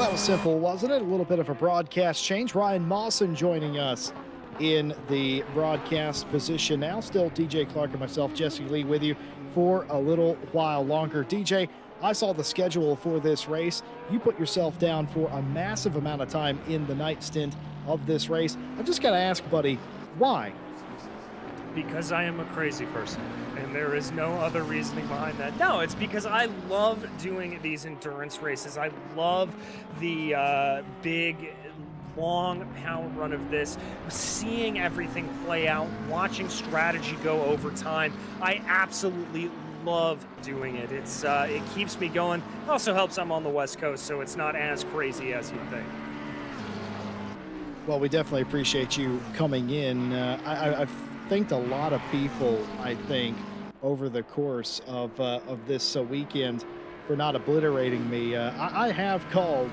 That was simple, wasn't it? A little bit of a broadcast change. Ryan Mawson joining us in the broadcast position now. Still DJ Clark and myself, Jesse Lee, with you for a little while longer. DJ, I saw the schedule for this race. You put yourself down for a massive amount of time in the night stint of this race. I've just got to ask, buddy, why? Because I am a crazy person, and there is no other reasoning behind that. No, it's because I love doing these endurance races. I love the big, long power run of this, seeing everything play out, watching strategy go over time. I absolutely love doing it. It keeps me going. It also helps I'm on the West Coast, so it's not as crazy as you'd think. Well, we definitely appreciate you coming in. I've thanked a lot of people, I think, over the course of this weekend for not obliterating me. I have called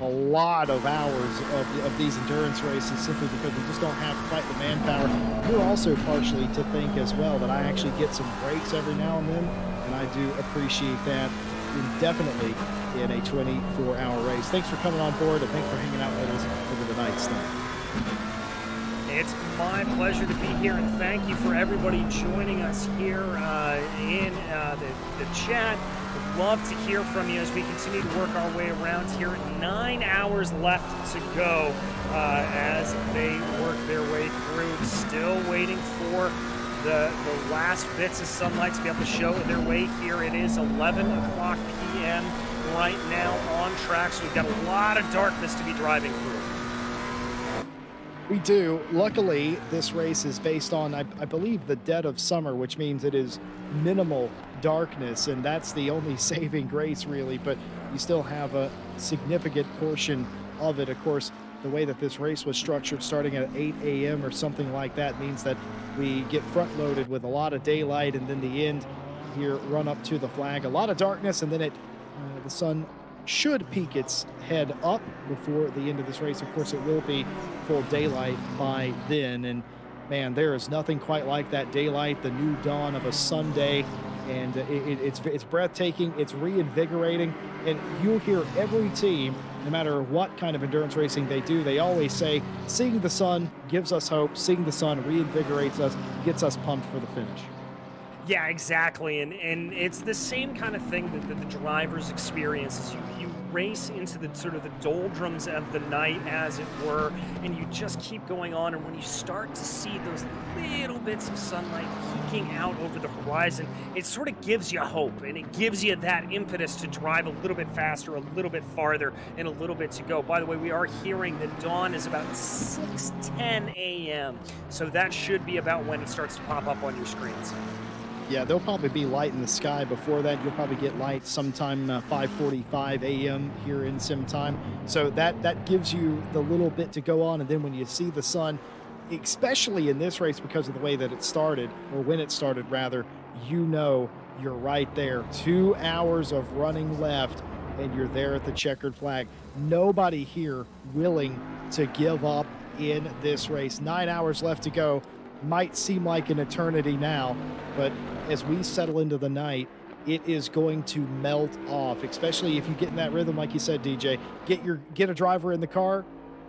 a lot of hours of these endurance races simply because we just don't have quite the manpower. You're also partially to think as well that I actually get some breaks every now and then, and I do appreciate that indefinitely in a 24-hour race. Thanks for coming on board, and thanks for hanging out with us over the night stuff. It's my pleasure to be here, and thank you for everybody joining us here in the chat. Would love to hear from you as we continue to work our way around here. 9 hours left to go as they work their way through. Still waiting for the last bits of sunlight to be able to show their way here. It is 11 o'clock p.m. right now on track, so we've got a lot of darkness to be driving through. We do. Luckily, this race is based on, I believe, the dead of summer, which means it is minimal darkness, and that's the only saving grace, really. But you still have a significant portion of it. Of course, the way that this race was structured, starting at 8 a.m. or something like that, means that we get front-loaded with a lot of daylight, and then the end here, run up to the flag, a lot of darkness, and then the sun should peek its head up before the end of this race. Of course, it will be full daylight by then, and man, there is nothing quite like that daylight, the new dawn of a Sunday, and it's breathtaking, it's reinvigorating, and you'll hear every team, no matter what kind of endurance racing they do, they always say, seeing the sun gives us hope, seeing the sun reinvigorates us, gets us pumped for the finish. Yeah, exactly, and it's the same kind of thing that the drivers experience as you race into the sort of the doldrums of the night, as it were, and you just keep going on, and when you start to see those little bits of sunlight peeking out over the horizon, it sort of gives you hope, and it gives you that impetus to drive a little bit faster, a little bit farther, and a little bit to go. By the way, we are hearing that dawn is about 6:10 a.m., so that should be about when it starts to pop up on your screens. Yeah, there'll probably be light in the sky before that. You'll probably get light sometime 5:45 a.m. here in sim time. So that gives you the little bit to go on. And then when you see the sun, especially in this race because of the way that it started, or when it started rather, you know you're right there. 2 hours of running left, and you're there at the checkered flag. Nobody here willing to give up in this race. 9 hours left to go. Might seem like an eternity now, but as we settle into the night, it is going to melt off, especially if you get in that rhythm, like you said, DJ. Get a driver in the car,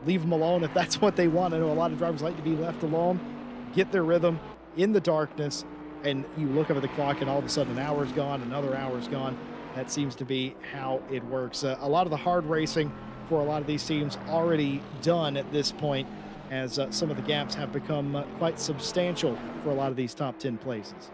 leave them alone if that's what they want. I know a lot of drivers like to be left alone. Get their rhythm in the darkness, and you look up at the clock, and all of a sudden an hour's gone, another hour's gone. That seems to be how it works. A lot of the hard racing for a lot of these teams already done at this point, as some of the gaps have become quite substantial for a lot of these top 10 places.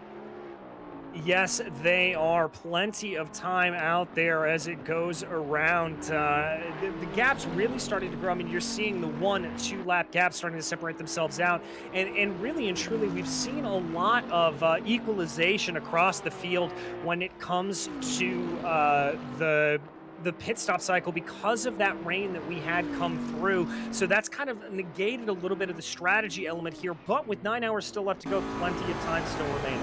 Yes, they are. Plenty of time out there as it goes around. The gaps really starting to grow. I mean, you're seeing the 1 and 2 lap gaps starting to separate themselves out. And really and truly, we've seen a lot of equalization across the field when it comes to the pit stop cycle because of that rain that we had come through. So that's kind of negated a little bit of the strategy element here, but with 9 hours still left to go, plenty of time still remaining.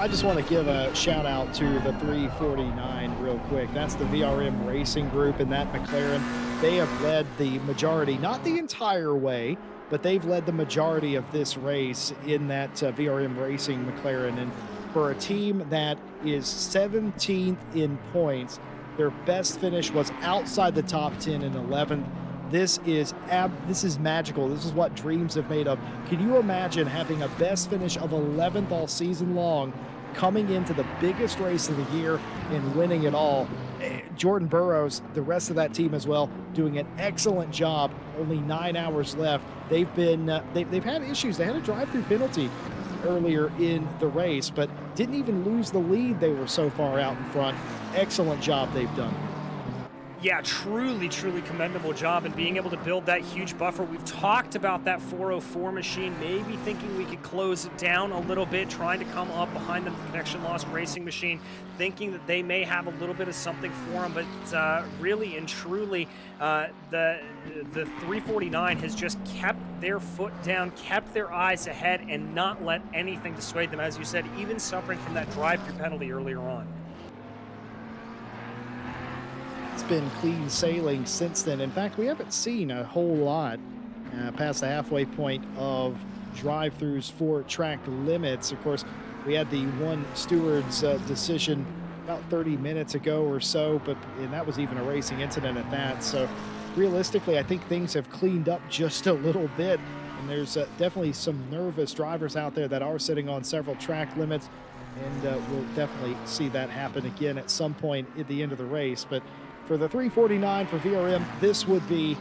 I just want to give a shout out to the 349 real quick. That's the VRM Racing Group, and that McLaren, they have led the majority, not the entire way, but they've led the majority of this race in that VRM Racing McLaren. And for a team that is 17th in points, Their best finish was outside the top 10 in 11th. This is magical. This is what dreams have made of. Can you imagine having a best finish of 11th all season long, coming into the biggest race of the year and winning it all? Jordan Burroughs, the rest of that team as well, doing an excellent job. Only 9 hours left. They've had issues. They had a drive-through penalty earlier in the race, but didn't even lose the lead. They were so far out in front. Excellent job they've done. Yeah, truly, truly commendable job in being able to build that huge buffer. We've talked about that 404 machine, maybe thinking we could close it down a little bit, trying to come up behind the connection lost racing machine, thinking that they may have a little bit of something for them, but really and truly, the 349 has just kept their foot down, kept their eyes ahead, and not let anything dissuade them, as you said, even suffering from that drive-through penalty earlier on. It's been clean sailing since then. In fact, we haven't seen a whole lot past the halfway point of drive-throughs for track limits. Of course, we had the one steward's decision about 30 minutes ago or so, and that was even a racing incident at that. So realistically, I think things have cleaned up just a little bit, and there's definitely some nervous drivers out there that are sitting on several track limits, and we'll definitely see that happen again at some point at the end of the race. But for the 349 for VRM, this would be,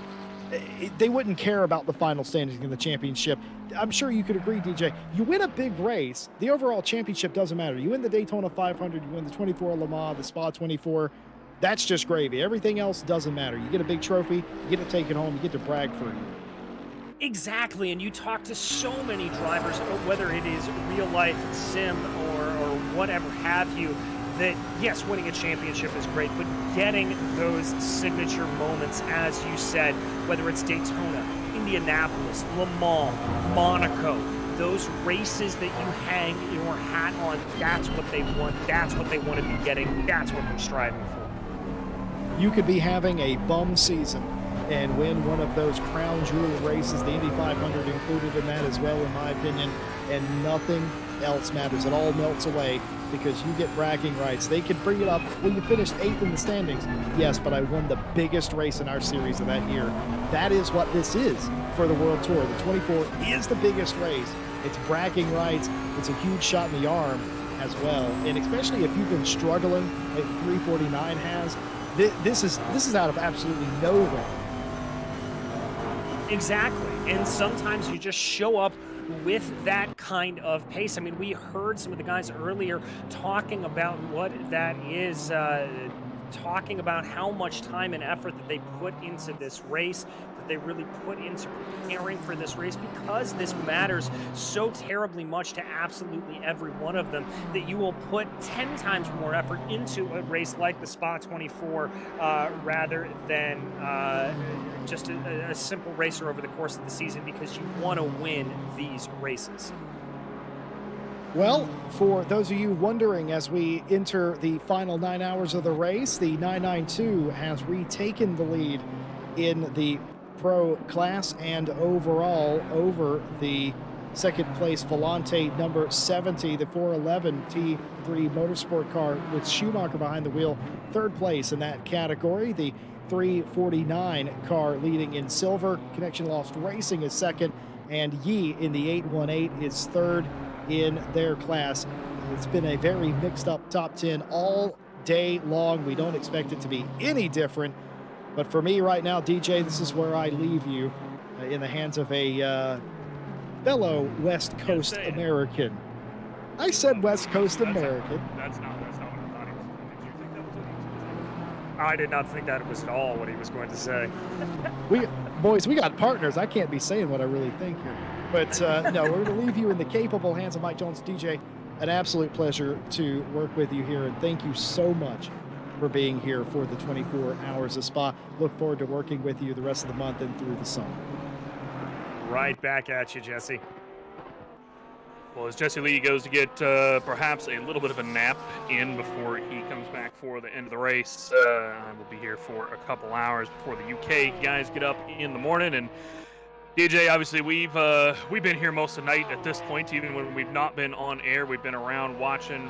they wouldn't care about the final standings in the championship. I'm sure you could agree, DJ. You win a big race, the overall championship doesn't matter. You win the Daytona 500, you win the 24 Le Mans, the Spa 24, that's just gravy. Everything else doesn't matter. You get a big trophy, you get to take it home, you get to brag for a year. Exactly, and you talk to so many drivers, whether it is real life, sim, or whatever have you, that yes, winning a championship is great, but getting those signature moments, as you said, whether it's Daytona, Indianapolis, Le Mans, Monaco, those races that you hang your hat on, that's what they want. That's what they want to be getting. That's what they're striving for. You could be having a bum season and win one of those crown jewel races, the Indy 500 included in that as well, in my opinion, and nothing else matters. It all melts away because you get bragging rights. They can bring it up, well, you finished 8th in the standings. Yes, but I won the biggest race in our series of that year. That is what this is for the World Tour. The 24 is the biggest race. It's bragging rights. It's a huge shot in the arm as well. And especially if you've been struggling, like 349 has, this is out of absolutely nowhere. Exactly, and sometimes you just show up with that kind of pace. I mean, we heard some of the guys earlier talking about what that is, talking about how much time and effort that they put into this race, that they really put into preparing for this race, because this matters so terribly much to absolutely every one of them, that you will put 10 times more effort into a race like the Spa 24 rather than just a simple racer over the course of the season, because you want to win these races. Well, for those of you wondering, as we enter the final 9 hours of the race, the 992 has retaken the lead in the pro class and overall over the second place Volante number 70, the 411 T3 Motorsport car with Schumacher behind the wheel, third place in that category. The 349 car leading in silver. Connection Lost Racing is second, and Yi in the 818 is third in their class. It's been a very mixed up top 10 all day long. We don't expect it to be any different, but for me right now, DJ, this is where I leave you in the hands of a fellow West Coast American. I said West Coast American. That's not what I thought he was. Did you think that was what he was going to say? I did not think that was at all what he was going to say. We got partners. I can't be saying what I really think here. But no, we're going to leave you in the capable hands of Mike Jones. DJ, an absolute pleasure to work with you here, and thank you so much for being here for the 24 hours of Spa. Look forward to working with you the rest of the month and through the summer. Right back at you, Jesse. Well, as Jesse Lee goes to get perhaps a little bit of a nap in before he comes back for the end of the race, I will be here for a couple hours before the UK guys get up in the morning. And DJ, obviously, we've been here most of the night at this point, even when we've not been on air. We've been around watching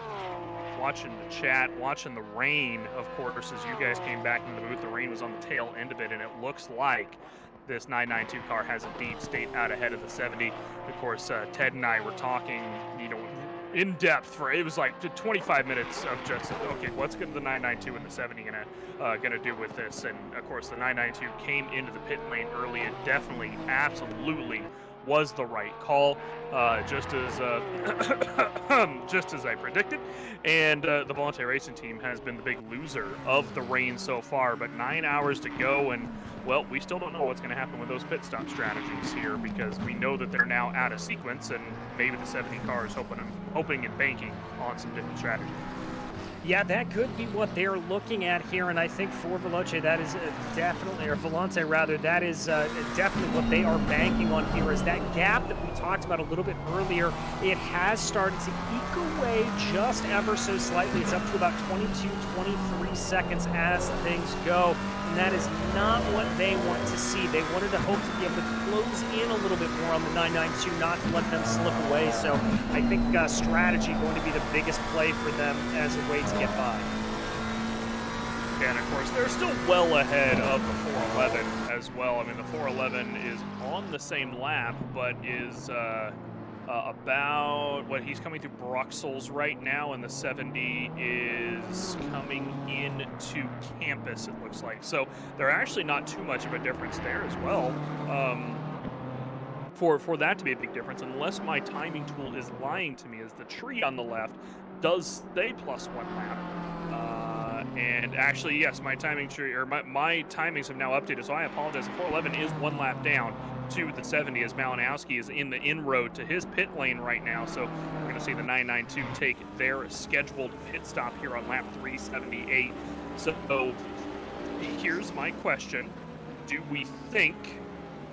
watching the chat, watching the rain, of course, as you guys came back into the booth. The rain was on the tail end of it, and it looks like this 992 car has indeed stayed out ahead of the 70. Of course, Ted and I were talking, in depth for it was like 25 minutes of just, okay, what's going to the 992 and the 70 gonna do with this? And of course, the 992 came into the pit lane early and definitely, absolutely was the right call, just as just as I predicted. And the Volante Racing team has been the big loser of the rain so far, but 9 hours to go, and well, we still don't know what's going to happen with those pit stop strategies here, because we know that they're now out of sequence, and maybe the 70 car is hoping and banking on some different strategies. Yeah, that could be what they're looking at here, and I think for Veloce, that is definitely, or Volante rather, that is definitely what they are banking on here, is that gap that we talked about a little bit earlier. It has started to eke away just ever so slightly. It's up to about 22, 23 seconds as things go, and that is not what they want to see. They wanted to hope to be able to close in a little bit more on the 992, not to let them slip away, so I think strategy going to be the biggest play for them as a way to get by. And of course, they're still well ahead of the 411 as well. I mean, the 411 is on the same lap, but is about what he's coming through Bruxelles right now, and the 70 is coming into campus, it looks like. So they're actually not too much of a difference there as well. For that to be a big difference, unless my timing tool is lying to me, as the tree on the left does stay plus 1 lap. And actually, yes, my timing tree, or my timings have now updated, so I apologize. The 411 is 1 lap down to the 70, as Malinowski is in the inroad to his pit lane right now. So we're going to see the 992 take their scheduled pit stop here on lap 378. So here's my question. Do we think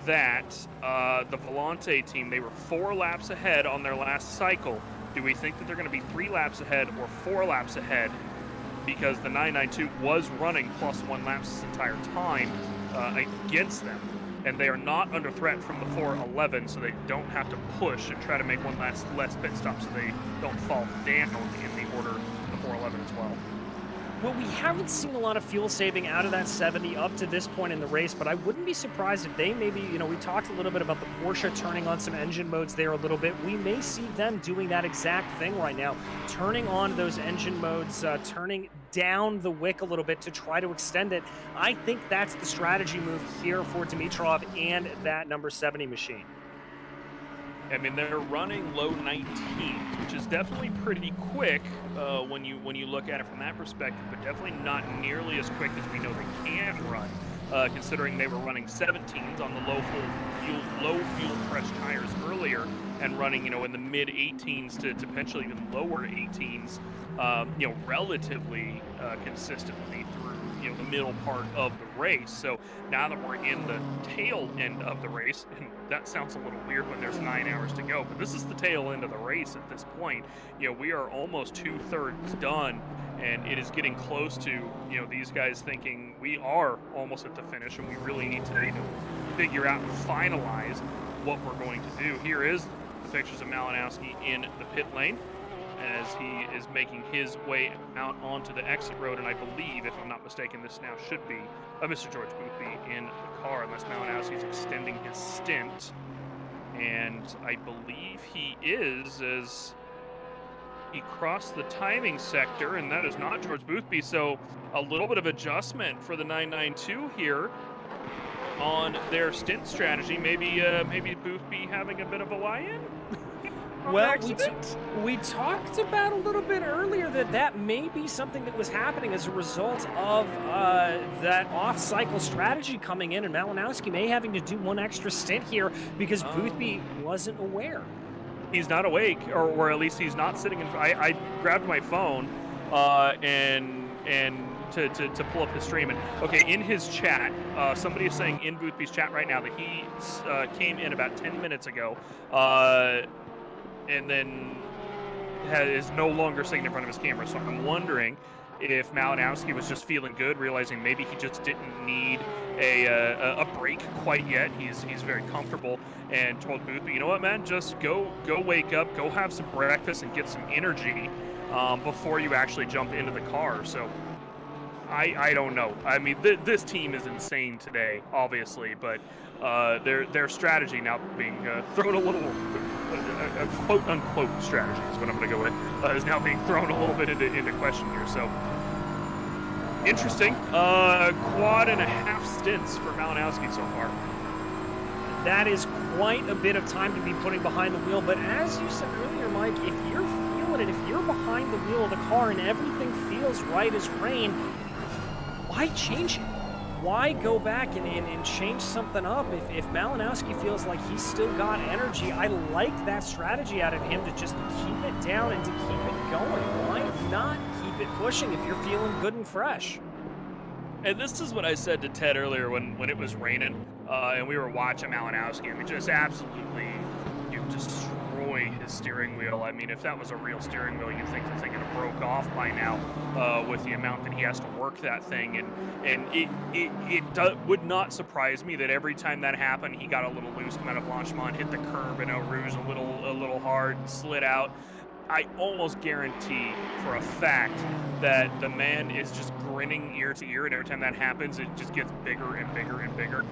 that the Volante team, they were 4 laps ahead on their last cycle, do we think that they're going to be 3 laps ahead or 4 laps ahead, because the 992 was running plus 1 laps this entire time against them, and they are not under threat from the 411, so they don't have to push and try to make one less pit stop so they don't fall down in the order of the 411 as well? Well, we haven't seen a lot of fuel saving out of that 70 up to this point in the race, but I wouldn't be surprised if they maybe, we talked a little bit about the Porsche turning on some engine modes there a little bit. We may see them doing that exact thing right now, turning on those engine modes, turning down the wick a little bit to try to extend it. I think that's the strategy move here for Dimitrov and that number 70 machine. I mean, they're running low 19s, which is definitely pretty quick when you look at it from that perspective, but definitely not nearly as quick as we know they can run, considering they were running 17s on the low fuel fresh tires earlier, and running in the mid 18s to potentially even lower 18s, relatively consistently through the middle part of the race. So now that we're in the tail end of the race, and that sounds a little weird when there's 9 hours to go, but this is the tail end of the race at this point. We are almost 2/3 done, and it is getting close to these guys thinking we are almost at the finish, and we really need to figure out and finalize what we're going to do. Here is the pictures of Malinowski in the pit lane as he is making his way out onto the exit road, and I believe, if I'm not mistaken, this now should be Mr. George Boothby in the car, unless Malinowski is extending his stint, and I believe he is, as he crossed the timing sector, and that is not George Boothby. So a little bit of adjustment for the 992 here on their stint strategy. Maybe Boothby having a bit of a lie-in. Well, we talked about a little bit earlier that may be something that was happening as a result of that off-cycle strategy coming in, and Malinowski may having to do one extra stint here because Boothby wasn't aware. He's not awake, or at least he's not sitting in. I grabbed my phone and to pull up his stream, and okay, in his chat, somebody is saying in Boothby's chat right now that he came in about 10 minutes ago. And then is no longer sitting in front of his camera. So I'm wondering if Malinowski was just feeling good, realizing maybe he just didn't need a break quite yet. He's very comfortable, and told Boothby, you know what, man, just go wake up, go have some breakfast and get some energy, before you actually jump into the car. So I don't know. I mean, this team is insane today, obviously, but their strategy now being thrown a little, a quote unquote strategy is what I'm going to go with, is now being thrown a little bit into question here. So interesting. Quad and a half stints for Malinowski so far. That is quite a bit of time to be putting behind the wheel, but as you said earlier, Mike, if you're feeling it, if you're behind the wheel of the car and everything feels right as rain, why change it? Why go back and change something up if Malinowski feels like he's still got energy? I like that strategy out of him to just keep it down and to keep it going. Why not keep it pushing if you're feeling good and fresh? And this is what I said to Ted earlier when it was raining, and we were watching Malinowski, and we just absolutely destroy his steering wheel. I mean, if that was a real steering wheel, you'd think the thing would have broke off by now with the amount that he has to work that thing. And it would not surprise me that every time that happened, he got a little loose, come out of Blanchimont, hit the curb in Eau Rouge a little hard, slid out. I almost guarantee for a fact that the man is just grinning ear to ear, and every time that happens, it just gets bigger and bigger and bigger.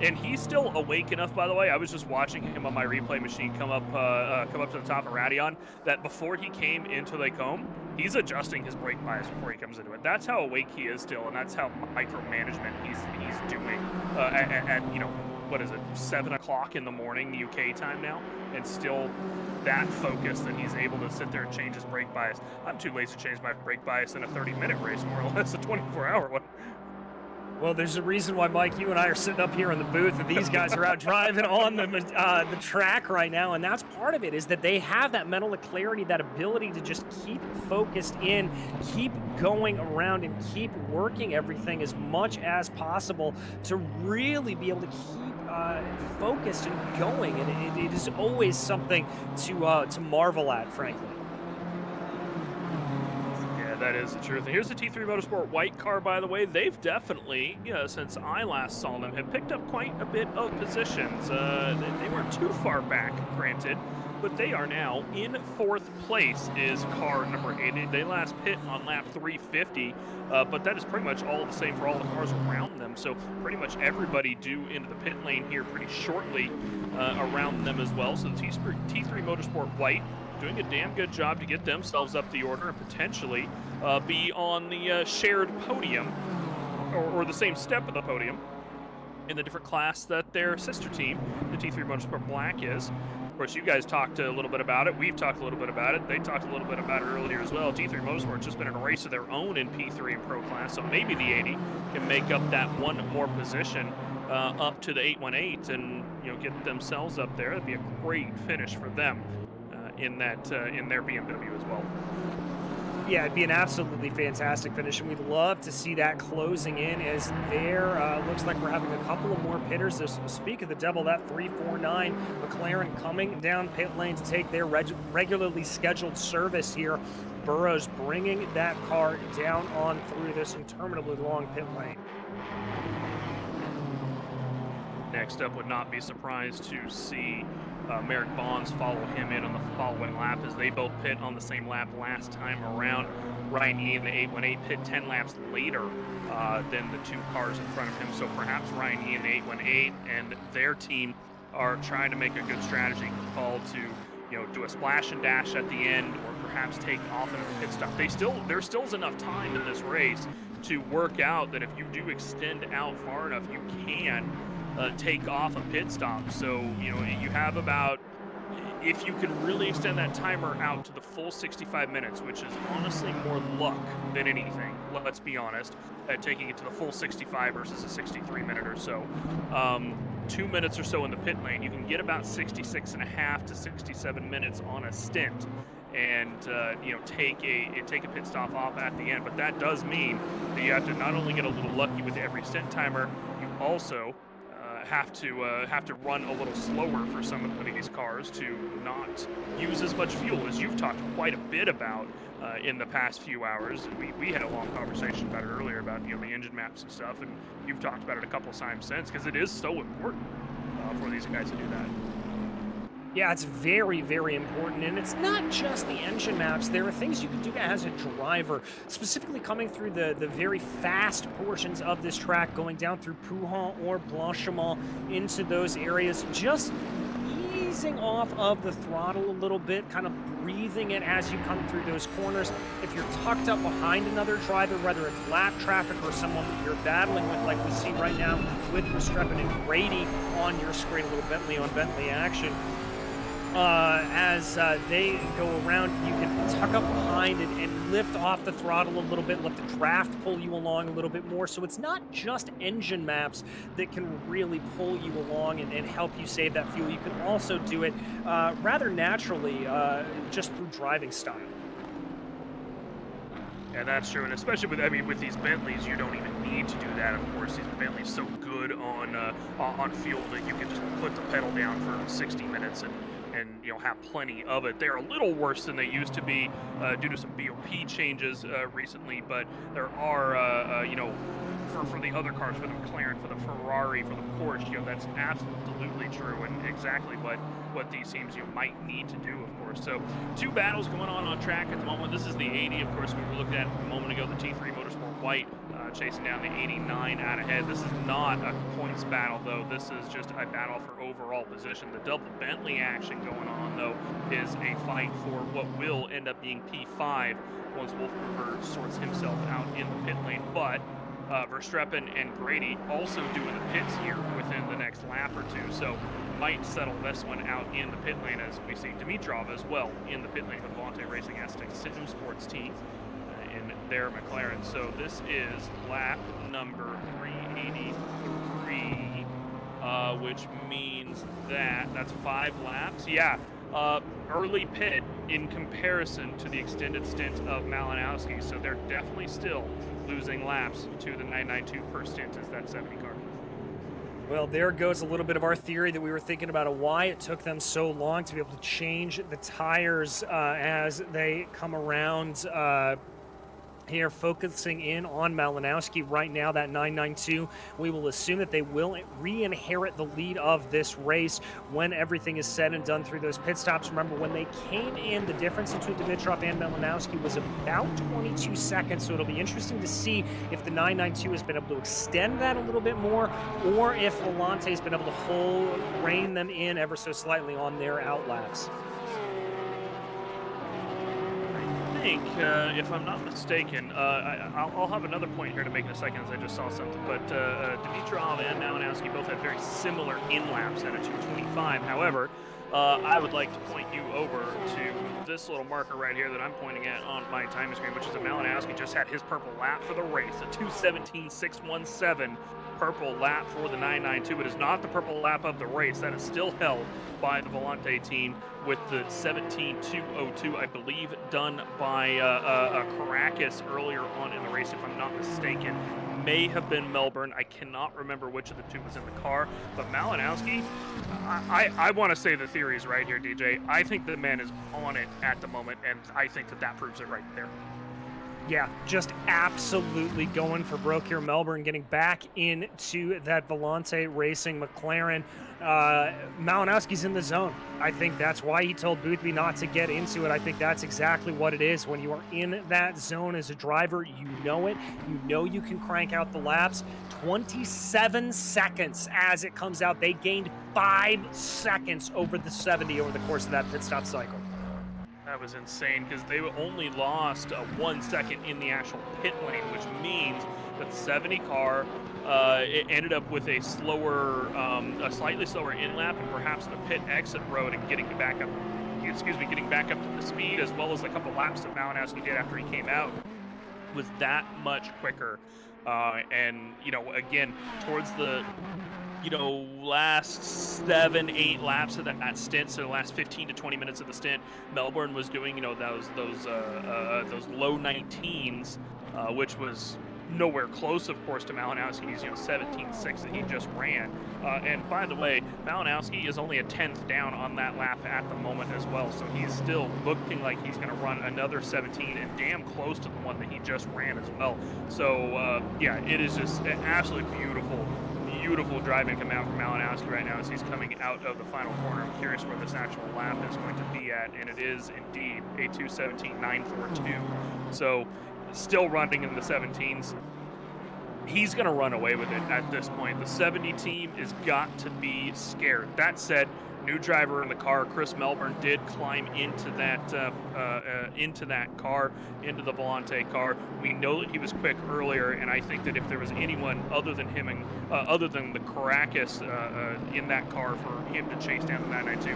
And he's still awake enough, by the way. I was just watching him on my replay machine come up to the top of Radion, that before he came into Lake Home, he's adjusting his brake bias before he comes into it. That's how awake he is still, and that's how micromanagement he's doing at what is it, 7 o'clock in the morning UK time now, and still that focused that he's able to sit there and change his brake bias. I'm too lazy to change my brake bias in a 30-minute race, more or less a 24-hour one. Well, there's a reason why, Mike, you and I are sitting up here in the booth, and these guys are out driving on the track right now, and that's part of it, is that they have that mental clarity, that ability to just keep focused in, keep going around, and keep working everything as much as possible to really be able to keep focused and going, and it is always something to marvel at, frankly. That is the truth. And here's the T3 Motorsport white car, by the way. They've definitely, since I last saw them, have picked up quite a bit of positions. They weren't too far back, granted, but they are now in 4th place is car number 80. They last pit on lap 350, but that is pretty much all the same for all the cars around them. So pretty much everybody due into the pit lane here pretty shortly around them as well. So the T3 Motorsport white doing a damn good job to get themselves up the order and potentially be on the shared podium or the same step of the podium in the different class that their sister team, the T3 Motorsport Black, is. Of course, you guys talked a little bit about it. We've talked a little bit about it. They talked a little bit about it earlier as well. T3 Motorsport's just been in a race of their own in P3 and Pro class, so maybe the 80 can make up that one more position up to the 818 and get themselves up there. That'd be a great finish for them in their BMW as well. Yeah, it'd be an absolutely fantastic finish, and we'd love to see that closing in as there looks like we're having a couple of more pitters. Speak of the devil, that 349 McLaren coming down pit lane to take their regularly scheduled service here. Burroughs bringing that car down on through this interminably long pit lane. Next up, would not be surprised to see Merrick Bonds follow him in on the following lap, as they both pit on the same lap last time around. Ryan E in the 818 pit 10 laps later than the two cars in front of him. So perhaps Ryan E in the 818 and their team are trying to make a good strategy call to do a splash and dash at the end, or perhaps take off into the pit stop. There still is enough time in this race to work out that if you do extend out far enough, you can take off a pit stop. So you have about, if you can really extend that timer out to the full 65 minutes, which is honestly more luck than anything, let's be honest, at taking it to the full 65 versus a 63-minute or so. 2 minutes or so in the pit lane, you can get about 66 and a half to 67 minutes on a stint, and take a pit stop off at the end. But that does mean that you have to not only get a little lucky with every stint timer, you also have to run a little slower for some of these cars to not use as much fuel, as you've talked quite a bit about in the past few hours. We had a long conversation about it earlier about the engine maps and stuff, and you've talked about it a couple of times since, because it is so important for these guys to do that. Yeah, it's very, very important. And it's not just the engine maps. There are things you can do as a driver, specifically coming through the very fast portions of this track, going down through Pouhon or Blanchimont into those areas. Just easing off of the throttle a little bit, kind of breathing it as you come through those corners. If you're tucked up behind another driver, whether it's lap traffic or someone that you're battling with, like we see right now with Verstappen and Grady on your screen, a little Bentley on Bentley action, as they go around, you can tuck up behind and lift off the throttle a little bit, let the draft pull you along a little bit more. So it's not just engine maps that can really pull you along and help you save that fuel. You can also do it rather naturally just through driving style. Yeah, that's true, and especially with, I mean, with these Bentleys, you don't even need to do that. Of course, these Bentleys so good on fuel that you can just put the pedal down for 60 minutes and have plenty of it. They're a little worse than they used to be due to some BOP changes recently, but there are for the other cars, for the McLaren, for the Ferrari, for the Porsche, that's absolutely true and exactly what these teams might need to do, of course. So two battles going on track at the moment. This is the 80, of course, we were looking at a moment ago, the T3 Motorsport White chasing down the 89 out ahead. This is not a points battle, though. This is just a battle for overall position. The double Bentley action going on, though, is a fight for what will end up being P5 once Wolfberger sorts himself out in the pit lane. But Verstappen and Grady also doing the pits here within the next lap or two, so might settle this one out in the pit lane, as we see Dimitrov as well in the pit lane for the Volante Racing Aztec Sim Sports team in their McLaren. So this is lap number 383, which means that's 5 laps. Yeah, early pit in comparison to the extended stint of Malinowski, so they're definitely still losing laps to the 992 per stint as that 70 car. Well, there goes a little bit of our theory that we were thinking about why it took them so long to be able to change the tires as they come around here, focusing in on Malinowski right now, that 992. We will assume that they will re-inherit the lead of this race when everything is said and done through those pit stops. Remember, when they came in, the difference between Dimitrov and Malinowski was about 22 seconds, so it'll be interesting to see if the 992 has been able to extend that a little bit more, or if Volante has been able to rein them in ever so slightly on their outlaps. I think, if I'm not mistaken, I'll have another point here to make in a second as I just saw something, but Dimitrov and Malinowski both had very similar in-laps at a 225. However, I would like to point you over to this little marker right here that I'm pointing at on my timing screen, which is that Malinowski just had his purple lap for the race, a 2:17.617 purple lap for the 992. It is not the purple lap of the race. That is still held by the Volante team with the 17.202, I believe, done by Caracas earlier on in the race, if I'm not mistaken. May have been Melbourne. I cannot remember which of the two was in the car, but Malinowski, I want to say the theory is right here, DJ. I think the man is on it at the moment, and I think that proves it right there. Yeah, just absolutely going for broke here. Melbourne getting back into that Volante Racing McLaren. Malinowski's in the zone. I think that's why he told Boothby not to get into it. I think that's exactly what it is. When you are in that zone as a driver, you know it. You know you can crank out the laps. 27 seconds as it comes out. They gained 5 seconds over the 70 over the course of that pit stop cycle. That was insane because they only lost 1 second in the actual pit lane, which means that the 70 car it ended up with a slightly slower in-lap and perhaps the pit exit road and getting back up to the speed, as well as a couple laps that Malinowski did after he came out, was that much quicker. And again, towards the last 7-8 laps of that stint, so the last 15 to 20 minutes of the stint, Melbourne was doing those low 19s, which was nowhere close, of course, to Malinowski's 17.6 that he just ran. And by the way, Malinowski is only a 10th down on that lap at the moment as well, so he's still looking like he's going to run another 17 and damn close to the one that he just ran as well. So yeah, it is just an absolutely beautiful beautiful driving coming out from Malinowski right now as he's coming out of the final corner. I'm curious where this actual lap is going to be at, and it is indeed a 2:17.942. So still running in the 17s. He's going to run away with it at this point. The 70 team is got to be scared. That said, new driver in the car, Chris Melbourne, did climb into that car, into the Volante car. We know that he was quick earlier, and I think that if there was anyone other than him and other than the Caracas in that car for him to chase down the 992,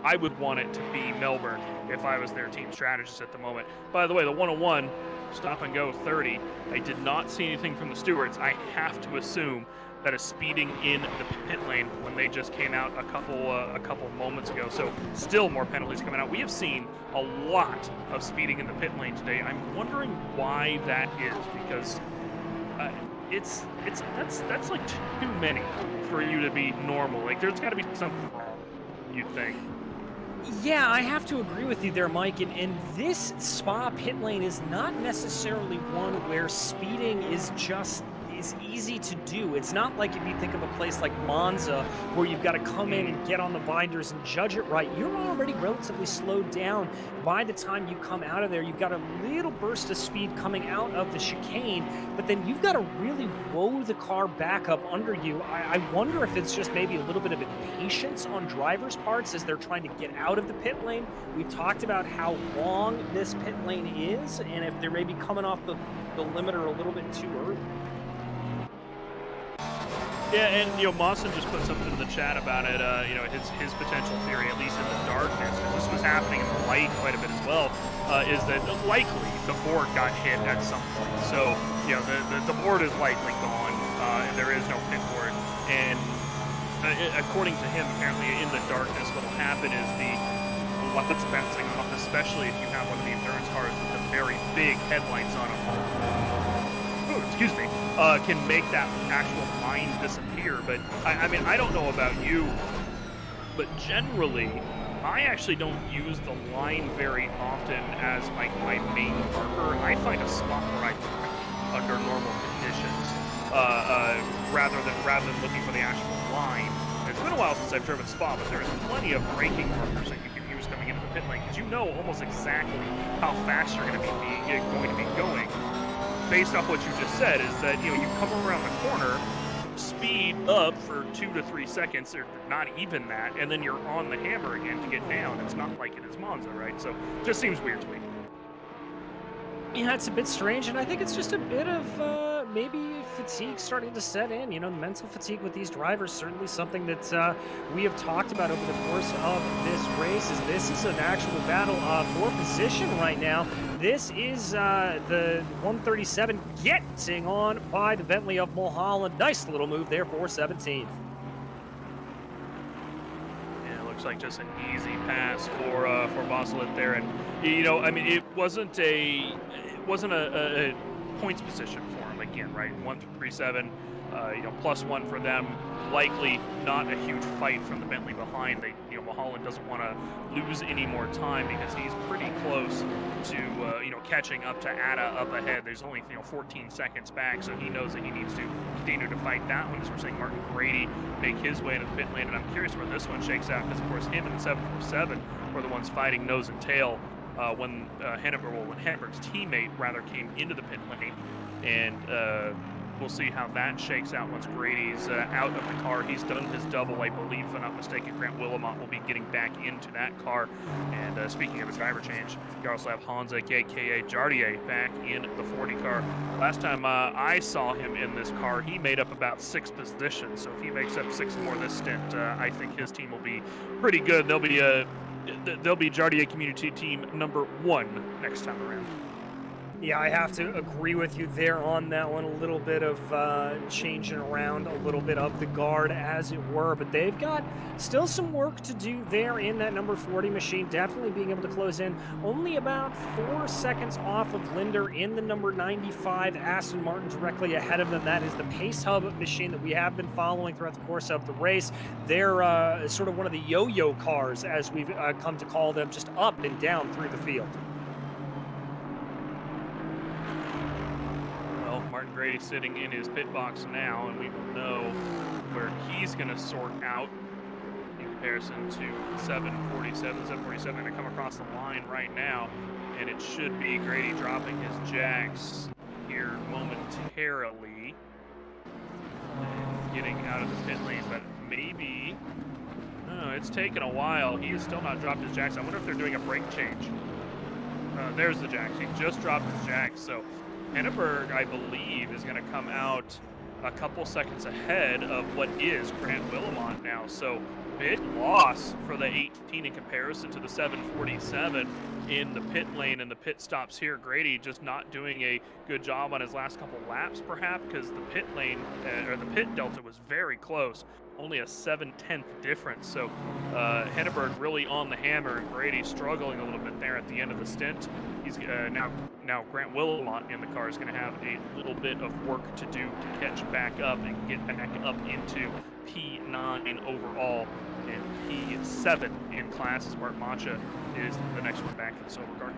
I would want it to be Melbourne if I was their team strategist at the moment. By the way, the 101 stop and go 30. I did not see anything from the stewards. I have to assume that is speeding in the pit lane when they just came out a couple moments ago. So still more penalties coming out. We have seen a lot of speeding in the pit lane today. I'm wondering why that is, because that's like too many for you to be normal. Like there's got to be something wrong, you'd think. Yeah, I have to agree with you there, Mike. And this Spa pit lane is not necessarily one where speeding is easy to do. It's not like if you think of a place like Monza where you've got to come in and get on the binders and judge it right. You're already relatively slowed down by the time you come out of there. You've got a little burst of speed coming out of the chicane, but then you've got to really woe the car back up under you. I wonder if it's just maybe a little bit of impatience on drivers' parts as they're trying to get out of the pit lane. We've talked about how long this pit lane is, and if they're maybe coming off the limiter a little bit too early. Yeah, and Mawson just put something in the chat about it. His potential theory, at least in the darkness, because this was happening in the light quite a bit as well, is that likely the board got hit at some point. So the board is likely gone, and there is no pit board. And according to him, apparently in the darkness, what will happen is the lights bouncing off, especially if you have one of the endurance cars with the very big headlights on them. Excuse me, can make that actual line disappear. But I mean, I don't know about you, but generally, I actually don't use the line very often as my main marker. I find a spot where I park under normal conditions, rather than looking for the actual line. It's been a while since I've driven Spa, but there's plenty of braking markers that you can use coming into the pit lane, because you know almost exactly how fast you're going to be going. Based off what you just said, is that you come around the corner, speed up for 2 to 3 seconds, or not even that, and then you're on the hammer again to get down. It's not like it is Monza, right? So it just seems weird to me. Yeah, it's a bit strange, and I think it's just a bit of maybe fatigue starting to set in. The mental fatigue with these drivers, certainly something that we have talked about over the course of this race. This is an actual battle for position right now. This is the 137 getting on by the Bentley of Mulholland. Nice little move there for 17th. Looks like just an easy pass for Bosselet there, and I mean, it wasn't a points position for him again, right? 137, +1 for them. Likely not a huge fight from the Bentley behind. Mulholland doesn't want to lose any more time because he's pretty close to catching up to Ada up ahead. There's only 14 seconds back, so he knows that he needs to continue to fight that one, as we're seeing Martin Grady make his way into the pit lane. And I'm curious where this one shakes out, because of course him and the 747 were the ones fighting nose and tail when Henneberg's teammate rather came into the pit lane, and we'll see how that shakes out once Grady's out of the car. He's done his double, I believe, if I'm not mistaken. Grant Willamont will be getting back into that car. And speaking of a driver change, you also have Hansa aka Jardier back in the 40 car. Last time I saw him in this car, he made up about 6 positions. So if he makes up 6 more this stint, I think his team will be pretty good. They'll be Jardier Community Team number 1 next time around. Yeah, I have to agree with you there on that one. A little bit of changing around, a little bit of the guard, as it were. But they've got still some work to do there in that number 40 machine. Definitely being able to close in. Only about 4 seconds off of Linder in the number 95 Aston Martin, directly ahead of them. That is the Pace Hub machine that we have been following throughout the course of the race. They're sort of one of the yo-yo cars, as we've come to call them, just up and down through the field. Grady's sitting in his pit box now, and we will know where he's going to sort out in comparison to 747. 747 going to come across the line right now, and it should be Grady dropping his jacks here momentarily and getting out of the pit lane, but maybe... No, it's taken a while. He has still not dropped his jacks. I wonder if they're doing a brake change. There's the jacks. He just dropped his jacks. So Henneberg, I believe, is going to come out a couple seconds ahead of what is Grant Willamont now. So big loss for the 18 in comparison to the 747 in the pit lane and the pit stops here. Grady just not doing a good job on his last couple laps, perhaps, because the pit lane or the pit delta was very close. Only a 7/10 difference. So Henneberg really on the hammer, and Grady struggling a little bit there at the end of the stint. He's now Grant Willamont in the car is going to have a little bit of work to do to catch back up and get back up into P9 overall, and P7 in class as Bart Macha is the next one back for the silver car.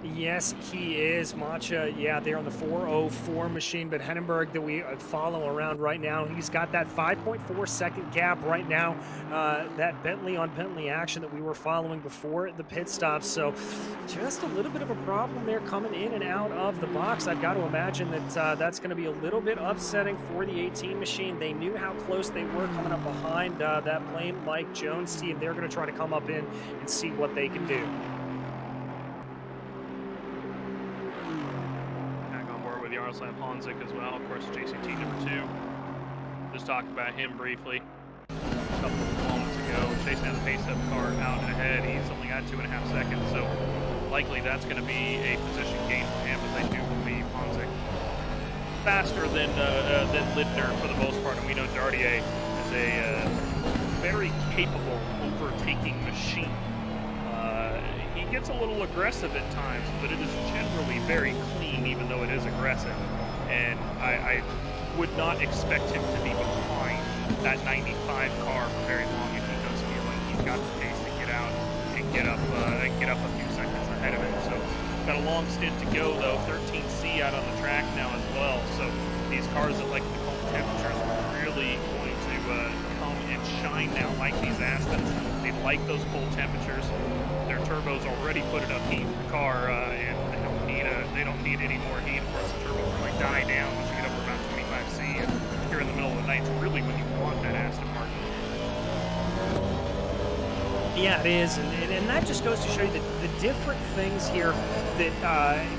Yes, he is. Macha, yeah, they're on the 404 machine, but Henneberg that we follow around right now, he's got that 5.4 second gap right now, that Bentley on Bentley action that we were following before the pit stops. So just a little bit of a problem there coming in and out of the box. I've got to imagine that that's going to be a little bit upsetting for the 18 machine. They knew how close they were coming up behind that Blame Mike Jones team. They're going to try to come up in and see what they can do. Yaroslav Honzik as well, of course, JCT #2. Just talked about him briefly a couple of moments ago. Chasing down the pace up car out and ahead. He's only got 2.5 seconds, so likely that's going to be a position gain for him, as I do believe Honzik faster than Lindner for the most part, and we know Dardier is a very capable overtaking machine. He gets a little aggressive at times, but it is generally very clean, even though it is aggressive. And I would not expect him to be behind that 95 car for very long if he does feel like he's got the pace to get out and get up a few seconds ahead of him. So got a long stint to go, though. 13C out on the track now as well. So these cars that like the cold temperatures are really going to come and shine now, like these Aspens. They like those cold temperatures. Their turbos already put enough heat in the car, and they don't need any more heat. Of course, the turbo will like die down once you get up to around 25C, and here in the middle of the night, it's really when you want that Aston Martin. Yeah, it is, and that just goes to show you the different things here that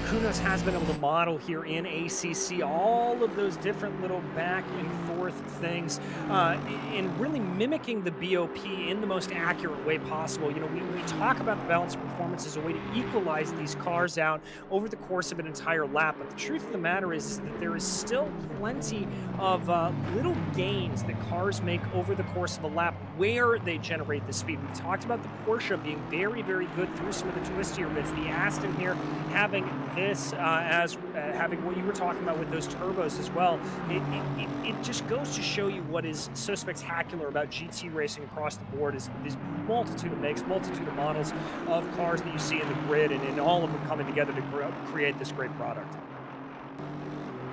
Kunos has been able to model here in ACC, all of those different little back and forth things, and really mimicking the BOP in the most accurate way possible. You know, we talk about the balance of performance as a way to equalize these cars out over the course of an entire lap, but the truth of the matter is that there is still plenty of little gains that cars make over the course of a lap where they generate the speed. We talked about the Porsche being very, very good through some of the twistier bits. The Aston here having this as having what you were talking about with those turbos as well. It just goes to show you what is so spectacular about GT racing across the board is this multitude of makes, multitude of models of cars that you see in the grid, and all of them coming together to create this great product.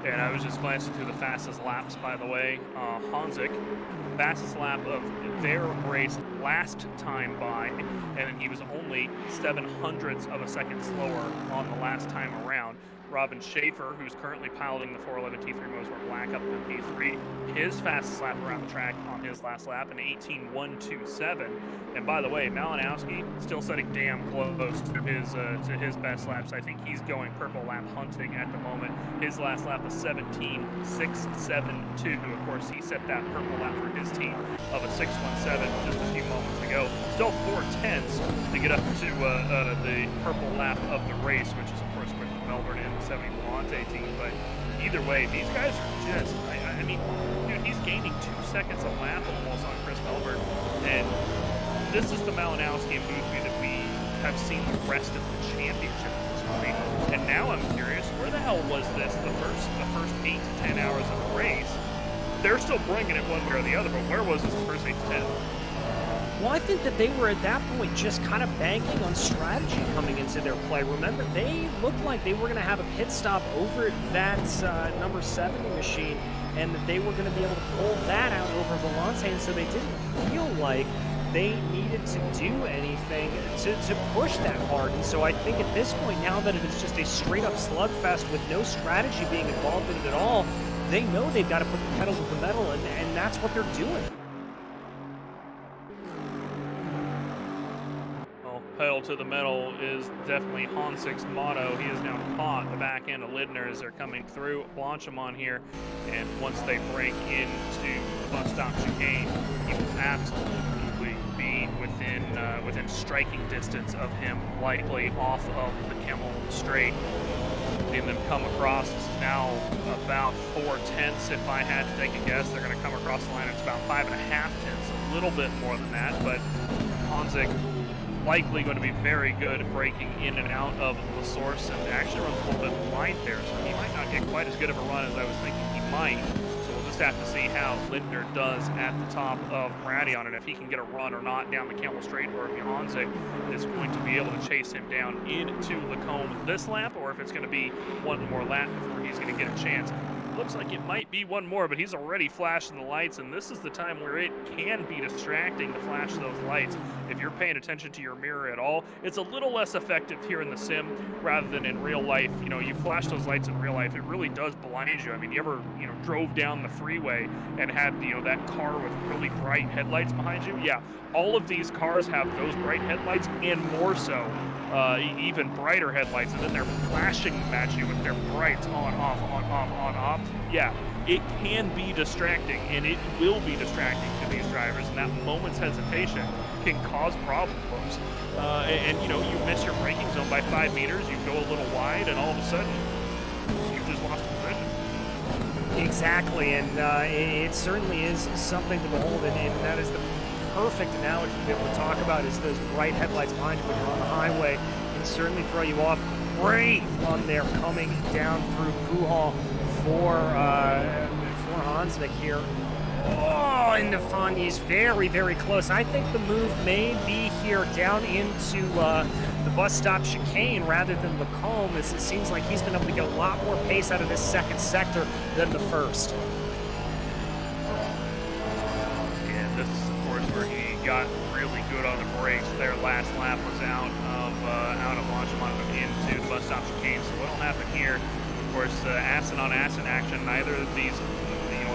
And I was just glancing through the fastest laps, by the way. Honzik, fastest lap of their race last time by, and he was only 0.07 of a second slower on the last time around. Robin Schaefer, who's currently piloting the 411 T3 Motorsport Black up to P3, his fastest lap around the track on his last lap, an 18.127. And by the way, Malinowski still sitting damn close to his best laps. I think he's going purple lap hunting at the moment. His last lap was 17.672. Of course, he set that purple lap for his team of a 6.17 just a few moments ago. Still 4/10 to get up to the purple lap of the race, which is of course Melbourne and the 70 Volante team. But either way, these guys are just, I mean, dude, he's gaining 2 seconds a lap almost on Chris Melbourne. And this is the Malinowski and Boothby that we have seen the rest of the championship at this point. And now I'm curious, where the hell was this the first 8 to 10 hours of the race? They're still bringing it one way or the other, but where was this the first 8 to 10? Well, I think that they were at that point just kind of banking on strategy coming into their play. Remember, they looked like they were going to have a pit stop over that number 70 machine, and that they were going to be able to pull that out over Volante, and so they didn't feel like they needed to do anything to push that hard. And so I think at this point, now that it is just a straight-up slugfest with no strategy being involved in it at all, they know they've got to put the pedal to the metal, and that's what they're doing. Pedal to the metal is definitely Hansik's motto. He is now caught the back end of Lindner as they're coming through Blanchimont here, and once they break into the bus stop chicane, he will absolutely be within striking distance of him, likely off of the Kemmel Straight. Seeing them come across, this is now about 4/10 if I had to take a guess. They're going to come across the line, it's about 5.5 tenths, a little bit more than that, but Hansik likely going to be very good at breaking in and out of the source, and actually runs a little bit light there, so he might not get quite as good of a run as I was thinking he might. So we'll just have to see how Lindner does at the top of Radion, and if he can get a run or not down the Kemmel Straight, or if Hanzik is going to be able to chase him down into Lacombe this lap, or if it's going to be one more lap before he's going to get a chance. Looks like it might be one more, but he's already flashing the lights, and this is the time where it can be distracting to flash those lights. If you're paying attention to your mirror at all, it's a little less effective here in the sim rather than in real life. You know, you flash those lights in real life, it really does blind you. I mean, you ever, drove down the freeway and had, that car with really bright headlights behind you? Yeah, all of these cars have those bright headlights and more so. Even brighter headlights, and then they're flashing at you with their brights on, off, on, off, on, off. Yeah, it can be distracting, and it will be distracting to these drivers, and that moment's hesitation can cause problems. You miss your braking zone by 5 meters, you go a little wide, and all of a sudden, you've just lost position. Exactly, and it certainly is something to behold, and that is the perfect analogy to be able to talk about is those bright headlights behind you when you're on the highway can certainly throw you off. Great run there coming down through Puhal for Hansnik here. Oh, and Nafani's very, very close. I think the move may be here down into the bus stop chicane rather than Lacombe, as it seems like he's been able to get a lot more pace out of this second sector than the first. Where he got really good on the brakes. Their last lap was out of Blanchimont into the bus stop chicane. So what'll happen here? Of course, acid on acid action. Neither of these,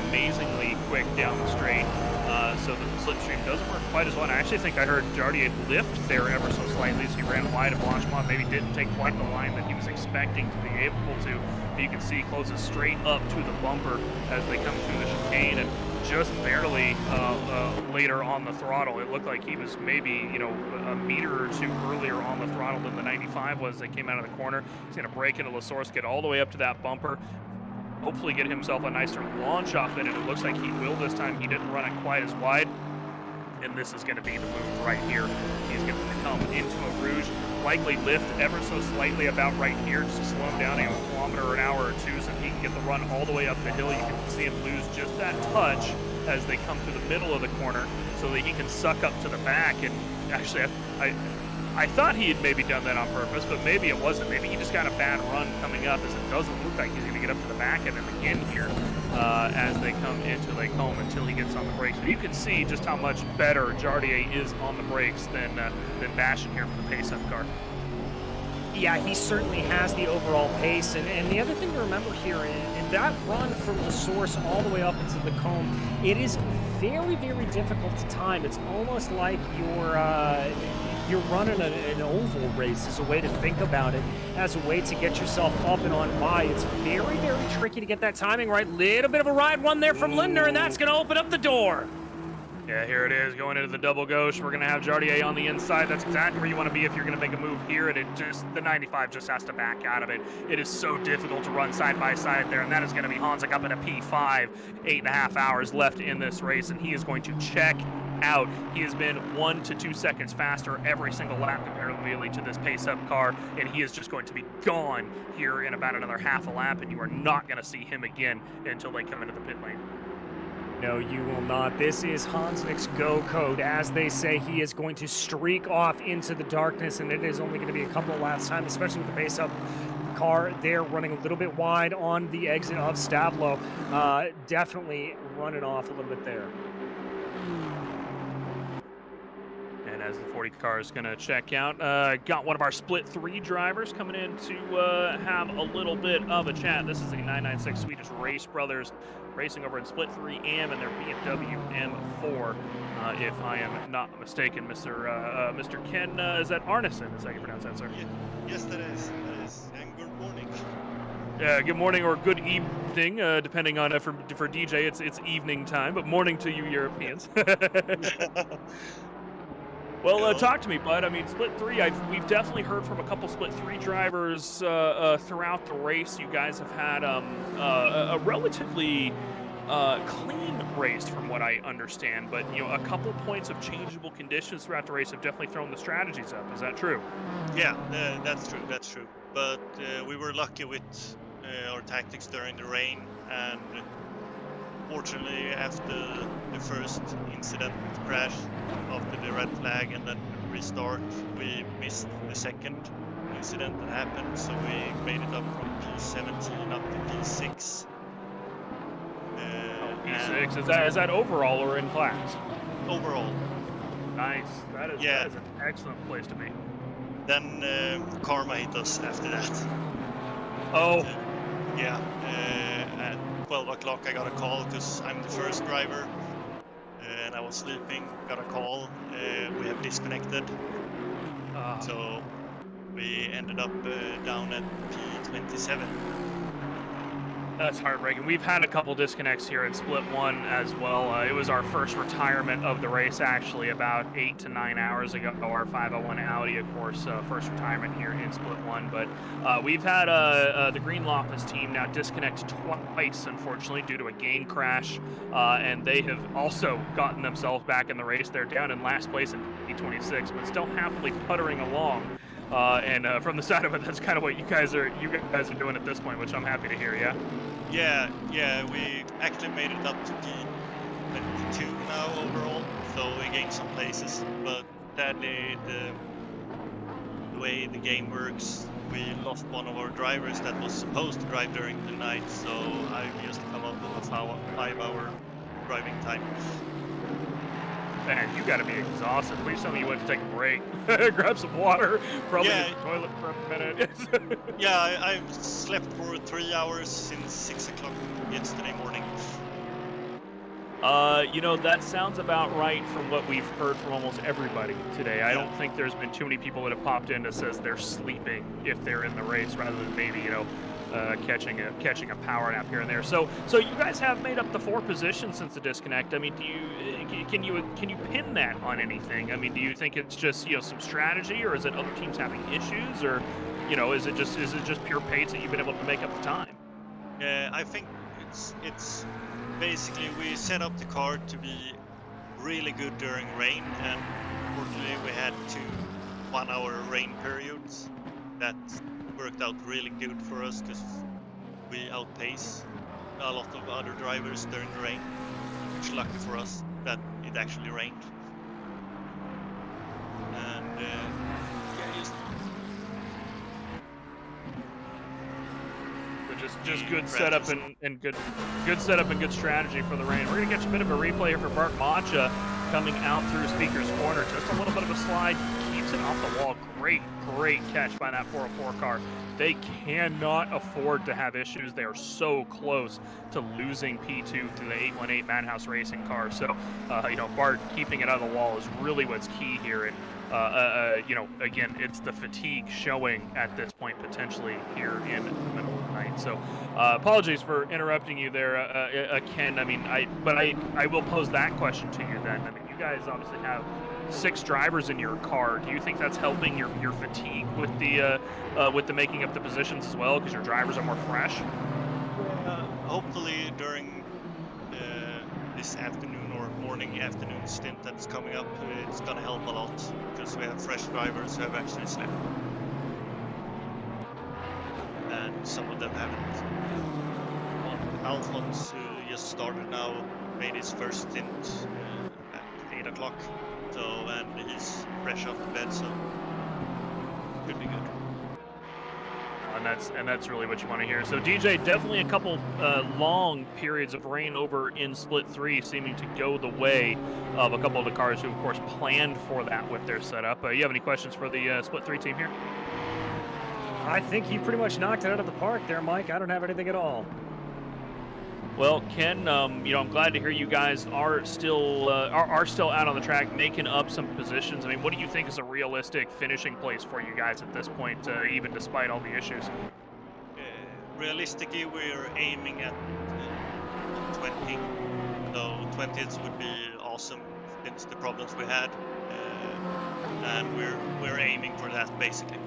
amazingly quick down the straight. So the slipstream doesn't work quite as well. And I actually think I heard Jardier lift there ever so slightly. So he ran wide of Blanchimont. Maybe didn't take quite the line that he was expecting to be able to. But you can see he closes straight up to the bumper as they come through the chicane, and just barely later on the throttle. It looked like he was maybe, a meter or two earlier on the throttle than the 95 was that came out of the corner. He's going to break into La Source, get all the way up to that bumper, hopefully get himself a nicer launch off it, and it looks like he will this time. He didn't run it quite as wide, and this is going to be the move right here. He's going to come into a Rouge, likely lift ever so slightly about right here just to slow him down a kilometer an hour or two so he can get the run all the way up the hill. You can see him lose just that touch as they come through the middle of the corner so that he can suck up to the back. And actually, I thought he had maybe done that on purpose, but maybe it wasn't. Maybe he just got a bad run coming up, as it doesn't look like he's going to get up to the back of him again here as they come into Lacombe until he gets on the brakes. But you can see just how much better Jardier is on the brakes than Bashan here for the pace-up car. Yeah, he certainly has the overall pace, and the other thing to remember here, in that run from the source all the way up into the comb, it is very, very difficult to time. It's almost like you're running an oval race as a way to think about it, as a way to get yourself up and on by. It's very, very tricky to get that timing right. Little bit of a ride run there from Lindner, and that's going to open up the door. Yeah, here it is, going into the double gauche. We're going to have Jardier on the inside. That's exactly where you want to be if you're going to make a move here, and the 95 just has to back out of it. It is so difficult to run side by side there, and that is going to be Hanzik up at a P5, 8.5 hours left in this race, and he is going to check out. He has been 1 to 2 seconds faster every single lap comparatively to this pace-up car, and he is just going to be gone here in about another half a lap, and you are not going to see him again until they come into the pit lane. No, you will not. This is Hansnick's go code. As they say, he is going to streak off into the darkness, and it is only going to be a couple of laps time, especially with the pace up car there running a little bit wide on the exit of Stavlo. Definitely running off a little bit there. And as the 40 car is going to check out, got one of our split 3 drivers coming in to have a little bit of a chat. This is the 996 Swedish Race Brothers racing over in split 3 AM and their BMW M4. If I am not mistaken, Mr. Ken, is that Arneson? Is that how you pronounce that, sir? Yes, that is. And good morning. Good morning or good evening, depending on for DJ, it's evening time, but morning to you Europeans. Well, talk to me, bud. I mean, split 3. We've definitely heard from a couple split 3 drivers throughout the race. You guys have had a relatively clean race, from what I understand. But a couple points of changeable conditions throughout the race have definitely thrown the strategies up. Is that true? Yeah, that's true. That's true. But we were lucky with our tactics during the rain, and fortunately, after the first incident crash, after the red flag and then restart, we missed the second incident that happened, so we made it up from P17 up to P6. P6, is that overall or in class? Overall. Nice. That is an excellent place to be. Then karma hit us after that. Oh. Yeah. At 12 o'clock I got a call because I'm the first driver. And I was sleeping, got a call. We have disconnected. So we ended up down at P27. That's heartbreaking. We've had a couple disconnects here in Split 1 as well. It was our first retirement of the race, actually, about 8 to 9 hours ago. Our 501 Audi, of course, first retirement here in Split 1. But we've had the Green Loftus team now disconnect twice, unfortunately, due to a game crash. And they have also gotten themselves back in the race. They're down in last place in P26, but still happily puttering along. And from the side of it, that's kind of what you guys are doing at this point, which I'm happy to hear. Yeah, we actually made it up to P22 now overall, so we gained some places. But sadly, the way the game works, we lost one of our drivers that was supposed to drive during the night, so I just come up with a 5-hour driving time. Man, you got to be exhausted. Please tell me you went to take a break. Grab some water, probably hit the toilet for a minute. Yeah, I've slept for 3 hours since 6 o'clock yesterday morning. That sounds about right from what we've heard from almost everybody today. I don't think there's been too many people that have popped in that says they're sleeping if they're in the race, rather than maybe, catching a power nap here and there. So you guys have made up the 4 positions since the disconnect. I mean, can you pin that on anything? I mean, do you think it's just some strategy, or is it other teams having issues, or is it just pure pace that you've been able to make up the time? I think it's basically we set up the car to be really good during rain, and fortunately we had 2 1-hour rain periods that worked out really good for us because we outpace a lot of other drivers during the rain. Which is lucky for us that it actually rained. And just good setup and good setup and good strategy for the rain. We're gonna get you a bit of a replay here for Bart Macha coming out through Speaker's Corner. Just a little bit of a slide, keeps it off the wall. Great catch by that 404 car. They cannot afford to have issues. They are so close to losing P2 to the 818 Madhouse Racing car. So, Bart keeping it out of the wall is really what's key here. And, again, it's the fatigue showing at this point potentially here in the middle of the night. So, apologies for interrupting you there, Ken. I mean, I will pose that question to you then. I mean, you guys obviously have 6 drivers in your car. Do you think that's helping your fatigue with the making up the positions as well, because your drivers are more fresh? Hopefully during this afternoon or afternoon stint that's coming up, it's gonna help a lot because we have fresh drivers who have actually slept, and some of them haven't. Alphonse, who just started now, made his first stint at 8 o'clock. So, and he's fresh off the bed, so should be good. And that's really what you want to hear. So DJ, definitely a couple long periods of rain over in Split 3, seeming to go the way of a couple of the cars who, of course, planned for that with their setup. You have any questions for the Split 3 team here? I think he pretty much knocked it out of the park there, Mike. I don't have anything at all. Well, Ken, you know, I'm glad to hear you guys are still out on the track, making up some positions. I mean, what do you think is a realistic finishing place for you guys at this point, even despite all the issues? Realistically, we're aiming at 20. So 20th would be awesome since the problems we had, and we're aiming for that basically.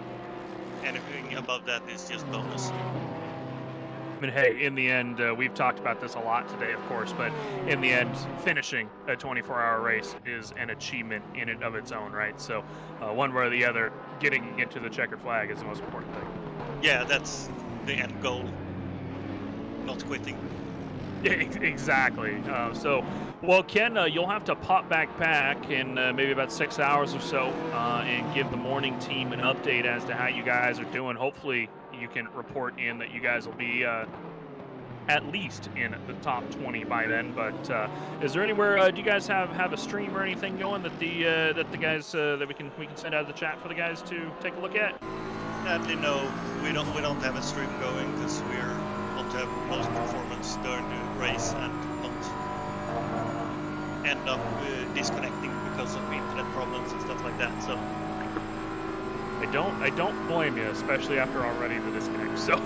Anything above that is just bonus. I mean, hey, in the end, we've talked about this a lot today, of course, but in the end, finishing a 24-hour race is an achievement in and of its own, right? So one way or the other, getting into the checkered flag is the most important thing. Yeah, that's the end goal. Not quitting. Yeah, exactly. So, well, Ken, you'll have to pop back in maybe about 6 hours or so and give the morning team an update as to how you guys are doing. Hopefully, you can report in that you guys will be at least in the top 20 by then. But is there anywhere? Do you guys have a stream or anything going that the guys that we can send out of the chat for the guys to take a look at? Sadly, no. We don't have a stream going because we're want to have most performance during the race and not end up disconnecting because of internet problems and stuff like that. So I don't blame you, especially after already the disconnect. So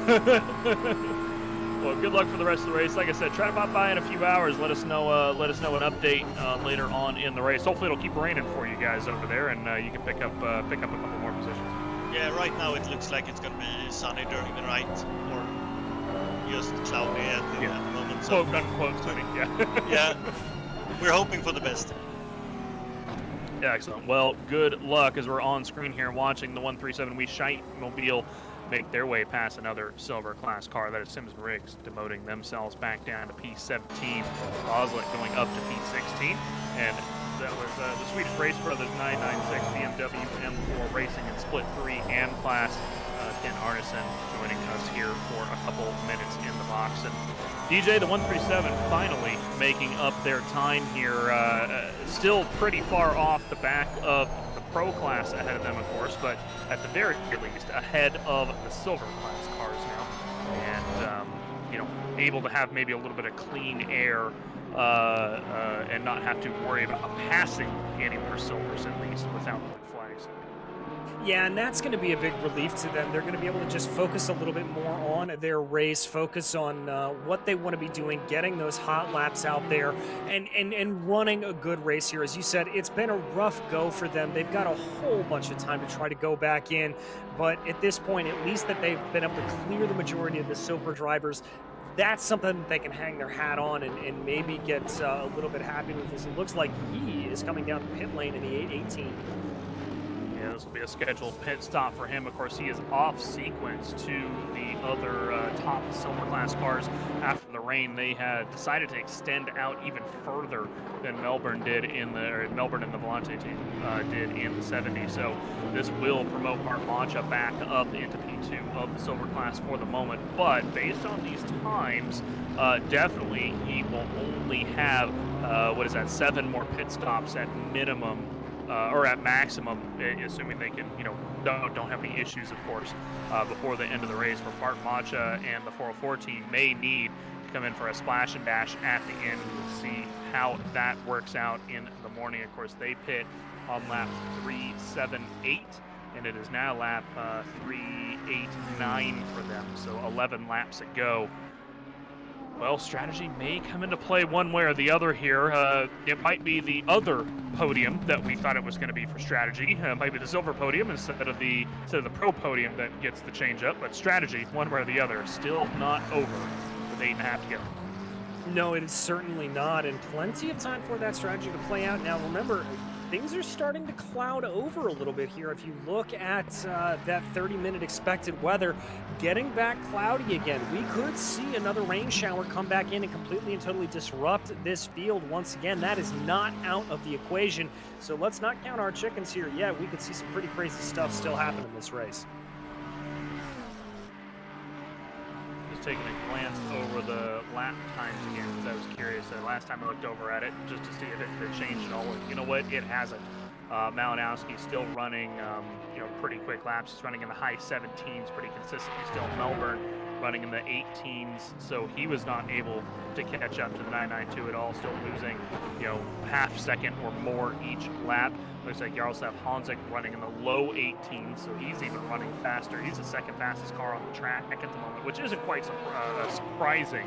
well, good luck for the rest of the race. Like I said, try to pop by in a few hours. Let us know an update later on in the race. Hopefully it'll keep raining for you guys over there, and you can pick up a couple more positions. Yeah, right now it looks like it's gonna be sunny during the night, or just cloudy at the moment. So quote unquote sunny. Yeah. Yeah, we're hoping for the best. Yeah, excellent. Well, good luck as we're on screen here watching the 137 We Shite Mobile make their way past another silver class car. That is Sims Riggs demoting themselves back down to P17. Oslet going up to P16. And that was the Swedish Race Brothers 996 BMW M4 Racing in Split 3 and class. Ken Arneson joining us here for a couple minutes in the box. And DJ, the 137 finally making up their time here. Still pretty far off the back of the Pro class ahead of them, of course, but at the very least ahead of the silver class cars now. And, you know, able to have maybe a little bit of clean air and not have to worry about passing any more silvers, at least, without blue flags. Yeah, and that's going to be a big relief to them. They're going to be able to just focus a little bit more on their race, focus on what they want to be doing, getting those hot laps out there, and running a good race here. As you said, it's been a rough go for them. They've got a whole bunch of time to try to go back in, but at this point, at least that they've been able to clear the majority of the silver drivers. That's something that they can hang their hat on and maybe get a little bit happy with this. It looks like he is coming down the pit lane in the 818. Yeah, this will be a scheduled pit stop for him. Of course, he is off sequence to the other top silver class cars after the rain. They had decided to extend out even further than Melbourne and the Volante team did in the 70. So this will promote Mark Mancha back up into P2 of the silver class for the moment. But based on these times, definitely he will only have 7 more pit stops at minimum. Or at maximum, assuming they can, don't have any issues, of course, before the end of the race, where Bart Macha and the 404 team may need to come in for a splash and dash at the end. We'll see how that works out in the morning. Of course, they pit on lap 378, and it is now lap 389 for them, so 11 laps to go. Well, strategy may come into play one way or the other here. It might be the other podium that we thought it was going to be for strategy. It might be the silver podium instead of the pro podium that gets the change up. But strategy, one way or the other, still not over with 8.5 to go. No, it is certainly not, and plenty of time for that strategy to play out. Now, remember, things are starting to cloud over a little bit here. If you look at that 30-minute expected weather, getting back cloudy again. We could see another rain shower come back in and completely and totally disrupt this field once again. That is not out of the equation. So let's not count our chickens here yet. We could see some pretty crazy stuff still happen in this race. Just taking a glance over the lap times again because I was curious. Last time I looked over at it just to see if it had changed at all. And you know what? It hasn't. Malinowski's still running, pretty quick laps. He's running in the high 17s pretty consistently still. Melbourne running in the 18s, so he was not able to catch up to the 992 at all, still losing, half second or more each lap. Looks like Yaroslav Honzik running in the low 18s, so he's even running faster. He's the second fastest car on the track at the moment, which isn't quite surprising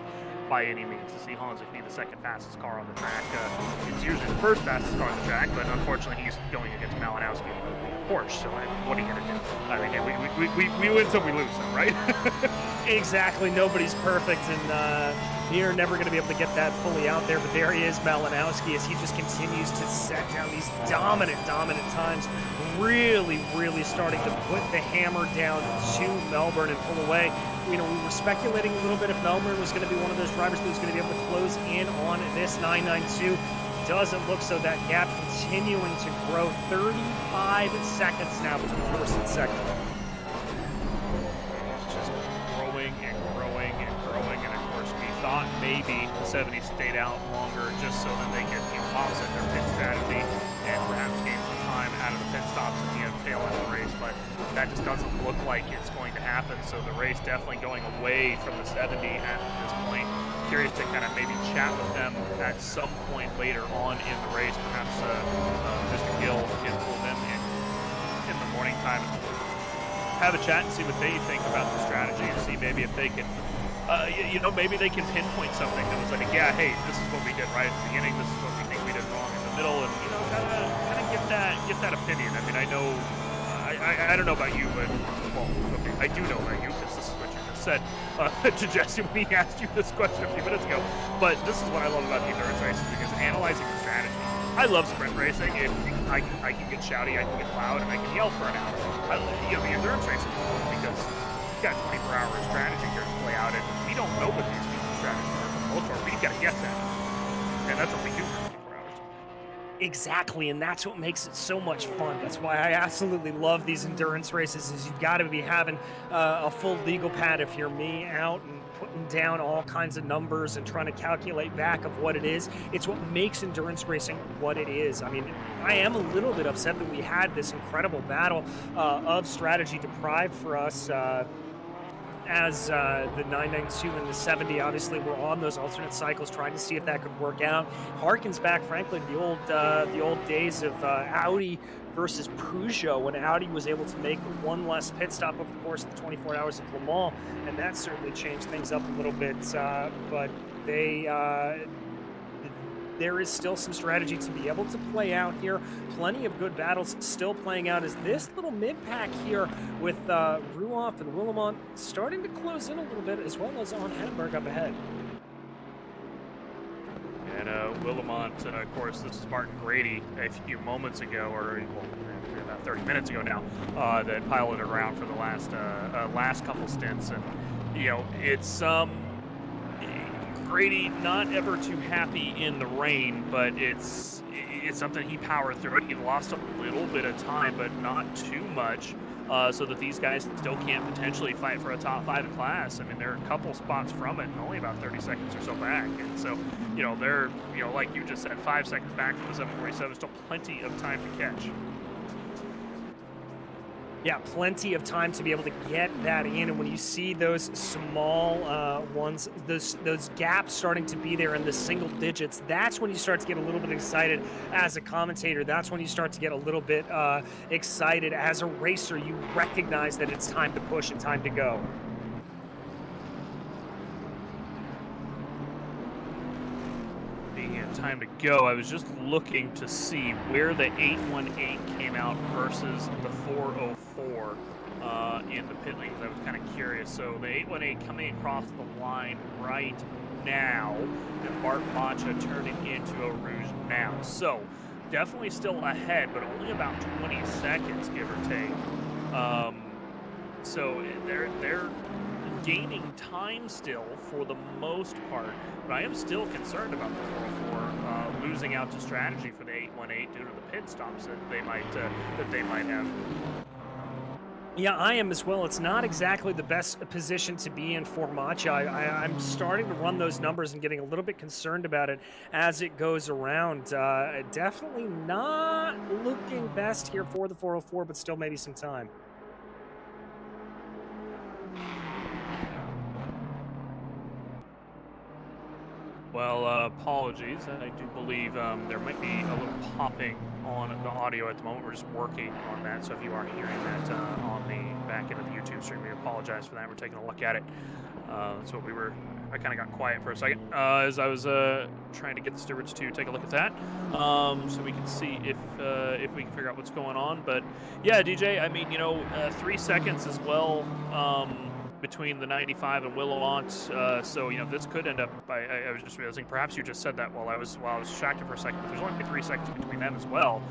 by any means to see Honzik be the second fastest car on the track. It's usually the first fastest car on the track, but unfortunately he's going against Malinowski in the Porsche, so what are you going to do? I mean, we win some, we lose some, right? Exactly. Nobody's perfect, and you're never going to be able to get that fully out there, but there he is, Malinowski, as he just continues to set down these dominant times, really starting to put the hammer down to Melbourne and pull away. We were speculating a little bit if Melbourne was going to be one of those drivers that was going to be able to close in on this 992. Doesn't look so. That gap continuing to grow. 35 seconds now between first and second. Just growing and growing and growing, and of course we thought maybe the 70 stayed out longer just so that they could offset their pit strategy and perhaps gain some time out of the pit stops at the tail end of the race, but that just doesn't look like it's going to happen. So the race definitely going away from the 70 at this point. Curious to kind of maybe chat with them at some point later on in the race. Perhaps Mr. Gill can pull them in the morning time and have a chat and see what they think about the strategy and see maybe if they can, maybe they can pinpoint something that was like, yeah, hey, this is what we did right at the beginning. This is what we think we did wrong in the middle, and kind of get that opinion. I mean, I know, I don't know about you, but well, okay, I do know about you because this is what you just said to Jesse when he asked you this question a few minutes ago. But this is what I love about the endurance races, because analyzing the strategy. I love sprint racing. I can get shouty, I can get loud, and I can yell for an hour. The endurance racing is fun because you've got 24-hour strategy here to play out, and we don't know what these people's strategies are for the most part. We've got to guess that, and that's what we do for 24 hours. Exactly, and that's what makes it so much fun. That's why I absolutely love these endurance races, is you've got to be having a full legal pad if you're me out and putting down all kinds of numbers and trying to calculate back of what it is. It's what makes endurance racing what it is. I mean, I am a little bit upset that we had this incredible battle of strategy deprived for us as the 992 and the 70 obviously were on those alternate cycles, trying to see if that could work out. Harkens back, frankly, the old days of Audi versus Peugeot, when Audi was able to make one less pit stop over the course of the 24 hours of Le Mans, and that certainly changed things up a little bit. But there is still some strategy to be able to play out here. Plenty of good battles still playing out as this little mid-pack here with Ruoff and Willemont starting to close in a little bit, as well as on Henneberg up ahead. And Willemont, of course, this is Martin Grady a few moments ago, or about 30 minutes ago now, that piloted around for the last couple stints. And, it's Grady not ever too happy in the rain, but it's something he powered through it. He lost a little bit of time, but not too much, so that these guys still can't potentially fight for a top 5 in class. I mean, they're a couple spots from it, and only about 30 seconds or so back. And so, they're, like you just said, 5 seconds back from the 747, still plenty of time to catch. Yeah, plenty of time to be able to get that in, and when you see those small ones, those gaps starting to be there in the single digits, that's when you start to get a little bit excited as a commentator. That's when you start to get a little bit excited as a racer. You recognize that it's time to push and time to go. Time to go. I was just looking to see where the 818 came out versus the 404 in the pit lanes. I was kind of curious. So the 818 coming across the line right now, and Bart Macha turning into a Rouge now. So definitely still ahead, but only about 20 seconds, give or take. So they're gaining time still for the most part, but I am still concerned about the 404 losing out to strategy for the 818 due to the pit stops that they might have. Yeah, I am as well. It's not exactly the best position to be in for Matcha. I'm starting to run those numbers and getting a little bit concerned about it as it goes around. Definitely not looking best here for the 404, but still maybe some time. Well, apologies. I do believe there might be a little popping on the audio at the moment. We're just working on that. So if you are hearing that on the back end of the YouTube stream, we apologize for that. We're taking a look at it. That's what we were. I kind of got quiet for a second as I was trying to get the stewards to take a look at that, so we can see if we can figure out what's going on. But yeah, DJ, I mean, 3 seconds as well. Between the 95 and Willamont, so this could end up. I was just realizing perhaps you just said that while I was distracted for a second. But there's only 3 seconds between them as well,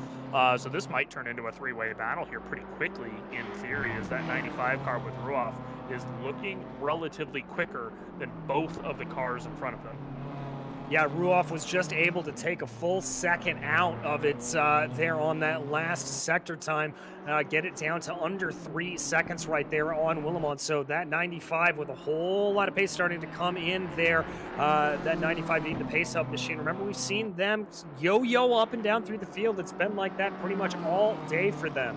so this might turn into a three-way battle here pretty quickly in theory, as that 95 car with Ruoff is looking relatively quicker than both of the cars in front of them. Yeah, Ruoff was just able to take a full second out of it there on that last sector time, get it down to under 3 seconds right there on Willamont. So that 95 with a whole lot of pace starting to come in there, that 95 being the pace up machine. Remember, we've seen them yo-yo up and down through the field. It's been like that pretty much all day for them.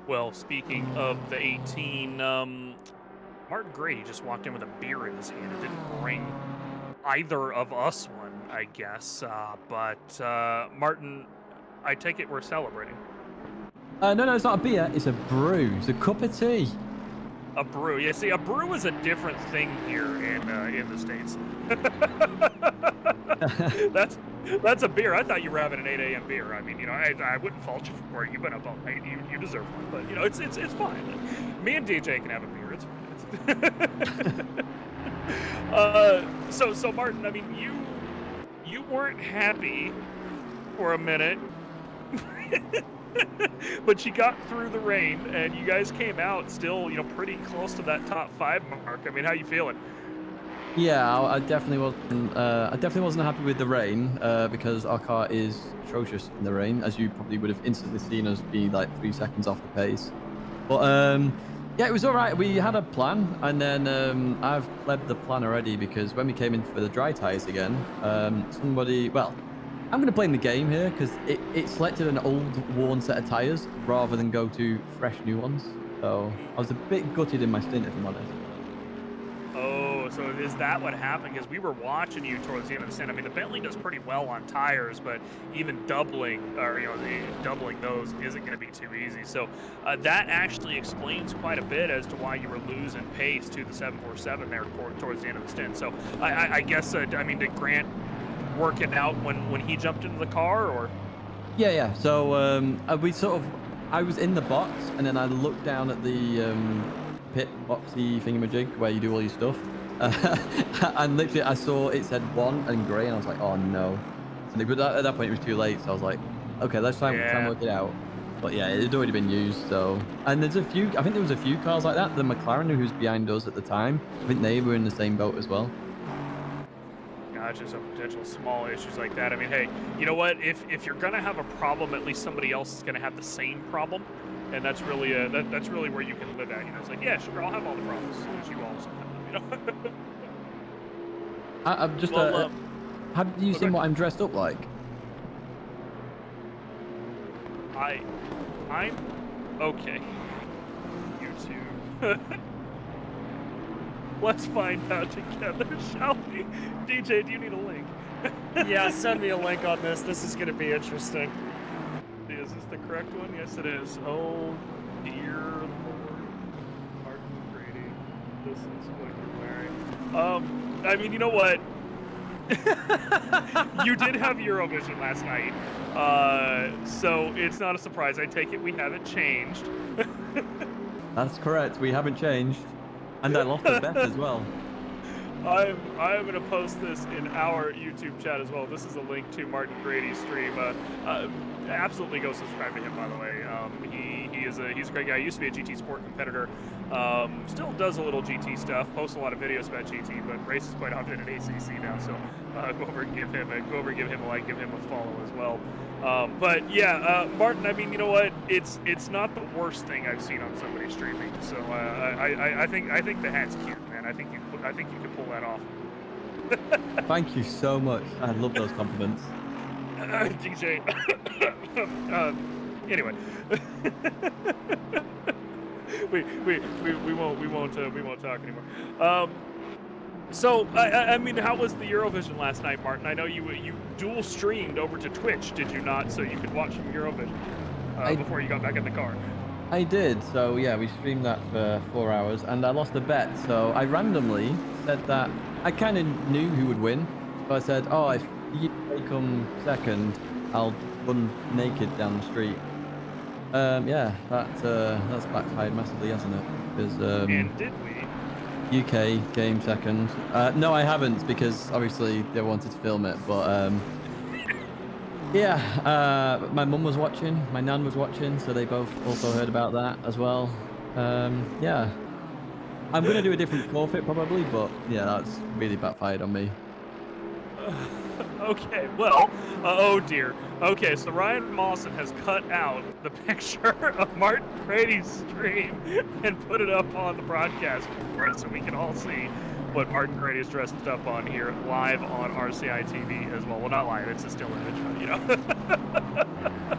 Well, speaking of the 18, Martin Grady just walked in with a beer in his hand and didn't bring either of us one, I guess. But Martin, I take it we're celebrating. No, it's not a beer. It's a brew. It's a cup of tea. A brew. Yeah, see, a brew is a different thing here in the States. That's a beer. I thought you were having an 8 a.m. beer. I mean, I wouldn't fault you for it. You've been up all night. You deserve one. But it's fine. Me and DJ can have a beer. It's fine. So Martin, I mean, you weren't happy for a minute, but you got through the rain and you guys came out still, pretty close to that top 5 mark. I mean, how you feeling? Yeah, I definitely wasn't. I definitely wasn't happy with the rain because our car is atrocious in the rain, as you probably would have instantly seen us be like 3 seconds off the pace. But yeah, it was all right. We had a plan, and then I've plebed the plan already because when we came in for the dry tires again, well, I'm going to blame the game here because it selected an old worn set of tires rather than go to fresh new ones. So I was a bit gutted in my stint, if I'm honest. Oh, so is that what happened? Because we were watching you towards the end of the stint. I mean, the Bentley does pretty well on tires, but even doubling those isn't going to be too easy. So that actually explains quite a bit as to why you were losing pace to the 747 there towards the end of the stint. So I guess, I mean, did Grant work it out when he jumped into the car, or? Yeah. So I was in the box, and then I looked down at the pit boxy thingamajig where you do all your stuff, and literally I saw it said 1 and grey, and I was like, oh no. But at that point it was too late, so I was like, okay, let's try and work it out. But yeah, it had already been used. So, and I think there was a few cars like that. The McLaren, who was behind us at the time, I think they were in the same boat as well. Gotcha. So potential small issues like that. I mean, hey, you know what? If you're gonna have a problem, at least somebody else is gonna have the same problem, and that's really that's really where you can live at. It's like, yeah, sure, I'll have all the problems as soon as you also have them. I'm just. Have you seen what I'm dressed up like? I'm okay. YouTube. Let's find out together, shall we? DJ, do you need a link? Yeah, send me a link on this. This is going to be interesting. Is this the correct one? Yes, it is. Oh, dear Lord. Martin Grady, this is what you're wearing. I mean, you know what? You did have Eurovision last night, so it's not a surprise. I take it we haven't changed. That's correct. We haven't changed. And I lost a bet as well. I'm gonna post this in our YouTube chat as well. This is a link to Martin Grady's stream. Absolutely go subscribe to him, by the way. He's a great guy. He used to be a GT Sport competitor. Still does a little GT stuff. Posts a lot of videos about GT, but races quite often at ACC now. So go over and give him a like, give him a follow as well. But yeah, Martin. I mean, you know what? It's not the worst thing I've seen on somebody streaming. So I think the hat's cute, man. I think you can pull that off. Thank you so much. I love those compliments. DJ. Anyway, we won't talk anymore. So I mean, how was the Eurovision last night, Martin? I know you dual streamed over to Twitch, did you not? So you could watch some Eurovision before you got back in the car. I did. So yeah, we streamed that for 4 hours, and I lost a bet. So I randomly said that I kind of knew who would win. So I said, oh, if you come second, I'll run naked down the street. Yeah, that's backfired massively, hasn't it? Because And did we? UK came second. No, I haven't, because obviously they wanted to film it. But yeah, my mum was watching, my nan was watching, so they both also heard about that as well. Yeah, I'm gonna do a different forfeit probably, but yeah, that's really backfired on me. Okay, well, oh dear. Okay, so Ryan Mawson has cut out the picture of Martin Grady's stream and put it up on the broadcast for us so we can all see what Martin Grady is dressed up on here live on RCI TV as well. Well, not live, it's a still image, but you know.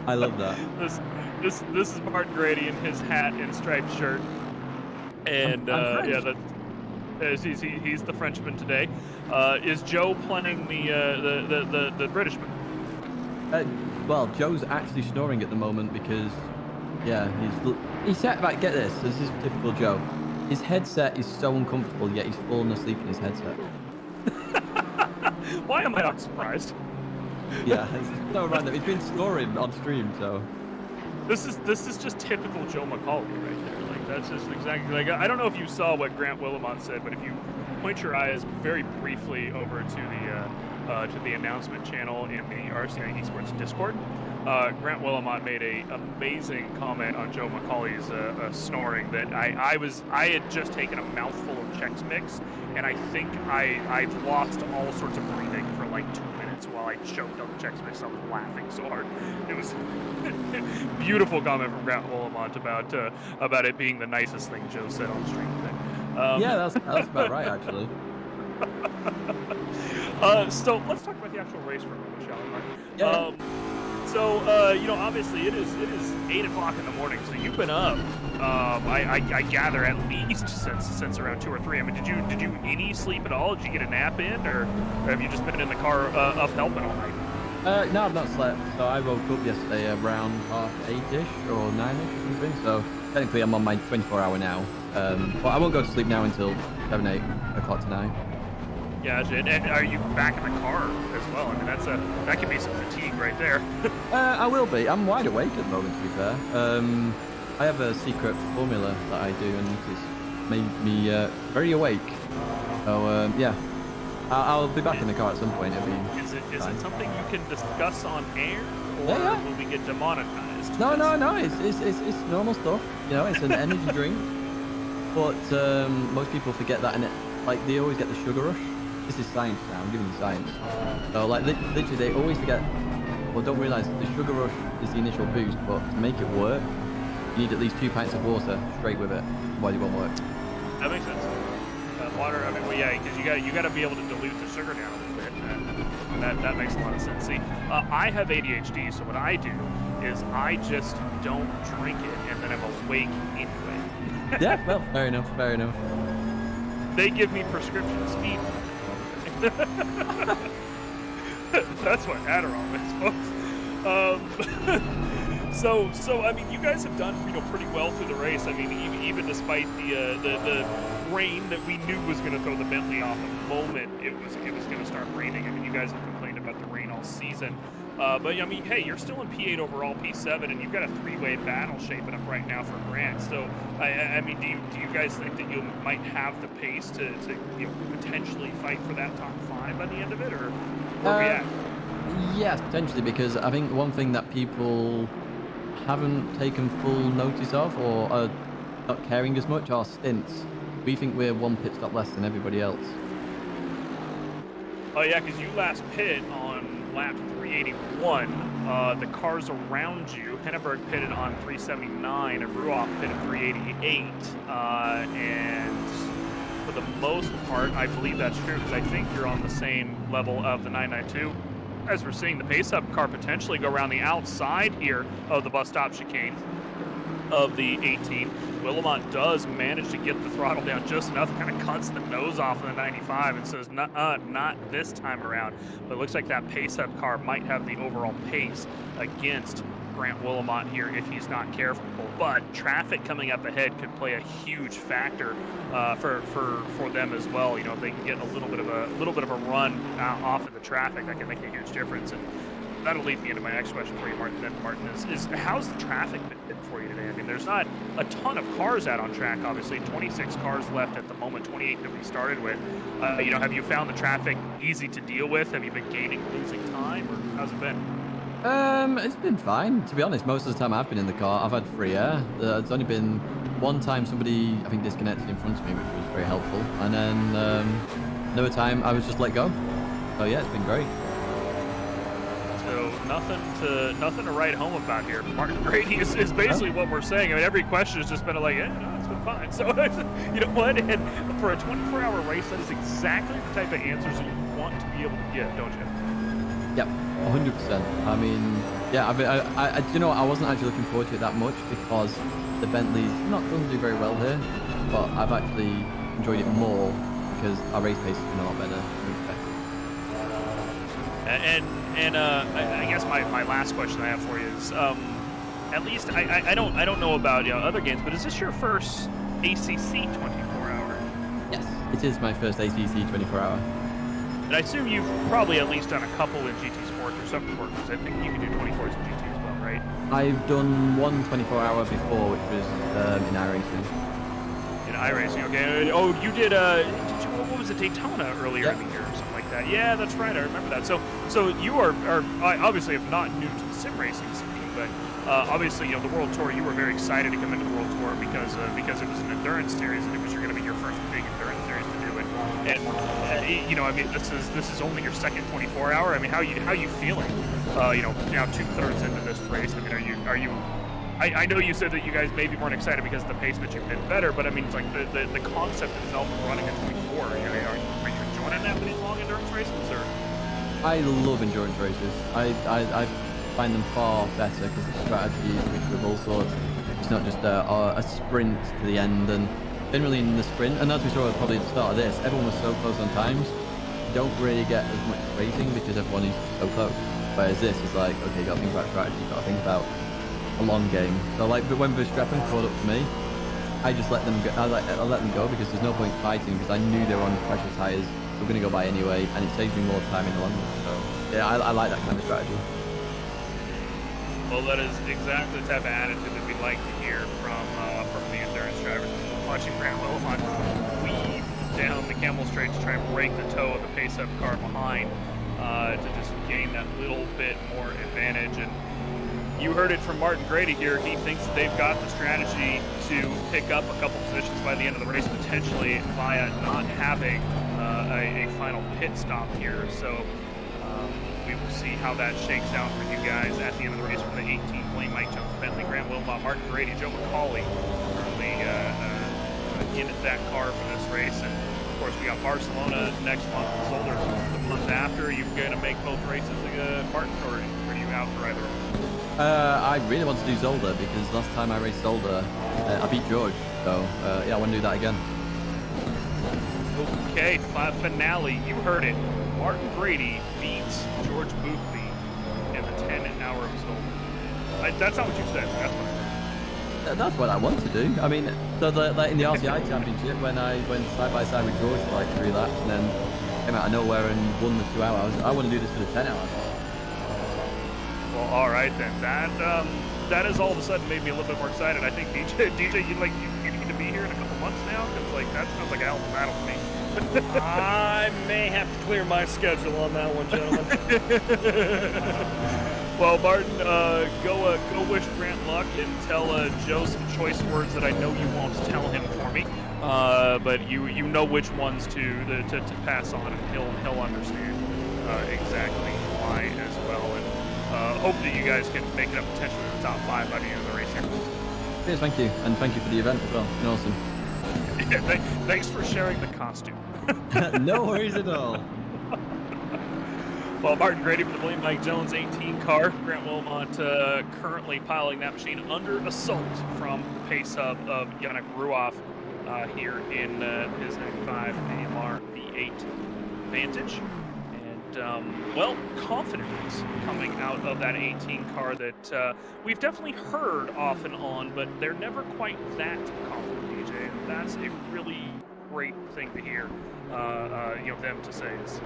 I love that. This is Martin Grady in his hat and striped shirt. And yeah, that's he's the Frenchman today. Is Joe playing the Britishman? Well, Joe's actually snoring at the moment because, yeah, he's sat back. Get this is typical Joe. His headset is so uncomfortable, yet he's fallen asleep in his headset. Why am I not surprised? Yeah, it's so random. He's been snoring on stream, so. This is just typical Joe Macaulay right there. Like that's just exactly like I don't know if you saw what Grant Willamont said, but if you point your eyes very briefly over to the announcement channel in the RCI Esports Discord, Grant Willamont made a amazing comment on Joe Macaulay's snoring that I had just taken a mouthful of Chex Mix, and I think I've lost all sorts of breathing for like 2 minutes while I choked on the Chex Mix. I was laughing so hard. It was beautiful comment from Grant Willamont about it being the nicest thing Joe said on stream today. Yeah, that's about right, actually. So let's talk about the actual race for a moment, shall we, Mark? Yeah. So you know, obviously it is 8 o'clock in the morning. So you've been up. I gather at least since around 2 or 3. I mean, did you any sleep at all? Did you get a nap in, or have you just been in the car up helping all night? No, I've not slept. So I woke up yesterday around 8:30ish or 9ish or something. So technically I'm on my 24-hour now. But I won't go to sleep now until 7, 8 o'clock tonight. Yeah, and are you back in the car as well? I mean, that could be some fatigue right there. I will be. I'm wide awake at the moment, to be fair. I have a secret formula that I do, and it's made me very awake. So yeah, I'll be back in the car at some point. Is it something you can discuss on air, or yeah. Will we get demonetized? No. It's normal stuff. You know, it's an energy drink. But most people forget that, and like they always get the sugar rush. This is science now. I'm giving you science. So like literally, they always forget. Well, don't realize the sugar rush is the initial boost, but to make it work, you need at least 2 pints of water straight with it. Otherwise, it won't work. That makes sense. Water. I mean, well, yeah, because you got to be able to dilute the sugar down a little bit. And that makes a lot of sense. See, I have ADHD, so what I do is I just don't drink it, and then I'm awake anyway. Yeah, well, fair enough. They give me prescription speed. That's what Adderall is, folks. So I mean, you guys have done pretty well through the race. I mean, even despite the rain that we knew was going to throw the Bentley off the moment it was going to start raining. I mean, you guys have complained about the rain all season. But I mean, hey, you're still in P8 overall, P7, and you've got a three-way battle shaping up right now for Grant. So, I mean, do you guys think that you might have the pace to potentially fight for that top 5 by the end of it, or where are we at? Yes, potentially, because I think one thing that people haven't taken full notice of or are not caring as much are stints. We think we're one pit stop less than everybody else. Oh yeah, because you last pit on lap 381. The cars around you, Henneberg pitted on 379 and Ruoff pitted 388. And for the most part, I believe that's true because I think you're on the same level of the 992. As we're seeing the pace up car potentially go around the outside here of the bus stop chicane of the 18. Willamont does manage to get the throttle down just enough, kind of cuts the nose off of the 95 and says, not this time around. But it looks like that pace up car might have the overall pace against Grant Willamont here if he's not careful. But traffic coming up ahead could play a huge factor for them as well. You know, if they can get a little bit of a run off of the traffic, that can make a huge difference. And that'll lead me into my next question for you, Martin. Then, Martin, is how's the traffic been for you today? I mean, there's not a ton of cars out on track. Obviously, 26 cars left at the moment, 28 that we started with. You know, have you found the traffic easy to deal with? Have you been gaining, losing time, or how's it been? It's been fine, to be honest. Most of the time I've been in the car, I've had free air. It's only been one time somebody, I think, disconnected in front of me, which was very helpful. And then another time I was just let go. So yeah, it's been great. So nothing to write home about here. Martin Grady is basically what we're saying. I mean, every question has just been like, yeah, no, it's been fine. So you know what? And for a 24-hour race, that is exactly the type of answers that you want to be able to give, don't you? Yep, 100%. I mean, yeah, I you know, I wasn't actually looking forward to it that much because the Bentley's not going to do very well here, but I've actually enjoyed it more because our race pace has been a lot better. And I guess my last question I have for you is, at least I don't know about other games, but is this your first ACC 24-hour? Yes, it is my first ACC 24-hour. And I assume you've probably at least done a couple in GT Sports or Super Sport, because I think you can do 24s in GT as well, right? I've done one 24-hour before, which was in iRacing. In iRacing, okay. Oh, you did what was it, Daytona earlier in the year or something like that? Yeah, that's right. I remember that. So you are obviously not new to the sim racing scene, but obviously, the World Tour. You were very excited to come into the World Tour because it was an endurance series, and it was going to be your first big endurance series to do it. And I mean, this is only your second 24-hour. I mean, how you feeling? Now 2/3 into this race. I mean, are you? I know you said that you guys maybe weren't excited because the pace that you've been better, but I mean, it's like the concept itself of running a 24. Are you enjoying that with these long endurance races, or? I love endurance races. I find them far better because the strategy is mixed with all sorts. It's not just a sprint to the end, and generally in the sprint, and as we saw probably at the start of this, everyone was so close on times. You don't really get as much racing because everyone is so close. Whereas this is like, okay, you got to think about strategy, you got to think about a long game. So like, but when Verstappen caught up to me, I just let them go. I let them go because there's no point fighting because I knew they were on pressure tires. We're going to go by anyway, and it saves me more time in the long run. So yeah, I like that kind of strategy. Well, that is exactly the type of attitude that we'd like to hear from the endurance drivers. Watching Grant Willamont weave down the Camel Straight to try and break the toe of the pace-up car behind to just gain that little bit more advantage. And you heard it from Martin Grady here. He thinks that they've got the strategy to pick up a couple positions by the end of the race, potentially via not having a final pit stop here. So we will see how that shakes out for you guys at the end of the race from the 18 Blaine, Mike Jones, Bentley, Grant Wilmot, Martin Grady, Joe McCauley currently in that car for this race. And of course, we got Barcelona next month, Zolder the month after. Are you going to make both races, Martin, or are you out for either? I really want to do Zolder because last time I raced Zolder, I beat George. So yeah, I want to do that again. Okay, finale. You heard it. Martin Grady beats George Boothby in the 10-hour of Zolder. That's not what you said. That's what I heard. That's what I want to do. I mean, so in the RCI championship, when I went side by side with George for like 3 laps and then came out of nowhere and won the 2 hours, I want to do this for the 10 hours. Well, all right then. That has all of a sudden made me a little bit more excited. I think DJ, you need to be here in a couple months now, because like that sounds like a hell of a battle for me. I may have to clear my schedule on that one, gentlemen. Well, Martin, go wish Grant luck and tell Joe some choice words that I know you won't tell him for me. But you know which ones to pass on, and he'll understand exactly why as well. And hope that you guys can make it up potentially in the top 5 by the end of the race here. Yes, thank you, and thank you for the event as well. It's been awesome. Yeah, thanks for sharing the costume. No worries at all. Well, Martin Grady from the William Mike Jones 18 car. Grant Wilmot currently piloting that machine under assault from the pace hub of Yannick Ruoff here in his 95 AMR V8 Vantage. And, well, confidence coming out of that 18 car that we've definitely heard off and on, but they're never quite that confident, DJ. And that's a really great thing to hear, them to say is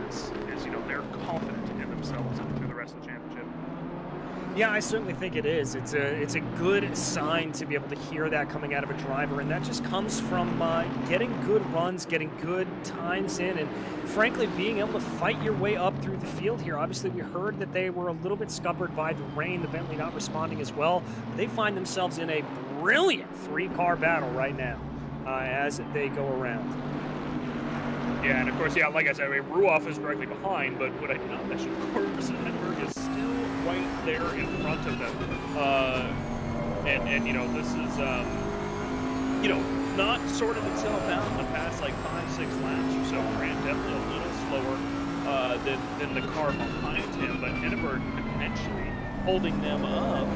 they're confident in themselves and through the rest of the championship. Yeah, I certainly think it is. It's a good sign to be able to hear that coming out of a driver, and that just comes from getting good runs, getting good times in, and frankly, being able to fight your way up through the field here. Obviously, we heard that they were a little bit scuppered by the rain, the Bentley not responding as well, but they find themselves in a brilliant 3-car battle right now as they go around. Yeah, and of course, yeah, like I said, Ruoff is directly behind, but what I did not mention, of course, Hedberg is still right there in front of them. And this is, not sorted itself out in the past, like 5-6 laps or so. Grant definitely a little slower than the car behind him, but Hedberg potentially holding them up.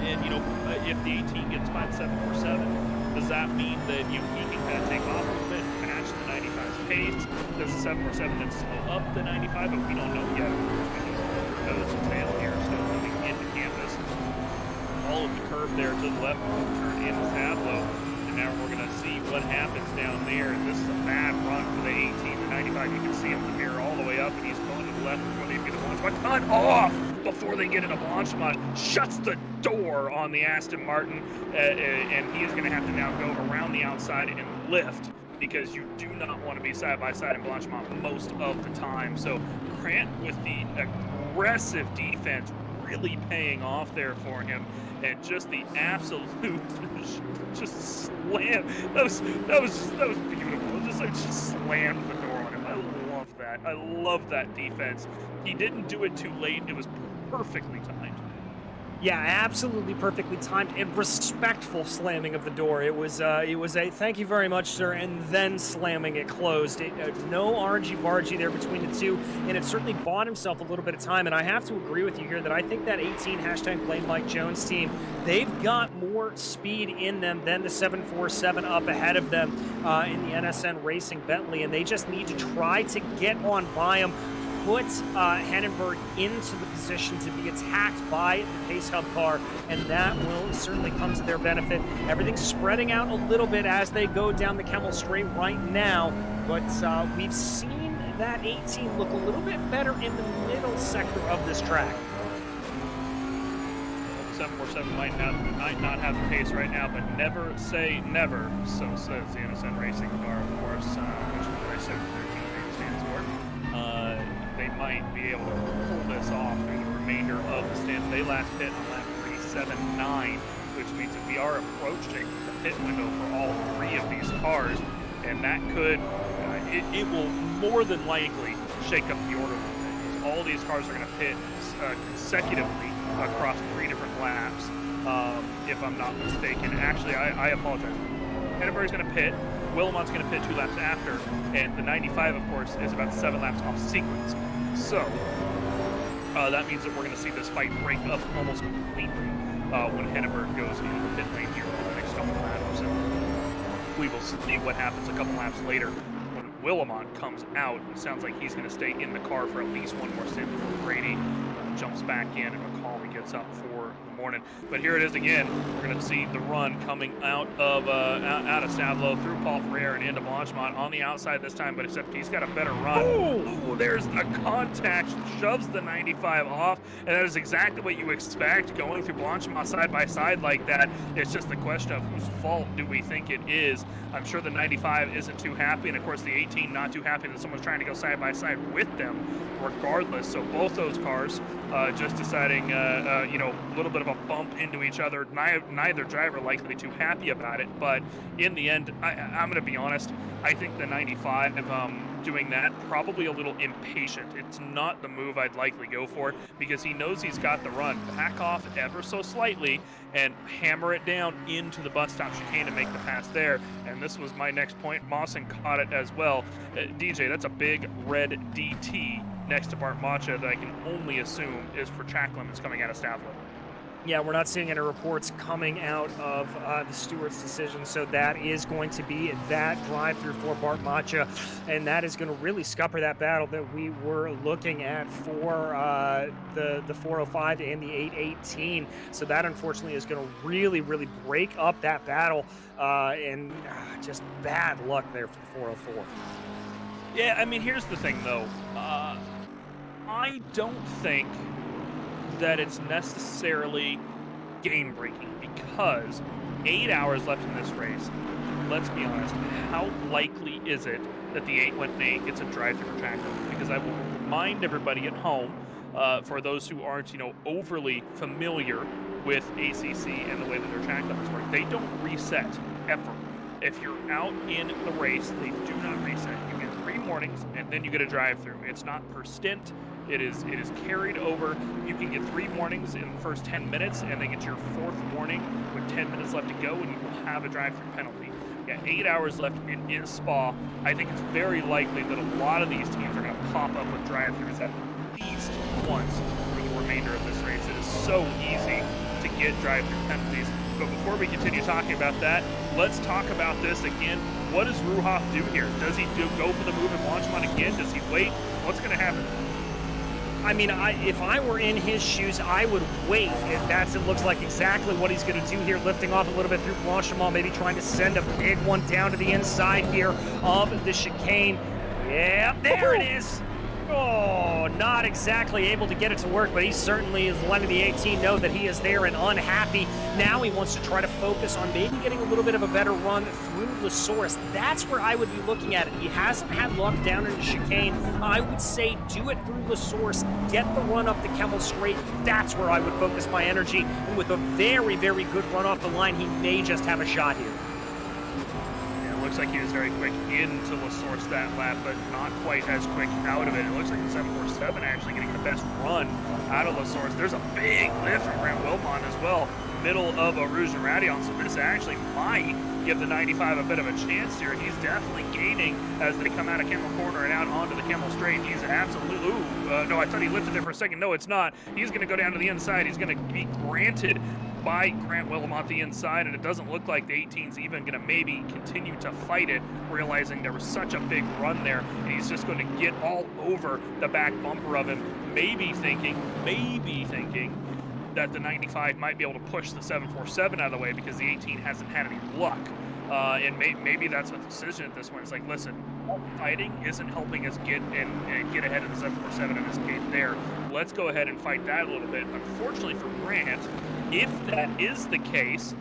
If the 18 gets by the 747, does that mean that, he can kind of take off a little bit and match the 95's pace? Does the 747 then slow up the 95? But we don't know yet. Nose and tail here, still moving into canvas. All of the curve there to the left, turn in the tableau. And now we're going to see what happens down there. And this is a bad run for the 18. The 95, you can see him in the mirror all the way up, and he's going to the left before they get a Blanchimont. Cut off before they get into Blanchimont. Shuts the door on the Aston Martin, and he is going to have to now go around the outside and lift, because you do not want to be side by side in Blanchimont most of the time. So Grant with the aggressive defense really paying off there for him, and just the absolute just slam. That was beautiful. Just slammed the door on him. I love that. I love that defense. He didn't do it too late. It was perfectly timed. Yeah, absolutely perfectly timed and respectful slamming of the door. It was a thank you very much, sir, and then slamming it closed. No argy-bargy there between the two, and it certainly bought himself a little bit of time. And I have to agree with you here that I think that 18 #Blame Mike Jones team, they've got more speed in them than the 747 up ahead of them in the NSN Racing Bentley, and they just need to try to get on by them, put Hannenberg into the position to be attacked by the Pace Hub car, and that will certainly come to their benefit. Everything's spreading out a little bit as they go down the Kemmel Straight right now, but we've seen that 18 look a little bit better in the middle sector of this track. 747 might not have the pace right now, but never say never, so says the NSN Racing car, of course, which is what I said 13 stands for. They might be able to pull this off through the remainder of the stint. They last pit on lap 379, which means that we are approaching the pit window for all 3 of these cars, and that could, it will more than likely shake up the order. All these cars are going to pit consecutively across 3 different laps, if I'm not mistaken. Actually, I apologize. Hannenberg's going to pit. Wilmot's going to pit 2 laps after, and the 95, of course, is about 7 laps off sequence. So that means that we're going to see this fight break up almost completely when Hannenberg goes into the pit lane here for the next couple of laps. And we will see what happens a couple laps later when Wilmot comes out. It sounds like he's going to stay in the car for at least one more stint before Grady jumps back in, and McCauley gets up for the morning. But here it is again. We're going to see the run coming out of Stavlo through Paul Ferrer and into Blanchemont on the outside this time, but except he's got a better run. Oh, there's the contact, shoves the 95 off, and that is exactly what you expect going through Blanchemont side by side like that. It's just the question of whose fault do we think it is. I'm sure the 95 isn't too happy, and of course the 18 not too happy that someone's trying to go side by side with them regardless. So both those cars just deciding, you know, a little bit of a bump into each other. Neither driver likely too happy about it, but in the end, I'm going to be honest, I think the 95 doing that probably a little impatient. It's not the move I'd likely go for because he knows he's got the run. Back off ever so slightly and hammer it down into the bus stop chicane to make the pass there. And this was my next point. Mawson caught it as well. DJ, that's a big red DT next to Bart Macha that I can only assume is for track limits coming out of Stavlo. Yeah, we're not seeing any reports coming out of the Stewart's decision, so that is going to be that drive-through for Bart Macha, and that is going to really scupper that battle that we were looking at for the 405 and the 818. So that, unfortunately, is going to really, really break up that battle, and just bad luck there for the 404. Yeah, I mean, here's the thing, though. I don't think that it's necessarily game-breaking because 8 hours left in this race. Let's be honest, how likely is it that the 818 gets a drive-through track limit? Because I will remind everybody at home, for those who aren't, you know, overly familiar with ACC and the way that their track limits work, they don't reset ever. If you're out in the race, they do not reset. You get 3 mornings and then you get a drive-through. It's not per stint. It is carried over. You can get 3 mornings in the first 10 minutes and then get your 4th morning with 10 minutes left to go and you will have a drive-through penalty. Yeah, 8 hours left in Spa. I think it's very likely that a lot of these teams are going to pop up with drive-throughs at least once for the remainder of this race. It is so easy to get drive-through penalties. But before we continue talking about that, let's talk about this again. What does Ruhoff do here? Does he go for the move and launch him on again? Does he wait? What's going to happen? I mean, if I were in his shoes, I would wait. It looks like exactly what he's going to do here, lifting off a little bit through Blanchemont, maybe trying to send a big one down to the inside here of the chicane. Yeah, there it is. Oh, not exactly able to get it to work, but he certainly is letting the 18 know that he is there and unhappy. Now he wants to try to focus on maybe getting a little bit of a better run through Lesource. That's where I would be looking at it. He hasn't had luck down in the chicane. I would say do it through Lesource, get the run up the Kemmel Straight. That's where I would focus my energy. And with a very, very good run off the line, he may just have a shot here. Looks like he was very quick into Lesource that lap, but not quite as quick out of it. It looks like the 747 actually getting the best run out of Lesource. There's a big lift from Grant Wilmot as well, middle of a Rouge and Radion, so this actually might give the 95 a bit of a chance here. He's definitely gaining as they come out of Kemmel Corner and out onto the Kemmel Straight. He's absolutely, no, I thought he lifted there for a second. No, it's not. He's going to go down to the inside. He's going to be granted by Grant Wilmot the inside, and it doesn't look like the 18's even going to maybe continue to fight it, realizing there was such a big run there, and he's just going to get all over the back bumper of him, maybe thinking that the 95 might be able to push the 747 out of the way because the 18 hasn't had any luck. And maybe that's what the decision at this one is like, listen, fighting isn't helping us get ahead of the 747 and escape there. Let's go ahead and fight that a little bit. Unfortunately for Grant, if that is the case,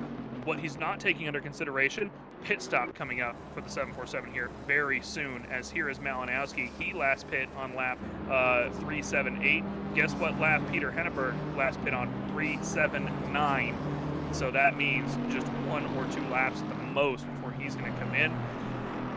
what he's not taking under consideration, pit stop coming up for the 747 here very soon, as here is Malinowski. He last pit on lap 378. Guess what lap Peter Henneberg last pit on? 379. So that means just 1 or 2 laps at the most before he's going to come in.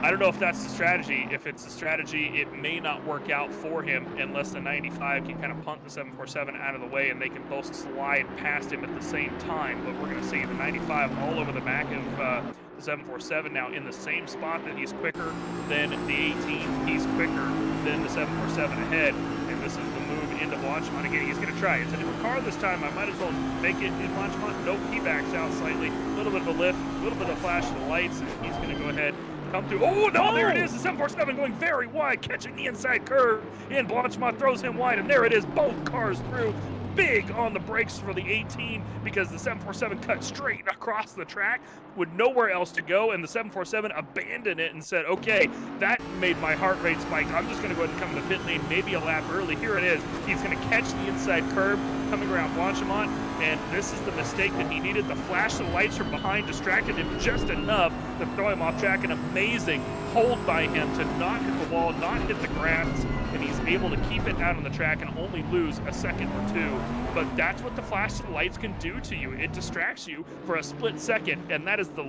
I don't know if that's the strategy. If it's the strategy, it may not work out for him unless the 95 can kind of punt the 747 out of the way and they can both slide past him at the same time. But we're going to see the 95 all over the back of the 747 now in the same spot that he's quicker than the 18. He's quicker than the 747 ahead. And this is the move into Blanchemont. Again, he's going to try. It's a newer car this time. I might as well make it in Blanchemont. Nope, he backs out slightly. A little bit of a lift, a little bit of flash of the lights, and he's going to go ahead come through. Oh, no, there it is. The 747 going very wide, catching the inside curve. And Blanchemont throws him wide, and there it is. Both cars through. big on the brakes for the 18 because the 747 cut straight across the track with nowhere else to go, and the 747 abandoned it and said, okay, that made my heart rate spike. I'm just going to go ahead and come to the pit lane, maybe a lap early. Here it is. He's going to catch the inside curb coming around Blanchimont, and this is the mistake that he needed. The flash of lights from behind distracted him just enough to throw him off track. An amazing hold by him to not hit the wall, not hit the grass, and he's able to keep it out on the track and only lose a second or two. But that's what the flash of lights can do to you. It distracts you for a split second, and that is the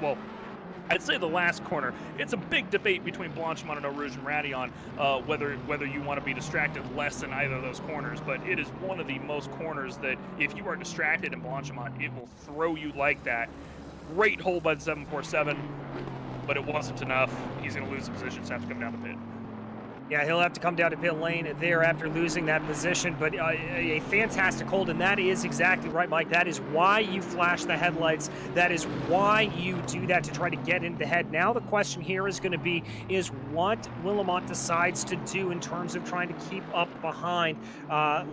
well, I'd say the last corner. It's a big debate between Blanchimont and Eau Rouge and Radeon, whether you want to be distracted less in either of those corners, but it is one of the most corners that if you are distracted in Blanchimont, it will throw you like that. Great hold by the 747, but it wasn't enough. He's going to lose the position, so have to come down the pit. Yeah, he'll have to come down to pit lane there after losing that position, but a fantastic hold, and that is exactly right, Mike. That is why you flash the headlights. That is why you do that, to try to get into the head. Now the question here is going to be, is what Willemont decides to do in terms of trying to keep up behind.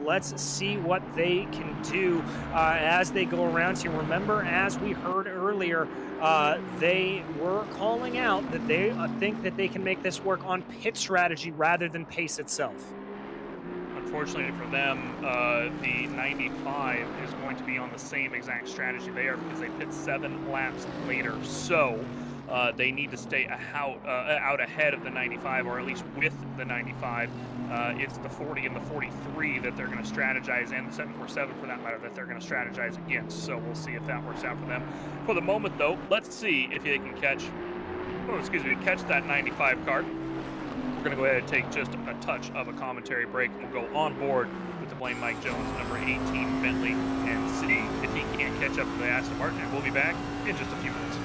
Let's see what they can do as they go around here. Remember, as we heard earlier, they were calling out that they think that they can make this work on pit strategy rather than pace itself. Unfortunately for them, the 95 is going to be on the same exact strategy they are because they pit 7 laps later. So they need to stay out ahead of the 95, or at least with the 95. It's the 40 and the 43 that they're going to strategize, and the 747 for that matter, that they're going to strategize against. So we'll see if that works out for them. For the moment, though, let's see if they can catch that 95 car. We're going to go ahead and take just a touch of a commentary break. We'll go on board with the Blame Mike Jones number 18 Bentley and see if he can't catch up to the Aston Martin. And we'll be back in just a few minutes.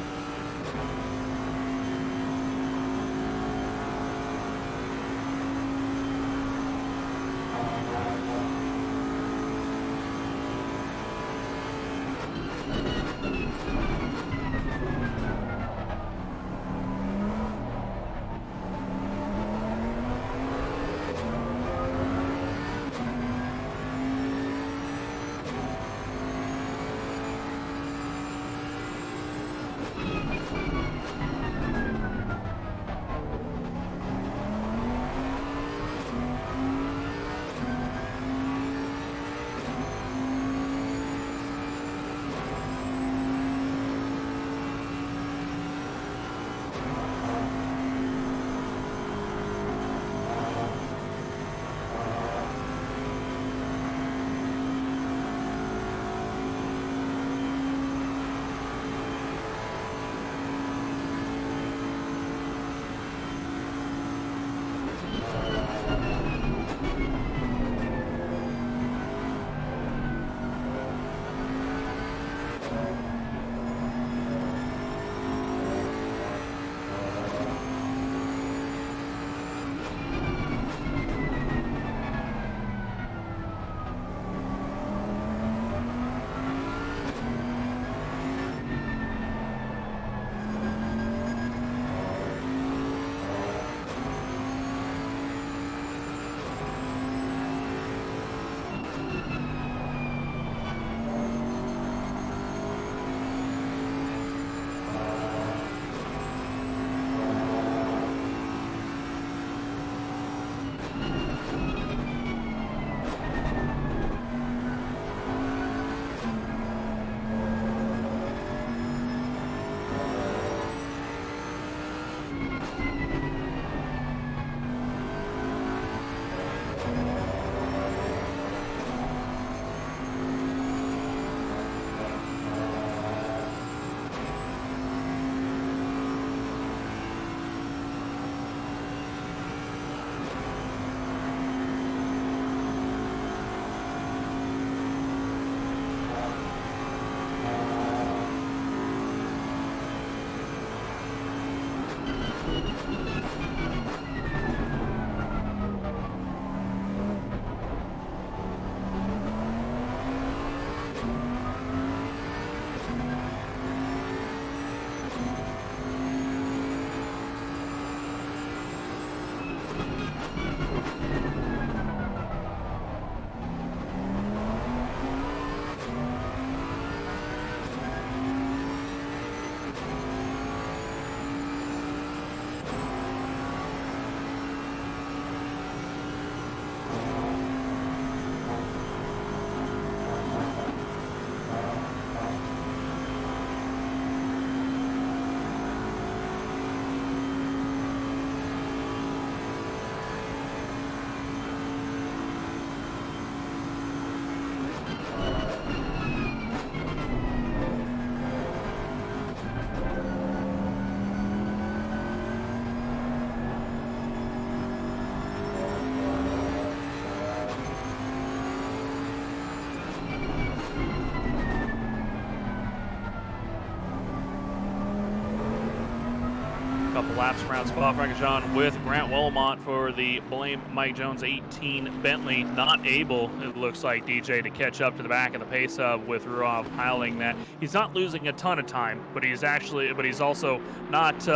Couple laps around Spa-Francorchamps with Grant Wilmot for the Blame Mike Jones 18 Bentley. Not able, it looks like, DJ, to catch up to the back of the pace hub with Ruov piling that. He's not losing a ton of time, but he's also not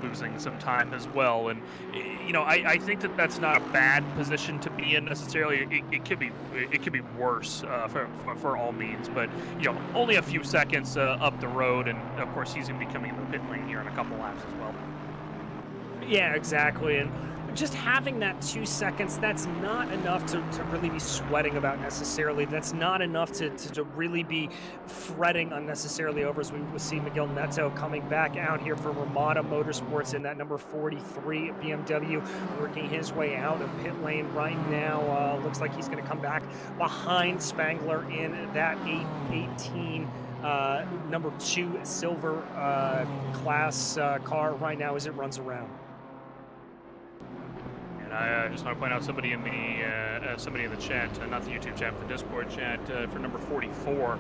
losing some time as well. And you know, I think that's not a bad position to be in necessarily. It could be worse for all means, but you know, only a few seconds up the road, and of course he's going to be coming into the pit lane here in a couple laps as well. Yeah, exactly. And just having that 2 seconds, that's not enough to really be sweating about necessarily. That's not enough to really be fretting unnecessarily over, as we see Miguel Neto coming back out here for Ramada Motorsports in that number 43 BMW, working his way out of pit lane right now. Looks like he's going to come back behind Spangler in that 818 number 2 silver class car right now as it runs around. And I just want to point out somebody in the chat, not the YouTube chat, but the Discord chat, for number 44,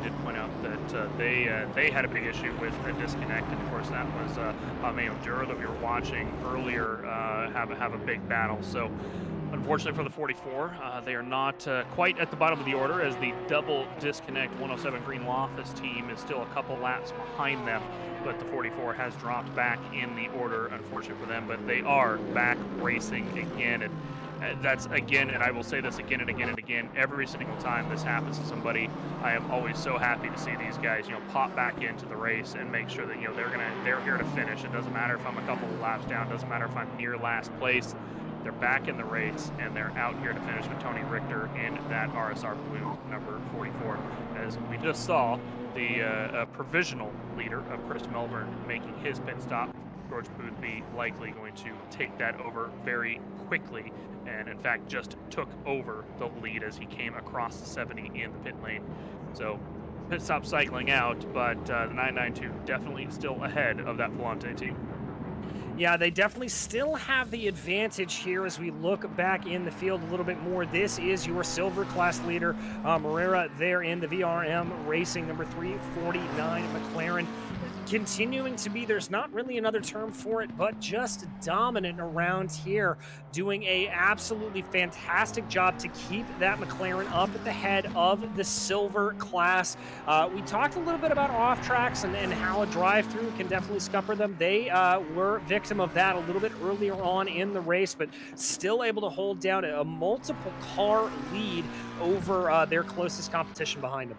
did point out that they had a big issue with a disconnect, and of course that was Mayo Dura that we were watching earlier have a big battle. So unfortunately for the 44, they are not quite at the bottom of the order, as the double disconnect 107 Green Loftus team is still a couple laps behind them. But the 44 has dropped back in the order, unfortunately for them. But they are back racing again, and that's again, and I will say this again and again and again, every single time this happens to somebody, I am always so happy to see these guys, you know, pop back into the race and make sure that, you know, they're here to finish. It doesn't matter if I'm a couple of laps down, doesn't matter if I'm near last place. They're back in the race, and they're out here to finish with Tony Richter in that RSR Blue number 44. As we just saw, the provisional leader of Chris Melbourne making his pit stop. George Boothby likely going to take that over very quickly, and in fact just took over the lead as he came across the 70 in the pit lane. So pit stop cycling out, but the 992 definitely still ahead of that Volante team. Yeah, they definitely still have the advantage here as we look back in the field a little bit more. This is your silver class leader, Morera, there in the VRM Racing number 349 McLaren. Continuing to be, there's not really another term for it, but just dominant around here, doing a absolutely fantastic job to keep that McLaren up at the head of the silver class. We talked a little bit about off tracks and how a drive-through can definitely scupper them. They were victim of that a little bit earlier on in the race, but still able to hold down a multiple car lead over their closest competition behind them.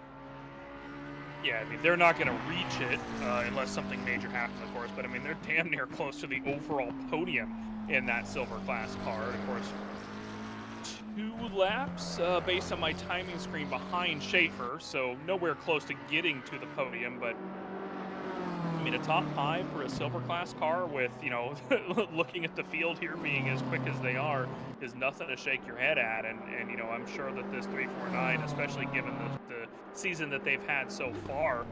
Yeah, I mean, they're not going to reach it unless something major happens, of course. But, I mean, they're damn near close to the overall podium in that silver class car. And, of course, 2 laps based on my timing screen behind Schaefer. So nowhere close to getting to the podium. But, I mean, a top 5 for a silver class car with, you know, looking at the field here being as quick as they are is nothing to shake your head at. And you know, I'm sure that this 349, especially given the season that they've had so far,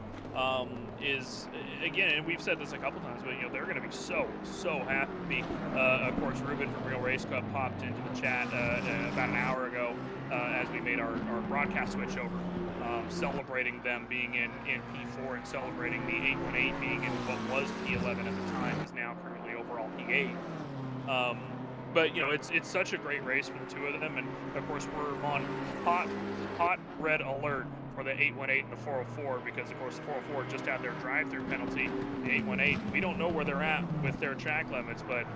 is, again, and we've said this a couple times, but, you know, they're going to be so happy. Of course, Ruben from Real Race Club popped into the chat about an hour ago as we made our broadcast switch over. Celebrating them being in P4 and celebrating the 818 being in what was P11 at the time, is now currently overall P8. But, you know, it's such a great race for the two of them, and of course we're on hot red alert for the 818 and the 404, because of course the 404 just had their drive-through penalty. The 818, we don't know where they're at with their track limits, but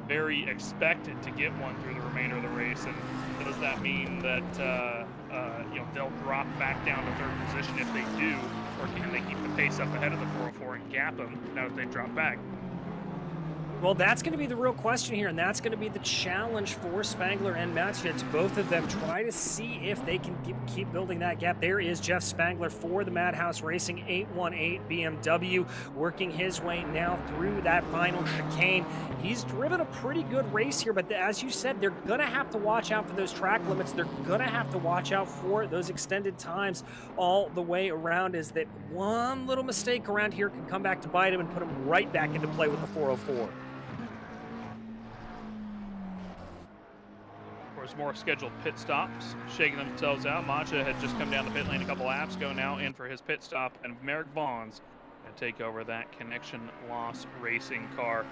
very expected to get one through the remainder of the race. And does that mean that you know, they'll drop back down to 3rd position if they do, or can they keep the pace up ahead of the 404 and gap them now that they drop back? Well, that's going to be the real question here, and that's going to be the challenge for Spangler and Matsuya, to both of them try to see if they can keep building that gap. There is Jeff Spangler for the Madhouse Racing 818 BMW, working his way now through that final chicane. He's driven a pretty good race here, but as you said, they're going to have to watch out for those track limits. They're going to have to watch out for those extended times all the way around, as that one little mistake around here can come back to bite him and put him right back into play with the 404. There's more scheduled pit stops shaking themselves out. Macha had just come down the pit lane a couple laps ago, now in for his pit stop, and Merrick Vaughns to take over that Connection Loss Racing car.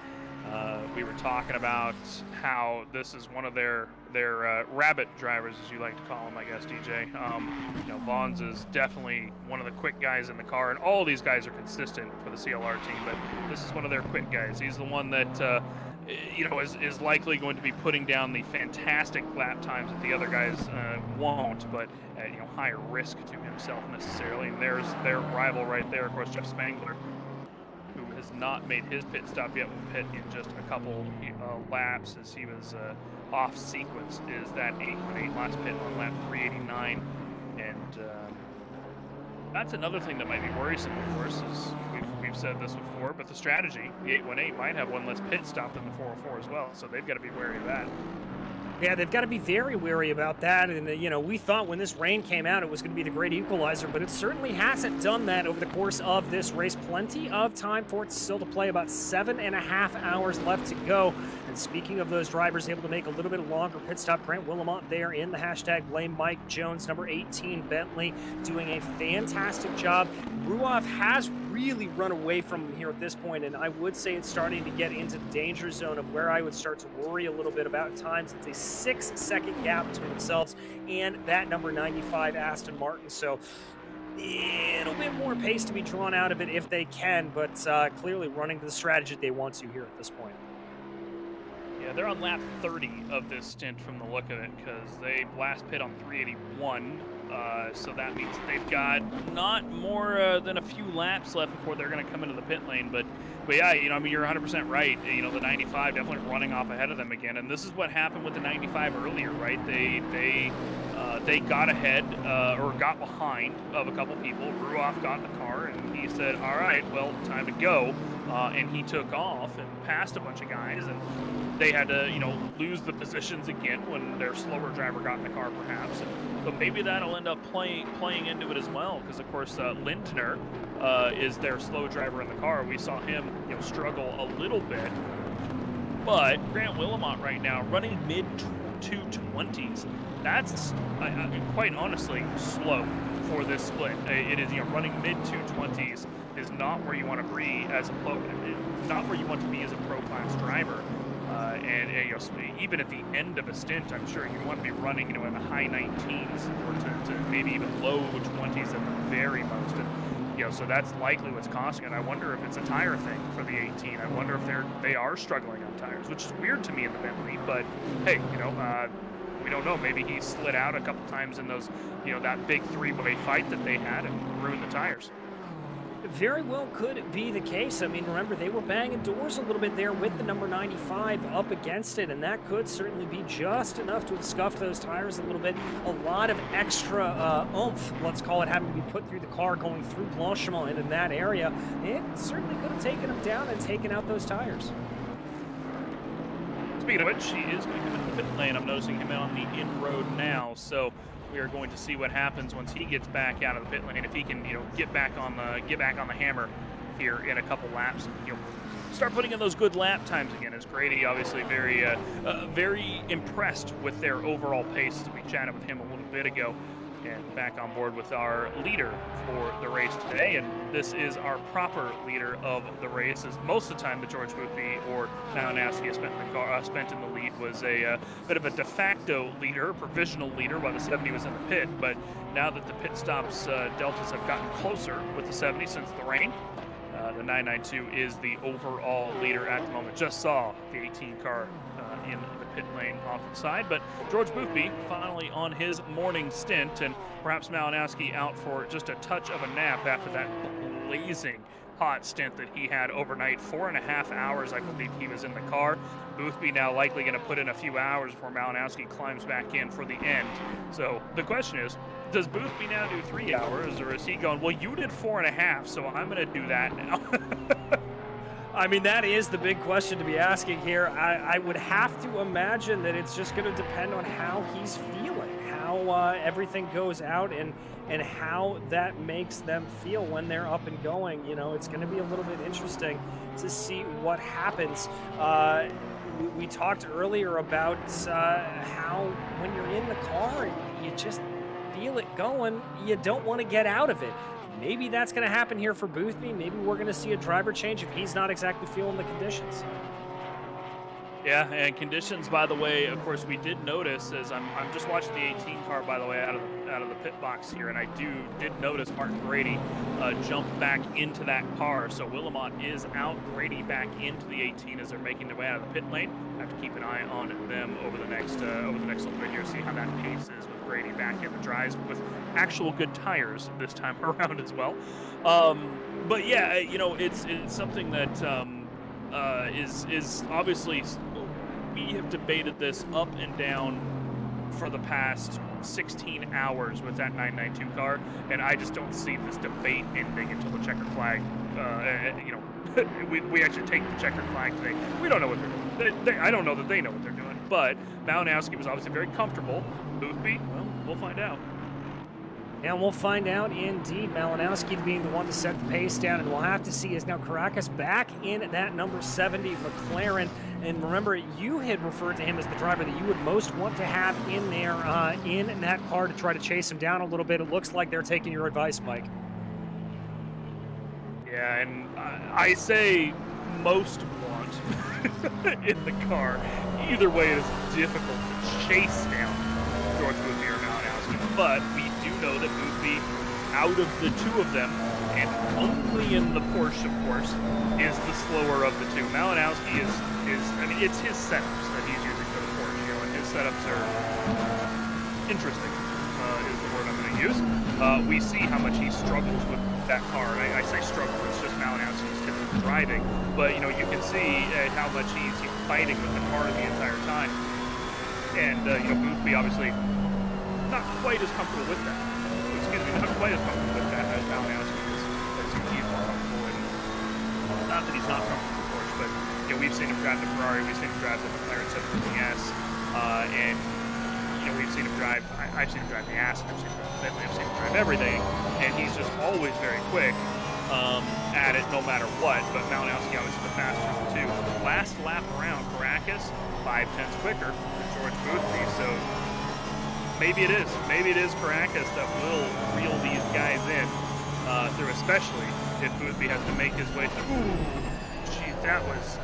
We were talking about how this is one of their rabbit drivers, as you like to call them, I guess, DJ. You know, Vaughn's is definitely one of the quick guys in the car, and all these guys are consistent for the CLR team, but this is one of their quick guys. He's the one that you know, is likely going to be putting down the fantastic lap times that the other guys won't, but at, you know, higher risk to himself necessarily. And there's their rival right there, of course, Jeff Spangler, who has not made his pit stop yet, will pit in just a couple laps as he was off sequence, is that 818 last pit on lap 389. And that's another thing that might be worrisome, of course, is we've said this before, but the strategy, the 818 might have one less pit stop than the 404 as well, so they've got to be wary of that. Yeah, they've got to be very wary about that. And, you know, we thought when this rain came out, it was going to be the great equalizer, but it certainly hasn't done that over the course of this race. Plenty of time for it still to play, about 7.5 hours left to go. And speaking of those drivers able to make a little bit longer pit stop, Grant Willamont there in the hashtag blame Mike Jones, number 18 Bentley, doing a fantastic job. Ruoff has really run away from him here at this point, and I would say it's starting to get into the danger zone of where I would start to worry a little bit about times. It's a 6-second gap between themselves and that number 95 Aston Martin, so a little bit more pace to be drawn out of it if they can, but clearly running the strategy they want to here at this point. Yeah, they're on lap 30 of this stint from the look of it, because they last pit on 381. So that means they've got not more than a few laps left before they're going to come into the pit lane. But yeah, you know, I mean, you're 100% right. You know, the 95 definitely running off ahead of them again. And this is what happened with the 95 earlier, right? They got ahead or got behind of a couple people. Ruoff got in the car and he said, all right, well, time to go. And he took off and passed a bunch of guys. And they had to, you know, lose the positions again when their slower driver got in the car, perhaps. And so maybe that'll end up playing into it as well, because of course Lindner is their slow driver in the car. We saw him, you know, struggle a little bit, but Grant Willamont right now running mid 220s. That's quite honestly slow for this split. It is, you know, running mid 220s is not where you want to be as a not where you want to be as a pro class driver. And you know, even at the end of a stint, I'm sure you want to be running, you know, in the high 19s or to maybe even low 20s at the very most. And, you know, so that's likely what's costing it. I wonder if it's a tire thing for the 18. I wonder if they are struggling on tires, which is weird to me in the Bentley. But hey, you know, we don't know. Maybe he slid out a couple times in those, you know, that big three-way fight that they had and ruined the tires. Very well could be the case. I mean, remember, they were banging doors a little bit there with the number 95 up against it, and that could certainly be just enough to have scuffed those tires a little bit. A lot of extra oomph, let's call it, having to be put through the car going through Blanchimont and in that area. It certainly could have taken them down and taken out those tires. Speaking of which, he is going to come into the pit lane. I'm noticing him on the in-road now, so we are going to see what happens once he gets back out of the pit lane. If he can, you know, get back on the hammer here in a couple laps, and, you know, start putting in those good lap times again. As Grady obviously very impressed with their overall pace, as we chatted with him a little bit ago, and back on board with our leader for the race today. And this is our proper leader of the race, as most of the time the George Boothby or Malinowski spent in the lead was a bit of a de facto leader, provisional leader, while the 70 was in the pit. But now that the pit stops deltas have gotten closer with the 70 since the rain, the 992 is the overall leader at the moment. Just saw the 18 car in the pit lane off to the side, but George Boothby finally on his morning stint, and perhaps Malinowski out for just a touch of a nap after that blazing hot stint that he had overnight. 4.5 hours, I believe, he was in the car. Boothby now likely going to put in a few hours before Malinowski climbs back in for the end. So the question is, does Boothby now do 3 hours, or is he going, well, you did 4.5, so I'm going to do that now? I mean, that is the big question to be asking here. I would have to imagine that it's just going to depend on how he's feeling, how everything goes out, and how that makes them feel when they're up and going. You know, it's going to be a little bit interesting to see what happens. We talked earlier about how when you're in the car and you just feel it going, you don't want to get out of it. maybe that's going to happen here for Boothby. Maybe we're going to see a driver change if he's not exactly feeling the conditions. Yeah, and conditions, by the way, of course, we did notice as I'm just watching the 18 car, by the way, out of the pit box here, and I did notice Martin Grady jump back into that car. So Willamont is out, Grady back into the 18 as they're making their way out of the pit lane. Have to keep an eye on them over the next little bit here, see how that pace is with Grady back in the drives with actual good tires this time around as well. But yeah, you know, it's something that is obviously. We have debated this up and down for the past 16 hours with that 992 car, and I just don't see this debate ending until the checkered flag. You know, we actually take the checkered flag today. We don't know what they're doing. I don't know that they know what they're doing, but Malinowski was obviously very comfortable. Boothby, well, we'll find out. And we'll find out indeed. Malinowski being the one to set the pace down, and we'll have to see is now Caracas back in that number 70 McLaren. And remember, you had referred to him as the driver that you would most want to have in there in that car to try to chase him down a little bit. It looks like they're taking your advice, Mike. Yeah, and I say most want in the car. Either way, it is difficult to chase down George Boothby or Malinowski, but we do know that Boothby, out of the two of them, and only in the Porsche, of course, is the slower of the two. Malinowski is I mean, it's his setups that he's using for the Porsche, you know, and his setups are interesting, is the word I'm going to use. We see how much he struggles with that car, and I say struggle, it's just Malinowski's typical driving, but, you know, you can see how much he's fighting with the car the entire time. And, you know, Boothby obviously not quite as comfortable with that. Excuse me, not quite as comfortable with that as Malinowski is. He's more comfortable in, not that he's not comfortable, of course, but, you know, we've seen him drive the Ferrari, we've seen him drive the McLaren 750S, and, you know, we've seen him drive, I've seen him drive the Aston, I've seen him drive the Bentley, I've seen him drive everything, and he's just always very quick at it no matter what, but Malinowski obviously the faster of the two. Last lap around, Caracas, 5/10 quicker than George Boothby, so maybe it is Caracas that will reel these guys in through, especially if Boothby has to make his way through. Ooh, geez, that was,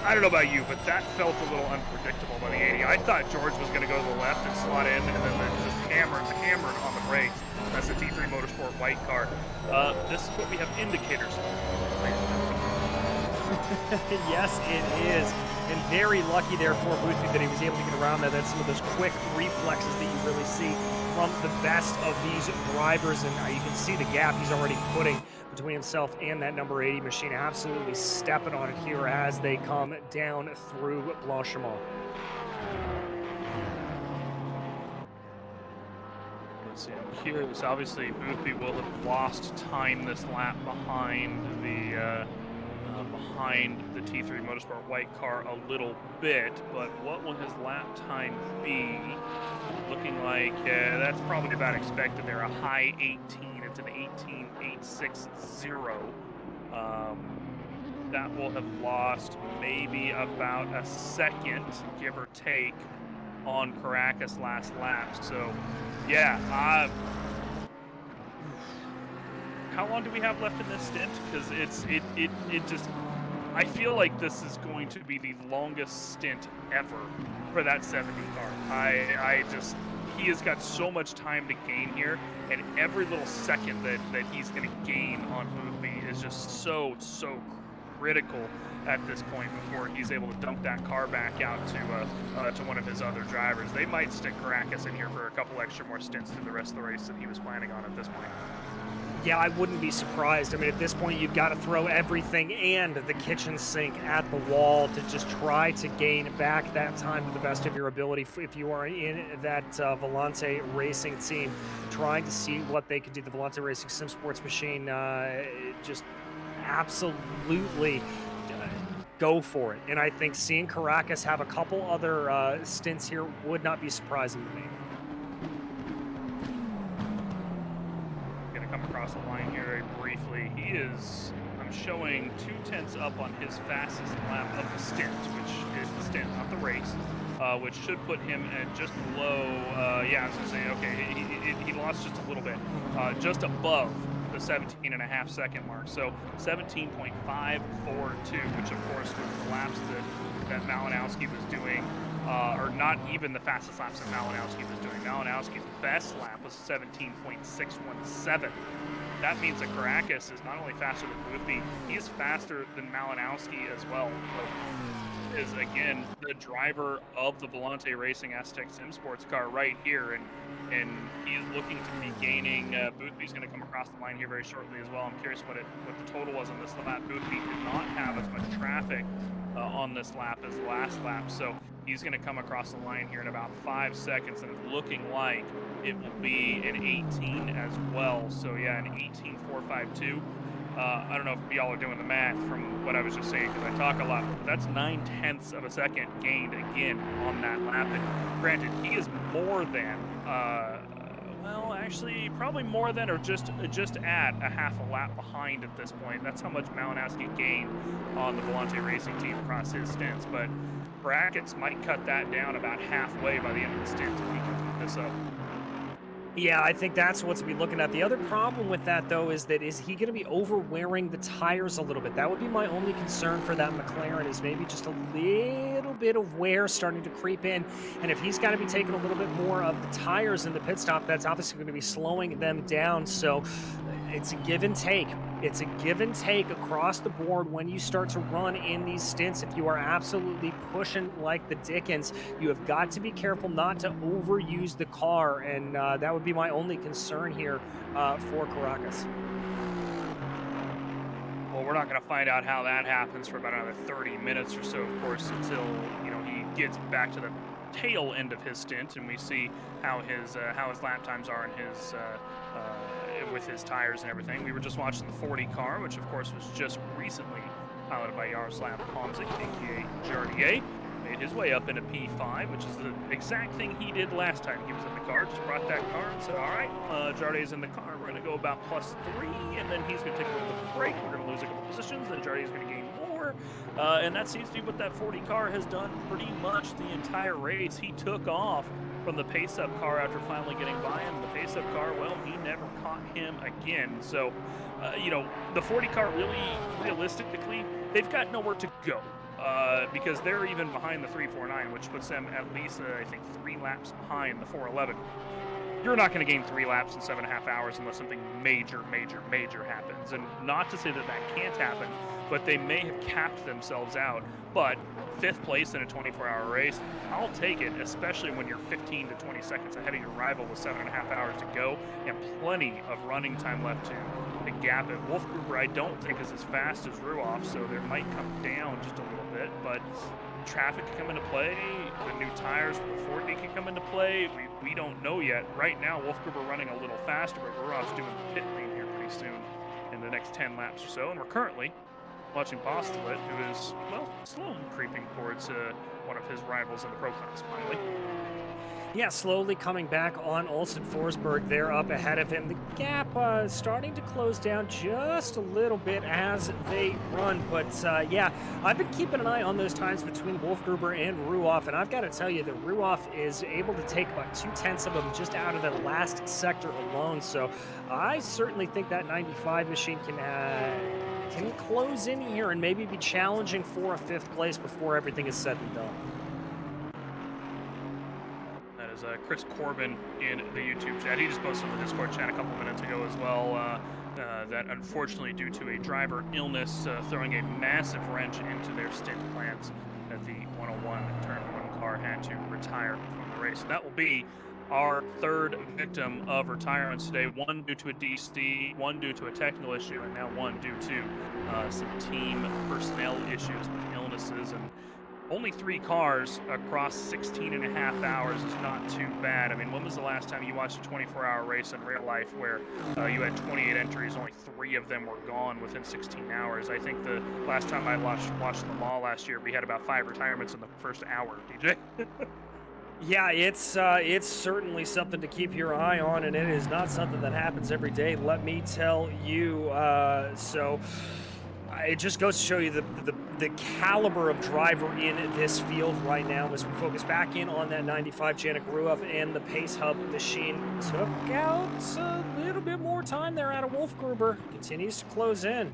I don't know about you, but that felt a little unpredictable by the 80. I thought George was going to go to the left and slot in, and then just hammered on the brakes. That's the T3 Motorsport white car. This is what we have indicators for. Yes, it is. And very lucky there for Boothby that he was able to get around that. That's some of those quick reflexes that you really see from the best of these drivers. And you can see the gap he's already putting between himself and that number 80 machine. Absolutely stepping on it here as they come down through Blanchimont. Let's see here. This obviously Boothby will have lost time this lap behind the T3 Motorsport white car a little bit, but what will his lap time be? Looking like that's probably about expected there, a high 18. It's an 18.860. That will have lost maybe about a second, give or take, on Caracas last lap. So, yeah, how long do we have left in this stint? Because it just, I feel like this is going to be the longest stint ever for that 70 car. He has got so much time to gain here, and every little second that he's going to gain on Boothby is just so critical at this point before he's able to dump that car back out to one of his other drivers. They might stick Caracas in here for a couple extra more stints through the rest of the race than he was planning on at this point. Yeah, I wouldn't be surprised. I mean, at this point, you've got to throw everything and the kitchen sink at the wall to just try to gain back that time to the best of your ability. If you are in that Volante Racing team, trying to see what they can do. The Volante Racing Sim Sports machine, just absolutely go for it. And I think seeing Caracas have a couple other stints here would not be surprising to me. Come across the line here very briefly. He is, I'm showing 2/10 up on his fastest lap of the stint, which is the stint, not the race, which should put him at just below, yeah, I was going to say, okay, he lost just a little bit, just above the 17.5-second mark. So 17.542, which of course was the laps that Malinowski was doing, or not even the fastest laps that Malinowski was doing. Malinowski's best lap was 17.617. That means that Caracas is not only faster than Boothby, he is faster than Malinowski as well. Is again the driver of the Volante Racing Aztec Sim Sports car right here, and he is looking to be gaining. Boothby's going to come across the line here very shortly as well. I'm curious what the total was on this lap. Boothby did not have as much traffic on this lap as last lap, so he's going to come across the line here in about 5 seconds, and it's looking like it will be an 18 as well. So yeah, an 18.452. I don't know if y'all are doing the math from what I was just saying, because I talk a lot, but that's 9/10 of a second gained again on that lap. And granted, he is more than, well, actually, probably more than, or just at a half a lap behind at this point. That's how much Malinowski gained on the Volante Racing team across his stints. But Brackets might cut that down about halfway by the end of the stint if he can keep this up. Yeah, I think that's what's to be looking at. The other problem with that, though, is he going to be over-wearing the tires a little bit? That would be my only concern for that McLaren, is maybe just a little bit of wear starting to creep in. And if he's got to be taking a little bit more of the tires in the pit stop, that's obviously going to be slowing them down. So it's a give and take. It's a give and take across the board when you start to run in these stints. If you are absolutely pushing like the Dickens, you have got to be careful not to overuse the car, and that would be my only concern here for Caracas. Well, we're not going to find out how that happens for about another 30 minutes or so, of course, until he gets back to the tail end of his stint, and we see how his lap times are in his with his tires and everything. We were just watching the 40 car, which of course was just recently piloted by Yaroslav Pomzik, aka Jardier. Made his way up into P5, which is the exact thing he did last time he was in the car. Just brought that car and said, all right, Jardier's in the car. We're going to go about +3, and then he's going to take a little bit of a break. We're going to lose a couple positions, then Jardier's going to gain more. And that seems to be what that 40 car has done pretty much the entire race. He took off from the pace-up car after finally getting by him. The pace-up car, well, he never caught him again. So, the 40 car realistically, they've got nowhere to go. Because they're even behind the 349, which puts them at least, I think, 3 laps behind the 411. You're not going to gain 3 laps in 7.5 hours unless something major happens. And not to say that can't happen, but they may have capped themselves out. But 5th place in a 24-hour race, I'll take it, especially when you're 15 to 20 seconds ahead of your rival with 7.5 hours to go and plenty of running time left to gap it. Wolfgruber, I don't think, is as fast as Ruoff, so there might come down just a little bit, but traffic can come into play. The new tires for the 40 can come into play. We don't know yet. Right now, Wolfgruber running a little faster, but Ruoff's doing the pit lane here pretty soon in the next 10 laps or so, and we're currently watching Postulet, who is, well, slowly creeping towards one of his rivals in the Pro Class finally. Yeah, slowly coming back on Olsen Forsberg. They're up ahead of him. The gap starting to close down just a little bit as they run. But yeah, I've been keeping an eye on those times between Wolfgruber and Ruoff, and I've got to tell you that Ruoff is able to take about 2/10 of them just out of the last sector alone. So I certainly think that 95 machine can close in here and maybe be challenging for a 5th place before everything is said and done. Chris Corbin in the YouTube chat. He just posted in the Discord chat a couple minutes ago as well that unfortunately, due to a driver illness, throwing a massive wrench into their stint plans, that the 101 Turn 1 car had to retire from the race. And that will be our 3rd victim of retirements today. 1 due to a DC, 1 due to a technical issue, and now 1 due to some team personnel issues with illnesses. And only 3 cars across 16.5 hours is not too bad. I mean, when was the last time you watched a 24-hour race in real life where you had 28 entries, only 3 of them were gone within 16 hours? I think the last time I watched Le Mans last year, we had about 5 retirements in the first hour, DJ. Yeah, it's certainly something to keep your eye on, and it is not something that happens every day, let me tell you. So it just goes to show you the caliber of driver in this field right now as we focus back in on that 95 Janik Ruoff, and the Pace Hub machine took out a little bit more time there out of Wolfgruber. Continues to close in.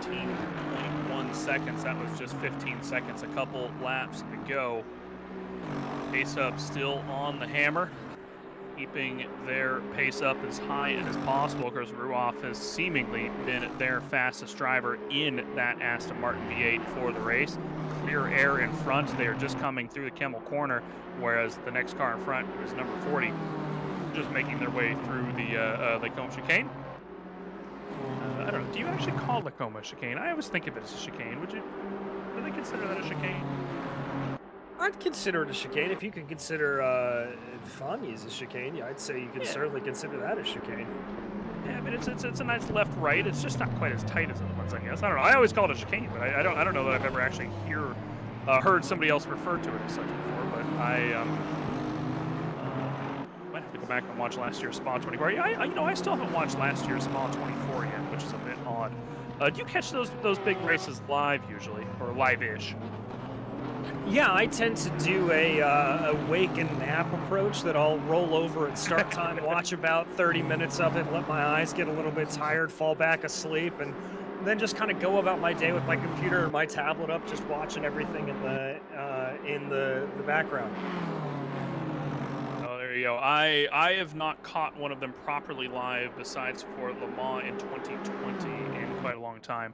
14.1 seconds. That was just 15 seconds. A couple laps to go. Pace Hub still on the hammer, keeping their pace up as high as possible, because Ruoff has seemingly been their fastest driver in that Aston Martin V8 for the race. Clear air in front. They are just coming through the Kemmel corner, whereas the next car in front is number 40, just making their way through the Lacombe chicane. I don't know. Do you actually call Lacombe a chicane? I always think of it as a chicane. Do they consider that a chicane? I'd consider it a chicane. If you could consider Fagnes a chicane, yeah, I'd say you can certainly consider that a chicane. Yeah, I mean it's a nice left-right. It's just not quite as tight as other ones, I guess. I don't know. I always call it a chicane, but I don't know that I've ever actually heard somebody else refer to it as such before. But I might have to go back and watch last year's Spa 24. Yeah, I still haven't watched last year's Spa 24 yet, which is a bit odd. Do you catch those big races live usually, or live-ish? Yeah, I tend to do a wake and nap approach that I'll roll over at start time, watch about 30 minutes of it, let my eyes get a little bit tired, fall back asleep, and then just kind of go about my day with my computer or my tablet up, just watching everything in the background. Oh, there you go. I have not caught one of them properly live besides for Le Mans in 2020 in quite a long time.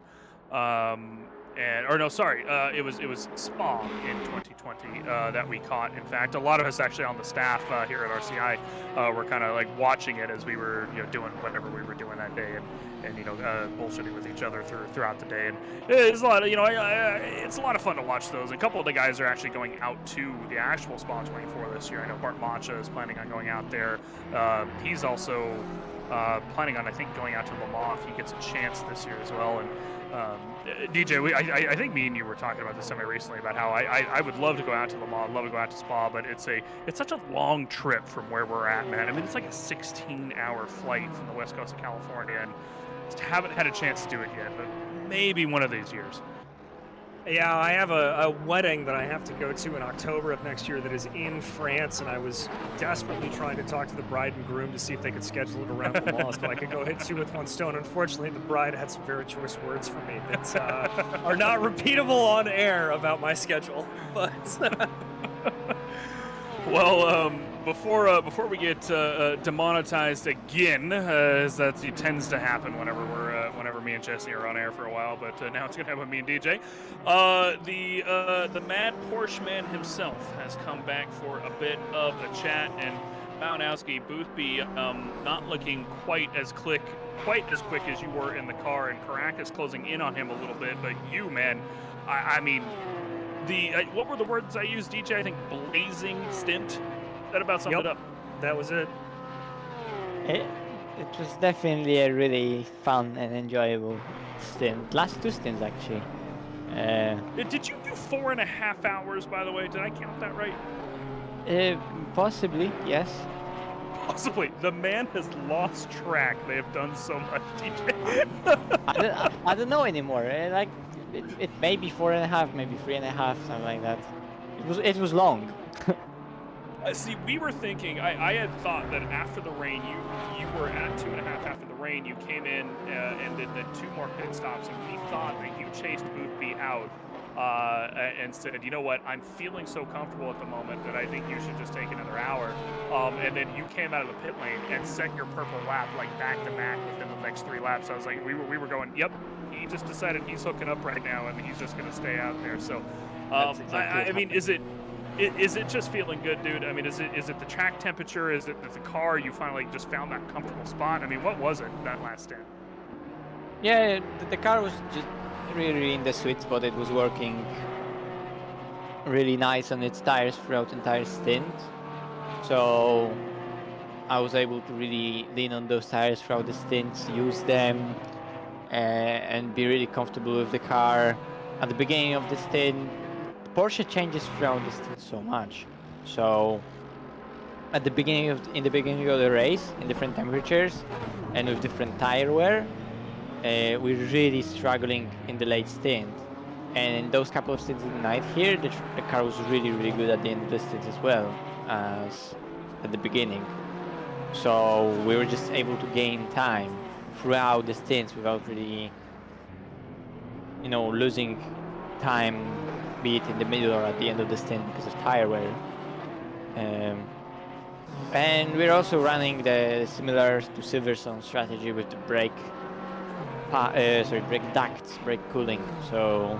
It was Spa in 2020 that we caught. In fact, a lot of us actually on the staff here at RCI were kind of like watching it as we were doing whatever we were doing that day, and bullshitting with each other throughout the day. And it's a lot of it's a lot of fun to watch those. And a couple of the guys are actually going out to the actual Spa 24 this year. I know Bart Mancha is planning on going out there. He's also planning on, I think, going out to Le Mans if he gets a chance this year as well. And DJ, I think me and you were talking about this semi-recently about how I would love to go out to Le Mans, love to go out to Spa, but it's such a long trip from where we're at, man. I mean, it's like a 16-hour flight from the west coast of California, and just haven't had a chance to do it yet, but maybe one of these years. Yeah, I have a wedding that I have to go to in October of next year that is in France, and I was desperately trying to talk to the bride and groom to see if they could schedule it around Le Mans so I could go hit two with one stone. Unfortunately, the bride had some very choice words for me that are not repeatable on air about my schedule. But well, before we get demonetized again, as that tends to happen whenever me and Jesse are on air for a while, but now it's gonna happen with me and DJ. The mad Porsche man himself has come back for a bit of a chat, and Malinowski, Boothby not looking quite as quick as you were in the car, and Caracas closing in on him a little bit, but you, man, I mean, what were the words I used, DJ? I think blazing stint. That about summed it up. That was it. It was definitely a really fun and enjoyable stint. Last two stints, actually. Did you do 4.5 hours, by the way? Did I count that right? Possibly, yes. Possibly. The man has lost track. They have done so much, DJ. I don't know anymore. It may be 4.5, maybe 3.5, something like that. It was long. See, we were thinking, I had thought that after the rain, you were at 2.5 after the rain, you came in and did the 2 more pit stops, and we thought that you chased Boothby out and said, you know what, I'm feeling so comfortable at the moment that I think you should just take another hour. And then you came out of the pit lane and set your purple lap like back to back within the next 3 laps. I was like, we were going, yep, he just decided he's hooking up right now and he's just going to stay out there. So, I mean, is it just feeling good, dude? I mean, is it the track temperature? Is it the car? You finally just found that comfortable spot? I mean, what was it that last stint? Yeah, the car was just really in the sweet spot. It was working really nice on its tires throughout the entire stint. So I was able to really lean on those tires throughout the stints, use them, and be really comfortable with the car. At the beginning of the stint, Porsche changes throughout the stint so much. So at the beginning of in the beginning of the race in different temperatures and with different tire wear, we're really struggling in the late stint. And in those couple of stints in the night here, the car was really good at the end of the stint as well as at the beginning. So we were just able to gain time throughout the stints without really, losing time, be it in the middle or at the end of the stint because of tire wear. And we're also running the similar to Silverstone strategy with the brake ducts, brake cooling. So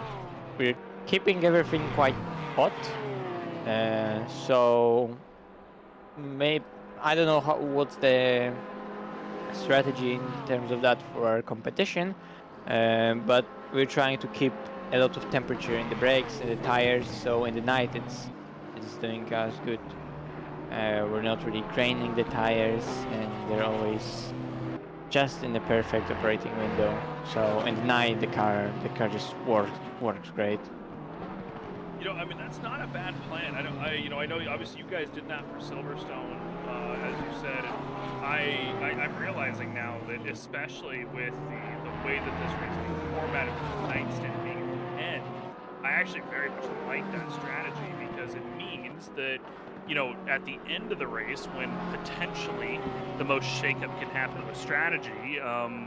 we're keeping everything quite hot. So maybe I don't know what's the strategy in terms of that for our competition, but we're trying to keep a lot of temperature in the brakes and the tires. So in the night it's doing us good. We're not really graining the tires, and they're always just in the perfect operating window. So in the night the car just works great. I mean, that's not a bad plan. I know obviously you guys did that for Silverstone, as you said, and I'm realizing now that especially with the way that this race is being formatted with the night stint being at the end, I actually very much like that strategy because it means that at the end of the race, when potentially the most shakeup can happen with strategy,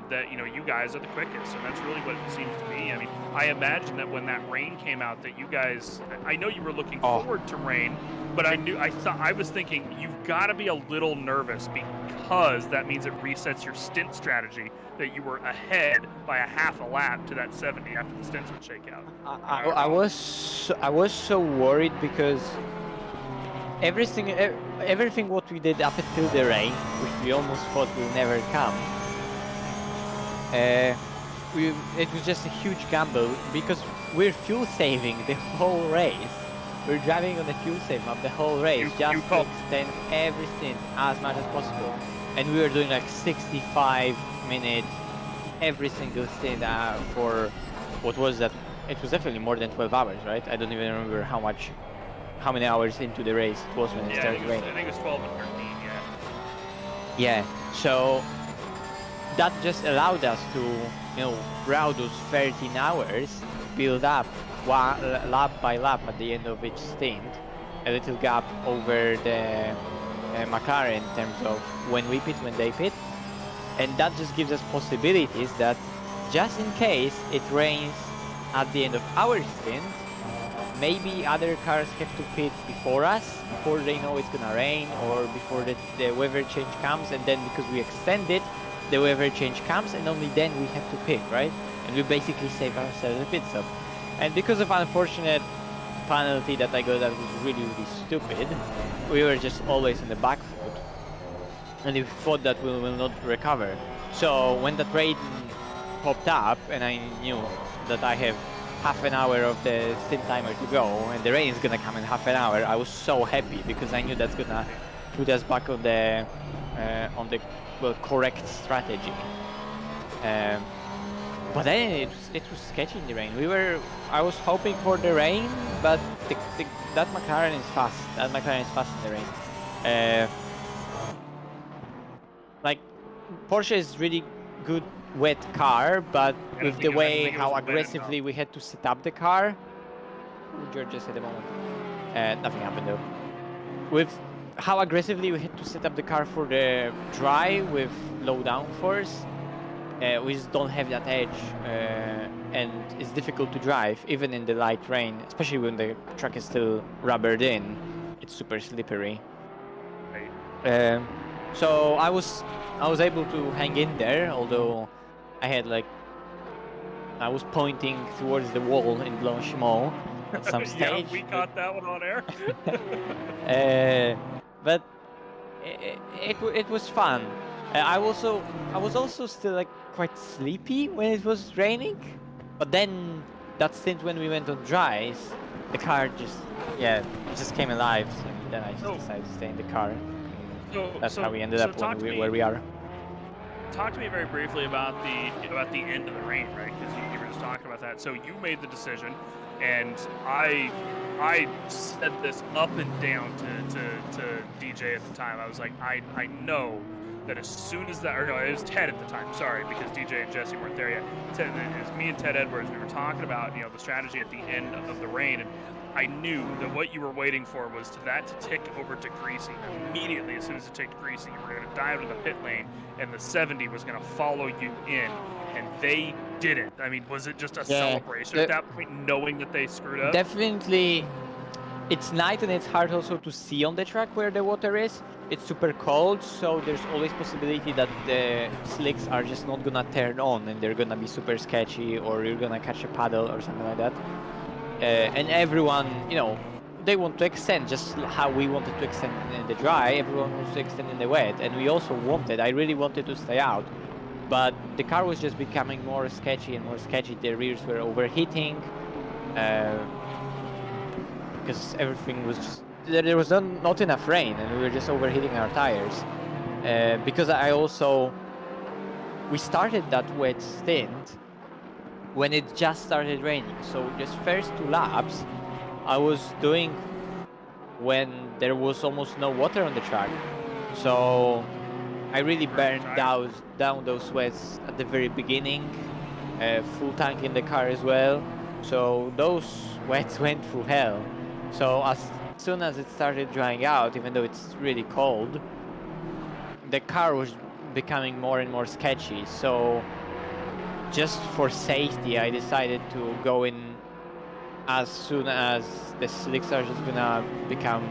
that you guys are the quickest, and that's really what it seems to me. I mean, I imagine that when that rain came out, that you guys, I know you were looking forward to rain, but I was thinking you've got to be a little nervous because that means it resets your stint strategy. That you were ahead by a half a lap to that 70 after the stints would shake out. I was so worried because everything what we did up until the rain, which we almost thought will never come, it was just a huge gamble because we're fuel saving the whole race. We're driving on the fuel save map the whole race to extend everything as much as possible, and we were doing like 65 minutes every single stint for what was that? It was definitely more than 12 hours, right? I don't even remember how many hours into the race it was when it started raining. I think it was 12 and 13, yeah. So that just allowed us to, throughout those 13 hours, build up lap by lap at the end of each stint, a little gap over the McLaren in terms of when we pit, when they pit. And that just gives us possibilities that just in case it rains at the end of our stint, maybe other cars have to pit before us, before they know it's gonna rain, or before the weather change comes, and then because we extend it, the weather change comes, and only then we have to pit, right? And we basically save ourselves a pit stop. And because of unfortunate penalty that I got that was really stupid, we were just always on the back foot, and we thought that we will not recover. So when that rain popped up, and I knew that I have half an hour of the stint timer to go, and the rain is gonna come in half an hour, I was so happy because I knew that's gonna put us back on the correct strategy. But then it was sketchy in the rain. I was hoping for the rain, but that McLaren is fast. That McLaren is fast in the rain. Like Porsche is really good wet car, but with the way how aggressively we had to set up the car, George just at the moment, nothing happened though. With how aggressively we had to set up the car for the dry with low downforce, we just don't have that edge, and it's difficult to drive even in the light rain, especially when the track is still rubbered in. It's super slippery. So I was able to hang in there, although I was pointing towards the wall in Blanchimont at some stage. Yeah, we caught that one on air. But it was fun. I was also still like quite sleepy when it was raining, but then that stint when we went on dries, the car just came alive, and then I just decided to stay in the car. That's how we ended up where we are. Talk to me very briefly about the end of the rain, right? Because you were just talking about that. So you made the decision, and I said this up and down to DJ at the time. I was like, I know that as soon as that, or no, it was Ted at the time, sorry, because DJ and Jesse weren't there yet. Ted, it was me and Ted Edwards. We were talking about, the strategy at the end of the rain, and I knew that what you were waiting for was that to tick over to greasy. Immediately, as soon as it ticked greasy, you were going to dive into the pit lane, and the 70 was going to follow you in, and they didn't. I mean, was it just a celebration at that point, knowing that they screwed up? Definitely, it's night and it's hard also to see on the track where the water is. It's super cold, so there's always possibility that the slicks are just not gonna turn on and they're gonna be super sketchy, or you're gonna catch a paddle or something like that. And everyone, they want to extend just how we wanted to extend in the dry. Everyone wants to extend in the wet, and we also I really wanted to stay out, but the car was just becoming more sketchy and more sketchy. The rears were overheating because everything was just, there was not enough rain, and we were just overheating our tires. Because we started that wet stint when it just started raining. So just first 2 laps I was doing when there was almost no water on the track. So I really burned down those sweats at the very beginning. Full tank in the car as well. So those wets went through hell. So as soon as it started drying out, even though it's really cold, the car was becoming more and more sketchy. So just for safety, I decided to go in as soon as the slicks are just gonna become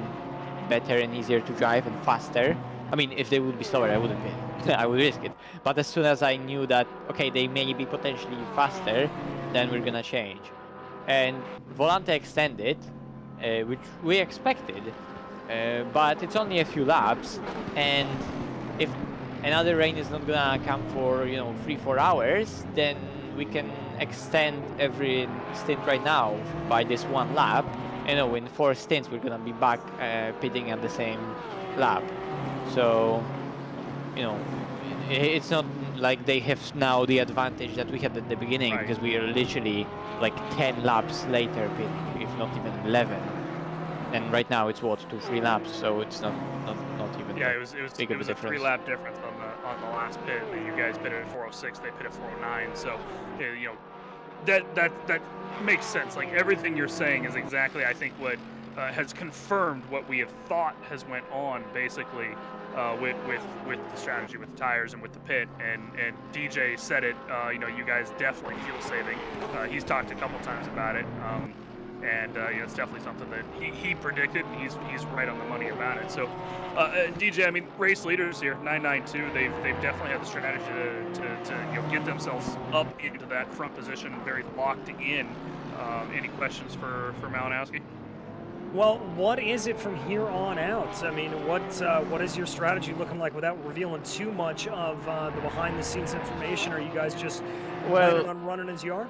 better and easier to drive and faster. I mean, if they would be slower, I wouldn't be. I would risk it. But as soon as I knew that, okay, they may be potentially faster, then we're gonna change. And Volante extended, which we expected, but it's only a few laps, and if another rain is not gonna come for 3-4 hours, then we can extend every stint right now by this 1 lap. In 4 stints we're gonna be back pitting at the same lap. So it's not like they have now the advantage that we had at the beginning, because we are literally like 10 laps later pitting, if not even 11. And right now it's 2-3 laps, so it's not even. Yeah, it was a 3-lap difference on the last pit. You guys pitted at 406, they pitted at 409. So that makes sense. Like, everything you're saying is exactly, I think, what has confirmed what we have thought has went on, basically, with the strategy, with the tires, and with the pit. And DJ said it. You guys definitely fuel saving. He's talked a couple times about it. And it's definitely something that he predicted. He's right on the money about it. So, DJ, I mean, race leaders here, 992. They've definitely had the strategy to get themselves up into that front position, very locked in. Any questions for Malinowski? Well, what is it from here on out? I mean, what is your strategy looking like without revealing too much of the behind-the-scenes information? Are you guys just planning on running as you are?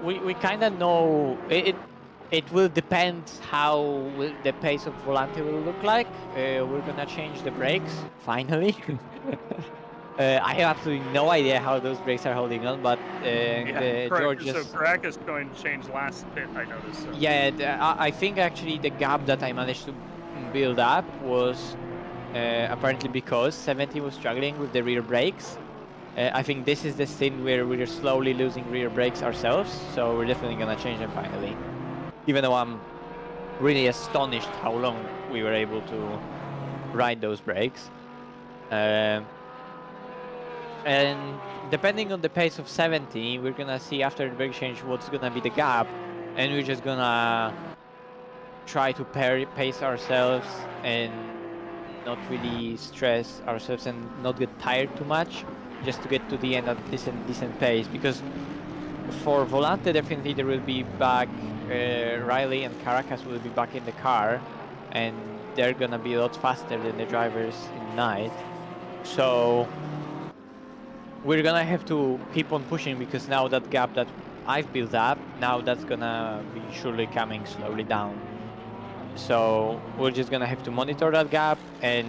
We kind of know it will depend how the pace of Volante will look like. We're gonna change the brakes finally. I have absolutely no idea how those brakes are holding on, but George just... So Caracas going to change last pit, I noticed. So. Yeah, I think actually the gap that I managed to build up was apparently because 70 was struggling with the rear brakes. I think this is the stint where we're slowly losing rear brakes ourselves, so we're definitely gonna change them finally. Even though I'm really astonished how long we were able to ride those brakes. And depending on the pace of 70, we're gonna see after the brake change what's gonna be the gap, and we're just gonna try to pace ourselves and not really stress ourselves and not get tired too much, just to get to the end at decent pace. Because for Volante, definitely there will be back, Riley and Caracas will be back in the car, and they're gonna be a lot faster than the drivers in night. So we're gonna have to keep on pushing, because now that gap that I've built up, now that's gonna be surely coming slowly down. So we're just gonna have to monitor that gap and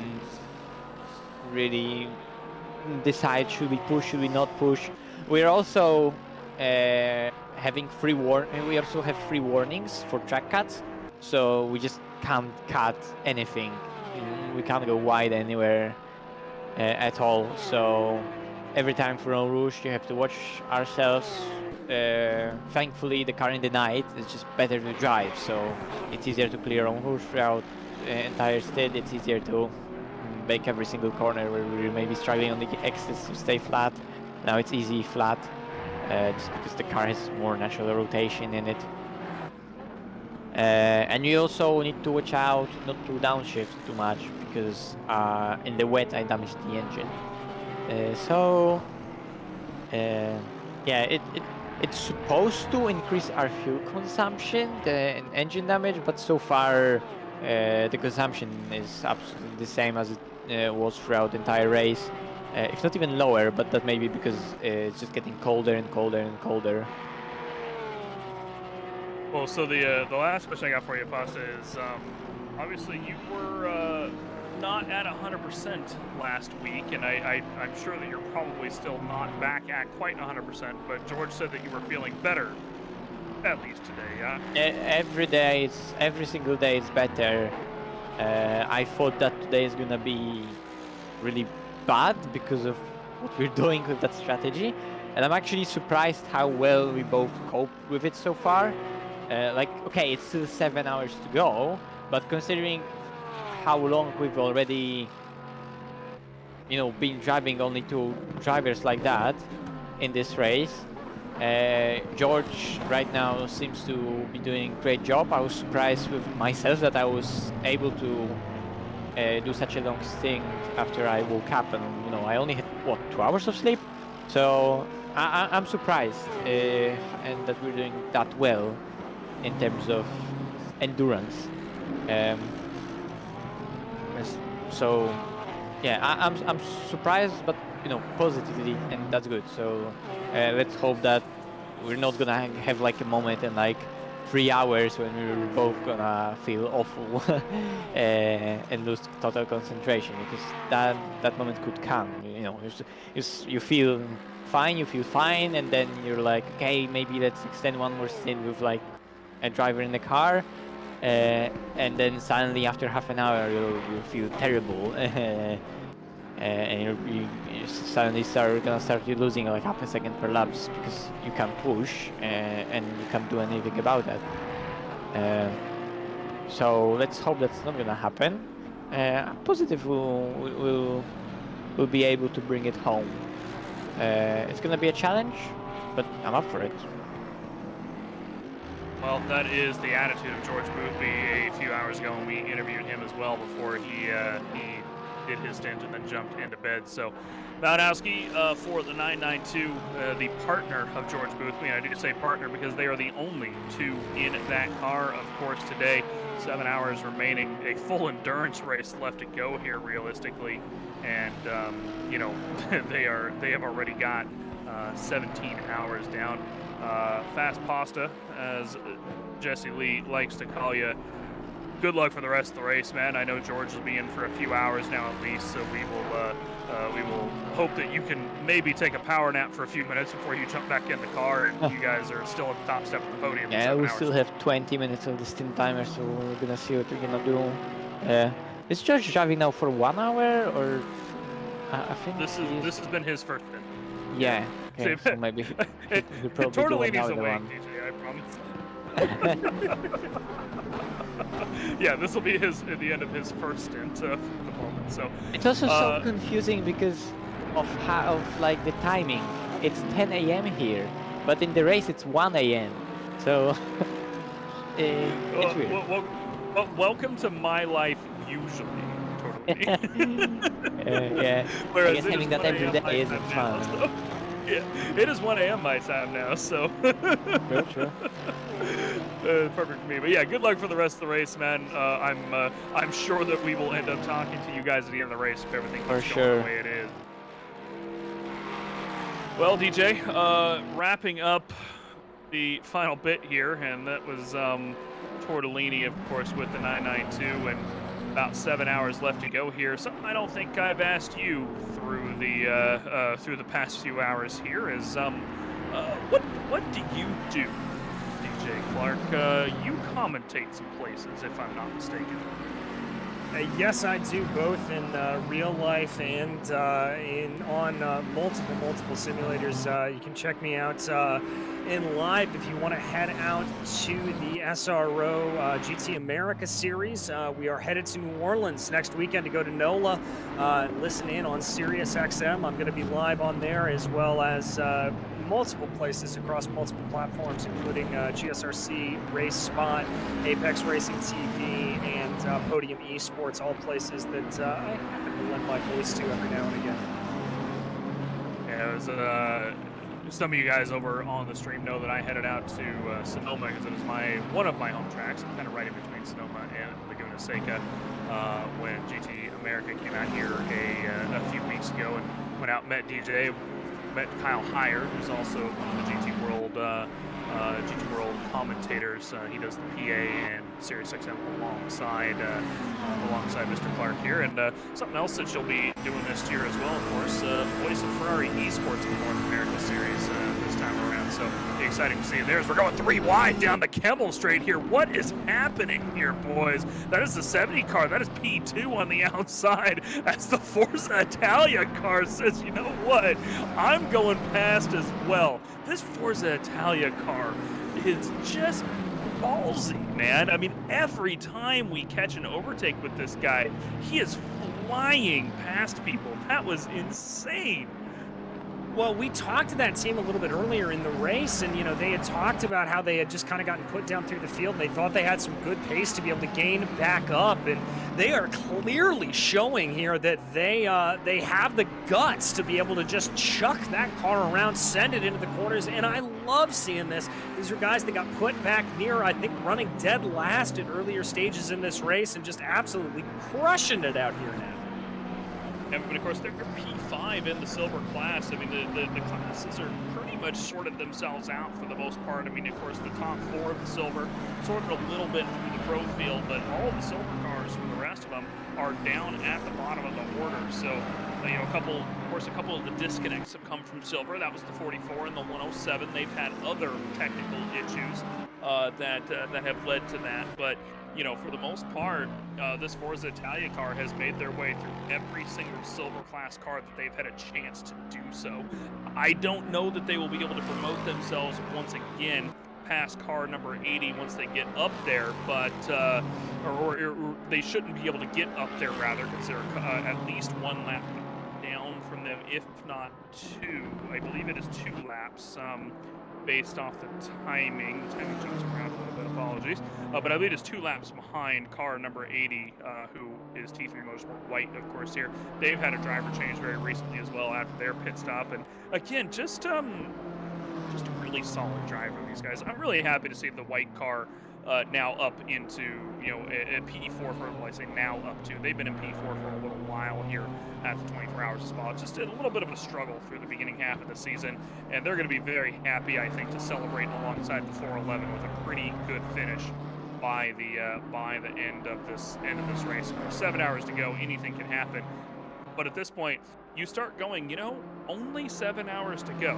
really decide, should we push, should we not push. We're also having we also have free warnings for track cuts, so we just can't cut anything. We can't go wide anywhere at all. So every time for Eau Rouge, you have to watch ourselves. Thankfully, the car in the night is just better to drive, so it's easier to clear Eau Rouge throughout the entire stint. It's easier to make every single corner where we were maybe struggling on the exits to stay flat. Now it's easy flat, just because the car has more natural rotation in it. And you also need to watch out not to downshift too much, because in the wet I damaged the engine. Yeah, it's supposed to increase our fuel consumption and engine damage, but so far the consumption is absolutely the same as it was throughout the entire race. If not even lower, but that may be because it's just getting colder and colder and colder. Well, so the last question I got for you, Pasta, is obviously you were not at 100% last week, and I'm sure that you're probably still not back at quite 100%, but George said that you were feeling better, at least today, yeah? Every single day is better. I thought that today is gonna be really bad because of what we're doing with that strategy, and I'm actually surprised how well we both cope with it so far. Like, okay, it's still 7 hours to go, but considering how long we've already, been driving only 2 drivers like that in this race, George right now seems to be doing a great job. I was surprised with myself that I was able to do such a long stint after I woke up, and I only had 2 hours of sleep, so I'm surprised and that we're doing that well in terms of endurance. So yeah, I'm surprised, but positively, and that's good. So let's hope that we're not gonna have like a moment in like 3 hours when we're both gonna feel awful and lose total concentration, because that moment could come. You feel fine, and then you're like, okay, maybe let's extend one more stint with like a driver in the car, and then suddenly after half an hour you feel terrible, and you suddenly gonna start losing like half a second per lap just because you can't push and you can't do anything about that. So let's hope that's not gonna happen. I'm positive we'll be able to bring it home. It's gonna be a challenge, but I'm up for it. Well, that is the attitude of George Boothby a few hours ago when we interviewed him as well before he did his stint and then jumped into bed. So, Baudowski for the 992, the partner of George Boothby, and I do say partner because they are the only 2 in that car, of course, today. 7 hours remaining, a full endurance race left to go here, realistically, and they have already got 17 hours down. Fast Pasta, as Jesse Lee likes to call you. Good luck for the rest of the race, man. I know George will be in for a few hours now at least, so we will hope that you can maybe take a power nap for a few minutes before you jump back in the car and you guys are still at the top step of the podium. Yeah, we still have 20 minutes of the stint timer, so we're gonna see what we're gonna do. Is George driving now for 1 hour, or I think this has been his first stint. Yeah. Okay, so maybe we'll probably do Tortellini's awake, one. DJ, I promise. Yeah, this will be the end of his first stint for the moment. So it's also so confusing because of like the timing. It's 10 a.m. here, but in the race it's 1 a.m. So it's weird. Well, welcome to my life usually. Yeah. Whereas I guess having that every day isn't fun. So, yeah, it is 1 a.m. my time now, so. Sure. Perfect for me. But yeah, good luck for the rest of the race, man. I'm sure that we will end up talking to you guys at the end of the race if everything keeps going the way it is. Well, DJ, wrapping up the final bit here, and that was Tortellini, of course, with the 992, and about 7 hours left to go here. Something I don't think I've asked you through the past few hours here is What do you do, DJ Clark? You commentate some places, if I'm not mistaken. Yes, I do, both in real life and on multiple simulators. You can check me out in live if you want to head out to the SRO GT America series. We are headed to New Orleans next weekend to go to NOLA. Listen in on Sirius XM. I'm going to be live on there, as well as multiple places across multiple platforms, including GSRC, Race Spot, Apex Racing TV, and Podium Esports, all places that I happen to lend my voice to every now and again. Yeah, it was some of you guys over on the stream know that I headed out to Sonoma because it was one of my home tracks. I'm kind of right in between Sonoma and Laguna Seca when GT America came out here a few weeks ago, and went out and met DJ, met Kyle Heyer, who's also one of the GT World commentators. He does the PA and Sirius XM alongside Mr. Clark here. And something else that you'll be doing this year as well, of course, voice of Ferrari Esports in the North America Series this time around. So be exciting to see you there. As we're going 3 wide down the Kemmel Straight here. What is happening here, boys? That is the 70 car. That is P2 on the outside. That's the Forza Italia car. Says, you know what? I'm going past as well. This Forza Italia car is just ballsy, man. I mean, every time we catch an overtake with this guy, he is flying past people. That was insane. Well, we talked to that team a little bit earlier in the race, and, you know, they had talked about how they had just kind of gotten put down through the field, and they thought they had some good pace to be able to gain back up, and they are clearly showing here that they have the guts to be able to just chuck that car around, send it into the corners, and I love seeing this. These are guys that got put back near, I think, running dead last at earlier stages in this race, and just absolutely crushing it out here now. And of course, they're P5 in the silver class. I mean, the classes are pretty much sorted themselves out for the most part. I mean, of course, the top 4 of the silver sorted a little bit through the pro field, but all of the silver cars from the rest of them are down at the bottom of the order. So, you know, a couple of the disconnects have come from silver. That was the 44 and the 107. They've had other technical issues that have led to that, but you know, for the most part, this Forza Italia car has made their way through every single silver class car that they've had a chance to do so. I don't know that they will be able to promote themselves once again past car number 80 once they get up there, but or they shouldn't be able to get up there, rather, because they're at least 1 lap down from them, if not 2. I believe it is 2 laps. Based off the timing. The timing jumps around a little bit, apologies. But I believe it's 2 laps behind car number 80, who is T3 Motorsport White, of course, here. They've had a driver change very recently as well after their pit stop. And again, just a really solid driver, these guys. I'm really happy to see the white car now up into, you know, a P4 for, I say now up to. They've been in P4 for a little while here at the 24 Hours of Spa. It's just a little bit of a struggle through the beginning half of the season, and they're going to be very happy, I think, to celebrate alongside the 411 with a pretty good finish by the end of this race. Of course, 7 hours to go, anything can happen. But at this point, you start going, you know, only 7 hours to go,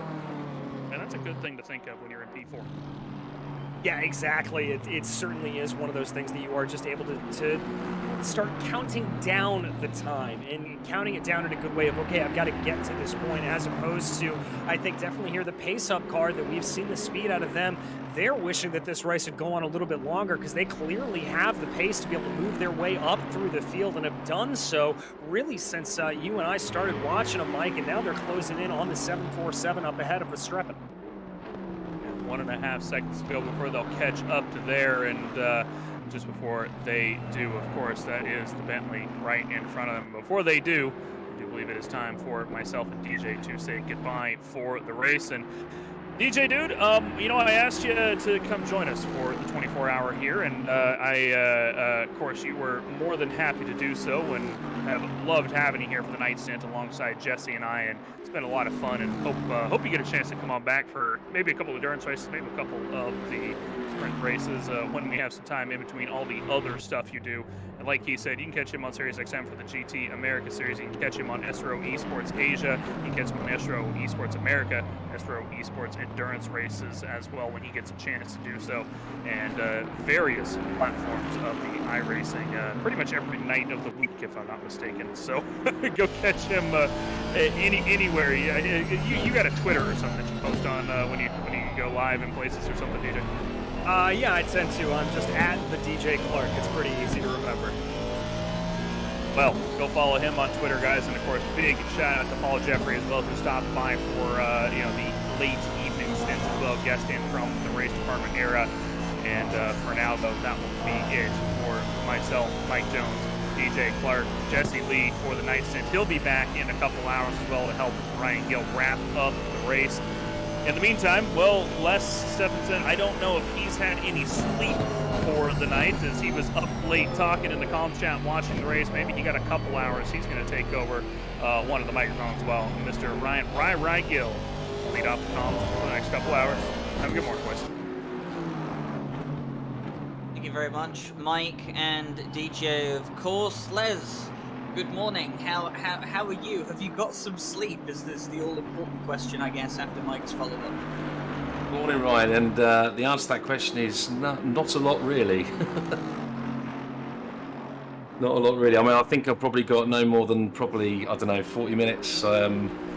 and that's a good thing to think of when you're in P4. Yeah, exactly. It certainly is one of those things that you are just able to start counting down the time and counting it down in a good way of, okay, I've got to get to this point, as opposed to, I think definitely here, the pace-up car that we've seen the speed out of them, they're wishing that this race would go on a little bit longer because they clearly have the pace to be able to move their way up through the field and have done so really since you and I started watching them, Mike, and now they're closing in on the 747 up ahead of Verstappen. 1.5 seconds to go before they'll catch up to there, and just before they do, of course, that is the Bentley right in front of them. Before they do, I do believe it is time for myself and DJ to say goodbye for the race. And DJ, dude, you know, I asked you to come join us for the 24-hour here, and of course, you were more than happy to do so, and have loved having you here for the night stint alongside Jesse and I, and it's been a lot of fun, and hope you get a chance to come on back for maybe a couple of endurance races, maybe a couple of the sprint races when we have some time in between all the other stuff you do. And like he said, you can catch him on Sirius XM for the GT America Series. You can catch him on SRO Esports Asia. You can catch him on SRO Esports America, SRO Esports Endurance races as well when he gets a chance to do so, and various platforms of the iRacing, pretty much every night of the week, if I'm not mistaken. So go catch him anywhere. You got a Twitter or something that you post on when you go live in places or something, DJ? Yeah, I tend to. I'm just at the DJ Clark. It's pretty easy to remember. Well, go follow him on Twitter, guys, and of course, big shout out to Paul Jeffrey as well, who stopped by for the late evening stints as well, guest in from the race department era. And for now, though, that will be it for myself, Mike Jones, DJ Clark, Jesse Lee for the night stint. He'll be back in a couple hours as well to help Ryan Gill wrap up the race. In the meantime, well, Les Stephenson, I don't know if he's had any sleep for the night, as he was up late talking in the comm chat watching the race. Maybe he got a couple hours. He's going to take over one of the microphones as well. Mr. Ryan Gill will lead off the comms for the next couple hours. Have a good morning, boys. Thank you very much, Mike and DJ, of course. Les, good morning. How are you? Have you got some sleep? Is this the all-important question, I guess, after Mike's follow-up? Morning, Ryan, and the answer to that question is not a lot, really. Not a lot, really. I mean, I think I've probably got no more than 40 minutes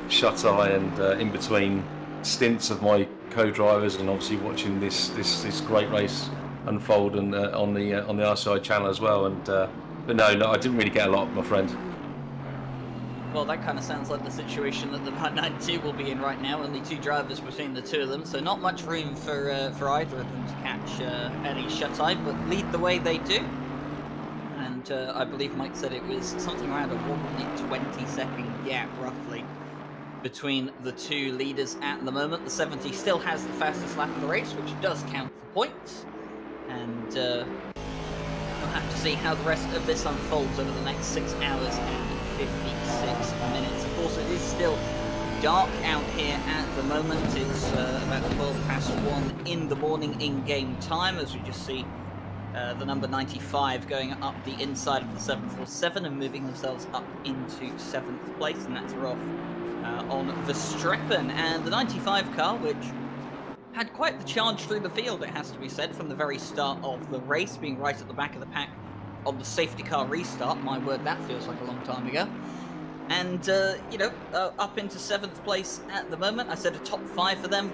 shut-eye and in between stints of my co-drivers, and obviously watching this great race unfold and on the RCI channel as well. And but no, I didn't really get a lot, my friend. Well, that kind of sounds like the situation that the 992 will be in right now. Only 2 drivers between the 2 of them, so not much room for either of them to catch any shut-eye, but lead the way they do. And I believe Mike said it was something around a 1 minute 20-second gap, roughly, between the 2 leaders at the moment. The 70 still has the fastest lap of the race, which does count for points. And we'll have to see how the rest of this unfolds over the next 6 hours and 56 minutes. Of course, it is still dark out here at the moment. It's about 1 in the morning in-game time, as we just see the number 95 going up the inside of the 747 and moving themselves up into 7th place, and that's Roth on Verstappen. And the 95 car, which had quite the charge through the field, it has to be said, from the very start of the race, being right at the back of the pack on the safety car restart. My word, that feels like a long time ago. And, up into 7th place at the moment. I said a top 5 for them,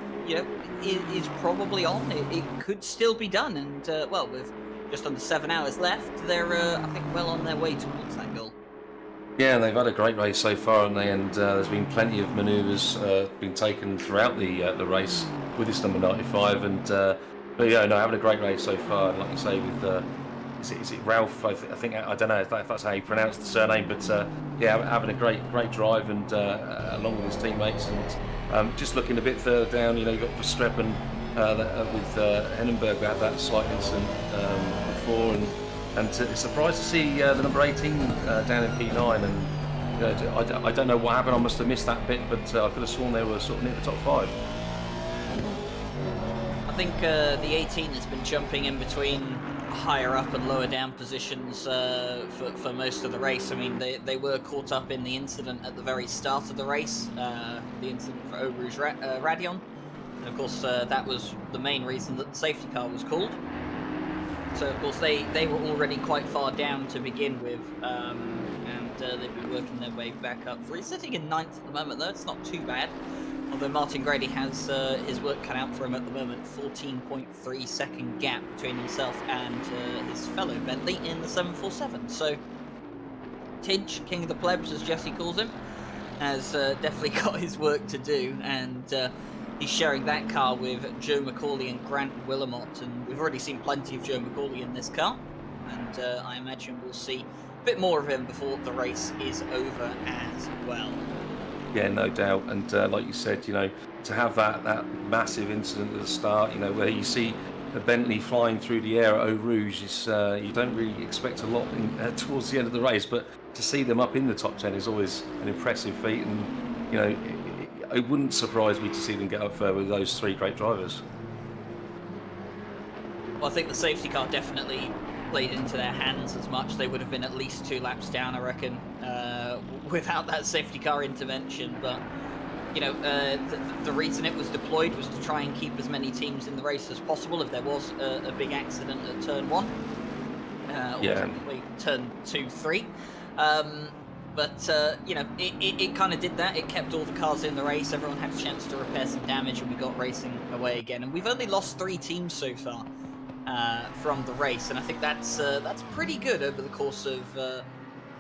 is probably on. It could still be done. And, well, with just under 7 hours left, they're, I think, well on their way towards that goal. Yeah, they've had a great race so far, haven't they? And there's been plenty of manoeuvres been taken throughout the race with this number 95. And but yeah, no, having a great race so far. And like you say, with is it Ralph? I think I don't know if that's how you pronounce the surname, but yeah, having a great drive and along with his teammates. And just looking a bit further down, you got Verstappen with Hennenberg. We had that slight incident before, and surprised to see the number 18 down in P9. And I don't know what happened. I must have missed that bit, but I could have sworn they were sort of near the top 5. I think the 18 has been jumping in between higher up and lower down positions for most of the race. I mean, they were caught up in the incident at the very start of the race, the incident for Eau Rouge Radion. And of course, that was the main reason that the safety car was called. So of course, they were already quite far down to begin with, and they've been working their way back up. He's sitting in 9th at the moment, though. It's not too bad. Although Martin Grady has his work cut out for him at the moment. 14.3 second gap between himself and his fellow Bentley in the 747. So Tidge, King of the Plebs, as Jesse calls him, has definitely got his work to do, and he's sharing that car with Joe McCauley and Grant Willamot, and we've already seen plenty of Joe McCauley in this car, and I imagine we'll see a bit more of him before the race is over as well. Yeah, no doubt. And like you said, to have that massive incident at the start, where you see a Bentley flying through the air at Eau Rouge, you don't really expect a lot towards the end of the race, but to see them up in the top 10 is always an impressive feat. And it wouldn't surprise me to see them get up further with those 3 great drivers. Well, I think the safety car definitely played into their hands as much. They would have been at least 2 laps down, I reckon, without that safety car intervention. But you know, the reason it was deployed was to try and keep as many teams in the race as possible if there was a big accident at turn 1. Or turn 2, 3. But you know, it kind of did that. It kept all the cars in the race. Everyone had a chance to repair some damage, and we got racing away again. And we've only lost 3 teams so far from the race, and I think that's pretty good over the course of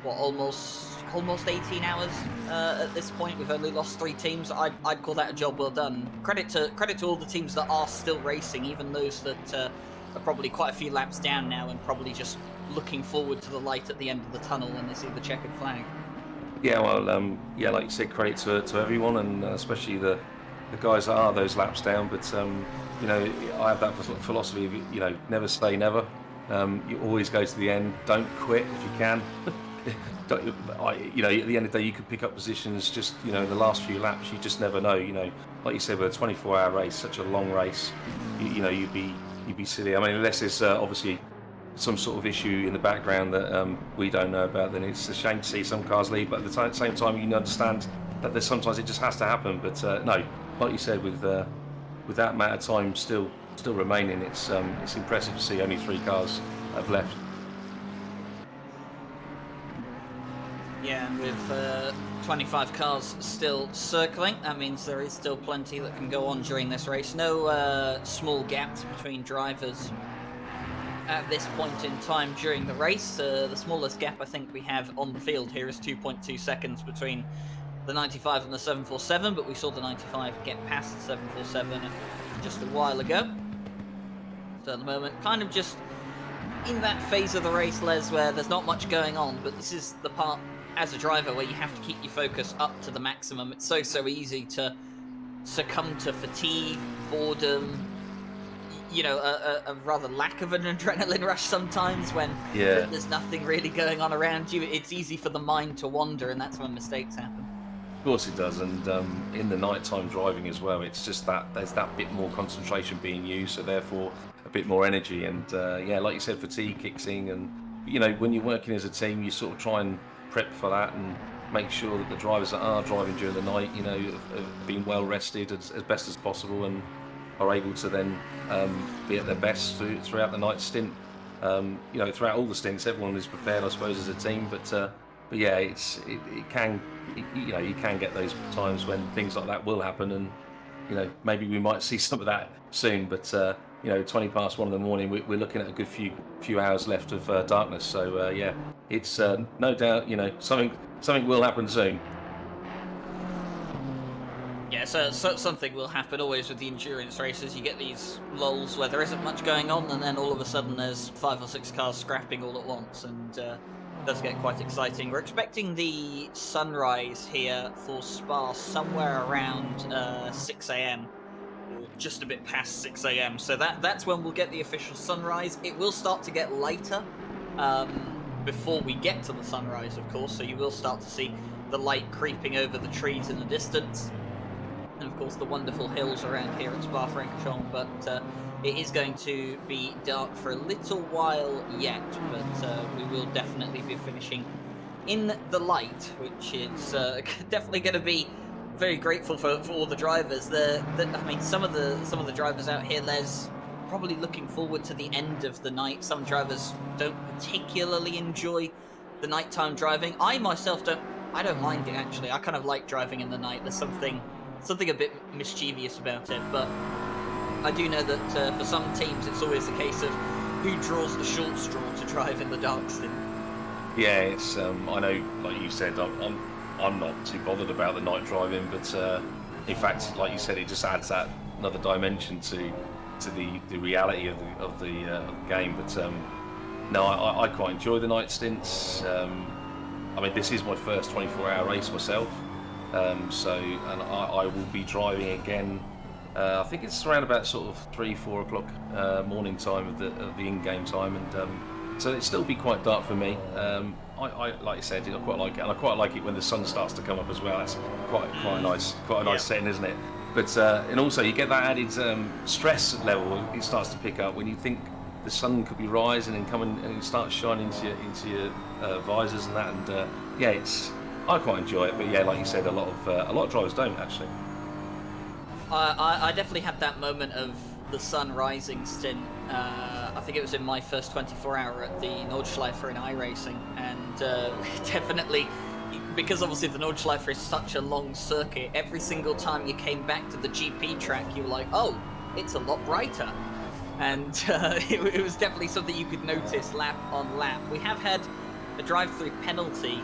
what, almost 18 hours at this point. We've only lost 3 teams. I'd call that a job well done. Credit to all the teams that are still racing, even those that are probably quite a few laps down now and probably just looking forward to the light at the end of the tunnel when they see the checkered flag. Yeah, well, yeah, like you said, credit to everyone, and especially the guys that are those laps down. But you know, I have that philosophy of, you know, never say never. You always go to the end. Don't quit if you can. You know, at the end of the day, you could pick up positions. Just, you know, in the last few laps, you just never know. You know, like you said, with a 24-hour race, such a long race, you know, you'd be silly. I mean, unless there's obviously some sort of issue in the background that we don't know about, then it's a shame to see some cars leave. But at the same time, you can understand that there's sometimes it just has to happen. But no, like you said, with that amount of time still remaining, it's impressive to see only 3 cars have left. Yeah, and with 25 cars still circling, that means there is still plenty that can go on during this race. No small gaps between drivers at this point in time during the race. The smallest gap I think we have on the field here is 2.2 seconds between the 95 and the 747, but we saw the 95 get past the 747 just a while ago. So at the moment, kind of just in that phase of the race, Les, where there's not much going on, but this is the part as a driver where you have to keep your focus up to the maximum. It's so easy to succumb to fatigue, boredom, you know, a rather lack of an adrenaline rush sometimes when there's nothing really going on around you. It's easy for the mind to wander, and that's when mistakes happen. Of course it does, and in the nighttime driving as well, it's just that there's that bit more concentration being used, so therefore a bit more energy. And yeah, like you said, fatigue kicks in, and you know, when you're working as a team, you sort of try and prep for that and make sure that the drivers that are driving during the night, you know, have been well rested as best as possible and are able to then be at their best throughout the night stint. You know, throughout all the stints, everyone is prepared, I suppose, as a team. But yeah, you know, you can get those times when things like that will happen, and you know, maybe we might see some of that soon. But you know, 20 past 1 in the morning, we're looking at a good few hours left of darkness. So yeah, it's no doubt, you know, something will happen soon. Yeah, so something will happen always with the endurance races. You get these lulls where there isn't much going on, and then all of a sudden there's 5 or 6 cars scrapping all at once, and it does get quite exciting. We're expecting the sunrise here for Spa somewhere around 6 a.m. or just a bit past 6 a.m. So that's when we'll get the official sunrise. It will start to get lighter before we get to the sunrise, of course, so you will start to see the light creeping over the trees in the distance. And of course the wonderful hills around here at Spa-Francorchamps, but it is going to be dark for a little while yet, but we will definitely be finishing in the light, which is definitely going to be very grateful for all the drivers. I mean, some of the drivers out here, Les, probably looking forward to the end of the night. Some drivers don't particularly enjoy the nighttime driving. I myself don't mind it, actually. I kind of like driving in the night. There's something a bit mischievous about it, but I do know that for some teams it's always a case of who draws the short straw to drive in the dark stint. Yeah, it's I know, like you said, I'm not too bothered about the night driving, but in fact, like you said, it just adds that another dimension to the reality of the game. But no, I quite enjoy the night stints. I mean, this is my first 24-hour race myself. So, and I will be driving again. I think it's around about sort of 3-4 o'clock morning time of the in-game time, and so it'll still be quite dark for me. I like I said, I quite like it, and I quite like it when the sun starts to come up as well. That's quite a nice setting, isn't it? But and also you get that added stress level. It starts to pick up when you think the sun could be rising and coming and start shining into your visors and that. And yeah, I quite enjoy it. But yeah, like you said, a lot of drivers don't actually. I definitely had that moment of the sun rising stint. I think it was in my first 24-hour at the Nordschleife in iRacing, and definitely, because obviously the Nordschleife is such a long circuit, every single time you came back to the GP track, you were like, oh, it's a lot brighter. And it was definitely something you could notice lap on lap. We have had a drive-through penalty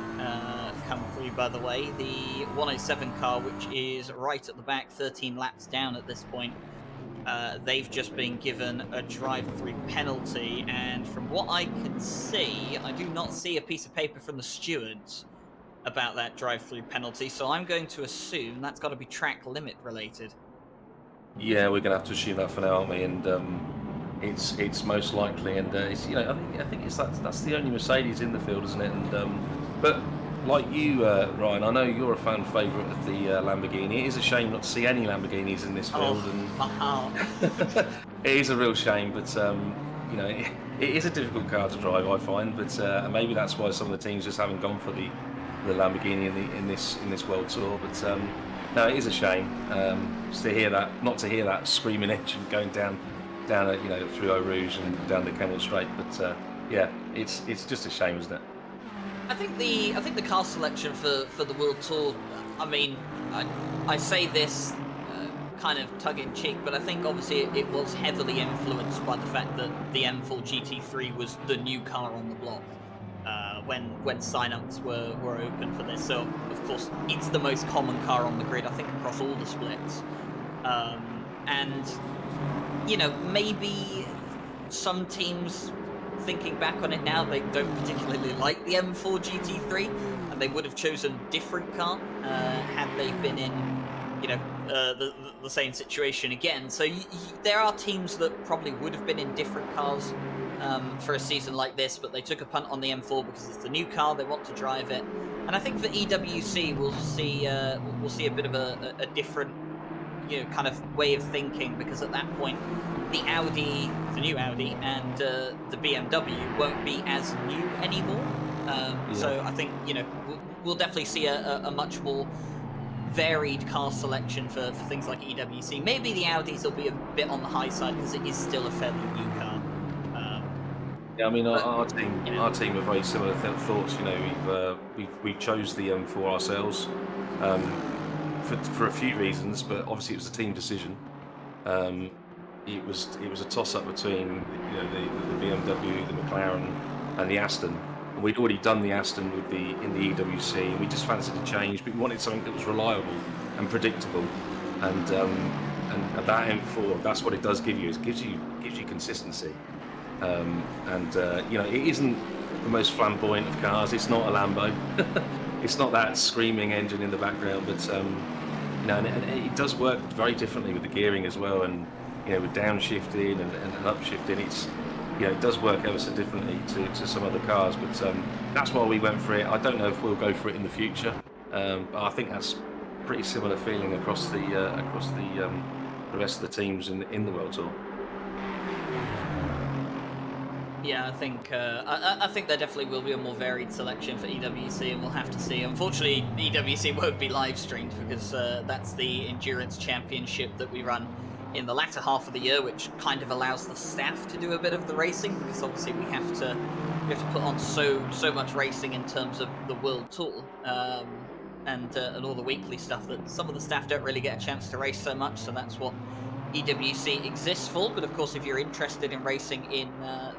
come through, by the way. The 107 car, which is right at the back, 13 laps down at this point. They've just been given a drive-through penalty, and from what I can see, I do not see a piece of paper from the stewards about that drive-through penalty, so I'm going to assume that's got to be track limit related. Yeah, we're going to have to assume that for now, aren't we? And it's most likely, and it's, I think it's that's the only Mercedes in the field, isn't it? And but like you, Ryan, I know you're a fan favourite of the Lamborghini. It is a shame not to see any Lamborghinis in this field, and my heart. it is a real shame. But it is a difficult car to drive, I find. But maybe that's why some of the teams just haven't gone for the Lamborghini in this World Tour. But no, it is a shame not to hear that screaming engine going down through Eau Rouge and down the Kemmel Straight. But yeah, it's just a shame, isn't it? I think the car selection for the World Tour, I mean, I say this kind of tongue-in-cheek, but I think obviously it was heavily influenced by the fact that the M4 GT3 was the new car on the block when sign-ups were open for this. So, of course, it's the most common car on the grid, I think, across all the splits. And, maybe some teams, thinking back on it now, they don't particularly like the M4 GT3, and they would have chosen a different car had they been in, the same situation again. So there are teams that probably would have been in different cars for a season like this, but they took a punt on the M4 because it's the new car, they want to drive it. And I think for EWC we'll see a bit of a different kind of way of thinking, because at that point the new Audi and the BMW won't be as new anymore. So I think we'll definitely see a much more varied car selection for things like EWC. Maybe the Audis will be a bit on the high side because it is still a fairly new car. Yeah, I mean, our team are very similar thoughts. We chose the M4 ourselves for a few reasons, but obviously it was a team decision. It was a toss-up between the BMW, the McLaren, and the Aston. And we'd already done the Aston in the EWC, and we just fancied a change, but we wanted something that was reliable and predictable. And that M4, that's what it does give you. It gives you consistency. It isn't the most flamboyant of cars. It's not a Lambo. It's not that screaming engine in the background, but and it does work very differently with the gearing as well, and with downshifting and upshifting. It does work ever so differently to some other cars, but that's why we went for it. I don't know if we'll go for it in the future, but I think that's pretty similar feeling across the rest of the teams in the World Tour. Yeah, I think there definitely will be a more varied selection for EWC, and we'll have to see. Unfortunately, EWC won't be live streamed because that's the Endurance Championship that we run in the latter half of the year, which kind of allows the staff to do a bit of the racing, because obviously we have to put on so much racing in terms of the World Tour and all the weekly stuff that some of the staff don't really get a chance to race so much. So that's what EWC exists for. But of course, if you're interested in racing in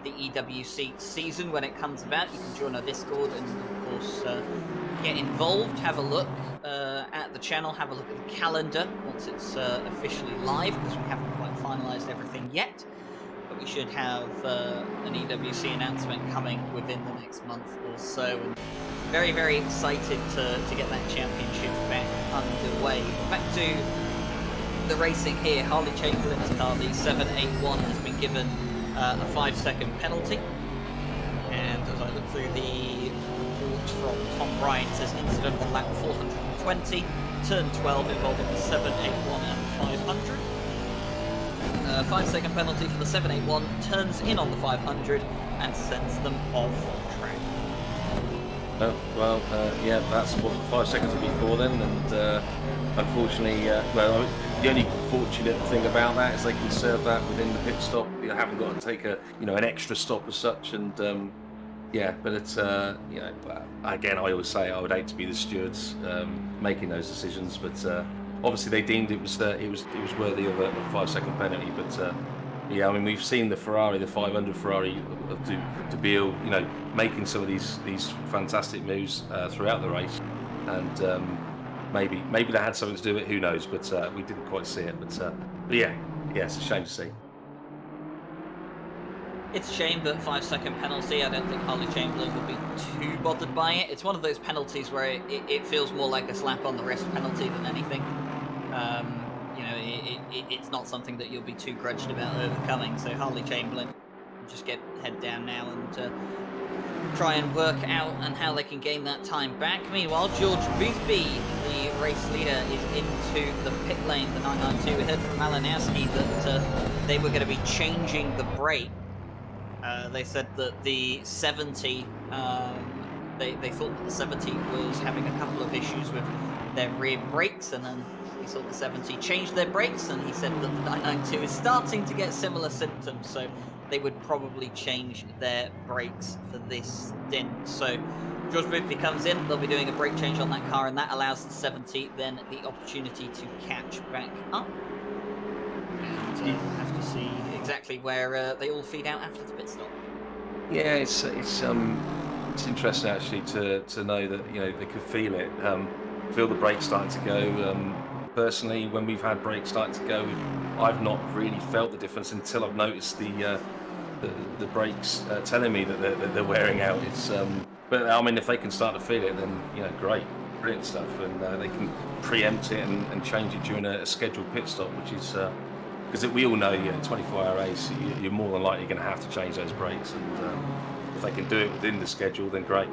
the EWC season when it comes about, you can join our Discord and of course get involved, have a look at the channel, have a look at the calendar once it's officially live, because we haven't quite finalised everything yet. But we should have an EWC announcement coming within the next month or so. And very, very excited to get that championship back underway. Back to the racing here. Harley Chamberlain's car, the 781, has been given a 5-second penalty. And as I look through the report from Tom Bryan, it says incident on lap 420, turn 12 involving the 781 and 500. 5-second penalty for the 781, turns in on the 500 and sends them off track. Oh, well, yeah, that's what 5 seconds will be for then, and unfortunately, well, the only fortunate thing about that is they can serve that within the pit stop. You haven't got to take an extra stop as such, and yeah, but it's again, I always say I would hate to be the stewards making those decisions, but obviously they deemed it was worthy of a 5-second penalty, but. Yeah, I mean, we've seen the 500 Ferrari to be, making some of these fantastic moves throughout the race, and maybe they had something to do with it. Who knows? But we didn't quite see it. But yeah, it's a shame to see. It's a shame, but 5-second penalty. I don't think Harley Chamberlain would be too bothered by it. It's one of those penalties where it feels more like a slap on the wrist penalty than anything. It's not something that you'll be too grudged about overcoming. So Harley Chamberlain, just get head down now and try and work out and how they can gain that time back. Meanwhile, George Boothby, the race leader, is into the pit lane, the 992. We heard from Malinowski that they were going to be changing the brake. They said that the 70, they thought that the 70 was having a couple of issues with their rear brakes, and then he saw the 70 change their brakes, and he said that the 992 is starting to get similar symptoms, so they would probably change their brakes for this stint. So George Boothby comes in, they'll be doing a brake change on that car, and that allows the 70 then the opportunity to catch back up. And we'll have to see exactly where they all feed out after the pit stop. Yeah, it's interesting actually to know that they could feel it, feel the brakes starting to go. Personally, when we've had brakes starting to go, I've not really felt the difference until I've noticed the brakes telling me that they're wearing out. But I mean, if they can start to feel it, then great, brilliant stuff, and they can preempt it and change it during a scheduled pit stop, which is because we all know, 24-hour race, you're more than likely going to have to change those brakes, and if they can do it within the schedule, then great.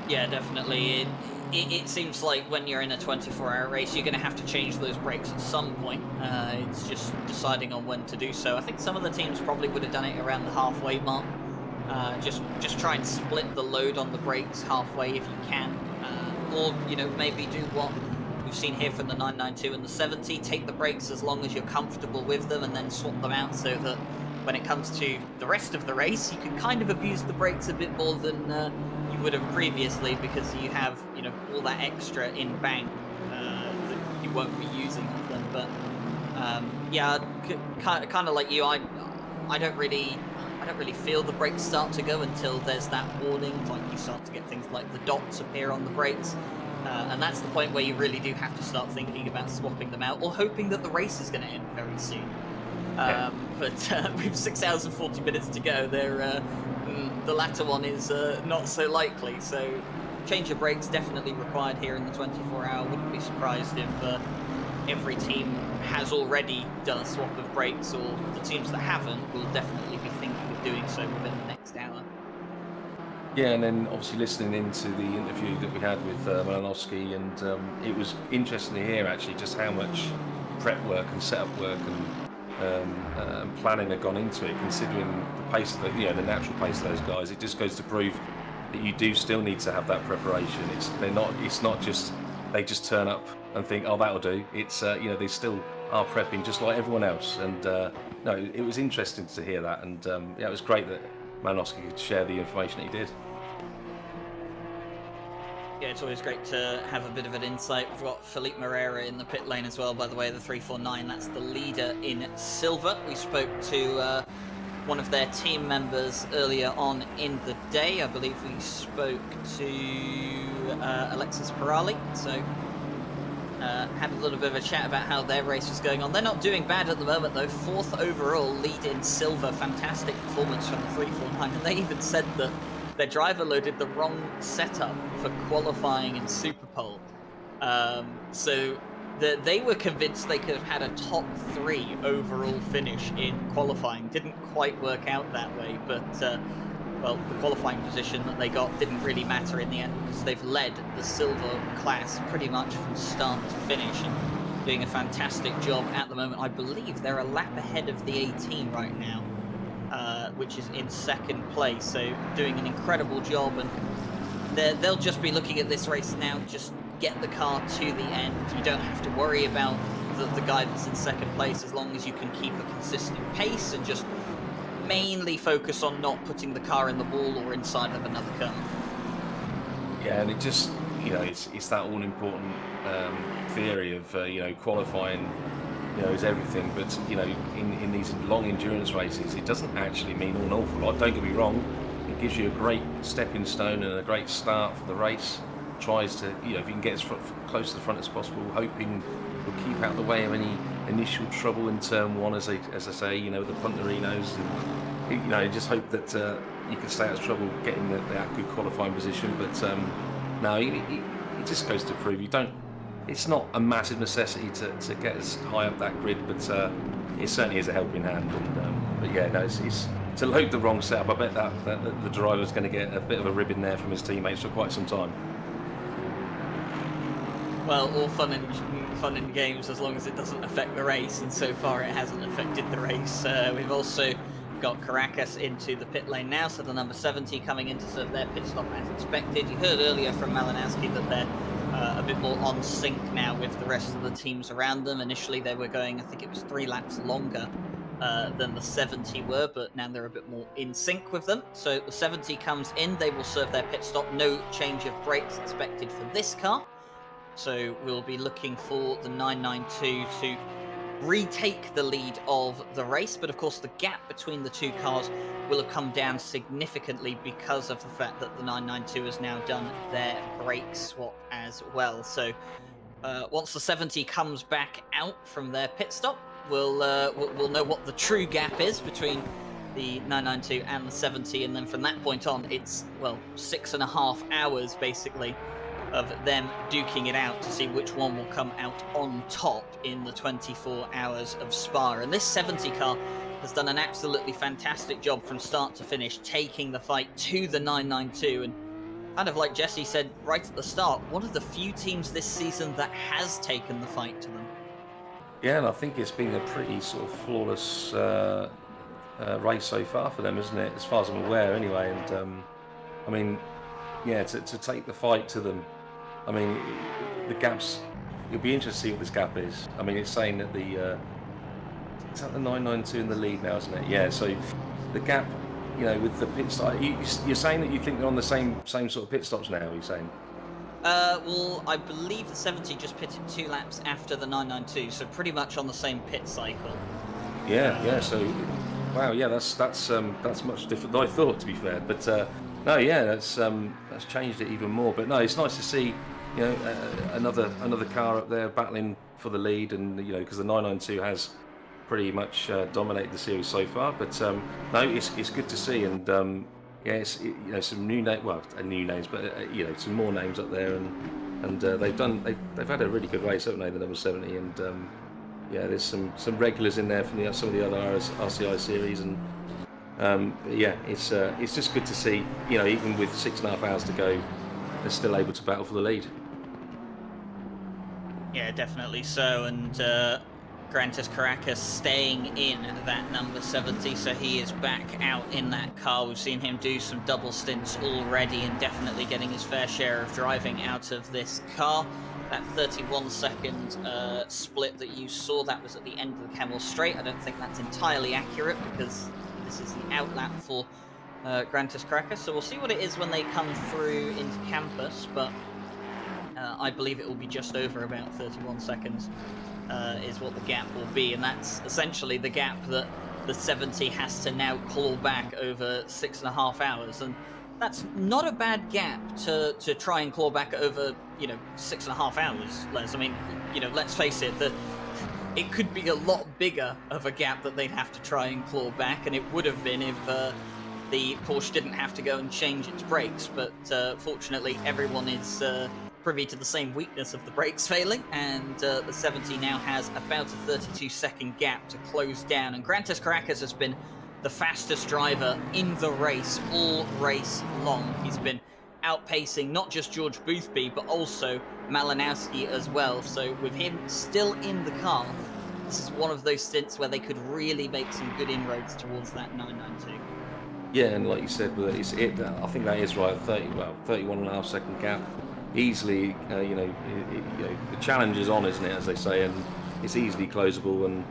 Yeah, definitely. It seems like when you're in a 24-hour race, you're going to have to change those brakes at some point. It's just deciding on when to do so. I think some of the teams probably would have done it around the halfway mark. Just try and split the load on the brakes halfway if you can. Or, maybe do what we've seen here from the 992 and the 70. Take the brakes as long as you're comfortable with them, and then swap them out so that when it comes to the rest of the race, you can kind of abuse the brakes a bit more than you would have previously, because you have all that extra in bank that you won't be using of them. But yeah, kind of like you, I don't really feel the brakes start to go until there's that warning. Like, you start to get things like the dots appear on the brakes, and that's the point where you really do have to start thinking about swapping them out, or hoping that the race is going to end very soon. But with 6 hours and 40 minutes to go, the latter one is not so likely. So change of brakes definitely required here in the 24-hour. Wouldn't be surprised if every team has already done a swap of brakes, or the teams that haven't will definitely be thinking of doing so within the next hour. Yeah, and then obviously listening into the interview that we had with Malinowski, and it was interesting to hear actually just how much prep work and setup work and planning had gone into it, considering the pace of the natural pace of those guys. It just goes to prove that you do still need to have that preparation. It's not just they just turn up and think, oh, that'll do. It's they still are prepping just like everyone else. And no, it was interesting to hear that, and it was great that Malinowski could share the information that he did. Yeah, it's always great to have a bit of an insight. We've got Felipe Moreira in the pit lane as well, by the way, the 349. That's the leader in silver. We spoke to one of their team members earlier on in the day. I believe we spoke to Alexis Pirali. So had a little bit of a chat about how their race was going on. They're not doing bad at the moment, though. 4th overall, lead in silver. Fantastic performance from the 349. And they even said that their driver loaded the wrong setup for qualifying in Superpole. So they were convinced they could have had a top 3 overall finish in qualifying. Didn't quite work out that way, but well, the qualifying position that they got didn't really matter in the end, because they've led the silver class pretty much from start to finish. And doing a fantastic job at the moment. I believe they're a lap ahead of the 18 right now, which is in second place. So doing an incredible job, and they'll just be looking at this race now. Just get the car to the end. You don't have to worry about the guy that's in second place, as long as you can keep a consistent pace and just mainly focus on not putting the car in the wall or inside of another curve. Yeah, and it just, it's that all-important theory of, qualifying, is everything. But, in these long endurance races, it doesn't actually mean an awful lot. Don't get me wrong. It gives you a great stepping stone and a great start for the race. Tries to, if you can get as close to the front as possible, hoping you'll keep out the way of any initial trouble in turn one, as I say, the Punterinos, and just hope that you can stay out of trouble getting that good qualifying position. But no, it just goes to prove you don't. It's not a massive necessity to get as high up that grid, but it certainly is a helping hand. And but yeah, no, it's to load the wrong setup. I bet that the driver's going to get a bit of a ribbon there from his teammates for quite some time. Well, all fun and games as long as it doesn't affect the race, and so far it hasn't affected the race. We've also got Caracas into the pit lane now, so the number 70 coming in to serve their pit stop as expected. You heard earlier from Malinowski that they're a bit more on sync now with the rest of the teams around them. Initially they were going, I think it was 3 laps longer than the 70 were, but now they're a bit more in sync with them. So the 70 comes in, they will serve their pit stop. No change of brakes expected for this car. So we'll be looking for the 992 to retake the lead of the race. But of course, the gap between the two cars will have come down significantly because of the fact that the 992 has now done their brake swap as well. So once the 70 comes back out from their pit stop, we'll know what the true gap is between the 992 and the 70. And then from that point on, it's, 6.5 hours basically of them duking it out to see which one will come out on top in the 24 hours of Spa. And this 70 car has done an absolutely fantastic job from start to finish, taking the fight to the 992. And kind of like Jesse said right at the start, one of the few teams this season that has taken the fight to them. Yeah, and I think it's been a pretty sort of flawless race so far for them, isn't it? As far as I'm aware, anyway. And I mean, yeah, to take the fight to them. I mean, the gaps. It'll be interesting to see what this gap is. I mean, it's saying that is that the 992 in the lead now, isn't it? Yeah. So the gap, with the pit stop. You're saying that you think they're on the same sort of pit stops now. Are you saying? Well, I believe the 70 just pitted 2 laps after the 992, so pretty much on the same pit cycle. Yeah. So, wow. Yeah, that's much different than I thought, to be fair. But no, yeah, that's changed it even more. But no, it's nice to see. Another car up there battling for the lead, and because the 992 has pretty much dominated the series so far. But no, it's good to see, and some new names, but some more names up there, and they've had a really good race, haven't they? The number 70, and there's some regulars in there from some of the other RCI series, and it's just good to see. Even with 6.5 hours to go, they're still able to battle for the lead. Yeah, definitely so. And Grantis Caracas staying in that number 70, so he is back out in that car. We've seen him do some double stints already and definitely getting his fair share of driving out of this car. That 31-second split that you saw, that was at the end of the Camel Straight. I don't think that's entirely accurate because this is the outlap for Grantis Caracas. So we'll see what it is when they come through into campus, but I believe it will be just over about 31 seconds is what the gap will be, and that's essentially the gap that the 70 has to now claw back over 6.5 hours, and that's not a bad gap to try and claw back over 6.5 hours, Les. I mean, let's face it, it could be a lot bigger of a gap that they'd have to try and claw back, and it would have been if the Porsche didn't have to go and change its brakes, but fortunately everyone is privy to the same weakness of the brakes failing, and the 70 now has about a 32-second gap to close down. And Grantis Caracas has been the fastest driver in the race all race long. He's been outpacing not just George Boothby, but also Malinowski as well. So with him still in the car, this is one of those stints where they could really make some good inroads towards that 992. Yeah, and like you said, I think that is right. 31.5 second gap, easily. The challenge is on, isn't it? As they say, and it's easily closable. And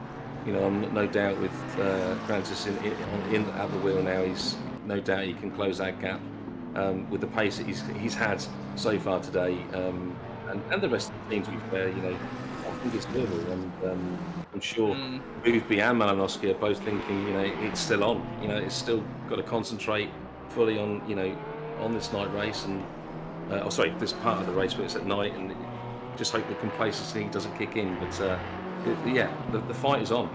I'm no doubt with Francis in at the wheel now. He's no doubt he can close that gap with the pace that he's had so far today, and the rest of the team. To be fair, I think it's doable, and I'm sure Boothby and Malinowski are both thinking, it's still on. It's still got to concentrate fully on, on this night race, and this part of the race, but it's at night, and just hope the complacency doesn't kick in. But the fight is on.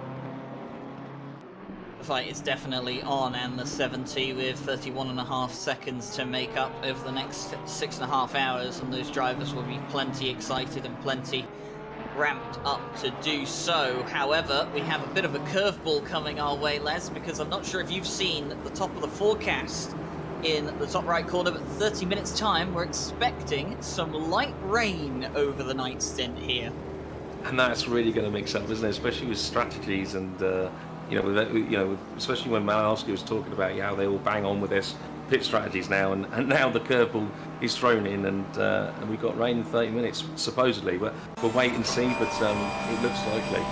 The fight is definitely on, and the 70 with 31.5 seconds to make up over the next 6.5 hours, and those drivers will be plenty excited and plenty ramped up to do so. However, we have a bit of a curveball coming our way, Les, because I'm not sure if you've seen the top of the forecast in the top right corner, but 30 minutes time, we're expecting some light rain over the night stint here. And that's really going to mix up, isn't it? Especially with strategies and, especially when Malinowski was talking about how they all bang on with their pit strategies now, and now the curveball is thrown in, and we've got rain in 30 minutes, supposedly, but we'll wait and see, but it looks likely.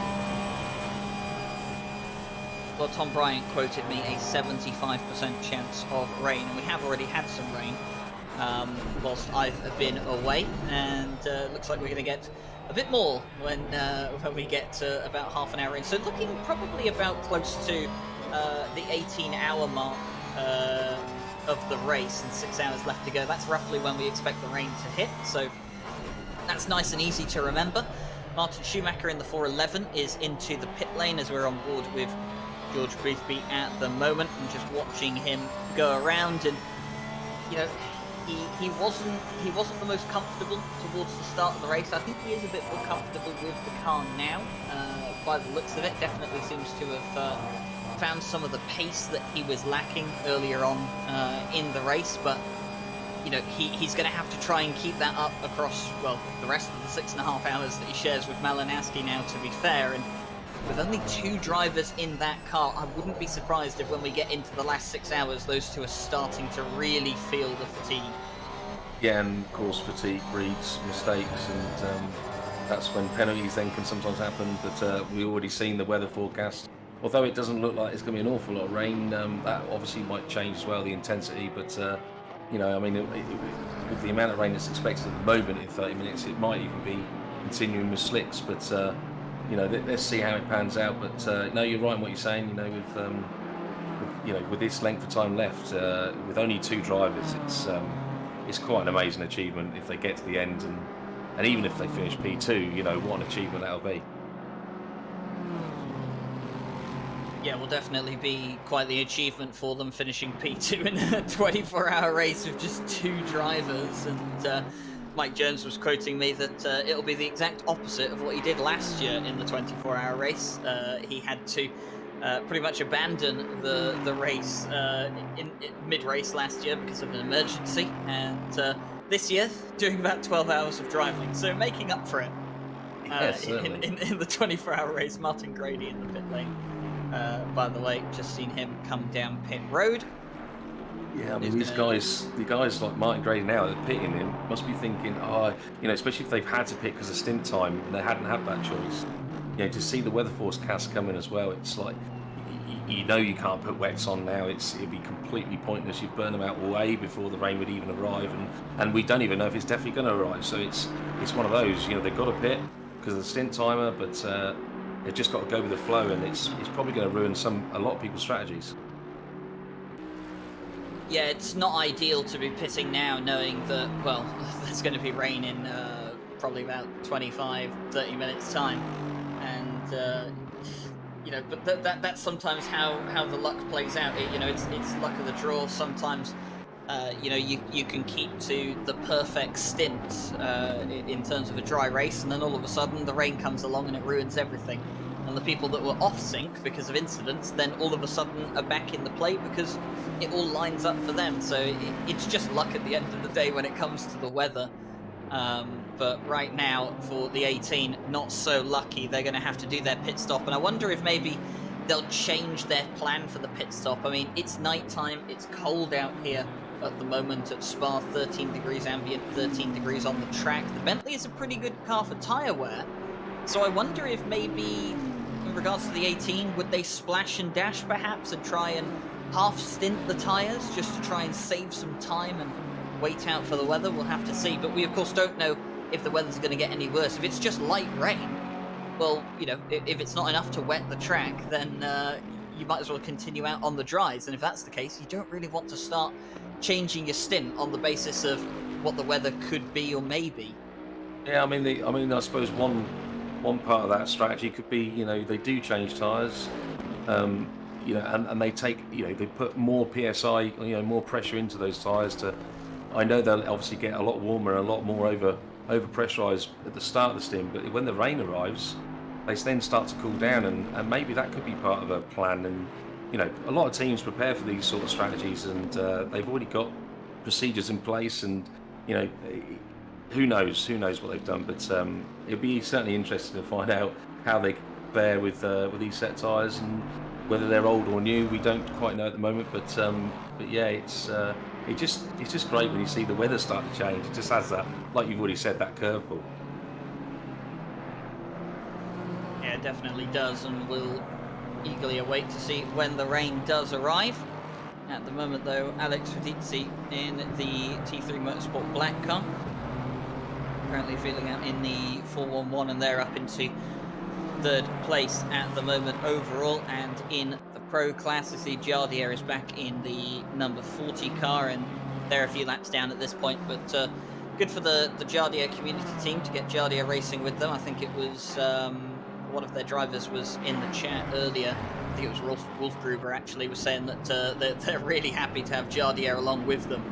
Well, Tom Bryant quoted me a 75% chance of rain, and we have already had some rain whilst I've been away, and looks like we're going to get a bit more when we get to about half an hour in. So looking probably about close to the 18-hour mark of the race, and 6 hours left to go. That's roughly when we expect the rain to hit, so that's nice and easy to remember. Martin Schumacher in the 411 is into the pit lane as we're on board with George Boothby at the moment, and just watching him go around, and he wasn't the most comfortable towards the start of the race. I think he is a bit more comfortable with the car now, by the looks of it. Definitely seems to have found some of the pace that he was lacking earlier on in the race, but he's going to have to try and keep that up across, the rest of the 6.5 hours that he shares with Malinowski now, to be fair. And with only 2 drivers in that car, I wouldn't be surprised if when we get into the last 6 hours, those two are starting to really feel the fatigue. Yeah, and of course fatigue breeds mistakes, and that's when penalties then can sometimes happen. But we've already seen the weather forecast. Although it doesn't look like it's going to be an awful lot of rain, that obviously might change as well, the intensity. But, with the amount of rain that's expected at the moment in 30 minutes, it might even be continuing with slicks. But, let's see how it pans out. But, no, you're right in what you're saying. With this length of time left, with only 2 drivers, it's quite an amazing achievement if they get to the end. And even if they finish P2, what an achievement that'll be. Yeah, will definitely be quite the achievement for them, finishing P2 in a 24-hour race with just 2 drivers. And Mike Jones was quoting me that it'll be the exact opposite of what he did last year in the 24-hour race. He had to pretty much abandon the race in mid-race last year because of an emergency, and this year doing about 12 hours of driving, so making up for it in the 24-hour race. Martin Grady in the pit lane. By the way, just seen him come down pit road. Yeah, I mean, the guys like Martin Grady now that are pitting him must be thinking, especially if they've had to pit because of stint time and they hadn't had that choice. To see the weather forecast come in as well, it's like, you can't put wets on now. It'd be completely pointless. You'd burn them out way before the rain would even arrive, and we don't even know if it's definitely going to arrive. So it's one of those. They've got to pit because of the stint timer, but they've just got to go with the flow, and it's probably going to ruin a lot of people's strategies. Yeah, it's not ideal to be pitting now knowing that, there's going to be rain in probably about 25-30 minutes time, and but that's sometimes how the luck plays out. It's luck of the draw. Sometimes you can keep to the perfect stint in terms of a dry race, and then all of a sudden the rain comes along and it ruins everything. and the people that were off sync because of incidents then all of a sudden are back in the play because it all lines up for them. So it's just luck at the end of the day when it comes to the weather. But right now for the 18, not so lucky. They're going to have to do their pit stop, and I wonder if maybe they'll change their plan for the pit stop. I mean, it's nighttime, it's cold out here at the moment at Spa, 13 degrees ambient, 13 degrees on the track. The Bentley is a pretty good car for tyre wear, so I wonder if maybe, in regards to the 18, would they splash and dash perhaps and try and half stint the tyres just to try and save some time and wait out for the weather? We'll have to see, but we of course don't know if the weather's going to get any worse. If it's just light rain, well, you know, if it's not enough to wet the track, then you might as well continue out on the dries. And if that's the case, you don't really want to start changing your stint on the basis of what the weather could be or may be. Yeah, I mean, I suppose one part of that strategy could be, you know, they do change tyres, you know, and they take, you know, they put more PSI, you know, more pressure into those tyres to. I know they'll obviously get a lot warmer and a lot more over pressurized at the start of the stint, but when the rain arrives, they then start to cool down, and maybe that could be part of a plan. And you know, a lot of teams prepare for these sort of strategies, and they've already got procedures in place, and you know, who knows what they've done. But it'd be certainly interesting to find out how they fare with these set tyres, and whether they're old or new. We don't quite know at the moment, but yeah, it's just great when you see the weather start to change. It just has that, like you've already said, that curveball. Yeah, it definitely does, and we'll eagerly await to see when the rain does arrive. At the moment, though, Alex Radizzi in the T3 Motorsport black car, currently feeling out in the 411, and they're up into third place at the moment overall. And in the pro class, I see Jardier is back in the number 40 car, and they're a few laps down at this point, but good for the Jardier community team to get Jardier racing with them. I think it was one of their drivers was in the chat earlier. I think it was Wolf Gruber actually was saying that they're really happy to have Jardier along with them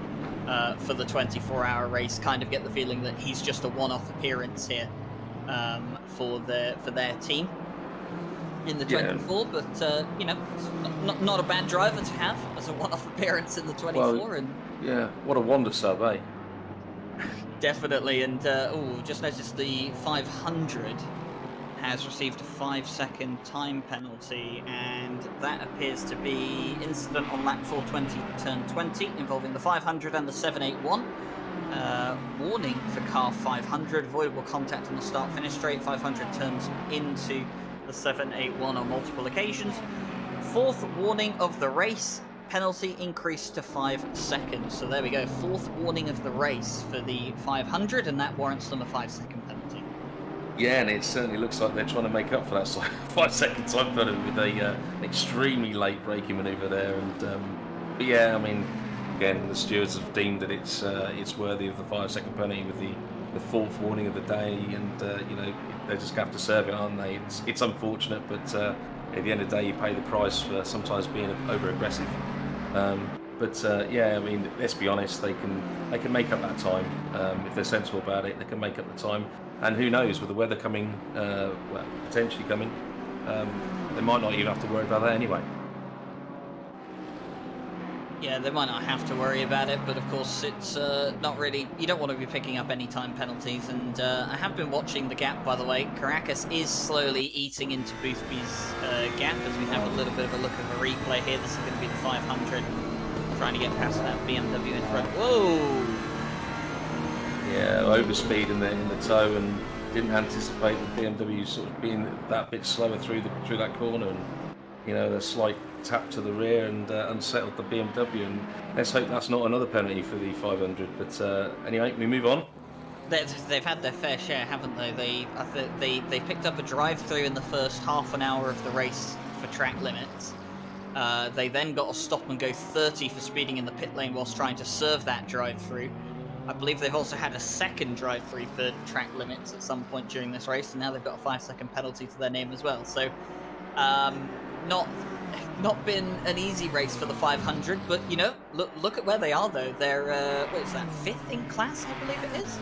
for the 24-hour race. Kind of get the feeling that he's just a one-off appearance here for their team in the 24, but you know, not a bad driver to have as a one-off appearance in the 24. Well, and yeah, what a wonder sub, eh? Definitely. And just noticed the 500 has received a 5-second time penalty, and that appears to be incident on lap 420 turn 20 involving the 500 and the 781. Warning for car 500, avoidable contact on the start finish straight. 500 turns into the 781 on multiple occasions. Fourth warning of the race, penalty increased to 5 seconds. So there we go, fourth warning of the race for the 500, and that warrants them a 5-second penalty. Yeah, and it certainly looks like they're trying to make up for that 5-second time penalty with an extremely late braking manoeuvre there. And but yeah, I mean, again, the stewards have deemed that it's worthy of the 5-second penalty with the fourth warning of the day, and you know, they just have to serve it, aren't they? It's unfortunate, but at the end of the day, you pay the price for sometimes being over aggressive. Yeah, I mean, let's be honest, they can make up that time if they're sensible about it. They can make up the time, and who knows, with the weather coming, well, potentially coming, they might not even have to worry about that anyway. Yeah, they might not have to worry about it, but of course it's not really, you don't want to be picking up any time penalties. And I have been watching the gap, by the way. Caracas is slowly eating into Boothby's gap as we have a little bit of a look at the replay here. This is going to be the 500, trying to get past that BMW in front. Whoa! Yeah, overspeed in the toe, and didn't anticipate the BMW sort of being that bit slower through that corner, and you know, the slight tap to the rear and unsettled the BMW. And let's hope that's not another penalty for the 500. But anyway, we move on. They've had their fair share, haven't they? They picked up a drive-through in the first half an hour of the race for track limits. They then got a stop and go 30 for speeding in the pit lane whilst trying to serve that drive-through. I believe they've also had a second drive-through for track limits at some point during this race, and now they've got a 5-second penalty to their name as well. So, not been an easy race for the 500, but you know, look at where they are though. They're what is that, 5th in class, I believe it is,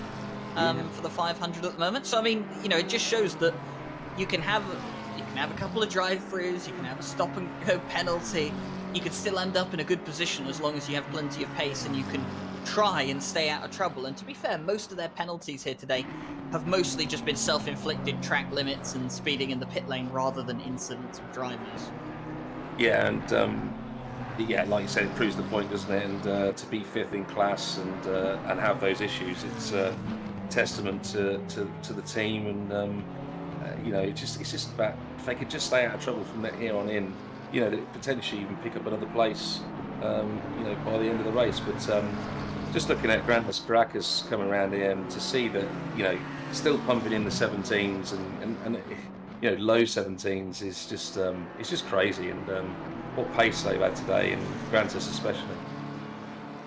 for the 500 at the moment. So I mean, you know, it just shows that you can have can have a couple of drive-throughs, you can have a stop-and-go penalty, you could still end up in a good position as long as you have plenty of pace and you can try and stay out of trouble. And to be fair, most of their penalties here today have mostly just been self-inflicted track limits and speeding in the pit lane rather than incidents with drivers. Yeah, and yeah, like you said, it proves the point, doesn't it? And to be 5th in class and have those issues, it's a testament to the team. And you know, it's just about, if they could just stay out of trouble from here on in, you know, they potentially even pick up another place, you know, by the end of the race. But just looking at Grantas Caracas coming around here, and to see that, you know, still pumping in the 17s and you know, low 17s is just it's just crazy. And what pace they've had today, and Grantas especially.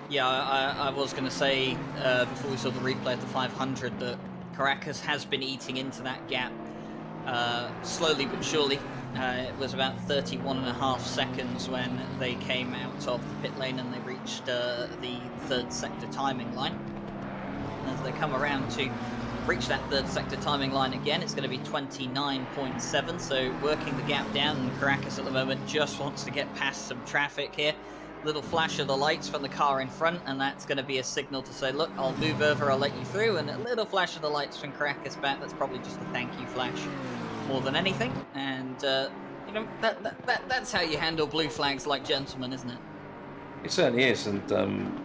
Yeah, I was going to say before we saw the replay of the 500 that Caracas has been eating into that gap slowly but surely. It was about 31.5 seconds when they came out of the pit lane and they reached the 3rd sector timing line. As they come around to reach that 3rd sector timing line again, it's going to be 29.7, so working the gap down. And Caracas at the moment just wants to get past some traffic here. Little flash of the lights from the car in front, and that's going to be a signal to say, look, I'll move over, I'll let you through. And a little flash of the lights from Caracas back, that's probably just a thank you flash more than anything. And you know, that's how you handle blue flags like gentlemen, isn't it? It certainly is. And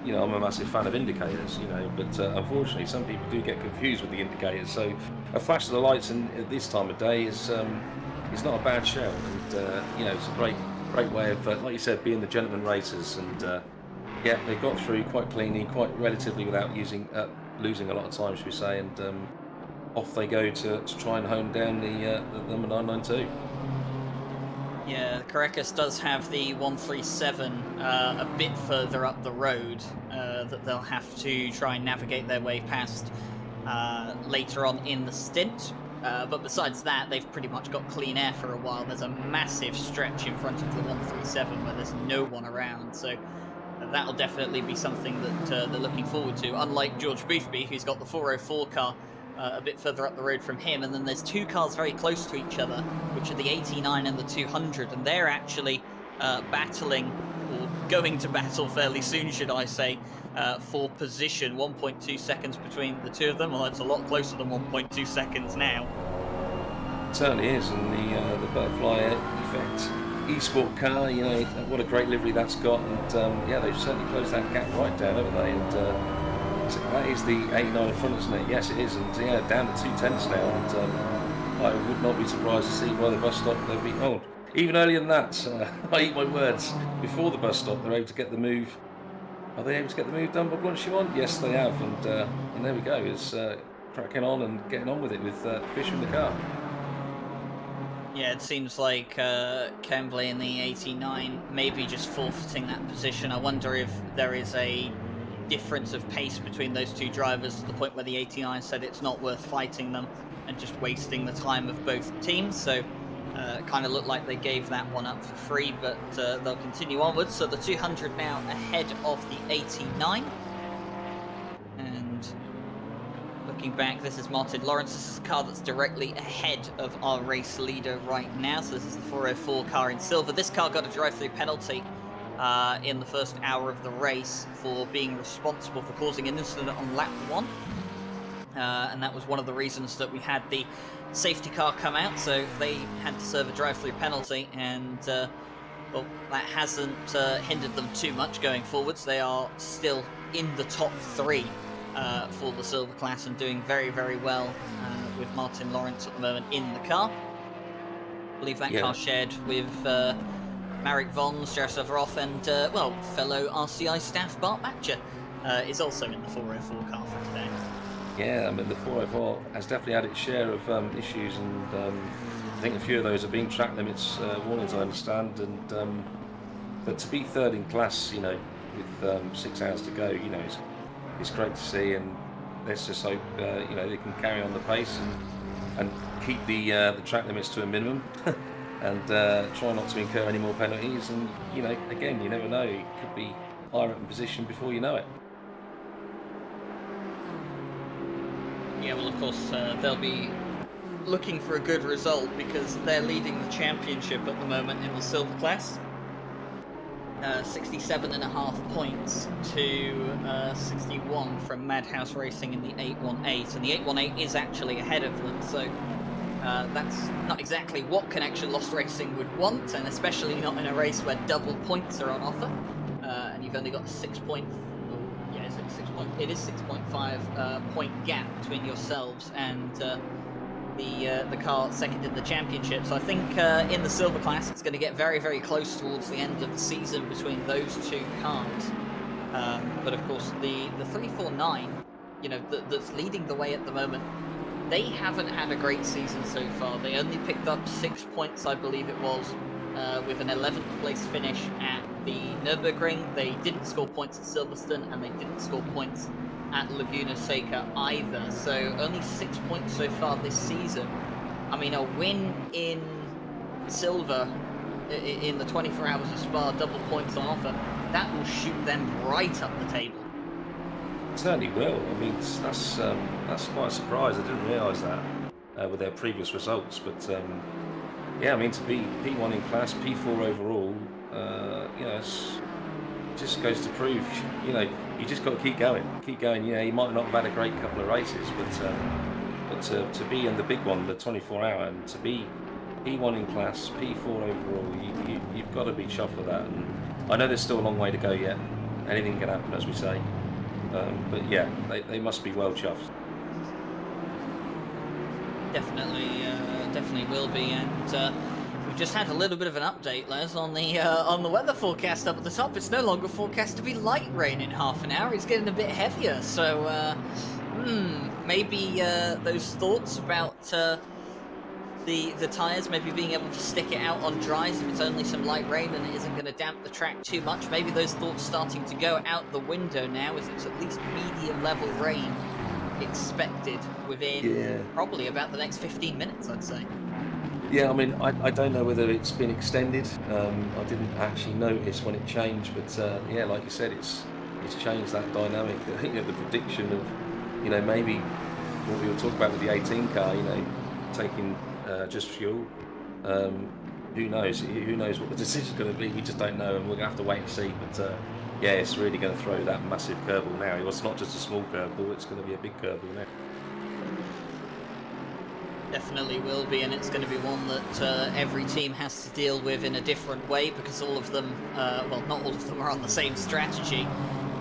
you know, I'm a massive fan of indicators, you know, but unfortunately some people do get confused with the indicators. So a flash of the lights at this time of day is not a bad show. And you know, it's a great way of, like you said, being the gentleman racers. And yeah, they got through quite cleanly, quite relatively, without losing a lot of time, should we say. And off they go to try and hone down the number 992. Yeah, Caracas does have the 137 a bit further up the road that they'll have to try and navigate their way past later on in the stint. But besides that, they've pretty much got clean air for a while. There's a massive stretch in front of the 137 where there's no one around. So that'll definitely be something that they're looking forward to. Unlike George Boothby, who's got the 404 car a bit further up the road from him. And then there's two cars very close to each other, which are the 89 and the 200. And they're actually battling, or going to battle fairly soon, should I say, for position. 1.2 seconds between the two of them. Well, it's a lot closer than 1.2 seconds now. It certainly is. And the butterfly effect esport car, you know, what a great livery that's got. And yeah, they've certainly closed that gap right down, haven't they? And so that is the 89 in front, isn't it? Yes, it is. And yeah, down to 2/10 now. And I would not be surprised to see by the bus stop they'll be, oh, even earlier than that. I eat my words. Before the bus stop, they're able to get the move. Are they able to get the move done by Blanchimont? Yes, they have. And there we go. It's cracking on and getting on with it with Fisher in the car. Yeah, it seems like Kembley in the 89 maybe just forfeiting that position. I wonder if there is a difference of pace between those two drivers to the point where the 89 said it's not worth fighting them and just wasting the time of both teams. So it kind of looked like they gave that one up for free, but they'll continue onwards. So the 200 now ahead of the 89. And looking back, this is Martin Lawrence. This is a car that's directly ahead of our race leader right now. So this is the 404 car in silver. This car got a drive-through penalty in the first hour of the race for being responsible for causing an incident on lap 1. And that was one of the reasons that we had the safety car come out, so they had to serve a drive-through penalty. And well, that hasn't hindered them too much going forwards. They are still in the top 3 for the silver class and doing very, very well with Martin Lawrence at the moment in the car. I believe that car shared with Marek Vons, Jaroslav Roth, and well, fellow RCI staff Bart Batcher is also in the 404 car for today. Yeah, I mean, the 404 has definitely had its share of issues, and I think a few of those have been track limits warnings, I understand. And but to be 3rd in class, you know, with 6 hours to go, you know, it's great to see. And let's just hope you know, they can carry on the pace and keep the track limits to a minimum. And try not to incur any more penalties. And, you know, again, you never know. It could be higher up in position before you know it. Yeah, well, of course, they'll be looking for a good result because they're leading the championship at the moment in the silver class. 67.5 points to 61 from Madhouse Racing in the 818, and the 818 is actually ahead of them, so that's not exactly what Connection Lost Racing would want, and especially not in a race where double points are on offer, and you've only got 6 point, oh, yeah, it is 6.5 point gap between yourselves and the car second in the championship. So I think in the silver class it's going to get very, very close towards the end of the season between those two cars. But of course the 349, you know, that's leading the way at the moment, they haven't had a great season so far. They only picked up 6 points, I believe it was, with an 11th place finish at the Nürburgring. They didn't score points at Silverstone, and they didn't score points at Laguna Seca either. So only 6 points so far this season. I mean, a win in silver in the 24 hours of Spa, double points on offer, that will shoot them right up the table. Certainly will. I mean, that's quite a surprise. I didn't realise that with their previous results. But yeah, I mean, to be P1 in class, P4 overall, you know, it just goes to prove, you know, you just got to keep going. Keep going. You know, you might not have had a great couple of races, but to be in the big one, the 24-hour, and to be P1 in class, P4 overall, you've got to be chuffed with that. And I know there's still a long way to go yet. Anything can happen, as we say. But yeah, they must be well chuffed. Definitely will be. And we've just had a little bit of an update, Les, on the weather forecast up at the top. It's no longer forecast to be light rain in half an hour. It's getting a bit heavier. So maybe those thoughts about the tyres maybe being able to stick it out on dries if it's only some light rain and it isn't going to damp the track too much. Maybe those thoughts starting to go out the window now, as it's at least medium level rain expected within probably about the next 15 minutes, I'd say. Yeah, I mean, I don't know whether it's been extended. I didn't actually notice when it changed, but yeah, like you said, it's changed that dynamic. You know, the prediction of, you know, maybe what we were talking about with the 18 car, you know, taking just fuel. Who knows? Who knows what the decision's going to be? We just don't know, and we're going to have to wait and see. But yeah, it's really going to throw that massive curveball now. It's not just a small curveball; it's going to be a big curveball now. Definitely will be, and it's going to be one that every team has to deal with in a different way, because all of them, well, not all of them are on the same strategy,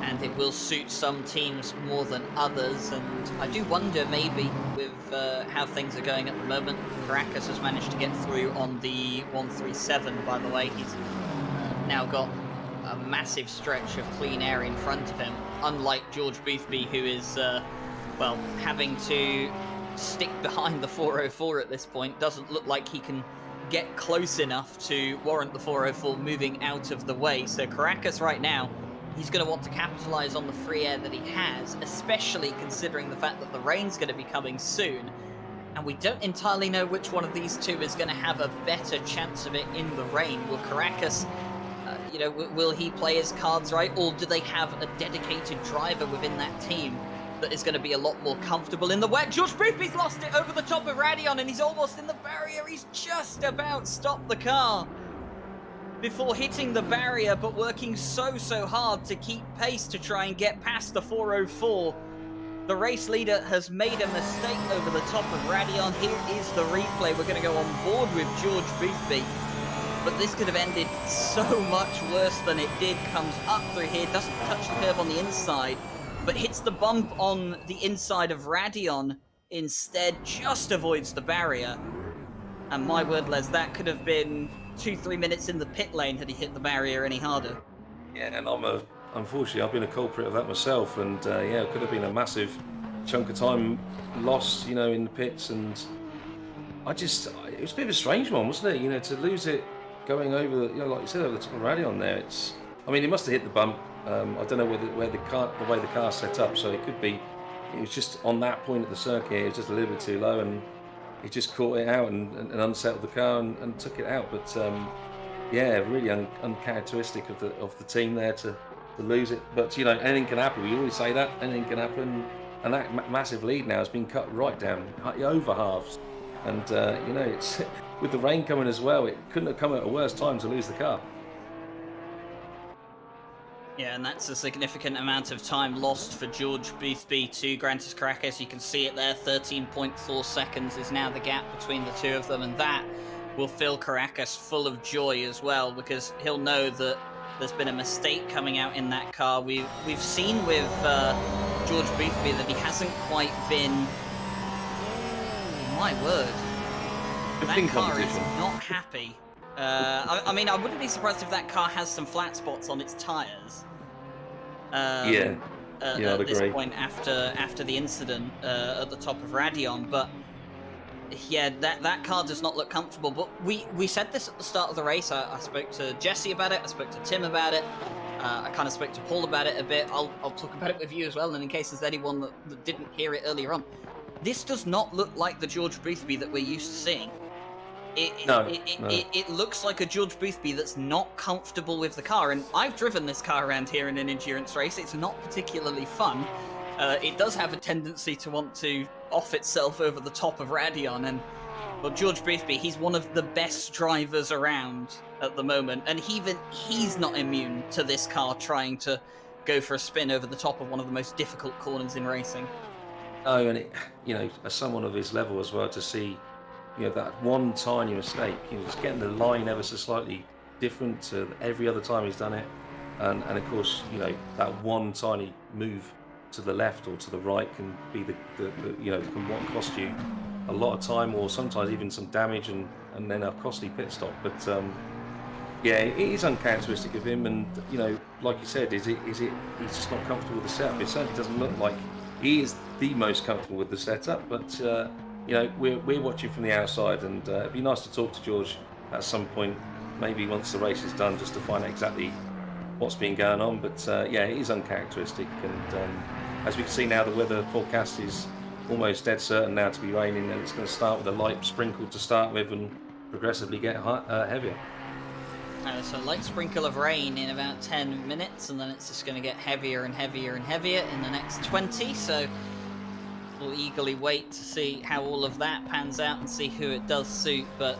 and it will suit some teams more than others. And I do wonder, maybe with how things are going at the moment, Caracas has managed to get through on the 137, by the way. He's now got a massive stretch of clean air in front of him, unlike George Boothby, who is, well, having to stick behind the 404 at this point. Doesn't look like he can get close enough to warrant the 404 moving out of the way. So Caracas right now, he's going to want to capitalize on the free air that he has, especially considering the fact that the rain's going to be coming soon, and we don't entirely know which one of these two is going to have a better chance of it in the rain. Will Caracas, you know, will he play his cards right, or do they have a dedicated driver within that team that is going to be a lot more comfortable in the wet? George Boothby's lost it over the top of Radion, and he's almost in the barrier. He's just about stopped the car before hitting the barrier, but working so hard to keep pace to try and get past the 404. The race leader has made a mistake over the top of Radion. Here is the replay. We're going to go on board with George Boothby, but this could have ended so much worse than it did. Comes up through here, doesn't touch the curve on the inside, but hits the bump on the inside of Radion instead, just avoids the barrier. And my word, Les, that could have been 2-3 minutes in the pit lane had he hit the barrier any harder. Yeah, and unfortunately, I've been a culprit of that myself, and yeah, it could have been a massive chunk of time lost, you know, in the pits. And it was a bit of a strange one, wasn't it? You know, to lose it going over the, you know, like you said, over the top of Radion there. I mean, he must have hit the bump. I don't know the way the car's set up, so it could be, it was just on that point of the circuit, it was just a little bit too low, and he just caught it out and unsettled the car and took it out. But yeah, really uncharacteristic of the team there to lose it. But you know, anything can happen. We always say that anything can happen, and that massive lead now has been cut right down, over halves. And you know, it's with the rain coming as well. It couldn't have come at a worse time to lose the car. Yeah, and that's a significant amount of time lost for George Boothby to Grantis Caracas. You can see it there, 13.4 seconds is now the gap between the two of them, and that will fill Caracas full of joy as well, because he'll know that there's been a mistake coming out in that car. We've seen with George Boothby that he hasn't quite been... My word. That car is not happy. I mean, I wouldn't be surprised if that car has some flat spots on its tyres. Yeah, At this point after the incident at the top of Radion, but yeah, that car does not look comfortable. But we said this at the start of the race. I spoke to Jesse about it. I spoke to Tim about it. I kind of spoke to Paul about it a bit. I'll talk about it with you as well, and in case there's anyone that didn't hear it earlier on. This does not look like the George Boothby that we're used to seeing. It looks like a George Boothby that's not comfortable with the car, and I've driven this car around here in an endurance race. It's not particularly fun. It does have a tendency to want to off itself over the top of Radion, and well, George Boothby, he's one of the best drivers around at the moment, and even he's not immune to this car trying to go for a spin over the top of one of the most difficult corners in racing. Oh, and you know, as someone of his level as well, to see, you know, that one tiny mistake, you know, just getting the line ever so slightly different to every other time he's done it, and of course, you know, that one tiny move to the left or to the right can be the you know, can what cost you a lot of time or sometimes even some damage and then a costly pit stop. But yeah, it is uncharacteristic of him, and you know, like you said, is it he's just not comfortable with the setup. It certainly doesn't look like he is the most comfortable with the setup, but you know, we're watching from the outside, and it'd be nice to talk to George at some point, maybe once the race is done, just to find out exactly what's been going on. But yeah, it is uncharacteristic, and as we can see now, the weather forecast is almost dead certain now to be raining, and it's going to start with a light sprinkle to start with and progressively get heavier. So a light sprinkle of rain in about 10 minutes, and then it's just going to get heavier and heavier and heavier in the next 20. So we'll eagerly wait to see how all of that pans out and see who it does suit. But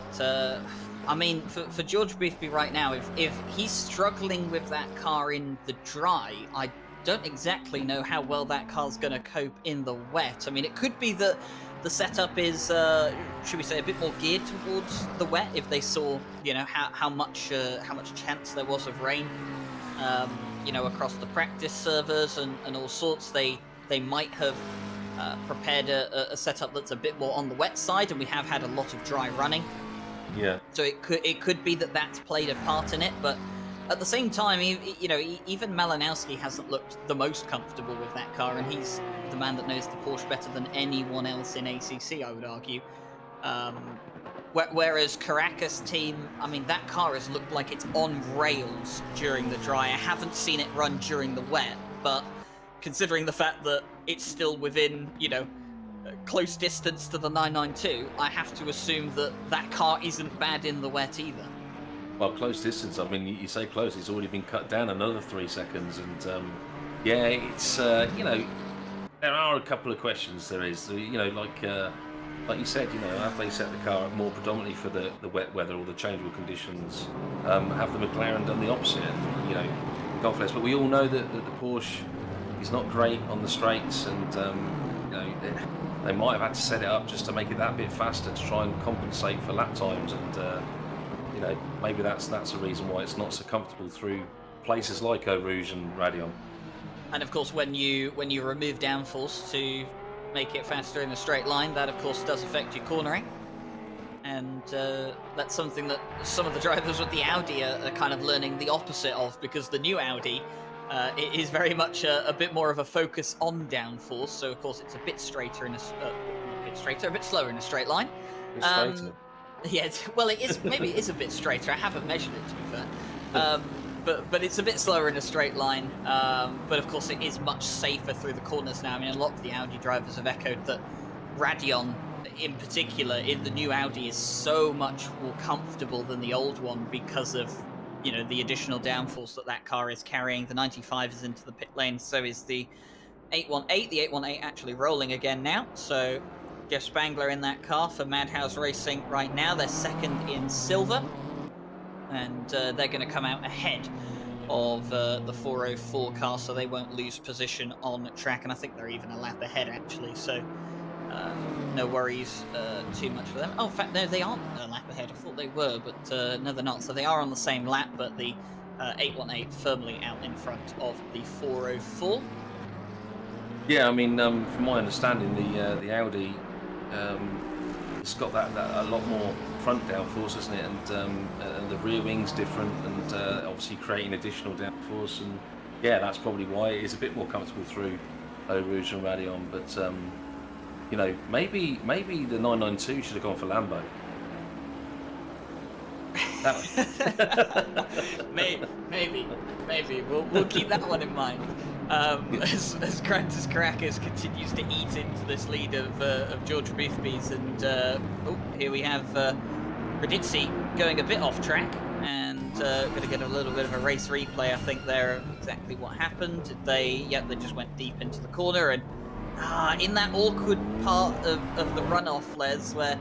I mean, for George Boothby right now, if he's struggling with that car in the dry, I don't exactly know how well that car's going to cope in the wet. I mean, it could be that the setup is, should we say, a bit more geared towards the wet. If they saw, you know, how much chance there was of rain, you know, across the practice servers and all sorts, they might have prepared a setup that's a bit more on the wet side, and we have had a lot of dry running. Yeah. So it could be that that's played a part in it, but at the same time, you know, even Malinowski hasn't looked the most comfortable with that car, and he's the man that knows the Porsche better than anyone else in ACC, I would argue. Whereas Caracas team, I mean, that car has looked like it's on rails during the dry. I haven't seen it run during the wet, but considering the fact that it's still within, you know, close distance to the 992, I have to assume that car isn't bad in the wet either. Well, close distance, I mean, you say close, it's already been cut down another 3 seconds, and yeah, it's, you know, there are a couple of questions, there is, you know, like you said, you know, have they set the car up more predominantly for the wet weather or the changeable conditions? Have the McLaren done the opposite? You know, God bless, but we all know that the Porsche is not great on the straights, and, you know, they might have had to set it up just to make it that bit faster to try and compensate for lap times, and you know, maybe that's a reason why it's not so comfortable through places like Eau Rouge and Radion. And of course, when you remove downforce to make it faster in a straight line, that of course does affect your cornering. And that's something that some of the drivers with the Audi are kind of learning the opposite of, because the new Audi it is very much a bit more of a focus on downforce. So of course it's a bit straighter a bit slower in a straight line. Yeah, well, it is. Maybe it is a bit straighter. I haven't measured it, to be fair. But it's a bit slower in a straight line. But of course, it is much safer through the corners now. I mean, a lot of the Audi drivers have echoed that Radion, in particular, in the new Audi, is so much more comfortable than the old one because of, you know, the additional downforce that car is carrying. The 95 is into the pit lane, so is the 818. The 818 actually rolling again now. So Jeff Spangler in that car for Madhouse Racing right now. They're second in silver, and they're going to come out ahead of the 404 car, so they won't lose position on track, and I think they're even a lap ahead actually, so no worries too much for them. Oh, in fact, no, they aren't a lap ahead. I thought they were, but no, they're not. So they are on the same lap, but the 818 firmly out in front of the 404. Yeah, I mean, from my understanding, the Audi, it's got that a lot more front downforce, isn't it? And the rear wing's different, and obviously creating additional downforce. And yeah, that's probably why it is a bit more comfortable through Eau Rouge and Raidillon. But you know, maybe the 992 should have gone for Lambo. Maybe we'll keep that one in mind. As Grantis Caracas continues to eat into this lead of George Boothby's, and here we have Raditzi going a bit off track, and going to get a little bit of a race replay. I think there exactly what happened. They just went deep into the corner, and in that awkward part of the runoff, Les, where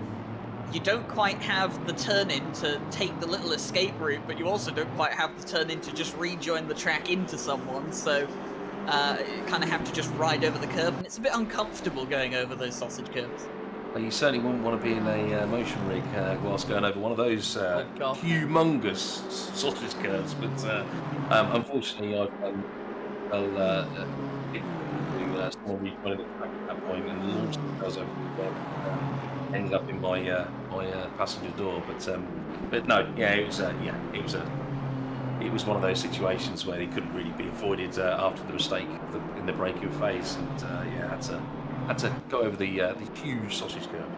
you don't quite have the turn-in to take the little escape route, but you also don't quite have the turn-in to just rejoin the track into someone, so you kind of have to just ride over the curb, and it's a bit uncomfortable going over those sausage curbs. Well, you certainly wouldn't want to be in a motion rig whilst going over one of those humongous sausage curves, but unfortunately I small rejoining the track at that point and launched the cars over ended up in my passenger door, but no, yeah, it was one of those situations where he couldn't really be avoided after the mistake in the braking phase, and had to go over the huge sausage curve.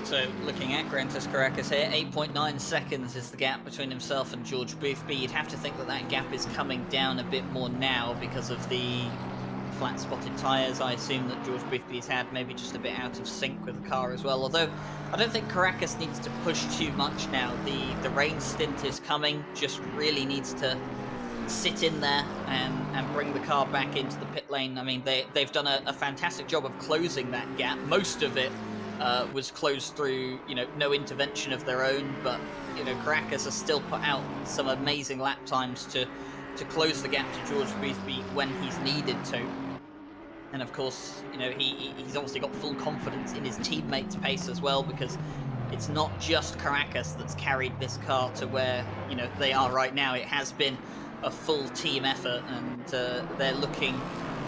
So looking at Grantis Caracas here, 8.9 seconds is the gap between himself and George Boothby. You'd have to think that gap is coming down a bit more now because of the flat-spotted tyres. I assume that George Boothby's had maybe just a bit out of sync with the car as well, although I don't think Caracas needs to push too much now. The rain stint is coming, just really needs to sit in there and bring the car back into the pit lane. I mean, they've done a fantastic job of closing that gap. Most of it was closed through, no intervention of their own, but, Caracas has still put out some amazing lap times to close the gap to George Boothby when he's needed to. And of course, he's obviously got full confidence in his teammates' pace as well, because it's not just Caracas that's carried this car to where, they are right now. It has been a full team effort, and they're looking,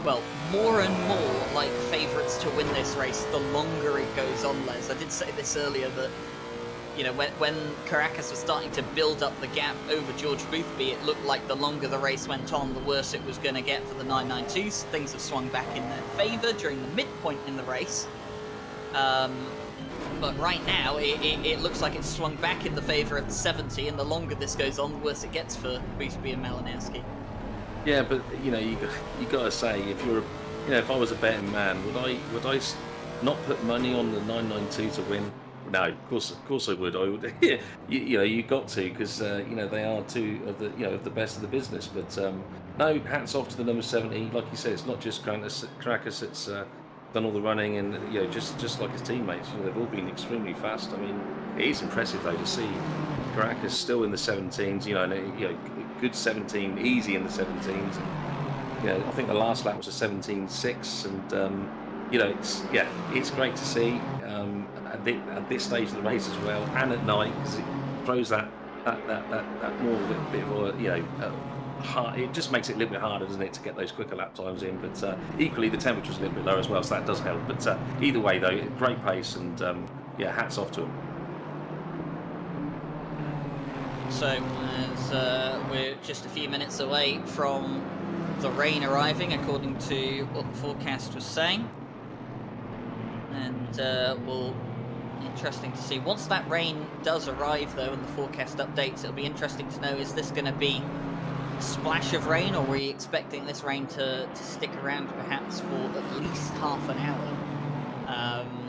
well, more and more like favourites to win this race the longer it goes on, Les. I did say this earlier that, when Caracas was starting to build up the gap over George Boothby, it looked like the longer the race went on, the worse it was going to get for the 992s. Things have swung back in their favour during the midpoint in the race. But right now, it looks like it's swung back in the favour of the 70, and the longer this goes on, the worse it gets for Boothby and Malinowski. Yeah, but you got to say, if you're, if I was a betting man, would I not put money on the 992 to win? No, of course I would. I would. You got to, because they are two of the best of the business. But no, hats off to the number 70. Like you said, it's not just Caracas. It's done all the running, and just like his teammates. They've all been extremely fast. I mean, it is impressive though to see Caracas still in the 17s. Good 17, easy in the 17s. And, I think the last lap was a 17.6, and it's great to see at this stage of the race as well, and at night, because it throws that more of a bit of a hard. It just makes it a little bit harder, doesn't it, to get those quicker lap times in? But equally, the temperature's a little bit lower as well, so that does help. But either way, though, great pace, and hats off to them. So, as we're just a few minutes away from the rain arriving, according to what the forecast was saying, and interesting to see. Once that rain does arrive, though, and the forecast updates, it'll be interesting to know, is this going to be a splash of rain, or are we expecting this rain to stick around perhaps for at least half an hour?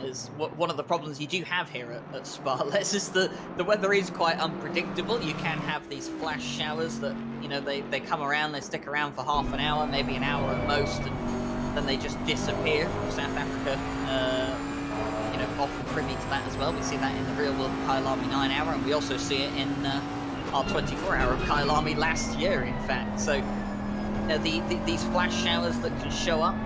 Is one of the problems you do have here at Spa, Les, is the weather is quite unpredictable. You can have these flash showers that, they come around, they stick around for half an hour, maybe an hour at most, and then they just disappear. South Africa, you know, often privy to that as well. We see that in the real world Kyalami 9 hour, and we also see it in our 24 hour of Kyalami last year, in fact. So these flash showers that can show up,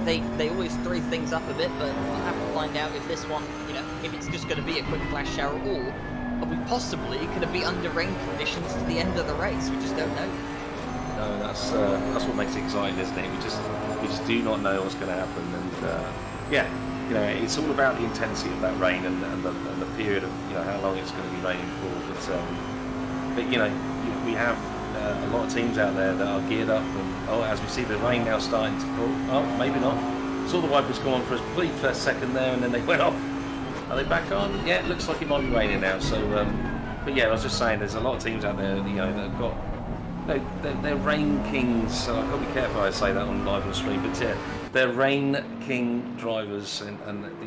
they always throw things up a bit, but we'll have to find out if this one, you know, if it's just going to be a quick flash shower, or are we possibly going to be under rain conditions to the end of the race? We just don't know. No, that's what makes it exciting, isn't it? We just do not know what's going to happen, and yeah, you know, it's all about the intensity of that rain and the period of, you know, how long it's going to be raining for. But you know, we have a lot of teams out there that are geared up, and as we see the rain now starting to fall, maybe not. Saw the wipers go on for a brief second there, and then they went off. Are they back on? Yeah, it looks like it might be raining now. So, but yeah, I was just saying, there's a lot of teams out there, you know, that have got they're rain kings. So I've got to be careful how I say that on live on the stream, but yeah, they're rain king drivers, and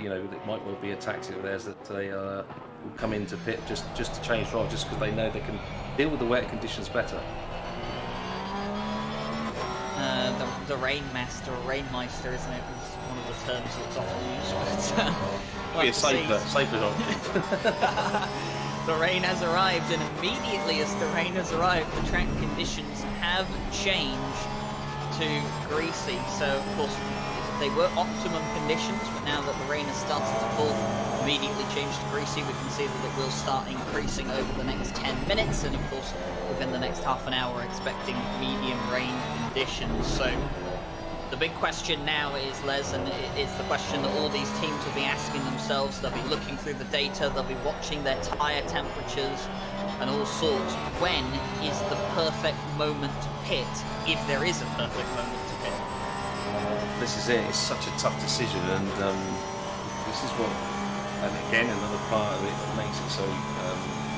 you know, it might well be a tactic of theirs that they will come into pit just to change drive, just because they know they can deal with the wet conditions better. The Rainmaster or Rainmeister, isn't it? Was one of the terms that's often used. But Be a safer option. The rain has arrived, and immediately as the rain has arrived, the track conditions have changed to greasy. So, of course, they were optimum conditions, but now that the rain has started to fall, immediately changed to greasy. We can see that it will start increasing over the next 10 minutes, and of course, within the next half an hour, we're expecting medium rain conditions. So, the big question now is, Les, and it's the question that all these teams will be asking themselves. They'll be looking through the data, they'll be watching their tyre temperatures and all sorts. When is the perfect moment to pit, if there is a perfect moment to pit? This is it. It's such a tough decision, and this is what, and again, another part of it that makes it so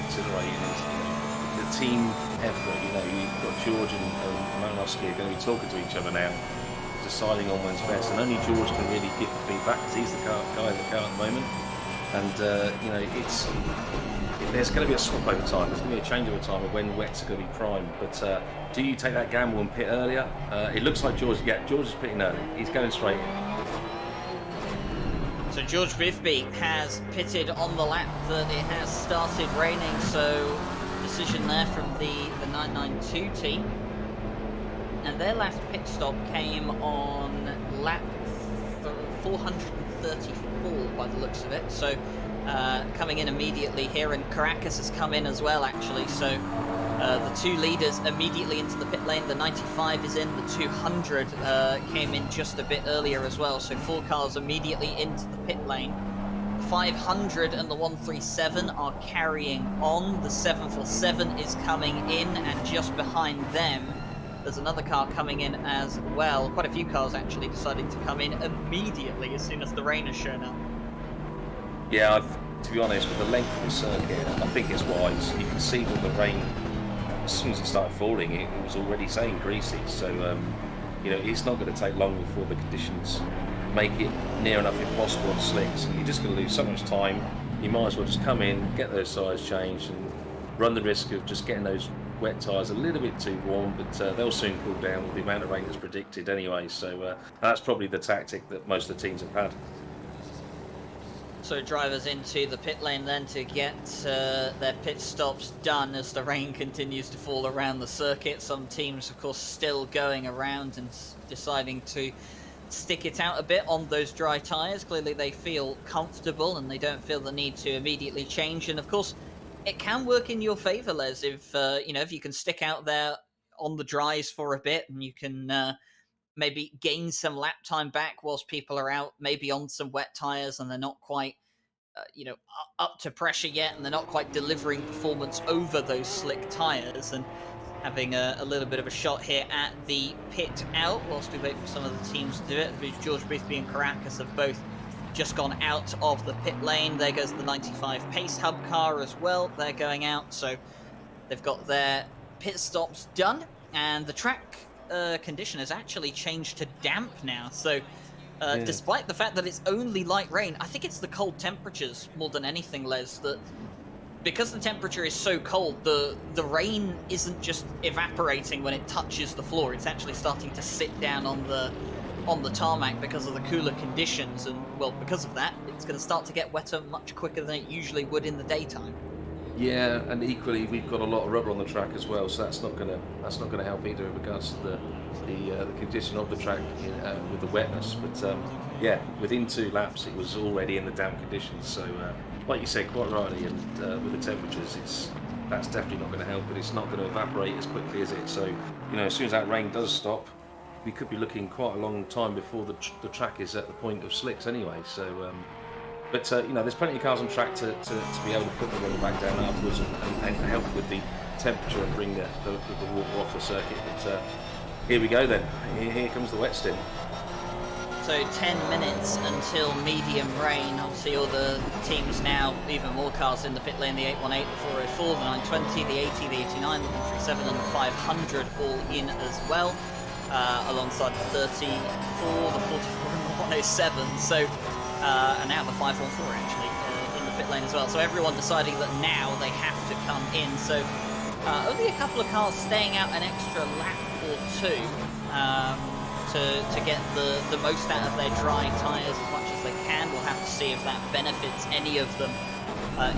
exhilarating is, you know, the team effort. You know, you've got George and Malinowski are going to be talking to each other now, deciding on one's best, and only George can really give the feedback because he's the guy in the car at the moment. And you know, there's going to be a swap over time. There's going to be a change over time of when wets are going to be primed. But do you take that gamble and pit earlier? It looks like George is pitting early. He's going straight in. So George Bithby has pitted on the lap that it has started raining. So decision there from the 992 team. And their last pit stop came on lap 434 by the looks of it. So coming in immediately here, and Caracas has come in as well, actually. So the two leaders immediately into the pit lane. The 95 is in, the 200 came in just a bit earlier as well. So 4 cars immediately into the pit lane. 500 and the 137 are carrying on. The 747 is coming in, and just behind them, there's another car coming in as well. Quite a few cars actually deciding to come in immediately as soon as the rain has shown up. Yeah, to be honest, with the length of the circuit, I think it's wise. You can see that the rain, as soon as it started falling, it was already saying greasy. So, you know, it's not going to take long before the conditions make it near enough impossible and slick. So you're just going to lose so much time. You might as well just come in, get those tyres changed, and run the risk of just getting those wet tyres a little bit too warm, but they'll soon cool down with the amount of rain that's predicted anyway. So that's probably the tactic that most of the teams have had. So drivers into the pit lane then to get their pit stops done as the rain continues to fall around the circuit. Some teams, of course, still going around and deciding to stick it out a bit on those dry tyres. Clearly they feel comfortable and they don't feel the need to immediately change. And of course, it can work in your favour, Les, if you know, if you can stick out there on the dries for a bit, and you can maybe gain some lap time back whilst people are out, maybe on some wet tyres, and they're not quite, you know, up to pressure yet, and they're not quite delivering performance over those slick tyres, and having a little bit of a shot here at the pit out whilst we wait for some of the teams to do it. George Boothby and Caracas have both just gone out of the pit lane. There goes the 95 Pace Hub car as well. They're going out, so they've got their pit stops done, and the track condition has actually changed to damp now. So despite the fact that it's only light rain, I think it's the cold temperatures more than anything, Les, that because the temperature is so cold, the rain isn't just evaporating when it touches the floor. It's actually starting to sit down on the on the tarmac because of the cooler conditions, and well, because of that, it's going to start to get wetter much quicker than it usually would in the daytime. Yeah, and equally we've got a lot of rubber on the track as well, so that's not gonna help either in regards to the condition of the track with the wetness. But yeah, within 2 laps it was already in the damp conditions. So like you said quite rightly, and with the temperatures, that's definitely not going to help. But it's not going to evaporate as quickly as it. So as soon as that rain does stop, we could be looking quite a long time before the track is at the point of slicks anyway. So. But there's plenty of cars on track to be able to put the rubber back down afterwards and help with the temperature and bring the water off the circuit. But here we go then. Here comes the wet stint. So 10 minutes until medium rain. Obviously all the teams now, even more cars in the pit lane, the 818, the 404, the 920, the 80, the 89, the 137 and the 500 all in as well. Alongside the 34, the 44 and the 107. So and now the 514 actually in the pit lane as well. So everyone deciding that now they have to come in. So only a couple of cars staying out an extra lap or 2 to get the most out of their dry tyres as much as they can. We'll have to see if that benefits any of them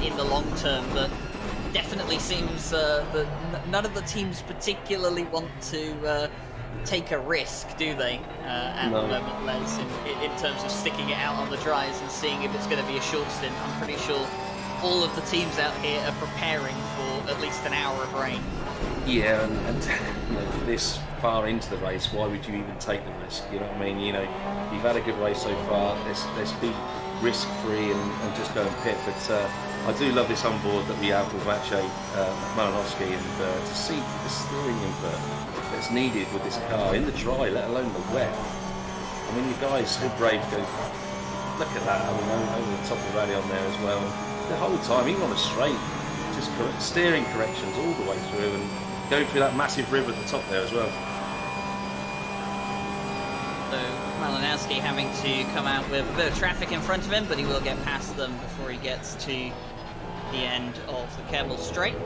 in the long term. But definitely seems that none of the teams particularly want to take a risk, do they, at the moment, Les, in terms of sticking it out on the dries and seeing if it's going to be a short stint. I'm pretty sure all of the teams out here are preparing for at least an hour of rain. Yeah, and for this far into the race, why would you even take the risk? You know what I mean? You've had a good race so far. Let's be risk-free and just go and pit. But I do love this onboard that we have with Maciej Malinowski, and to see the steering input that's needed with this car in the dry, let alone the wet. I mean, you guys so brave to go, look at that, over the top of the rally on there as well. And the whole time, even on a straight, just steering corrections all the way through and go through that massive river at the top there as well. So Malinowski having to come out with a bit of traffic in front of him, but he will get past them before he gets to the end of the Kerbal Straight.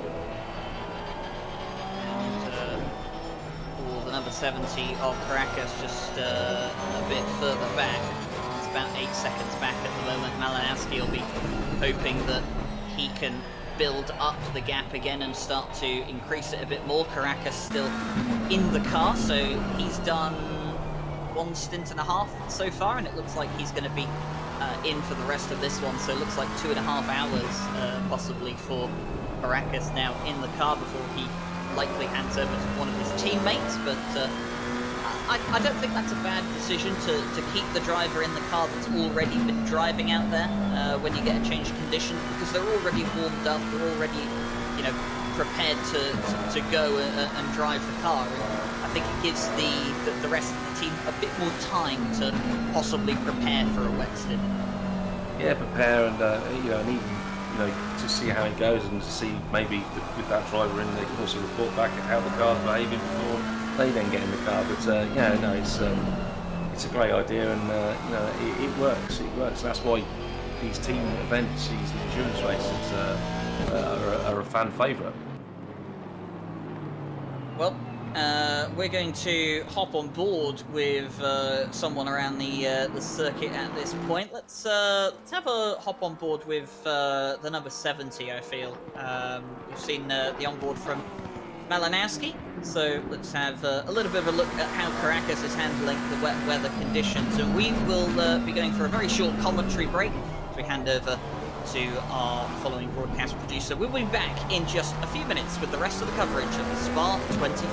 The number 70 of Caracas just a bit further back. It's about 8 seconds back at the moment. Malinowski will be hoping that he can build up the gap again and start to increase it a bit more. Caracas still in the car, so he's done 1 stint and a half so far, and it looks like he's going to be in for the rest of this one. So it looks like 2.5 hours possibly for Caracas now in the car before he likely hands over to one of his teammates. But I don't think that's a bad decision to keep the driver in the car that's already been driving out there when you get a change of conditions, because they're already warmed up, they're already prepared to go and drive the car. And I think it gives the rest of the team a bit more time to possibly prepare for a wet stint. Yeah, prepare and and even to see how it goes, and to see maybe with that driver in, they can also report back at how the car's behaving before they then get in the car. But it's a great idea, and it works. It works. That's why these team events, these endurance races, are a fan favourite. Well, we're going to hop on board with someone around the circuit at this point. Let's have a hop on board with the number 70. I feel we've seen the onboard from Malinowski, so let's have a little bit of a look at how Caracas is handling the wet weather conditions. And we will be going for a very short commentary break as we hand over to our following broadcast producer. We'll be back in just a few minutes with the rest of the coverage of the Spa 24.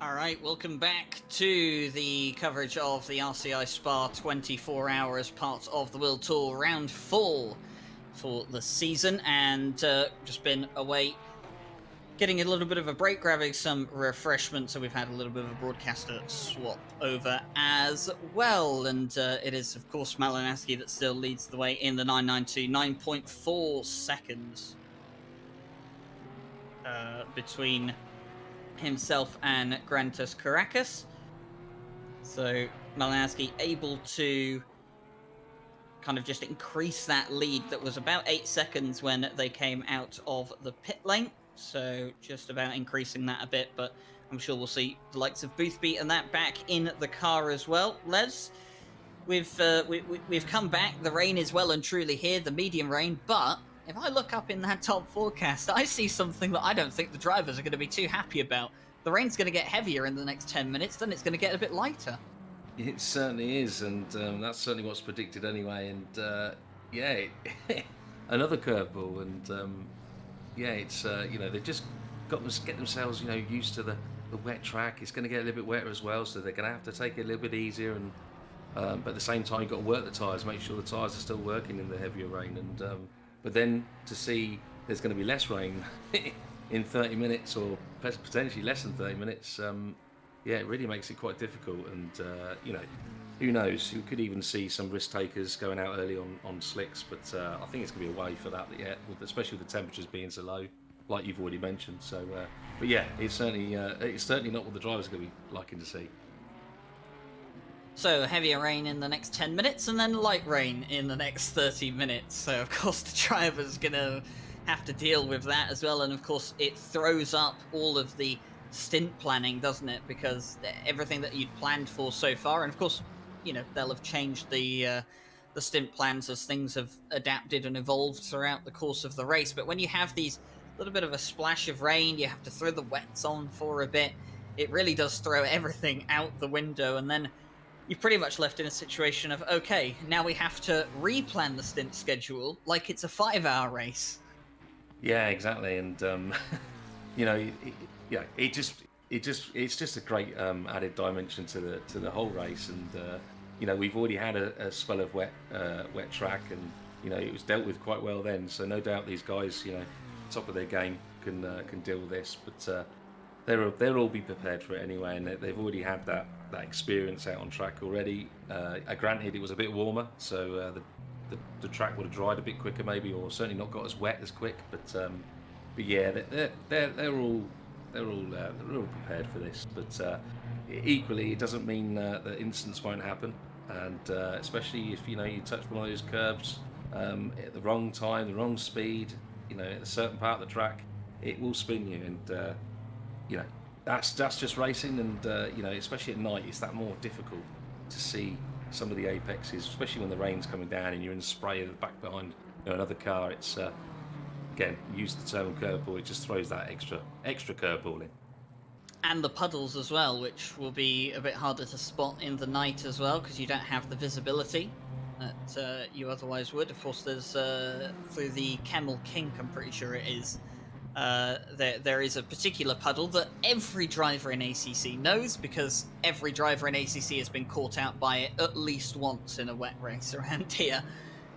All right, welcome back to the coverage of the RCI Spa 24 hours, part of the World Tour, round 4 for the season, and just been away getting a little bit of a break, grabbing some refreshment, so we've had a little bit of a broadcaster swap over as well, and it is, of course, Malinowski that still leads the way in the 992, 9.4 seconds between himself and Grantus Caracas. So Malinowski able to kind of just increase that lead that was about 8 seconds when they came out of the pit lane. So just about increasing that a bit, but I'm sure we'll see the likes of Boothby and that back in the car as well. Les, we've come back. The rain is well and truly here, the medium rain, but if I look up in that top forecast, I see something that I don't think the drivers are going to be too happy about. The rain's going to get heavier in the next 10 minutes, then it's going to get a bit lighter. It certainly is, and that's certainly what's predicted anyway. And yeah, another curveball, and yeah, it's they've just got to get themselves used to the wet track. It's going to get a little bit wetter as well, so they're going to have to take it a little bit easier. And but at the same time, you've got to work the tyres, make sure the tyres are still working in the heavier rain. And but then to see there's going to be less rain in 30 minutes, or potentially less than 30 minutes. Yeah, it really makes it quite difficult, and who knows? You could even see some risk takers going out early on slicks, but I think it's going to be a way for that, yeah, especially with the temperatures being so low, like you've already mentioned. So, but yeah, it's certainly not what the drivers are going to be liking to see. So heavier rain in the next 10 minutes, and then light rain in the next 30 minutes. So of course the driver's going to have to deal with that as well, and of course it throws up all of the stint planning, doesn't it? Because everything that you'd planned for so far, and of course, they'll have changed the stint plans as things have adapted and evolved throughout the course of the race. But when you have these little bit of a splash of rain, you have to throw the wets on for a bit. it really does throw everything out the window, and then you're pretty much left in a situation of, okay, now we have to replan the stint schedule like it's a 5-hour race. Yeah, exactly, and it's just a great added dimension to the whole race, and we've already had a spell of wet track, and it was dealt with quite well then. So no doubt these guys, top of their game, can deal with this, but they'll all be prepared for it anyway, and they've already had that experience out on track already. Granted, it was a bit warmer, so the track would have dried a bit quicker maybe, or certainly not got as wet as quick. But yeah, they're all prepared for this. But equally, it doesn't mean that incidents won't happen, and especially if you touch one of those curbs at the wrong time, the wrong speed, at a certain part of the track, it will spin you, and that's just racing, and especially at night, it's that more difficult to see some of the apexes, especially when the rain's coming down and you're in the spray of the back behind another car. It's again, use the term curveball, it just throws that extra curveball in. And the puddles as well, which will be a bit harder to spot in the night as well, because you don't have the visibility that you otherwise would. Of course, there's through the Camel Kink, I'm pretty sure it is, there is a particular puddle that every driver in ACC knows, because every driver in ACC has been caught out by it at least once in a wet race around here,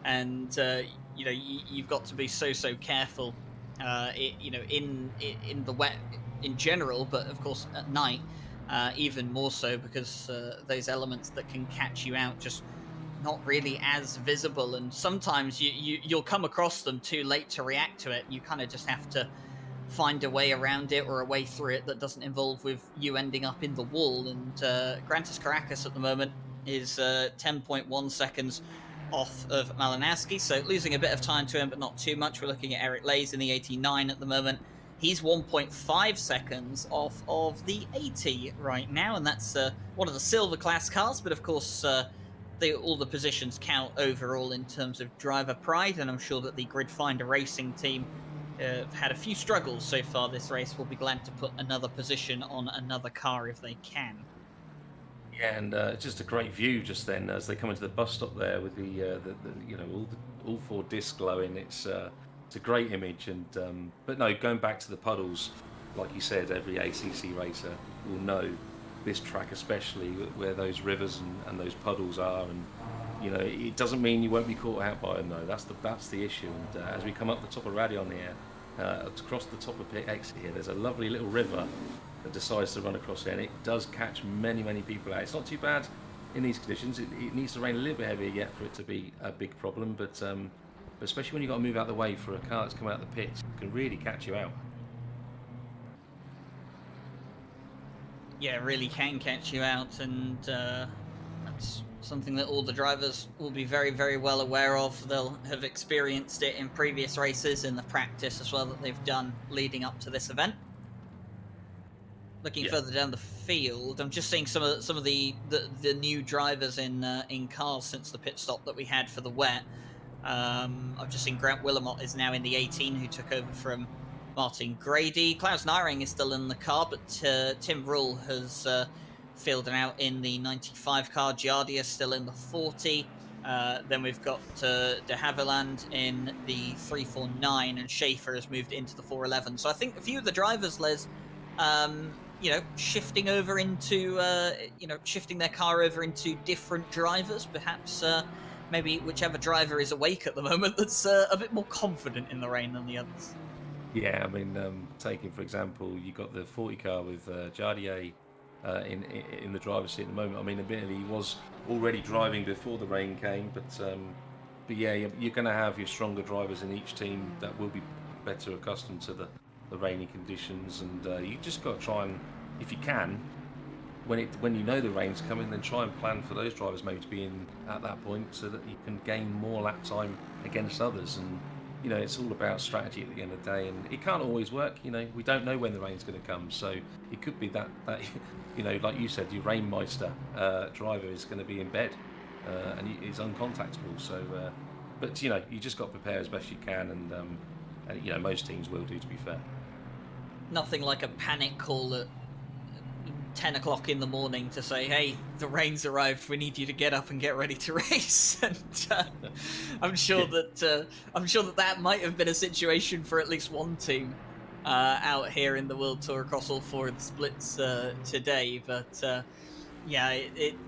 and you've got to be so careful, in the wet in general, but of course at night even more so, because those elements that can catch you out just not really as visible, and sometimes you'll come across them too late to react to it. You kind of just have to find a way around it, or a way through it that doesn't involve with you ending up in the wall. And Grantis Caracas at the moment is 10.1 seconds off of Malinowski, so losing a bit of time to him, but not too much. We're looking at Eric Lays in the 89 at the moment. He's 1.5 seconds off of the 80 right now, and that's one of the silver class cars, but of course all the positions count overall in terms of driver pride, and I'm sure that the Grid Finder Racing team have had a few struggles so far this race. Will be glad to put another position on another car if they can. Yeah, and just a great view just then as they come into the bus stop there with the all four discs glowing. It's a great image, and but no, going back to the puddles, like you said, every ACC racer will know this track, especially where those rivers and those puddles are, and it doesn't mean you won't be caught out by them though. That's the issue. And as we come up the top of Radion here, across the top of pit exit here, there's a lovely little river that decides to run across there, and it does catch many people out. It's not too bad in these conditions. It needs to rain a little bit heavier yet for it to be a big problem, but especially when you've got to move out of the way for a car that's come out of the pits, it can really catch you out. Yeah, it really can catch you out, and that's something that all the drivers will be very well aware of. They'll have experienced it in previous races, in the practice as well that they've done leading up to this event. Looking further down the field, I'm just seeing some of the new drivers in cars since the pit stop that we had for the wet. I've just seen Grant Willamot is now in the 18, who took over from Martin Grady. Klaus Naring is still in the car, but Tim Rule has fielded out in the 95 car. Giardia still in the 40. Then we've got De Havilland in the 349, and Schaefer has moved into the 411. So I think a few of the drivers, Les, shifting over into, shifting their car over into different drivers, perhaps. Maybe whichever driver is awake at the moment that's a bit more confident in the rain than the others. Yeah, I mean, taking for example, you got the 40 car with Jardier in the driver's seat at the moment. I mean, admittedly, he was already driving before the rain came, but yeah, you're going to have your stronger drivers in each team that will be better accustomed to the rainy conditions, and you just got to try and, if you can, when you know the rain's coming, then try and plan for those drivers maybe to be in at that point, so that you can gain more lap time against others. And it's all about strategy at the end of the day, and it can't always work. We don't know when the rain's going to come, so it could be that like you said, your Rainmeister driver is going to be in bed and he's uncontactable. So, but you just got to prepare as best you can, and most teams will do, to be fair. Nothing like a panic call at 10 o'clock in the morning to say, hey, the rain's arrived, we need you to get up and get ready to race. And I'm sure that might have been a situation for at least one team out here in the World Tour across all 4 of the splits today. But yeah,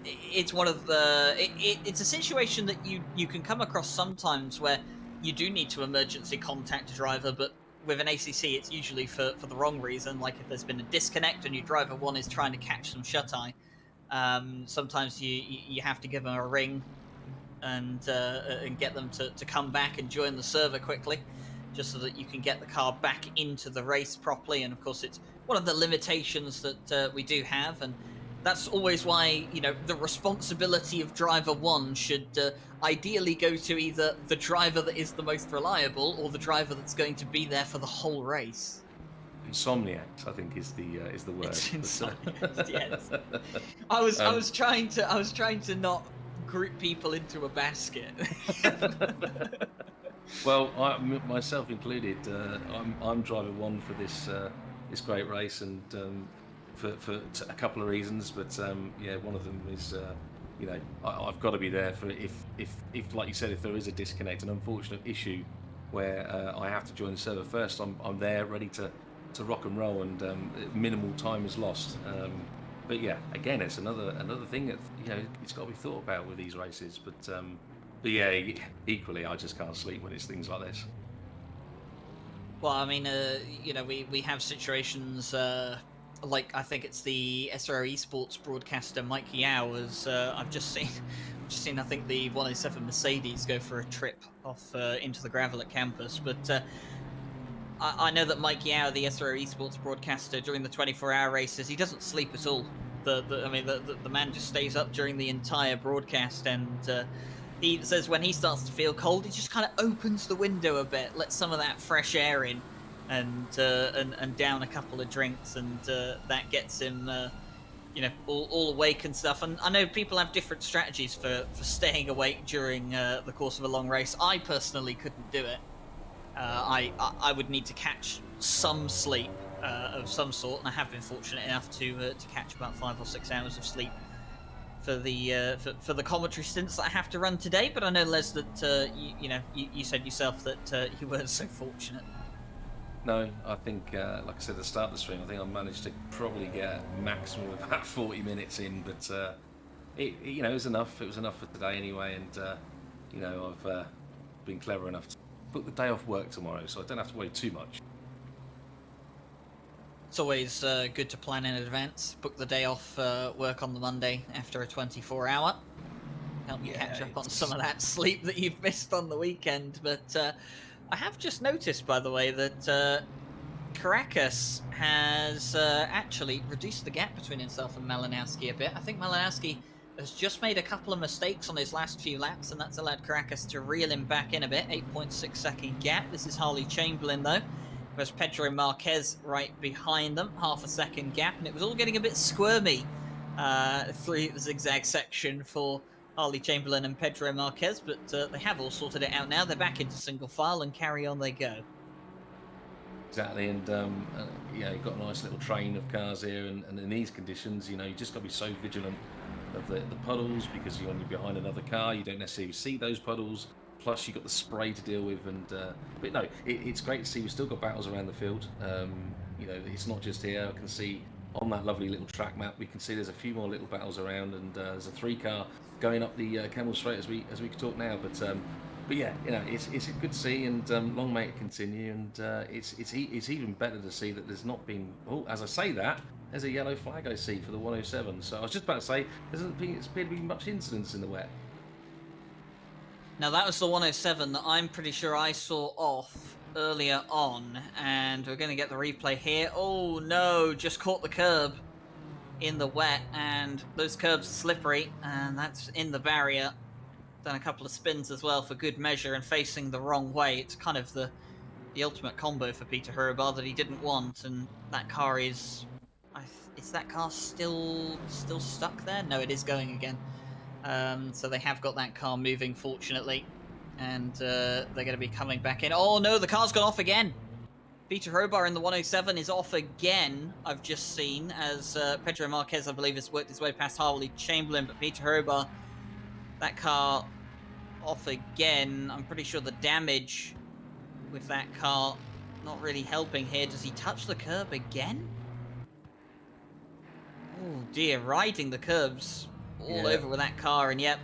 it's one of the it's a situation that you can come across sometimes where you do need to emergency contact a driver, but with an ACC it's usually for the wrong reason. Like if there's been a disconnect and your driver 1 is trying to catch some shut-eye, sometimes you have to give them a ring and get them to come back and join the server quickly, just so that you can get the car back into the race properly. And of course it's one of the limitations that we do have, and that's always why, you know, the responsibility of driver 1 should ideally go to either the driver that is the most reliable or the driver that's going to be there for the whole race. Insomniacs, I think, is the word. It's insomniacs, yes. I was trying to not group people into a basket. Well, myself included, I'm driver 1 for this great race, and for a couple of reasons, but yeah, one of them is you know, I've got to be there for if like you said, if there is a disconnect, an unfortunate issue where I have to join the server first, I'm there ready to rock and roll, and minimal time is lost. But yeah, again, it's another thing that, you know, it's got to be thought about with these races. But yeah, equally, I just can't sleep when it's things like this. Well, I mean, you know, we have situations like, I think it's the SRO Esports broadcaster Mike Yao, as I've just seen I think the 107 Mercedes go for a trip off into the gravel at campus. But I know that Mike Yao, the SRO Esports broadcaster, during the 24-hour races, he doesn't sleep at all. The man just stays up during the entire broadcast, and he says when he starts to feel cold, he just kind of opens the window a bit, lets some of that fresh air in, and down a couple of drinks, and that gets him, you know, all awake and stuff. And I know people have different strategies for staying awake during the course of a long race. I personally couldn't do it. I would need to catch some sleep of some sort, and I have been fortunate enough to catch about 5 or 6 hours of sleep for the commentary stints that I have to run today. But I know, Les, that you said yourself that you weren't so fortunate. No, I think, like I said at the start of the stream, I think I managed to probably get a maximum of about 40 minutes in, but you know, it was enough. It was enough for today anyway, and you know, I've been clever enough to book the day off work tomorrow, so I don't have to worry too much. It's always good to plan in advance. Book the day off work on the Monday after a 24-hour. Help you catch up on some of that sleep that you've missed on the weekend. But I have just noticed, by the way, that Caracas has actually reduced the gap between himself and Malinowski a bit. I think Malinowski has just made a couple of mistakes on his last few laps, and that's allowed Caracas to reel him back in a bit. 8.6 second gap. This is Harley Chamberlain, though. There's Pedro Marquez right behind them, half a second gap, and it was all getting a bit squirmy through the zigzag section for Harley Chamberlain and Pedro Marquez, but they have all sorted it out now. They're back into single file, and carry on they go. Exactly, and yeah, you've got a nice little train of cars here, and in these conditions, you know, you just got to be so vigilant of the puddles, because when you're behind another car, you don't necessarily see those puddles. Plus, you've got the spray to deal with, and but no, it's great to see we've still got battles around the field. You know, it's not just here. I can see on that lovely little track map, we can see there's a few more little battles around, and there's a 3-car going up the Camel Straight as we talk now. But yeah, you know, it's good to see, and long may it continue. And it's even better to see that there's not been. Oh, as I say that, there's a yellow flag I see for the 107. So I was just about to say, there doesn't appear to be much incidents in the wet. Now that was the 107 that I'm pretty sure I saw off earlier on, and we're going to get the replay here. Oh no, just caught the curb in the wet, and those curbs are slippery, and that's in the barrier. Done a couple of spins as well for good measure, and facing the wrong way. It's kind of the ultimate combo for Peter Hurabar that he didn't want, and that car is that car still stuck there? No, it is going again. So they have got that car moving, fortunately, and they're going to be coming back in. Oh no, the car's gone off again. Peter Hobar in the 107 is off again, I've just seen, as Pedro Marquez, I believe, has worked his way past Harley Chamberlain, but Peter Hobar, that car off again. I'm pretty sure the damage with that car not really helping here. Does he touch the curb again? Oh dear, riding the curbs all over with that car, and yet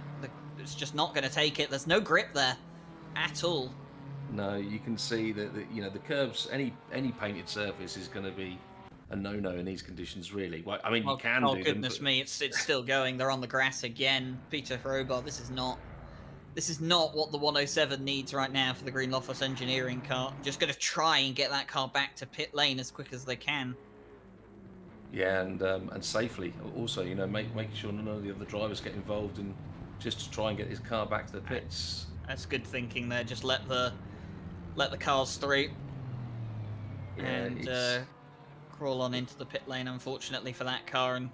it's just not going to take it. There's no grip there at all. No, you can see that the curbs, any painted surface is going to be a no-no in these conditions, really. Well, I mean, you can do them. Oh goodness me, it's still going. They're on the grass again. Peter Hobar, this is not what the 107 needs right now for the Green Loftus Engineering car. Just going to try and get that car back to pit lane as quick as they can. Yeah, and safely. Also, making sure none of the other drivers get involved in just to try and get his car back to the pits. That's good thinking there. Just let the cars through, and crawl on into the pit lane. Unfortunately for that car, and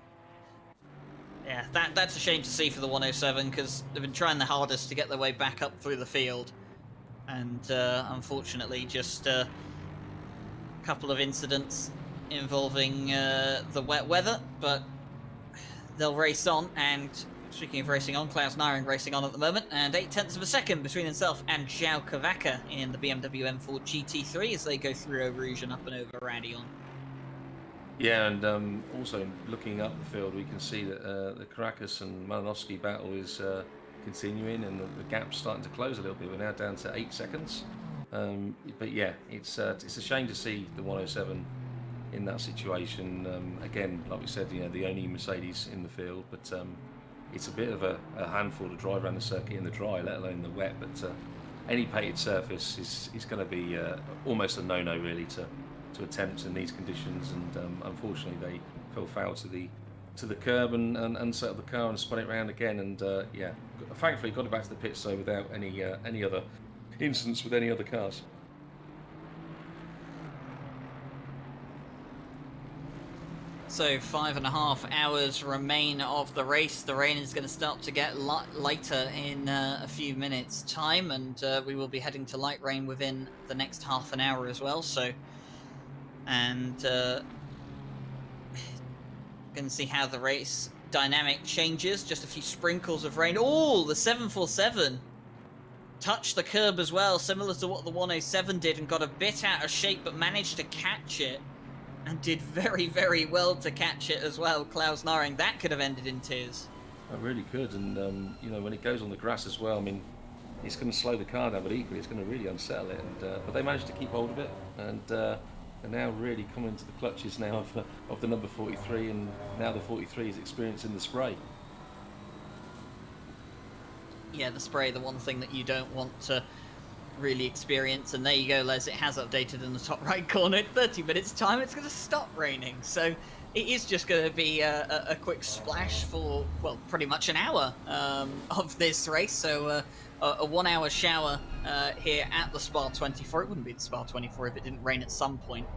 yeah, that's a shame to see for the 107 because they've been trying their hardest to get their way back up through the field, and unfortunately, just a couple of incidents involving the wet weather, but they'll race on. And speaking of racing on, Klaus Naring racing on at the moment, and 0.8 of a second between himself and João Cavaca in the BMW M4 GT3 as they go through Eau Rouge and up and over Raidillon. Yeah, and also looking up the field, we can see that the Caracas and Malinowski battle is continuing, and the gap's starting to close a little bit. We're now down to 8 seconds. But yeah, it's a shame to see the 107 in that situation. Again, like we said, the only Mercedes in the field, but it's a bit of a handful to drive around the circuit in the dry, let alone the wet. But any painted surface is going to be almost a no-no, really, to attempt in these conditions. And unfortunately, they fell foul to the curb and set up the car and spun it round again. And yeah, thankfully got it back to the pits though without any other incidents with any other cars. So 5.5 hours remain of the race. The rain is going to start to get lighter in a few minutes' time, and we will be heading to light rain within the next half an hour as well. So, and going to see how the race dynamic changes. Just a few sprinkles of rain. Oh, the 747 touched the curb as well, similar to what the 107 did, and got a bit out of shape, but managed to catch it. And did very, very well to catch it as well, Klaus Naring. That could have ended in tears. It really could, and when it goes on the grass as well, I mean, it's going to slow the car down, but equally it's going to really unsettle it. And but they managed to keep hold of it, and are now really coming into the clutches now of the number 43, and now the 43 is experiencing the spray. Yeah, the spray, the one thing that you don't want to really experience. And there you go, Les, it has updated in the top right corner. In 30 minutes time it's going to stop raining, so it is just going to be a quick splash for, well, pretty much an hour of this race. So a 1 hour shower here at the Spa 24. It wouldn't be the Spa 24 if it didn't rain at some point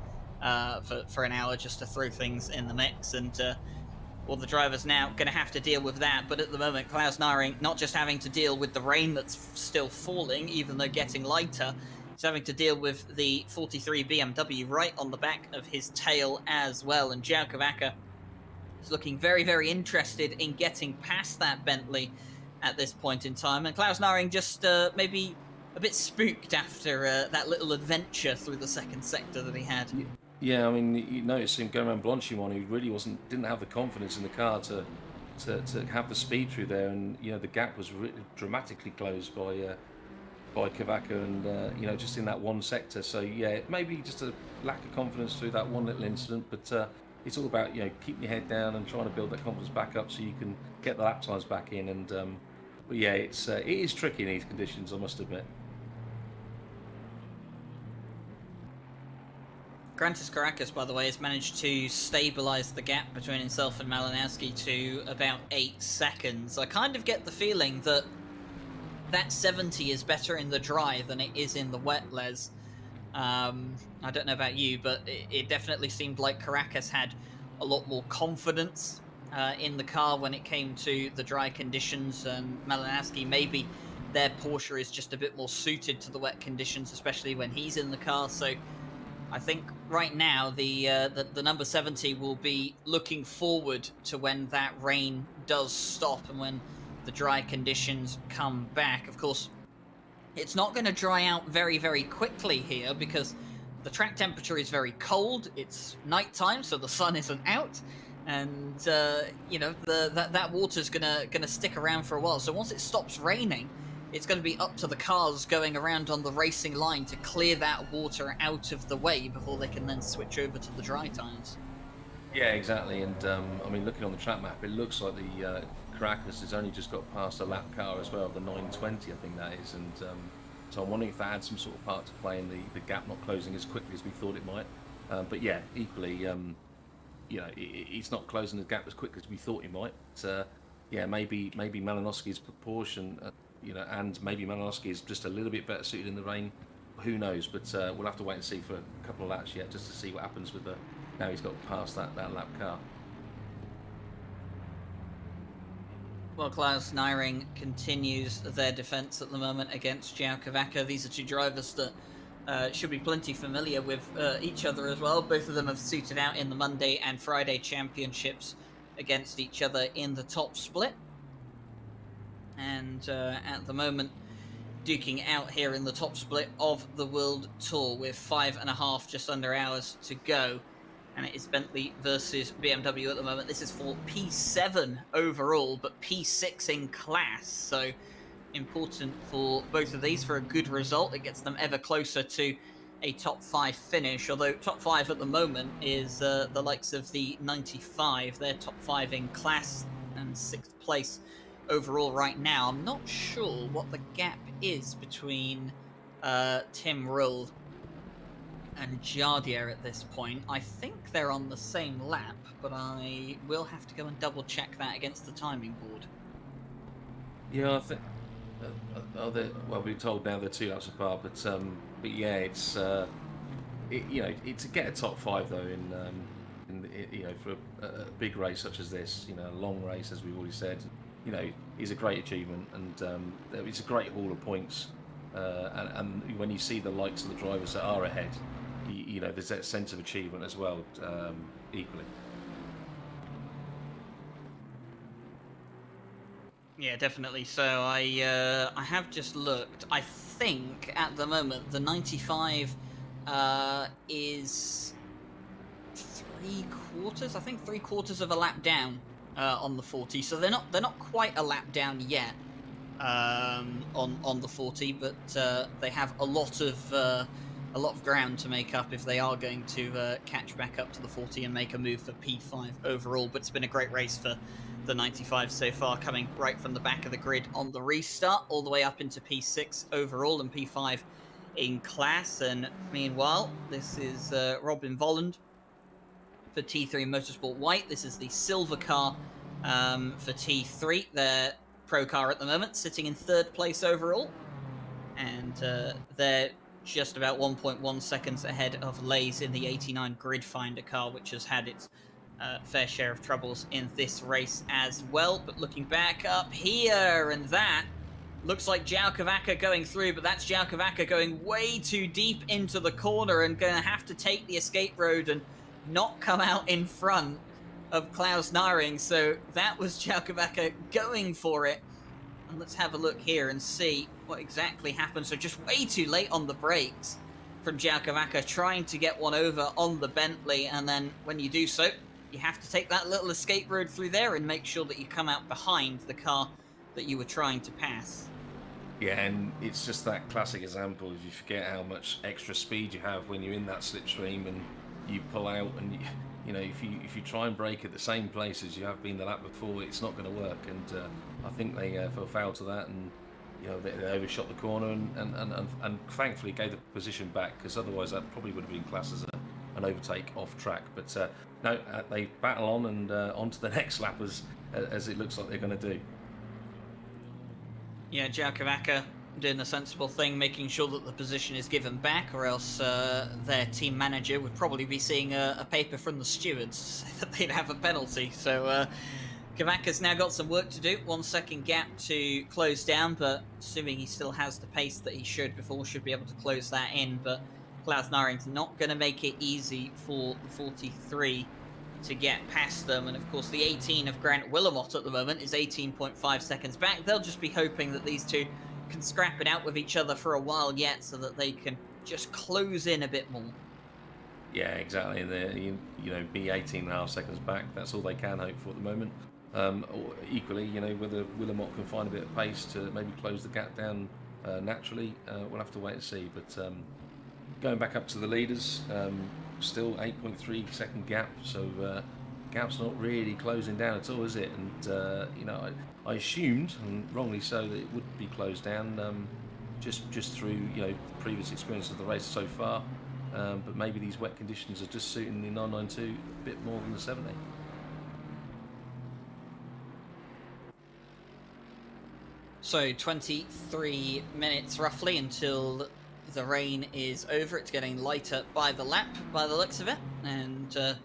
for an hour, just to throw things in the mix. And well, the driver's now going to have to deal with that, but at the moment, Klaus Naring not just having to deal with the rain that's still falling, even though getting lighter, he's having to deal with the 43 BMW right on the back of his tail as well. And João Cavaca is looking very, very interested in getting past that Bentley at this point in time. And Klaus Naring just maybe a bit spooked after that little adventure through the second sector that he had. Yeah, I mean, you notice him going around Blanchimont, who really didn't have the confidence in the car to have the speed through there, and the gap was dramatically closed by Cavaca, and just in that one sector. So yeah, maybe just a lack of confidence through that one little incident, but it's all about keeping your head down and trying to build that confidence back up so you can get the lap times back in. And but yeah, it is tricky in these conditions, I must admit. Grantis Caracas, by the way, has managed to stabilise the gap between himself and Malinowski to about 8 seconds. I kind of get the feeling that 70 is better in the dry than it is in the wet, Les. I don't know about you, but it definitely seemed like Caracas had a lot more confidence in the car when it came to the dry conditions, and Malinowski, maybe their Porsche is just a bit more suited to the wet conditions, especially when he's in the car. So I think right now the number 70 will be looking forward to when that rain does stop and when the dry conditions come back. Of course, it's not going to dry out very, very quickly here because the track temperature is very cold. It's nighttime, so the sun isn't out, and that water's gonna stick around for a while. So once it stops raining, it's going to be up to the cars going around on the racing line to clear that water out of the way before they can then switch over to the dry tyres. Yeah, exactly. And I mean, looking on the track map, it looks like the Caracas has only just got past a lap car as well, the 920, I think that is. And so I'm wondering if that had some sort of part to play in the gap not closing as quickly as we thought it might. But yeah, equally, it's not closing the gap as quick as we thought it might. Yeah, maybe Malinowski's proportion. And maybe Malinowski is just a little bit better suited in the rain. Who knows? But we'll have to wait and see for a couple of laps yet, just to see what happens with now he's got past that lap car. Well, Klaus Nyring continues their defence at the moment against João Cavaca. These are two drivers that should be plenty familiar with each other as well. Both of them have suited out in the Monday and Friday championships against each other in the top split. And at the moment, duking out here in the top split of the World Tour with 5.5 just under hours to go. And it is Bentley versus BMW at the moment. This is for P7 overall, but P6 in class. So important for both of these for a good result. It gets them ever closer to a top 5 finish. Although top 5 at the moment is the likes of the 95. They're top 5 in class and 6th place overall right now. I'm not sure what the gap is between Tim Rull and Jardier at this point. I think they're on the same lap, but I will have to go and double check that against the timing board. Yeah, I think. Well, we're told now they're 2 laps apart, but yeah, it's to get a top 5 though for a big race such as this, a long race as we've already said. Is a great achievement, and it's a great haul of points. And when you see the likes of the drivers that are ahead, there's that sense of achievement as well, equally. Yeah, definitely. So I have just looked. I think at the moment the 95 is 3/4. I think 3/4 of a lap down on the 40. So they're not quite a lap down yet on the 40, but they have a lot of ground to make up if they are going to catch back up to the 40 and make a move for P5 overall. But it's been a great race for the 95 so far, coming right from the back of the grid on the restart all the way up into P6 overall and P5 in class. And meanwhile, this is Robin Volland for T3 Motorsport White. This is the silver car for T3, their pro car at the moment, sitting in 3rd place overall. And they're just about 1.1 seconds ahead of Lays in the 89 Grid Finder car, which has had its fair share of troubles in this race as well. But looking back up here, and that looks like João Cavaca going through, but that's João Cavaca going way too deep into the corner and going to have to take the escape road and not come out in front of Klaus Nyring. So that was João Cavaca going for it. And let's have a look here and see what exactly happened. So just way too late on the brakes from João Cavaca, trying to get one over on the Bentley. And then when you do so, you have to take that little escape road through there and make sure that you come out behind the car that you were trying to pass. Yeah, and it's just that classic example. If you forget how much extra speed you have when you're in that slipstream and you pull out, and if you try and brake at the same place as you have been the lap before, it's not going to work. And I think they fell foul to that, and they overshot the corner and thankfully gave the position back, because otherwise that probably would have been classed as an overtake off track. But no, they battle on and on to the next lap as it looks like they're going to do. Yeah, João Cavaca doing the sensible thing, making sure that the position is given back, or else their team manager would probably be seeing a paper from the stewards to say that they'd have a penalty. So Cavaca's now got some work to do, 1 second gap to close down, but assuming he still has the pace that he should before, should be able to close that in. But Klaus Naring's not going to make it easy for the 43 to get past them. And of course, the 18 of Grant Willamette at the moment is 18.5 seconds back. They'll just be hoping that these two can scrap it out with each other for a while yet, so that they can just close in a bit more. Yeah, exactly. And be 18.5 seconds back. That's all they can hope for at the moment. Or equally, whether Willamette can find a bit of pace to maybe close the gap down naturally, we'll have to wait and see. But going back up to the leaders, still 8.3 second gap, so gap's not really closing down at all, is it? And I assumed, and wrongly so, that it would be closed down just through previous experience of the race so far. But maybe these wet conditions are just suiting the 992 a bit more than the 70. So 23 minutes roughly until the rain is over. It's getting lighter by the lap, by the looks of it. And the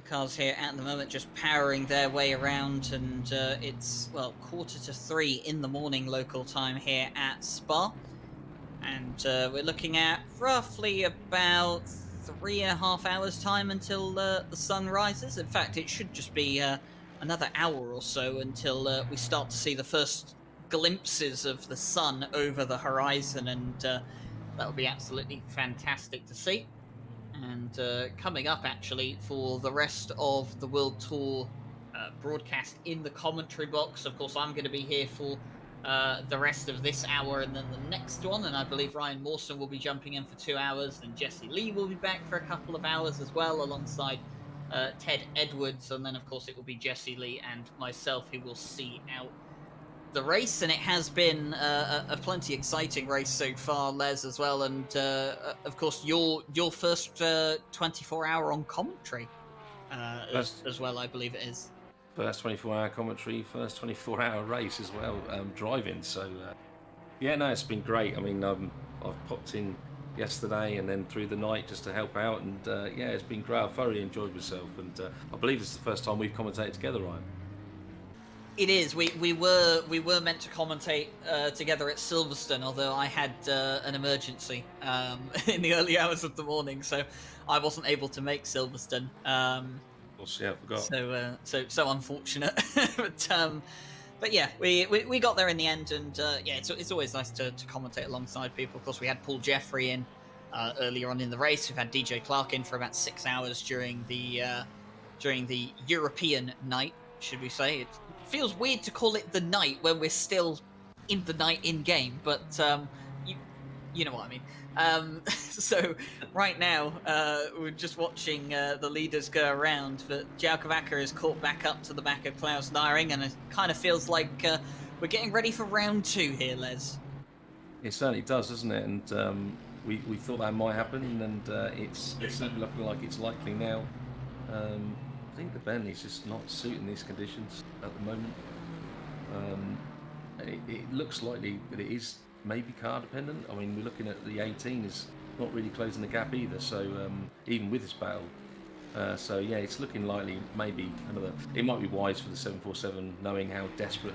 cars here at the moment just powering their way around. And it's, 2:45 in the morning local time here at Spa. And we're looking at roughly about 3.5 hours time until the sun rises. In fact, it should just be another hour or so until we start to see the first glimpses of the sun over the horizon, and that'll be absolutely fantastic to see. And coming up actually for the rest of the World Tour broadcast in the commentary box, of course I'm going to be here for the rest of this hour and then the next one, and I believe Ryan Mawson will be jumping in for 2 hours, and Jesse Lee will be back for a couple of hours as well, alongside Ted Edwards, and then of course it will be Jesse Lee and myself who will see out the race. And it has been a plenty exciting race so far, Les, as well, and of course your first 24-hour on commentary as well, I believe it is. First 24-hour commentary, first 24-hour race as well, driving. So, it's been great. I mean, I've popped in yesterday and then through the night just to help out, and it's been great. I've thoroughly enjoyed myself, and I believe this is the first time we've commentated together, Ryan. It is. We were meant to commentate together at Silverstone, although I had an emergency in the early hours of the morning, so I wasn't able to make Silverstone. I forgot. So unfortunate. But yeah, we got there in the end, and it's always nice to commentate alongside people. Of course, we had Paul Jeffrey in earlier on in the race. We've had DJ Clark in for about 6 hours during the European night, should we say? It feels weird to call it the night when we're still in the night in game, but you know what I mean. So right now we're just watching the leaders go around, but Joukowacka is caught back up to the back of Klaus Naring, and it kind of feels like we're getting ready for round 2 here, Les. It certainly does, doesn't it? And we thought that might happen, and it's certainly looking like it's likely now. I think the Bentley's just not suiting these conditions at the moment. It looks likely that it is maybe car dependent. I mean, we're looking at the 18 is not really closing the gap either, so even with this battle. It's looking likely maybe another. It might be wise for the 747, knowing how desperate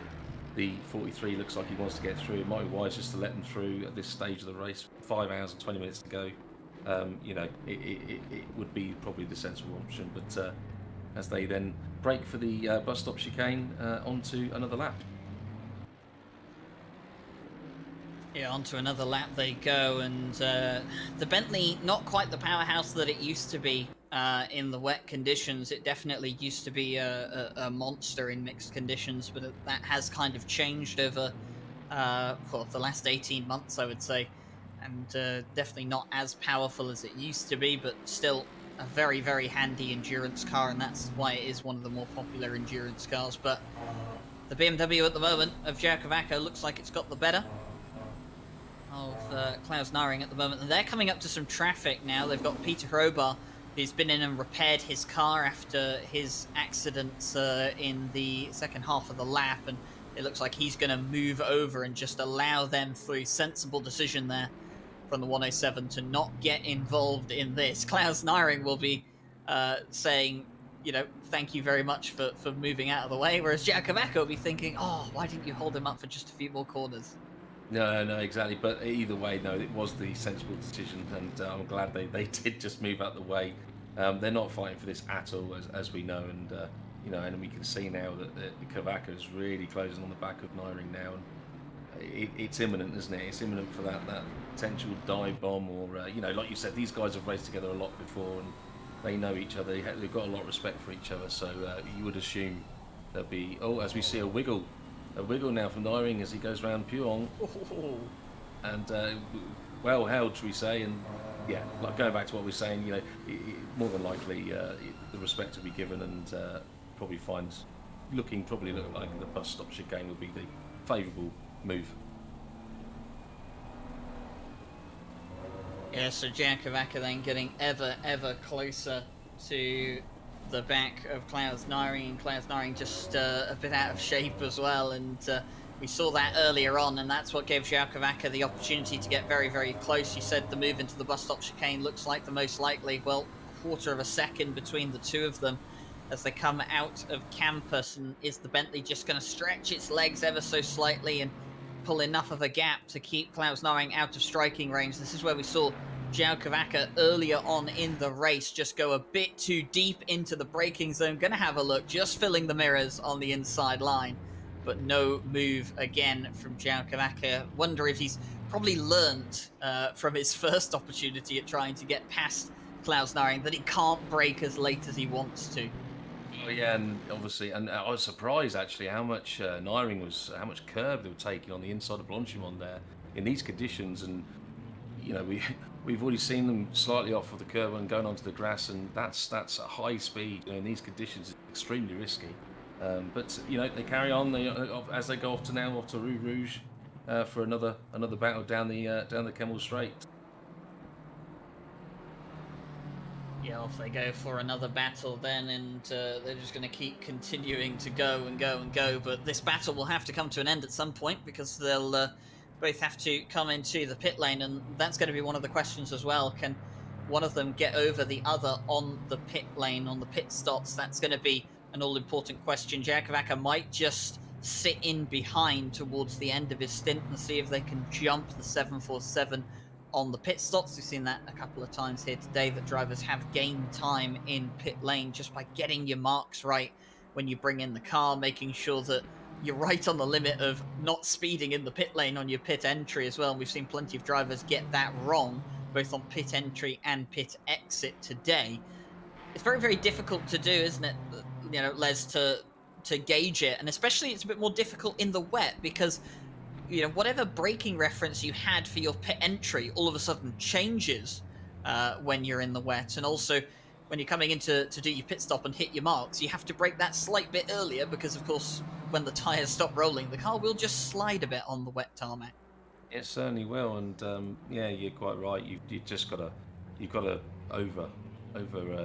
the 43 looks like he wants to get through. It might be wise just to let them through at this stage of the race. 5 hours and 20 minutes to go. It would be probably the sensible option, but as they then break for the bus stop chicane onto another lap. Yeah, onto another lap they go, and the Bentley, not quite the powerhouse that it used to be in the wet conditions. It definitely used to be a monster in mixed conditions, but that has kind of changed over the last 18 months, I would say, and definitely not as powerful as it used to be, but still a very, very handy endurance car, and that's why it is one of the more popular endurance cars. But the BMW at the moment of Joukowacka looks like it's got the better of Klaus Naring at the moment, and they're coming up to some traffic now. They've got Peter Hrobar, who's been in and repaired his car after his accident in the second half of the lap, and it looks like he's going to move over and just allow them through. Sensible decision there from the 107 to not get involved in this. Klaus Naring will be saying, thank you very much for moving out of the way, whereas Joukowacka will be thinking, oh, why didn't you hold him up for just a few more corners? No, exactly. But either way, no, it was the sensible decision, and I'm glad they did just move out the way. They're not fighting for this at all, as we know, and and we can see now that Kavaka is really closing on the back of Nyring now, and it's imminent, isn't it? It's imminent for that potential dive bomb, or like you said, these guys have raced together a lot before, and they know each other. They've got a lot of respect for each other, so you would assume there'll be. Oh, as we see a wiggle now from Nyring as he goes round Puong, and well held, should we say? And yeah, like going back to what we were saying, more than likely the respect will be given, and probably look like the bus stop chicane will be the favourable move. Yeah, so Jakavaka then getting ever closer to the back of Klaus Nyring, and Klaus Nyring just a bit out of shape as well, and we saw that earlier on, and that's what gave Jakavaka the opportunity to get very close. You said the move into the bus stop chicane looks like the most likely. Well, quarter of a second between the two of them as they come out of campus, and is the Bentley just going to stretch its legs ever so slightly and pull enough of a gap to keep Klaus Nyring out of striking range? This is where we saw João Cavaca earlier on in the race just go a bit too deep into the braking zone. Going to have a look, just filling the mirrors on the inside line, but no move again from João Cavaca. Wonder if he's probably learnt from his first opportunity at trying to get past Klaus Nyring that he can't brake as late as he wants to. Oh yeah, and obviously, and I was surprised actually how much how much curb they were taking on the inside of Blanchimont there in these conditions, and we've already seen them slightly off of the curb and going onto the grass, and that's a high speed in these conditions. It's extremely risky, but they carry on as they go off to Rue Rouge for another battle down the Kemmel Strait. Yeah, off they go for another battle then, and they're just going to keep continuing to go and go, but this battle will have to come to an end at some point, because they'll both have to come into the pit lane, and that's going to be one of the questions as well. Can one of them get over the other on the pit lane, on the pit stops? That's going to be an all-important question. Jakavaka might just sit in behind towards the end of his stint and see if they can jump the 747 on the pit stops. We've seen that a couple of times here today, that drivers have gained time in pit lane just by getting your marks right when you bring in the car, making sure that you're right on the limit of not speeding in the pit lane on your pit entry as well. And we've seen plenty of drivers get that wrong, both on pit entry and pit exit today. It's very difficult to do, isn't it, Les, to gauge it, and especially it's a bit more difficult in the wet, because whatever braking reference you had for your pit entry all of a sudden changes when you're in the wet. And also, when you're coming in to do your pit stop and hit your marks, you have to brake that slight bit earlier, because, of course, when the tyres stop rolling, the car will just slide a bit on the wet tarmac. It certainly will, and yeah, you're quite right. You've got to over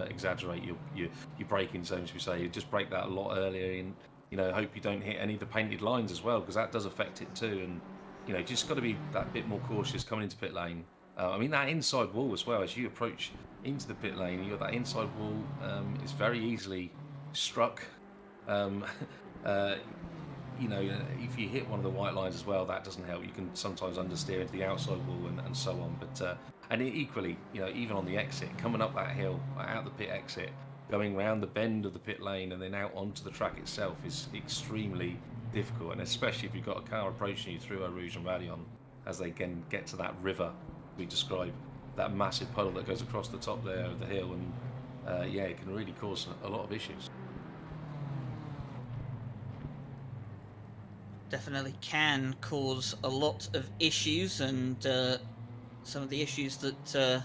exaggerate your braking zones. We say you just brake that a lot earlier, and hope you don't hit any of the painted lines as well, because that does affect it too. And just got to be that bit more cautious coming into pit lane. That inside wall as well, as you approach into the pit lane, that inside wall is very easily struck. If you hit one of the white lines as well, that doesn't help. You can sometimes understeer into the outside wall and so on. But and equally, even on the exit, coming up that hill, out the pit exit, going round the bend of the pit lane and then out onto the track itself is extremely difficult, and especially if you've got a car approaching you through Eau Rouge and Radion, as they can get to that river we described, that massive puddle that goes across the top there of the hill, and it can really cause a lot of issues. Definitely can cause a lot of issues, and some of the issues that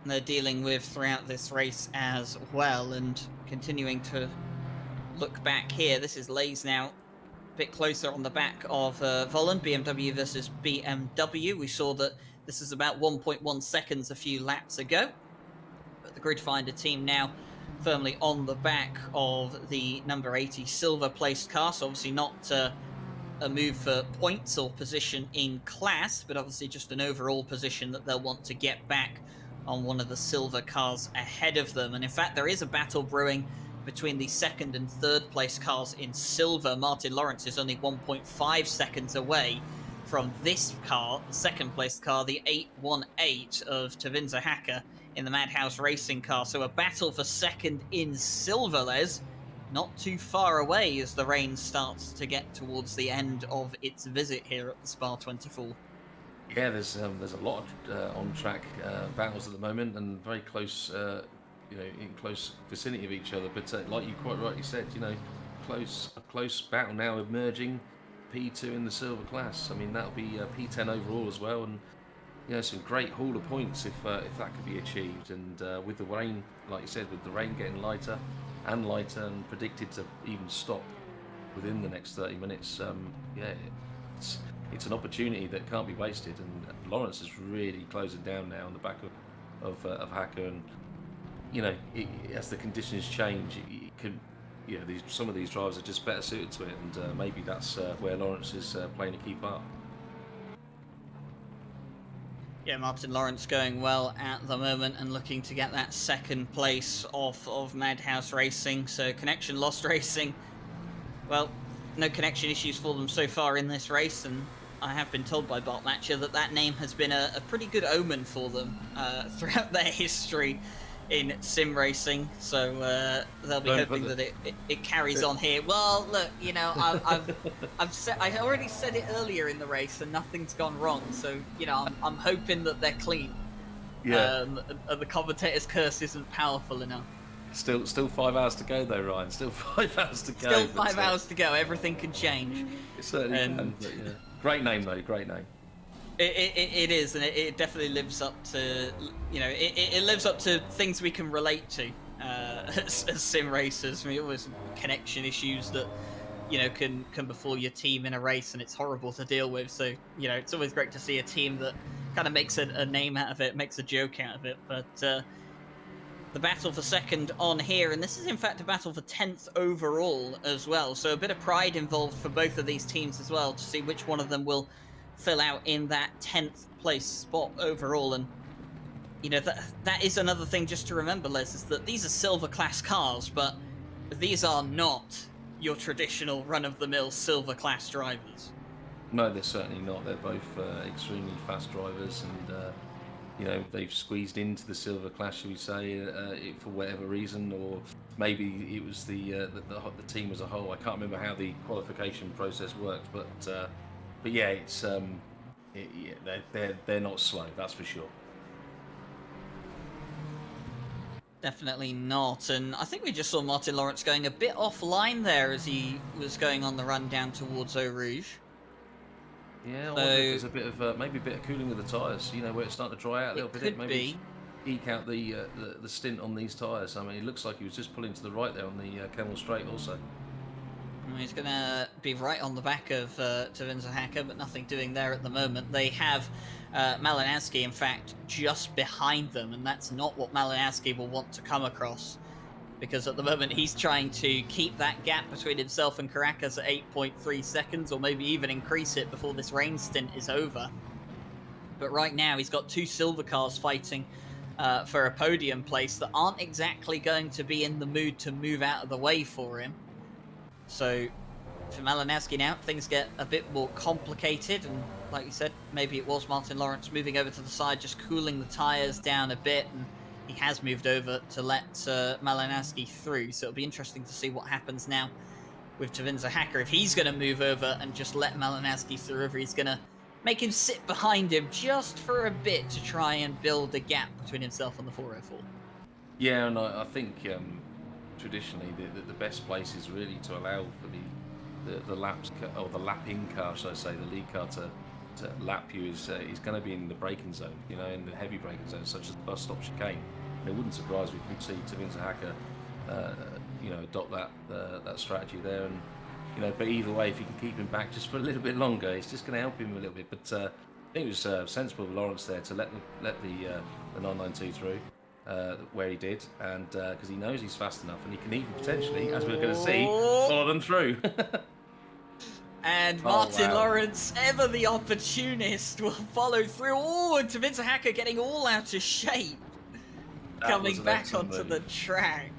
they're dealing with throughout this race as well. And continuing to look back here, this is Lays now, a bit closer on the back of Volland, BMW versus BMW. We saw that this is about 1.1 seconds a few laps ago, but the Grid Finder team now firmly on the back of the number 80 silver placed car. So obviously not a move for points or position in class, but obviously just an overall position that they'll want to get back on one of the silver cars ahead of them. And in fact, there is a battle brewing between the second and third place cars in silver. Martin Lawrence is only 1.5 seconds away. from this car, the second place car, the 818 of Tavinza Hacker in the Madhouse Racing car. So a battle for second in silver, Les. Not too far away as the rain starts to get towards the end of its visit here at the Spa 24. Yeah, there's a lot of on-track battles at the moment, and very close, in close vicinity of each other. But like you quite rightly said, a close battle now emerging. P2 in the silver class. I mean, that'll be P10 overall as well, and some great haul of points if that could be achieved. And with the rain, like you said, with the rain getting lighter and lighter, and predicted to even stop within the next 30 minutes, it's an opportunity that can't be wasted. And Lawrence is really closing down now on the back of Hacker, and as the conditions change, it could. Some of these drivers are just better suited to it, and maybe that's where Lawrence is playing a key part. Yeah, Martin Lawrence going well at the moment and looking to get that second place off of Madhouse Racing. So Connection Lost Racing, well, no connection issues for them so far in this race, and I have been told by Bart Matcher that name has been a pretty good omen for them throughout their history in sim racing, so they'll be hoping that it carries on here. Well, look, I already said it earlier in the race, and nothing's gone wrong. So I'm hoping that they're clean. Yeah. And the commentator's curse isn't powerful enough. Still 5 hours to go though, Ryan. Still 5 hours to go. Still 5 hours to go. Everything can change. It certainly can. But yeah. Great name though. Great name. It is, and it definitely lives up to, it lives up to things we can relate to as sim racers. I mean, always connection issues that, can befall your team in a race, and it's horrible to deal with. So, it's always great to see a team that kind of makes a name out of it, makes a joke out of it. But the battle for second on here, and this is in fact a battle for 10th overall as well. So a bit of pride involved for both of these teams as well, to see which one of them will fill out in that 10th place spot overall. And that is another thing just to remember, Les, is that these are silver class cars, but these are not your traditional run-of-the-mill silver class drivers. No, they're certainly not. They're both extremely fast drivers, and they've squeezed into the silver class, shall we say, for whatever reason, or maybe it was the team as a whole. I can't remember how the qualification process worked, but yeah, it's they're not slow, that's for sure. Definitely not, and I think we just saw Martin Lawrence going a bit offline there as he was going on the run down towards Eau Rouge. Yeah, I wonder if there's a bit of maybe a bit of cooling of the tyres. Where it's starting to dry out a little bit. Could maybe be. Eke out the stint on these tyres. I mean, it looks like he was just pulling to the right there on the Camel Straight also. He's going to be right on the back of Tavinza Hacker, but nothing doing there at the moment. They have Malinowski, in fact, just behind them, and that's not what Malinowski will want to come across, because at the moment he's trying to keep that gap between himself and Caracas at 8.3 seconds, or maybe even increase it before this rain stint is over. But right now he's got two silver cars fighting for a podium place that aren't exactly going to be in the mood to move out of the way for him. So for Malinowski now, things get a bit more complicated, and like you said, maybe it was Martin Lawrence moving over to the side, just cooling the tyres down a bit, and he has moved over to let Malinowski through. So it'll be interesting to see what happens now with Tavinza Hacker, if he's going to move over and just let Malinowski through, or if he's going to make him sit behind him just for a bit to try and build a gap between himself and the 404. Yeah, and I think traditionally the best place is really to allow for the laps, or the lapping car, should I say, the lead car to lap you is going to be in the braking zone, in the heavy braking zone, such as the bus stop chicane. And it wouldn't surprise me if we see Tavinza Hacker, adopt that strategy there. And but either way, if you can keep him back just for a little bit longer, it's just going to help him a little bit. But I think it was sensible of Lawrence there to let the 992 through. Where he did, and because he knows he's fast enough, and he can even potentially, as we're going to see, follow them through. And Martin Lawrence, ever the opportunist, will follow through. Oh, and Tavinza Hacker getting all out of shape, coming back onto the track.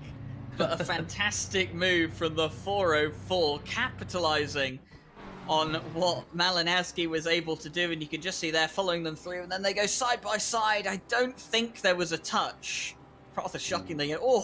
But a fantastic move from the 404, capitalising on what Malinowski was able to do, and you can just see they're following them through, and then they go side by side. I don't think there was a touch. Rather shockingly, so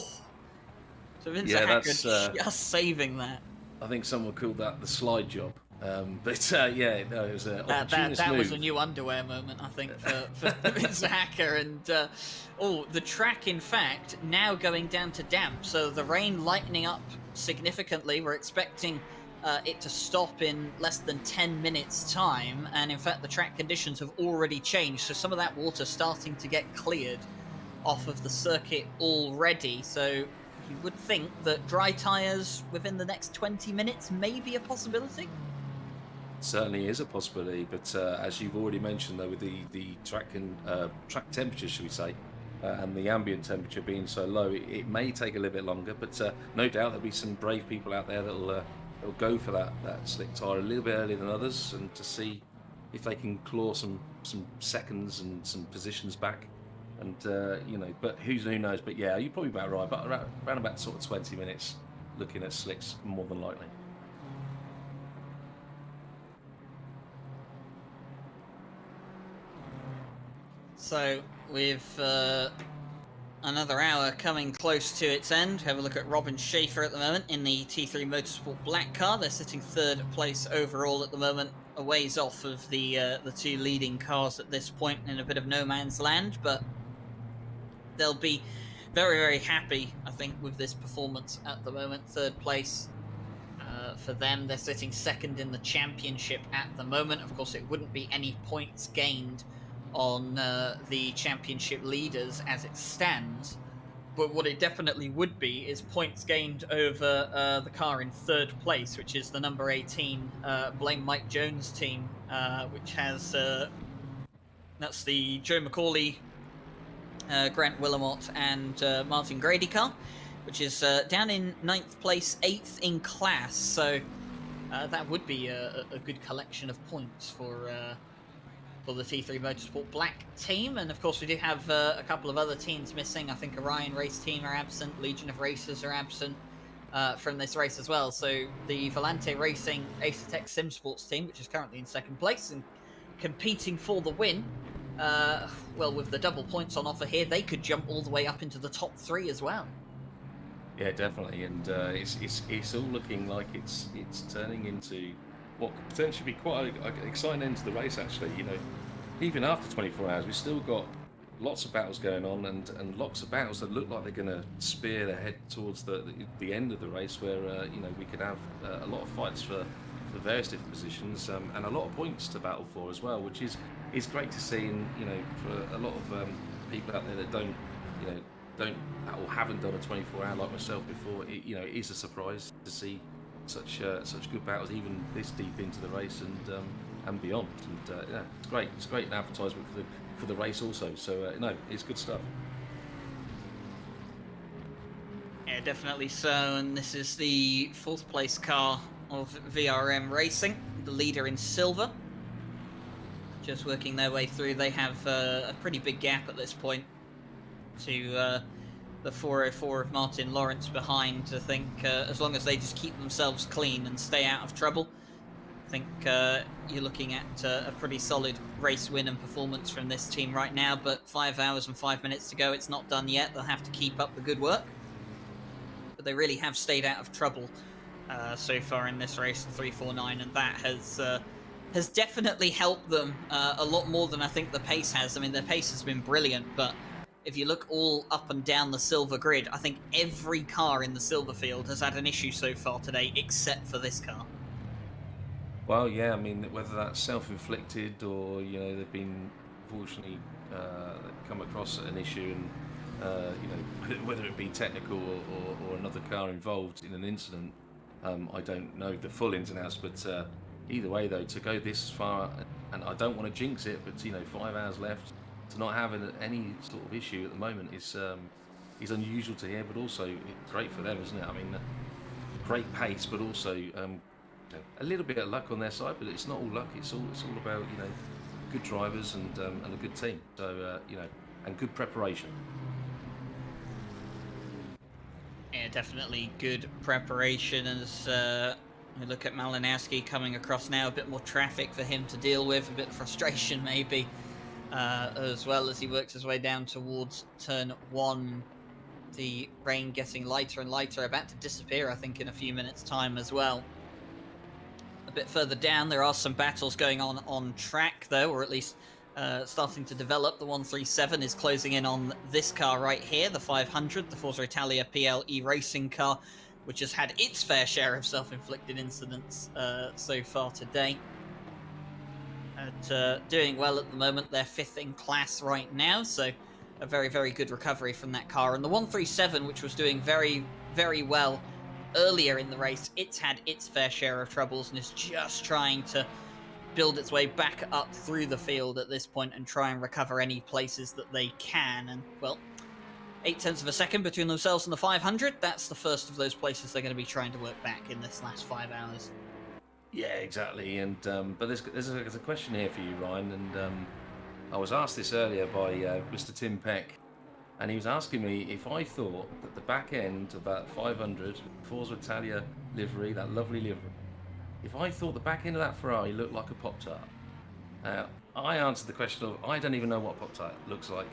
Vince Yeah, Hacker that's, just saving that. I think someone called that the slide job. But yeah, no, it was an opportunist That move. was a new underwear moment, I think, for Vince Hacker. And the track, in fact, now going down to damp. So the rain lightening up significantly. We're expecting it to stop in less than 10 minutes' time. And in fact, the track conditions have already changed. So some of that water starting to get cleared off of the circuit already. So you would think that dry tyres within the next 20 minutes may be a possibility. Certainly is a possibility, but as you've already mentioned, though, with the track temperature, should we say, and the ambient temperature being so low, it may take a little bit longer. But no doubt there'll be some brave people out there that'll go for that slick tyre a little bit earlier than others, and to see if they can claw some seconds and some positions back. And but who knows? But yeah, you're probably about right. But around about sort of 20 minutes, looking at slicks more than likely. So with another hour coming close to its end, have a look at Robin Schaefer at the moment in the T3 Motorsport Black car. They're sitting third place overall at the moment, a ways off of the two leading cars at this point, in a bit of no man's land, but they'll be very, very happy, I think, with this performance at the moment. Third place for them. They're sitting second in the championship at the moment. Of course, it wouldn't be any points gained on the championship leaders as it stands, but what it definitely would be is points gained over the car in third place, which is the number 18 Blame Mike Jones team, which has that's the Joe McCauley, Grant Willamot and Martin Grady car, which is down in 9th place, 8th in class. So that would be a good collection of points for the T3 Motorsport Black team. And of course we do have a couple of other teams missing. I think Orion Race Team are absent, Legion of Racers are absent from this race as well. So the Volante Racing Acertec Sim Sports team, which is currently in second place and competing for the win, well, with the double points on offer here, they could jump all the way up into the top 3 as well. Yeah, definitely, and it's all looking like it's turning into what could potentially be quite an exciting end to the race, actually. Even after 24 hours, we've still got lots of battles going on, and lots of battles that look like they're going to spear ahead towards the end of the race, where we could have a lot of fights for various different positions, and a lot of points to battle for as well, which is great to see. And for a lot of people out there that don't or haven't done a 24-hour like myself before, it is a surprise to see such good battles even this deep into the race and beyond. And yeah, it's great. It's great an advertisement for the race also. So no, it's good stuff. Yeah, definitely so. And this is the 4th place car of VRM Racing, the leader in silver. Just working their way through. They have a pretty big gap at this point to the 404 of Martin Lawrence behind. I think as long as they just keep themselves clean and stay out of trouble, I think you're looking at a pretty solid race win and performance from this team right now. But 5 hours and 5 minutes to go. It's not done yet. They'll have to keep up the good work. But they really have stayed out of trouble so far in this race, 349, and that has definitely helped them a lot more than I think the pace has. I mean, their pace has been brilliant, but if you look all up and down the silver grid, I think every car in the silver field has had an issue so far today, except for this car. Well, yeah, I mean, whether that's self-inflicted or they've been unfortunately come across an issue, and whether it be technical or another car involved in an incident, I don't know the full ins and outs. But either way, though, to go this far, and I don't want to jinx it, but 5 hours left, to not have any sort of issue at the moment is unusual to hear, but also great for them, isn't it? I mean, great pace, but also a little bit of luck on their side, but it's not all luck. It's all about good drivers and a good team. So and good preparation. Yeah, definitely good preparation. As We look at Malinowski coming across now, a bit more traffic for him to deal with, a bit of frustration maybe, as well as he works his way down towards turn 1. The rain getting lighter and lighter, about to disappear, I think, in a few minutes' time as well. A bit further down, there are some battles going on track, though, or at least starting to develop. The 137 is closing in on this car right here, the 500, the Forza Italia PLE racing car, which has had its fair share of self-inflicted incidents so far today. Doing well at the moment. They're 5th in class right now, so a very, very good recovery from that car. And the 137, which was doing very, very well earlier in the race, it's had its fair share of troubles and is just trying to build its way back up through the field at this point and try and recover any places that they can. And, well, 0.8 of a second between themselves and the 500. That's the first of those places they're going to be trying to work back in this last 5 hours. Yeah, exactly. And but there's a question here for you, Ryan. And I was asked this earlier by Mr. Tim Peck, and he was asking me if I thought that the back end of that 500 Forza Italia livery, that lovely livery, if I thought the back end of that Ferrari looked like a Pop-Tart. I answered the question of, I don't even know what Pop-Tart looks like.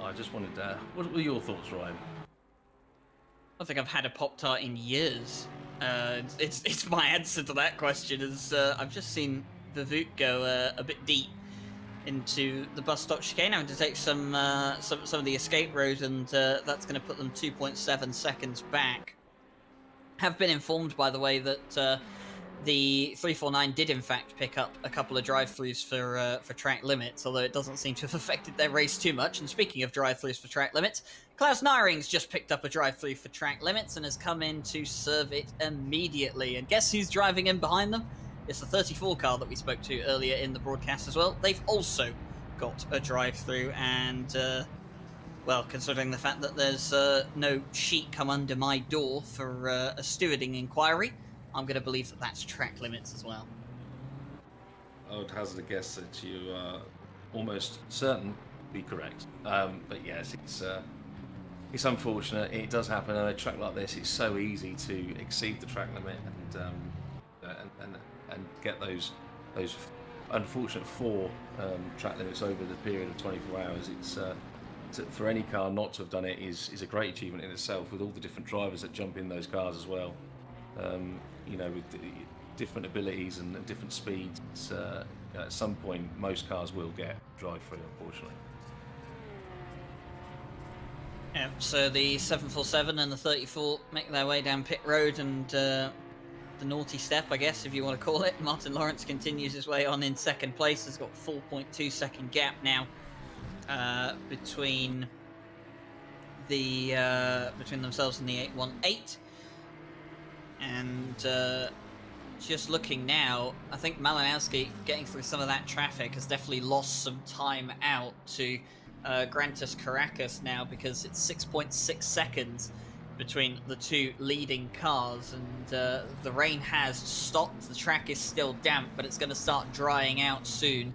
I just wanted to... What were your thoughts, Ryan? I don't think I've had a Pop-Tart in years. It's my answer to that question, is I've just seen Vivut go a bit deep into the bus stop chicane, having to take some of the escape road, and that's going to put them 2.7 seconds back. Have been informed, by the way, that the 349 did in fact pick up a couple of drive-throughs for track limits, although it doesn't seem to have affected their race too much. And speaking of drive-throughs for track limits, Klaus Neiring's just picked up a drive-through for track limits and has come in to serve it immediately. And guess who's driving in behind them? It's the 34 car that we spoke to earlier in the broadcast as well. They've also got a drive-through, and well, considering the fact that there's no sheet come under my door for a stewarding inquiry, I'm going to believe that that's track limits as well. I would hazard a guess that you are almost certain be correct. But yes, it's unfortunate. It does happen on a track like this. It's so easy to exceed the track limit and get those unfortunate 4 track limits over the period of 24 hours. It's for any car not to have done it is a great achievement in itself, with all the different drivers that jump in those cars as well. You know, with different abilities and different speeds, at some point most cars will get drive-through, unfortunately. Yeah, so the 747 and the 34 make their way down pit road, and the naughty step, I guess, if you want to call it. Martin Lawrence continues his way on in second place. Has got 4.2 second gap now between themselves and the 818. And just looking now, I think Malinowski, getting through some of that traffic, has definitely lost some time out to Grantis Caracas now, because it's 6.6 seconds between the two leading cars, and the rain has stopped. The track is still damp, but it's going to start drying out soon.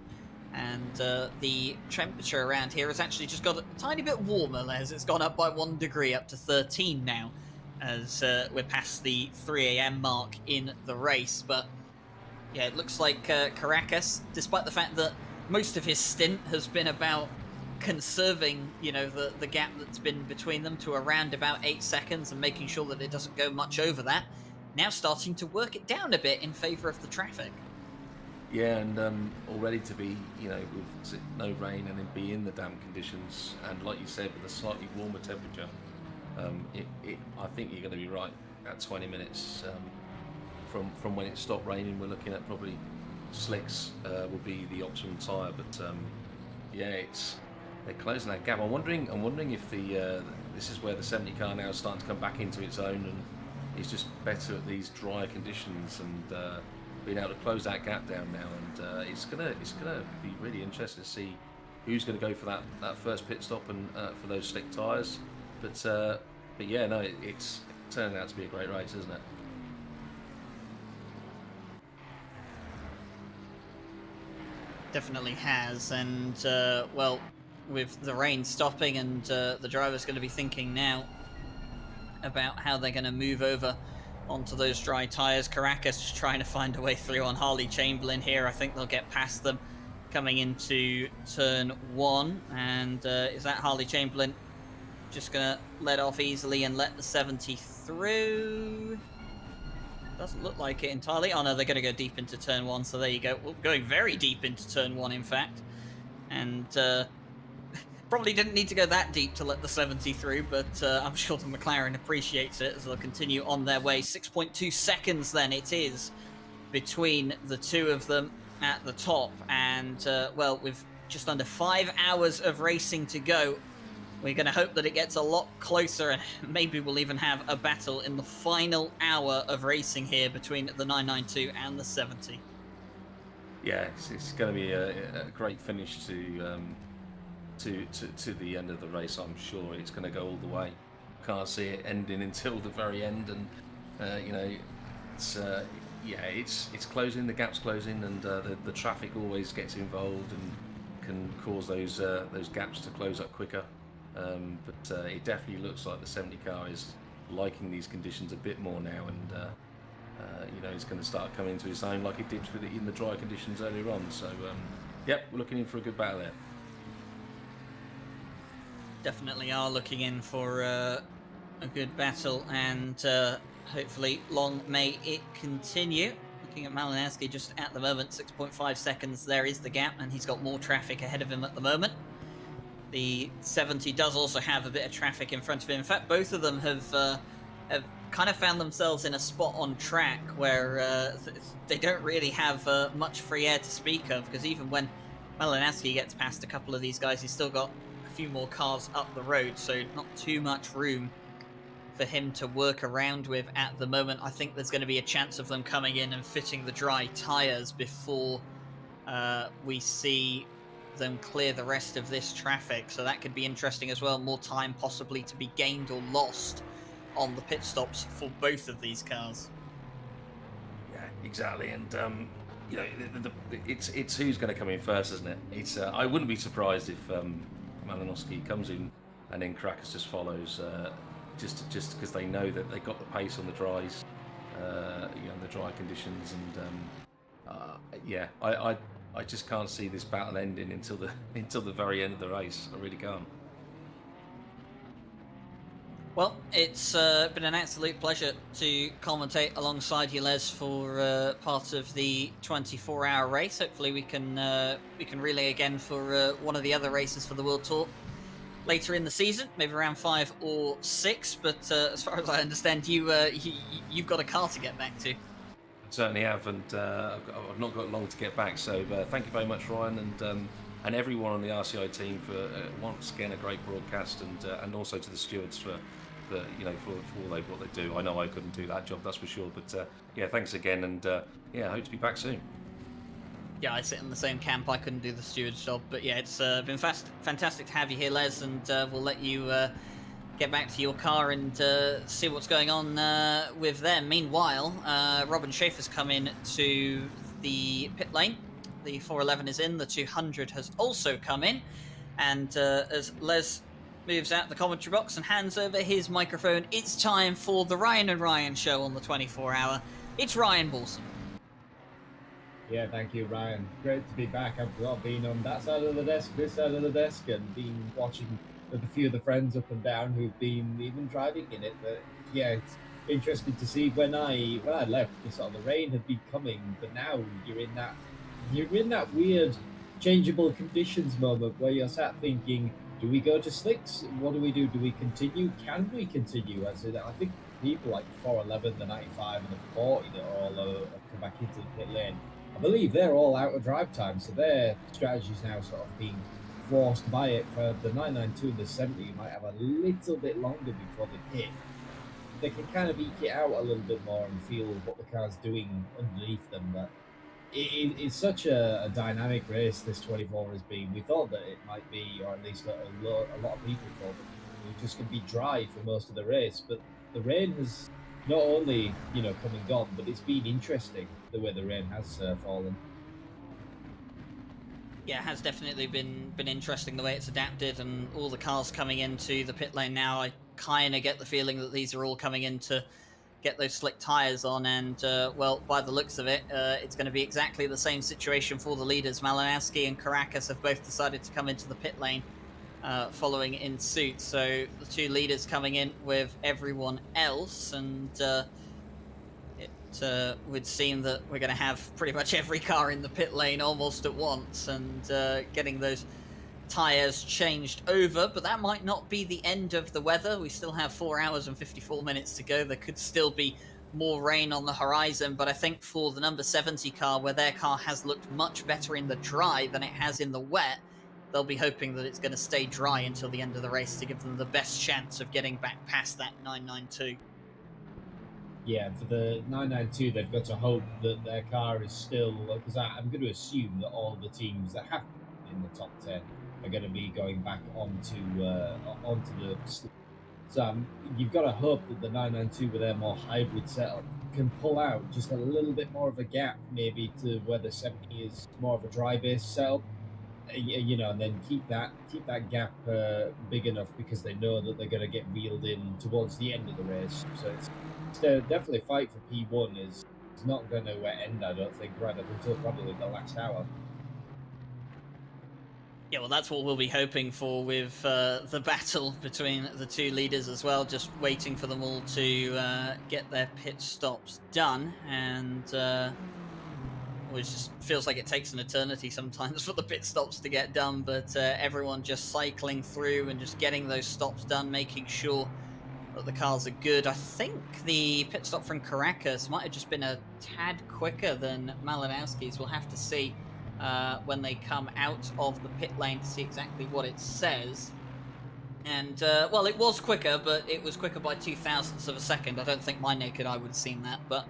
And the temperature around here has actually just got a tiny bit warmer, as it's gone up by 1 degree up to 13 now, as we're past the 3 a.m. mark in the race. But yeah, it looks like Caracas, despite the fact that most of his stint has been about conserving, you know, the gap that's been between them to around about 8 seconds and making sure that it doesn't go much over that, now starting to work it down a bit in favour of the traffic. Yeah, and already to be, you know, with no rain and then be in the damp conditions, and like you said, with a slightly warmer temperature, I think you're going to be right at 20 minutes from when it stopped raining. We're looking at probably slicks will be the optimum tyre, but yeah, they're closing that gap. I'm wondering if this is where the 70 car now is starting to come back into its own, and it's just better at these drier conditions and being able to close that gap down now. And it's gonna be really interesting to see who's going to go for that first pit stop and for those slick tyres. But yeah, no, it's turning out to be a great race, isn't it? Definitely has, and well, with the rain stopping, and the driver's going to be thinking now about how they're going to move over onto those dry tyres. Caracas just trying to find a way through on Harley Chamberlain here. I think they'll get past them coming into turn 1. And is that Harley Chamberlain just going to let off easily and let the 70 through? Doesn't look like it entirely. Oh no, they're going to go deep into turn 1, so there you go. Well, going very deep into turn 1, in fact. And probably didn't need to go that deep to let the 70 through, but I'm sure the McLaren appreciates it as they'll continue on their way. 6.2 seconds then it is between the two of them at the top. And, well, with just under 5 hours of racing to go, we're going to hope that it gets a lot closer, and maybe we'll even have a battle in the final hour of racing here between the 992 and the 70. Yeah, it's going to be a great finish to the end of the race. I'm sure it's going to go all the way. Can't see it ending until the very end, and you know, it's closing. The gap's closing, and the traffic always gets involved and can cause those gaps to close up quicker. But it definitely looks like the 70 car is liking these conditions a bit more now, and you know, it's going to start coming into its own like it did in the dry conditions earlier on. So, yep, we're looking in for a good battle there. Definitely are looking in for a good battle, and hopefully long may it continue. Looking at Malinowski just at the moment, 6.5 seconds, there is the gap, and he's got more traffic ahead of him at the moment. The 70 does also have a bit of traffic in front of him. In fact, both of them have kind of found themselves in a spot on track where they don't really have much free air to speak of, because even when Malinowski gets past a couple of these guys, he's still got a few more cars up the road, so not too much room for him to work around with at the moment. I think there's going to be a chance of them coming in and fitting the dry tyres before we see them clear the rest of this traffic, so that could be interesting as well. More time possibly to be gained or lost on the pit stops for both of these cars. Yeah, exactly, and you know, it's who's going to come in first, isn't it? It's I wouldn't be surprised if Malinowski comes in and then Caracas just follows, just because they know that they got the pace on the dries, you know, the dry conditions, and yeah, I just can't see this battle ending until the very end of the race. I really can't. Well, it's been an absolute pleasure to commentate alongside you, Les, for part of the 24-hour race. Hopefully, we can relay again for one of the other races for the World Tour later in the season, maybe around 5 or 6. But as far as I understand, you've got a car to get back to. Certainly have, and I've not got long to get back. So thank you very much, Ryan, and everyone on the RCI team for once again a great broadcast, and also to the stewards for you know, for what they do. I know I couldn't do that job, that's for sure. But yeah, thanks again, and yeah, I hope to be back soon. Yeah, I sit in the same camp. I couldn't do the steward's job, but yeah, it's been fantastic to have you here, Les, and we'll let you get back to your car and see what's going on with them. Meanwhile, Robin Schaefer's come in to the pit lane. The 411 is in, the 200 has also come in, and as Les moves out the commentary box and hands over his microphone, it's time for the Ryan and Ryan show on the 24-hour. It's Ryan Balsam. Yeah, thank you, Ryan. Great to be back. I've been on that side of the desk, this side of the desk, and been watching with a few of the friends up and down who've been even driving in it. But yeah, it's interesting to see when I left, the sort of the rain had been coming, but now you're in that weird changeable conditions moment where you're sat thinking, do we go to slicks? What do we do? Do we continue? Can we continue? As in, I think people like 411, the 95, and the 40 that all have come back into the pit lane, I believe they're all out of drive time, so their strategy is now sort of being forced by it. For the 992 and the 70, you might have a little bit longer before they pit. They can kind of eke it out a little bit more and feel what the car's doing underneath them, but it's such a dynamic race, this 24 has been. We thought that it might be, or at least a lot of people thought that it was just going to be dry for most of the race, but the rain has not only, you know, come and gone, but it's been interesting the way the rain has fallen. Yeah, it has definitely been interesting the way it's adapted, and all the cars coming into the pit lane now. I kind of get the feeling that these are all coming into get those slick tires on, and well, by the looks of it, it's going to be exactly the same situation for the leaders. Malinowski and Caracas have both decided to come into the pit lane, following in suit. So the two leaders coming in with everyone else, and it would seem that we're going to have pretty much every car in the pit lane almost at once, and getting those tires changed over. But that might not be the end of the weather. We still have 4 hours and 54 minutes to go. There could still be more rain on the horizon, but I think for the number 70 car, where their car has looked much better in the dry than it has in the wet, they'll be hoping that it's going to stay dry until the end of the race to give them the best chance of getting back past that 992. Yeah, for the 992, they've got to hope that their car is still, because I'm going to assume that all the teams that have in the top 10 are going to be going back onto the. So you've got to hope that the 992 with their more hybrid setup can pull out just a little bit more of a gap, maybe to where the 70 is more of a dry base setup, and then keep that gap big enough, because they know that they're going to get reeled in towards the end of the race. So it's definitely fight for P1 is not going to end, I don't think, right up until probably the last hour. Yeah, well, that's what we'll be hoping for with the battle between the two leaders as well, just waiting for them all to get their pit stops done. And which just feels like it takes an eternity sometimes for the pit stops to get done, but everyone just cycling through and just getting those stops done, making sure that the cars are good. I think the pit stop from Caracas might have just been a tad quicker than Malinowski's. We'll have to see when they come out of the pit lane to see exactly what it says. And, well, it was quicker, but it was quicker by 0.02 of a second. I don't think my naked eye would have seen that, but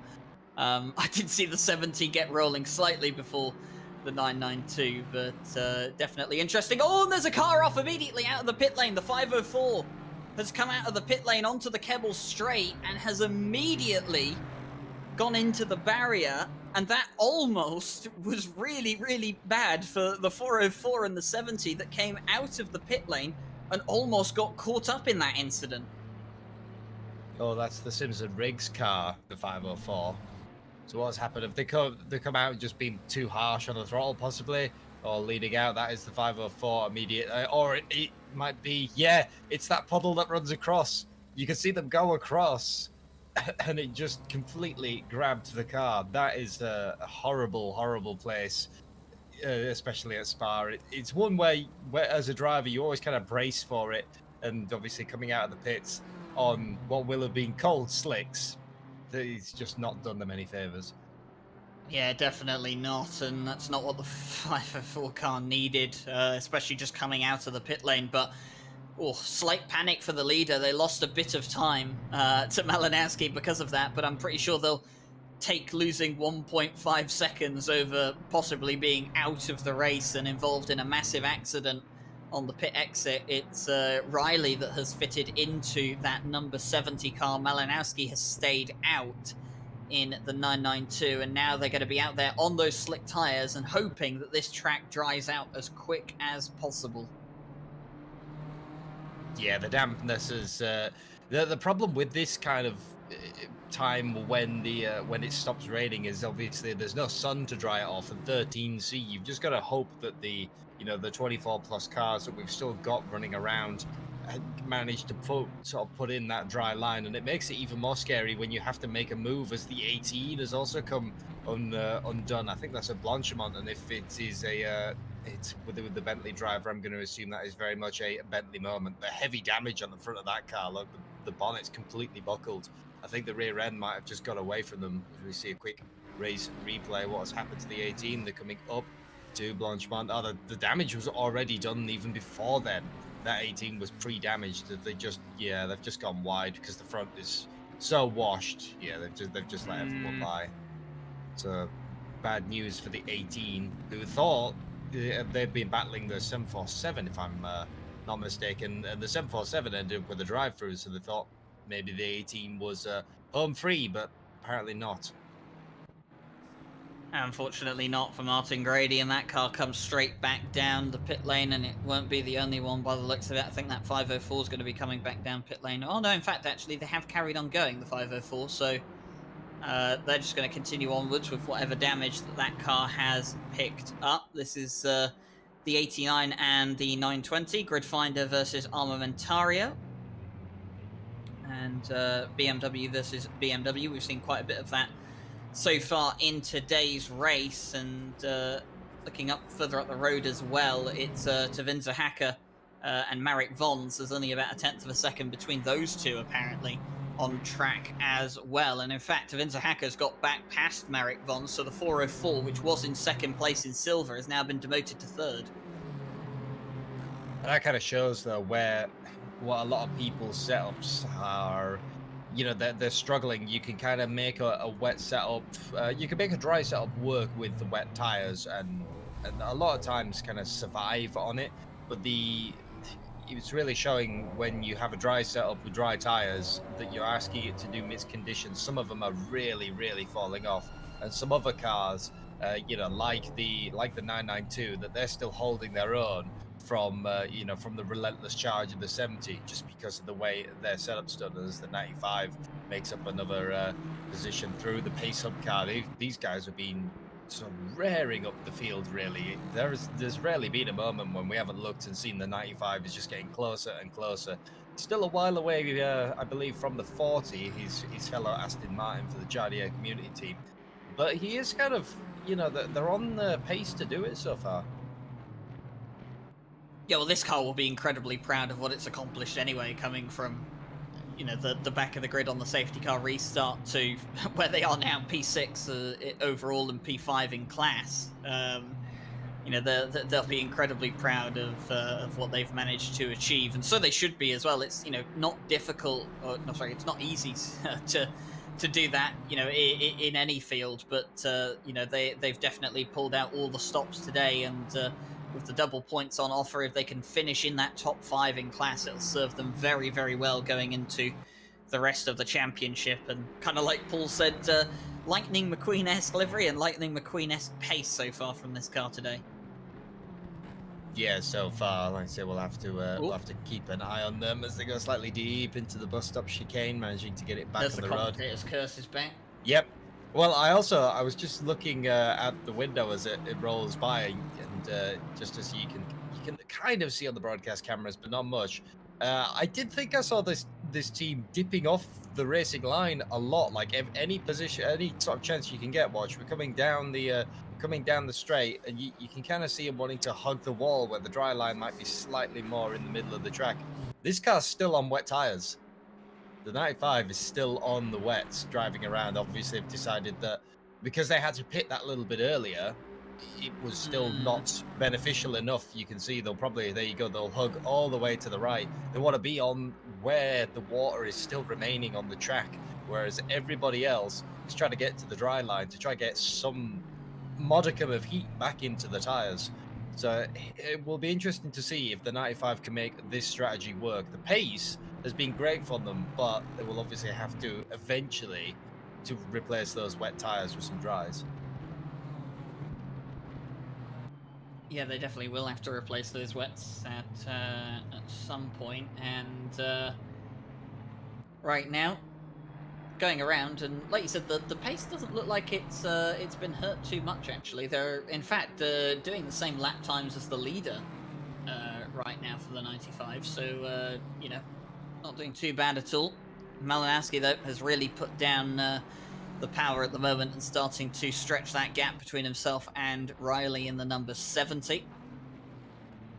I did see the 70 get rolling slightly before the 992, but definitely interesting. Oh, and there's a car off immediately out of the pit lane. The 504 has come out of the pit lane onto the Kebble straight and has immediately gone into the barrier, and that almost was really, really bad for the 404 and the 70 that came out of the pit lane and almost got caught up in that incident. Oh, that's the Simpson Riggs car, the 504. So what's happened? Have they come out and just been too harsh on the throttle, possibly? Or leading out, that is the 504 immediate. Or it might be, yeah, it's that puddle that runs across. You can see them go across, and it just completely grabbed the car. That is a horrible, horrible place, especially at Spa. It's one where, as a driver, you always kind of brace for it. And obviously coming out of the pits on what will have been cold slicks, he's just not done them any favors. Yeah, definitely not, and that's not what the 504 car needed, especially just coming out of the pit lane. But slight panic for the leader. They lost a bit of time to Malinowski because of that, but I'm pretty sure they'll take losing 1.5 seconds over possibly being out of the race and involved in a massive accident on the pit exit. It's Riley that has fitted into that number 70 car. Malinowski has stayed out in the 992, and now they're going to be out there on those slick tires and hoping that this track dries out as quick as possible. Yeah, the dampness is the problem with this kind of time when it stops raining is obviously there's no sun to dry it off, and 13C. You've just got to hope that the 24 plus cars that we've still got running around managed to put in that dry line, and it makes it even more scary when you have to make a move as the 18 has also come undone. I think that's a Blanchimont, and if it is it's with the Bentley driver, I'm going to assume that is very much a Bentley moment. The heavy damage on the front of that car, look, the bonnet's completely buckled. I think the rear end might have just got away from them. As we see a quick race replay, what has happened to the 18? They're coming up to Blanchimont. Oh, the damage was already done even before then. That 18 was pre-damaged. They've just gone wide because the front is so washed. Yeah, they've just let everyone by. So bad news for the 18, who thought they'd been battling the 747, if I'm not mistaken, and the 747 ended up with a drive-through, so they thought maybe the 18 was home free, but apparently not. Unfortunately not for Martin Grady, and that car comes straight back down the pit lane, and it won't be the only one by the looks of it. I think that 504 is going to be coming back down pit lane. Oh no, in fact, actually, they have carried on going, the 504, so they're just going to continue onwards with whatever damage that car has picked up. This is the 89 and the 920, Gridfinder versus Armamentario. And BMW versus BMW. We've seen quite a bit of that so far in today's race, and looking up further up the road as well, it's Tavinza Hacker and Marek Vons. There's only about a tenth of a second between those two, apparently, on track as well. And in fact, Tavinza Hacker's got back past Marek Vons, so the 404, which was in second place in silver, has now been demoted to third. That kind of shows, though, what a lot of people's setups are. You know, they're struggling. You can kind of make a wet setup. You can make a dry setup work with the wet tires, and a lot of times kind of survive on it. But it's really showing when you have a dry setup with dry tires that you're asking it to do mixed conditions. Some of them are really, really falling off, and some other cars, you know, like the 992, that they're still holding their own from you know, from the relentless charge of the 70, just because of the way their setup's done. As the 95 makes up another position through the pace hub car. These guys have been sort of raring up the field, really. There's rarely been a moment when we haven't looked and seen the 95 is just getting closer and closer. Still a while away, I believe, from the 40, his fellow Aston Martin for the Jardier community team. But he is kind of, you know, they're on the pace to do it so far. Yeah, well, this car will be incredibly proud of what it's accomplished anyway, coming from, you know, the back of the grid on the safety car restart to where they are now, P6 overall and P5 in class. You know, they'll be incredibly proud of what they've managed to achieve, and so they should be as well. It's, you know, not difficult, or no, sorry, it's not easy to do that, you know, in any field, but you know, they've definitely pulled out all the stops today, and with the double points on offer, if they can finish in that top 5 in class, it'll serve them very, very well going into the rest of the championship. And kind of like Paul said, Lightning McQueen-esque livery and Lightning McQueen-esque pace so far from this car today. Yeah, so far, like I say, we'll have to keep an eye on them as they go slightly deep into the bus stop chicane, managing to get it back on the road. There's the commentator's curse is back. Yep. Well, I was just looking at the window as it rolls by, and just as you can kind of see on the broadcast cameras, but not much. I did think I saw this team dipping off the racing line a lot. Like any position, any sort of chance you can get. Watch, we're coming down the straight, and you can kind of see them wanting to hug the wall where the dry line might be slightly more in the middle of the track. This car's still on wet tires. The 95 is still on the wets, driving around. Obviously, they've decided that because they had to pit that little bit earlier, it was still not beneficial enough. You can see they'll hug all the way to the right. They want to be on where the water is still remaining on the track, whereas everybody else is trying to get to the dry line to try to get some modicum of heat back into the tires. So it will be interesting to see if the 95 can make this strategy work. The pace has been great for them, but they will obviously have to eventually to replace those wet tires with some dries. Yeah, they definitely will have to replace those wets at some point. And right now, going around, and like you said, the pace doesn't look like it's been hurt too much. Actually, they're in fact doing the same lap times as the leader right now for the 95. So you know, not doing too bad at all. Malinowski, though, has really put down the power at the moment and starting to stretch that gap between himself and Riley in the number 70.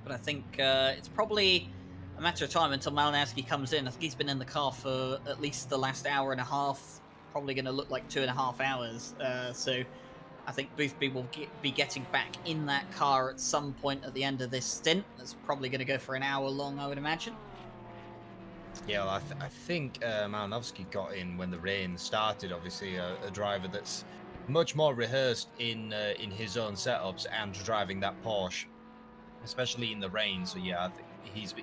But I think it's probably a matter of time until Malinowski comes in. I think he's been in the car for at least the last hour and a half, probably going to look like 2.5 hours. So I think Boothby will be getting back in that car at some point at the end of this stint. That's probably going to go for an hour long, I would imagine. Yeah, well, I think Malinowski got in when the rain started. Obviously, a driver that's much more rehearsed in his own setups and driving that Porsche, especially in the rain. So yeah, I think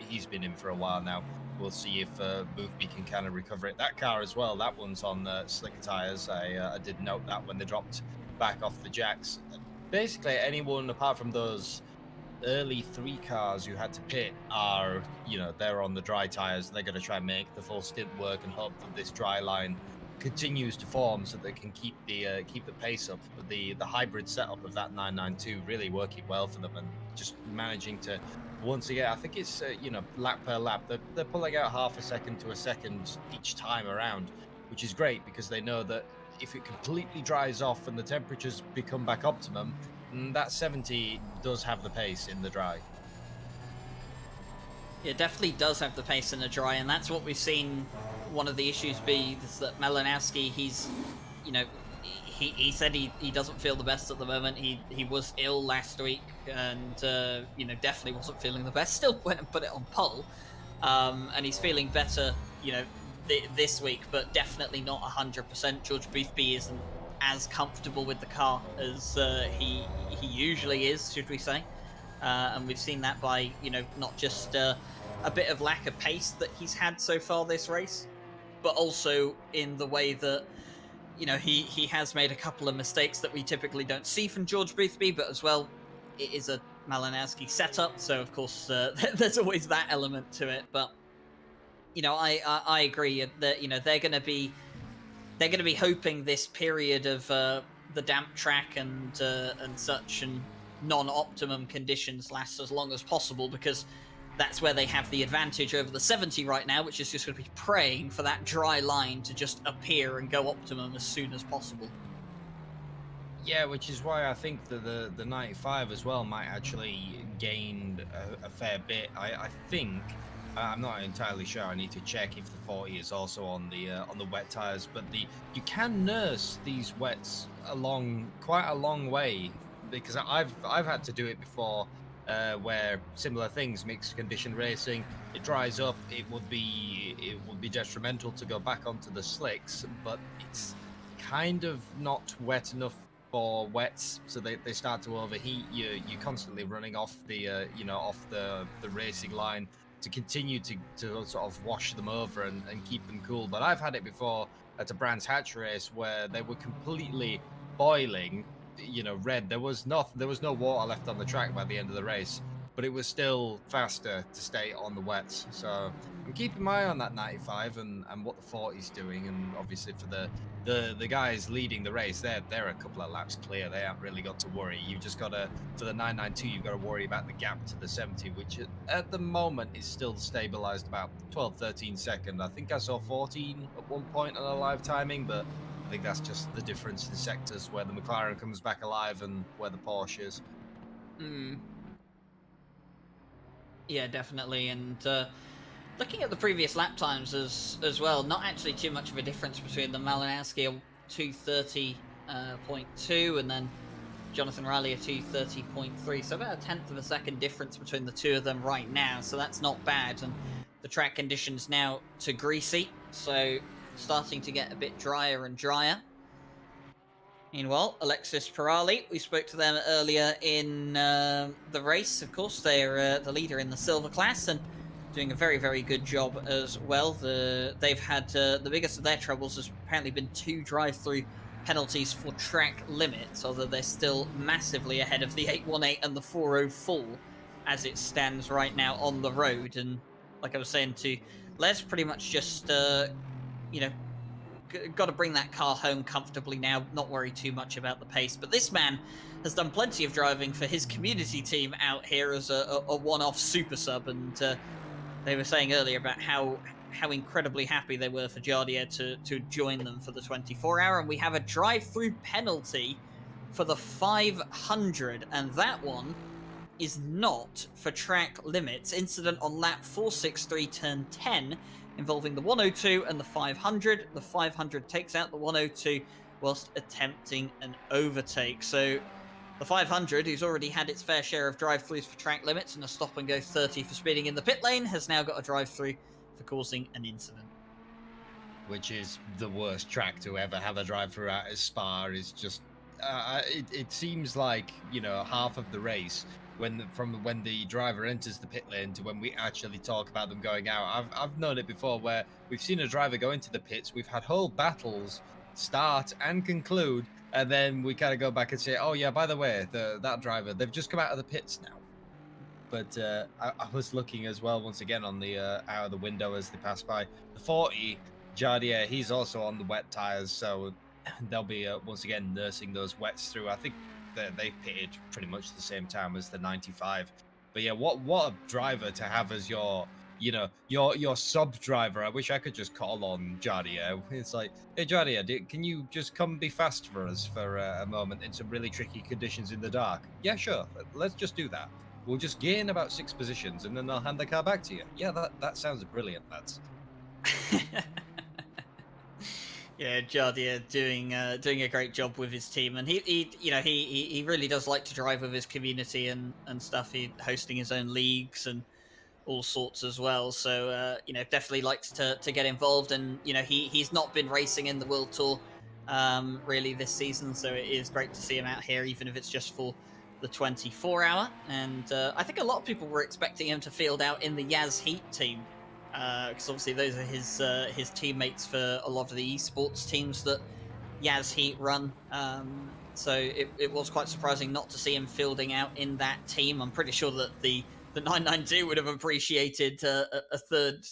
he's been in for a while now. We'll see if Boothby can kind of recover it. That car as well, that one's on slicker tires. I did note that when they dropped back off the jacks. Basically, anyone apart from those early 3 cars who had to pit are, they're on the dry tires. They're going to try and make the full stint work and hope that this dry line continues to form so they can keep the pace up. But the hybrid setup of that 992 really working well for them, and just managing to, once again, I think it's lap per lap, they're pulling out half a second to a second each time around, which is great because they know that if it completely dries off and the temperatures become back optimum, that 70 does have the pace in the dry. It definitely does have the pace in the dry, and that's what we've seen. One of the issues is that Malinowski, he's, he said he doesn't feel the best at the moment. He was ill last week, and definitely wasn't feeling the best. Still went and put it on pole, and he's feeling better, this week, but definitely not 100%. George Boothby isn't as comfortable with the car as he usually is, should we say? And we've seen that by not just a bit of lack of pace that he's had so far this race, but also in the way that he has made a couple of mistakes that we typically don't see from George Boothby, but as well, it is a Malinowski setup, so of course there's always that element to it. But I agree that they're going to be hoping this period of the damp track and such and non-optimum conditions lasts as long as possible, because that's where they have the advantage over the 70 right now, which is just going to be praying for that dry line to just appear and go optimum as soon as possible. Yeah, which is why I think that the 95 as well might actually gain a fair bit. I think, I'm not entirely sure. I need to check if the 40 is also on the wet tires, but you can nurse these wets along quite a long way, because I've had to do it before, where similar things, mixed condition racing, it dries up. It would be detrimental to go back onto the slicks, but it's kind of not wet enough for wets, so they start to overheat. You're constantly running off the off the racing line to continue to sort of wash them over and keep them cool. But I've had it before at a Brands Hatch race where they were completely boiling, red. There was no water left on the track by the end of the race, but it was still faster to stay on the wets. So I'm keeping my eye on that 95 and what the 40's doing. And obviously for the guys leading the race, they're a couple of laps clear. They haven't really got to worry. You've just got to, for the 992, you've got to worry about the gap to the 70, which at the moment is still stabilized about 12-13 seconds. I think I saw 14 at one point on a live timing, but I think that's just the difference in sectors, where the McLaren comes back alive and where the Porsche is. Yeah, definitely. And looking at the previous lap times as well, not actually too much of a difference between the Malinowski 230.2 and then Jonathan Riley a 230.3. So about a tenth of a second difference between the two of them right now. So that's not bad. And the track conditions now to greasy, so starting to get a bit drier and drier. Meanwhile, Alexis Pirali, we spoke to them earlier in the race. Of course, they're the leader in the silver class and doing a very, very good job as well. They've had the biggest of their troubles has apparently been 2 drive-through penalties for track limits, although they're still massively ahead of the 818 and the 404 as it stands right now on the road. And like I was saying to Les, pretty much just got to bring that car home comfortably now, not worry too much about the pace. But this man has done plenty of driving for his community team out here as a one-off super sub, and they were saying earlier about how incredibly happy they were for Jardier to join them for the 24-hour, and we have a drive-through penalty for the 500, and that one is not for track limits. Incident on lap 463 turn 10 involving the 102 and the 500. The 500 takes out the 102 whilst attempting an overtake. So the 500, who's already had its fair share of drive-throughs for track limits and a stop-and-go 30 for speeding in the pit lane, has now got a drive-through for causing an incident. Which is the worst track to ever have a drive-through at, as Spa. Is just it seems like half of the race, from when the driver enters the pit lane to when we actually talk about them going out. I've known it before where we've seen a driver go into the pits, we've had whole battles start and conclude, And then we kind of go back and say, oh yeah, by the way, that driver, they've just come out of the pits now. But I was looking as well once again on the out of the window as they pass by. The 40 Jardier, he's also on the wet tires, so they'll be once again nursing those wets through. I think they pitted pretty much the same time as the 95. But yeah, what a driver to have as your your sub driver. I wish I could just call on Jardier. It's like, hey Jardier, can you just come be fast for us for a moment in some really tricky conditions in the dark? Yeah, sure. Let's just do that. We'll just gain about 6 positions, and then I'll hand the car back to you. Yeah, that sounds brilliant, lads. Yeah, Jardier doing a great job with his team, and he really does like to drive with his community and stuff. He hosting his own leagues and all sorts as well. So definitely likes to get involved, and he's not been racing in the World Tour really this season, so it is great to see him out here, even if it's just for the 24 hour. And I think a lot of people were expecting him to field out in the Yaz Heat team, because obviously those are his teammates for a lot of the esports teams that Yaz Heat run. So it was quite surprising not to see him fielding out in that team. I'm pretty sure that the 992 would have appreciated a third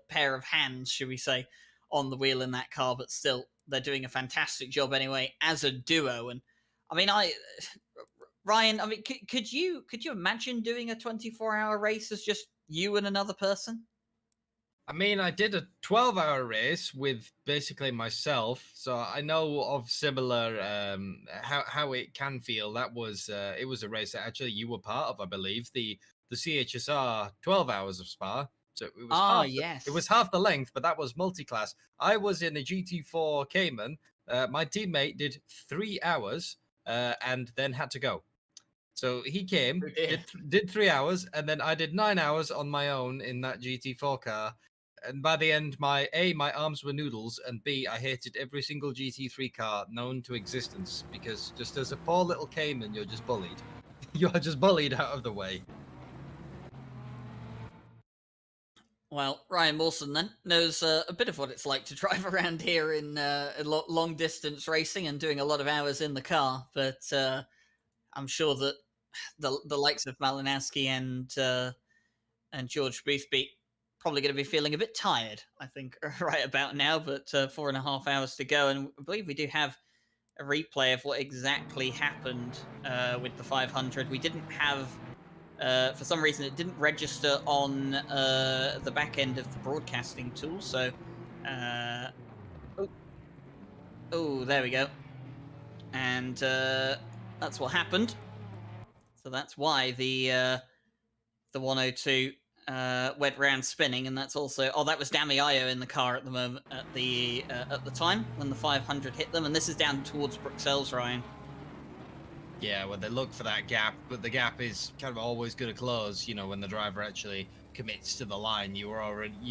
pair of hands, should we say, on the wheel in that car, but still, they're doing a fantastic job anyway as a duo. And I mean, Ryan, I mean, could you imagine doing a 24-hour race as just you and another person? I mean, I did a 12-hour race with basically myself, so I know of similar how it can feel. That was it was a race that actually you were part of, I believe, the CHSR 12 hours of Spa. So it was yes. It was half the length, but that was multi-class. I was in a GT4 Cayman. My teammate did 3 hours and then had to go. So he came, did 3 hours, and then I did 9 hours on my own in that GT4 car. And by the end, my arms were noodles, and B, I hated every single GT3 car known to existence, because just as a poor little Cayman, you're just bullied. You are just bullied out of the way. Well, Ryan Wilson then knows a bit of what it's like to drive around here in long distance racing and doing a lot of hours in the car. But I'm sure that the likes of Malinowski and George Boothby probably going to be feeling a bit tired, I think, right about now. But 4.5 hours to go, and I believe we do have a replay of what exactly happened with the 500. We didn't have. For some reason, it didn't register on the back end of the broadcasting tool. So, oh, there we go. And that's what happened. So that's why the 102 went round spinning, and that's also that was Damiayo in the car at the moment at the time when the 500 hit them, and this is down towards Bruxelles, Ryan. Yeah, well, they look for that gap, but the gap is kind of always going to close. You know, when the driver actually commits to the line, you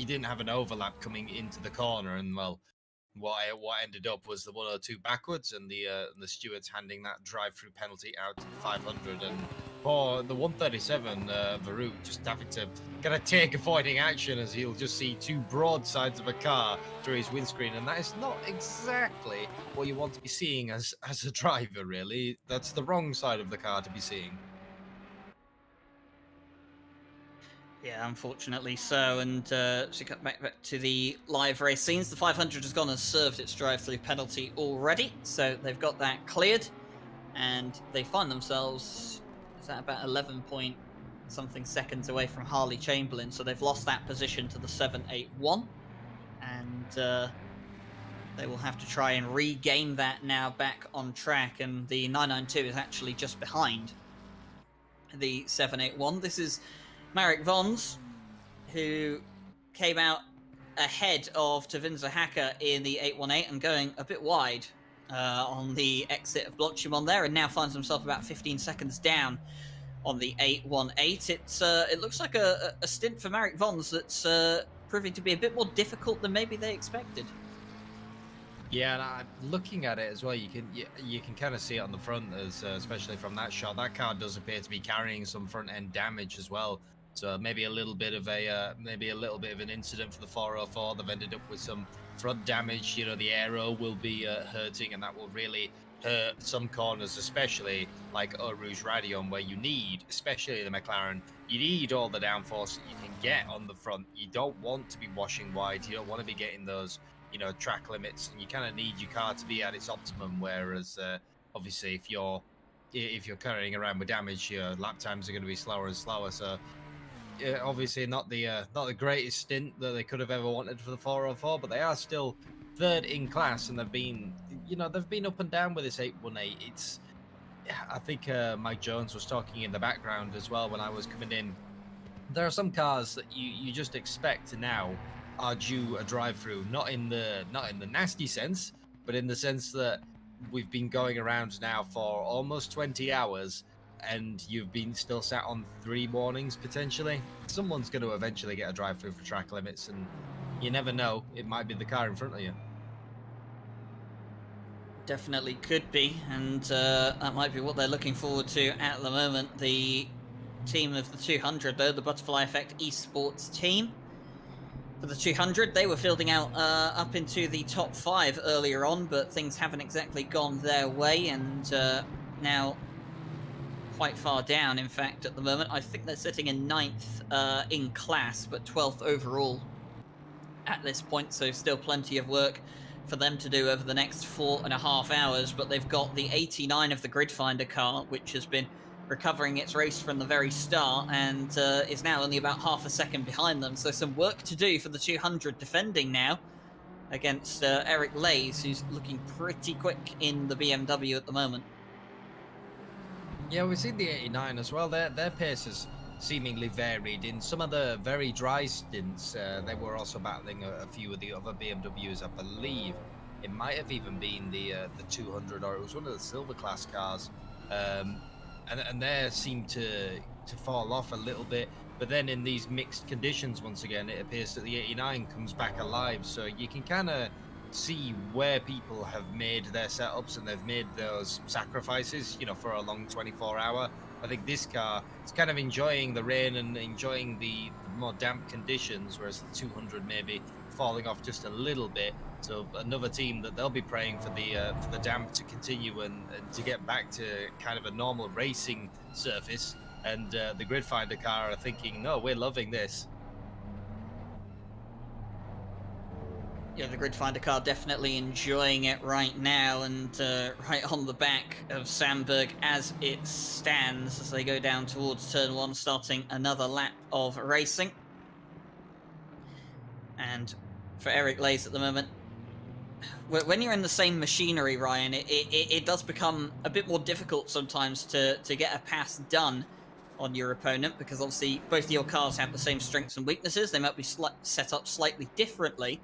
didn't have an overlap coming into the corner, and well, what ended up was the 102 backwards, and the stewards handing that drive-through penalty out to the 500, and for the 137, Varut just having to kind of take avoiding action as he'll just see two broadsides of a car through his windscreen, and that is not exactly what you want to be seeing as a driver, really. That's the wrong side of the car to be seeing. Yeah, unfortunately so. And to cut back to the live race scenes, the 500 has gone and served its drive-through penalty already, so they've got that cleared, and they find themselves about 11 point something seconds away from Harley Chamberlain, so they've lost that position to the 781, and they will have to try and regain that now back on track. And the 992 is actually just behind the 781. This is Marek Vons, who came out ahead of Tavinza Hacker in the 818 and going a bit wide on the exit of Blochimon there, and now finds himself about 15 seconds down on the 818. It looks like a stint for Marek Vons that's proving to be a bit more difficult than maybe they expected. Yeah, and looking at it as well, you can kind of see it on the front, as especially from that shot. That car does appear to be carrying some front end damage as well. So maybe a little bit of an incident for the 404. They've ended up with some front damage. You know, the aero will be hurting, and that will really some corners, especially like Eau Rouge Radion, where you need, especially the McLaren, you need all the downforce that you can get on the front. You don't want to be washing wide. You don't want to be getting those, track limits, and you kind of need your car to be at its optimum. Whereas, obviously, if you're carrying around with damage, your lap times are going to be slower and slower. So, obviously, not the greatest stint that they could have ever wanted for the 404, but they are still third in class, and they've been up and down with this 818. I think Mike Jones was talking in the background as well when I was coming in. There are some cars that you just expect now are due a drive-through, not in the nasty sense, but in the sense that we've been going around now for almost 20 hours, and you've been still sat on 3 warnings potentially. Someone's going to eventually get a drive-through for track limits, and you never know, it might be the car in front of you. Definitely could be, and that might be what they're looking forward to at the moment. The team of the 200, though, the Butterfly Effect Esports team. For the 200, they were fielding out up into the top 5 earlier on, but things haven't exactly gone their way, and now quite far down, in fact, at the moment. I think they're sitting in 9th in class, but 12th overall at this point, so still plenty of work for them to do over the next 4.5 hours. But they've got the 89 of the Gridfinder car, which has been recovering its race from the very start, and is now only about half a second behind them. So some work to do for the 200 defending now against Eric Lays, who's looking pretty quick in the BMW at the moment. Yeah, we've seen the 89 as well. Their pace has seemingly varied. In some of the very dry stints, they were also battling a few of the other BMWs. I believe it might have even been the 200, or it was one of the silver class cars. And they seem to fall off a little bit. But then in these mixed conditions, once again, it appears that the 89 comes back alive. So you can kind of see where people have made their setups and they've made those sacrifices, for a long 24-hour. I think this car is kind of enjoying the rain and enjoying the more damp conditions, whereas the 200 maybe falling off just a little bit. So another team that they'll be praying for the damp to continue and to get back to kind of a normal racing surface. And the Gridfinder car are thinking, no, we're loving this. Yeah, the Gridfinder car definitely enjoying it right now, and right on the back of Sandberg as it stands as they go down towards turn 1, starting another lap of racing. And for Eric Lays at the moment, when you're in the same machinery, Ryan, it does become a bit more difficult sometimes to get a pass done on your opponent, because obviously both of your cars have the same strengths and weaknesses. They might be set up slightly differently,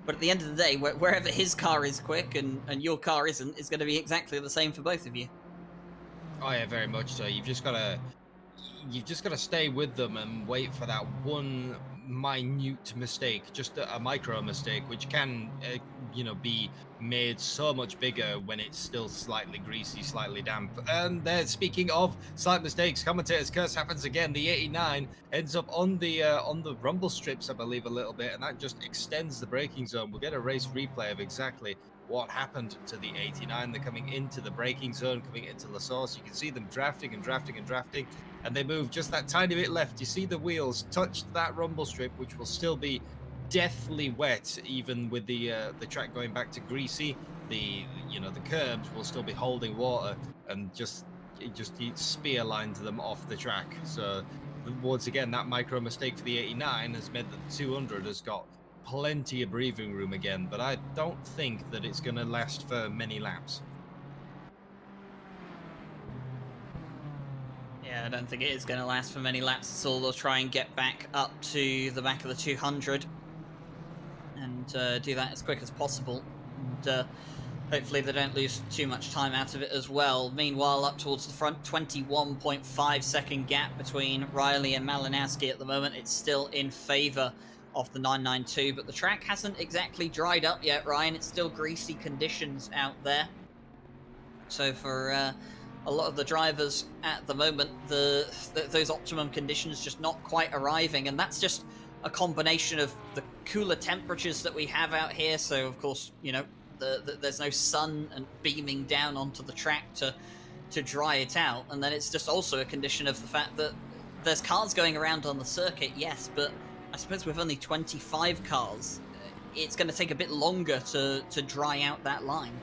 but at the end of the day, wherever his car is quick and your car isn't, it's going to be exactly the same for both of you. Oh yeah, very much so. You've just got to stay with them and wait for that one minute mistake, just a micro mistake, which can be made so much bigger when it's still slightly greasy, slightly damp. And speaking of slight mistakes, commentator's curse happens again. The 89 ends up on the rumble strips, I believe, a little bit, and that just extends the braking zone. We'll get a race replay of exactly what happened to the 89. They're coming into the braking zone, coming into La Source. You can see them drafting and drafting and drafting, and they move just that tiny bit left. You see the wheels touched that rumble strip, which will still be deathly wet, even with the track going back to greasy. The curbs will still be holding water, and just spear lined them off the track. So once again, that micro mistake for the 89 has meant that the 200 has got plenty of breathing room again, but I don't think that it's going to last for many laps. Yeah, I don't think it is going to last for many laps at all. They'll try and get back up to the back of the 200 and do that as quick as possible. And hopefully they don't lose too much time out of it as well. Meanwhile, up towards the front, 21.5 second gap between Riley and Malinowski at the moment. It's still in favour of the 992, but the track hasn't exactly dried up yet, Ryan. It's still greasy conditions out there. So for a lot of the drivers at the moment, those optimum conditions just not quite arriving, and that's just a combination of the cooler temperatures that we have out here. So of course, there's no sun and beaming down onto the track to dry it out, and then it's just also a condition of the fact that there's cars going around on the circuit, yes, but I suppose with only 25 cars, it's going to take a bit longer to dry out that line.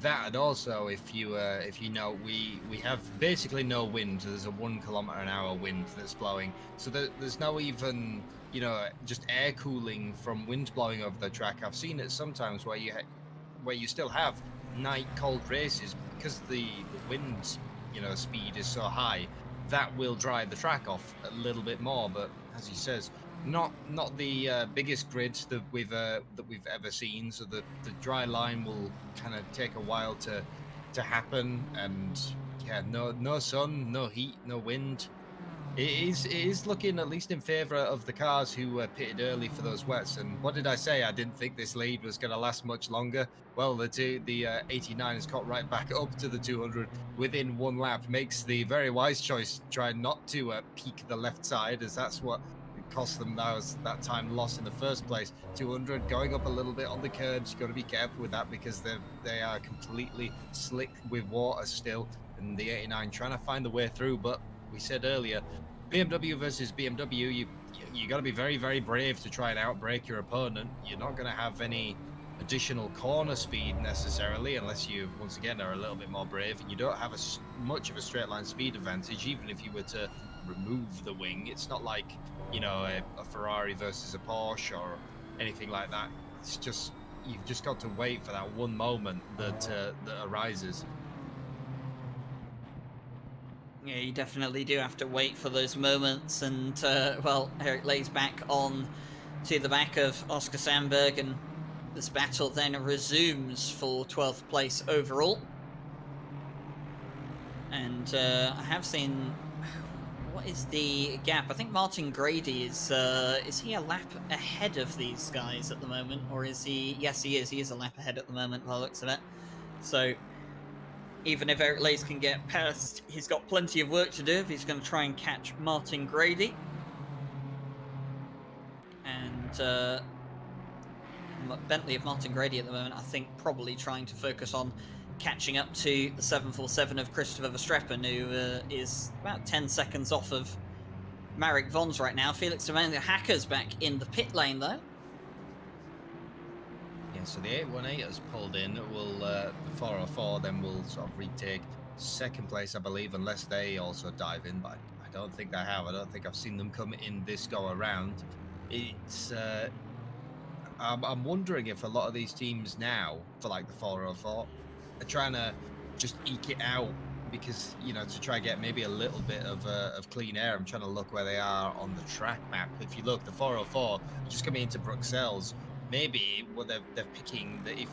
That, and also if you know, we have basically no wind. There's a 1 km/h wind that's blowing, so there's no even, you know, just air cooling from wind blowing over the track. I've seen it sometimes where you still have night cold races because the wind, you know, speed is so high that will dry the track off a little bit more. But as he says, not the biggest grid that we've ever seen, so the dry line will kind of take a while to happen. And yeah, no sun, no heat, no wind. It is looking at least in favor of the cars who pitted early for those wets. And what did I say? I didn't think this lead was going to last much longer. Well, the 89 has got right back up to the 200 within 1 lap. Makes the very wise choice, try not to peak the left side, as that's what cost them that time lost in the first place. 200 going up a little bit on the curbs. You've got to be careful with that because they are completely slick with water still, and the 89 trying to find the way through. But we said earlier, BMW versus BMW, you got to be very, very brave to try and outbrake your opponent. You're not going to have any additional corner speed necessarily, unless you once again are a little bit more brave, and you don't have much of a straight line speed advantage. Even if you were to remove the wing, it's not like, you know, a Ferrari versus a Porsche or anything like that. It's just, you've just got to wait for that one moment that arises. Yeah, you definitely do have to wait for those moments, and well, Eric lays back on to the back of Oscar Sandberg, and this battle then resumes for 12th place overall. And I have seen, what is the gap? I think Martin Grady is he a lap ahead of these guys at the moment, or is he? Yes, he is. He is a lap ahead at the moment by the looks of it. So even if Eric Lays can get past, he's got plenty of work to do if he's going to try and catch Martin Grady. And Bentley of Martin Grady at the moment, I think, probably trying to focus on catching up to the 747 of Christopher Verstappen, who is about 10 seconds off of Marek Vons right now. Felix de Hacker's back in the pit lane, though. Yeah, so the 818 has pulled in. Will the 404 then will sort of retake second place, I believe, unless they also dive in. But I don't think they have. I don't think I've seen them come in this go around. It's I'm wondering if a lot of these teams now, for like the 404, are trying to just eke it out, because, you know, to try and get maybe a little bit of clean air. I'm trying to look where they are on the track map. If you look, the 404 just coming into Bruxelles. Maybe what they're picking, that if,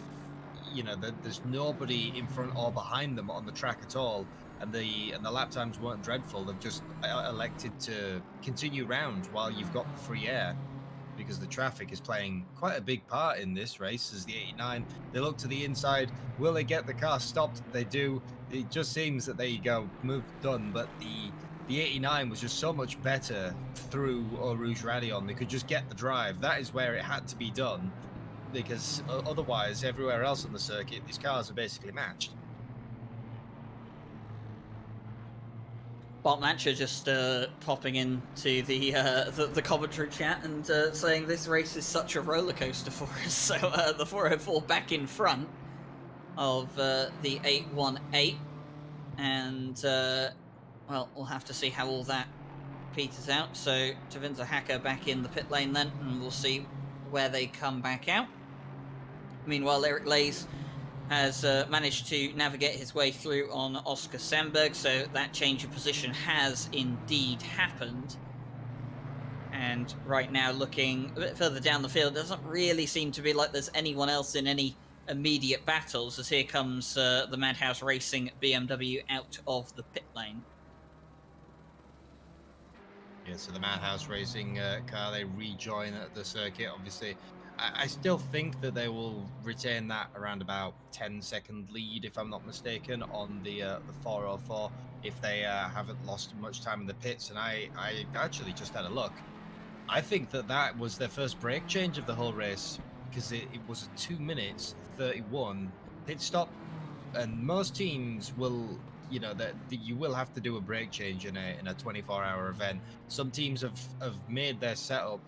you know, there's nobody in front or behind them on the track at all, and the lap times weren't dreadful. They've just elected to continue round while you've got the free air, because the traffic is playing quite a big part in this race. As the 89, they look to the inside. Will they get the car stopped? They do. It just seems that, there you go, move done. But the 89 was just so much better through Eau Rouge Radion. They could just get the drive. That is where it had to be done, because otherwise, everywhere else on the circuit, these cars are basically matched. Bart Matcher just popping into the commentary chat and saying this race is such a roller coaster for us. So the 404 back in front of the 818, and well, we'll have to see how all that peters out. So Tavinza Hacker back in the pit lane then, and we'll see where they come back out. Meanwhile, Eric Lays has managed to navigate his way through on Oscar Sandberg, so that change of position has indeed happened. And right now, looking a bit further down the field, doesn't really seem to be like there's anyone else in any immediate battles, as here comes the Madhouse Racing BMW out of the pit lane. Yeah, so the Madhouse Racing car, they rejoin at the circuit. Obviously, I still think that they will retain that around about 10-second lead, if I'm not mistaken, on the 404, if they haven't lost much time in the pits. And I actually just had a look. I think that was their first brake change of the whole race. because it was a 2 minutes 31 pit stop, and most teams will, you know, that you will have to do a brake change in a 24-hour event. Some teams have made their setup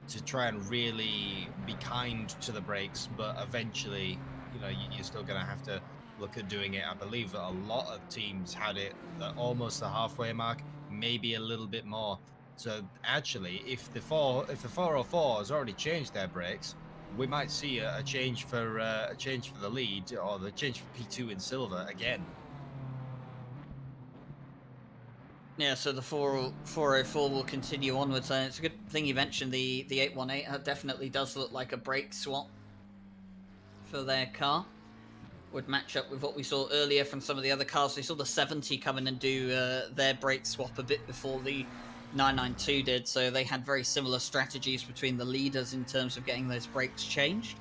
to try and really be kind to the brakes, but eventually, you know, you're still going to have to look at doing it. I believe that a lot of teams had it at almost the halfway mark, maybe a little bit more. So actually, if the 404 has already changed their brakes, we might see a change for the lead, or the change for P2 in silver again. Yeah, so the 404 will continue onwards, and it's a good thing you mentioned the 818. It definitely does look like a brake swap for their car. Would match up with what we saw earlier from some of the other cars. We saw the 70 come in and do their brake swap a bit before the 992 did, so they had very similar strategies between the leaders in terms of getting those brakes changed.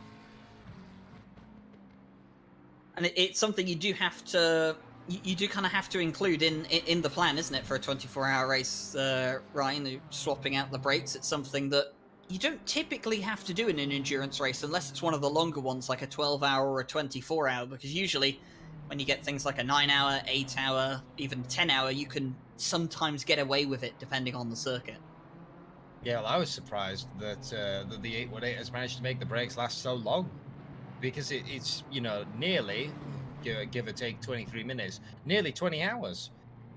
And it's something you do have to, you do kind of have to include in the plan, isn't it, for a 24-hour race, Ryan, swapping out the brakes. It's something that you don't typically have to do in an endurance race unless it's one of the longer ones, like a 12-hour or a 24-hour, because usually when you get things like a 9-hour, 8-hour, even 10-hour, you can sometimes get away with it depending on the circuit. Yeah, well, I was surprised that the 818 has managed to make the brakes last so long, because it's, you know, nearly, give or take 23 minutes, nearly 20 hours.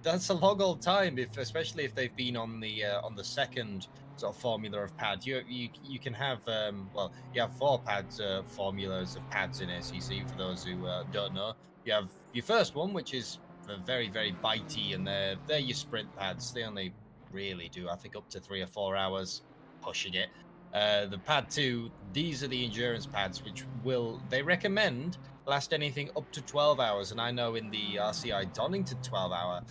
That's a long old time, especially if they've been on the second sort of formula of pad. You can have well, you have 4 pads formulas of pads in ACC. For those who don't know, you have your first one, which is very, very bitey, and they're your sprint pads. They only really do, I think, up to 3 or 4 hours, pushing it. The pad 2, these are the endurance pads, which they recommend last anything up to 12 hours. And I know in the RCI Donington 12-hour,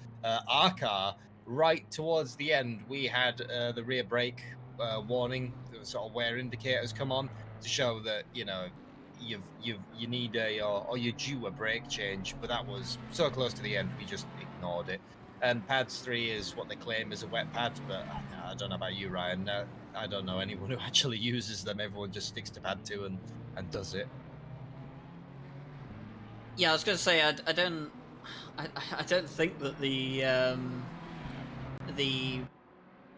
our car, right towards the end, we had the rear brake warning, the sort of wear indicators come on to show that, you know, you need or you're due a brake change. But that was so close to the end, we just ignored it. And pads 3 is what they claim is a wet pad, but I don't know about you, Ryan. I don't know anyone who actually uses them. Everyone just sticks to pad 2 and does it. Yeah, I was going to say I don't think that the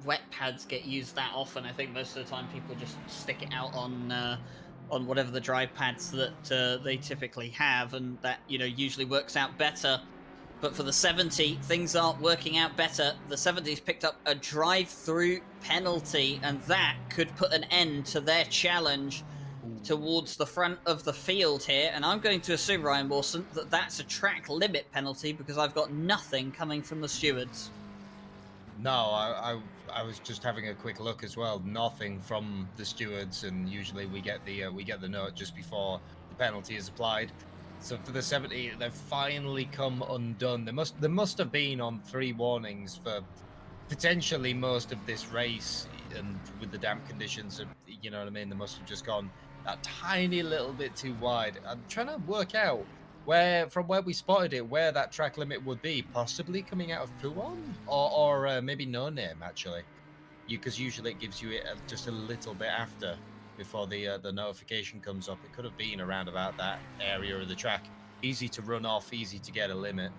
wet pads get used that often. I think most of the time people just stick it out on whatever the dry pads that they typically have, and that, you know, usually works out better. But for the 70, things aren't working out better. The 70's picked up a drive-through penalty, and that could put an end to their challenge towards the front of the field here. And I'm going to assume, Ryan Wilson, that that's a track limit penalty, because I've got nothing coming from the stewards. No, I was just having a quick look as well. Nothing from the stewards, and usually we get the note just before the penalty is applied. So for the 70, they've finally come undone. There must have been on 3 warnings for potentially most of this race, and with the damp conditions, you know what I mean, they must have just gone that tiny little bit too wide. I'm trying to work out from where we spotted it, where that track limit would be, possibly coming out of Puon, or maybe No Name, actually, because usually it gives you it just a little bit after, before the notification comes up. It could have been around about that area of the track. Easy to run off, easy to get a limit.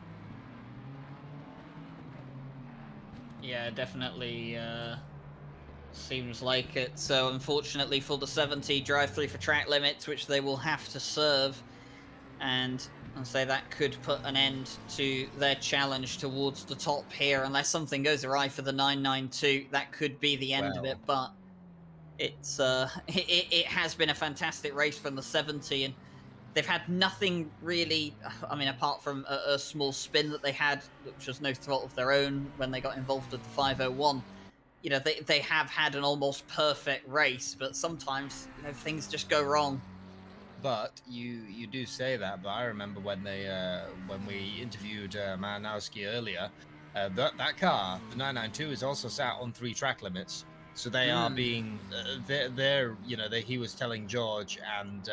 Yeah, definitely seems like it. So unfortunately for the 70, drive-through for track limits, which they will have to serve. And I'll say that could put an end to their challenge towards the top here. Unless something goes awry for the 992, that could be the end of it. But it's it has been a fantastic race from the 70, and they've had nothing really, I mean, apart from a small spin that they had, which was no fault of their own when they got involved with the 501. You know, they have had an almost perfect race, but sometimes, you know, things just go wrong. But you do say that, but I remember when we interviewed Maranowski earlier, that car, the 992, is also sat on 3 track limits. So they are being, they're you know, he was telling George and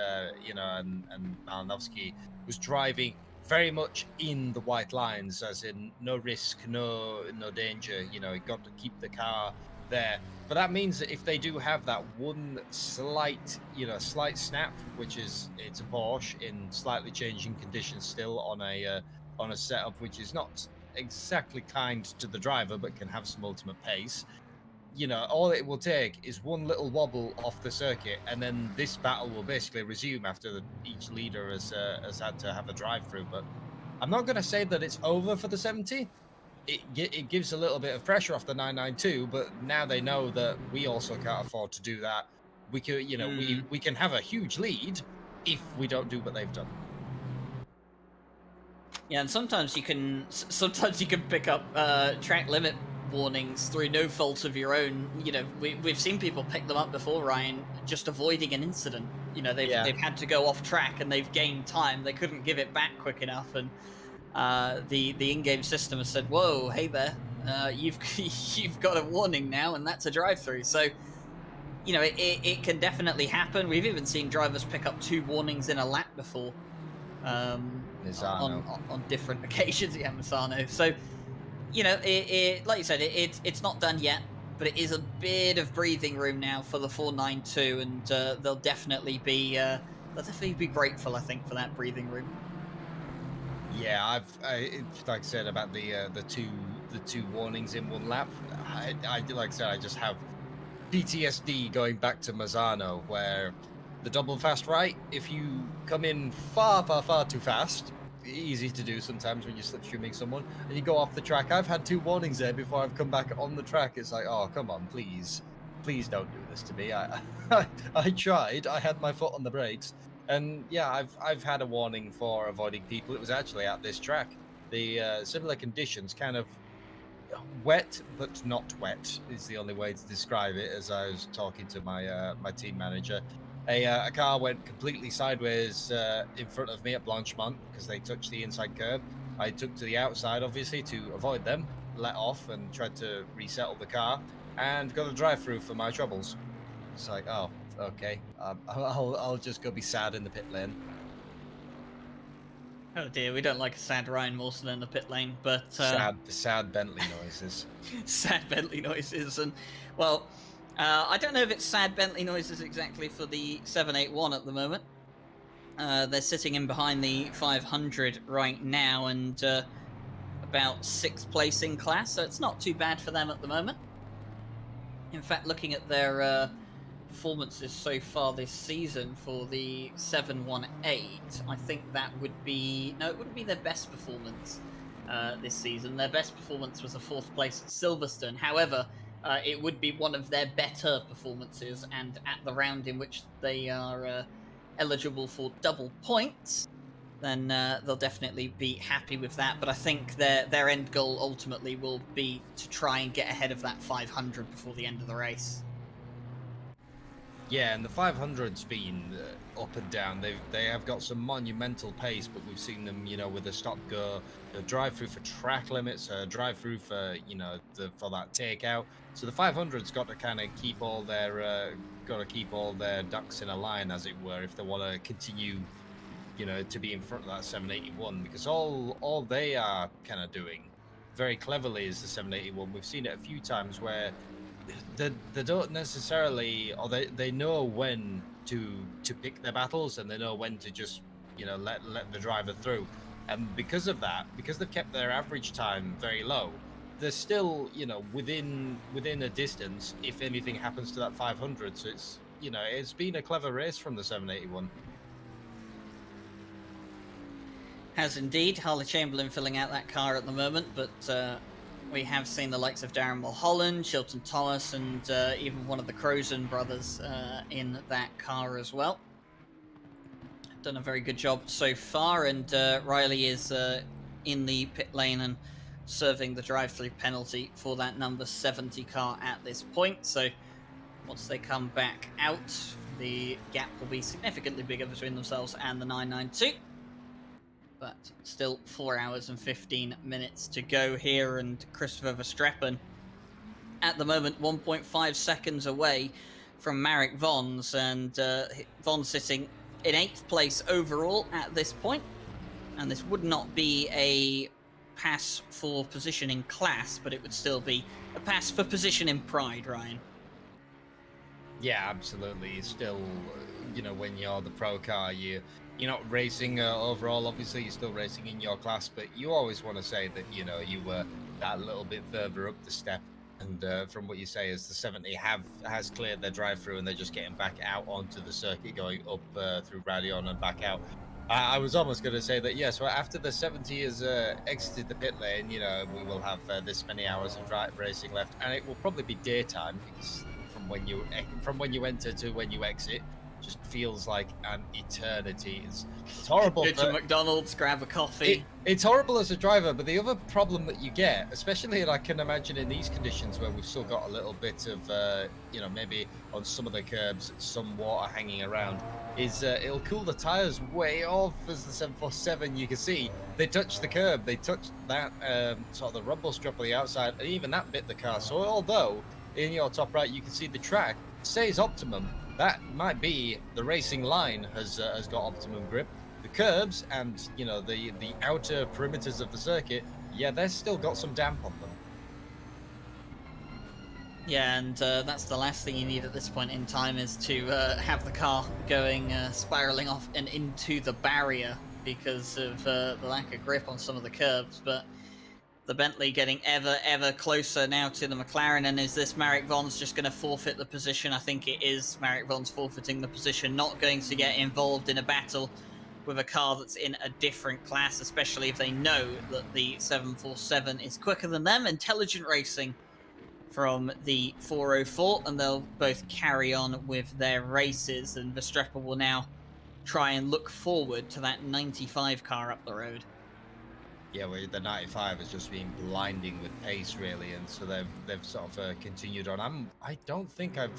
you know, and Malinowski was driving very much in the white lines, as in no risk, no danger. You know, he got to keep the car there. But that means that if they do have that one slight snap, which is it's a Porsche in slightly changing conditions still on a setup which is not exactly kind to the driver but can have some ultimate pace. All it will take is one little wobble off the circuit, and then this battle will basically resume after each leader has had to have a drive through. But I'm not going to say that it's over for the 70. It gives a little bit of pressure off the 992, but now they know that we also can't afford to do that. We can, we can have a huge lead if we don't do what they've done. Yeah, and sometimes you can pick up track limit warnings through no fault of your own. We've seen people pick them up before, Ryan, just avoiding an incident. They've had to go off track and they've gained time. They couldn't give it back quick enough, and the in-game system has said, "Whoa, hey there, you've got a warning now, and that's a drive-through." So, it can definitely happen. We've even seen drivers pick up 2 warnings in a lap before, on different occasions. Yeah, Misano. So, like you said, it's not done yet, but it is a bit of breathing room now for the 492, and they'll definitely be grateful, I think, for that breathing room. Yeah, like I said about the two warnings in one lap. I just have PTSD going back to Mazzano, where the double fast right, if you come in far too fast, easy to do sometimes when you're slipstreaming someone, and you go off the track. I've had 2 warnings there before I've come back on the track. It's like, oh, come on, please don't do this to me. I tried. I had my foot on the brakes. And yeah, I've had a warning for avoiding people. It was actually at this track. The similar conditions, kind of wet but not wet, is the only way to describe it. As I was talking to my team manager, a car went completely sideways in front of me at Blanchemont because they touched the inside curb. I took to the outside, obviously, to avoid them, let off, and tried to resettle the car, and got a drive-through for my troubles. It's like, oh, okay, I'll just go be sad in the pit lane. Oh dear, we don't like a sad Ryan Mawson in the pit lane, but sad Bentley noises. Sad Bentley noises, and well, I don't know if it's sad Bentley noises exactly for the 781 at the moment. They're sitting in behind the 500 right now, and about 6th place in class, so it's not too bad for them at the moment. In fact, looking at their performances so far this season for the 718, I think that would be... No, it wouldn't be their best performance this season. Their best performance was a 4th place at Silverstone. However, it would be one of their better performances, and at the round in which they are eligible for double points, then they'll definitely be happy with that. But I think their end goal ultimately will be to try and get ahead of that 500 before the end of the race. Yeah, and the 500's been up and down. They have got some monumental pace, but we've seen them, with a stop-go, a drive-through for track limits, a drive-through for, for that takeout. So the 500's got to kind of keep all their ducks in a line, as it were, if they want to continue, to be in front of that 781, because all they are kind of doing very cleverly is the 781. We've seen it a few times where they don't necessarily, or they know when to pick their battles, and they know when to just let the driver through. And because of that, because they've kept their average time very low, they're still within a distance if anything happens to that 500. So it's been a clever race from the 781. Has indeed. Harley Chamberlain filling out that car at the moment, but we have seen the likes of Darren Mulholland, Chilton Thomas, and even one of the Crozen brothers in that car as well. Done a very good job so far, and Riley is in the pit lane and serving the drive-through penalty for that number 70 car at this point. So once they come back out, the gap will be significantly bigger between themselves and the 992. But still 4 hours and 15 minutes to go here, and Christopher Verstappen at the moment 1.5 seconds away from Marek Vons, and Vons sitting in 8th place overall at this point. And this would not be a pass for position in class, but it would still be a pass for position in pride, Ryan. Yeah, absolutely. It's still, when you're the pro car, you're not racing overall. Obviously, you're still racing in your class, but you always want to say that you were that little bit further up the step. And from what you say, is the 70 has cleared their drive-through and they're just getting back out onto the circuit, going up through Radion and back out. I was almost going to say that, yes, well, after the 70 has exited the pit lane, we will have this many hours of racing left, and it will probably be daytime because from when you enter to when you exit, just feels like an eternity. It's horrible. Go to McDonald's, grab a coffee. It's horrible as a driver, but the other problem that you get, especially I can imagine in these conditions where we've still got a little bit of, maybe on some of the curbs, some water hanging around, is it'll cool the tires way off as the 747. You can see they touch the curb, they touch that sort of the rumble strip on the outside, and even that bit the car. So although in your top right you can see the track stays optimum, that might be the racing line has got optimum grip. The curbs and the outer perimeters of the circuit, yeah, they've still got some damp on them. Yeah, and that's the last thing you need at this point in time, is to have the car going spiraling off and into the barrier because of the lack of grip on some of the curbs. But the Bentley getting ever closer now to the McLaren, and is this Marek Von's just going to forfeit the position? I think it is Marek Von's forfeiting the position, not going to get involved in a battle with a car that's in a different class, especially if they know that the 747 is quicker than them. Intelligent racing from the 404, and they'll both carry on with their races, and Verstappen will now try and look forward to that 95 car up the road. Yeah, well, the 95 has just been blinding with pace, really, and so they've sort of continued on. I don't think I've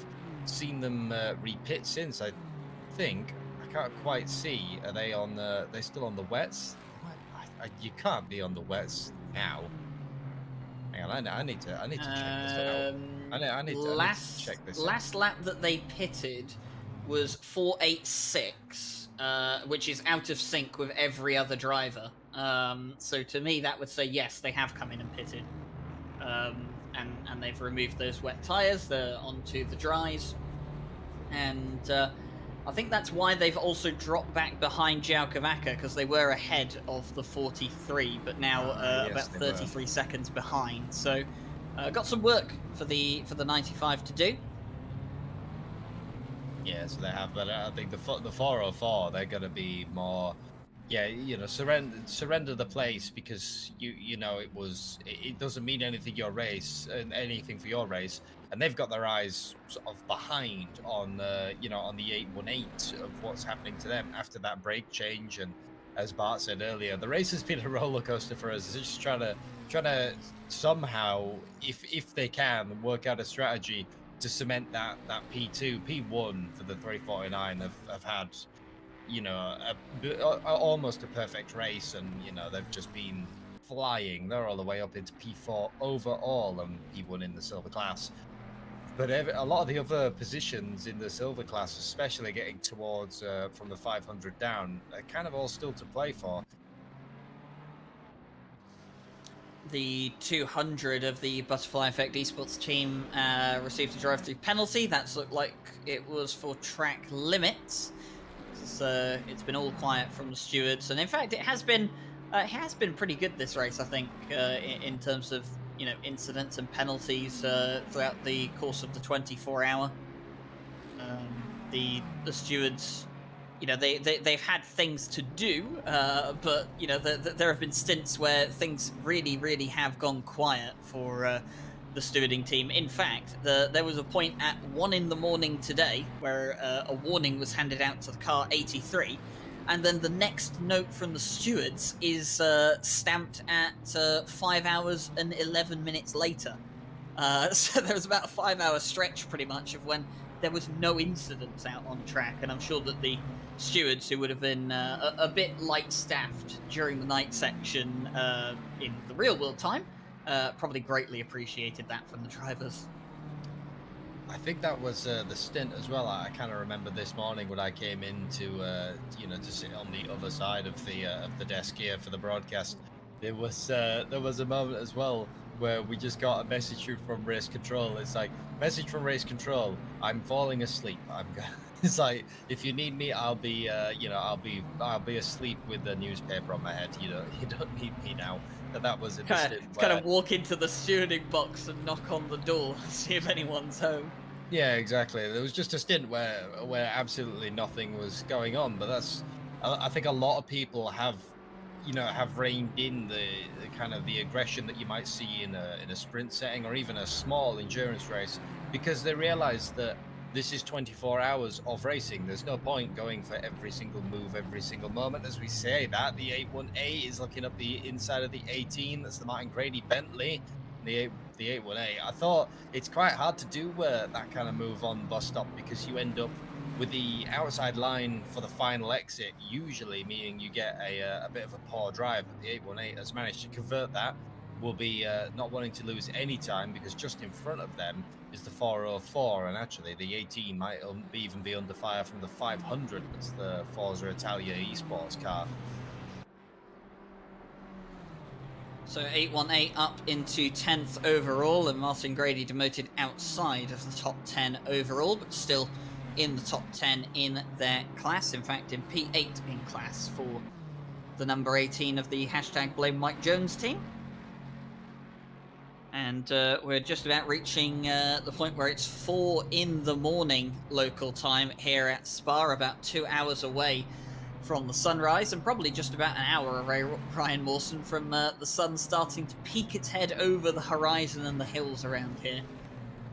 seen them repit since. I can't quite see. Are they on the? They still on the wets? You can't be on the wets now. Hang on, I need to check this out. I need to check this. Last lap that they pitted was 486, which is out of sync with every other driver. So to me, that would say yes, they have come in and pitted, and they've removed those wet tyres. They're onto the dries, and I think that's why they've also dropped back behind Joukowacka, because they were ahead of the 43, but now about 33 seconds behind. So got some work for the 95 to do. Yeah, so they have, but I think the 404, they're going to be more. Yeah, surrender the place, because it doesn't mean anything anything for your race, and they've got their eyes sort of behind on on the 818 of what's happening to them after that brake change. And as Bart said earlier, the race has been a roller coaster for us. It's just trying to somehow, if they can, work out a strategy to cement that P2, P1 for the 349 have had. Almost a perfect race, and they've just been flying. They're all the way up into P4 overall and P1 in the silver class. But a lot of the other positions in the silver class, especially getting towards from the 500 down, are kind of all still to play for. The 200 of the Butterfly Effect Esports team received a drive-through penalty. That's looked like it was for track limits. It's been all quiet from the stewards, and in fact, it has been pretty good this race. I think in terms of incidents and penalties throughout the course of the 24-hour. The stewards, they've had things to do, but there have been stints where things really have gone quiet for the stewarding team. In fact, there was a point at 1 a.m. today where a warning was handed out to the car 83, and then the next note from the stewards is stamped at 5 hours and 11 minutes later. So there was about a 5-hour stretch pretty much of when there was no incidents out on track, and I'm sure that the stewards, who would have been a bit light-staffed during the night section in the real world time, probably greatly appreciated that from the drivers. I think that was the stint as well. I kind of remember this morning when I came in to sit on the other side of the desk here for the broadcast. there was a moment as well where we just got a message through from race control. It's like, message from race control, I'm falling asleep. It's like, if you need me, I'll be I'll be asleep with the newspaper on my head. You don't need me now. And that was in the stint Kind where, of walk into the stewarding box and knock on the door, see if anyone's home. yeah, exactly. There was just a stint where absolutely nothing was going on. But I think a lot of people have reined in the kind of the aggression that you might see in a sprint setting or even a small endurance race, because they realize that this is 24 hours of racing. There's no point going for every single move, every single moment. As we say that, the 81A is looking up the inside of the 18. That's the Martin Grady Bentley. The 81A. I thought it's quite hard to do that kind of move on bus stop, because you end up with the outside line for the final exit, usually meaning you get a bit of a poor drive. But the 818 has managed to convert that. Will be not wanting to lose any time, because just in front of them is the 404, and actually the 18 might even be under fire from the 500. That's the Forza Italia esports car. So 818 up into 10th overall, and Martin Grady demoted outside of the top 10 overall, but still in the top 10 in their class. In fact, in P8 in class for the number 18 of the hashtag Blame Mike Jones team. And we're just about reaching the point where it's 4 in the morning local time here at Spa, about 2 hours away from the sunrise, and probably just about an hour away, Ryan Mawson, from the sun starting to peek its head over the horizon and the hills around here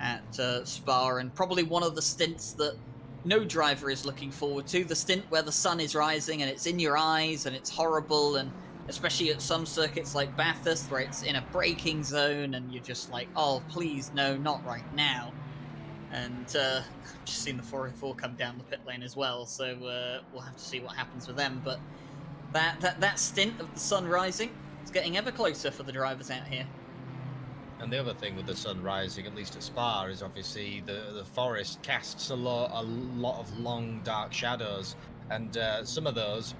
at Spa, and probably one of the stints that no driver is looking forward to, the stint where the sun is rising and it's in your eyes and it's horrible, and especially at some circuits like Bathurst where it's in a braking zone and you're just like, oh, please, no, not right now. And I've just seen the 404 come down the pit lane as well, so we'll have to see what happens with them. But that stint of the sun rising is getting ever closer for the drivers out here. And the other thing with the sun rising, at least at Spa, is obviously the forest casts a lot of long, dark shadows, and some of those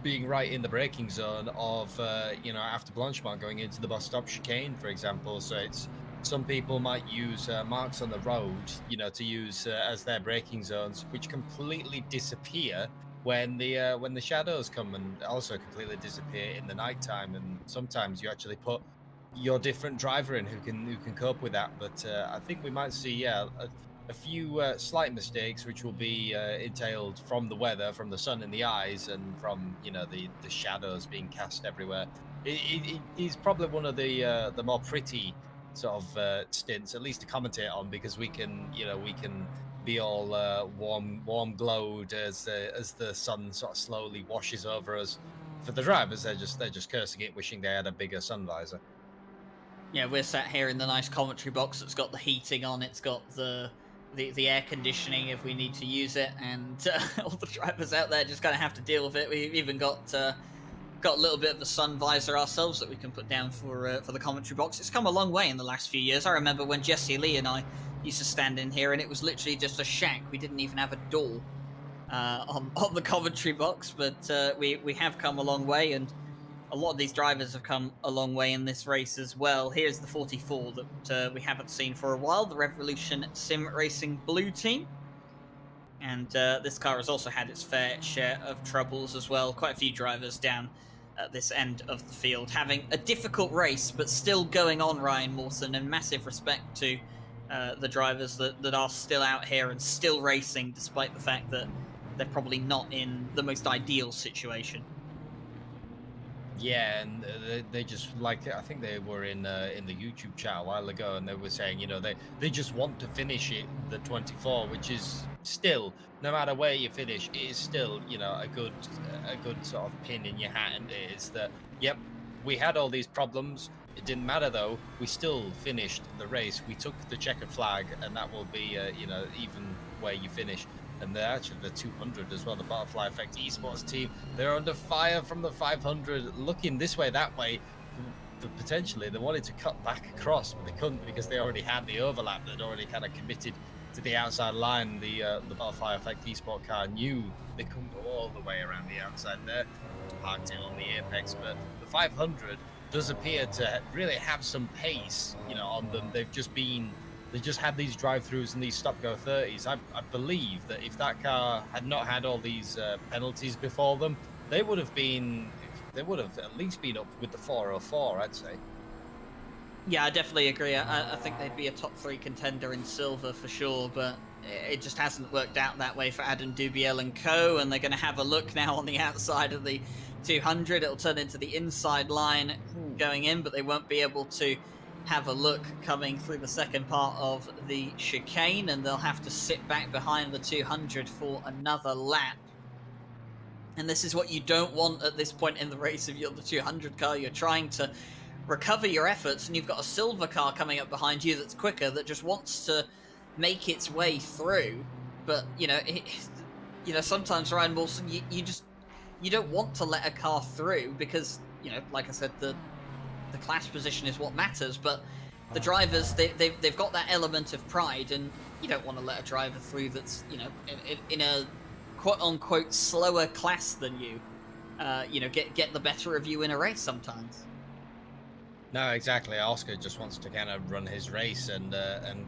being right in the braking zone of, after Blanchemont going into the bus stop chicane, for example. So it's, some people might use marks on the road, to use as their braking zones, which completely disappear when the shadows come, and also completely disappear in the nighttime. And sometimes you actually put your different driver in who can cope with that. But I think we might see a few slight mistakes, which will be entailed from the weather, from the sun in the eyes, and from the shadows being cast everywhere. It is probably one of the more pretty sort of stints, at least to commentate on, because we can be all warm glowed as the sun sort of slowly washes over us. For the drivers, they're just cursing it, wishing they had a bigger sun visor. Yeah, we're sat here in the nice commentary box that's got the heating on, it's got the air conditioning if we need to use it, and all the drivers out there just kind of have to deal with it. We've even got a little bit of the sun visor ourselves that we can put down for the commentary box. It's come a long way in the last few years. I remember when Jesse Lee and I used to stand in here, and it was literally just a shack. We didn't even have a door on the commentary box, but we have come a long way, and a lot of these drivers have come a long way in this race as well. Here's the 44 that we haven't seen for a while, the Revolution Sim Racing Blue Team. And this car has also had its fair share of troubles as well. Quite a few drivers down at this end of the field having a difficult race, but still going on, Ryan Mawson, and massive respect to the drivers that are still out here and still racing, despite the fact that they're probably not in the most ideal situation. Yeah, and they just, like, I think they were in the YouTube chat a while ago, and they were saying, they just want to finish it, the 24, which is still, no matter where you finish, it is still, a good sort of pin in your hat, and it is that, yep, we had all these problems. It didn't matter though. We still finished the race. We took the checkered flag, and that will be, even where you finish. And they're actually the 200 as well, the Butterfly Effect Esports team. They're under fire from the 500, looking this way, that way. Potentially, they wanted to cut back across, but they couldn't because they already had the overlap. They'd already kind of committed to the outside line. The Butterfly Effect Esports car knew they couldn't go all the way around the outside there. Parked it on the apex, but the 500 does appear to really have some pace, on them. They just had these drive-throughs and these stop-go 30s. I believe that if that car had not had all these penalties before them, they would have at least been up with the 404, I'd say. Yeah, I definitely agree. I think they'd be a top 3 contender in silver for sure, but it just hasn't worked out that way for Adam Dubiel and co, and they're going to have a look now on the outside of the 200. It'll turn into the inside line going in, but they won't be able to have a look coming through the second part of the chicane, and they'll have to sit back behind the 200 for another lap. And this is what you don't want at this point in the race. If you're the 200 car, you're trying to recover your efforts, and you've got a silver car coming up behind you that's quicker, that just wants to make its way through. But sometimes, Ryan Wilson, you don't want to let a car through because, like I said, the class position is what matters. But the drivers, they've got that element of pride, and you don't want to let a driver through that's in a quote unquote slower class than you. Get the better of you in a race sometimes. No, exactly. Oscar just wants to kind of run his race and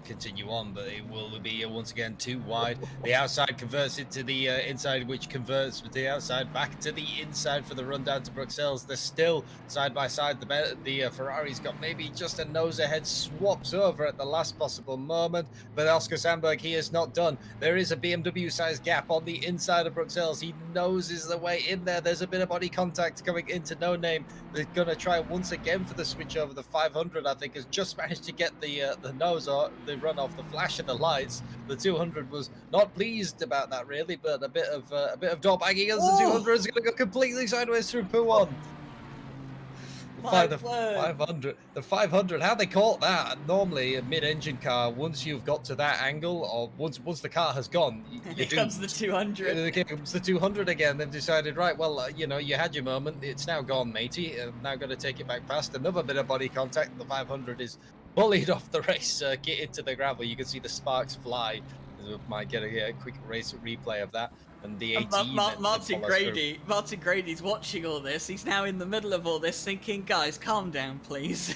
continue on, but it will be once again too wide. The outside converts it to the inside, which converts with the outside back to the inside for the run down to Bruxelles. They're still side by side. The Ferrari's got maybe just a nose ahead, swaps over at the last possible moment, but Oscar Sandberg, he is not done. There is a BMW-sized gap on the inside of Bruxelles. He noses the way in there. There's a bit of body contact coming into No Name. They're going to try once again for the switch over. The 500, I think, has just managed to get the nose or the run off the flash of the lights. The 200 was not pleased about that really, but a bit of door bagging as the 200 is going to go completely sideways through P1. The 500, how they caught that? Normally, a mid-engine car, once you've got to that angle, or once the car has gone, here comes the 200. Here comes the 200 again. They've decided, right, well, you had your moment. It's now gone, matey. Now got to take it back past. Another bit of body contact. The 500 is bullied off the race circuit into the gravel. You can see the sparks fly. We might get a quick race replay of that. And the 18. Martin Grady's watching all this. He's now in the middle of all this, thinking, "Guys, calm down, please."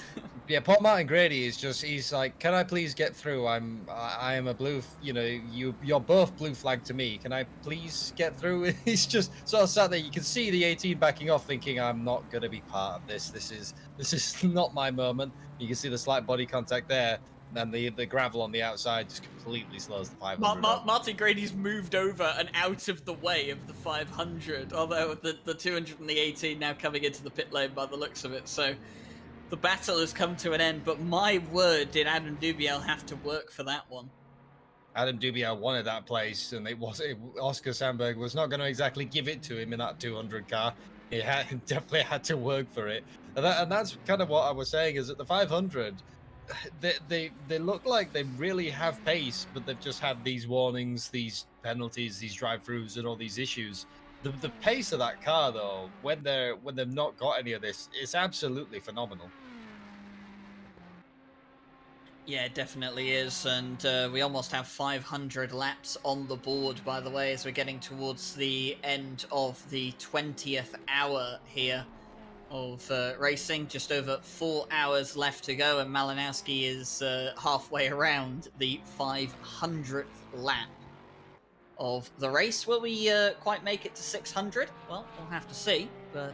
Yeah, Paul Martin Grady he's like, "Can I please get through? I am a blue. You're both blue flag to me. Can I please get through?" He's just sort of sat there. You can see the 18 backing off, thinking, "I'm not gonna be part of this. This is not my moment." You can see the slight body contact there. And the gravel on the outside just completely slows the 500. Martin Grady's moved over and out of the way of the 500, although the 200 and the 18 now coming into the pit lane by the looks of it. So the battle has come to an end, but my word, did Adam Dubiel have to work for that one. Adam Dubiel wanted that place, and Oscar Sandberg was not going to exactly give it to him in that 200 car. He definitely had to work for it. And that's kind of what I was saying, is that the 500... They look like they really have pace, but they've just had these warnings, these penalties, these drive-throughs, and all these issues. The pace of that car, though, when they've not got any of this, it's absolutely phenomenal. Yeah, it definitely is, and we almost have 500 laps on the board, by the way, as we're getting towards the end of the 20th hour here of racing. Just over 4 hours left to go, and Malinowski is halfway around the 500th lap of the race. Will we quite make it to 600? Well, we'll have to see, but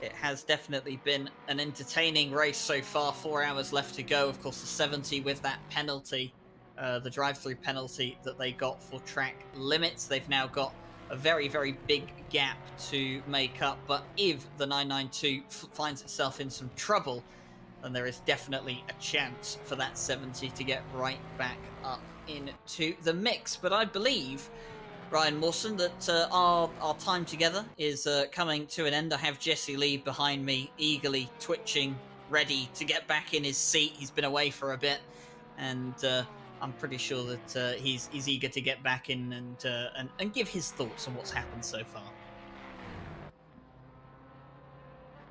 it has definitely been an entertaining race so far. 4 hours left to go. Of course, the 70 with that penalty, the drive-through penalty that they got for track limits. They've now got a very, very big gap to make up, but if the 992 finds itself in some trouble, then there is definitely a chance for that 70 to get right back up into the mix. But I believe, Ryan Mawson, that our time together is coming to an end. I have Jesse Lee behind me, eagerly twitching, ready to get back in his seat. He's been away for a bit, and I'm pretty sure that he's eager to get back in and give his thoughts on what's happened so far.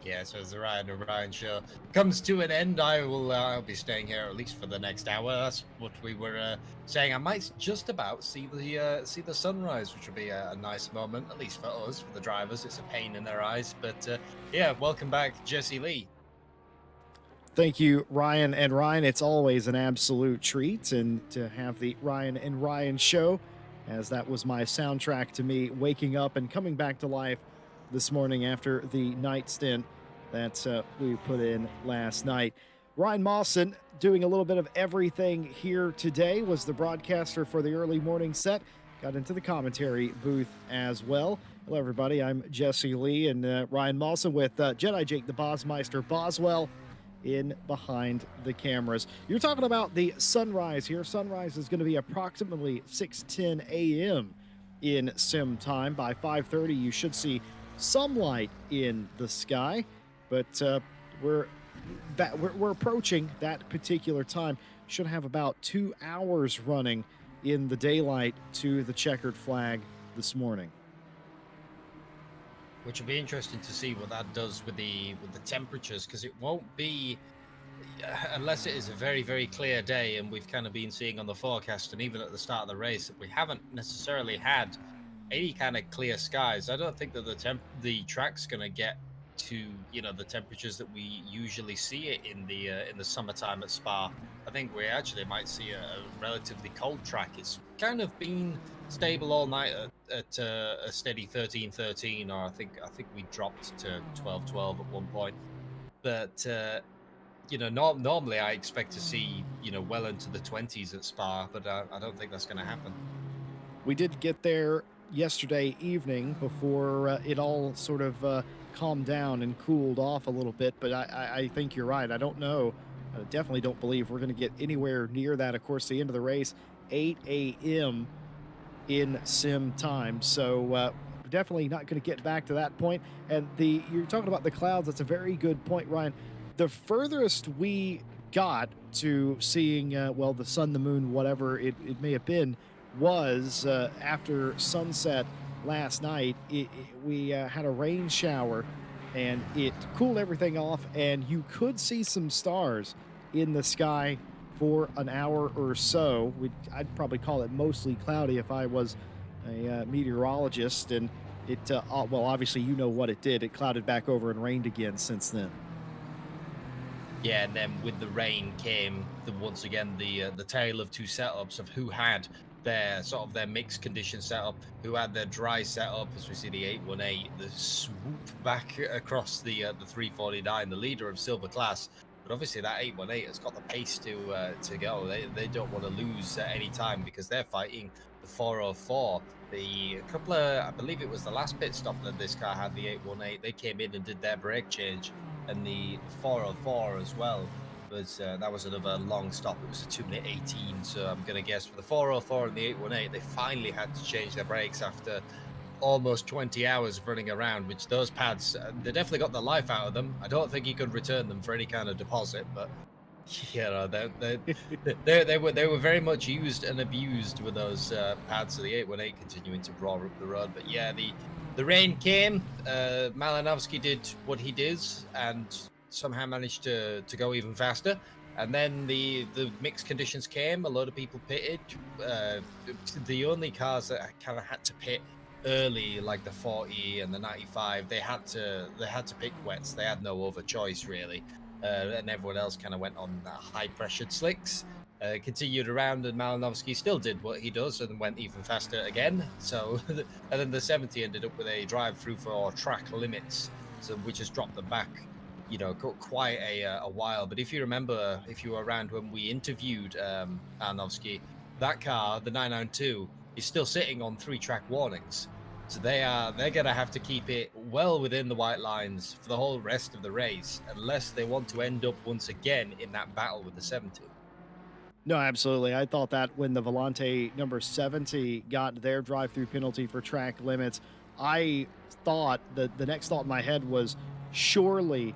Yeah, so as the Ryan O'Brien show comes to an end, I'll be staying here at least for the next hour. That's what we were saying. I might just about see the sunrise, which will be a nice moment, at least for us, for the drivers. It's a pain in their eyes, but yeah, welcome back, Jesse Lee. Thank you, Ryan. And Ryan, it's always an absolute treat and to have the Ryan and Ryan show, as that was my soundtrack to me waking up and coming back to life this morning after the night stint that we put in last night. Ryan Mawson, doing a little bit of everything here today, was the broadcaster for the early morning set. Got into the commentary booth as well. Hello, everybody. I'm Jesse Lee and Ryan Mawson with Jedi Jake the Bossmeister Boswell in behind the cameras. You're talking about the sunrise here. Sunrise is going to be approximately 6:10 a.m. in sim time. By 5:30, you should see some light in the sky, but we're approaching that particular time. Should have about 2 hours running in the daylight to the checkered flag this morning. Which will be interesting to see what that does with the temperatures, because it won't be, unless it is a very, very clear day, and we've kind of been seeing on the forecast and even at the start of the race that we haven't necessarily had any kind of clear skies. I don't think that the track's going to get to the temperatures that we usually see it in the summertime at Spa. I think we actually might see a relatively cold track. It's kind of been stable all night at a steady 13-13, or I think we dropped to 12-12 at one point. But normally I expect to see well into the 20s at Spa, but I don't think that's going to happen. We did get there yesterday evening before it all sort of calmed down and cooled off a little bit, but I think you're right. I don't know. I definitely don't believe we're going to get anywhere near that. Of course, the end of the race, 8 a.m. in sim time. So definitely not going to get back to that point. And you're talking about the clouds. That's a very good point, Ryan. The furthest we got to seeing, the sun, the moon, whatever it may have been, was after sunset last night. We had a rain shower and it cooled everything off, and you could see some stars in the sky for an hour or so. I'd probably call it mostly cloudy if I was a meteorologist, and it obviously you know what it did. It clouded back over and rained again since then. Yeah, and then with the rain came once again the tale of two setups of who had their mixed condition setup, who had their dry setup, as we see the 818, the swoop back across the 349, the leader of Silver Class. But obviously that 818 has got the pace to go. They don't want to lose at any time, because they're fighting the 404. I believe it was the last pit stop that this car had, the 818. They came in and did their brake change, and the 404 as well. That was another long stop. It was a 2-minute 18. So I'm gonna guess for the 404 and the 818, they finally had to change their brakes after almost 20 hours of running around, which those pads, they definitely got the life out of them. I don't think he could return them for any kind of deposit, but they were very much used and abused with those pads. So the 818 continuing to roar up the road. But yeah, the rain came. Malinovsky did what he did and somehow managed to go even faster. And then the mixed conditions came. A lot of people pitted. The only cars that kind of had to pit early, like the 40 and the 95, they had to pick wets. They had no other choice really. And everyone else kind of went on high pressured slicks. Continued around, and Malinovsky still did what he does and went even faster again. So, and then the 70 ended up with a drive through for track limits, so which has dropped them back, quite a while. But if you remember, if you were around when we interviewed Malinovsky, that car, the 992, is still sitting on 3 track warnings. So they're gonna have to keep it well within the white lines for the whole rest of the race, unless they want to end up once again in that battle with the 70. No, absolutely. I thought that when the Volante number 70 got their drive-through penalty for track limits, I thought that the next thought in my head was, surely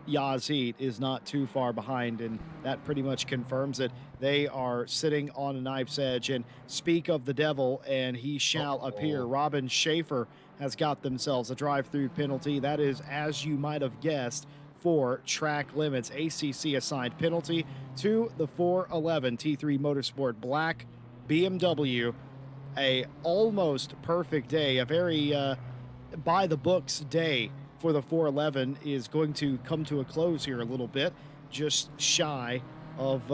Yazid is not too far behind, and that pretty much confirms it. They are sitting on a knife's edge, and speak of the devil, and he shall appear. Robin Schaefer has got themselves a drive-through penalty. That is, as you might have guessed, for track limits. ACC assigned penalty to the 411 T3 Motorsport Black BMW. A almost perfect day, a very by the books day for the 411 is going to come to a close here a little bit, just shy of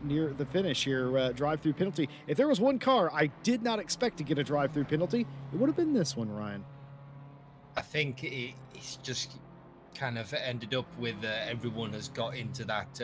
near the finish here. Drive-through penalty. If there was one car I did not expect to get a drive-through penalty, it would have been this one, Ryan. I think it's just kind of ended up with everyone has got into that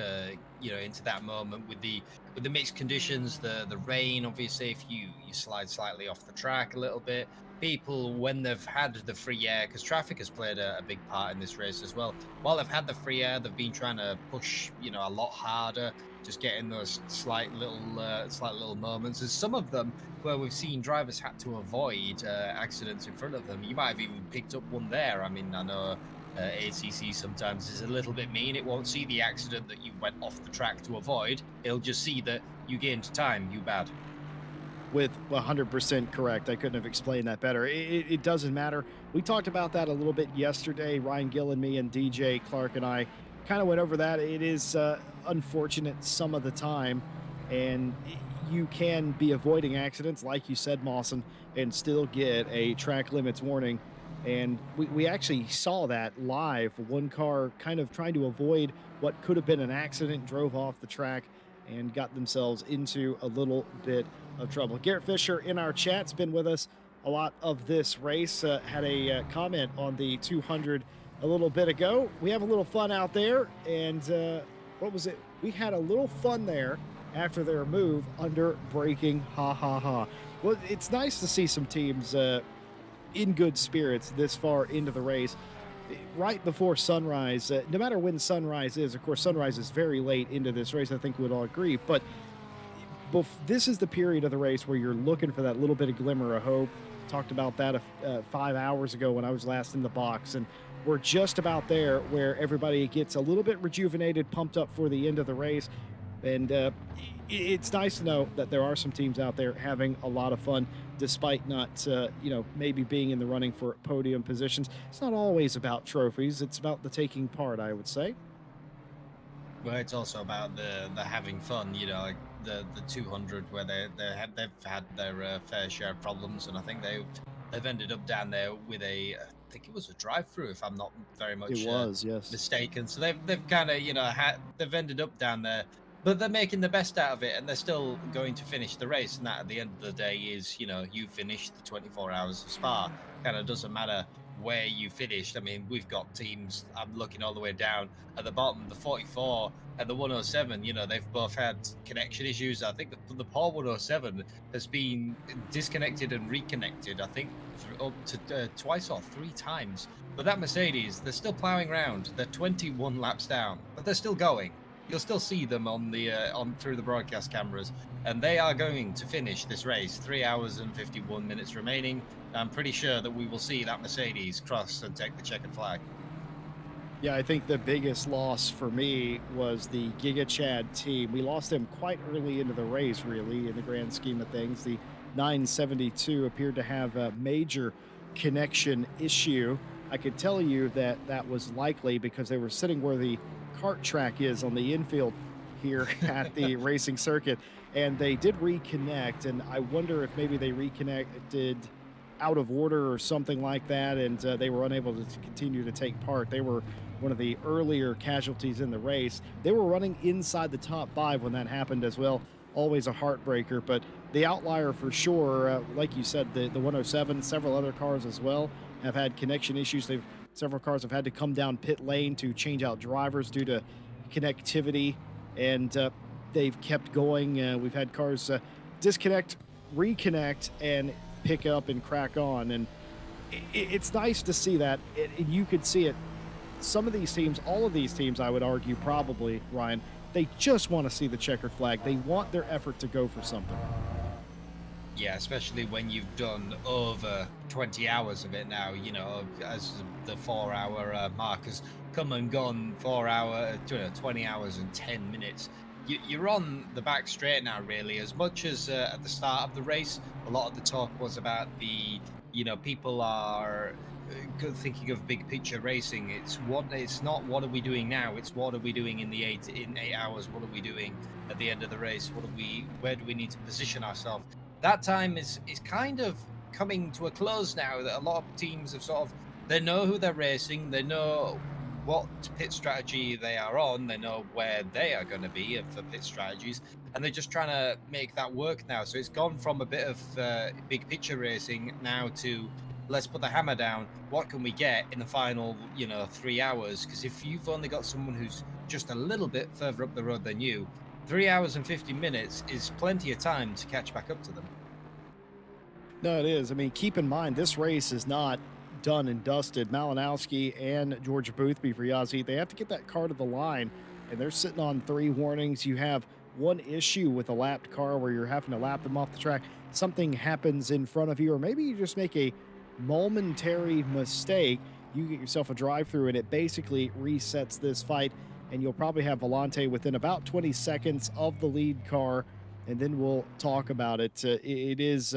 into that moment with the mixed conditions, the rain. Obviously, if you slide slightly off the track a little bit, people, when they've had the free air, because traffic has played a big part in this race as well, while they've had the free air, they've been trying to push a lot harder, just getting those slight little moments. There's some of them where we've seen drivers had to avoid accidents in front of them. You might have even picked up one there. I mean, I know ACC sometimes is a little bit mean. It won't see the accident that you went off the track to avoid. It'll just see that you gained time. You bad. With 100% correct. I couldn't have explained that better. It doesn't matter. We talked about that a little bit yesterday. Ryan Gill and me and DJ Clark and I kind of went over that. It is unfortunate some of the time, and you can be avoiding accidents, like you said, Mawson, and still get a track limits warning. And we actually saw that live. One car kind of trying to avoid what could have been an accident, drove off the track and got themselves into a little bit of trouble. Garrett Fisher in our chat's been with us a lot of this race, had a comment on the 200 a little bit ago. We have a little fun out there, and what was it? We had a little fun there after their move under braking. Ha ha ha. Well, it's nice to see some teams in good spirits this far into the race. Right before sunrise, no matter when sunrise is, of course, sunrise is very late into this race, I think we'd all agree, but this is the period of the race where you're looking for that little bit of glimmer of hope. Talked about that 5 hours ago when I was last in the box, and we're just about there where everybody gets a little bit rejuvenated, pumped up for the end of the race. And it's nice to know that there are some teams out there having a lot of fun, despite not, maybe being in the running for podium positions. It's not always about trophies. It's about the taking part, I would say. Well, it's also about the having fun, like the 200 where they've had their fair share of problems, and I think they've ended up down there with I think it was a drive-through, if I'm not very much yes, mistaken. So they've kind of they've ended up down there, but they're making the best out of it, and they're still going to finish the race. And that, at the end of the day, is you finished the 24 hours of Spa. Kind of doesn't matter where you finished. I mean, we've got teams, I'm looking all the way down at the bottom, the 44 and the 107, they've both had connection issues. I think the Paul 107 has been disconnected and reconnected, I think up to twice or three times. But that Mercedes, they're still plowing around. They're 21 laps down, but they're still going. You'll still see them on through the broadcast cameras, and they are going to finish this race. 3 hours and 51 minutes remaining. I'm pretty sure that we will see that Mercedes cross and take the checkered flag. Yeah, I think the biggest loss for me was the Giga Chad team. We lost them quite early into the race, really, in the grand scheme of things. The 972 appeared to have a major connection issue. I could tell you that was likely because they were sitting where the kart track is on the infield here at the racing circuit, and they did reconnect, and I wonder if maybe they reconnected out of order or something like that, and they were unable to continue to take part. They were one of the earlier casualties in the race. They were running inside the top 5 when that happened as well. Always a heartbreaker, but the outlier for sure, like you said, the 107, several other cars as well have had connection issues. Several cars have had to come down pit lane to change out drivers due to connectivity, and they've kept going. We've had cars disconnect, reconnect, and pick up and crack on, and it's nice to see that. And you could see it. Some of these teams, all of these teams, I would argue, probably, Ryan, they just want to see the checkered flag. They want their effort to go for something. Yeah, especially when you've done over 20 hours of it now, you know, as the 4 hour mark has come and gone, 4 hour, 20 hours and 10 minutes. You're on the back straight now, really. As much as at the start of the race, a lot of the talk was about people are thinking of big picture racing. It's not what are we doing now, it's what are we doing in 8 hours, what are we doing at the end of the race, where do we need to position ourselves. That time is kind of coming to a close now. That a lot of teams have sort of, they know who they're racing, they know what pit strategy they are on, they know where they are going to be for pit strategies, and they're just trying to make that work now. So it's gone from a bit of big picture racing now to let's put the hammer down. What can we get in the final 3 hours? Because if you've only got someone who's just a little bit further up the road than you, 3 hours and 50 minutes is plenty of time to catch back up to them. No, it is. I mean, keep in mind, this race is not done and dusted. Malinowski and Georgia Boothby for Yazzie, they have to get that car to the line, and they're sitting on 3 warnings. You have one issue with a lapped car where you're having to lap them off the track. Something happens in front of you, or maybe you just make a momentary mistake. You get yourself a drive-through, and it basically resets this fight, and you'll probably have Volante within about 20 seconds of the lead car, and then we'll talk about it. It is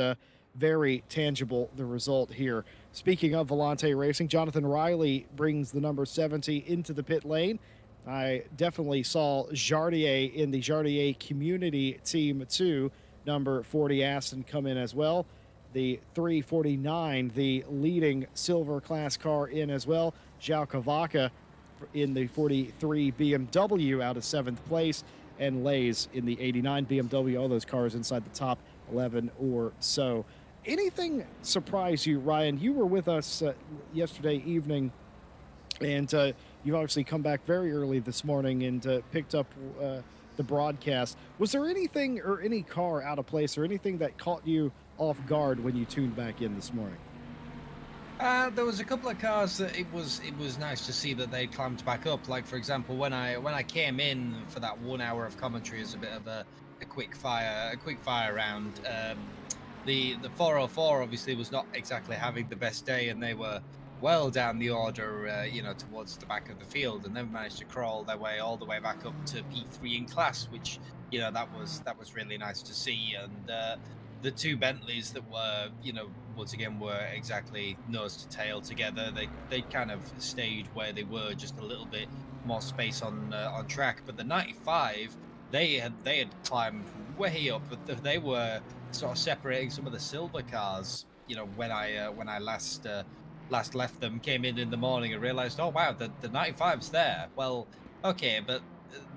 very tangible, the result here. Speaking of Volante Racing, Jonathan Riley brings the number 70 into the pit lane. I definitely saw Jardier in the Jardier Community Team 2, number 40 Aston, come in as well. The 349, the leading silver class car, in as well. Zhao Kavaka in the 43 BMW out of 7th place, and Lays in the 89 BMW, all those cars inside the top 11 or so. Anything surprise you, Ryan? You were with us yesterday evening, and you've obviously come back very early this morning and picked up the broadcast. Was there anything or any car out of place or anything that caught you off guard when you tuned back in this morning? There was a couple of cars that it was nice to see that they climbed back up. Like, for example, when I came in for that 1 hour of commentary as a bit of a quick fire round. The 404 obviously was not exactly having the best day, and they were well down the order, towards the back of the field, and then managed to crawl their way all the way back up to P3 in class, which that was really nice to see. And the 2 Bentleys that were, once again were exactly nose to tail together. They kind of stayed where they were, just a little bit more space on track. But the 95, they had climbed way up, but they were sort of separating some of the silver cars. When I last left them, came in the morning and realized, oh wow, the 95's there. Well, okay, but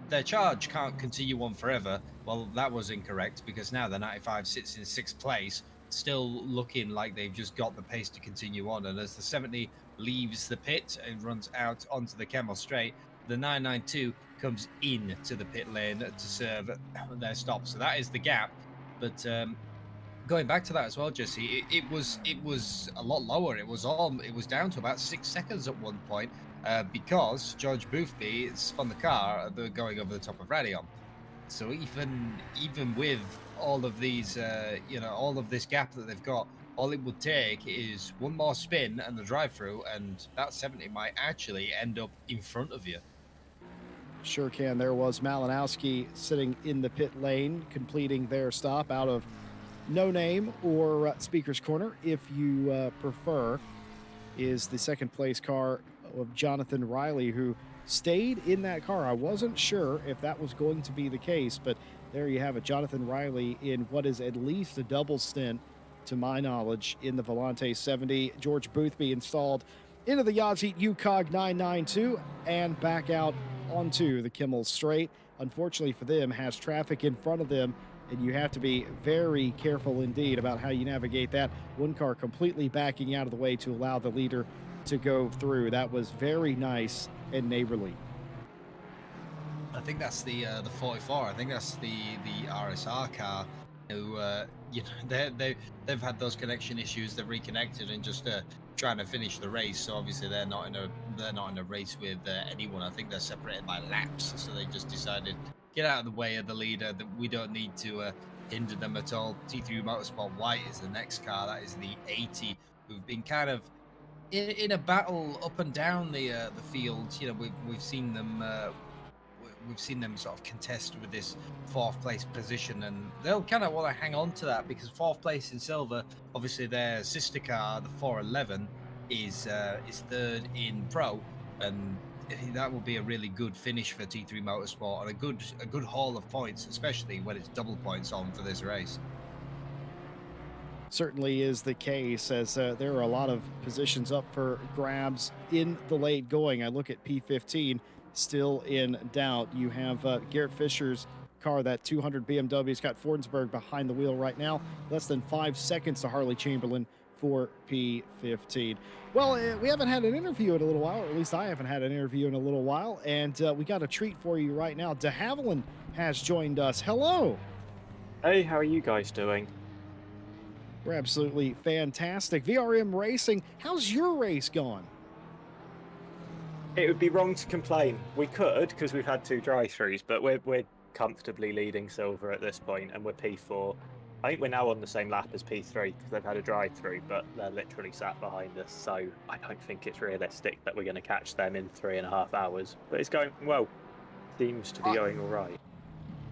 their charge can't continue on forever. Well, that was incorrect, because now the 95 sits in 6th place, still looking like they've just got the pace to continue on. And as the 70 leaves the pit and runs out onto the Kemmel Straight, the 992 comes in to the pit lane to serve their stop. So that is the gap. But going back to that as well, Jesse, it was a lot lower. It was down to about 6 seconds at one point, because George Boothby spun the car going over the top of Radion. So even with all of these, all of this gap that they've got, all it would take is one more spin and the drive-through, and that 70 might actually end up in front of you. Sure can. There was Malinowski sitting in the pit lane, completing their stop out of No Name or Speaker's Corner, if you prefer, is the 2nd place car of Jonathan Riley, who stayed in that car. I wasn't sure if that was going to be the case, but there you have it. Jonathan Riley in what is at least a double stint, to my knowledge, in the Volante 70. George Boothby installed into the Yazzie UCOG 992 and back out onto the Kemmel Straight. Unfortunately for them, has traffic in front of them, and you have to be very careful indeed about how you navigate that. One car completely backing out of the way to allow the leader to go through. That was very nice and neighborly. I think that's the 44. I think that's the RSR car. Who they've had those connection issues. They've reconnected and just trying to finish the race. So obviously they're not in a race with anyone. I think they're separated by laps. So they just decided get out of the way of the leader. That we don't need to hinder them at all. T3 Motorsport White is the next car. That is the 80, who've been kind of in a battle up and down the field. You know, we've seen them. We've seen them sort of contest with this fourth place position, and they'll kind of want to hang on to that because fourth place in silver, obviously their sister car, the 411, is third in pro, and that will be a really good finish for T3 Motorsport and a good haul of points, especially when it's double points on for this race. Certainly is the case, as there are a lot of positions up for grabs in the late going. I look at P15, still in doubt. You have Garrett Fisher's car, that 200 BMW, Scott Fordensberg behind the wheel right now. Less than 5 seconds to Harley Chamberlain for P15. Well, we haven't had an interview in a little while, or at least I haven't had an interview in a little while, and we got a treat for you right now. De Havilland has joined us. Hello. Hey, how are you guys doing? We're absolutely fantastic. VRM Racing, how's your race gone? It would be wrong to complain. We could, because we've had 2 drive-throughs, but we're comfortably leading silver at this point, and we're P4. I think we're now on the same lap as P3 because they've had a drive-through, but they're literally sat behind us, so I don't think it's realistic that we're going to catch them in 3.5 hours. But it's going well. Seems to be going all right.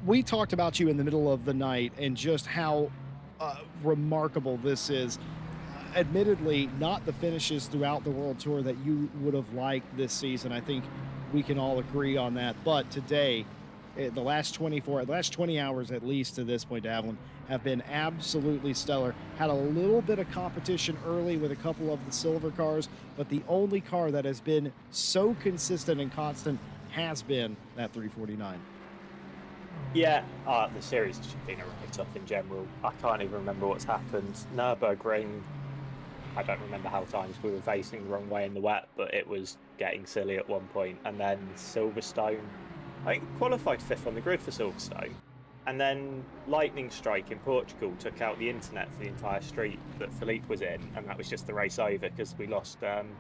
We talked about you in the middle of the night and just how remarkable this is. Admittedly, not the finishes throughout the World Tour that you would have liked this season. I think we can all agree on that. But today, the last 20 hours at least to this point, Davlin, have been absolutely stellar. Had a little bit of competition early with a couple of the silver cars, but the only car that has been so consistent and constant has been that 349. Yeah, the series has just been a write-off in general. I can't even remember what's happened. Nürburgring, I don't remember how times we were facing the wrong way in the wet, but it was getting silly at one point. And then Silverstone, I think qualified 5th on the grid for Silverstone. And then lightning strike in Portugal took out the internet for the entire street that Philippe was in, and that was just the race over because we lost,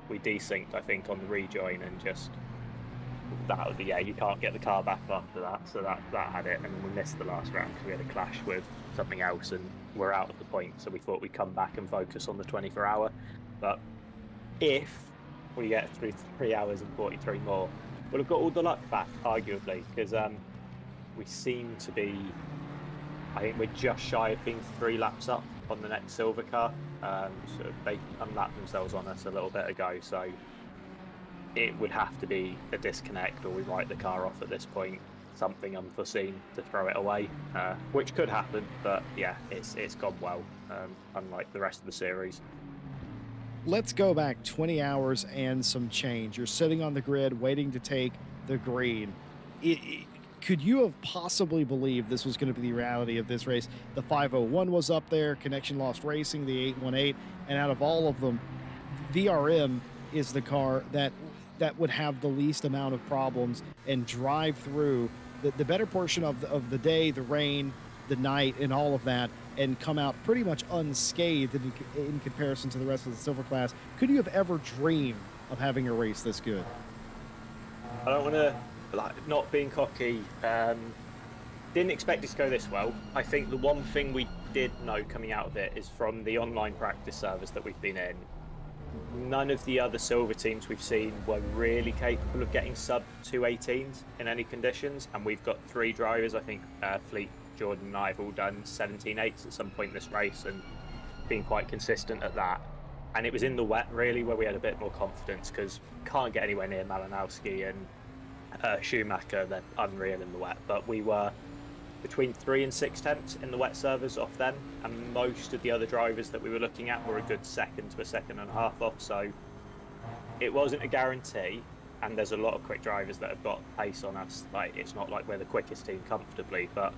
we desynced, I think, on the rejoin, and just that, yeah, you can't get the car back after that, so that had it. And then we missed the last round because we had a clash with something else, and we're out of the point. So we thought we'd come back and focus on the 24-hour. But if we get through 3 hours and 43 more, we'll have got all the luck back, arguably, because we seem to be, I think we're just shy of being 3 laps up on the next silver car. So they unlapped themselves on us a little bit ago, so it would have to be a disconnect, or we write the car off at this point, something unforeseen to throw it away, which could happen. But yeah, it's gone well, unlike the rest of the series. Let's go back 20 hours and some change. You're sitting on the grid waiting to take the green. Could you have possibly believed this was going to be the reality of this race? The 501 was up there, Connection Lost Racing, the 818, and out of all of them, VRM is the car that would have the least amount of problems and drive through the better portion of the day, the rain, the night, and all of that, and come out pretty much unscathed in comparison to the rest of the silver class. Could you have ever dreamed of having a race this good? I don't want to, not being cocky, didn't expect it to go this well. I think the one thing we did know coming out of it is from the online practice servers that we've been in, none of the other silver teams we've seen were really capable of getting sub 218s in any conditions, and we've got 3 drivers. I think Fleet, Jordan and I have all done 17.8s at some point in this race and been quite consistent at that. And it was in the wet really where we had a bit more confidence, because can't get anywhere near Malinowski and Schumacher. They're unreal in the wet, but we were between 3 and 6 tenths in the wet servers off them, and most of the other drivers that we were looking at were a good second to a second and a half off, so it wasn't a guarantee. And there's a lot of quick drivers that have got pace on us. Like, it's not like we're the quickest team comfortably, but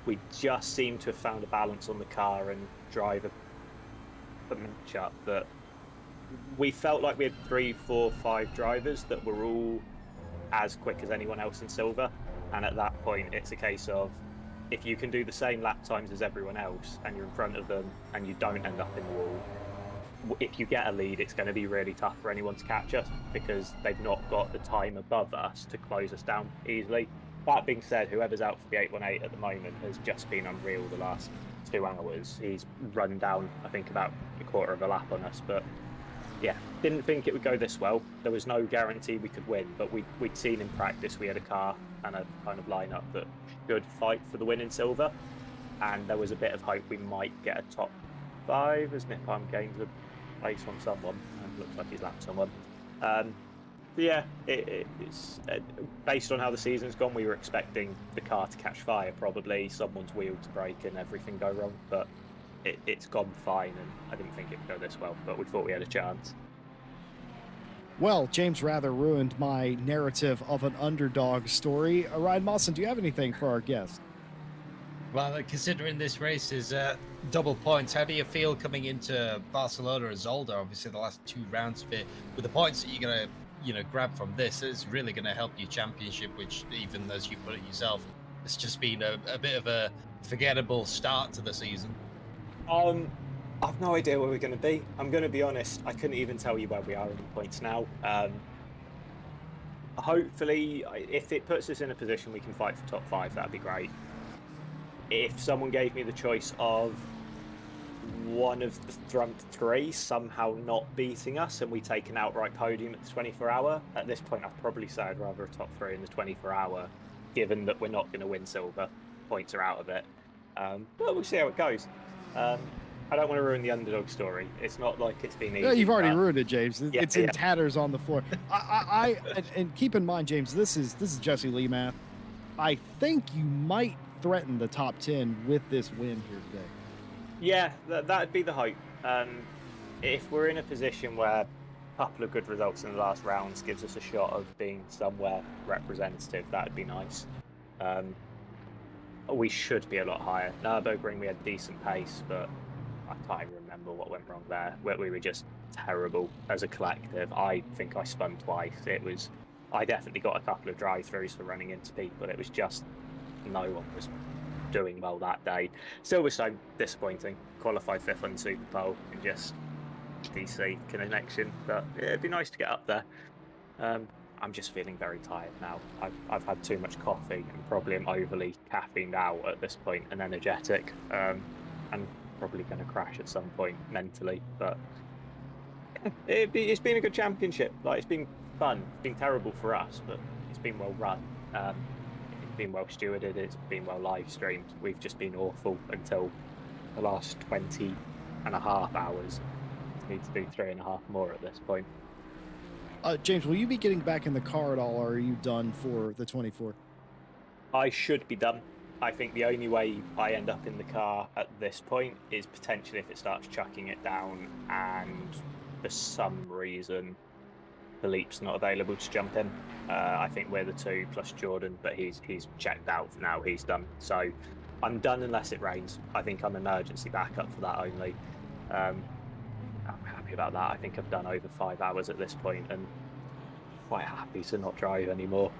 we just seem to have found a balance on the car and drive a match up that we felt like we had 3, 4, 5 drivers that were all as quick as anyone else in silver. And at that point, it's a case of, if you can do the same lap times as everyone else and you're in front of them and you don't end up in the wall, if you get a lead, it's going to be really tough for anyone to catch us, because they've not got the time above us to close us down easily. that being said, whoever's out for the 818 at the moment has just been unreal the last 2 hours. He's run down, I think, about a quarter of a lap on us, but yeah, didn't think it would go this well. There was no guarantee we could win, but we'd seen in practice we had a car and a kind of lineup that should fight for the win in silver, and there was a bit of hope we might get a top 5 as Nippon gains a place on someone, and looks like he's lapped someone. Yeah, it's based on how the season's gone, we were expecting the car to catch fire, probably someone's wheel to break and everything go wrong, but it's gone fine, and I didn't think it would go this well, but we thought we had a chance. Well, James rather ruined my narrative of an underdog story. Ryan Mawson, do you have anything for our guest? Well, considering this race is double points, how do you feel coming into Barcelona as Zolder? Obviously, the last 2 rounds of it, with the points that you're going to grab from this, is really going to help your championship, which, even as you put it yourself, it's just been a bit of a forgettable start to the season. I've no idea where we're going to be. I'm going to be honest, I couldn't even tell you where we are in the points now. Hopefully, if it puts us in a position we can fight for top 5, that'd be great. If someone gave me the choice of one of the front 3 somehow not beating us and we take an outright podium at the 24-hour, at this point I'd probably say I'd rather a top 3 in the 24-hour, given that we're not going to win silver. Points are out of it. But we'll see how it goes. I don't want to ruin the underdog story. It's not like it's been easy. Yeah, you've already ruined it, James. Yeah, it's in tatters on the floor. And keep in mind, James, this is Jesse Lee math. I think you might threaten the top 10 with this win here today. Yeah, that'd be the hope. If we're in a position where a couple of good results in the last rounds gives us a shot of being somewhere representative, that'd be nice. We should be a lot higher. Nürburgring, we had decent pace, but I can't even remember what went wrong there. We were just terrible as a collective. I think I spun twice. I definitely got a couple of drive-throughs for running into people. It was just no one was doing well that day. Silverstone, disappointing. Qualified 5th on Super Bowl and just DC connection, but it'd be nice to get up there. I'm just feeling very tired now. I've had too much coffee and probably am overly caffeined out at this point and energetic, and probably going to crash at some point mentally. But it's been a good championship. Like, it's been fun. It's been terrible for us, but it's been well run. It's been well stewarded. It's been well live streamed. We've just been awful until the last 20 and a half hours. Need to do 3.5 more at this point. James, will you be getting back in the car at all, or are you done for the 24? I should be done. I think the only way I end up in the car at this point is potentially if it starts chucking it down and for some reason Philippe's not available to jump in. I think we're the 2 plus Jordan, but he's checked out for now. He's done. So I'm done unless it rains. I think I'm emergency backup for that only. I'm happy about that. I think I've done over 5 hours at this point and quite happy to not drive anymore.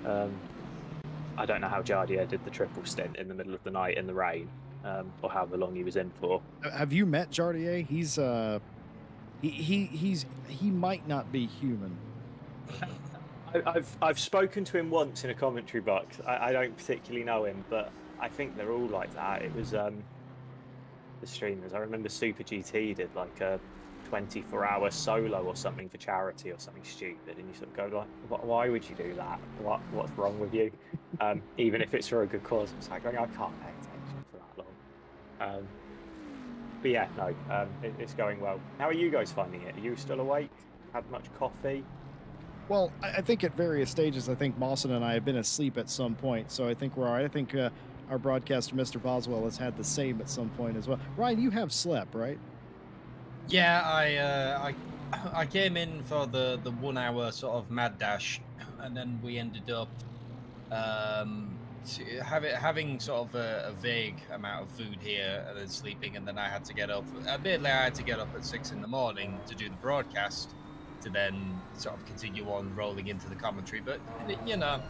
I don't know how Jardier did the triple stint in the middle of the night in the rain, or however long he was in for. Have you met Jardier? He's he might not be human. I've spoken to him once in a commentary box. I don't particularly know him, but I think they're all like that. It was the streamers. I remember Super GT did like a 24-hour solo or something for charity or something stupid, and you sort of go like, why would you do that? What's wrong with you? Even if it's for a good cause, it's like, I can't pay attention for that long. But yeah, no, it's going well. How are you guys finding it? Are you still awake? Had much coffee? Well, I think at various stages, I think Mawson and I have been asleep at some point, so I think we're all right. I think our broadcaster, Mr. Boswell, has had the same at some point as well. Ryan, you have slept, right? Yeah, I came in for the 1 hour sort of mad dash, and then we ended up having sort of a vague amount of food here and then sleeping, and then I had to get up. Admittedly, I had to get up at 6 in the morning to do the broadcast, to then sort of continue on rolling into the commentary. But you know,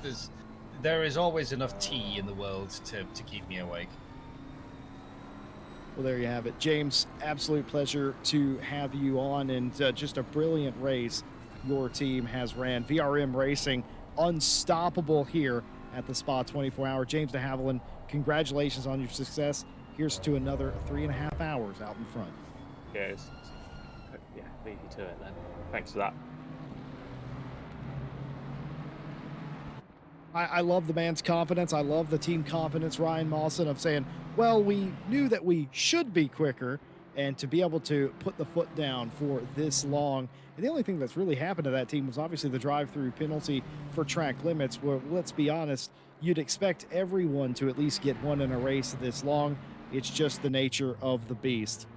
there is always enough tea in the world to keep me awake. Well, there you have it. James, absolute pleasure to have you on, and just a brilliant race your team has ran. VRM Racing, unstoppable here at the Spa 24-hour. James de Havilland, congratulations on your success. Here's to another 3.5 hours out in front. Yeah, leave you to it then. Thanks for that. I love the man's confidence. I love the team confidence, Ryan Mawson, of saying, well, we knew that we should be quicker, and to be able to put the foot down for this long. And the only thing that's really happened to that team was obviously the drive-through penalty for track limits, where, let's be honest, you'd expect everyone to at least get one in a race this long. It's just the nature of the beast.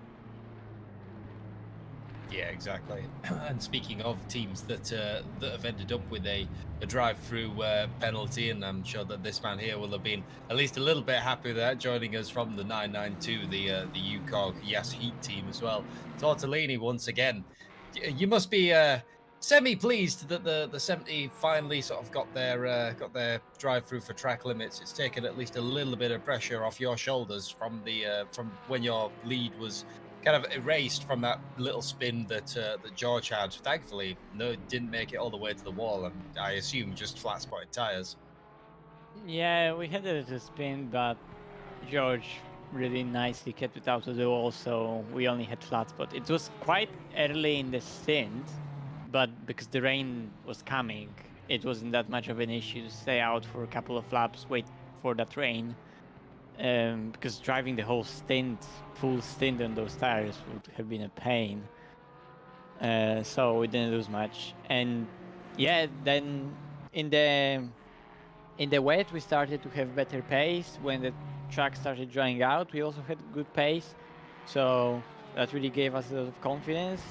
Yeah, exactly. And speaking of teams that have ended up with a drive-through penalty, and I'm sure that this man here will have been at least a little bit happy with that, joining us from the 992, the UCOG Yes Heat team as well. Tortellini, once again, you must be semi-pleased that the 70 finally sort of got their drive-through for track limits. It's taken at least a little bit of pressure off your shoulders from when your lead was kind of erased from that little spin that George had. Thankfully, no, didn't make it all the way to the wall, and I assume just flat spotted tires. Yeah, we had a little spin, but George really nicely kept it out of the wall, so we only had flat spot. It was quite early in the stint, but because the rain was coming, it wasn't that much of an issue to stay out for a couple of laps, wait for that rain. Because driving the whole full stint on those tires would have been a pain. So we didn't lose much. And yeah, then in the wet we started to have better pace. When the track started drying out, we also had good pace. So that really gave us a lot of confidence.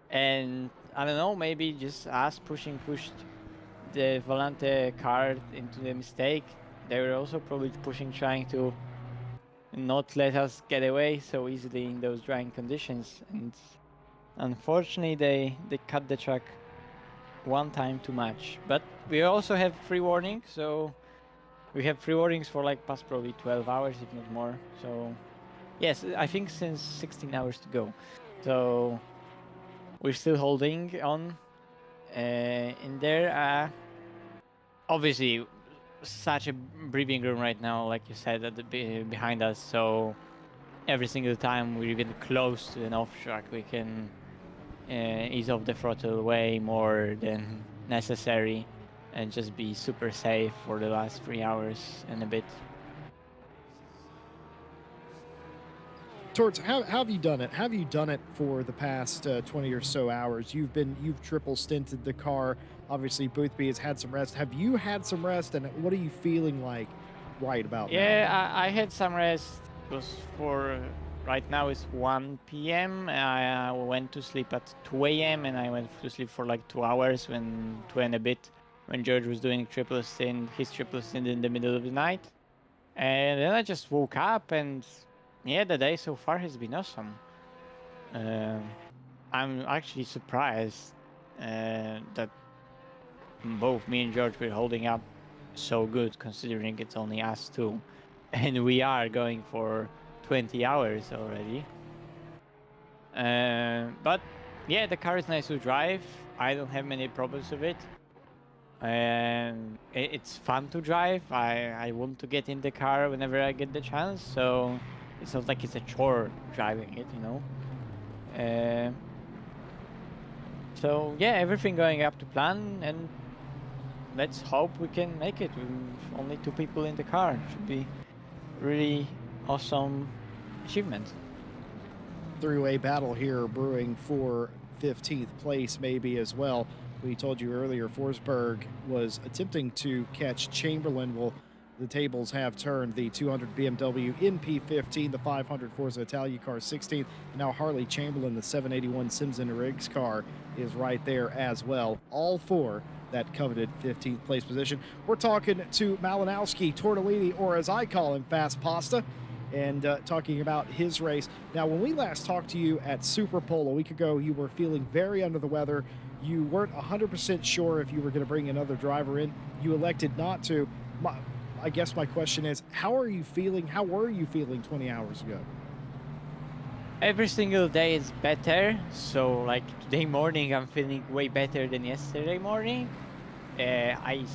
And I don't know, maybe just us pushed the Volante car into the mistake. They were also probably trying to not let us get away so easily in those drying conditions. And unfortunately, they cut the track one time too much. But we also have free warning, so we have free warnings for like past probably 12 hours, if not more. So yes, I think since 16 hours to go. So we're still holding on in there. Obviously, such a breathing room right now, like you said, at behind us. So every single time we're even close to an off track, we can ease off the throttle way more than necessary and just be super safe for the last 3 hours and a bit. Torts, how have you done it? Have you done it for the past 20 or so hours? You've triple stinted the car. Obviously, Boothby has had some rest. Have you had some rest, and what are you feeling like right about now? Yeah, I had some rest. It was for right now it's 1 p.m. I went to sleep at 2 a.m. and I went to sleep for like 2 hours, 2 and a bit, when George was doing his triple stint in the middle of the night. And then I just woke up, and yeah, the day so far has been awesome. I'm actually surprised that both me and George were holding up so good, considering it's only us two, and we are going for 20 hours already. But yeah, the car is nice to drive. I don't have many problems with it. It's fun to drive. I want to get in the car whenever I get the chance, so it's not like it's a chore driving it, you know. So yeah, everything going up to plan, and let's hope we can make it with only 2 people in the car. It should be really awesome achievement. Three-way battle here brewing for 15th place maybe as well. We told you earlier Forsberg was attempting to catch Chamberlain. Well, the tables have turned. The 200 BMW in P15, the 500 Forza Italia car 16th, and now Harley Chamberlain, the 781 Simpson Riggs car, is right there as well. All for that coveted 15th place position. We're talking to Malinowski, Tortellini, or as I call him, Fast Pasta, and talking about his race. Now, when we last talked to you at Super Pole a week ago, you were feeling very under the weather. You weren't 100% sure if you were going to bring another driver in. You elected not to. I guess my question is, how are you feeling? How were you feeling 20 hours ago? Every single day is better. So like today morning, I'm feeling way better than yesterday morning. I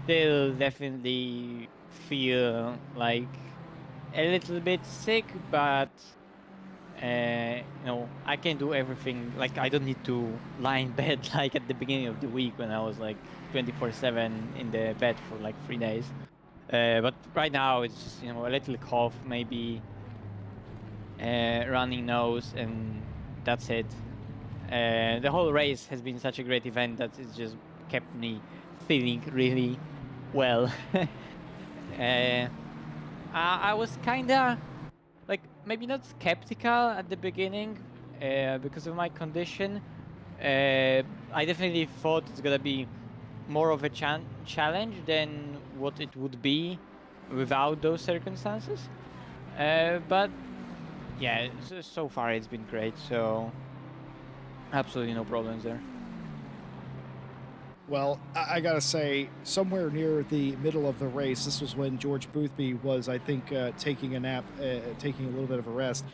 still definitely feel like a little bit sick, but I can do everything. Like I don't need to lie in bed like at the beginning of the week when I was like 24/7 in the bed for like 3 days. But right now it's just a little cough, maybe running nose, and that's it. The whole race has been such a great event that it's just kept me feeling really well. I was kinda like maybe not skeptical at the beginning because of my condition. I definitely thought it's gonna be more of a challenge than what it would be without those circumstances. But yeah, so far it's been great. So absolutely no problems there. Well, I gotta say, somewhere near the middle of the race, this was when George Boothby was, I think, taking a nap, taking a little bit of a rest.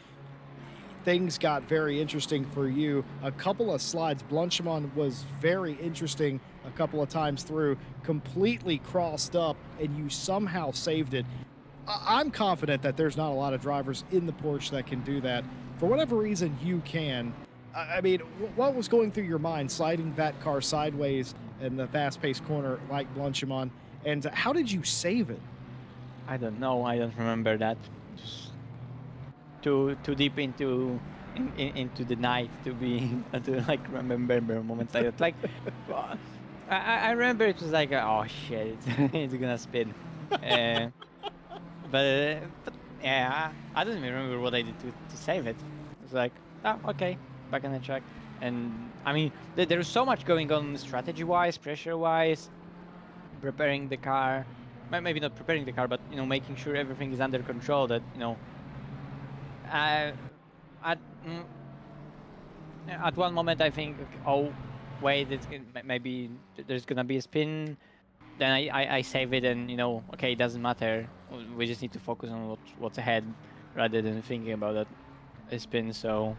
Things got very interesting for you. A couple of slides, Blanchimon was very interesting a couple of times through, completely crossed up, and you somehow saved it. I'm confident that there's not a lot of drivers in the Porsche that can do that. For whatever reason, you can. I mean, what was going through your mind sliding that car sideways in the fast-paced corner like Blanchimon, and how did you save it? I don't know. I don't remember that. Just too deep into the night to be to like remember moments like that. Like, well, I remember it was like, oh shit, it's gonna spin. Uh, but yeah, I don't even remember what I did to save it. It's like, oh, okay, back on the track. And I mean, there's so much going on strategy-wise, pressure-wise, preparing the car. Maybe not preparing the car, but making sure everything is under control. That uh, at at one moment I think, oh wait, maybe there's gonna be a spin. Then I save it, and okay, it doesn't matter. We just need to focus on what's ahead rather than thinking about that spin. So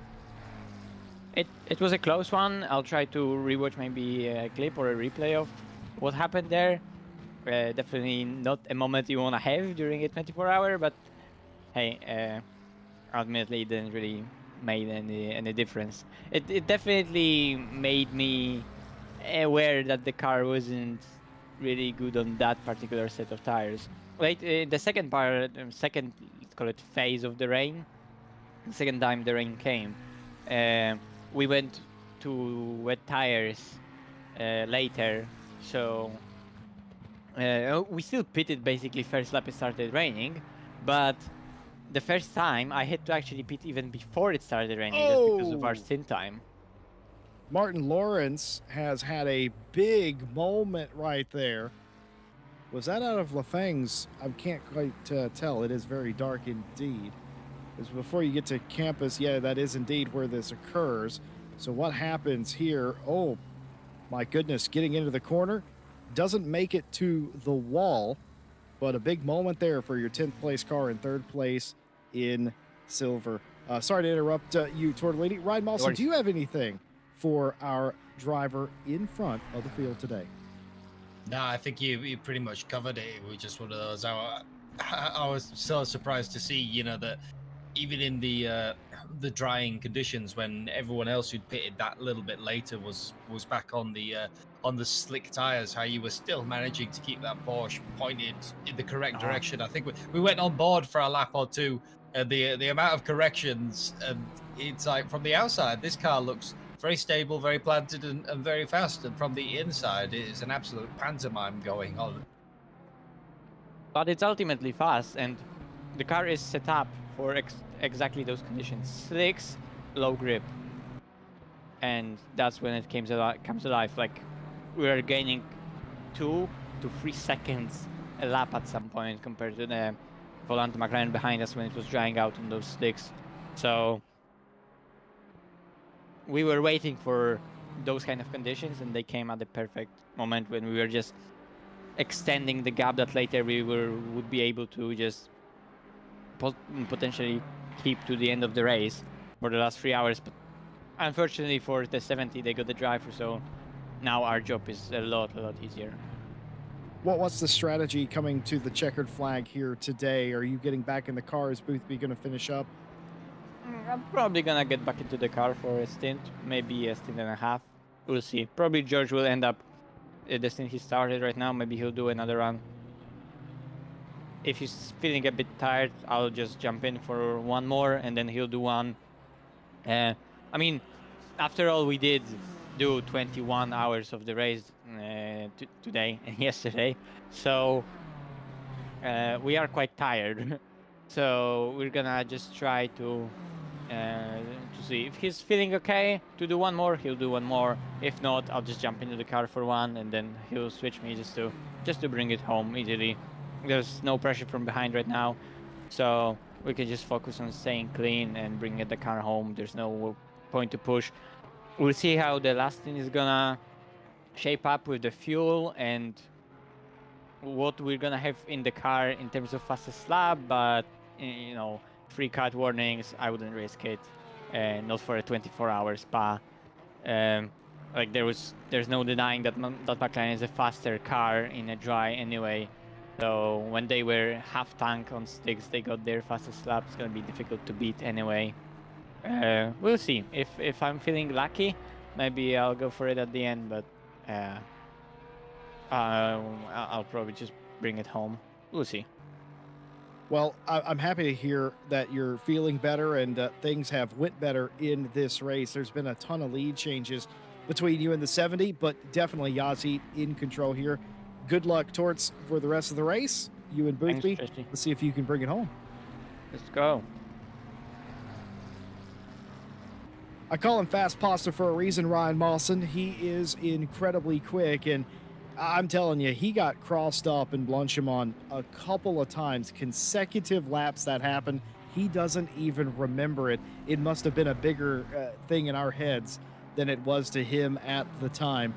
it was a close one. I'll try to rewatch maybe a clip or a replay of what happened there. Definitely not a moment you want to have during a 24-hour, but hey, ultimately it didn't really made any difference. It definitely made me aware that the car wasn't really good on that particular set of tires. Late the second part, second, let's call it, phase of the rain, the second time the rain came, we went to wet tires later, so we still pitted basically first lap it started raining, but the first time I had to actually pit even before it started raining just because of our stint time. Martin Lawrence has had a big moment right there. Was that out of Lafang's? I can't quite tell. It is very dark indeed. Because before you get to campus, yeah, that is indeed where this occurs. So what happens here? Oh, my goodness, getting into the corner. Doesn't make it to the wall, but a big moment there for your 10th place car and 3rd place in silver. Sorry to interrupt you, Tortellini. Ryan Mawson, do you have anything for our driver in front of the field today? No, I think you pretty much covered it. It was just one of those. I was so surprised to see, that even in the drying conditions, when everyone else who'd pitted that little bit later was back on the slick tires, how you were still managing to keep that Porsche pointed in the correct direction. I think we went on board for a lap or two, and the amount of corrections, and it's like from the outside, this car looks very stable, very planted, and very fast, and from the inside, it is an absolute pantomime going on. But it's ultimately fast, and the car is set up for exactly those conditions: slicks, low grip, and that's when it comes alive. Like, we are gaining 2 to 3 seconds a lap at some point compared to the Volante McLaren behind us when it was drying out on those slicks. So we were waiting for those kind of conditions, and they came at the perfect moment when we were just extending the gap that later we would be able to just potentially keep to the end of the race for the last 3 hours. But unfortunately for the 70, they got the driver, so now our job is a lot easier. What's the strategy coming to the checkered flag here today? Are you getting back in the car? Is Boothby going to finish up? I'm probably gonna get back into the car for a stint, maybe a stint and a half. We'll see. Probably George will end up the stint he started right now. Maybe he'll do another run. If he's feeling a bit tired, I'll just jump in for one more, and then he'll do one. I mean, after all, we did do 21 hours of the race today and yesterday, so we are quite tired. So we're gonna just try to see if he's feeling okay to do one more. He'll do one more. If not, I'll just jump into the car for one, and then he'll switch me just to bring it home easily. There's no pressure from behind right now, so we can just focus on staying clean and bringing the car home. There's no point to push. We'll see how the last thing is gonna shape up with the fuel and what we're gonna have in the car in terms of fastest lap, but you know, free cut warnings, I wouldn't risk it, not for a 24-hour spa. Like there's no denying that McLaren is a faster car in a dry anyway. So when they were half tank on sticks, they got their fastest lap. It's gonna be difficult to beat anyway. We'll see. If I'm feeling lucky, maybe I'll go for it at the end, but I'll probably just bring it home. We'll see. Well, I'm happy to hear that you're feeling better and things have went better in this race. There's been a ton of lead changes between you and the 70, but definitely Yazzie in control here. Good luck, Torts, for the rest of the race. You and Boothby. Thanks, Tristy. Let's see if you can bring it home. Let's go. I call him Fast Pasta for a reason, Ryan Mawson. He is incredibly quick, and I'm telling you, he got crossed up in Blanchimont a couple of times, consecutive laps that happened. He doesn't even remember it. It must have been a bigger thing in our heads than it was to him at the time.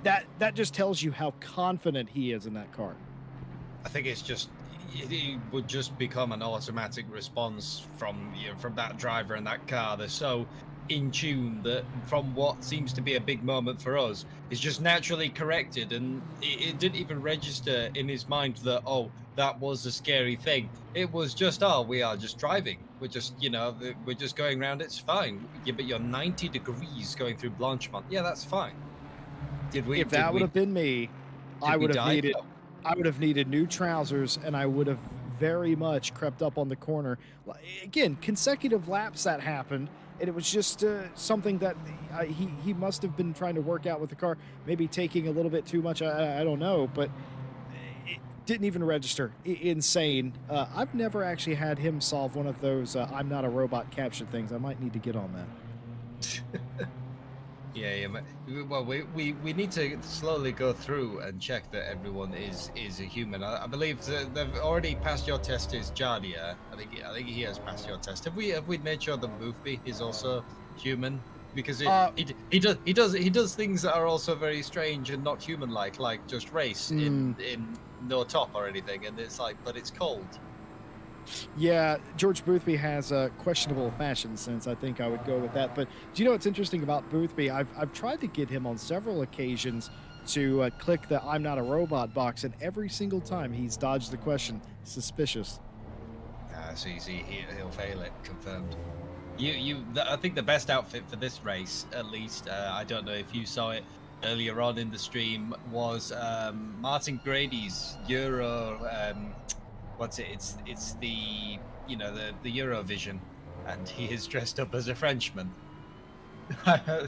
That just tells you how confident he is in that car. I think it would just become an automatic response from that driver and that car. They're so in tune that from what seems to be a big moment for us is just naturally corrected, and it didn't even register in his mind that, oh, that was a scary thing. It was just, oh, we are just driving, we're just we're just going around, it's fine. Yeah, but you're 90 degrees going through Blanchimont. Yeah, that's fine. If that would have been me, I would have needed new trousers, and I would have very much crept up on the corner. Again, consecutive laps that happened, and it was just something that he must have been trying to work out with the car, maybe taking a little bit too much. I don't know, but it didn't even register. Insane. I've never actually had him solve one of those I'm not a robot capture things. I might need to get on that. Yeah. Well, we need to slowly go through and check that everyone is a human. I believe they've already passed your test. Is Jardia? I think he has passed your test. Have we made sure that Boothby is also human? Because he does things that are also very strange and not human-like, like just race in no top or anything, and it's like, but it's cold. Yeah, George Boothby has a questionable fashion sense. I think I would go with that. But do you know what's interesting about Boothby? I've tried to get him on several occasions to click the I'm not a robot box, and every single time he's dodged the question. Suspicious. So you see, he'll fail it. Confirmed. I think the best outfit for this race, at least, I don't know if you saw it earlier on in the stream, was Martin Grady's Euro. What's it? It's the the Eurovision, and he is dressed up as a Frenchman.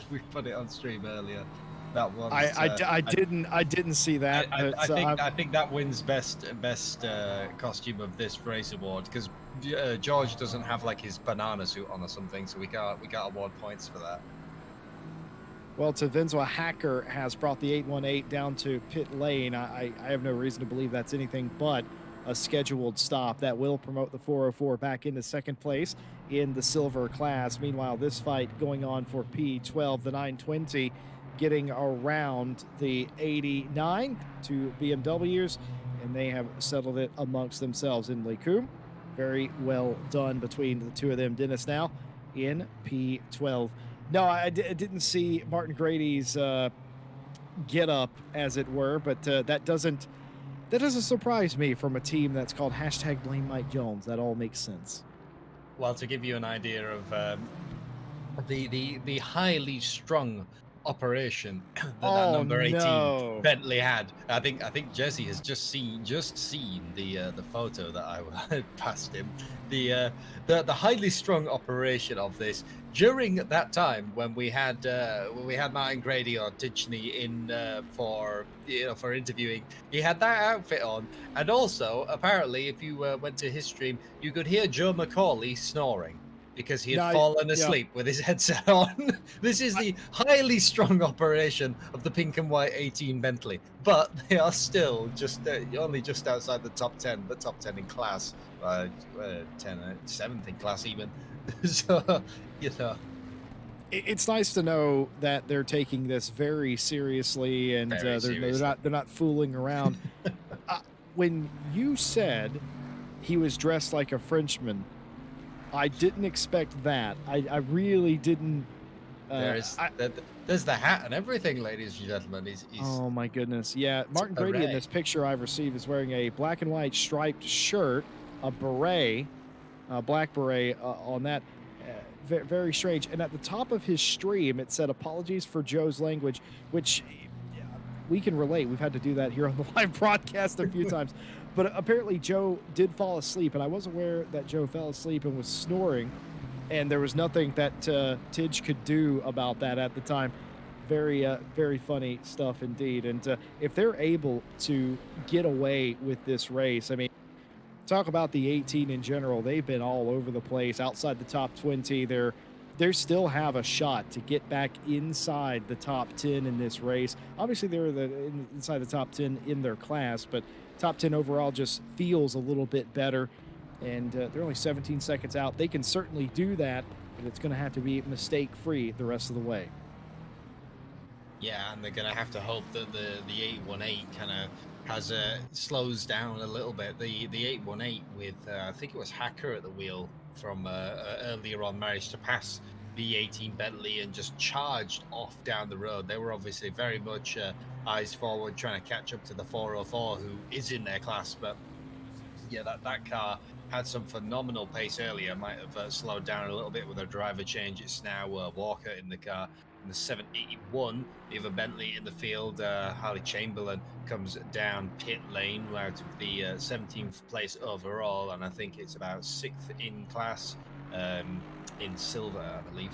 We put it on stream earlier. That one. I didn't see that. I think that wins best costume of this race award, because George doesn't have like his banana suit on or something, so we can't award points for that. Well, Tavenzwa Hacker has brought the 818 down to pit lane. I have no reason to believe that's anything but a scheduled stop that will promote the 404 back into second place in the silver class. Meanwhile, this fight going on for P12, the 920 getting around the 89 to BMWs, and they have settled it amongst themselves in Lekum. Very well done between the two of them. Dennis now in P12. No, I didn't see Martin Grady's get up, as it were, but that doesn't surprise me from a team that's called hashtag Blame Mike Jones. That all makes sense. Well, to give you an idea of the highly strung operation that Oh number 18 no! Bentley had, I think Jesse has just seen the photo that I passed him. The highly strung operation of this during that time when we had Martin Grady or Ditchney in for interviewing. He had that outfit on, and also apparently, if you went to his stream, you could hear Joe McCauley snoring because he had No, fallen yeah. asleep with his headset on. This is the highly strung operation of the pink and white 18 Bentley, but they are still just only just outside the top 10, but top 10 in class, 7th in class even. So, you know. It's nice to know that they're taking this very seriously, and Very seriously. they're not fooling around. When you said he was dressed like a Frenchman, I didn't expect that. I really didn't. There's the hat and everything, ladies and gentlemen. He's Oh my goodness! Yeah, Martin Grady in this picture I've received is wearing a black and white striped shirt, a beret, a black beret on that. Very strange. And at the top of his stream, it said "Apologies for Joe's language," which we can relate. We've had to do that here on the live broadcast a few times. But apparently Joe did fall asleep, and I was aware that Joe fell asleep and was snoring, and there was nothing that Tidge could do about that at the time. Very funny stuff indeed. And if they're able to get away with this race, I mean, talk about the 18 in general. They've been all over the place outside the top 20. They still have a shot to get back inside the top 10 in this race. Obviously, they're inside the top 10 in their class, but top 10 overall just feels a little bit better. And they're only 17 seconds out. They can certainly do that, but it's going to have to be mistake-free the rest of the way. Yeah, and they're going to have to hope that the 818 kind of slows down a little bit. The 818 with, I think it was Hacker at the wheel from earlier on, managed to pass the 18 Bentley and just charged off down the road. They were obviously very much eyes forward, trying to catch up to the 404, who is in their class. But yeah, that car had some phenomenal pace earlier. Might have slowed down a little bit with a driver change. It's now Walker in the car. In the 781, the other Bentley in the field, Harley Chamberlain comes down pit lane out of the 17th place overall, and I think it's about 6th in class in silver, I believe.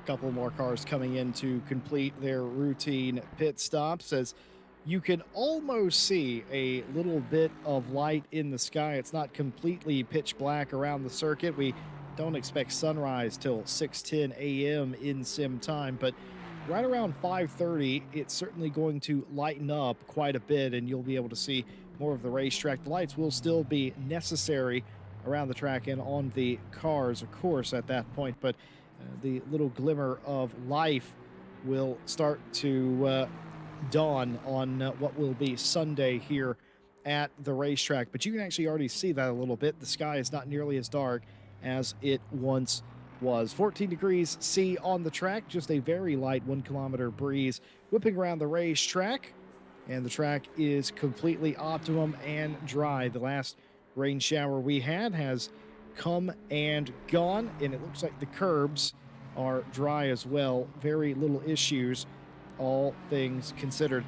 A couple more cars coming in to complete their routine pit stops, as you can almost see a little bit of light in the sky. It's not completely pitch black around the circuit. We don't expect sunrise till 6:10 a.m. in sim time, but right around 5:30, it's certainly going to lighten up quite a bit, and you'll be able to see more of the racetrack. The lights will still be necessary around the track and on the cars, of course, at that point, but the little glimmer of life will start to dawn on what will be Sunday here at the racetrack. But you can actually already see that a little bit. The sky is not nearly as dark as it once was. 14 degrees C on the track, just a very light 1 kilometer breeze whipping around the racetrack, and the track is completely optimum and dry. The last rain shower we had has come and gone, and it looks like the curbs are dry as well. Very little issues, all things considered.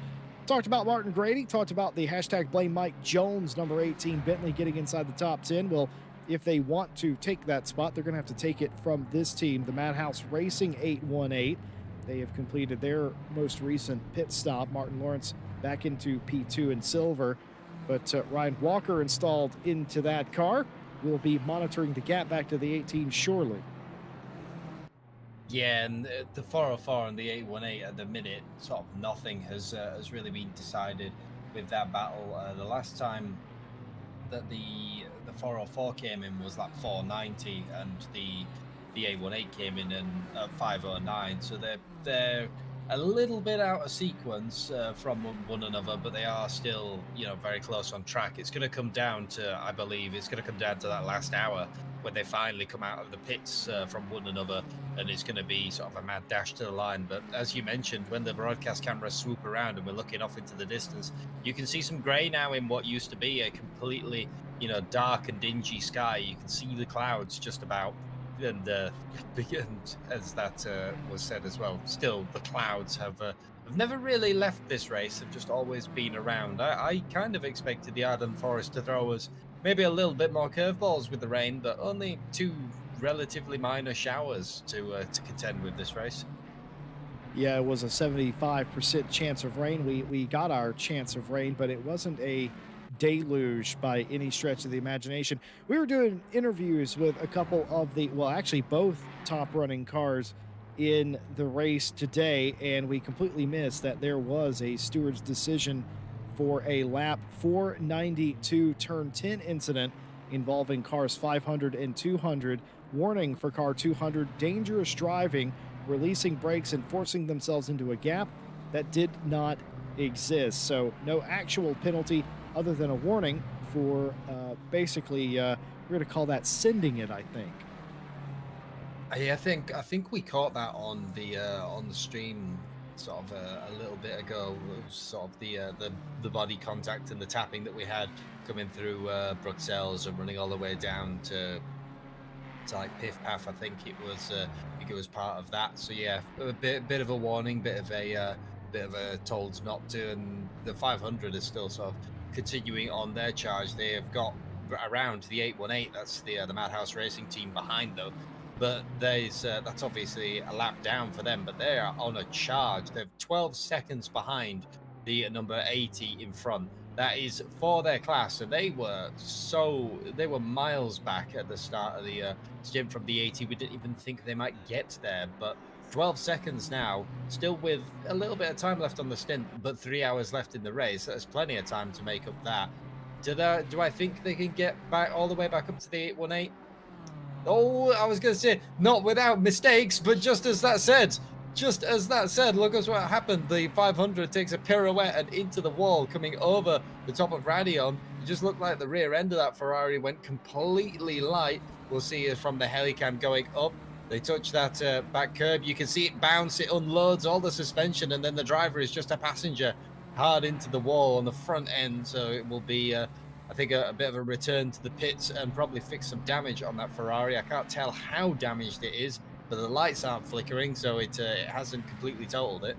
Talked about Martin Grady, talked about the hashtag Blame Mike Jones, number 18 Bentley getting inside the top 10. Well, if they want to take that spot, they're going to have to take it from this team, the Madhouse Racing 818. They have completed their most recent pit stop. Martin Lawrence back into P2 in silver, but Ryan Walker installed into that car. We'll be monitoring the gap back to the 18 surely. Yeah, and the 404 and the 818 at the minute, sort of nothing has really been decided with that battle. The last time that the 404 came in was like 490, and the 818 came in at 509. So they're a little bit out of sequence from one another, but they are still, very close on track. It's going to come down to, I believe, it's going to come down to that last hour when they finally come out of the pits from one another, and it's going to be sort of a mad dash to the line. But as you mentioned, when the broadcast cameras swoop around and we're looking off into the distance, you can see some grey now in what used to be a completely, dark and dingy sky. You can see the clouds just about. And as that was said as well, still the clouds have never really left this race. Have just always been around. I kind of expected the Arden Forest to throw us maybe a little bit more curveballs with the rain, but only 2 relatively minor showers to contend with this race. Yeah, it was a 75% chance of rain. We got our chance of rain, but it wasn't a deluge by any stretch of the imagination. We were doing interviews with a couple of actually both top running cars in the race today, and we completely missed that there was a steward's decision for a lap 492 turn 10 incident involving cars 500 and 200. Warning for car 200, dangerous driving, releasing brakes and forcing themselves into a gap that did not exist. So no actual penalty other than a warning for basically, we're going to call that sending it, I think. Yeah, I think we caught that on the stream sort of a little bit ago. It was sort of the body contact and the tapping that we had coming through Bruxelles and running all the way down to like Piff Paff. I think it was part of that. So yeah, a bit of a warning, bit of a told not to, and the 500 is still sort of continuing on their charge. They have got around the 818. That's the Madhouse Racing team behind though. But that's obviously a lap down for them. But they are on a charge. They're 12 seconds behind the number 80 in front. That is for their class, and they were miles back at the start of the stint from the 80. We didn't even think they might get there, but 12 seconds now, still with a little bit of time left on the stint, but 3 hours left in the race. There's plenty of time to make up that. Do I think they can get back all the way back up to the 818? Oh, I was going to say, not without mistakes, but just as that said, look at what happened. The 500 takes a pirouette and into the wall, coming over the top of Radion. It just looked like the rear end of that Ferrari went completely light. We'll see it from the helicam going up. They touch that back curb. You can see it bounce. It unloads all the suspension, and then the driver is just a passenger hard into the wall on the front end. So it will be, I think, a bit of a return to the pits and probably fix some damage on that Ferrari. I can't tell how damaged it is, but the lights aren't flickering, so it hasn't completely totaled it.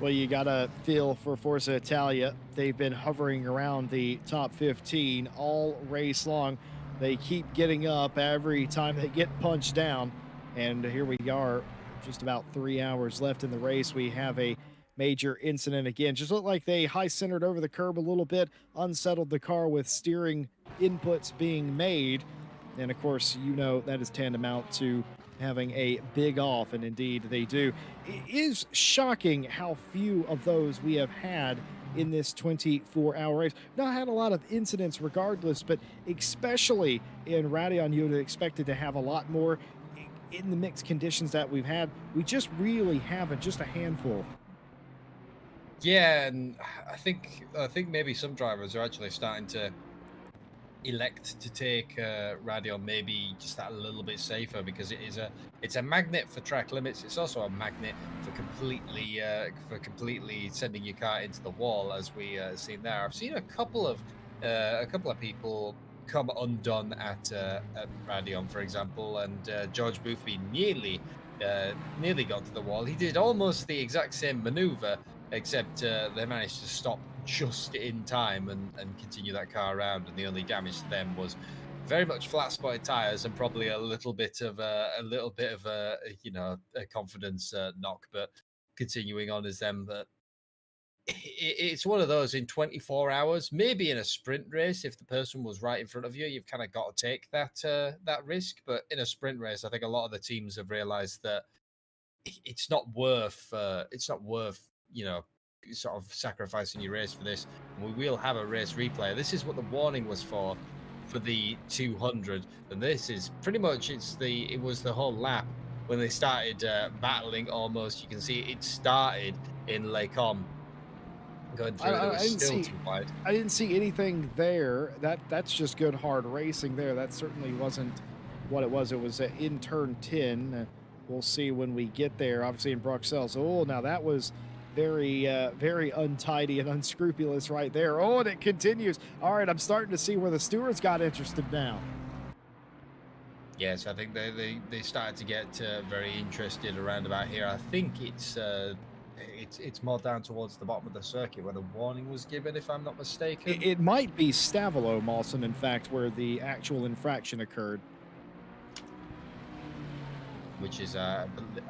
Well, you got to feel for Forza Italia. They've been hovering around the top 15 all race long. They keep getting up every time they get punched down. And here we are, just about 3 hours left in the race. We have a major incident again. Just looked like they high-centered over the curb a little bit, unsettled the car with steering inputs being made. And of course, that is tantamount to having a big off, and indeed they do. It is shocking how few of those we have had in this 24-hour race. Not had a lot of incidents regardless, but especially in Radion, you would have expected to have a lot more. In the mixed conditions that we've had, we just really haven't, just a handful. Yeah, and I think maybe some drivers are actually starting to elect to take Radion maybe just that a little bit safer, because it's a magnet for track limits. It's also a magnet for completely sending your car into the wall, as we seen there. I've seen a couple of people come undone at Radion, for example, and George Boothby nearly got to the wall. He did almost the exact same maneuver, except they managed to stop just in time and continue that car around, and the only damage to them was very much flat spotted tires and probably a little bit of a confidence knock, but continuing on as them. But it's one of those, in 24 hours, maybe in a sprint race, if the person was right in front of you, you've kind of got to take that risk. But in a sprint race, I think a lot of the teams have realized that it's not worth sort of sacrificing your race for this. And we will have a race replay. This is what the warning was for the 200, and this is pretty much it was the whole lap when they started battling, almost you can see it started in Lake On, going through. That was I didn't still see too wide. I didn't see anything there. That's just good hard racing there. That certainly wasn't what it was. It was in turn 10. We'll see when we get there. Obviously in Bruxelles. Oh, now that was very untidy and unscrupulous right there. Oh, and it continues. All right, I'm starting to see where the stewards got interested now. Yes, I think they started to get very interested around about here. I think it's more down towards the bottom of the circuit where the warning was given, if I'm not mistaken. It might be Stavilo, Mawson, in fact, where the actual infraction occurred. Which is, I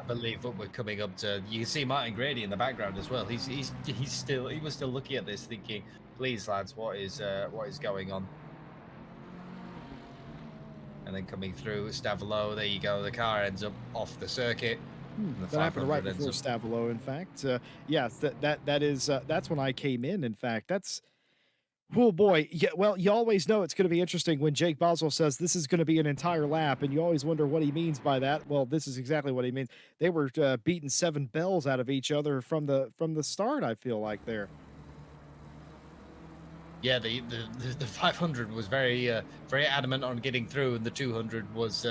believe, what we're coming up to. You can see Martin Grady in the background as well. He was still looking at this, thinking, "Please, lads, what is going on?" And then coming through Stavilo, there you go. The car ends up off the circuit. And the That happened right 500 ends before up- Stavilo, in fact. Yes, that's when I came in. In fact, that's oh boy. Yeah, well, you always know it's going to be interesting when Jake Boswell says this is going to be an entire lap, and you always wonder what he means by that. Well, this is exactly what he means. They were beating 7 bells out of each other from the start. I feel like there. Yeah, the 500 was very adamant on getting through, and the 200 was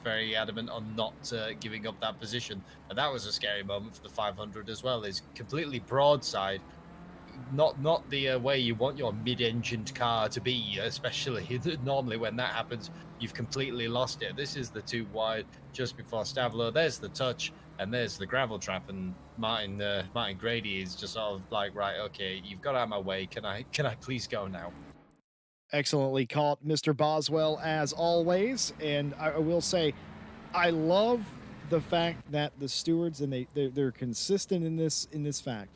very adamant on not giving up that position. And that was a scary moment for the 500 as well. Is completely broadside, not the way you want your mid-engined car to be, especially normally when that happens, you've completely lost it. This is the 2 wide just before Stavilo. There's the touch, and there's the gravel trap, and Martin Grady is just sort of like, right, okay, you've got out of my way. Can I please go now? Excellently caught, Mr. Boswell, as always. And I will say, I love the fact that the stewards, and they're consistent in this fact.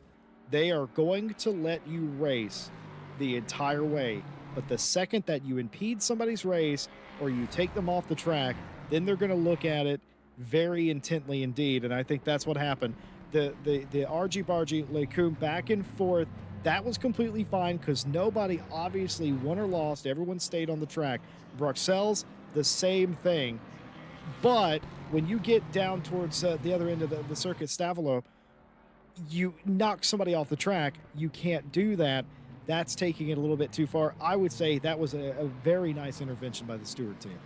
They are going to let you race the entire way, but the second that you impede somebody's race or you take them off the track, then they're going to look at it very intently indeed. And I think that's what happened. The argy-bargy, Lecum back and forth, that was completely fine because nobody obviously won or lost. Everyone stayed on the track. Bruxelles, the same thing. But when you get down towards the other end of the circuit, Stavilo, you knock somebody off the track. You can't do that. That's taking it a little bit too far. I would say that was a very nice intervention by the steward team.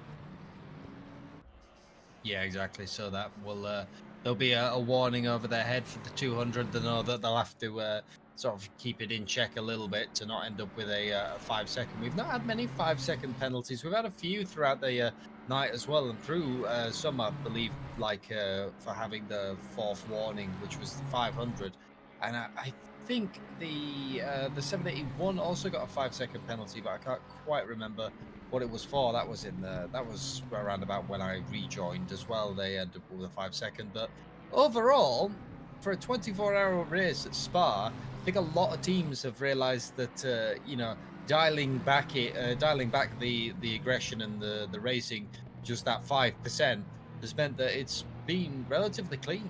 Yeah, exactly. So that will there'll be a warning over their head for the 200. They know that they'll have to sort of keep it in check a little bit to not end up with a 5 second. We've not had many 5 second penalties. We've had a few throughout the night as well, and through some, I believe, like for having the 4th warning, which was the 500. And I think the 781 also got a 5 second penalty, but I can't quite remember what it was for. That was around about when I rejoined as well. They ended up with a 5 second. But overall, for a 24-hour race at Spa, I think a lot of teams have realized that dialing back the aggression and the racing, just that 5% has meant that it's been relatively clean.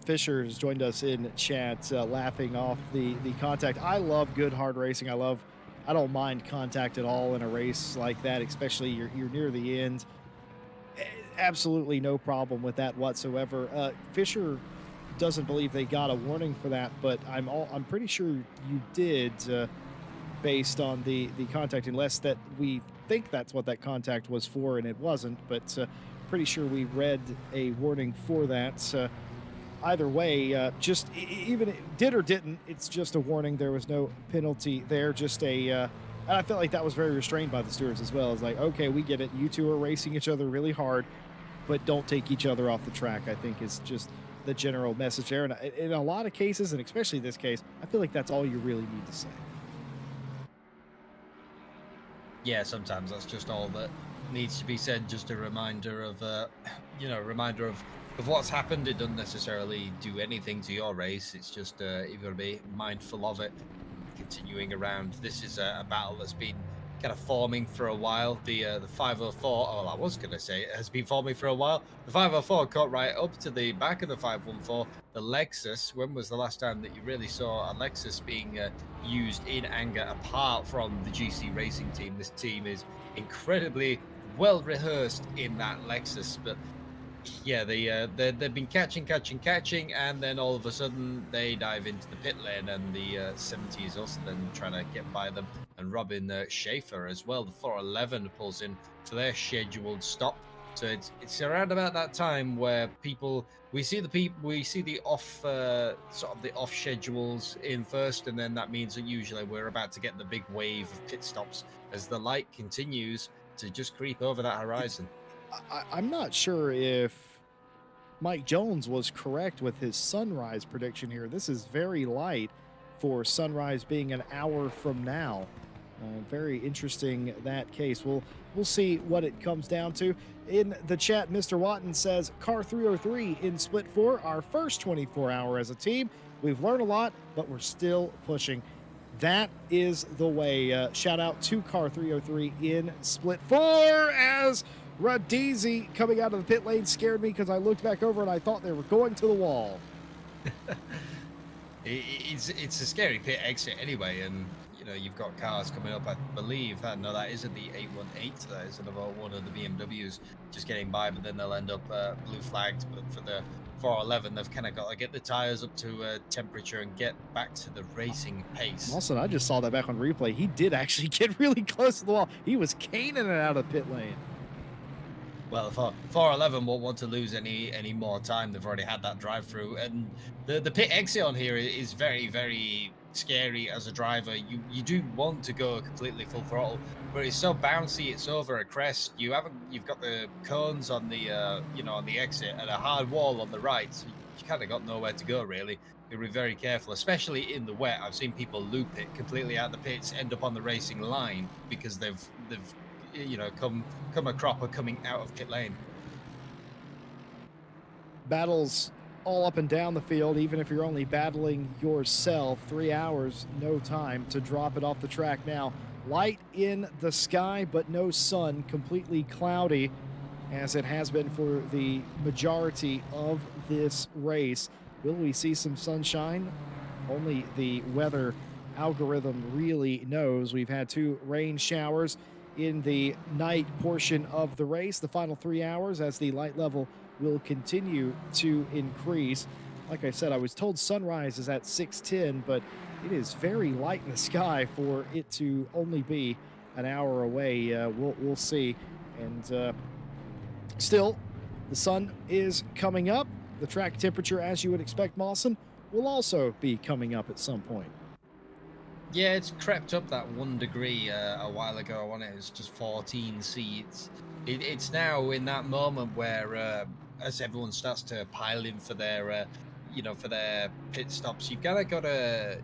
Fisher has joined us in chat, laughing off the contact. I love good hard racing. I don't mind contact at all in a race like that, especially you're near the end. Absolutely no problem with that whatsoever. Fisher doesn't believe they got a warning for that, but I'm pretty sure you did, based on the contact, unless that we think that's what that contact was for, and it wasn't. But pretty sure we read a warning for that. Either way, just even it did or didn't, it's just a warning. There was no penalty there. Just and I felt like that was very restrained by the stewards as well. It's like, okay, we get it. You two are racing each other really hard, but don't take each other off the track, I think is just the general message there. And in a lot of cases, and especially this case, I feel like that's all you really need to say. Yeah, sometimes that's just all that needs to be said. Just a reminder of, reminder of what's happened. It doesn't necessarily do anything to your race. It's just you've got to be mindful of it. Continuing around, this is a battle that's been kind of forming for a while. The 504, I was going to say, it has been forming for a while. The 504 caught right up to the back of the 514. The Lexus, when was the last time that you really saw a Lexus being used in anger apart from the GC Racing team? This team is incredibly well rehearsed in that Lexus. But yeah, they've been catching, and then all of a sudden they dive into the pit lane, and the 70 is also then trying to get by them. And Robin Schaefer as well, the 411 pulls in for their scheduled stop. So it's around about that time where we see the off sort of the off schedules in first, and then that means that usually we're about to get the big wave of pit stops as the light continues to just creep over that horizon. I'm not sure if Mike Jones was correct with his sunrise prediction here. This is very light for sunrise being an hour from now. Very interesting, that case. We'll see what it comes down to. In the chat, Mr. Watton says, Car 303 in Split 4, our first 24-hour as a team. We've learned a lot, but we're still pushing. That is the way. Shout out to Car 303 in Split 4 as Radizi coming out of the pit lane scared me because I looked back over and I thought they were going to the wall. It's a scary pit exit anyway, and you know you've got cars coming up. I believe that isn't the 818. That is another one of the BMWs just getting by, but then they'll end up blue flagged. But for the 411, they've kind of got to get the tires up to temperature and get back to the racing pace. Also, I just saw that back on replay. He did actually get really close to the wall. He was caning it out of pit lane. Well, 411 won't want to lose any more time. They've already had that drive through, and the pit exit on here is very, very scary as a driver. You do want to go completely full throttle, but it's so bouncy. It's over a crest. You've got the cones on the on the exit and a hard wall on the right. So you kind of got nowhere to go really. You be very careful, especially in the wet. I've seen people loop it completely out the pits, end up on the racing line because they've come a cropper coming out of pit lane. Battles all up and down the field, even if you're only battling yourself. 3 hours, no time to drop it off the track now. Light in the sky, but no sun, completely cloudy, as it has been for the majority of this race. Will we see some sunshine? Only the weather algorithm really knows. We've had 2 rain showers in the night portion of the race, the final 3 hours, as the light level will continue to increase. Like I said, I was told sunrise is at 6:10, but it is very light in the sky for it to only be an hour away. We'll see. And still, the sun is coming up. The track temperature, as you would expect, Mawson, will also be coming up at some point. Yeah, it's crept up that 1 degree a while ago. When it was just 14 seats. It's now in that moment where, as everyone starts to pile in for their, for their pit stops, you've got to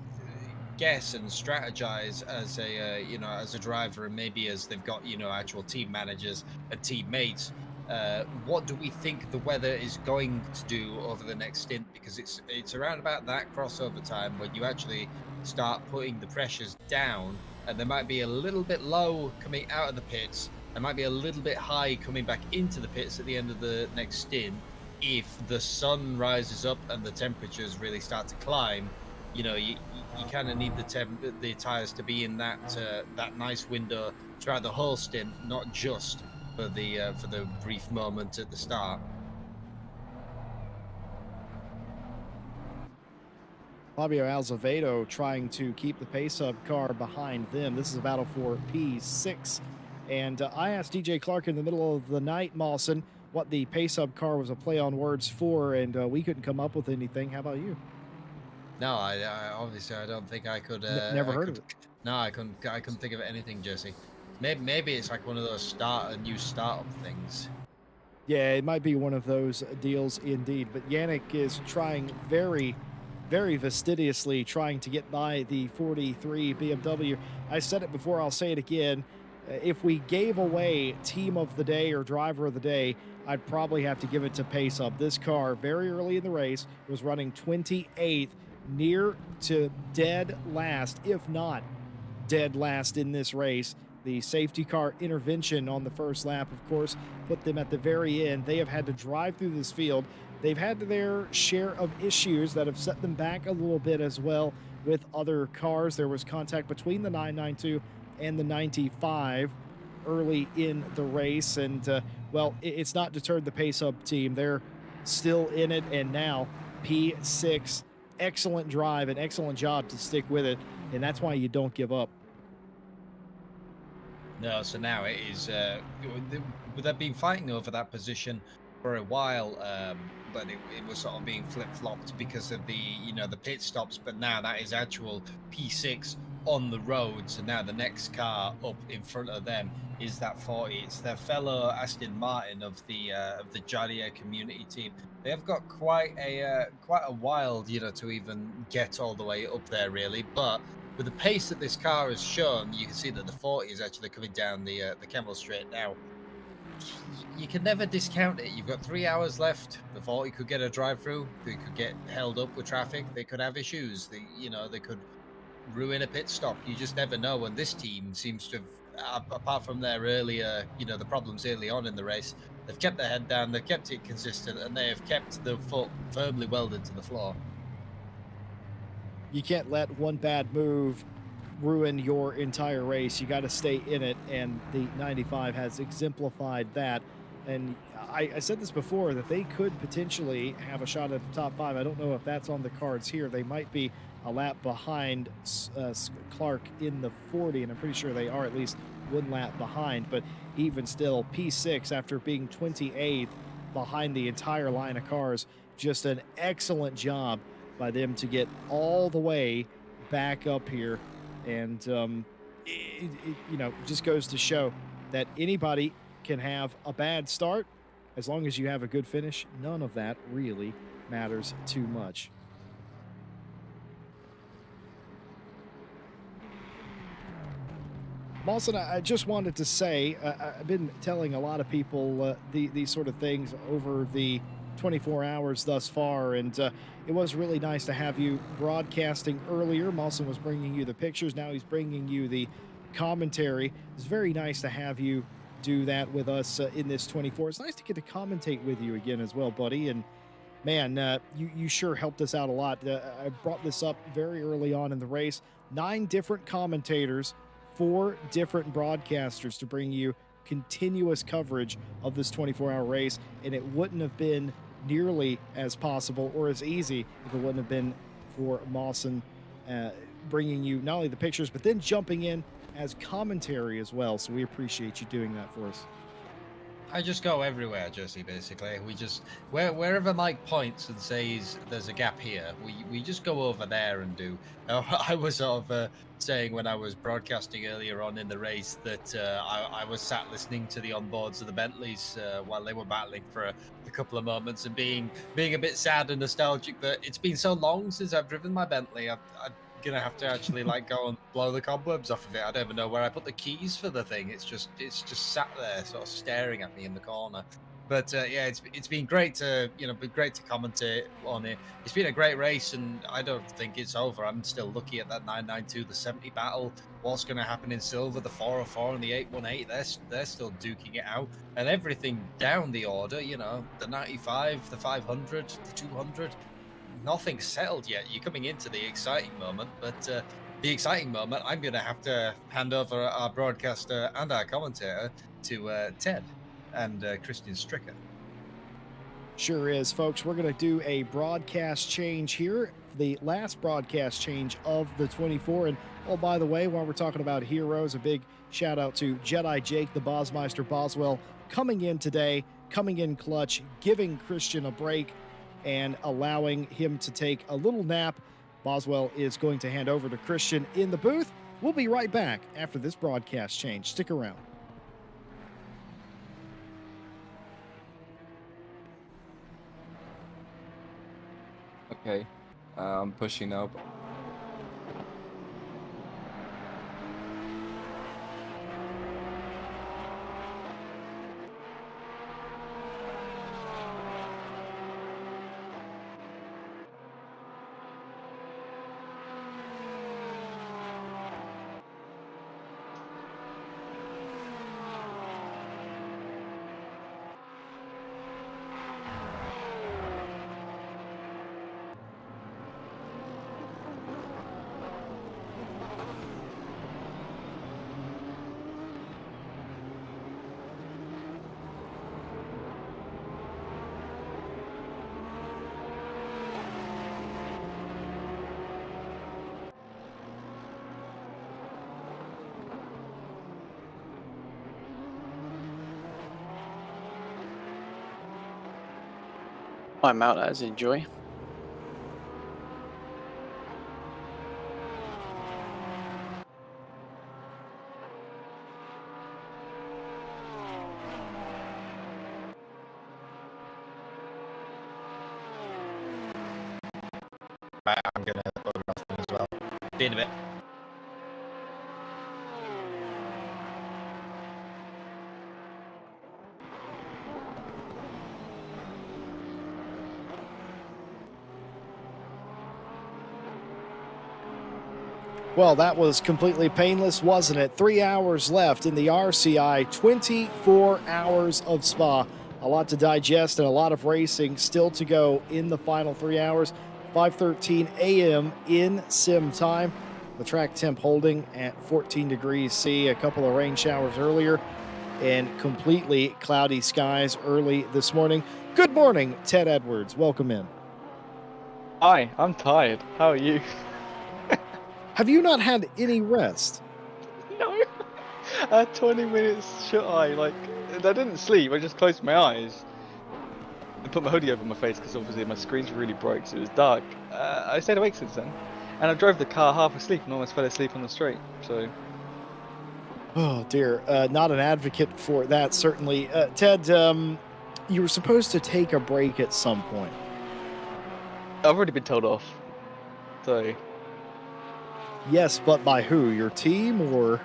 guess and strategize as as a driver, and maybe as they've got actual team managers and teammates. What do we think the weather is going to do over the next stint? Because it's around about that crossover time when you actually start putting the pressures down, and there might be a little bit low coming out of the pits. There might be a little bit high coming back into the pits at the end of the next stint. If the sun rises up and the temperatures really start to climb, you kind of need the tires to be in that nice window throughout the whole stint, not just for the brief moment at the start. Fabio Azevedo trying to keep the pace-up car behind them. This is a battle for P6. And I asked DJ Clark in the middle of the night, Mawson, what the pace-up car was a play on words for, and we couldn't come up with anything. How about you? No, I obviously I don't think I could. Never heard of it. No, I couldn't think of anything, Jesse. Maybe it's like one of those new startup things. Yeah, it might be one of those deals indeed. But Yannick is trying very, very fastidiously trying to get by the 43 BMW. I said it before, I'll say it again. If we gave away team of the day or driver of the day, I'd probably have to give it to Pace Up. This car, very early in the race, was running 28th, near to dead last, if not dead last in this race. The safety car intervention on the first lap, of course, put them at the very end. They have had to drive through this field. They've had their share of issues that have set them back a little bit as well with other cars. There was contact between the 992 and the 95. early in the race. And, well, it's not deterred the Pace Up team. They're still in it. And now P6, excellent drive and excellent job to stick with it. And that's why you don't give up. No, so now it is. They've been fighting over that position for a while, but it was sort of being flip flopped because of the pit stops. But now that is actual P6 on the road. So now the next car up in front of them is that 40. It's their fellow Aston Martin of the Joliet community team. They have got quite a wild, to even get all the way up there, really, but with the pace that this car has shown, you can see that the 40 is actually coming down the Kemmel Straight now. You can never discount it. You've got 3 hours left. The 40 could get a drive-through. They could get held up with traffic. They could have issues. They could ruin a pit stop. You just never know. And this team seems to have, apart from their earlier, the problems early on in the race, they've kept their head down. They've kept it consistent, and they have kept the foot firmly welded to the floor. You can't let one bad move ruin your entire race. You got to stay in it, and the 95 has exemplified that. And I said this before, that they could potentially have a shot at the top 5. I don't know if that's on the cards here. They might be a lap behind Clark in the 40, and I'm pretty sure they are at least one lap behind. But even still, P6, after being 28th behind the entire line of cars, just an excellent job by them to get all the way back up here. And it just goes to show that anybody can have a bad start. As long as you have a good finish, none of that really matters too much. Mawson, I just wanted to say, I've been telling a lot of people these sort of things over the 24 hours thus far, and it was really nice to have you broadcasting earlier. Mawson was bringing you the pictures. Now he's bringing you the commentary. It's very nice to have you do that with us in this 24. It's nice to get to commentate with you again as well, buddy. And man, you sure helped us out a lot. I brought this up very early on in the race. 9 different commentators, 4 different broadcasters to bring you continuous coverage of this 24-hour race, and it wouldn't have been nearly as possible or as easy if it wouldn't have been for Mawson bringing you not only the pictures, but then jumping in as commentary as well. So we appreciate you doing that for us. I just go everywhere, Jesse, basically. We just, wherever Mike points and says there's a gap here, we just go over there and do. I was sort of saying when I was broadcasting earlier on in the race that I was sat listening to the onboards of the Bentleys while they were battling for a couple of moments and being a bit sad and nostalgic that it's been so long since I've driven my Bentley. I'm gonna have to actually go and blow the cobwebs off of it. I don't even know where I put the keys for the thing. It's just sat there, sort of staring at me in the corner. But yeah, it's been great to commentate on it. It's been a great race, and I don't think it's over. I'm still looking at that 992, the 70 battle. What's going to happen in silver? The 404 and the 818. They're still duking it out, and everything down the order. The 95, the 500, the 200. Nothing's settled yet. You're coming into the exciting moment, but the exciting moment, I'm going to have to hand over our broadcaster and our commentator to Ted and Christian Stricker. Sure is, folks. We're going to do a broadcast change here, the last broadcast change of the 24. And oh, by the way, while we're talking about heroes, a big shout out to Jedi Jake, the Bosmeister Boswell, coming in today, coming in clutch, giving Christian a break and allowing him to take a little nap. Boswell is going to hand over to Christian in the booth. We'll be right back after this broadcast change. Stick around. Okay, I'm pushing now. I'm out as enjoy. Right, I'm gonna photograph them as well. See you in a bit. Well, that was completely painless, wasn't it? 3 hours left in the RCI, 24 hours of Spa. A lot to digest and a lot of racing still to go in the final 3 hours. 5:13 a.m. in sim time. The track temp holding at 14 degrees C, a couple of rain showers earlier, and completely cloudy skies early this morning. Good morning, Ted Edwards. Welcome in. Hi, I'm tired. How are you? Have you not had any rest? No. I had 20 minutes shut eye. Like, I didn't sleep. I just closed my eyes and put my hoodie over my face because obviously my screen's really bright, so it was dark. I stayed awake since then, and I drove the car half asleep and almost fell asleep on the straight. So. Oh dear, not an advocate for that, certainly. Ted, you were supposed to take a break at some point. I've already been told off. So. Yes, but by who? Your team or?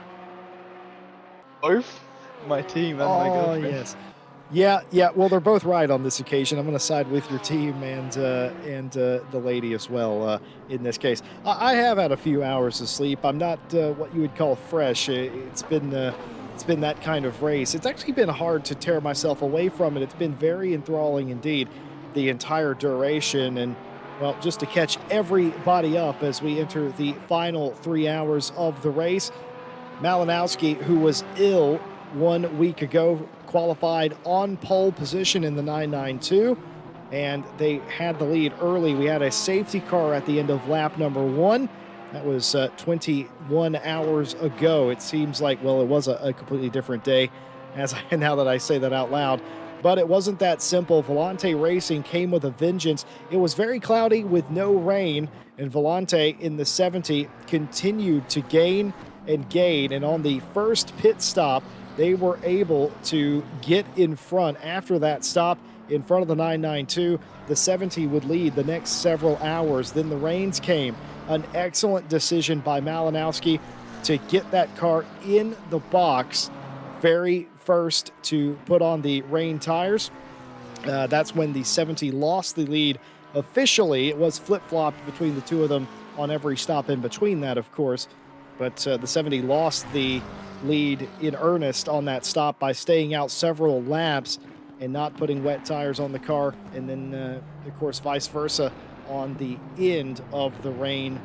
Both my team and my girlfriend. Yes. Yeah. Well, they're both right on this occasion. I'm going to side with your team and the lady as well in this case. I have had a few hours of sleep. I'm not what you would call fresh. It's been that kind of race. It's actually been hard to tear myself away from it. It's been very enthralling indeed, the entire duration. And well, just to catch everybody up as we enter the final 3 hours of the race, Malinowski, who was ill 1 week ago, qualified on pole position in the 992, and they had the lead early. We had a safety car at the end of lap number 1. That was 21 hours ago. It seems like, well, it was a completely different day now that I say that out loud. But it wasn't that simple. Volante Racing came with a vengeance. It was very cloudy with no rain, and Volante in the 70 continued to gain, and on the first pit stop, they were able to get in front after that stop in front of the 992. The 70 would lead the next several hours. Then the rains came. An excellent decision by Malinowski to get that car in the box very first to put on the rain tires. That's when the 70 lost the lead officially. It was flip-flopped between the two of them on every stop in between that, of course. But the 70 lost the lead in earnest on that stop by staying out several laps and not putting wet tires on the car. And then, of course, vice versa on the end of the rain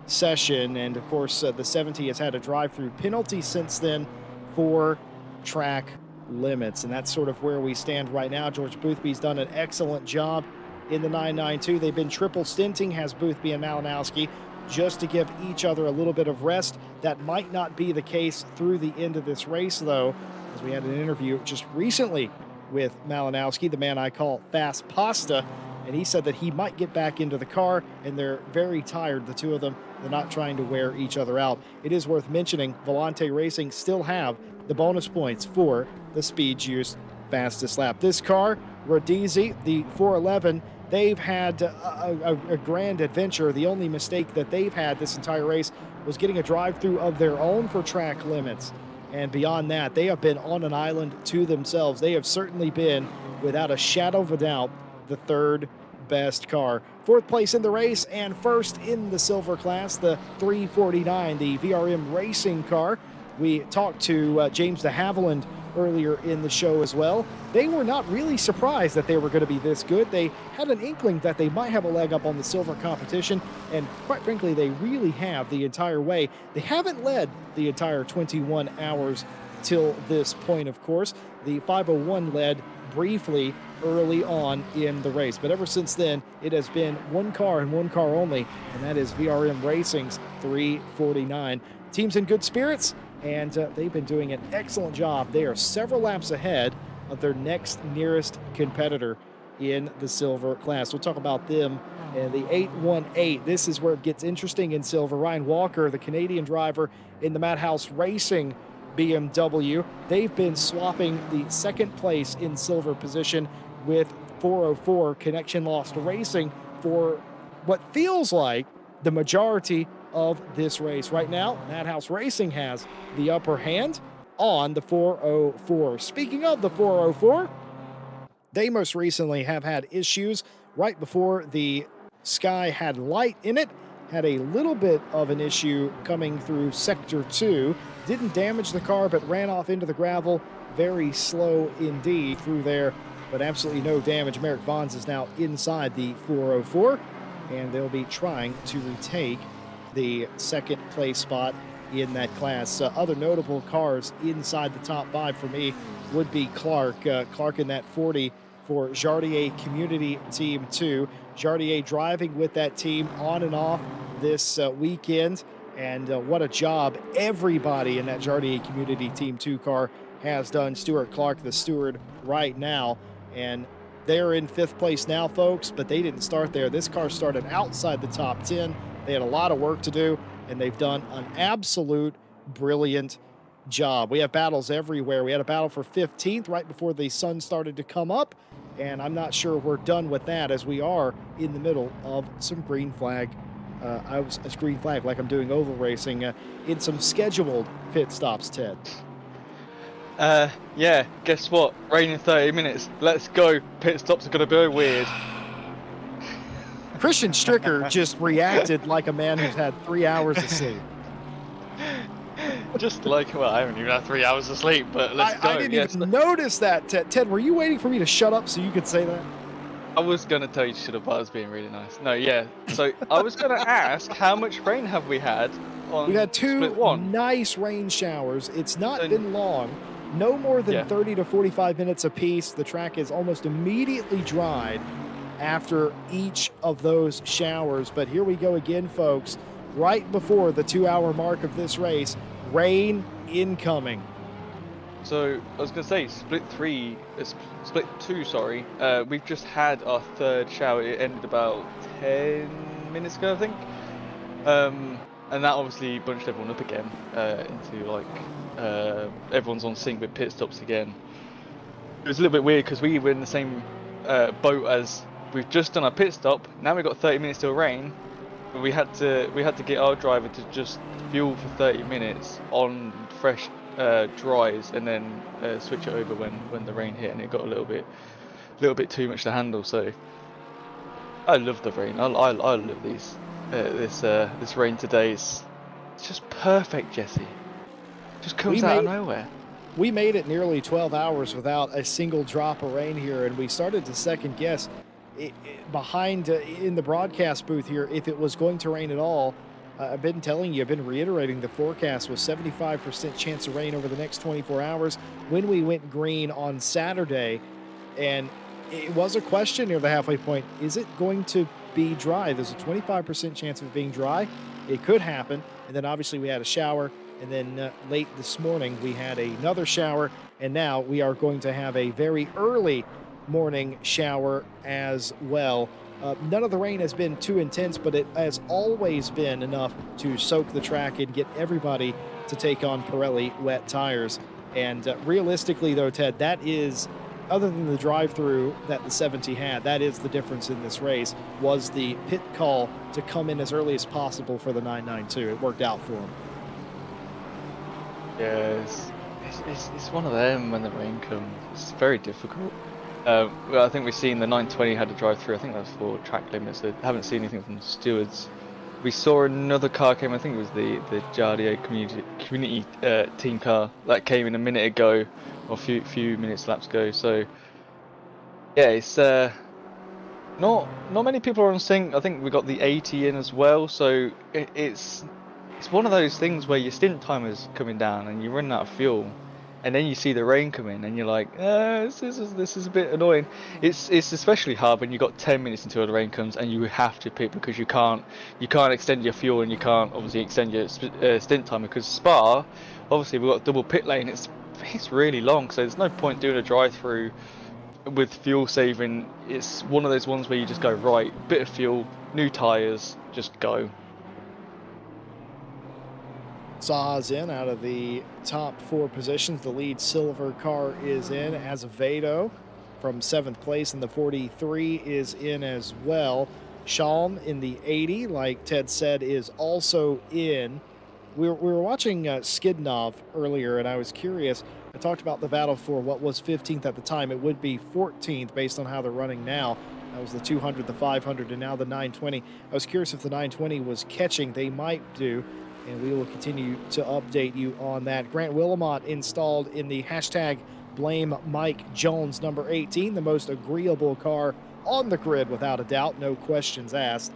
session. And, of course, the 70 has had a drive-through penalty since then for track limits. And that's sort of where we stand right now. George Boothby's done an excellent job in the 992. They've been triple stinting, has Boothby and Malinowski, just to give each other a little bit of rest. That might not be the case through the end of this race, though, as we had an interview just recently with Malinowski, the man I call Fast Pasta, and he said that he might get back into the car, and they're very tired, the two of them. They're not trying to wear each other out. It is worth mentioning, Volante Racing still have the bonus points for the Speed Juice fastest lap. This car, Radizi, the 411, they've had a grand adventure. The only mistake that they've had this entire race was getting a drive-through of their own for track limits. And beyond that, they have been on an island to themselves. They have certainly been, without a shadow of a doubt, the third best car. Fourth place in the race and first in the silver class, the 349, the VRM racing car. We talked to James de Havilland earlier in the show as well. They were not really surprised that they were going to be this good. They had an inkling that they might have a leg up on the silver competition, and quite frankly, they really have the entire way. They haven't led the entire 21 hours till this point, of course. The 501 led briefly early on in the race, but ever since then, it has been one car and one car only, and that is VRM Racing's 349. Team's in good spirits, and they've been doing an excellent job. They are several laps ahead of their next nearest competitor. in the silver class. We'll talk about them and the 818. This is where it gets interesting in silver. Ryan Walker, the Canadian driver in the Madhouse Racing BMW, they've been swapping the second place in silver position with 404 Connection Lost Racing for what feels like the majority of this race. Right now, Madhouse Racing has the upper hand on the 404. Speaking of the 404, they most recently have had issues right before the sky had light in it. Had a little bit of an issue coming through Sector 2. Didn't damage the car, but ran off into the gravel. Very slow indeed through there, but absolutely no damage. Merrick Vons is now inside the 404, and they'll be trying to retake the second place spot in that class. Other notable cars inside the top 5 for me would be Clark. Clark in that 40 for Jardier Community Team 2. Jardier driving with that team on and off this weekend, and what a job everybody in that Jardier Community Team 2 car has done. Stuart Clark, the steward right now, and they're in 5th place now, folks, but they didn't start there. This car started outside the top 10. They had a lot of work to do, and they've done an absolute brilliant job. We have battles everywhere. We had a battle for 15th right before the sun started to come up, and I'm not sure we're done with that, as we are in the middle of some green flag. I was a green flag like I'm doing oval racing in some scheduled pit stops, Ted. Yeah, guess what? Rain in 30 minutes. Let's go. Pit stops are going to be weird. Christian Stricker just reacted like a man who's had 3 hours of sleep. Just like, well, I haven't even had 3 hours of sleep, but let's go. I didn't even notice that, Ted. Ted, were you waiting for me to shut up so you could say that? I was going to tell you to shut up, but I was being really nice. No, yeah. So I was going to ask, how much rain have we had on We had 2 split 1? nice rain showers. It's not been long. No more than 30 to 45 minutes apiece. The track is almost immediately dried after each of those showers. But here we go again, folks. Right before the 2-hour mark of this race, rain incoming. So I was going to say, split 2, sorry. We've just had our 3rd shower. It ended about 10 minutes ago, I think. And that obviously bunched everyone up again into like everyone's on sync with pit stops again. It was a little bit weird because we were in the same boat as we've just done our pit stop. Now we've got 30 minutes till rain. But we had to get our driver to just fuel for 30 minutes on fresh dries, and then switch it over when the rain hit, and it got a little bit too much to handle. So I love the rain. I love this rain today. It's just perfect, Jesse. Just comes out of nowhere. We made it nearly 12 hours without a single drop of rain here, and we started to second guess behind in the broadcast booth here if it was going to rain at all. I've been telling you, I've been reiterating the forecast was 75% chance of rain over the next 24 hours when we went green on Saturday. And it was a question near the halfway point. Is it going to be dry? There's a 25% chance of it being dry. It could happen. And then obviously we had a shower. And then late this morning we had another shower. And now we are going to have a very early morning shower as well. None of the rain has been too intense, but it has always been enough to soak the track and get everybody to take on Pirelli wet tires. And realistically, though, Ted, that is, other than the drive-through that the 70 had, that is the difference in this race, was the pit call to come in as early as possible for the 992. It worked out for them. Yes, it's one of them when the rain comes. It's very difficult. Well, I think we've seen the 920 had a drive-through. I think that's for track limits. I haven't seen anything from the stewards. We saw another car came. I think it was the Jardier community team car that came in a minute ago, or a few minutes laps ago. So yeah, it's not many people are on sync. I think we got the 80 in as well. So it's one of those things where your stint timer's coming down and you're running out of fuel. And then you see the rain come in, and you're like, this is a bit annoying. It's especially hard when you got 10 minutes until the rain comes, and you have to pit because you can't extend your fuel, and you can't obviously extend your stint time, because Spa, obviously we've got double pit lane. It's really long, so there's no point doing a drive through with fuel saving, it's one of those ones where you just go, right, bit of fuel, new tyres, just go. Saw's in out of the top 4 positions. The lead silver car is in. Azevedo from 7th place in the 43 is in as well. Shalm in the 80, like Ted said, is also in. We were watching Skidnov earlier, and I was curious. I talked about the battle for what was 15th at the time. It would be 14th based on how they're running now. That was the 200, the 500, and now the 920. I was curious if the 920 was catching. They might do, and we will continue to update you on that. Grant Willamont installed in the hashtag Blame Mike Jones number 18, the most agreeable car on the grid without a doubt, no questions asked,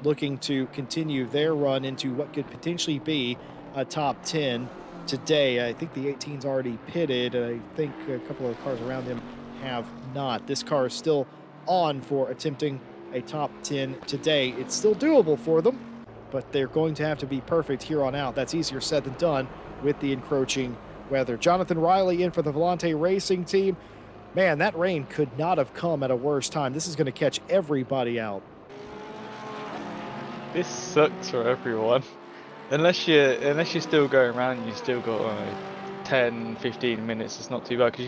looking to continue their run into what could potentially be a top 10 today. I think the 18's already pitted. I think a couple of cars around him have not. This car is still on for attempting a top 10 today. It's still doable for them, but they're going to have to be perfect here on out. That's easier said than done with the encroaching weather. Jonathan Riley in for the Volante Racing team. Man, that rain could not have come at a worse time. This is going to catch everybody out. This sucks for everyone. Unless you're still going around, you still got 10, 15 minutes. It's not too bad because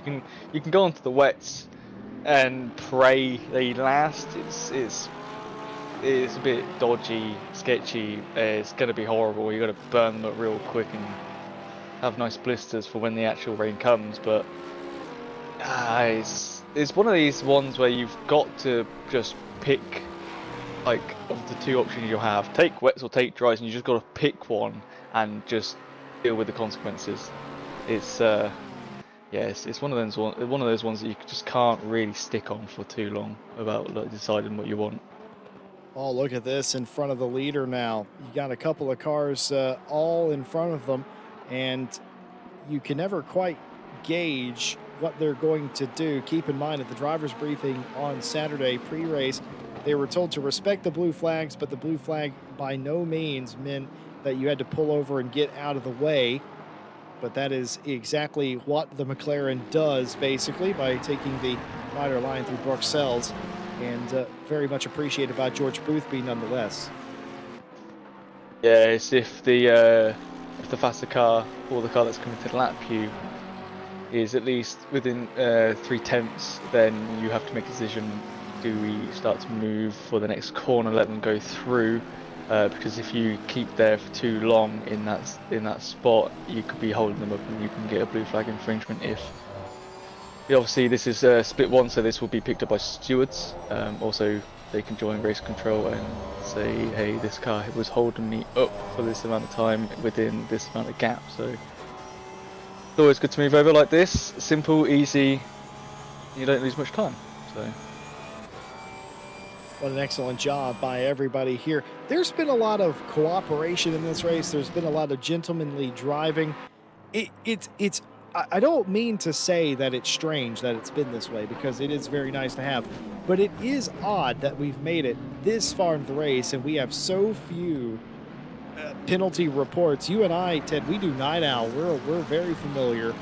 you can go onto the wets and pray they last. It's a bit dodgy, sketchy. It's gonna be horrible. You got to burn them up real quick and have nice blisters for when the actual rain comes. But it's one of these ones where you've got to just pick, like, of the 2 options you have, take wets or take dries, and you just got to pick one and just deal with the consequences. It's it's one of those ones that you just can't really stick on for too long about deciding what you want. Oh, look at this in front of the leader now. You got a couple of cars all in front of them, and you can never quite gauge what they're going to do. Keep in mind, at the driver's briefing on Saturday pre-race, they were told to respect the blue flags, but the blue flag by no means meant that you had to pull over and get out of the way. But that is exactly what the McLaren does, basically, by taking the wider line through Bruxelles, and very much appreciated by George Boothby nonetheless. Yeah, it's if the faster car or the car that's coming to lap you is at least within 3/10, then you have to make a decision. Do we start to move for the next corner, let them go through? Because if you keep there for too long in that spot, you could be holding them up and you can get a blue flag infringement. Obviously this is split 1, so this will be picked up by stewards. Also, they can join race control and say, hey, this car was holding me up for this amount of time within this amount of gap. So it's always good to move over like this, simple, easy, you don't lose much time. So what an excellent job by everybody here. There's been a lot of cooperation in this race. There's been a lot of gentlemanly driving. I don't mean to say that it's strange that it's been this way, because it is very nice to have, but it is odd that we've made it this far into the race and we have so few penalty reports. You and I, Ted, we do night owl. We're very familiar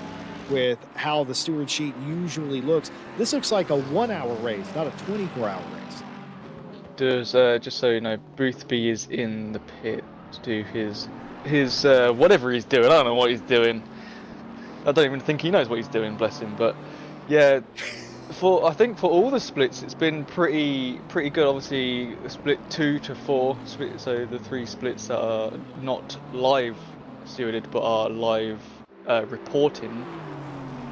with how the steward sheet usually looks. This looks like a 1-hour race, not a 24-hour race. Does just so you know, Boothby is in the pit to do his whatever he's doing. I don't know what he's doing. I don't even think he knows what he's doing, bless him. But yeah, I think for all the splits, it's been pretty good. Obviously, split 2 to 4, so the 3 splits that are not live stewarded but are live reporting.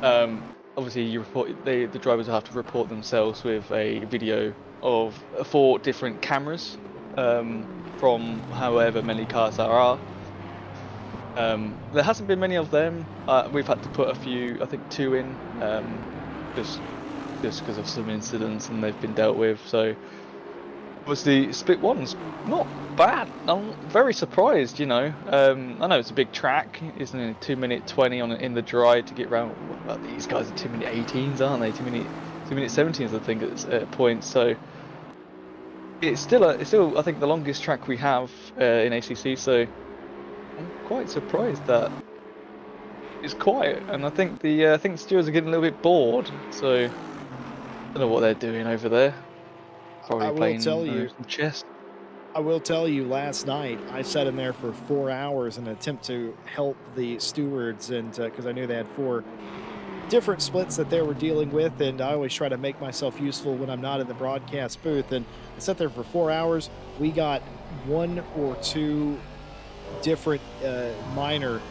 Obviously, the drivers have to report themselves with a video of 4 different cameras from however many cars there are. There hasn't been many of them. We've had to put a few, I think 2 in, just because of some incidents and they've been dealt with. So obviously split 1's not bad. I'm very surprised, you know. I know it's a big track, isn't it? 2-minute 20 in the dry to get round. Well, these guys are 2-minute 18s, aren't they? 2-minute 17s, I think, at points. So it's still I think the longest track we have in ACC. So I'm quite surprised that it's quiet, and I think the stewards are getting a little bit bored. So don't know what they're doing over there. Probably I will playing tell you, some chess. I will tell you, last night I sat in there for 4 hours in an attempt to help the stewards, and because I knew they had 4 different splits that they were dealing with, and I always try to make myself useful when I'm not in the broadcast booth. And I sat there for 4 hours. We got 1 or 2 different minor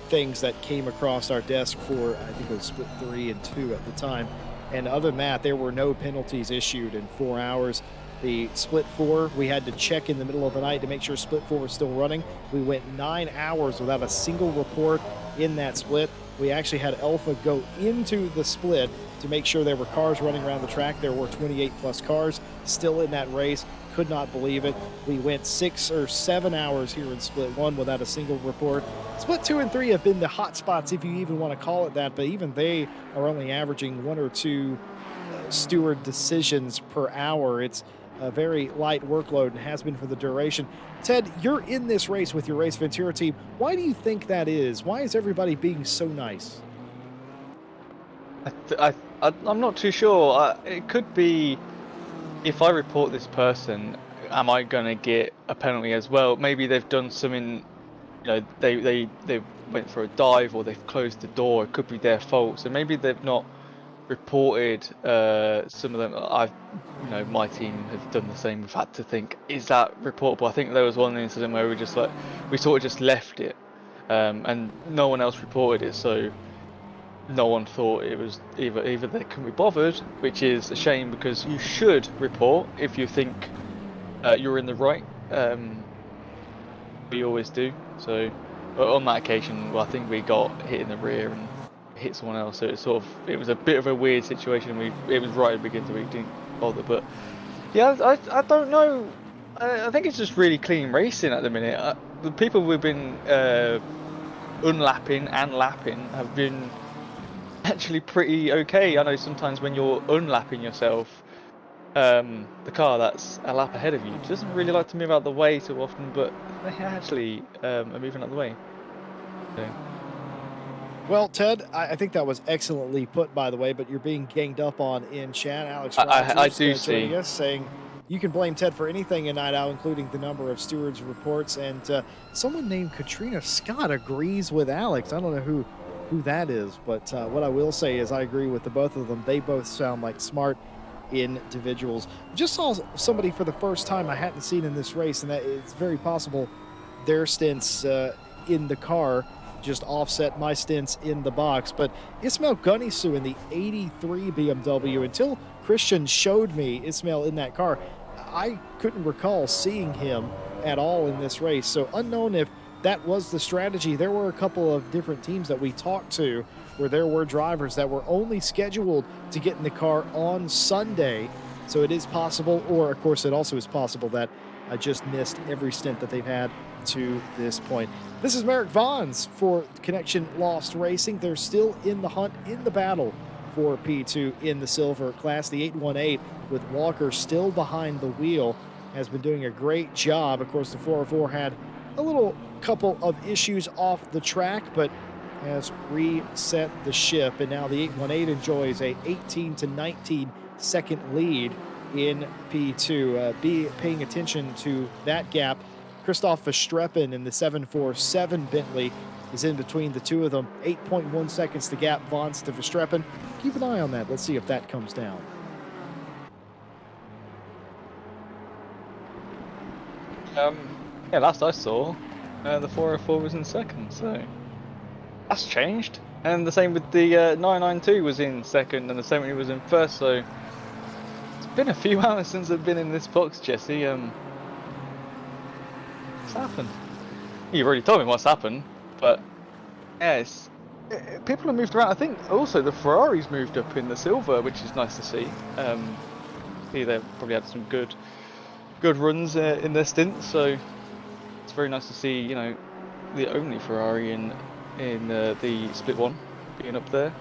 things that came across our desk for, I think it was split 3 and 2 at the time. And other than that, there were no penalties issued in 4 hours. The split 4, we had to check in the middle of the night to make sure split 4 was still running. We went 9 hours without a single report in that split. We actually had Alpha go into the split to make sure there were cars running around the track. There were 28 plus cars still in that race. Could not believe it. We went 6 or 7 hours here in split 1 without a single report. Split 2 and 3 have been the hot spots, if you even want to call it that, but even they are only averaging 1 or 2 steward decisions per hour. It's a very light workload and has been for the duration. Ted, you're in this race with your Race Ventura team. Why do you think that is? Why is everybody being so nice? I'm not too sure. It could be, if I report this person, am I going to get a penalty as well? Maybe they've done something, they went for a dive, or they've closed the door. It could be their fault. So maybe they've not reported some of them. My team have done the same. We've had to think, is that reportable? I think there was one incident where we sort of just left it, and no one else reported it, so no one thought it was either they couldn't be bothered, which is a shame, because you should report if you think you're in the right. We always do. So on that occasion, I think we got hit in the rear and hit someone else, so it was a bit of a weird situation. It was right at the beginning, so we didn't bother. But yeah, I don't know. I think it's just really clean racing at the minute. The people we've been unlapping and lapping have been actually pretty okay. I know sometimes when you're unlapping yourself, the car that's a lap ahead of you doesn't really like to move out the way too often, but they actually are moving out the way. So. Well, Ted, I think that was excellently put, by the way, but you're being ganged up on in chat. Alex I Rogers do joining see. us, saying you can blame Ted for anything in Night Owl, including the number of stewards reports. And someone named Katrina Scott agrees with Alex. I don't know who that is, but what I will say is I agree with the both of them. They both sound like smart individuals. Just saw somebody for the first time I hadn't seen in this race, and that it's very possible their stints in the car just offset my stints in the box. But Ismail Gunnisu in the 83 BMW, until Christian showed me Ismail in that car, I couldn't recall seeing him at all in this race. So unknown if that was the strategy. There were a couple of different teams that we talked to where there were drivers that were only scheduled to get in the car on Sunday. So it is possible, or of course it also is possible that I just missed every stint that they've had to this point. This is Merrick Vons for Connection Lost Racing. They're still in the hunt, in the battle for P2 in the silver class. The 818 with Walker still behind the wheel has been doing a great job. Of course, the 404 had a little couple of issues off the track, but has reset the ship, and now the 818 enjoys a 18 to 19 second lead in P2. Be paying attention to that gap. Christoph Verstappen in the 747 Bentley is in between the two of them. 8.1 seconds to gap Vons to Verstappen. Keep an eye on that. Let's see if that comes down. Yeah, last I saw, the 404 was in second, so that's changed. And the same with the 992 was in second, and the 70 was in first. So it's been a few hours since I've been in this box, Jesse. What's happened? You've already told me what's happened, but yes, people have moved around. I think also the Ferraris moved up in the silver, which is nice to see. They probably had some good runs in their stint, so it's very nice to see, the only Ferrari in the split one being up there,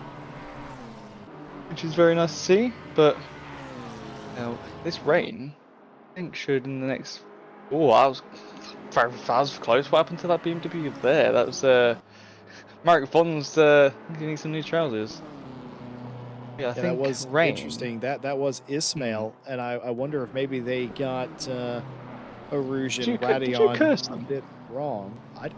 which is very nice to see. But this rain, I think, should in the next. Oh, I was close. What happened to that BMW there? That was Mark Von's. You need some new trousers. Yeah, I Yeah, that think was rain. interesting. That was Ismail, and I wonder if maybe they got Arouge and Did you Radion curse a them? bit wrong. I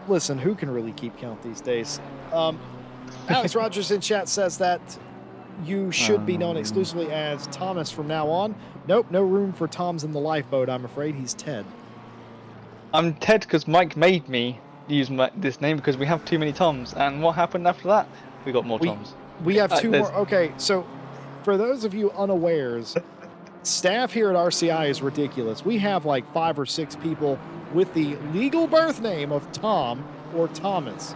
listen. Who can really keep count these days? Alex Rogers in chat says that you should be known exclusively as Thomas from now on. Nope, no room for Toms in the lifeboat. I'm afraid he's Ted. I'm Ted because Mike made me use this name because we have too many Toms. And what happened after that? We got more Toms. We have two there's- more. Okay, so for those of you unawares, staff here at RCI is ridiculous. We have like 5 or 6 people with the legal birth name of Tom or Thomas.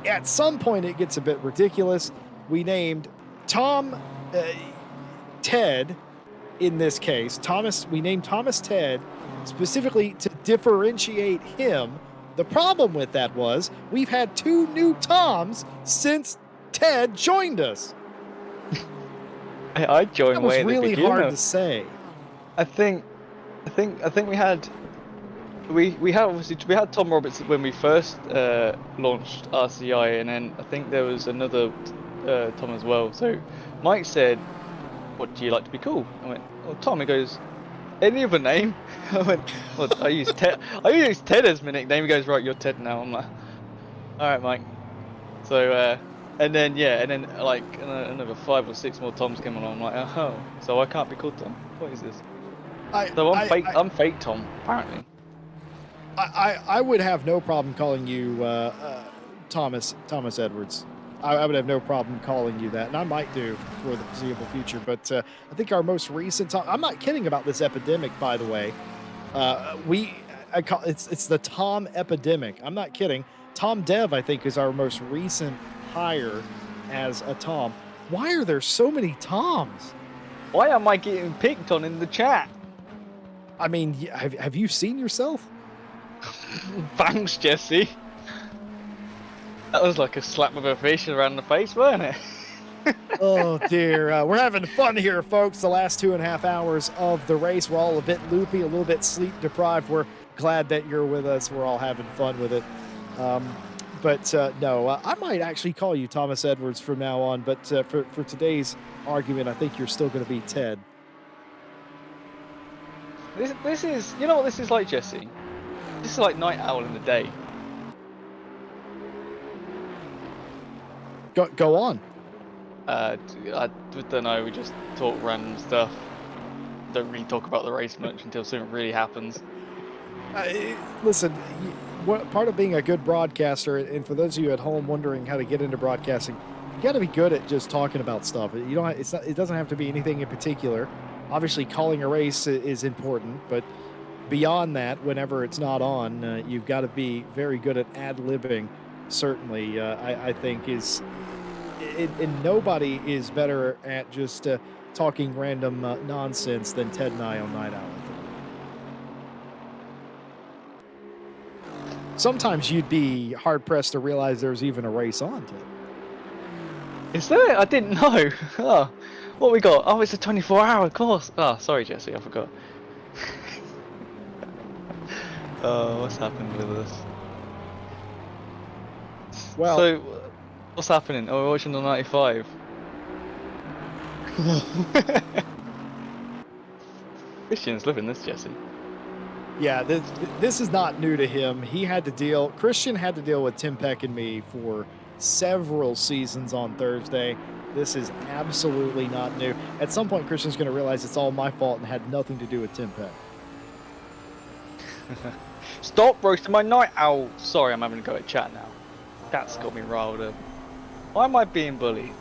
At some point, it gets a bit ridiculous. We named Tom Ted in this case. Thomas. We named Thomas Ted specifically to differentiate him. The problem with that was we've had 2 new Toms since Ted joined us. I joined That was way at the really beginning. hard to say. I think we had obviously we had Tom Roberts when we first launched RCI, and then I think there was another Tom as well. So Mike said, "What do you like to be called?" I went, "Oh, Tom." He goes, "Any other name?" I went, "Well, I use Ted. I use Ted as my nickname." He goes, "Right, you're Ted now." I'm like, "All right, Mike." So and then like another 5 or 6 more Toms came along. I'm like, "Oh, so I can't be called Tom? What is this?" So I'm fake Tom, apparently. I would have no problem calling you Thomas Edwards. I would have no problem calling you that, and I might do for the foreseeable future. But I think our most recent I'm not kidding about this epidemic, by the way. It's the Tom epidemic. I'm not kidding. Tom Dev, I think, is our most recent hire as a Tom. Why are there so many Toms? Why am I getting picked on in the chat? I mean, have you seen yourself? Thanks, Jesse. That was like a slap of a fish around the face, weren't it? Oh dear, we're having fun here, folks. The last 2.5 hours of the race, we're all a bit loopy, a little bit sleep deprived. We're glad that you're with us. We're all having fun with it. No, I might actually call you Thomas Edwards from now on. But for today's argument, I think you're still going to be Ted. This is, you know what this is like, Jesse? This is like Night Owl in the day. Go on. I don't know, we just talk random stuff. Don't really talk about the race much until something really happens. Listen, part of being a good broadcaster, and for those of you at home wondering how to get into broadcasting, you got to be good at just talking about stuff. You don't. It doesn't have to be anything in particular. Obviously, calling a race is important, but beyond that, whenever it's not on, you've got to be very good at ad-libbing. Certainly, I think is, and nobody is better at just talking random nonsense than Ted and I on Night Owl. Sometimes you'd be hard-pressed to realize there's even a race on, Ted. Is there? I didn't know. Oh, what we got? Oh, it's a 24-hour course. Oh, sorry, Jesse, I forgot. Oh, what's happened with us? Well, so what's happening? Oh, we're watching the 95. Christian's living this, Jesse. Yeah, this is not new to him. Christian had to deal with Tim Peck and me for several seasons on Thursday. This is absolutely not new. At some point, Christian's going to realize it's all my fault and had nothing to do with Tim Peck. Stop roasting my Night Owl. Sorry, I'm having to go at chat now. That's got me riled up. Why am I being bullied?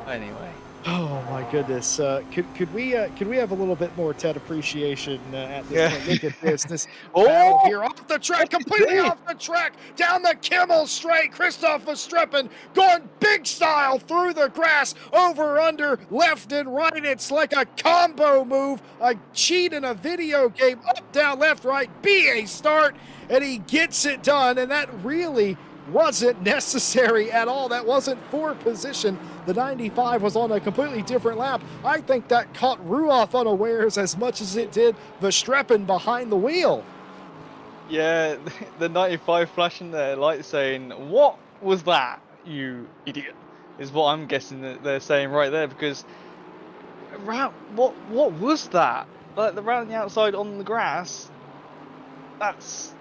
Anyway. Oh my goodness! Could we have a little bit more Ted appreciation at this point? Look at this battle here off the track, completely off the track, down the Kimmel straight. Christoph Verstappen going big style through the grass, over, under, left and right. It's like a combo move, a cheat in a video game. Up, down, left, right, BA start, and he gets it done. And that really wasn't necessary at all. That wasn't for position. The 95 was on a completely different lap. I think that caught Ruoff unawares as much as it did Verstappen behind the wheel. Yeah, the 95 flashing their light saying, "What was that, you idiot?" is what I'm guessing that they're saying right there, because what was that? Like the round the outside on the grass, that's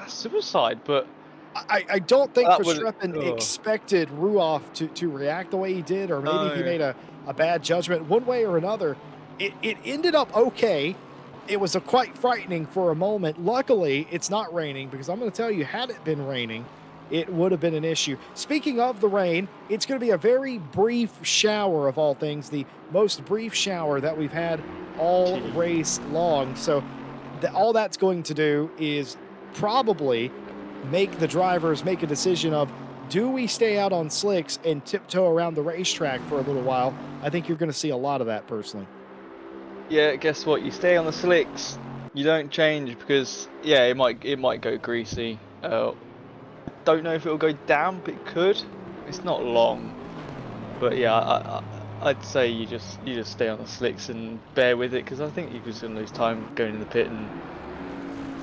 suicide. But I don't think that was Verstappen expected Ruoff to react the way he did, or maybe he No. made a bad judgment one way or another. It ended up okay. It was quite frightening for a moment. Luckily, it's not raining, because I'm going to tell you, had it been raining, it would have been an issue. Speaking of the rain, it's going to be a very brief shower of all things, the most brief shower that we've had all race long. So all that's going to do is probably make the drivers make a decision of, do we stay out on slicks and tiptoe around the racetrack for a little while? I think you're going to see a lot of that personally. Yeah, guess what? You stay on the slicks. You don't change because it might go greasy. Don't know if it'll go down, but it could. It's not long, but yeah, I'd say you just stay on the slicks and bear with it, because I think you're just gonna lose time going in the pit and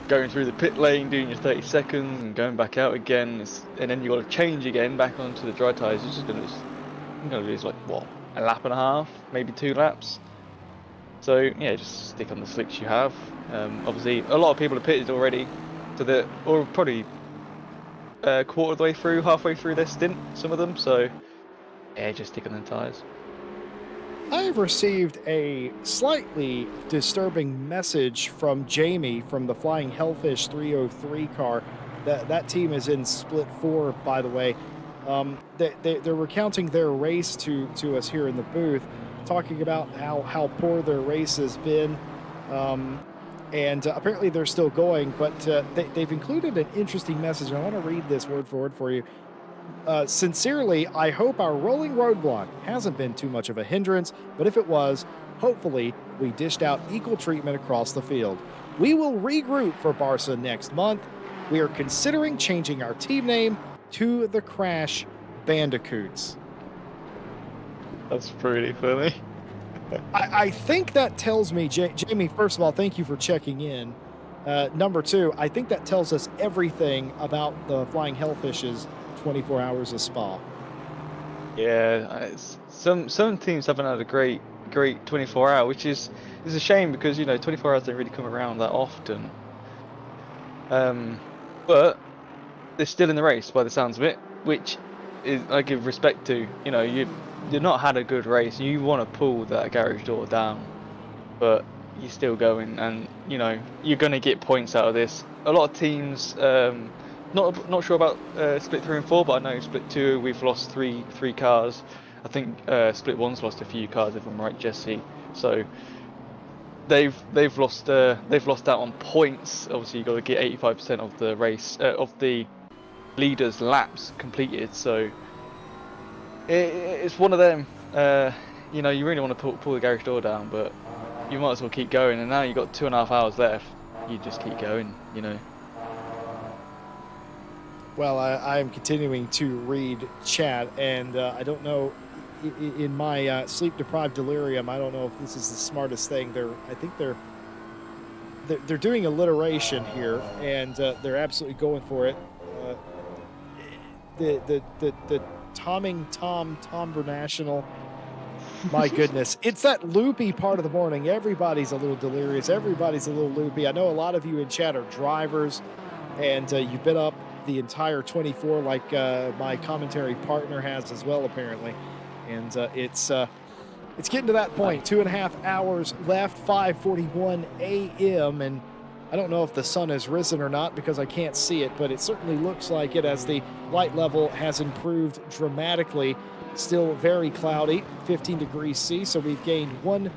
going through the pit lane, doing your 30 seconds and going back out again, and then you got to change again back onto the dry tyres. You're just gonna lose like what, a lap and a half, maybe 2 laps. So yeah, just stick on the slicks you have. Obviously, a lot of people have pitted already, or probably quarter of the way through, halfway through their stint, some of them. So yeah, just stick on the tyres. I have received a slightly disturbing message from Jamie from the Flying Hellfish 303 car. That team is in split 4, by the way. They're recounting their race to us here in the booth, talking about how poor their race has been. And apparently they're still going, but they've included an interesting message. I want to read this word for word for you. Sincerely, I hope our rolling roadblock hasn't been too much of a hindrance, but if it was, hopefully we dished out equal treatment across the field. We will regroup for Barca next month. We are considering changing our team name to the Crash Bandicoots. That's pretty funny. I think that tells me, Jamie, first of all, thank you for checking in. Number 2, I think that tells us everything about the Flying Hellfish's 24 hours of Spa. Yeah, some teams haven't had a great 24 hour, which is a shame, because 24 hours don't really come around that often. But they're still in the race by the sounds of it, which is, I give respect to. You've not had a good race. You want to pull that garage door down, but you're still going, and you're going to get points out of this. A lot of teams, not sure about split 3 and 4, but I know split 2 we've lost three cars. I think split 1's lost a few cars, if I'm right, Jesse. So they've lost out on points. Obviously, you've got to get 85% of the race of the leaders' laps completed. So it's one of them. You really want to pull the garage door down, but you might as well keep going. And now you've got 2.5 hours left. You just keep going. Well, I am continuing to read chat, and I don't know, in my sleep-deprived delirium, I don't know if this is the smartest thing. I think they're doing alliteration here, and they're absolutely going for it. The Tomming Tom National. My goodness, it's that loopy part of the morning. Everybody's a little delirious. Everybody's a little loopy. I know a lot of you in chat are drivers, and you've been up the entire 24, like my commentary partner has as well, apparently. And it's getting to that point. 2.5 hours left, 5:41 a.m. and I don't know if the sun has risen or not, because I can't see it, but it certainly looks like it, as the light level has improved dramatically. Still very cloudy, 15 degrees C, so we've gained 1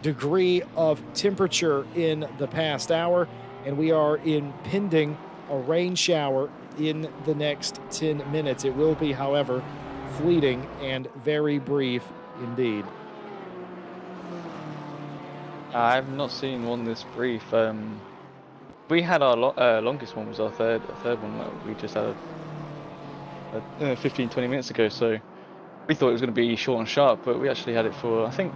degree of temperature in the past hour, and we are impending a rain shower in the next 10 minutes. It will be, however, fleeting and very brief indeed. I've not seen one this brief. We had our longest one, was our third one that we just had 15-20 minutes ago, so we thought it was going to be short and sharp, but we actually had it for, I think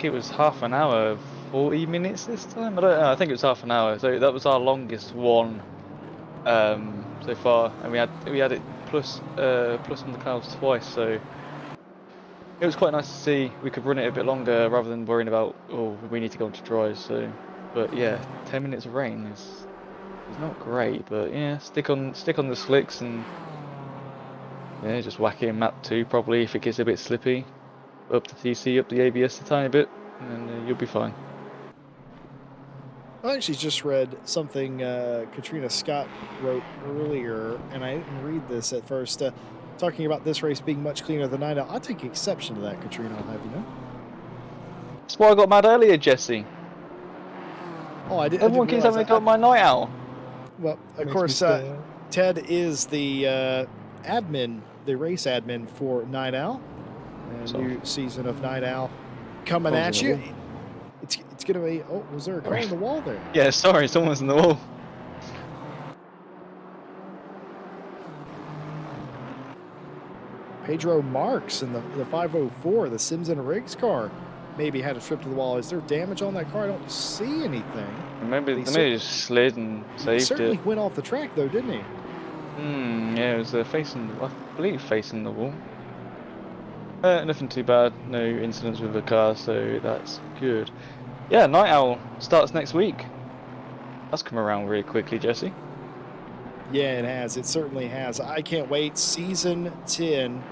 it was half an hour, 40 minutes this time. I don't know, I think it was half an hour, so that was our longest one so far, and we had it plus on the clouds twice, so it was quite nice to see we could run it a bit longer rather than worrying about, oh, we need to go into dries. So, but yeah, 10 minutes of rain is not great. But yeah, stick on the slicks and yeah, just whack it in map 2 probably if it gets a bit slippy. Up the TC, up the ABS a tiny bit, and then you'll be fine. I actually just read something Katrina Scott wrote earlier, and I didn't read this at first. Talking about this race being much cleaner than Night Owl. I take exception to that, Katrina. I'll have you know. That's why I got mad earlier, Jesse. Oh, I didn't. Everyone keeps having to go my Night Owl. Well, of Makes course, me sad. Ted is the admin, the race admin for Night Owl. A new season of Night Owl coming at you. It's gonna be. Oh, was there a car in the wall there? Yeah, sorry, someone's in the wall. Pedro Marks in the 504, the Sims and Riggs car, maybe had a trip to the wall. Is there damage on that car? I don't see anything. Maybe they just slid and saved He certainly it. went off the track though, didn't he? Yeah, it was I believe facing the wall. Nothing too bad, no incidents with the car, so that's good. Yeah, Night Owl starts next week. That's come around really quickly, Jesse. Yeah, it has. It certainly has. I can't wait. Season 10,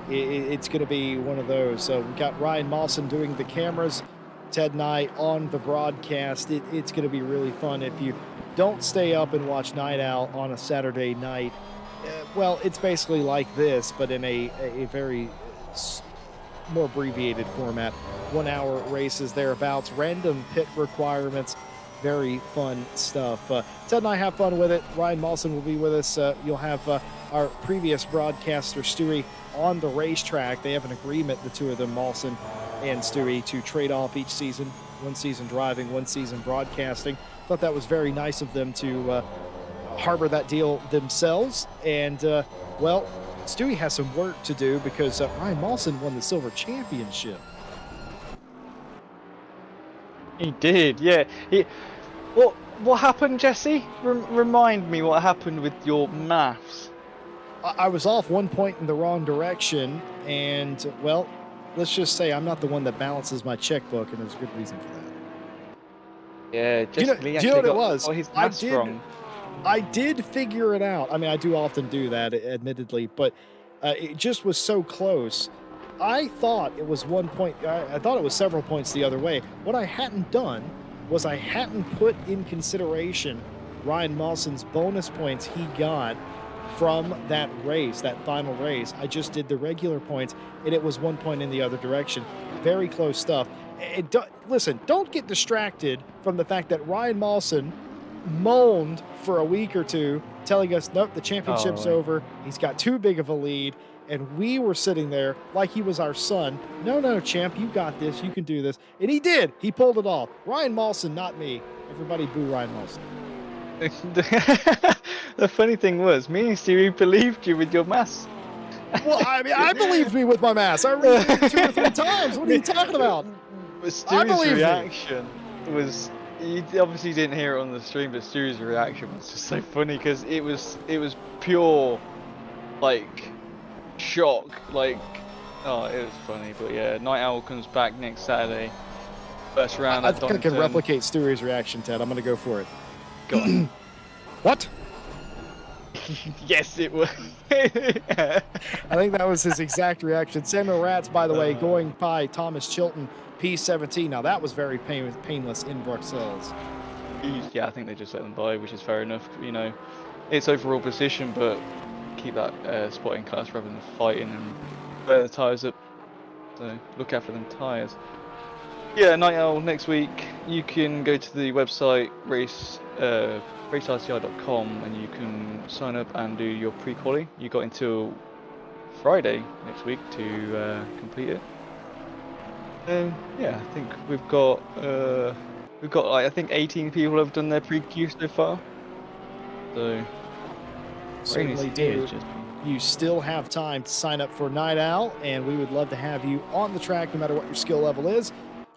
it's going to be one of those. So we've got Ryan Mawson doing the cameras, Ted and I on the broadcast. It's going to be really fun. If you don't stay up and watch Night Owl on a Saturday night, well, it's basically like this, but in a very more abbreviated format. 1 hour races thereabouts, random pit requirements. Very fun stuff. Ted and I have fun with it. Ryan Mawson will be with us. You'll have our previous broadcaster, Stewie, on the racetrack. They have an agreement, the two of them, Mawson and Stewie, to trade off each season. 1 season driving, 1 season broadcasting. Thought that was very nice of them to harbor that deal themselves. And, well, Stewie has some work to do because Ryan Mawson won the Silver Championship. He did, yeah. What happened, Jesse? Remind me what happened with your maths. I was off 1 point in the wrong direction, and, well, let's just say I'm not the one that balances my checkbook, and there's a good reason for that. Yeah, Do you know what it was? I did figure it out. I mean, I do often do that, admittedly, but it just was so close. I thought it was 1 point. I thought it was several points the other way. What I hadn't done was I hadn't put in consideration Ryan Mawson's bonus points he got from that race, that final race. I just did the regular points, and it was 1 point in the other direction. Very close stuff. Listen, don't get distracted from the fact that Ryan Mawson moaned for a week or two, telling us, nope, the championship's over. He's got too big of a lead. And we were sitting there like he was our son. No, champ, you got this. You can do this. And he did. He pulled it off. Ryan Mawson, not me. Everybody boo Ryan Mawson. The funny thing was, me and Stewie believed you with your maths. Well, I mean, I believed me with my maths. I read it 2 or 3 times. What are you talking about? But Stewie's reaction was... You obviously didn't hear it on the stream, but Stewie's reaction was just so funny because it was pure, like... shock, like, oh, it was funny. But yeah, Night Owl comes back next Saturday, first round. I think I can replicate Stewie's reaction, Ted. I'm gonna go for it. Go on. What? Yes, it was. I think that was his exact reaction. Samuel Ratz, by the way, going by Thomas Chilton, P17. Now that was very painless in Bruxelles. Yeah, I think they just let them by, which is fair enough. You know, it's overall position, but keep that spotting class rather than fighting and wear the tyres up. So look after them tyres. Yeah, Night Owl next week. You can go to the website racerci.com and you can sign up and do your pre-quali. You got until Friday next week to complete it. Yeah, I think we've got like, I think 18 people have done their pre-queue so far. So certainly do. You still have time to sign up for Night Owl, and we would love to have you on the track no matter what your skill level is.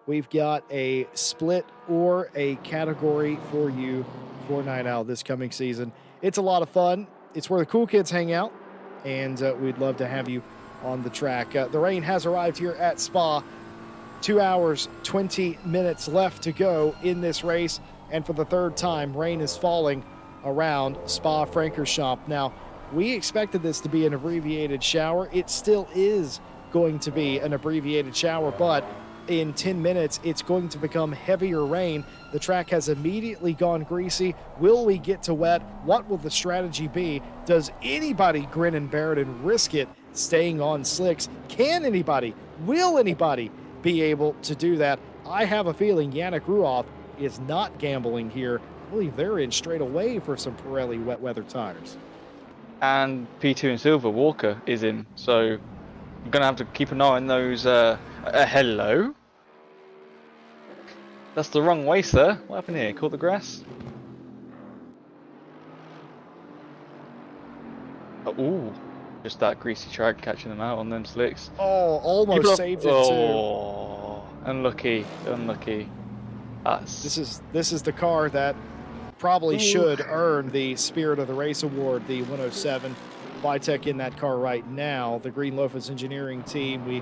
We've got a split or a category for you for Night Owl this coming season. It's a lot of fun. It's where the cool kids hang out, and we'd love to have you on the track. The rain has arrived here at Spa. 2 hours, 20 minutes left to go in this race. And for the third time, rain is falling around Spa-Francorchamps. Now, we expected this to be an abbreviated shower. It still is going to be an abbreviated shower, but in 10 minutes, it's going to become heavier rain. The track has immediately gone greasy. Will we get to wet? What will the strategy be? Does anybody grin and bear it and risk it staying on slicks? Can anybody? Will anybody be able to do that? I have a feeling Yannick Ruoff is not gambling here. I believe they're in straight away for some Pirelli wet weather tires. And P2 and Silver, Walker is in, so I'm going to have to keep an eye on those. Hello? That's the wrong way, sir. What happened here? Caught the grass? Oh, ooh. Just that greasy track catching them out on them slicks. Oh, almost saved it too. Oh, unlucky, unlucky. This is the car that probably should earn the Spirit of the Race award, the 107. Vitek in that car right now. The Green Loafers engineering team, we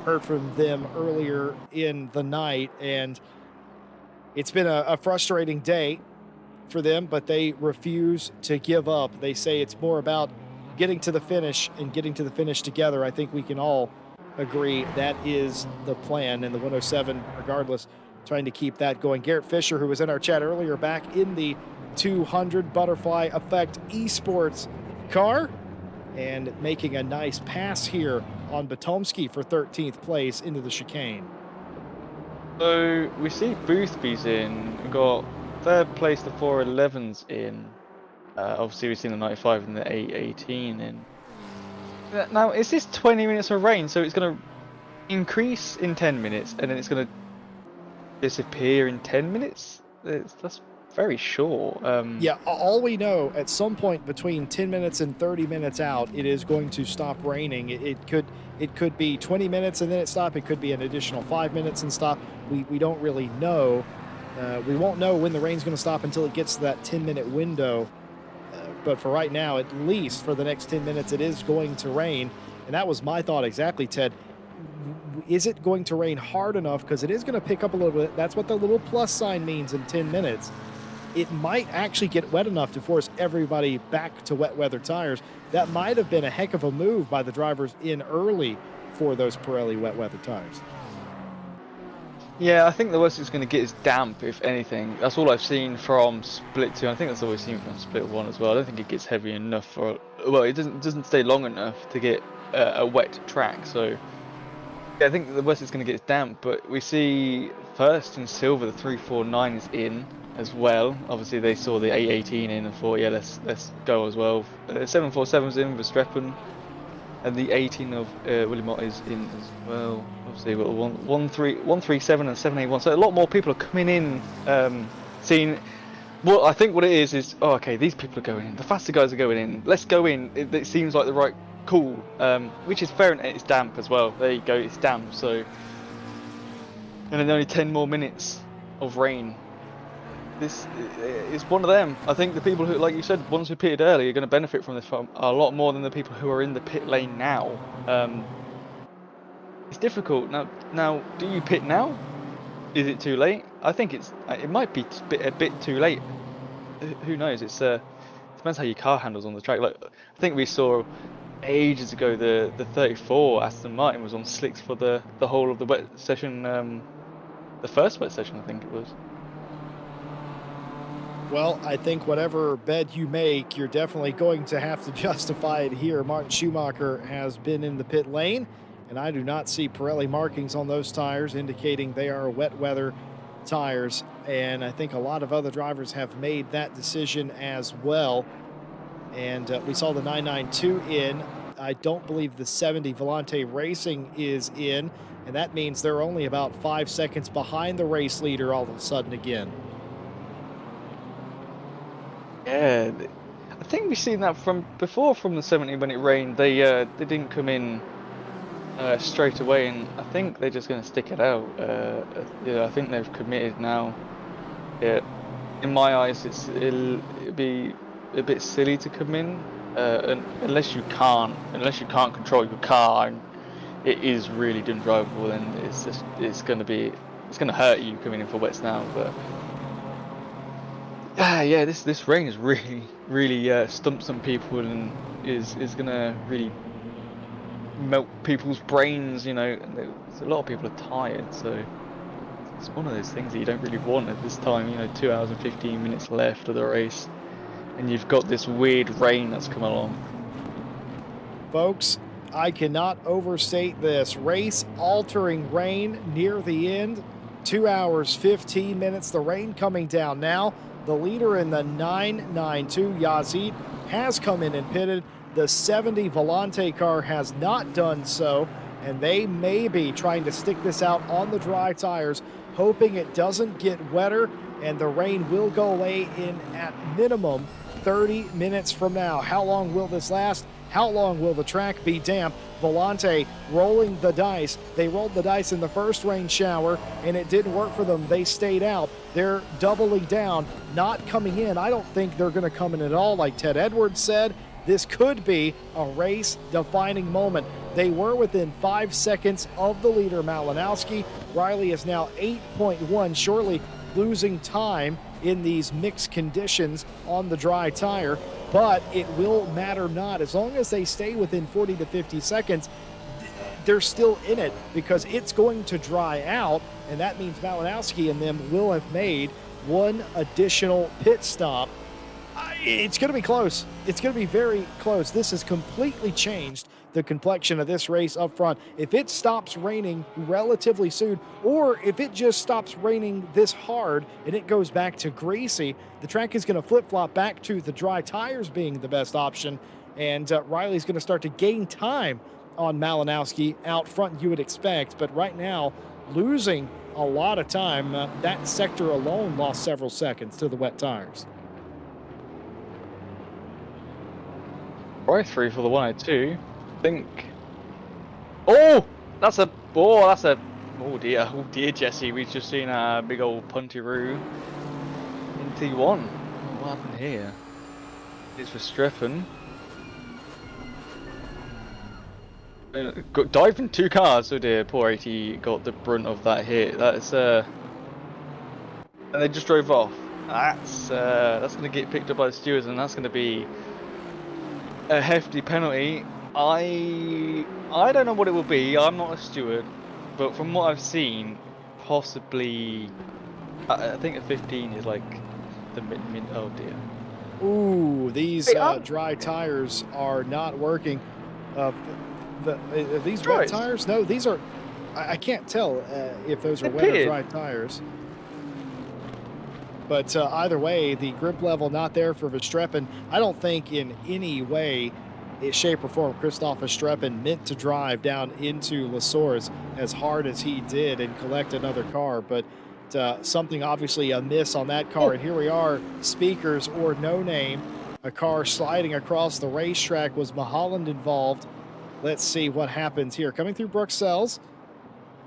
heard from them earlier in the night, and it's been a frustrating day for them, but they refuse to give up. They say it's more about getting to the finish and getting to the finish together. I think we can all agree that is the plan, and the 107, regardless, trying to keep that going. Garrett Fisher, who was in our chat earlier, back in the 200 Butterfly Effect Esports car and making a nice pass here on Batomsky for 13th place into the chicane. So we see Boothby's in. We've got third place, the 411's in. Obviously, we've seen the 95 and the 818 in. Now, is this 20 minutes of rain? So it's going to increase in 10 minutes and then it's going to disappear in 10 minutes? That's very short. Yeah, all we know, at some point between 10 minutes and 30 minutes out, it is going to stop raining. It could be 20 minutes and then it stop. It could be an additional 5 minutes and stop. We don't really know. We won't know when the rain's going to stop until it gets to that 10-minute window. But for right now, at least for the next 10 minutes, it is going to rain. And that was my thought exactly, Ted. Is it going to rain hard enough? Because it is going to pick up a little bit. That's what the little plus sign means in 10 minutes. It might actually get wet enough to force everybody back to wet weather tires. That might have been a heck of a move by the drivers in early for those Pirelli wet weather tires. Yeah, I think the worst it's going to get is damp, if anything. That's all I've seen from Split 2. I think that's all we've seen from Split 1 as well. I don't think it gets heavy enough for... Well, it doesn't stay long enough to get a wet track, so... Yeah, I think the worst it's going to get is damp, but we see first in Silver, the 349 is in as well. Obviously, they saw the 818 in and thought, yeah, let's go as well. 747's in, Verstappen, and the 18 of William Mott is in as well. Obviously, we've got 137 and 781. So a lot more people are coming in, seeing. Well, I think what it is, oh, okay, these people are going in. The faster guys are going in. Let's go in. It seems like the right call, which is fair, and it's damp as well. There you go, it's damp. So, and then only 10 more minutes of rain. This is one of them. I think the people who, like you said, ones who pitted early are going to benefit from this a lot more than the people who are in the pit lane now. It's difficult now. Do you pit now? Is it too late? I think it might be a bit too late. Who knows? It's depends how your car handles on the track. Like I think we saw ages ago the 34 Aston Martin was on slicks for the whole of the wet session. The first wet session, I think it was. Well, I think whatever bed you make, you're definitely going to have to justify it here. Martin Schumacher has been in the pit lane, and I do not see Pirelli markings on those tires indicating they are wet weather tires. And I think a lot of other drivers have made that decision as well. And we saw the 992 in. I don't believe the 70 Volante Racing is in, and that means they're only about 5 seconds behind the race leader all of a sudden again. Yeah, I think we've seen that from before from the 70 when it rained. They didn't come in straight away, and I think they're just going to stick it out. Yeah, I think they've committed now. Yeah, in my eyes, it'd be a bit silly to come in unless you can't control your car and it is really undrivable, then it's gonna hurt you coming in for wets now. But yeah, this rain has really stumped some people and is gonna really melt people's brains. And a lot of people are tired, so it's one of those things that you don't really want at this time. 2 hours and 15 minutes left of the race, and you've got this weird rain that's come along. Folks, I cannot overstate this. Race-altering rain near the end. 2 hours, 15 minutes. The rain coming down now. The leader in the 992, Yazid, has come in and pitted. The 70 Volante car has not done so, and they may be trying to stick this out on the dry tires, hoping it doesn't get wetter, and the rain will go away in, at minimum, 30 minutes from now. How long will this last? How long will the track be damp? Volante rolling the dice. They rolled the dice in the first rain shower, and it didn't work for them. They stayed out. They're doubling down, not coming in. I don't think they're going to come in at all, like Ted Edwards said. This could be a race-defining moment. They were within 5 seconds of the leader, Malinowski. Riley is now 8.1, shortly losing time in these mixed conditions on the dry tire, but it will matter not. As long as they stay within 40 to 50 seconds, they're still in it because it's going to dry out, and that means Malinowski and them will have made one additional pit stop. It's going to be close. It's going to be very close. This has completely changed the complexion of this race up front. If it stops raining relatively soon, or if it just stops raining this hard and it goes back to greasy, the track is going to flip-flop back to the dry tires being the best option, and Riley's going to start to gain time on Malinowski out front, you would expect. But right now, losing a lot of time. That sector alone lost several seconds to the wet tires. Right through for the 102. I think. Oh dear, Jesse. We've just seen a big old punty-roo in T1. What happened here? It's for Streffen. Got dived in 2 cars. Oh dear, poor 80 got the brunt of that hit. That's and they just drove off. That's going to get picked up by the stewards, and that's going to be a hefty penalty. I don't know what it will be. I'm not a steward, but from what I've seen, possibly I think a 15 is like the mid. Oh dear. Ooh, these dry tires are not working. These wet tires? No, these are. I can't tell if those are wet or dry tires. But either way, the grip level not there for Verstappen. I don't think in any way, shape, or form, Christoph Verstappen meant to drive down into Les Sources as hard as he did and collect another car. But something obviously amiss on that car. And here we are, speakers or no name. A car sliding across the racetrack. Was Mulholland involved? Let's see what happens here. Coming through Bruxelles.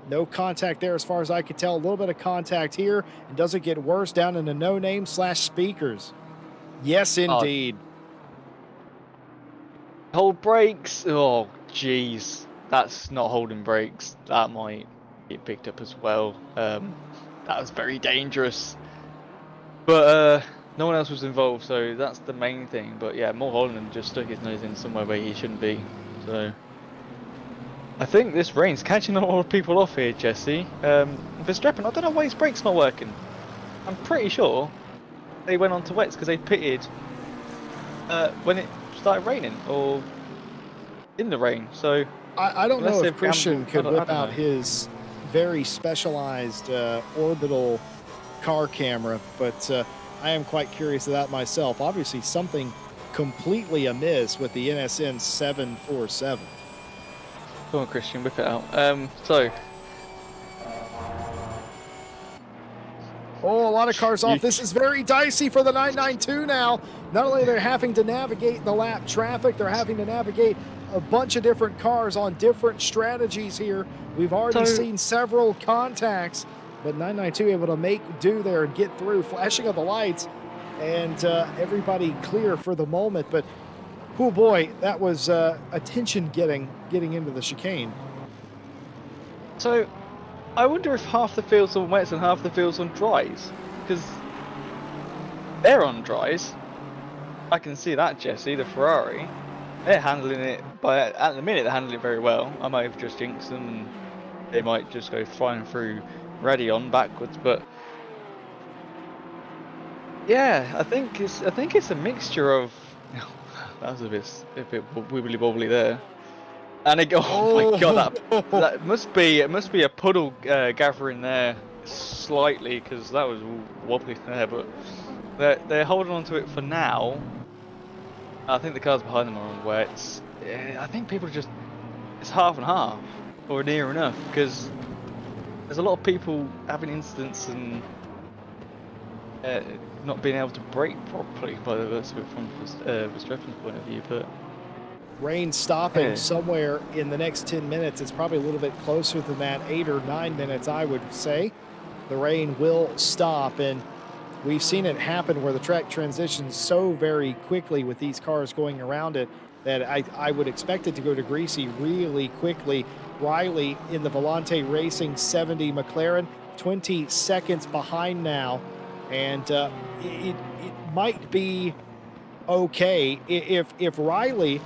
No contact there as far as I could tell. A little bit of contact here. And does it get worse down in the no-name / speakers? Yes, indeed. Hold brakes. Oh, jeez. That's not holding brakes. That might get picked up as well. That was very dangerous. But no one else was involved, so that's the main thing. But yeah, Mulholland just stuck his nose in somewhere where he shouldn't be. So I think this rain's catching a lot of people off here, Jesse. Verstappen, I don't know why his brake's not working. I'm pretty sure they went on to wets because they pitted when it started raining or in the rain. So I don't know if Christian could whip out his very specialized orbital car camera, but I am quite curious of that myself. Obviously, something completely amiss with the NSN 747. Come on, Christian, whip it out. Oh, a lot of cars off. This is very dicey for the 992 now. Not only are they having to navigate the lap traffic, they're having to navigate a bunch of different cars on different strategies here. We've already seen several contacts, but 992 able to make do there and get through, flashing of the lights, and everybody clear for the moment. But Oh boy, that was attention getting into the chicane. So, I wonder if half the field's on wets and half the field's on dries, because they're on dries. I can see that, Jesse, the Ferrari. They're handling it, but at the minute they're handling it very well. I might have just jinxed them, and they might just go flying through Radion backwards. But yeah, I think it's a mixture of. That was a bit wibbly wobbly there. And it, oh my god, that must be a puddle gathering there slightly, because that was all wobbly there. But they're holding on to it for now. I think the cars behind them are on wets. I think people are just, it's half and half, or near enough, because there's a lot of people having incidents and not being able to brake properly, by the looks of it, from Verstappen's point of view. But rain stopping somewhere in the next 10 minutes. It's probably a little bit closer than that, 8 or 9 minutes, I would say. The rain will stop, and we've seen it happen where the track transitions so very quickly with these cars going around it that I would expect it to go to greasy really quickly. Riley in the Volante Racing 70 McLaren, 20 seconds behind now, and it might be okay if Riley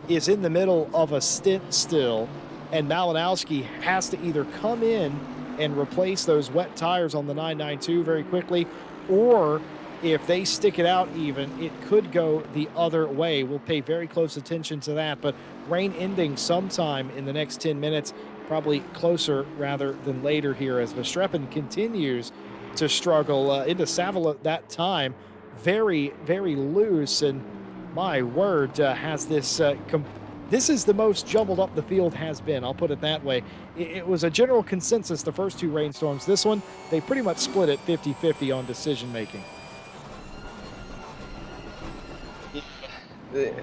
is in the middle of a stint still, and Malinowski has to either come in and replace those wet tires on the 992 very quickly, or if they stick it out even, it could go the other way. We'll pay very close attention to that, but rain ending sometime in the next 10 minutes, probably closer rather than later here, as Verstappen continues to struggle into Savala that time. Very, very loose, and my word, has this this is the most jumbled up the field has been, I'll put it that way. It was a general consensus the first two rainstorms. This one, they pretty much split it 50-50 on decision making.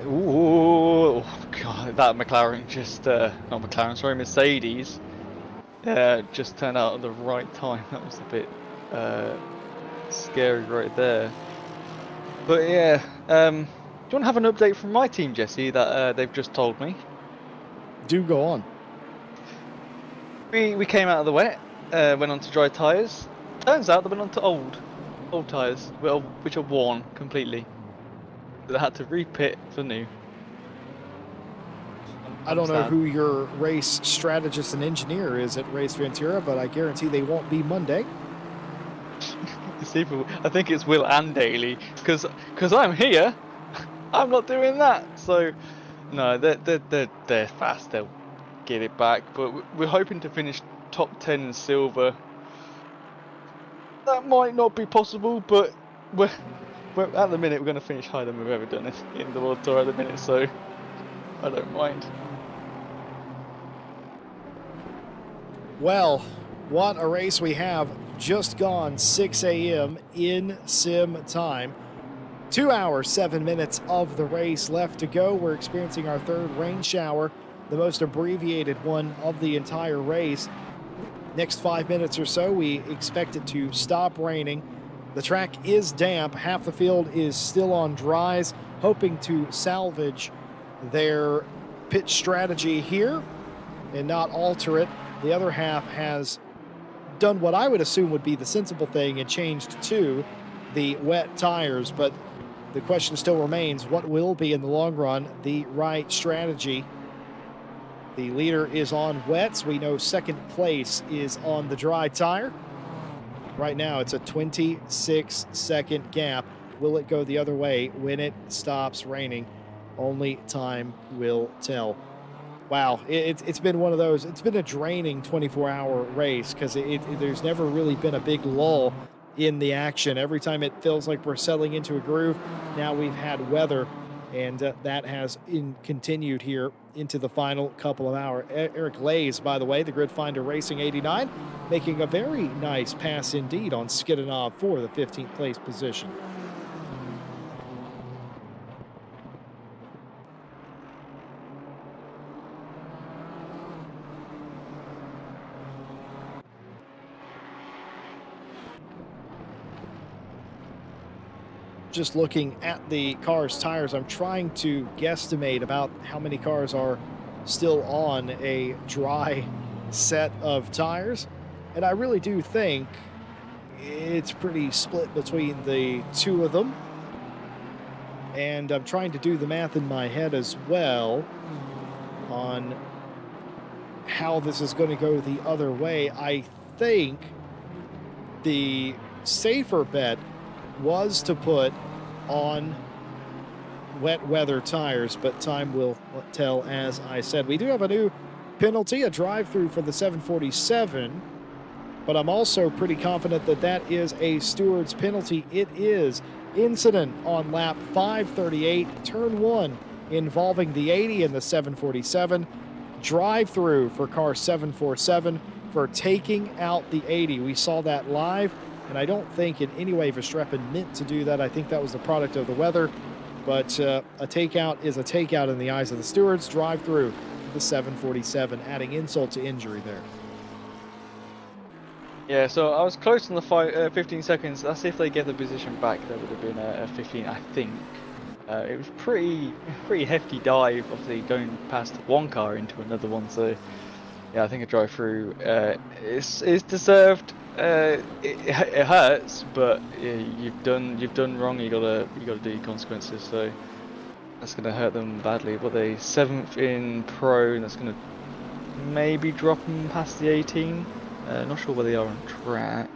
Ooh, God, that McLaren just, not McLaren, sorry, Mercedes, just turned out at the right time. That was a bit scary right there. But yeah, do you want to have an update from my team, Jesse, that they've just told me? Do go on. We came out of the wet, went on to dry tyres. Turns out they went on to old tyres, which are worn completely. So they had to repit for new. I don't know who your race strategist and engineer is at Race Ventura, but I guarantee they won't be Monday. I think it's Will and Daly, because I'm here. I'm not doing that. So no, they're fast. They'll get it back. But we're hoping to finish top 10 in silver. That might not be possible, but we're at the minute we're going to finish higher than we've ever done it in the World Tour at the minute. So I don't mind. Well, what a race we have. Just gone 6 a.m. in sim time. 2 hours, 7 minutes of the race left to go. We're experiencing our third rain shower, the most abbreviated one of the entire race. Next 5 minutes or so, we expect it to stop raining. The track is damp. Half the field is still on dries, hoping to salvage their pit strategy here and not alter it. The other half has done what I would assume would be the sensible thing and changed to the wet tires, but the question still remains, what will be in the long run the right strategy? The leader is on wets. We know second place is on the dry tire. Right now it's a 26-second gap. Will it go the other way when it stops raining? Only time will tell. Wow, it's been one of those, it's been a draining 24-hour race, because there's never really been a big lull in the action. Every time it feels like we're settling into a groove, now we've had weather, and that has continued here into the final couple of hours. Eric Lays, by the way, the Grid Finder Racing 89, making a very nice pass indeed on Skidinov for the 15th place position. just looking at the car's tires, I'm trying to guesstimate about how many cars are still on a dry set of tires. And I really do think it's pretty split between the two of them. And I'm trying to do the math in my head as well on how this is going to go the other way. I think the safer bet was to put on wet weather tires, but time will tell. As I said, we do have a new penalty, a drive-through for the 747, but I'm also pretty confident that that is a steward's penalty. It is incident on lap 538, turn 1, involving the 80 and the 747, drive-through for car 747 for taking out the 80. We saw that live, and I don't think in any way Verstappen meant to do that. I think that was the product of the weather, but a takeout is a takeout in the eyes of the stewards. Drive-through for the 747, adding insult to injury there. Yeah, so I was close on the 15 seconds. That's if they get the position back. That would have been a 15, I think. It was pretty hefty dive, obviously going past one car into another one. So yeah, I think a drive through is deserved. It hurts, but yeah, you've done wrong. You gotta do your consequences. So that's gonna hurt them badly. But they 7th in pro, and that's gonna maybe drop them past the 18. Not sure where they are on track,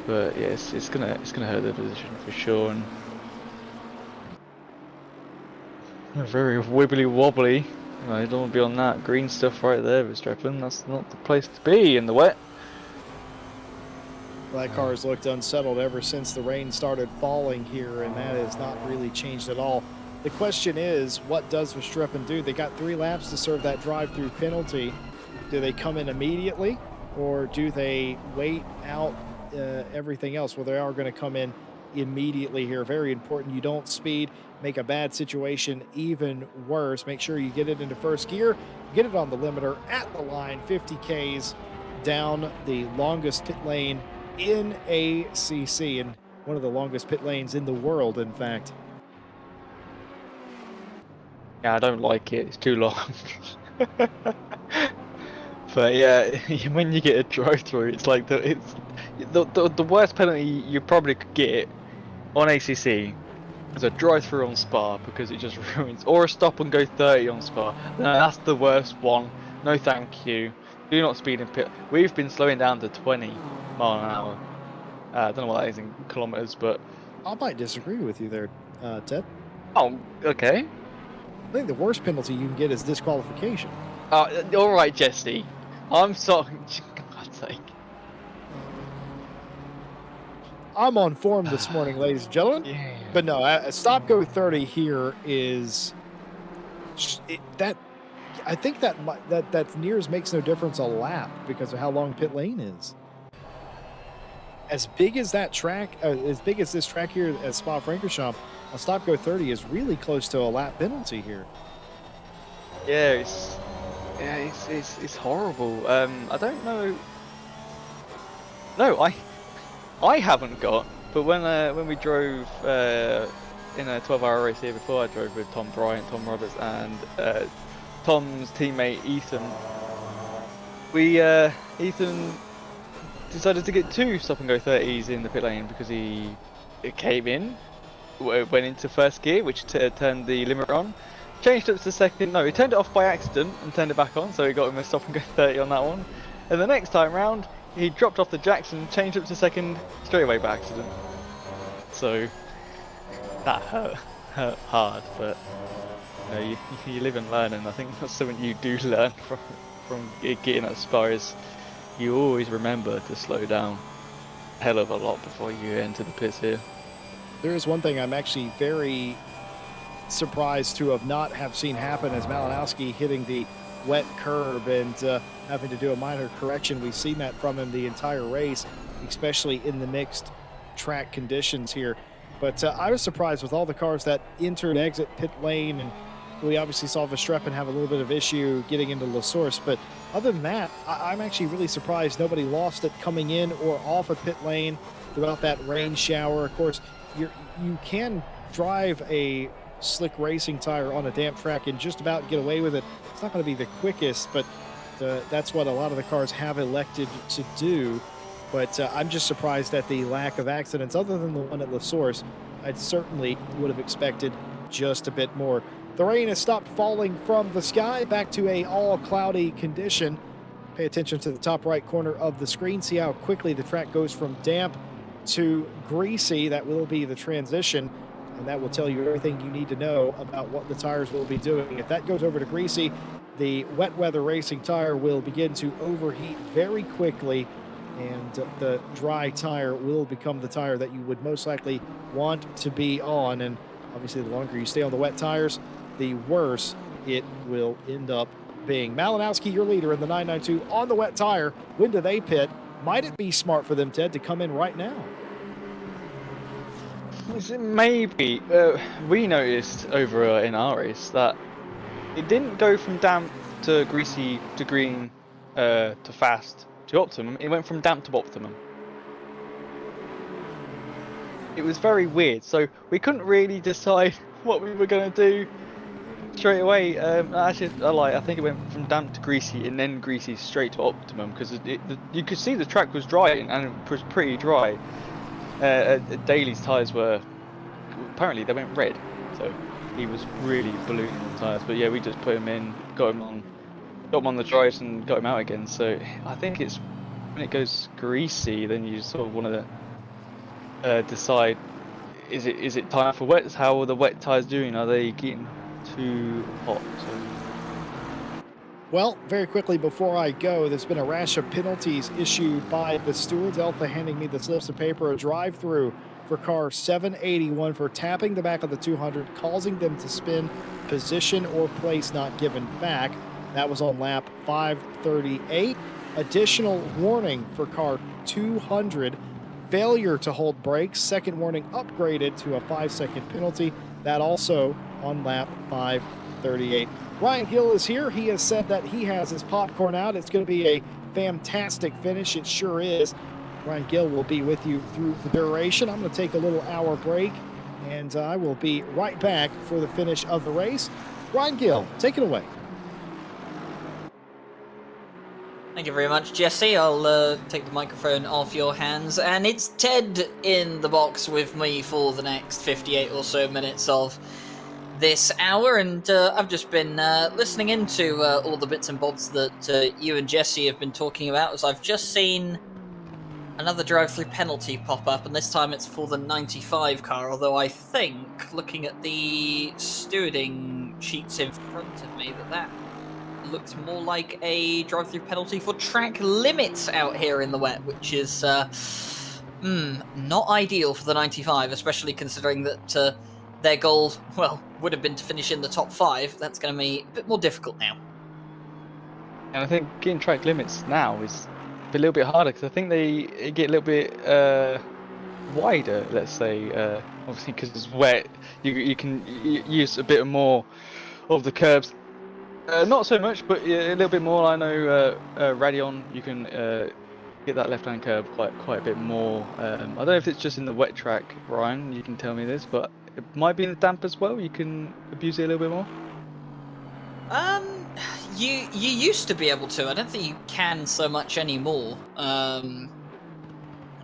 but yeah, it's gonna hurt their position for sure. And they're very wibbly wobbly. I don't want to be on that green stuff right there, Verstappen. That's not the place to be in the wet. That car has looked unsettled ever since the rain started falling here, and that has not really changed at all. The question is, what does Verstappen do? They got 3 laps to serve that drive-through penalty. Do they come in immediately, or do they wait out everything else? Well, they are going to come in immediately here. Very important. You don't speed, make a bad situation even worse. Make sure you get it into first gear, get it on the limiter at the line, 50 Ks down the longest pit lane in ACC, and one of the longest pit lanes in the world, in fact. Yeah, I don't like it. It's too long. But yeah, when you get a drive-through, it's like the worst penalty you probably could get on ACC is a drive-through on Spa, because it just ruins, or a stop and go 30 on Spa. No, that's the worst one. No, thank you. Do not speed in pit. We've been slowing down to 20 mile an hour. I don't know what that is in kilometers, but I might disagree with you there, Ted. Oh, okay. I think the worst penalty you can get is disqualification. All right, Jesse. I'm sorry. God's sake. I'm on form this morning, ladies and gentlemen. Yeah. But no, a stop go 30 here is that. I think that nears makes no difference a lap because of how long pit lane is. As big as that track, as big as this track here at Spa-Francorchamps, a stop go 30 is really close to a lap penalty here. Yeah, it's horrible. I don't know. No, I haven't got. But when we drove in a 12-hour race here before, I drove with Tom Bryant, Tom Roberts, and Tom's teammate Ethan. Ethan decided to get 2 stop and go 30s in the pit lane because he came in, went into first gear, which turned the limiter on. Changed up to second. No, he turned it off by accident and turned it back on, so he got him a stop and go 30 on that one. And the next time round, he dropped off the Jackson, changed up to second, straight away by accident. So that hurt hard, but you live and learn, and I think that's something you do learn from getting at Spa is you always remember to slow down a hell of a lot before you enter the pits here. There is one thing I'm actually very surprised to have seen happen, as Malinowski hitting the wet curb and having to do a minor correction. We've seen that from him the entire race, especially in the mixed track conditions here. But I was surprised with all the cars that enter and exit pit lane, and we obviously saw Verstappen have a little bit of issue getting into La Source. But other than that, I'm actually really surprised nobody lost it coming in or off a pit lane throughout that rain shower. Of course, you can drive a slick racing tire on a damp track and just about get away with it. It's not going to be the quickest, but that's what a lot of the cars have elected to do. But I'm just surprised at the lack of accidents other than the one at La Source. I certainly would have expected just a bit more. The rain has stopped falling from the sky, back to a all cloudy condition. Pay attention to the top right corner of the screen. See how quickly the track goes from damp to greasy. That will be the transition, and that will tell you everything you need to know about what the tires will be doing. If that goes over to greasy, the wet weather racing tire will begin to overheat very quickly, and the dry tire will become the tire that you would most likely want to be on. And obviously, the longer you stay on the wet tires, the worse it will end up being. Malinowski, your leader in the 992 on the wet tire. When do they pit? Might it be smart for them, Ted, to come in right now? Maybe. We noticed over in our race that it didn't go from damp to greasy to green to fast to optimum. It went from damp to optimum. It was very weird, so we couldn't really decide what we were going to do straight away. Actually, I think it went from damp to greasy and then greasy straight to optimum, because you could see the track was dry and it was pretty dry. Daly's tyres were, apparently they went red, so he was really ballooning the tyres. But yeah, we just put him in, got him on the dries and got him out again. So I think it's when it goes greasy, then you sort of want to decide, is it time for wets? How are the wet tyres doing? Are they getting too hot? Well, very quickly before I go, there's been a rash of penalties issued by the stewards. Alpha handing me the slips of paper, a drive-through for car 781 for tapping the back of the 200, causing them to spin, position or place not given back. That was on lap 538. Additional warning for car 200, failure to hold brakes. Second warning upgraded to a 5-second penalty. That also on lap 538. Ryan Gill is here. He has said that he has his popcorn out. It's going to be a fantastic finish. It sure is. Ryan Gill will be with you through the duration. I'm going to take a little hour break, and I will be right back for the finish of the race. Ryan Gill, take it away. Thank you very much, Jesse. I'll take the microphone off your hands. And it's Ted in the box with me for the next 58 or so minutes of this hour. And I've just been listening into all the bits and bobs that you and Jesse have been talking about, as I've just seen another drive-through penalty pop up, and this time it's for the 95 car, although I think, looking at the stewarding sheets in front of me, that looks more like a drive-through penalty for track limits out here in the wet, which is not ideal for the 95, especially considering that their goal, well, would have been to finish in the top 5. That's going to be a bit more difficult now. And I think getting track limits now is a little bit harder, because I think they get a little bit wider, let's say, obviously because it's wet. You can use a bit more of the curbs. Not so much, but a little bit more. I know Radeon, you can get that left-hand curb quite a bit more. I don't know if it's just in the wet track, Ryan, you can tell me this, but it might be in the damp as well. You can abuse it a little bit more. You used to be able to. I don't think you can so much anymore.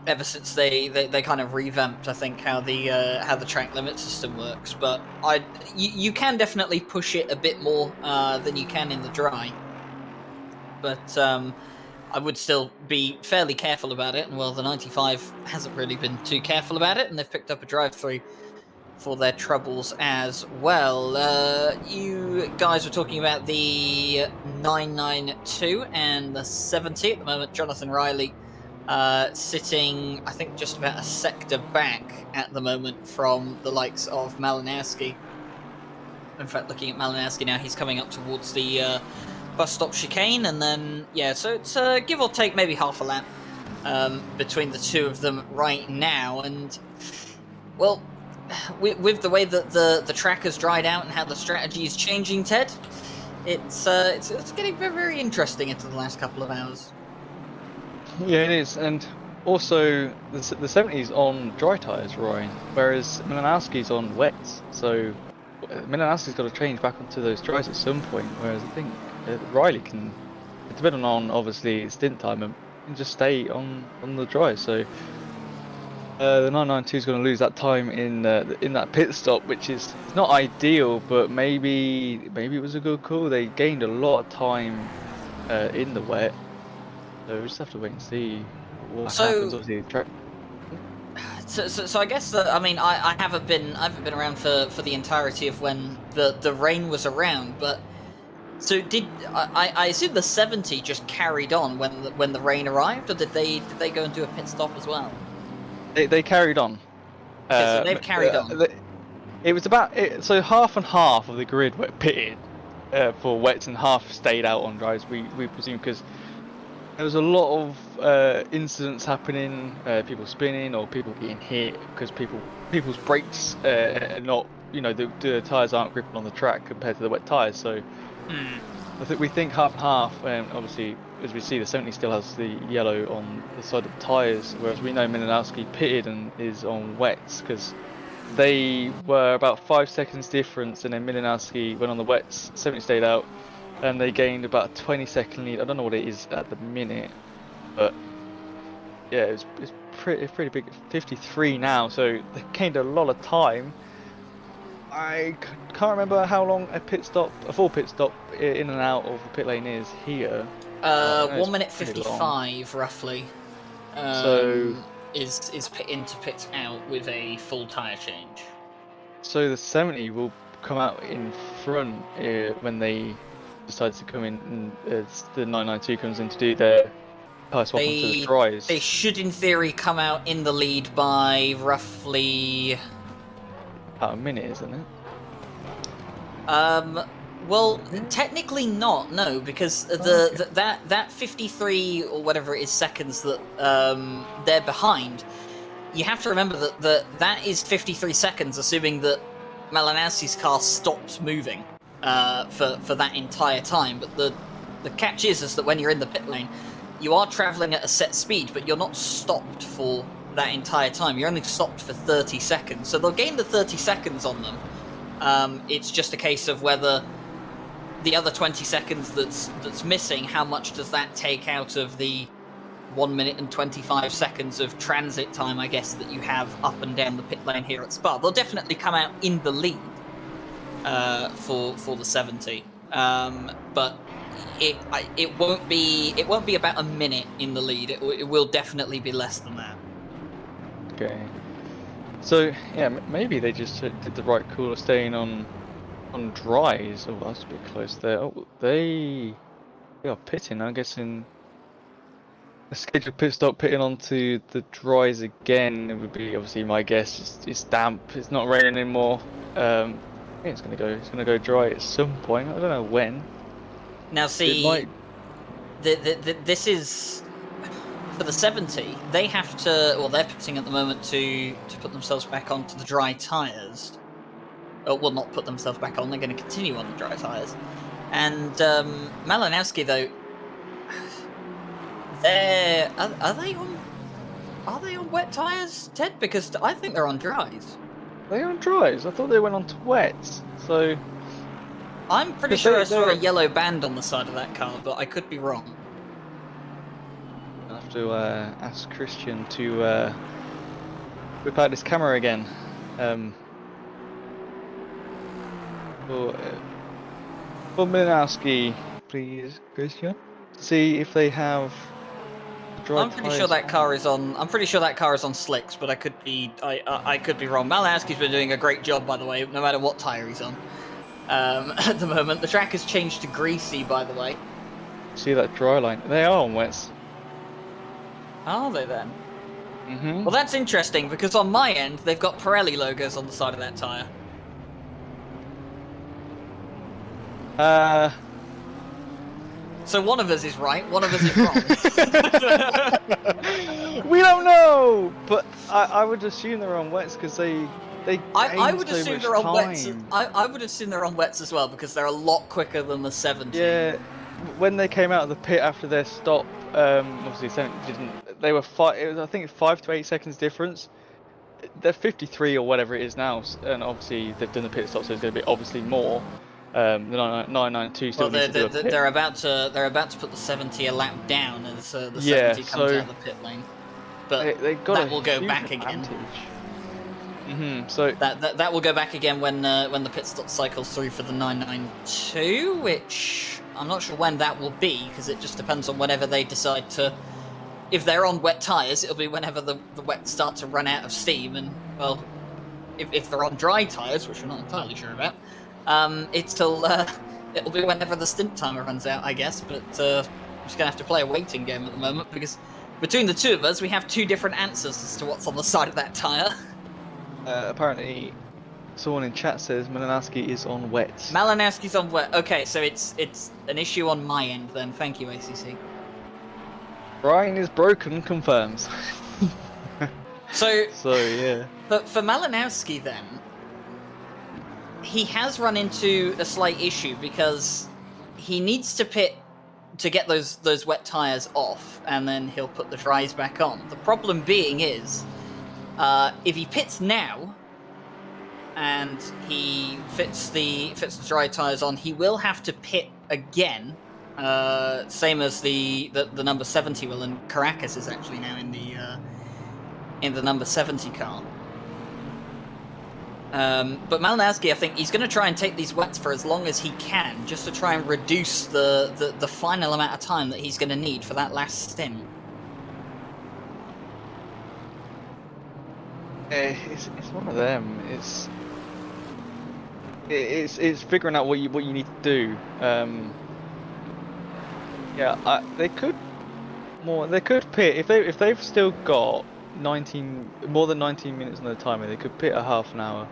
Ever since they kind of revamped, I think, how the track limit system works. But you can definitely push it a bit more than you can in the dry. But I would still be fairly careful about it. And well, the 95 hasn't really been too careful about it, and they've picked up a drive-through for their troubles as well. You guys were talking about the 992 and the 70 at the moment. Jonathan Riley sitting, I think, just about a sector back at the moment from the likes of Malinowski. In fact, looking at Malinowski now, he's coming up towards the bus stop chicane, and then, yeah, so it's give or take maybe half a lap between the two of them right now. And, well, with the way that the track has dried out and how the strategy is changing, Ted, it's getting very, very interesting into the last couple of hours. Yeah, it is, and Also, the 70's on dry tyres, Roy, whereas Milanowski's on wets. So Milanowski's got to change back onto those dries at some point. Whereas I think Riley can, depending on obviously stint time, and can just stay on the dry. So the 992 is going to lose that time in that pit stop, which is not ideal, but maybe it was a good call. They gained a lot of time in the wet, so we just have to wait and see what happens. Obviously, So I guess that, I mean, I haven't been around for the entirety of when the rain was around, but so I assume the 70 just carried on when the rain arrived, or did they go and do a pit stop as well? They carried on. Okay, so they've carried on. It was about so half and half of the grid were pitted for wets, and half stayed out on dries. We presume, because there was a lot of incidents happening, people spinning or people getting hit because people's brakes are not, the tyres aren't gripping on the track compared to the wet tyres. So we think half and half, and obviously as we see, the 70 still has the yellow on the side of the tyres, whereas we know Milanowski pitted and is on wets, because they were about 5 seconds difference, and then Milanowski went on the wets, 70 stayed out, and they gained about a 20-second lead. I don't know what it is at the minute, but yeah, it's pretty big. 53 now, so they gained a lot of time. I can't remember how long a full pit stop in and out of the pit lane is here. 1 minute 55 roughly. So is pit in to pit out with a full tyre change. So the 70 will come out in front when they decide to come in, and the 992 comes in to do their tyre swap onto the dries. They should, in theory, come out in the lead by roughly about a minute, isn't it? Well, technically not, no, because that 53 or whatever it is seconds that they're behind, you have to remember that is 53 seconds, assuming that Malinowski's car stops moving for that entire time. But the catch is that when you're in the pit lane, you are traveling at a set speed, but you're not stopped for that entire time. You're only stopped for 30 seconds, so they'll gain the 30 seconds on them. It's just a case of whether the other 20 seconds that's missing, how much does that take out of the 1 minute and 25 seconds of transit time, I guess, that you have up and down the pit lane here at Spa. They'll definitely come out in the lead for the 70, but it won't be about a minute in the lead. It will definitely be less than that. Okay. So yeah, maybe they just did the right call of staying on dries. Oh, that's a bit close there. Oh, they are pitting. I'm guessing a scheduled pit stop, pitting onto the dries again. It would be, obviously, my guess. It's damp. It's not raining anymore. I think it's gonna go dry at some point. I don't know when. Now see, this is for the 70. They have to. Well, they're pitting at the moment to put themselves back onto the dry tyres. Well, not put themselves back on. They're going to continue on the dry tyres. And Malinowski, though, are they on wet tyres, Ted? Because I think they're on dries. They're on dries. I thought they went on to wets. So I'm pretty sure I saw a yellow band on the side of that car, but I could be wrong. I'll have to ask Christian to whip out his camera again. For Milanowski, please, Christian. See if they have. I'm pretty sure that car is on. I'm pretty sure that car is on slicks, but I could be. I could be wrong. Malinowski's been doing a great job, by the way, no matter what tire he's on. At the moment, the track has changed to greasy, by the way. See that dry line? They are on wets. Are they then? Mm-hmm. Well, that's interesting because on my end, they've got Pirelli logos on the side of that tire. So one of us is right, one of us is wrong. We don't know, but I would assume they're on wets because they. I would assume they're on wets. I would assume they're on wets as well because they're a lot quicker than the 70. Yeah, when they came out of the pit after their stop, obviously 70 didn't. They were it was I think 5 to 8 seconds difference. They're 53 or whatever it is now, and obviously they've done the pit stop, so it's going to be obviously more. The 992 still Well, needs to do a pit. they're about to put the 70 a lap down as the Yeah, 70 comes so out of the pit lane. But they got that a will go huge back again. So that will go back again when the pit stop cycles through for the 992, which I'm not sure when that will be because it just depends on whenever they decide to. If they're on wet tires, it'll be whenever the wet start to run out of steam, and well, if they're on dry tires, which we're not entirely sure about, it'll be whenever the stint timer runs out, I guess. But I'm just gonna have to play a waiting game at the moment because between the two of us, we have two different answers as to what's on the side of that tire. apparently, someone in chat says Malinowski is on wet. Malinowski's on wet. Okay, so it's an issue on my end then. Thank you, ACC. Brian is broken, confirms. So yeah. But for Malinowski then, he has run into a slight issue because he needs to pit to get those wet tires off, and then he'll put the dries back on. The problem being is, if he pits now and he fits the dry tires on, he will have to pit again. Same as the number 70 will, and Caracas is actually now in the number 70 car. But Malinowski, I think he's going to try and take these wets for as long as he can, just to try and reduce the final amount of time that he's going to need for that last stint. It's one of them. It's figuring out what you need to do. Yeah, they could pit if they've still got more than 19 minutes on the timer. They could pit a half an hour,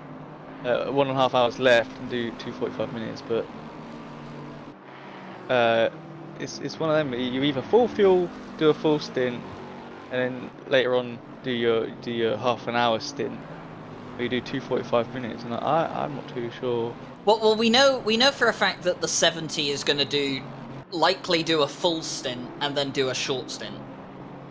1.5 hours left, and do 2:45 minutes. But it's one of them. You either full fuel, do a full stint, and then later on do your half an hour stint, or you do 2:45 minutes. And I'm not too sure. Well, we know for a fact that the 70 is going to likely do a full stint and then do a short stint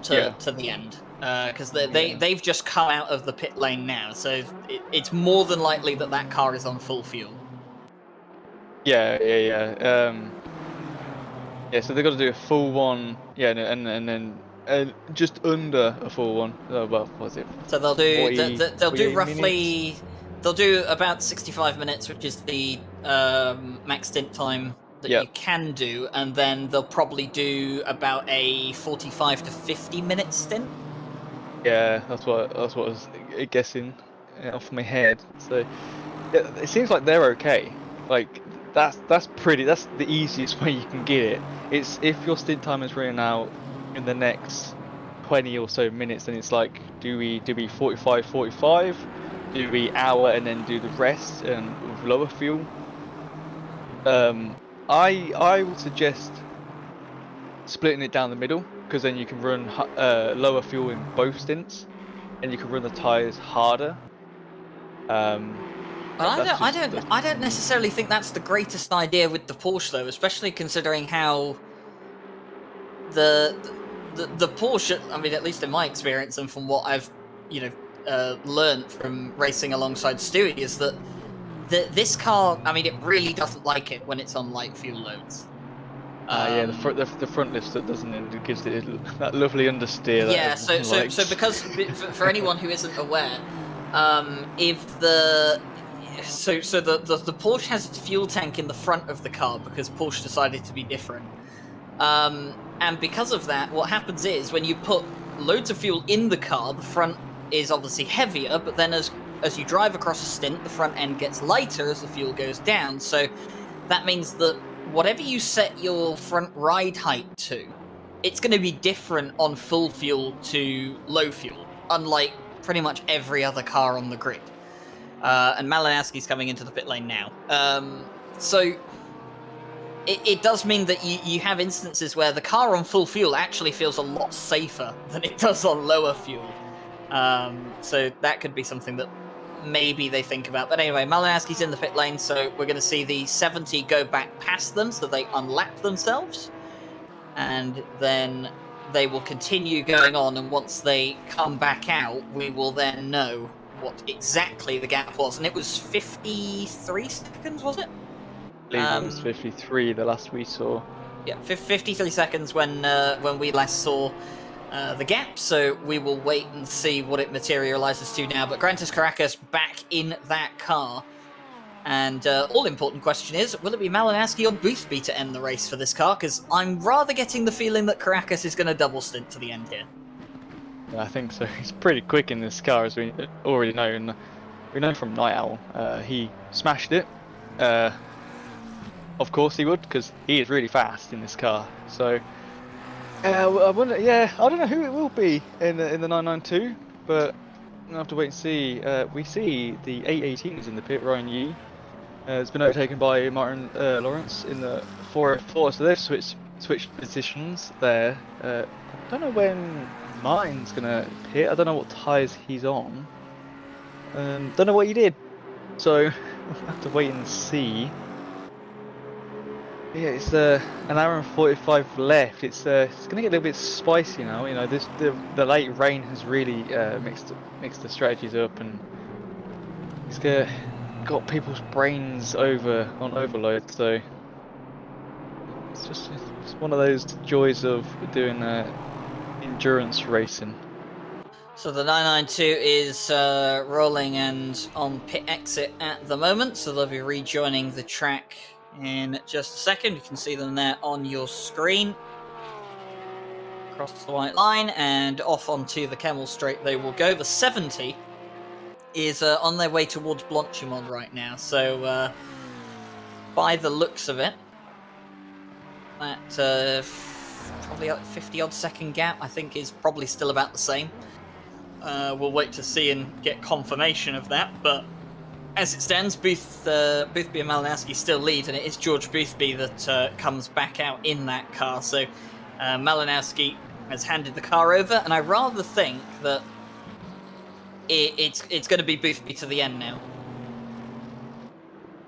to the end, because they've just come out of the pit lane now, so it's more than likely that car is on full fuel. Yeah. So they've got to do a full one, and then just under a full one. Oh, well, what was it? So they'll do they'll do roughly minutes? They'll do about 65 minutes, which is the max stint time that you can do, and then they'll probably do about a 45 to 50 minute stint. Yeah, that's what I was guessing off my head. So it seems like they're okay. Like that's the easiest way you can get it. It's if your stint time is running out in the next 20 or so minutes, then it's like, do we 45, do we hour and then do the rest and with lower fuel? I would suggest splitting it down the middle, because then you can run lower fuel in both stints, and you can run the tires harder. But I don't necessarily think that's the greatest idea with the Porsche, though, especially considering how the Porsche. I mean, at least in my experience and from what I've learned from racing alongside Stewie, is that this car, I mean, it really doesn't like it when it's on light fuel loads. The front lift that doesn't, it gives it that lovely understeer. Yeah, so because for anyone who isn't aware, if the Porsche has its fuel tank in the front of the car because Porsche decided to be different, and because of that, what happens is when you put loads of fuel in the car, the front is obviously heavier, but then as you drive across a stint, the front end gets lighter as the fuel goes down. So that means that whatever you set your front ride height to, it's going to be different on full fuel to low fuel, unlike pretty much every other car on the grid. And Malinowski's coming into the pit lane now. So it does mean that you have instances where the car on full fuel actually feels a lot safer than it does on lower fuel. So that could be something that maybe they think about. But anyway, Malinowski's in the pit lane, so we're going to see the 70 go back past them, so they unlap themselves. And then they will continue going on, and once they come back out, we will then know what exactly the gap was. And it was 53 seconds, was it? I believe it was 53, the last we saw. Yeah, 53 seconds when we last saw the gap, so we will wait and see what it materializes to now. But Grantis Caracas back in that car. And all-important question is, will it be Malinowski or Boothby to end the race for this car? Because I'm rather getting the feeling that Caracas is going to double stint to the end here. Yeah, I think so. He's pretty quick in this car, as we already know. And we know from Night Owl, he smashed it. Of course he would, because he is really fast in this car. So, I wonder. Yeah, I don't know who it will be in the 992, but we'll have to wait and see. We see the 818s in the pit. Ryan Yee has been overtaken by Martin Lawrence in the 404, so they've switched positions there. I don't know when Martin's gonna pit. I don't know what tyres he's on. Don't know what he did. So we'll have to wait and see. Yeah, it's an hour and 45 left. It's going to get a little bit spicy now. You know, the late rain has really mixed the strategies up, and it's got people's brains on overload. So it's one of those joys of doing endurance racing. So the 992 is rolling and on pit exit at the moment, so they'll be rejoining the track in just a second. You can see them there on your screen. Across the white line and off onto the Kemmel Straight they will go. The 70 is on their way towards Blanchimont right now, so by the looks of it, that probably 50-odd second gap, I think, is probably still about the same. We'll wait to see and get confirmation of that, but as it stands, Boothby and Malinowski still lead, and it is George Boothby that comes back out in that car. So Malinowski has handed the car over, and I rather think that it's going to be Boothby to the end now.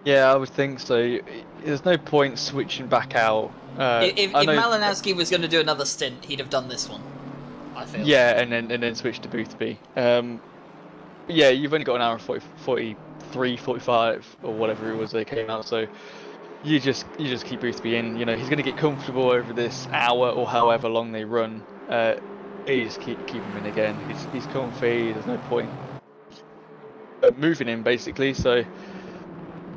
Yeah, I would think so. There's no point switching back out. If Malinowski was going to do another stint, he'd have done this one, I feel. Yeah, and then switch to Boothby. Yeah, you've only got an hour and 43, 45 or whatever it was they came out, so you just keep Boothby in. You know, he's going to get comfortable over this hour or however long they run. You just keep him in again. He's comfy. There's no point moving him basically. So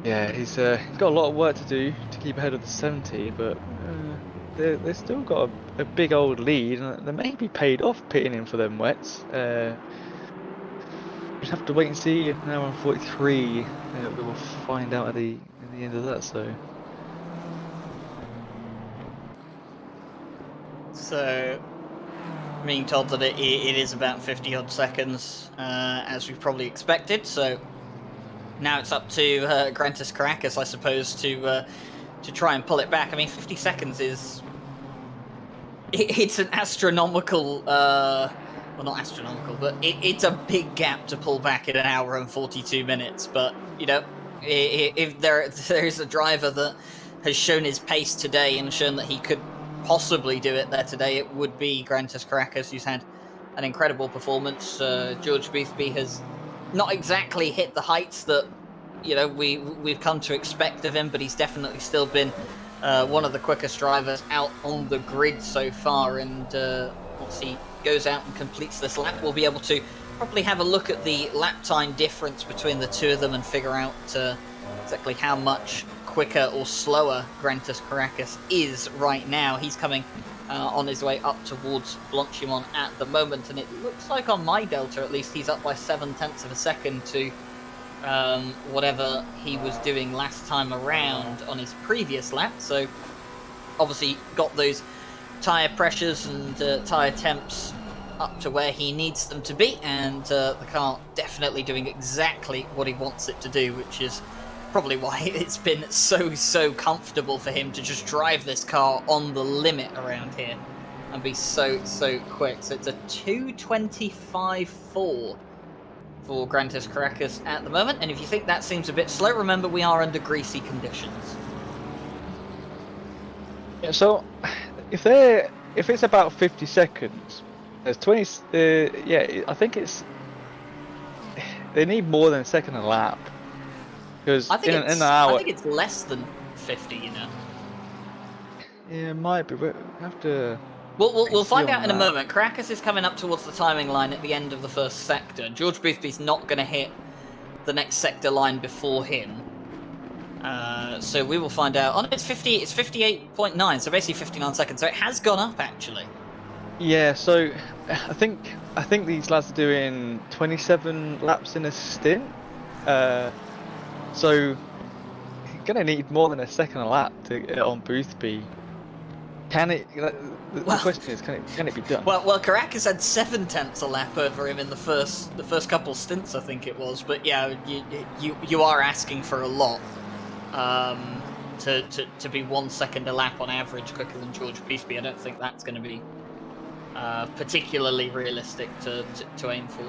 yeah, he's got a lot of work to do to keep ahead of the 70, but they've still got a big old lead, and they may be paid off pitting him for them wets. We'll have to wait and see. An hour and 43. We will find out at the end of that. So, being told that it is about 50-odd seconds, as we probably expected. So now it's up to Grantis Caracas, I suppose, to try and pull it back. I mean, 50 seconds is it's an astronomical. Well, not astronomical, but it's a big gap to pull back in an hour and 42 minutes. But, you know, if there is a driver that has shown his pace today and shown that he could possibly do it there today, it would be Grantis Caracas, who's had an incredible performance. George Boothby has not exactly hit the heights that, you know, we've come to expect of him, but he's definitely still been one of the quickest drivers out on the grid so far. And once he goes out and completes this lap, we'll be able to probably have a look at the lap time difference between the two of them and figure out exactly how much quicker or slower Grantis Caracas is right now. He's coming on his way up towards Blanchimont at the moment, and it looks like on my Delta at least he's up by 0.7 of a second to whatever he was doing last time around on his previous lap. So obviously got those tyre pressures and tyre temps up to where he needs them to be, and the car definitely doing exactly what he wants it to do, which is probably why it's been so comfortable for him to just drive this car on the limit around here and be so quick. So it's a 2:25.4 for Grantis Caracas at the moment, and if you think that seems a bit slow, remember we are under greasy conditions. Yeah, so if they're if it's about 50 seconds, there's 20. Yeah, I think it's. They need more than a second a lap. Because in an hour. I think it's less than 50. You know. Yeah, it might be. But we have to. We'll find out in a moment. Caracas is coming up towards the timing line at the end of the first sector. George Boothby's not going to hit the next sector line before him. So we will find out. Oh, no, it's 50. It's 58.9. So basically 59 seconds. So it has gone up actually. Yeah. So I think these lads are doing 27 laps in a stint. So you're gonna need more than a second a lap to get on Boothby. Can it? The question is, can it be done? Well, Caracas had 7/10 a lap over him in the first couple stints, I think it was. But yeah, you are asking for a lot. To be 1 second a lap on average quicker than George Boothby, I don't think that's going to be particularly realistic to aim for.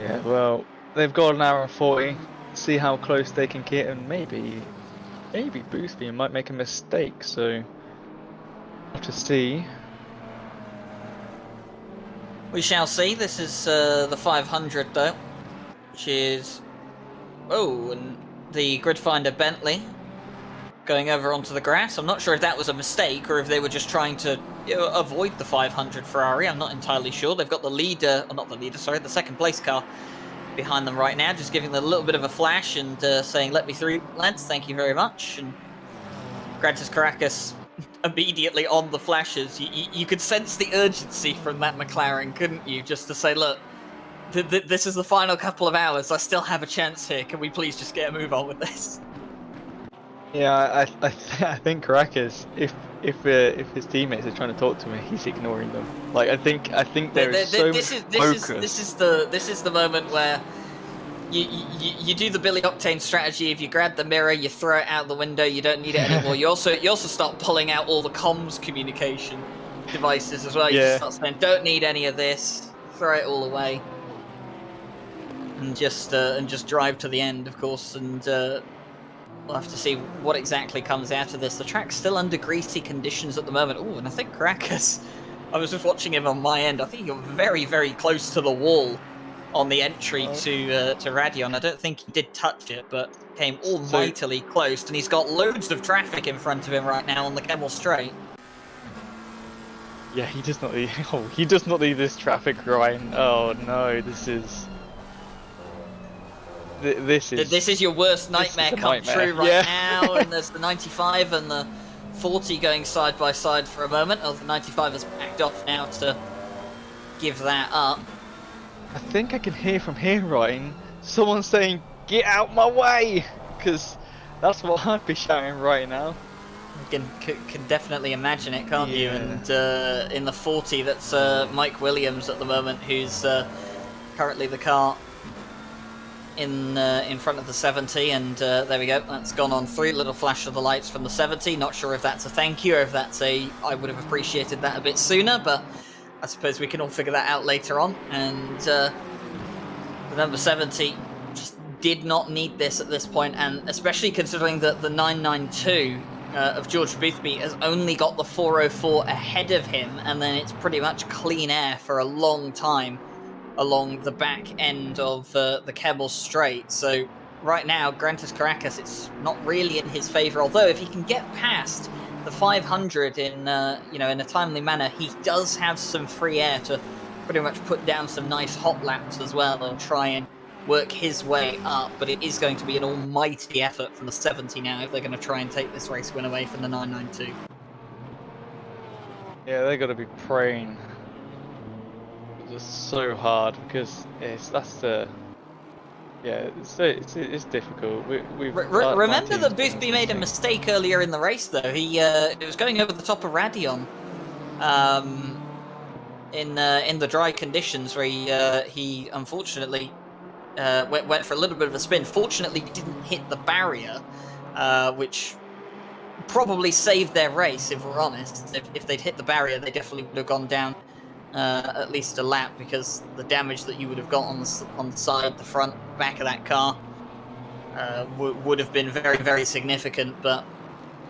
Yeah, well, they've got an hour and 40. See how close they can get, and maybe Boothby might make a mistake. So we'll have to see. We shall see. This is the 500 though, which is and the grid finder Bentley going over onto the grass. I'm not sure if that was a mistake or if they were just trying to avoid the 500 Ferrari. I'm not entirely sure. They've got the leader, or not the leader, sorry, the second place car behind them right now, just giving them a little bit of a flash and saying, "Let me through, lads, thank you very much." And Grantis Caracas immediately on the flashes. You could sense the urgency from that McLaren, couldn't you? Just to say, look, this is the final couple of hours. I still have a chance here. Can we please just get a move on with this? Yeah, I think Caracas, if his teammates are trying to talk to him, he's ignoring them. Like I think there is so much focus. This is the moment where you do the Billy Octane strategy. If you grab the mirror, you throw it out the window. You don't need it anymore. You also start pulling out all the comms communication devices as well. You just start saying, "Don't need any of this. Throw it all away." And just drive to the end, of course, and we'll have to see what exactly comes out of this. The track's still under greasy conditions at the moment. Oh, and I think Caracas, I was just watching him on my end. I think he got very, very close to the wall on the entry to Radion. I don't think he did touch it, but came almightily close, and he's got loads of traffic in front of him right now on the Kemmel Straight. Yeah, he does not need. Oh, he does not need this traffic, Ryan. Oh no, this is. This is your worst nightmare come true right now, and there's the 95 and the 40 going side by side for a moment. Oh, the 95 has backed off now to give that up. I think I can hear from here, Ryan, someone saying, "Get out my way!" Because that's what I'd be shouting right now. You can definitely imagine it, can't you? And in the 40, that's Mike Williams at the moment, who's currently the car in front of the 70, and there we go, that's gone on through. Little flash of the lights from the 70. Not sure if that's a thank you or if that's a I would have appreciated that a bit sooner, but I suppose we can all figure that out later on. And the number 70 just did not need this at this point, and especially considering that the 992 of George Boothby has only got the 404 ahead of him, and then it's pretty much clean air for a long time along the back end of the Kemmel Straight. So right now, Grantis Caracas, it's not really in his favour. Although if he can get past the 500 in a timely manner, he does have some free air to pretty much put down some nice hot laps as well and try and work his way up. But it is going to be an almighty effort from the 70 now if they're going to try and take this race win away from the 992. Yeah, they've got to be praying just so hard, because it's difficult. Remember that Boothby made a mistake earlier in the race, though. He was going over the top of Radion in the dry conditions, where he unfortunately went for a little bit of a spin. Fortunately, he didn't hit the barrier, which probably saved their race, if we're honest. If they'd hit the barrier, they definitely would have gone down at least a lap, because the damage that you would have got on the side, the front, back of that car would have been very, very significant. But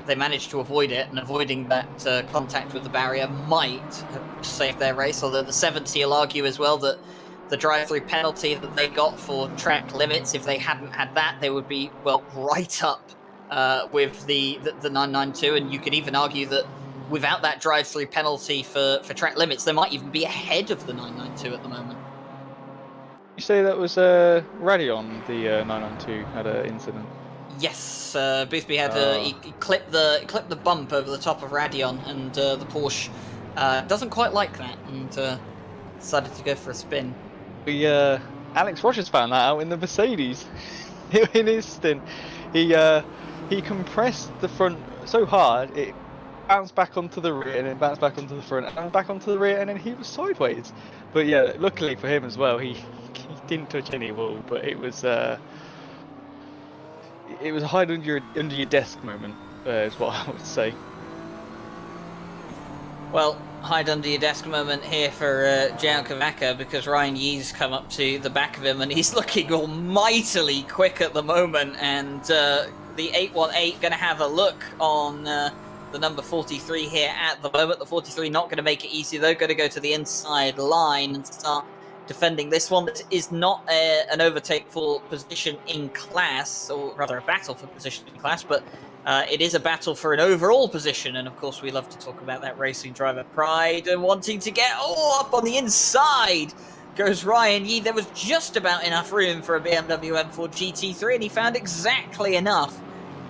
they managed to avoid it, and avoiding that contact with the barrier might have saved their race. Although the 70 will argue as well that the drive-through penalty that they got for track limits, if they hadn't had that, they would be, well, right up with the 992. And you could even argue that without that drive-through penalty for track limits, they might even be ahead of the 992 at the moment. You say that was Radion, the 992, had an incident? Yes, Boothby had he clipped the bump over the top of Radion, and the Porsche doesn't quite like that, and decided to go for a spin. Alex Rogers found that out in the Mercedes. In his stint, he compressed the front so hard it bounced back onto the rear, and then bounced back onto the front, and back onto the rear, and then he was sideways. But yeah, luckily for him as well, he didn't touch any wall. But it was a hide under your desk moment, is what I would say. Well, hide under your desk moment here for Jan Kavaka, because Ryan Yee's come up to the back of him and he's looking almightily quick at the moment, and the 818 going to have a look on the number 43 here at the moment. The 43 not going to make it easy though, going to go to the inside line and start defending this one. This is not an overtake for position in class, or rather a battle for position in class, but it is a battle for an overall position, and of course we love to talk about that racing driver pride and wanting to get up on the inside goes Ryan Yee. There was just about enough room for a BMW M4 GT3, and he found exactly enough.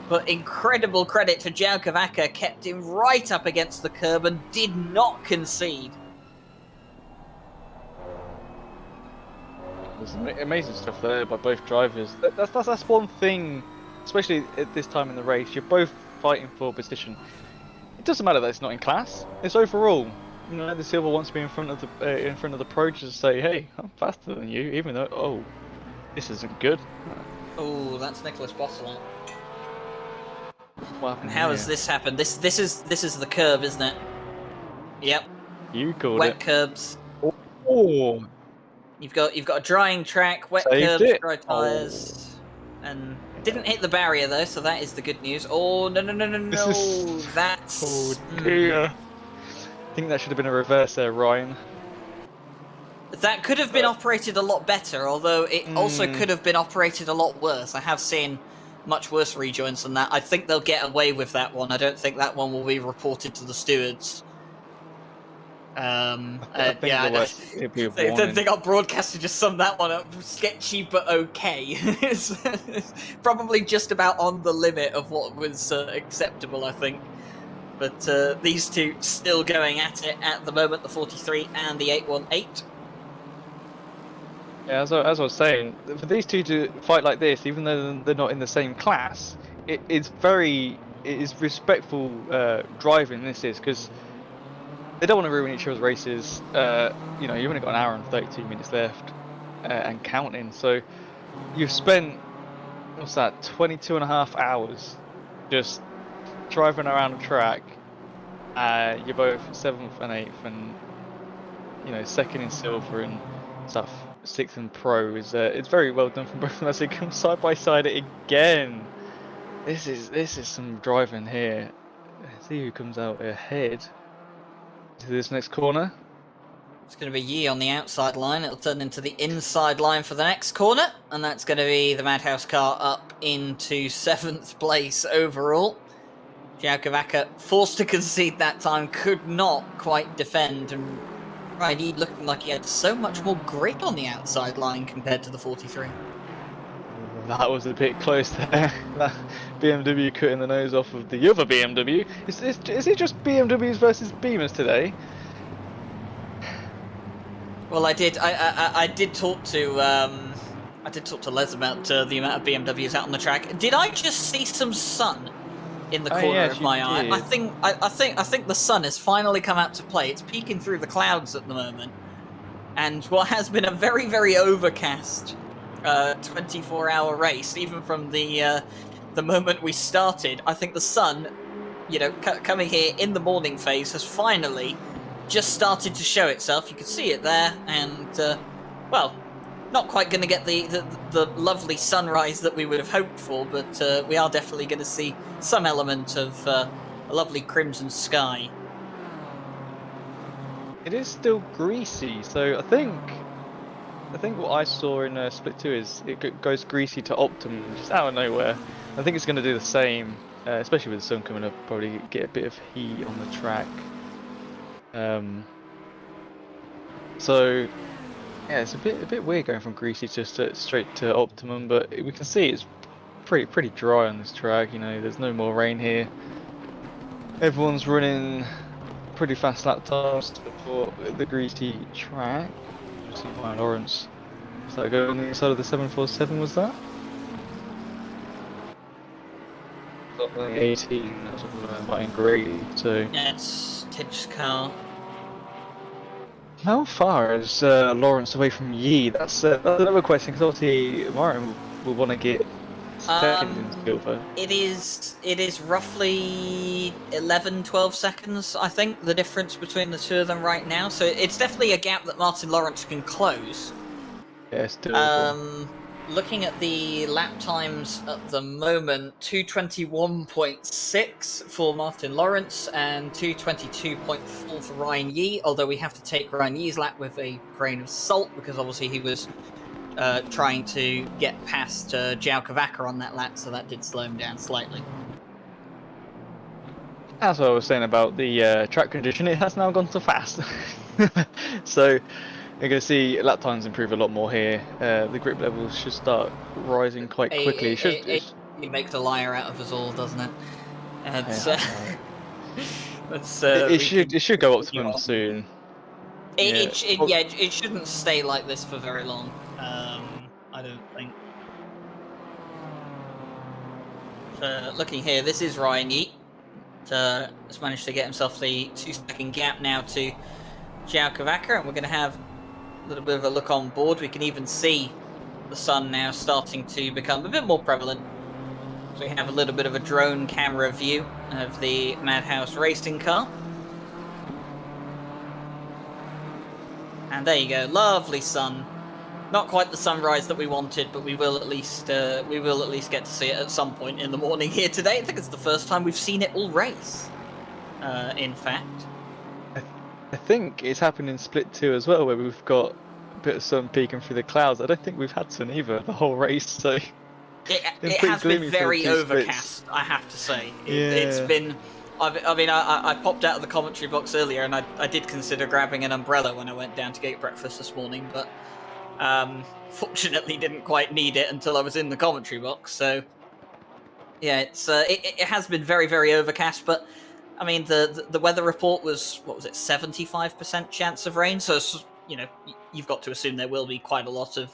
But incredible credit to João Cavaca, kept him right up against the curb and did not concede. There's amazing stuff there by both drivers. That's one thing, especially at this time in the race. You're both fighting for position. It doesn't matter that it's not in class. It's overall. You know, the Silver wants to be in front of the Pro, just to say, "Hey, I'm faster than you," even though, this isn't good. Oh, that's Nicholas Bosselaar. And how has this happened? This is the curb, isn't it? Yep. You called wet it. Curbs. Oh. You've got a drying track, wet Saved curbs, it. dry tyres, and didn't hit the barrier though, so that is the good news. Oh no! That's oh dear. I think that should have been a reverse there, Ryan. That could have been operated a lot better, although it also could have been operated a lot worse. I have seen much worse rejoins than that. I think they'll get away with that one. I don't think that one will be reported to the stewards. I think our broadcaster just summed that one up. Sketchy but okay. It's probably just about on the limit of what was acceptable, I think. But these two still going at it at the moment, the 43 and the 818. Yeah, as I was saying, for these two to fight like this, even though they're not in the same class, it is respectful driving. This is because they don't want to ruin each other's races. You've only got an hour and 32 minutes left and counting. So you've spent 22 and a half hours just driving around the track. You're both 7th and 8th, and 2nd in silver and stuff. 6th in pro is it's very well done from both of them as they come side by side again. This is some driving here. Let's see who comes out ahead to this next corner. It's going to be Yee on the outside line. It'll turn into the inside line for the next corner, and that's going to be the Madhouse car up into 7th place overall. João Cavaca forced to concede that time, could not quite defend, and Ryan Yee looking like he had so much more grip on the outside line compared to the 43. That was a bit close there. That BMW cutting the nose off of the other BMW. Is it just BMWs versus Beamers today? Well, I did talk to Les about the amount of BMWs out on the track. Did I just see some sun in the corner of my eye? I think the sun has finally come out to play. It's peeking through the clouds at the moment, and what has been a very, very overcast 24-hour race, even from the moment we started. I think the sun, coming here in the morning phase, has finally just started to show itself. You can see it there, and not quite going to get the lovely sunrise that we would have hoped for, but we are definitely going to see some element of a lovely crimson sky. It is still greasy, so I think what I saw in Split 2 is it goes greasy to optimum just out of nowhere. I think it's going to do the same, especially with the sun coming up. Probably get a bit of heat on the track. So yeah, it's a bit weird going from greasy to straight to optimum, but we can see it's pretty dry on this track. You know, there's no more rain here. Everyone's running pretty fast lap times for the greasy track. You see Ryan Lawrence. Is that going on the inside of the 747? Was that? Got the 18. That's Ryan Grady. So Yeah, it's Tidge's car. how far is Lawrence away from Yi? That's another question, because obviously Martin will want to get second in silver. It is roughly 11-12 seconds, I think, the difference between the two of them right now. So it's definitely a gap that Martin Lawrence can close. Yeah, it's doable. Looking at the lap times at the moment, 2:21.6 for Martin Lawrence and 2:22.4 for Ryan Yi, although we have to take Ryan Yi's lap with a grain of salt, because obviously he was trying to get past João Cavaca on that lap, so that did slow him down slightly. That's what I was saying about the track condition. It has now gone so fast. So you're going to see lap times improve a lot more here. The grip levels should start rising quite quickly. It makes a liar out of us all, doesn't it? It should go optimum soon. It shouldn't stay like this for very long. I don't think. Looking here, this is Ryan Yeat. Has managed to get himself the 2-second gap now to João Cavaca, and we're going to have a little bit of a look on board. We can even see the sun now starting to become a bit more prevalent. So we have a little bit of a drone camera view of the Madhouse racing car. And there you go, lovely sun. Not quite the sunrise that we wanted, but we will at least get to see it at some point in the morning here today. I think it's the first time we've seen it all race. In fact, I think it's happened in Split 2 as well, where we've got a bit of sun peeking through the clouds. I don't think we've had sun either the whole race, so it has been very overcast, I have to say. It's been. I popped out of the commentary box earlier, and I did consider grabbing an umbrella when I went down to get breakfast this morning, but fortunately didn't quite need it until I was in the commentary box. So yeah, it has been very, very overcast, but I mean the weather report was, what was it, 75% chance of rain, so you know, you've got to assume there will be quite a lot of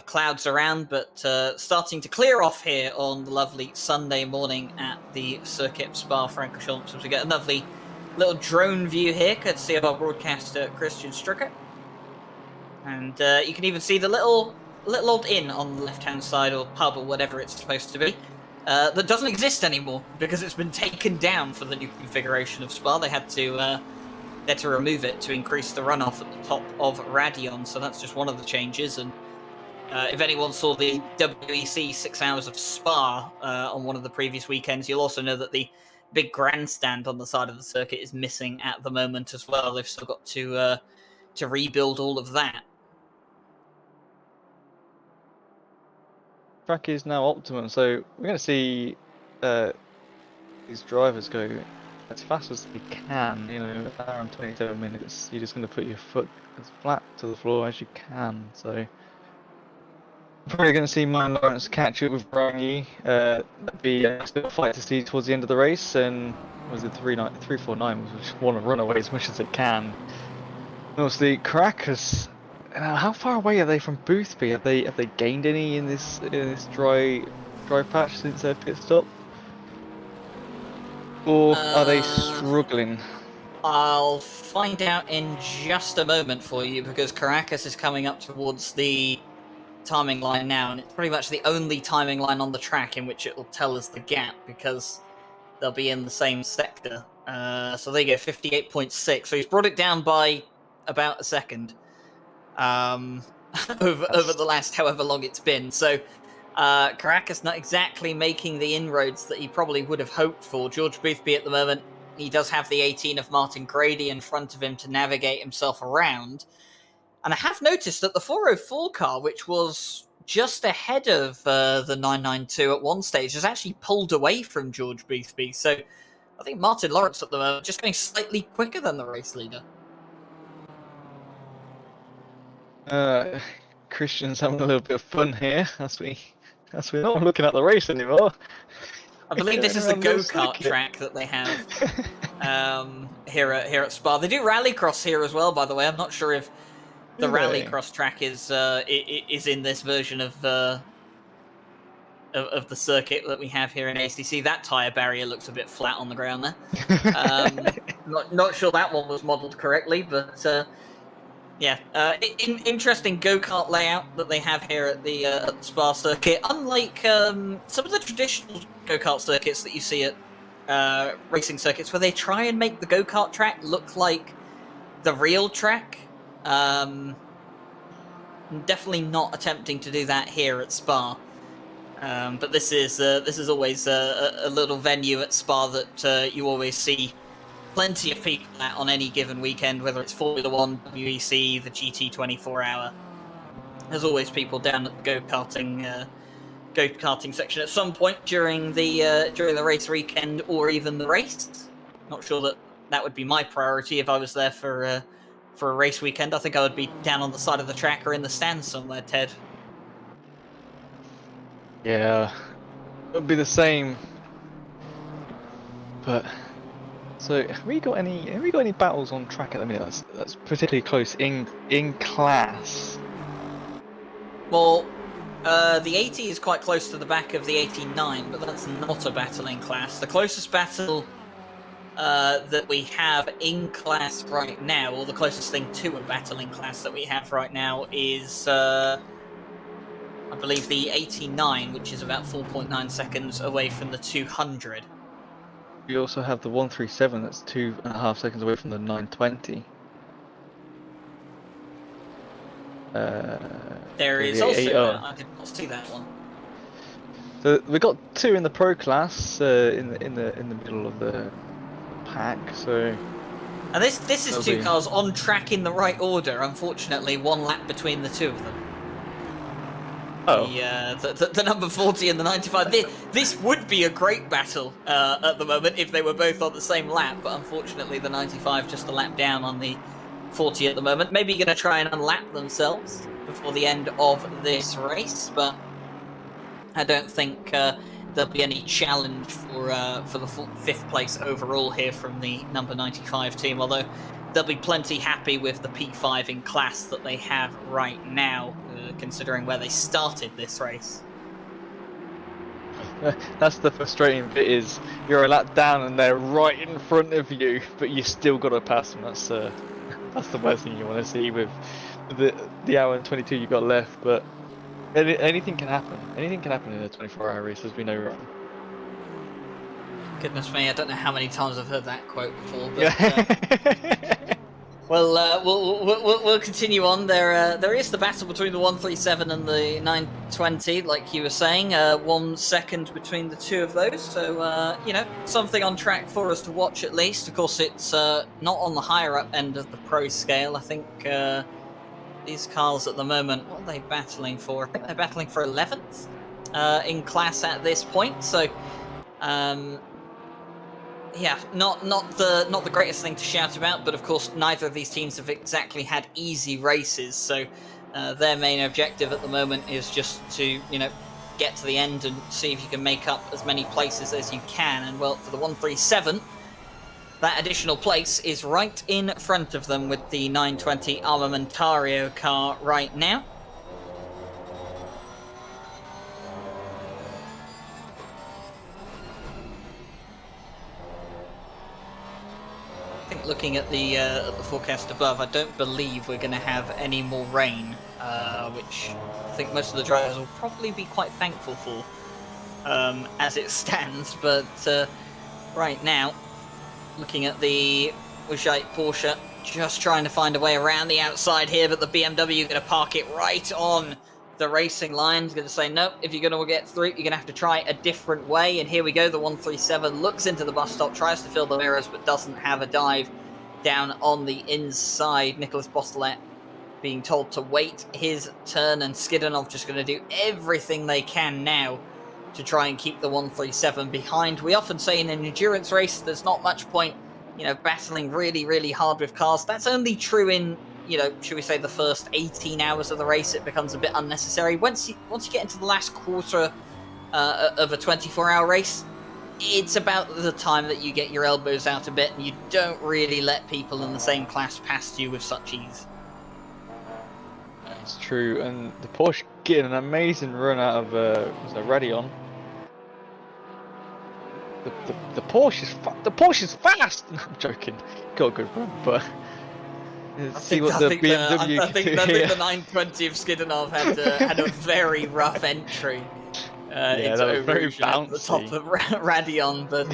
clouds around, but starting to clear off here on the lovely Sunday morning at the Circuit Spa-Francorchamps. We get a lovely little drone view here, courtesy of our broadcaster Christian Stricker. And you can even see the little old inn on the left-hand side, or pub, or whatever it's supposed to be, that doesn't exist anymore because it's been taken down for the new configuration of Spa. They had to remove it to increase the runoff at the top of Radion, so that's just one of the changes. And if anyone saw the WEC 6 Hours of Spa on one of the previous weekends, you'll also know that the big grandstand on the side of the circuit is missing at the moment as well. They've still got to rebuild all of that. Track is now optimum, so we're going to see these drivers go as fast as they can. You know, an hour and 27 minutes. You're just going to put your foot as flat to the floor as you can. So probably going to see Martin Lawrence catch up with Brian Yee. That'd be a nice little fight to see towards the end of the race. And was it 349? We just want to run away as much as it can. And obviously, Caracas. How far away are they from Boothby? Have they gained any in this dry patch since their pit stop? Or are they struggling? I'll find out in just a moment for you, because Caracas is coming up towards the timing line now, and it's pretty much the only timing line on the track in which it will tell us the gap, because they'll be in the same sector. So there you go, 58.6. So he's brought it down by about a second. over the last however long it's been. So Caracas not exactly making the inroads that he probably would have hoped for. George Boothby at the moment, he does have the 18 of Martin Grady in front of him to navigate himself around. And I have noticed that the 404 car, which was just ahead of the 992 at one stage, has actually pulled away from George Boothby. So I think Martin Lawrence at the moment just going slightly quicker than the race leader. Christian's having a little bit of fun here as we're not looking at the race anymore. I believe this is the go-kart track that they have here at Spa. They do rallycross here as well, by the way. I'm not sure if the rallycross track is in this version of the circuit that we have here in ACC. That tyre barrier looks a bit flat on the ground there. Not sure that one was modelled correctly, but yeah, interesting go-kart layout that they have here at the Spa circuit. Unlike some of the traditional go-kart circuits that you see at racing circuits, where they try and make the go-kart track look like the real track. Definitely not attempting to do that here at Spa. But this is always a little venue at Spa that you always see plenty of people at on any given weekend, whether it's Formula 1, WEC, the GT 24 hour. There's always people down at the go-karting section at some point during the race weekend or even the race. Not sure that would be my priority if I was there for a race weekend. I think I would be down on the side of the track or in the stands somewhere, Ted. Yeah, it would be the same. But so, have we got any battles on track at the minute that's particularly close in class? Well, the 80 is quite close to the back of the 89, but that's not a battle in class. The closest battle that we have in class right now, or the closest thing to a battle in class that we have right now, is I believe the 89, which is about 4.9 seconds away from the 200. We also have the 137 that's 2.5 seconds away from the 920. There is also I did not see that one. So we got two in the pro class in the middle of the pack. So and this is two cars on track in the right order. Unfortunately, one lap between the two of them. Oh. The number 40 and the 95. This would be a great battle at the moment if they were both on the same lap, but unfortunately the 95 just a lap down on the 40 at the moment. Maybe going to try and unlap themselves before the end of this race, but I don't think there'll be any challenge for the fifth place overall here from the number 95 team, although they'll be plenty happy with the P5 in class that they have right now, considering where they started this race. That's the frustrating bit, is you're a lap down and they're right in front of you, but you still got to pass them. That's the worst thing you want to see with the hour and 22 you got left. But anything can happen. Anything can happen in a 24-hour race, as we know, right? Goodness me, I don't know how many times I've heard that quote before. But, we'll continue on. There is the battle between the 137 and the 920, like you were saying. 1 second between the two of those, so something on track for us to watch at least. Of course, it's not on the higher up end of the pro scale. I think these cars at the moment, what are they battling for? I think they're battling for 11th in class at this point. So. Yeah, not the greatest thing to shout about, but of course neither of these teams have exactly had easy races, so their main objective at the moment is just to get to the end and see if you can make up as many places as you can. And well, for the 137, that additional place is right in front of them with the 920 Armamentario car right now. Looking at the forecast above, I don't believe we're going to have any more rain, which I think most of the drivers will probably be quite thankful for as it stands. But right now, looking at the Ujite Porsche Just trying to find a way around the outside here, but the BMW going to park it right on the racing line. Is going to say, nope, if you're going to get through, you're going to have to try a different way. And here we go. The 137 looks into the bus stop, tries to fill the mirrors, but doesn't have a dive down on the inside. Nicholas Bostolet being told to wait his turn, and Skidunov just going to do everything they can now to try and keep the 137 behind. We often say in an endurance race, there's not much point, battling really, really hard with cars. That's only true in, should we say, the first 18 hours of the race. It becomes a bit unnecessary. Once you get into the last quarter of a 24-hour race, it's about the time that you get your elbows out a bit, and you don't really let people in the same class past you with such ease. It's true, and the Porsche getting an amazing run out of Radeon. The Porsche is fast. No, I'm joking. Got a good run, but I think the 920 of Skidunov had a very rough entry. Yeah, that was very bouncy at the top of Radeon, but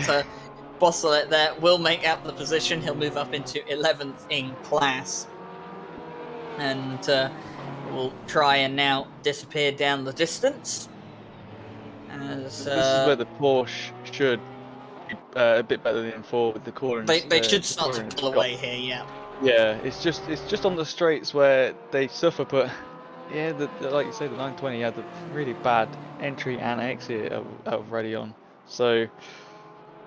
Bostolet there will make out the position. He'll move up into 11th in class, and will try and now disappear down the distance. As, this is where the Porsche should be a bit better than M4 with the corners. They should start to pull away here, yeah. Yeah, it's just on the straights where they suffer, but yeah, like you say, the 920 had a really bad entry and exit out of Radeon. So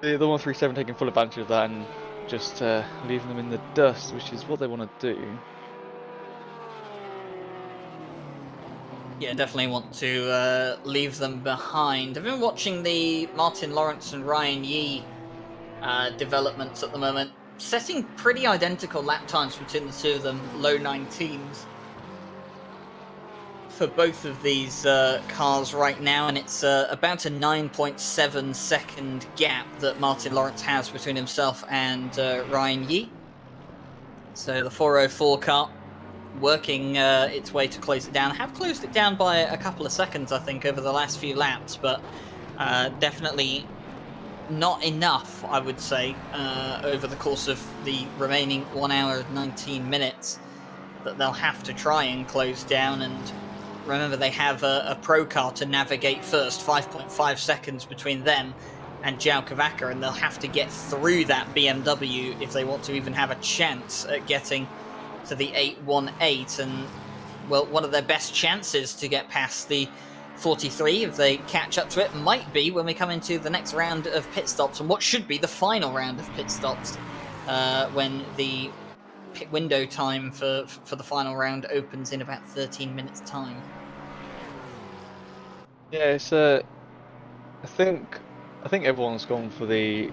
the 137 taking full advantage of that and just leaving them in the dust, which is what they want to do. Yeah, definitely want to leave them behind. I've been watching the Martin Lawrence and Ryan Yee developments at the moment, setting pretty identical lap times between the two of them, low 19s for both of these cars right now, and it's about a 9.7 second gap that Martin Lawrence has between himself and Ryan Yee. So the 404 car working its way to close it down. Have closed it down by a couple of seconds, I think, over the last few laps, but definitely not enough, I would say, over the course of the remaining 1 hour and 19 minutes that they'll have to try and close down. And remember, they have a pro car to navigate first, 5.5 seconds between them and João Cavaca, and they'll have to get through that BMW if they want to even have a chance at getting to the 818. And well, one of their best chances to get past the 43, if they catch up to it, might be when we come into the next round of pit stops, and what should be the final round of pit stops, when the pit window time for the final round opens in about 13 minutes time. Yeah, it's I think everyone's gone for the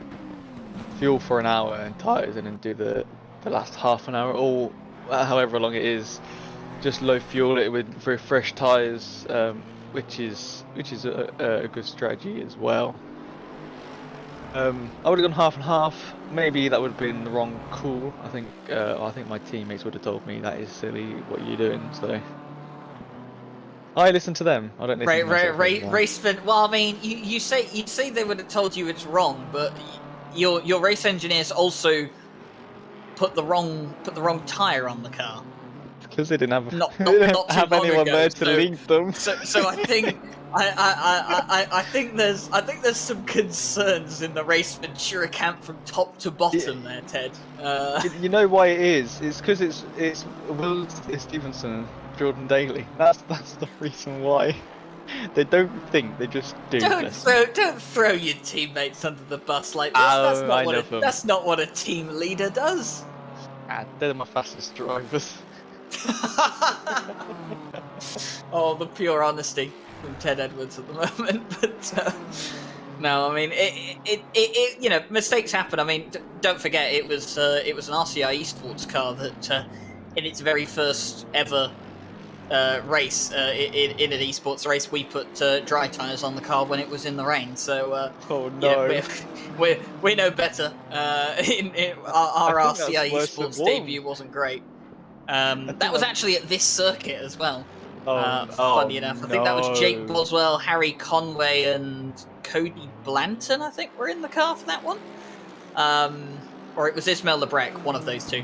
fuel for an hour and tyres, and then do the last half an hour, or however long it is, just low fuel it with very fresh tyres, which is a good strategy as well. I would have gone half and half. Maybe that would have been the wrong call. I think my teammates would have told me that is silly what you're doing. So I listen to them. I don't listen to myself anymore. Racefin. Well, I mean, you say they would have told you it's wrong, but your race engineers also put the wrong tyre on the car. Because they didn't have not anyone ago, there to lead them. So I think I think there's some concerns in the Race Ventura camp from top to bottom there, Ted. You know why it is? It's because it's Will Stevenson, Jordan Daly. That's the reason why. They don't think, they just do. Don't throw your teammates under the bus like this. That's not what a team leader does. They're my fastest drivers. Oh, the pure honesty from Ted Edwards at the moment. But no, I mean, it mistakes happen. I mean, don't forget, it was an RCI esports car that in its very first ever race in an esports race, we put dry tyres on the car when it was in the rain. So oh no, we know better. Our RCI esports debut wasn't great. That was actually at this circuit as well. Funny enough, I think that was Jake Boswell, Harry Conway, and Cody Blanton, I think, were in the car for that one. or it was Ismail Lebrec, one of those two.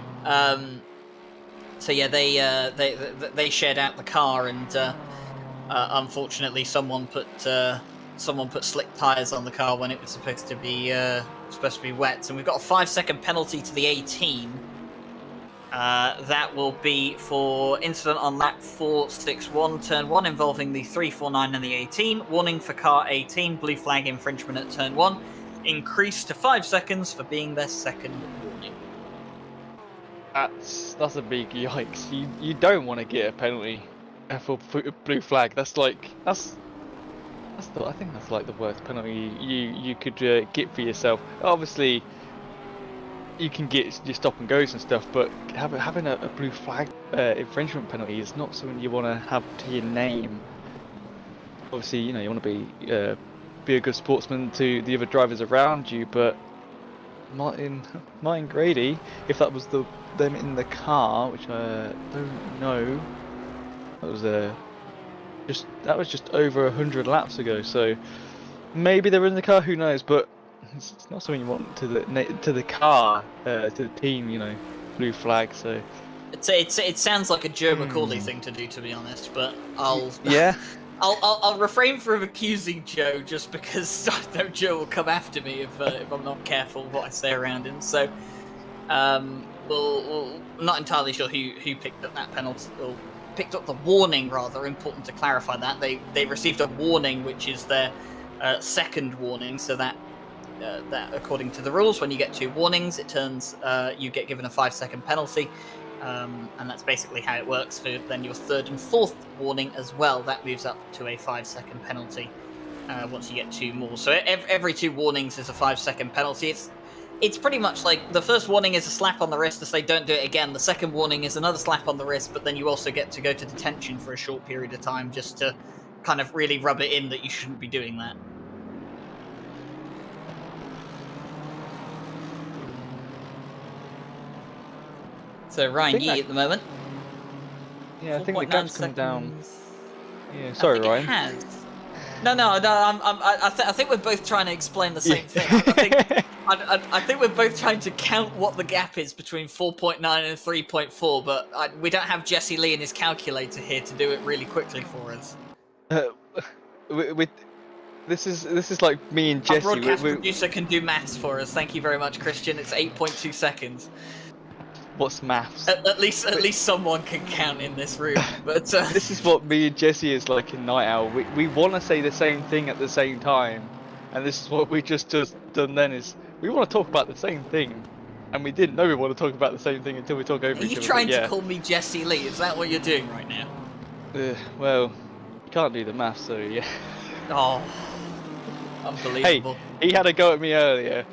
So yeah, they shared out the car, and unfortunately, someone put slick tires on the car when it was supposed to be wet. And we've got a 5-second penalty to the 18. That will be for incident on lap 461, turn 1, involving the 349 and the 18. Warning for car 18, blue flag infringement at turn 1. Increased to 5 seconds for being their second warning. That's a big yikes. You don't want to get a penalty for blue flag. I think that's like the worst penalty you could get for yourself. Obviously, you can get your stop and goes and stuff, but having a blue flag infringement penalty is not something you want to have to your name. Obviously, you want to be a good sportsman to the other drivers around you, but Martin Grady, if that was them in the car, which I don't know, that was just over 100 laps ago. So maybe they were in the car, who knows? But it's not something you want to the car, to the team. Blue flag. So it sounds like a Joe McCauley thing to do, to be honest. But I'll refrain from accusing Joe, just because I know Joe will come after me if I'm not careful what I say around him. So, we're not entirely sure who picked up that penalty, or picked up the warning, rather. Important to clarify that they received a warning, which is their second warning. So that according to the rules, when you get 2 warnings, it turns you get given a 5-second penalty. And that's basically how it works for then your 3rd and 4th warning as well. That moves up to a 5-second penalty once you get 2 more. So every 2 warnings is a 5-second penalty. It's pretty much like the first warning is a slap on the wrist to say don't do it again. The second warning is another slap on the wrist, but then you also get to go to detention for a short period of time, just to kind of really rub it in that you shouldn't be doing that. So Ryan Yee at the moment. Yeah, I think the gap's come down. Yeah, sorry, sorry, Ryan. It has. No. I think we're both trying to explain the same thing. I think we're both trying to count what the gap is between 4.9 and 3.4, but we don't have Jesse Lee and his calculator here to do it really quickly for us. This is like me and Jesse. Our broadcast producer can do maths for us. Thank you very much, Christian. It's 8.2 seconds. What's maths? At least someone can count in this room. But this is what me and Jesse is like in Night Owl. We want to say the same thing at the same time, and this is what we just done. Then is we want to talk about the same thing, and we didn't know we want to talk about the same thing until we talk over each other. Are you trying to call me Jesse Lee? Is that what you're doing right now? Well, you can't do the maths, so yeah. Oh, unbelievable. Hey, he had a go at me earlier.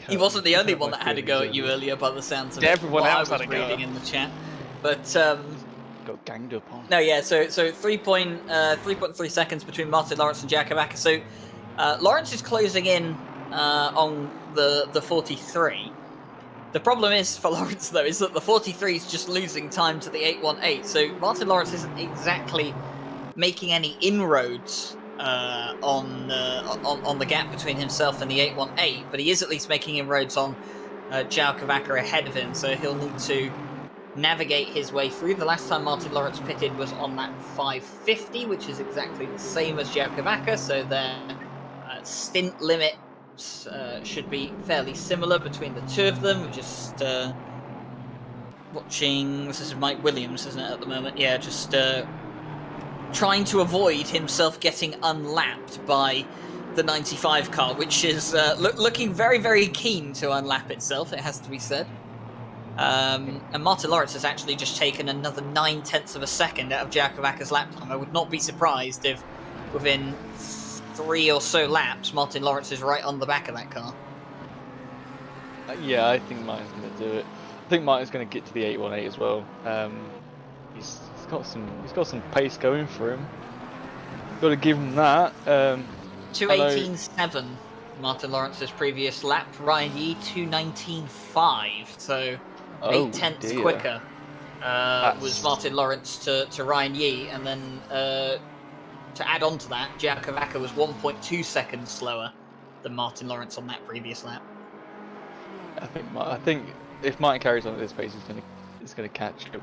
He wasn't the only one that had a go at you earlier, by the sounds of it. Everyone else had a go. Reading in the chat, but got ganged up on. No, yeah. So 3.3 seconds between Martin Lawrence and Jakob Acker. So Lawrence is closing in on the 43. The problem is for Lawrence though is that the 43 is just losing time to the 818. So Martin Lawrence isn't exactly making any inroads on the gap between himself and the 818, but he is at least making inroads on Jakob Acker ahead of him, so he'll need to navigate his way through. The last time Martin Lawrence pitted was on lap 550, which is exactly the same as Jakob Acker, so their stint limits should be fairly similar between the two of them. We're just watching, this is Mike Williams, isn't it, at the moment? Yeah, just trying to avoid himself getting unlapped by the 95 car, which is looking very, very keen to unlap itself, it has to be said. And Martin Lawrence has actually just taken another 9/10 of a second out of Jakob Acker's lap time. I would not be surprised if within 3 or so laps, Martin Lawrence is right on the back of that car. Yeah, I think Martin's going to do it. I think Martin's going to get to the 818 as well. He's got some pace going for him. Got to give him that. 2:18.7, Martin Lawrence's previous lap. Ryan Yee 2:19.5. So 8/10 quicker was Martin Lawrence to Ryan Yee, and then to add on to that, Jakob Acker was 1.2 seconds slower than Martin Lawrence on that previous lap. I think if Martin carries on at this pace, he's gonna catch up.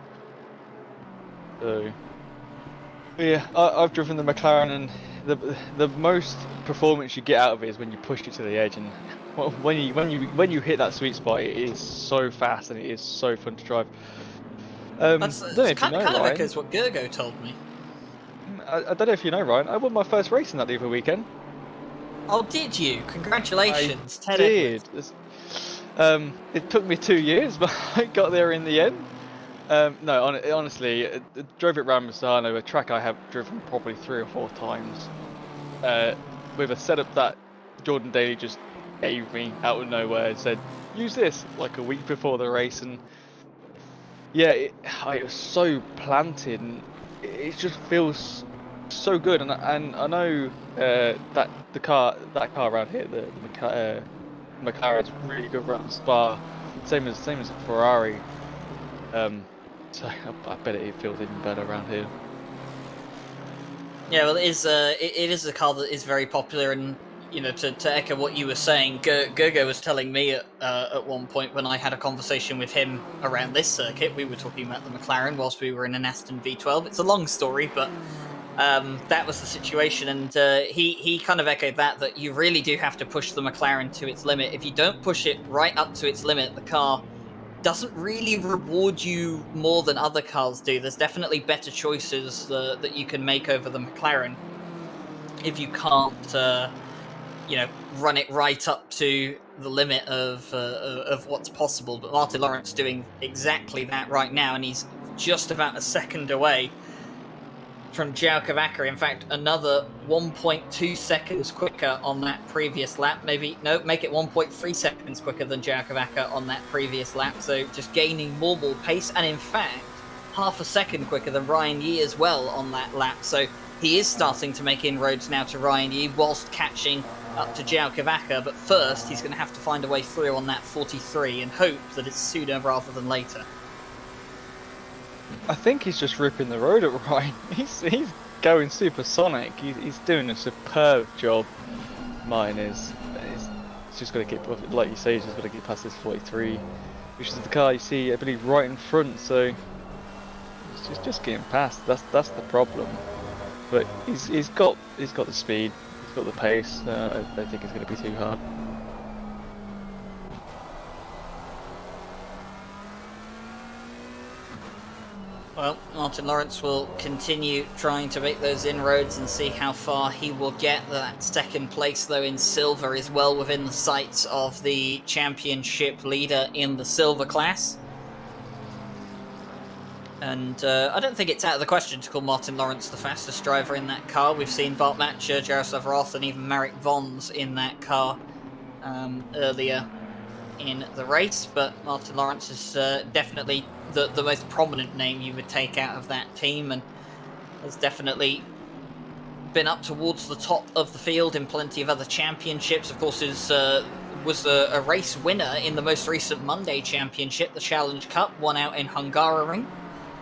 So yeah, I've driven the McLaren, and the most performance you get out of it is when you push it to the edge, and when you hit that sweet spot, it is so fast and it is so fun to drive. That's I don't know if you know, kind of Ryan. echoes what Gergo told me. I don't know if you know, Ryan. I won my first race in that the other weekend. Oh, did you? Congratulations, I Ted did. Edwards. It took me 2 years, but I got there in the end. No, honestly, I drove it around Misano, a track I have driven probably 3 or 4 times, with a setup that Jordan Daly just gave me out of nowhere and said, use this, like a week before the race, and yeah, it was so planted, and it just feels so good, and I know that car around here, the McLaren's really good around Spa, same as a Ferrari. So I bet it feels even better around here. Yeah, well, it is a car that is very popular, and you know, to echo what you were saying, Gergo was telling me at one point when I had a conversation with him around this circuit, we were talking about the McLaren whilst we were in an Aston V12. It's a long story, but that was the situation, and he kind of echoed that you really do have to push the McLaren to its limit. If you don't push it right up to its limit, the car doesn't really reward you more than other cars do. There's definitely better choices that you can make over the McLaren if you can't, run it right up to the limit of what's possible. But Martin Lawrence doing exactly that right now, and he's just about a second away from João Cavaca. In fact, another 1.2 seconds quicker on that previous lap. Make it 1.3 seconds quicker than João Cavaca on that previous lap. So just gaining more pace, and in fact, half a second quicker than Ryan Yee as well on that lap. So he is starting to make inroads now to Ryan Yee whilst catching up to João Cavaca. But first, he's going to have to find a way through on that 43 and hope that it's sooner rather than later. I think he's just ripping the road at Ryan. He's going supersonic. He's doing a superb job. Martin is. He's just got to get, like you say, he's just got to get past this 43, which is the car you see, I believe, right in front. So he's just getting past. That's the problem. But he's got the speed. He's got the pace. I don't think it's going to be too hard. Well, Martin Lawrence will continue trying to make those inroads and see how far he will get. That second place, though, in silver is well within the sights of the championship leader in the silver class. And I don't think it's out of the question to call Martin Lawrence the fastest driver in that car. We've seen Bart Matcher, Jaroslav Roth, and even Marek Vons in that car earlier in the race. But Martin Lawrence is definitely the most prominent name you would take out of that team, and has definitely been up towards the top of the field in plenty of other championships. Of course, was a race winner in the most recent Monday championship, the Challenge Cup, won out in Hungaroring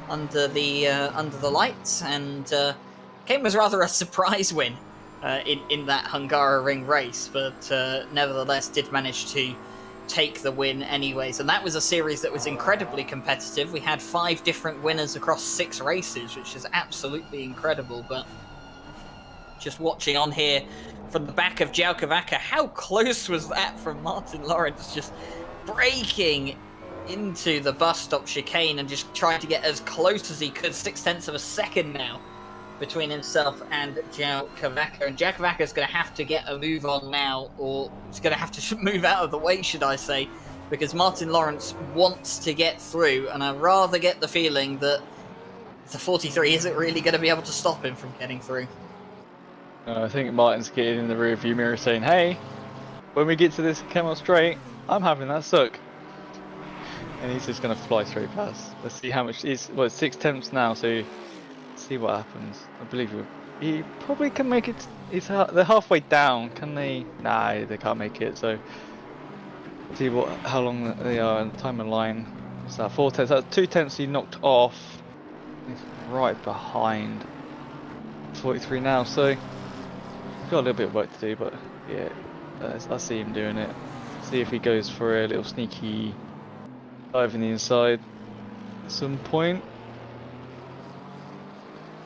under the lights, and came as rather a surprise win in that Hungaroring race, but nevertheless did manage to take the win anyways. And that was a series that was incredibly competitive. We had 5 different winners across 6 races, which is absolutely incredible. But just watching on here from the back of João Cavaca, how close was that from Martin Lawrence, just braking into the bus stop chicane and just trying to get as close as he could. 0.6 of a second now between himself and João Cavaca, and João Cavaca is going to have to get a move on now, or he's going to have to move out of the way, should I say, because Martin Lawrence wants to get through, and I rather get the feeling that the 43 isn't really going to be able to stop him from getting through. I think Martin's getting in the rear view mirror saying, hey, when we get to this Camel Straight, I'm having that suck. And he's just going to fly straight past. Let's see how much he's, well, 6 tenths now, so see what happens. I believe he probably can make it. They're halfway down. Can they? Nah, they can't make it. So see how long they are in the timer line. Is that 4 tenths? That's 2 tenths he knocked off. He's right behind 43 now. So he's got a little bit of work to do, but yeah, I see him doing it. See if he goes for a little sneaky dive in the inside at some point.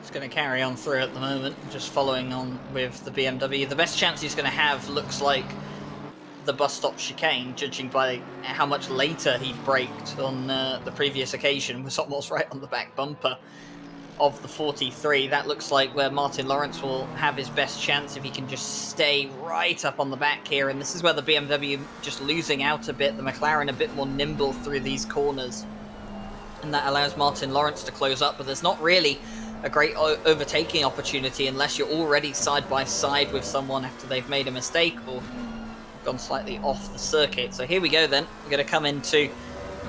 He's going to carry on through at the moment, just following on with the BMW. The best chance he's going to have looks like the bus stop chicane, judging by how much later he'd braked on the previous occasion, was almost right on the back bumper of the 43. That looks like where Martin Lawrence will have his best chance if he can just stay right up on the back here. And this is where the BMW just losing out a bit, the McLaren a bit more nimble through these corners. And that allows Martin Lawrence to close up, but there's not really a great overtaking opportunity unless you're already side by side with someone after they've made a mistake or gone slightly off the circuit. So here we go then. We're going to come into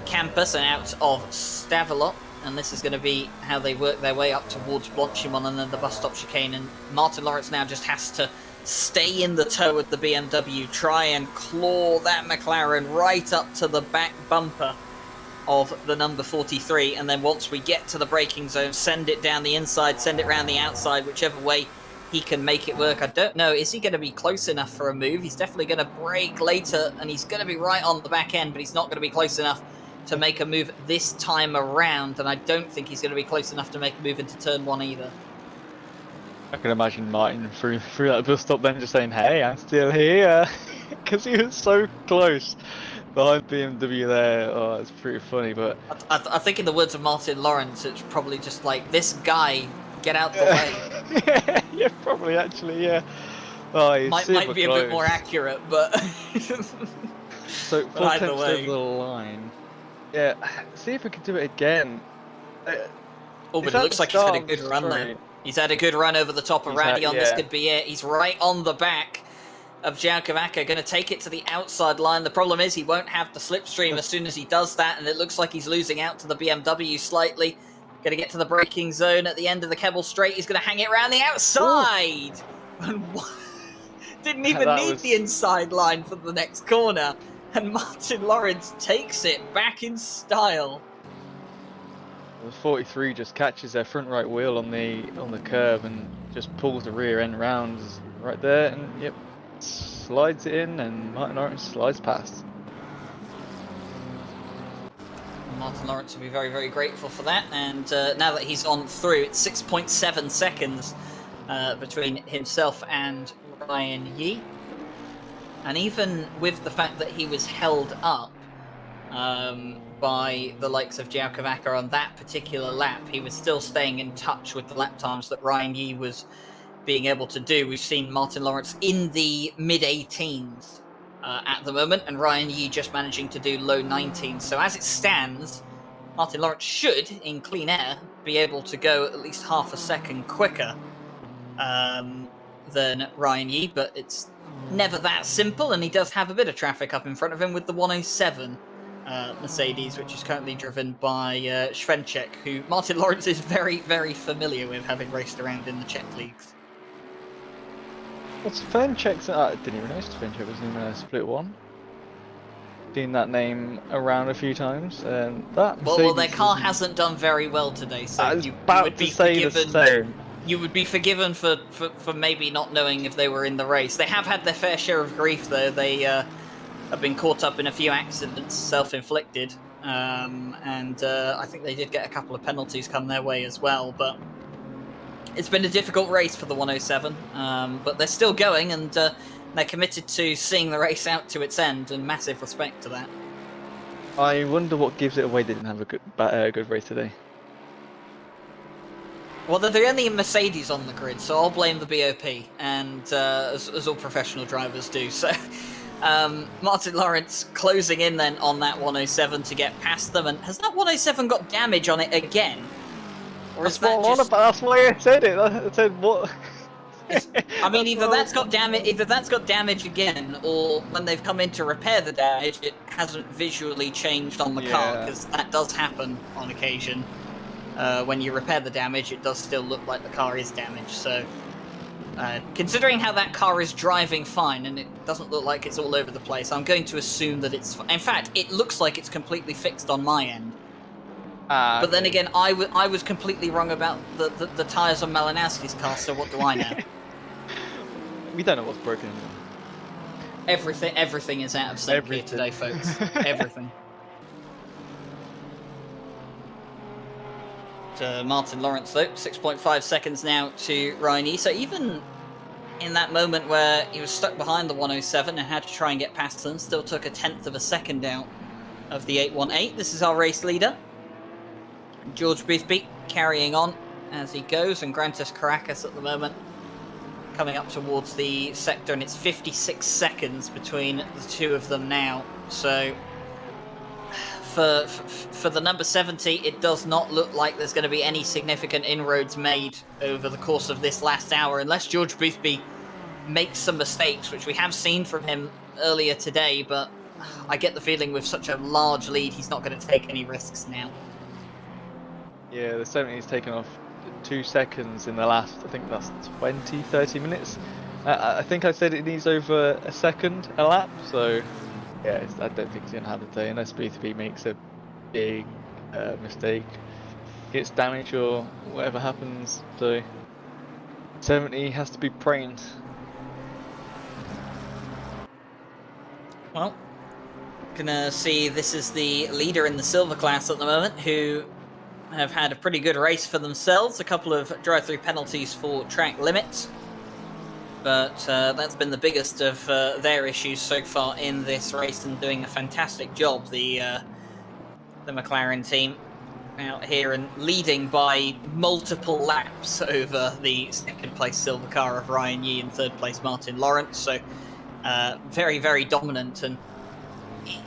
Campus and out of Stavelot, and this is going to be how they work their way up towards Blanchimont and then the bus stop chicane. And Martin Lawrence now just has to stay in the tow with the BMW, try and claw that McLaren right up to the back bumper of the number 43, and then once we get to the braking zone, send it down the inside, send it round the outside, whichever way he can make it work. I don't know, is he going to be close enough for a move? He's definitely going to brake later, and he's going to be right on the back end, but he's not going to be close enough to make a move this time around, and I don't think he's going to be close enough to make a move into turn 1 either. I can imagine Martin through that bus stop then just saying, "Hey, I'm still here," because he was so close behind BMW there. Oh, it's pretty funny, but I think in the words of Martin Lawrence, it's probably just like, this guy, get out the way. Yeah, probably actually, yeah. Oh, might be close. A bit more accurate, but so 4 either tenths way. over the line. Yeah, see if we can do it again. Oh, but it looks like he's had a good run there. He's had a good run over the top of Radion. This could be it. He's right on the back of João Cavaca, going to take it to the outside line. The problem is he won't have the slipstream as soon as he does that, and it looks like he's losing out to the BMW slightly. Going to get to the braking zone at the end of the Kebble Straight. He's going to hang it around the outside. And didn't even need the inside line for the next corner. And Martin Lawrence takes it back in style. The 43 just catches their front right wheel on the curb and just pulls the rear end round right there, and yep, slides it in, and Martin Lawrence slides past. Martin Lawrence will be very, very grateful for that. And now that he's on through, it's 6.7 seconds between himself and Ryan Yee. And even with the fact that he was held up by the likes of João Cavaca on that particular lap, he was still staying in touch with the lap times that Ryan Yee was being able to do. We've seen Martin Lawrence in the mid-18s at the moment, and Ryan Yee just managing to do low 19s. So as it stands, Martin Lawrence should, in clean air, be able to go at least half a second quicker than Ryan Yee, but it's never that simple, and he does have a bit of traffic up in front of him with the 107 Mercedes, which is currently driven by Svenček, who Martin Lawrence is very, very familiar with, having raced around in the Czech leagues. What's Svenček's? I didn't even know Svenček was in Split 1. Seen that name around a few times, and that. Well, their car hasn't done very well today, so I was you about would be to say forgiven. the same. You would be forgiven for maybe not knowing if they were in the race. They have had their fair share of grief, though. They have been caught up in a few accidents, self-inflicted, and I think they did get a couple of penalties come their way as well. But it's been a difficult race for the 107, but they're still going, and they're committed to seeing the race out to its end, and massive respect to that. I wonder what gives it away they didn't have a good race today. Well, they're the only Mercedes on the grid, so I'll blame the BOP, and as all professional drivers do. So Martin Lawrence closing in then on that 107 to get past them, and has that 107 got damage on it again? Or is that just... That's why I said it. I said what? I mean, either that's got damage again, or when they've come in to repair the damage, it hasn't visually changed on the car, because that does happen on occasion. When you repair the damage, it does still look like the car is damaged. So, considering how that car is driving fine, and it doesn't look like it's all over the place, I'm going to assume that it's... In fact, it looks like it's completely fixed on my end. But then again, I was completely wrong about the tyres on Malinowski's car, so what do I know? We don't know what's broken. Everything is out of sync here Everything. today, folks. Everything. To Martin Lawrence, though, 6.5 seconds now to Ryan Yee. So even in that moment where he was stuck behind the 107 and had to try and get past them, still took a 1/10 of a second out of the 818. This is our race leader, George Boothby, carrying on as he goes, and Grantis Caracas at the moment coming up towards the sector, and it's 56 seconds between the two of them now. So for the number 70, it does not look like there's going to be any significant inroads made over the course of this last hour, unless George Boothby makes some mistakes, which we have seen from him earlier today, but I get the feeling with such a large lead, he's not going to take any risks now. Yeah, the 70's taken off 2 seconds in the last, I think that's 20, 30 minutes. I think I said it needs over a second a lap, so yeah, I don't think he's going to have the day unless Boothby makes a big mistake, gets damage or whatever happens. So 70 has to be praying. Well, gonna see this is the leader in the silver class at the moment, who have had a pretty good race for themselves. A couple of drive-through penalties for track limits, but that's been the biggest of their issues so far in this race, and doing a fantastic job, the McLaren team out here and leading by multiple laps over the second place silver car of Ryan Yee and third place Martin Lawrence. So very, very dominant, and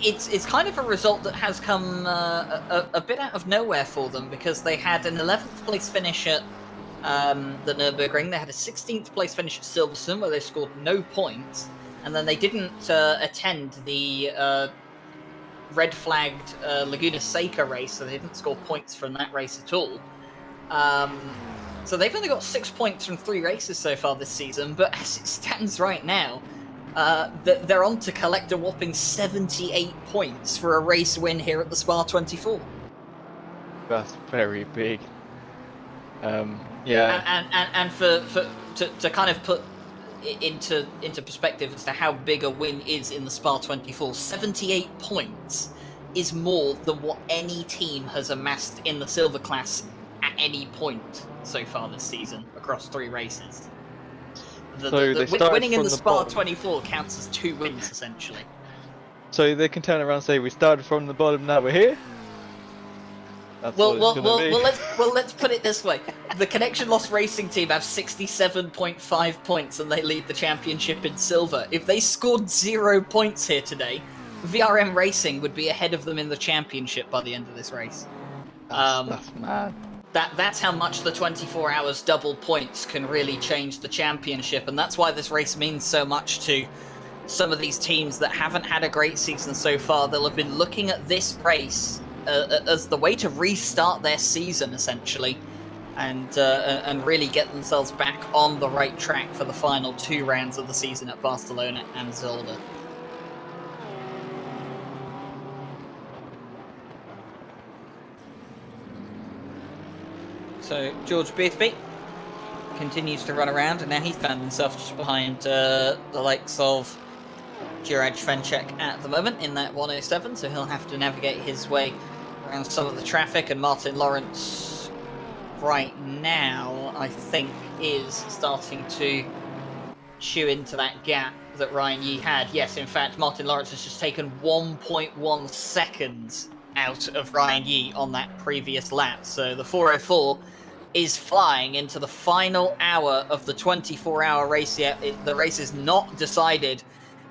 it's kind of a result that has come a bit out of nowhere for them, because they had an 11th place finish at the Nürburgring. They had a 16th place finish at Silverstone, where they scored no points, and then they didn't attend the red flagged Laguna Seca race, so they didn't score points from that race at all. So they've only got 6 points from 3 races so far this season, but as it stands right now, they're on to collect a whopping 78 points for a race win here at the Spa 24. That's very big. Yeah. And to kind of put it into perspective as to how big a win is in the Spa 24, 78 points is more than what any team has amassed in the silver class at any point so far this season across 3 races. Winning in the Spa 24 counts as 2 wins, essentially. So they can turn around and say, we started from the bottom, now we're here? That's let's put it this way. The Connection Lost Racing team have 67.5 points, and they lead the championship in silver. If they scored 0 points here today, VRM Racing would be ahead of them in the championship by the end of this race. That's mad. That's how much the 24 hours double points can really change the championship, and that's why this race means so much to some of these teams that haven't had a great season so far. They'll have been looking at this race as the way to restart their season, essentially, and really get themselves back on the right track for the final 2 rounds of the season at Barcelona and Zolder. So George Boothby continues to run around, and now he's found himself just behind the likes of Juraj Fencek at the moment in that 107, so he'll have to navigate his way around some of the traffic. And Martin Lawrence right now, I think, is starting to chew into that gap that Ryan Yee had. Yes, in fact, Martin Lawrence has just taken 1.1 seconds out of Ryan Yee on that previous lap. So the 404 is flying into the final hour of the 24-hour race yet. The race is not decided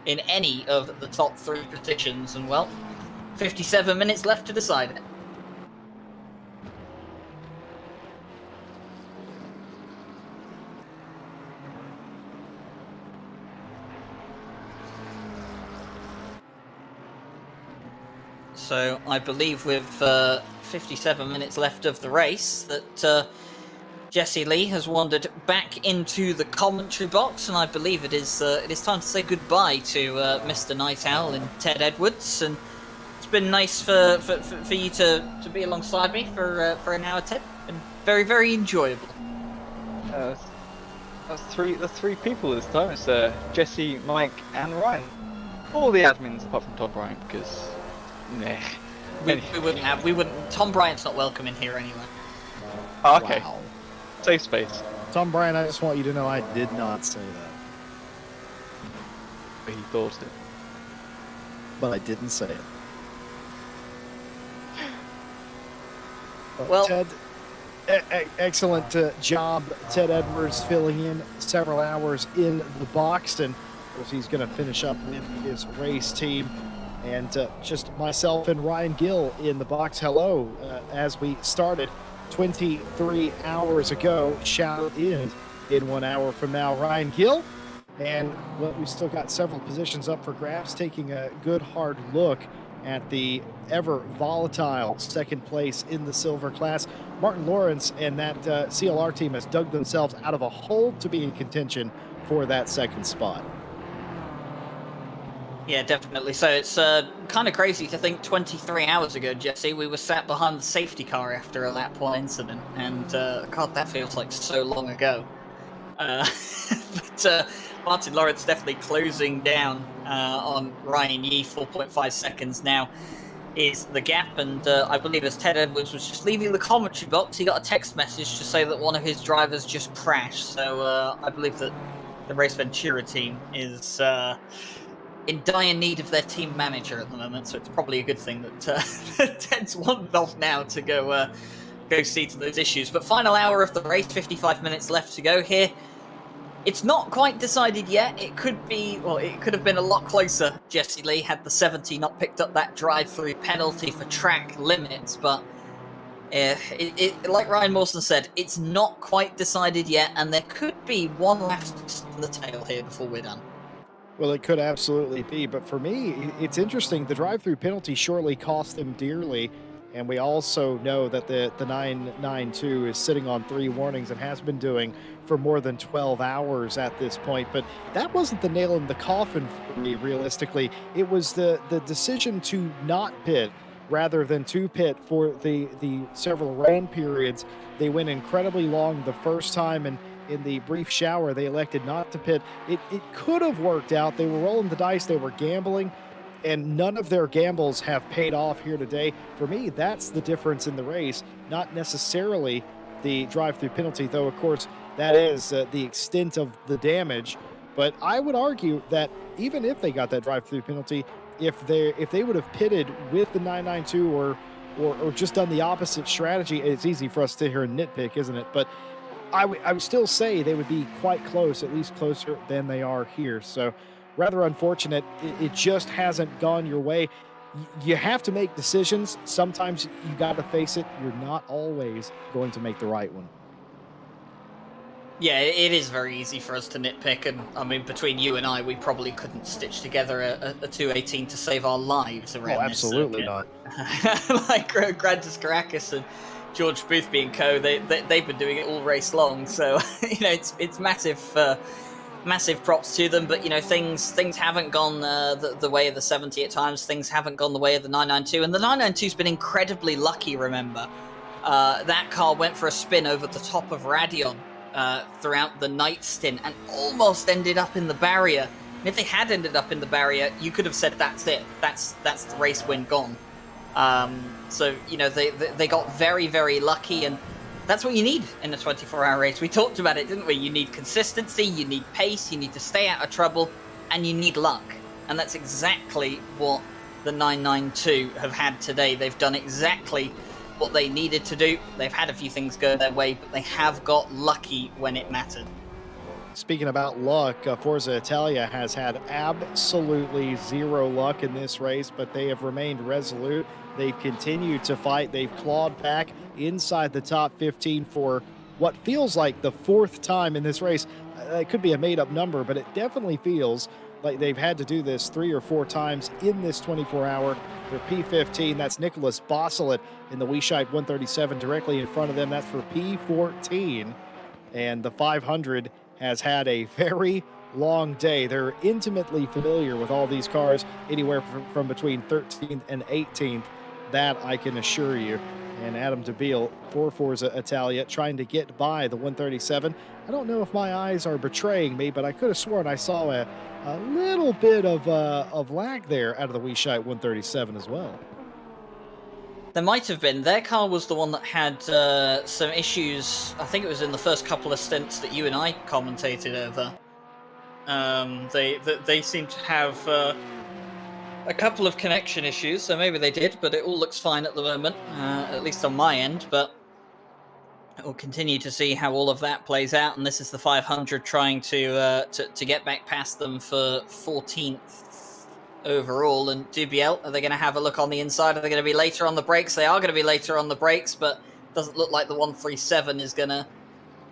in any of the top 3 positions, and well, 57 minutes left to decide it. So I believe with 57 minutes left of the race that Jesse Lee has wandered back into the commentary box, and I believe it is time to say goodbye to Mr. Night Owl and Ted Edwards. And it's been nice for you to be alongside me for an hour, Ted. Been very, very enjoyable. That's three people this time. It's Jesse, Mike, and Ryan. All the admins apart from Tom Bryant, because nah. We wouldn't have. We wouldn't. Tom Bryant's not welcome in here anyway. Oh, okay. Wow. Safe space. Tom Bryan, I just want you to know I did not say that. But he thought it. But I didn't say it. Well- Ted, excellent job, Ted Edwards, filling in several hours in the box, and of course he's going to finish up with his race team. And just myself and Ryan Gill in the box. Hello, as we started 23 hours ago, shall end in 1 hour from now. Ryan Gill, and well, we've still got several positions up for grabs, taking a good hard look at the ever volatile second place in the silver class. Martin Lawrence and that CLR team has dug themselves out of a hole to be in contention for that second spot. Yeah, definitely. So it's kind of crazy to think 23 hours ago, Jesse, we were sat behind the safety car after a lap 1 incident, and God, that feels like so long ago. But Martin Lawrence definitely closing down on Ryan Yee, 4.5 seconds now is the gap, and I believe as Ted Edwards was just leaving the commentary box, he got a text message to say that one of his drivers just crashed. So I believe that the Race Ventura team is in dire need of their team manager at the moment, so it's probably a good thing that Ted's wandered off now to go see to those issues. But final hour of the race, 55 minutes left to go here. It's not quite decided yet. It could be, well, it could have been a lot closer, Jesse Lee, had the 70 not picked up that drive-through penalty for track limits. But like Ryan Mawson said, it's not quite decided yet, and there could be one last twist in the tail here before we're done. Well, it could absolutely be, but for me, it's interesting. The drive-through penalty surely cost them dearly, and we also know that the 992 is sitting on 3 warnings and has been doing for more than 12 hours at this point. But that wasn't the nail in the coffin for me, realistically. It was the decision to not pit rather than to pit for the several rain periods. They went incredibly long the first time, and in the brief shower, they elected not to pit. It could have worked out. They were rolling the dice. They were gambling, and none of their gambles have paid off here today. For me, that's the difference in the race, not necessarily the drive-through penalty, though, of course, that is the extent of the damage. But I would argue that even if they got that drive-through penalty, if they would have pitted with the 992 or just done the opposite strategy, it's easy for us to sit here and nitpick, isn't it? But I would still say they would be quite close, at least closer than they are here. So rather unfortunate. It just hasn't gone your way. You have to make decisions. Sometimes you got to face it. You're not always going to make the right one. Yeah, it is very easy for us to nitpick, and I mean, between you and I, we probably couldn't stitch together a 218 to save our lives around this. Absolutely not. Like Grantis Caracas and George Boothby and co, they've been doing it all race long, so it's massive props to them. But things haven't gone the way of the 70 at times. Things haven't gone the way of the 992, and the 992's been incredibly lucky. Remember, that car went for a spin over the top of Radion throughout the night stint and almost ended up in the barrier. And if they had ended up in the barrier, you could have said that's it. That's the race win gone. So they got very, very lucky, and that's what you need in a 24-hour race. We talked about it, didn't we? You need consistency, you need pace, you need to stay out of trouble, and you need luck. And that's exactly what the 992 have had today. They've done exactly what they needed to do. They've had a few things go their way, but they have got lucky when it mattered. Speaking about luck, Forza Italia has had absolutely zero luck in this race, but they have remained resolute. They've continued to fight. They've clawed back inside the top 15 for what feels like the 4th time in this race. It could be a made-up number, but it definitely feels like they've had to do this 3 or 4 times in this 24-hour. They're P15. That's Nicholas Bosselet in the Weishite 137 directly in front of them. That's for P14. And the 500 has had a very long day. They're intimately familiar with all these cars, anywhere from between 13th and 18th. That I can assure you. And Adam DeBeal for Forza Italia trying to get by the 137. I don't know if my eyes are betraying me, but I could have sworn I saw a little bit of lag there out of the Weichheit 137 as well. There might have been. Their car was the one that had some issues. I think it was in the first couple of stints that you and I commentated over. They seem to have a couple of connection issues, so maybe they did, but it all looks fine at the moment, at least on my end. But we'll continue to see how all of that plays out. And this is the 500 trying to get back past them for 14th overall. And Dubiel, are they going to have a look on the inside? Are they going to be later on the brakes? They are going to be later on the brakes, but it doesn't look like the 137 is going to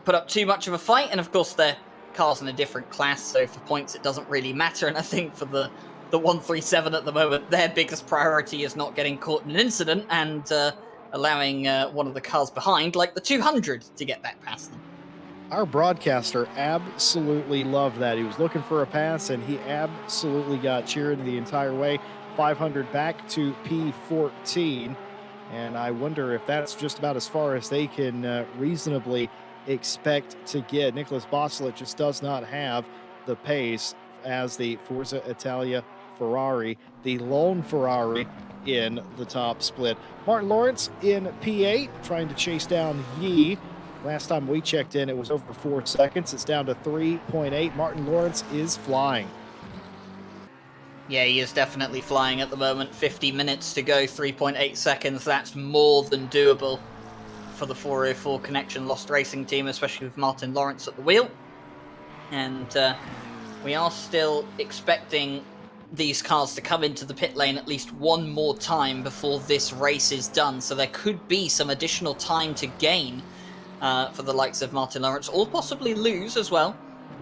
put up too much of a fight. And of course, their car's in a different class, so for points it doesn't really matter. And I think for the 137 at the moment, their biggest priority is not getting caught in an incident and allowing one of the cars behind, like the 200, to get back past them. Our broadcaster absolutely loved that. He was looking for a pass, and he absolutely got cheered the entire way. 500 back to P14, and I wonder if that's just about as far as they can reasonably expect to get. Nicholas Boslic just does not have the pace as the Forza Italia Ferrari, the lone Ferrari in the top split. Martin Lawrence in P8, trying to chase down Yi. Last time we checked in, it was over 4 seconds. It's down to 3.8. Martin Lawrence is flying. Yeah, he is definitely flying at the moment. 50 minutes to go, 3.8 seconds. That's more than doable for the 404 Connection Lost Racing team, especially with Martin Lawrence at the wheel. And we are still expecting these cars to come into the pit lane at least one more time before this race is done. So there could be some additional time to gain for the likes of Martin Lawrence, or possibly lose as well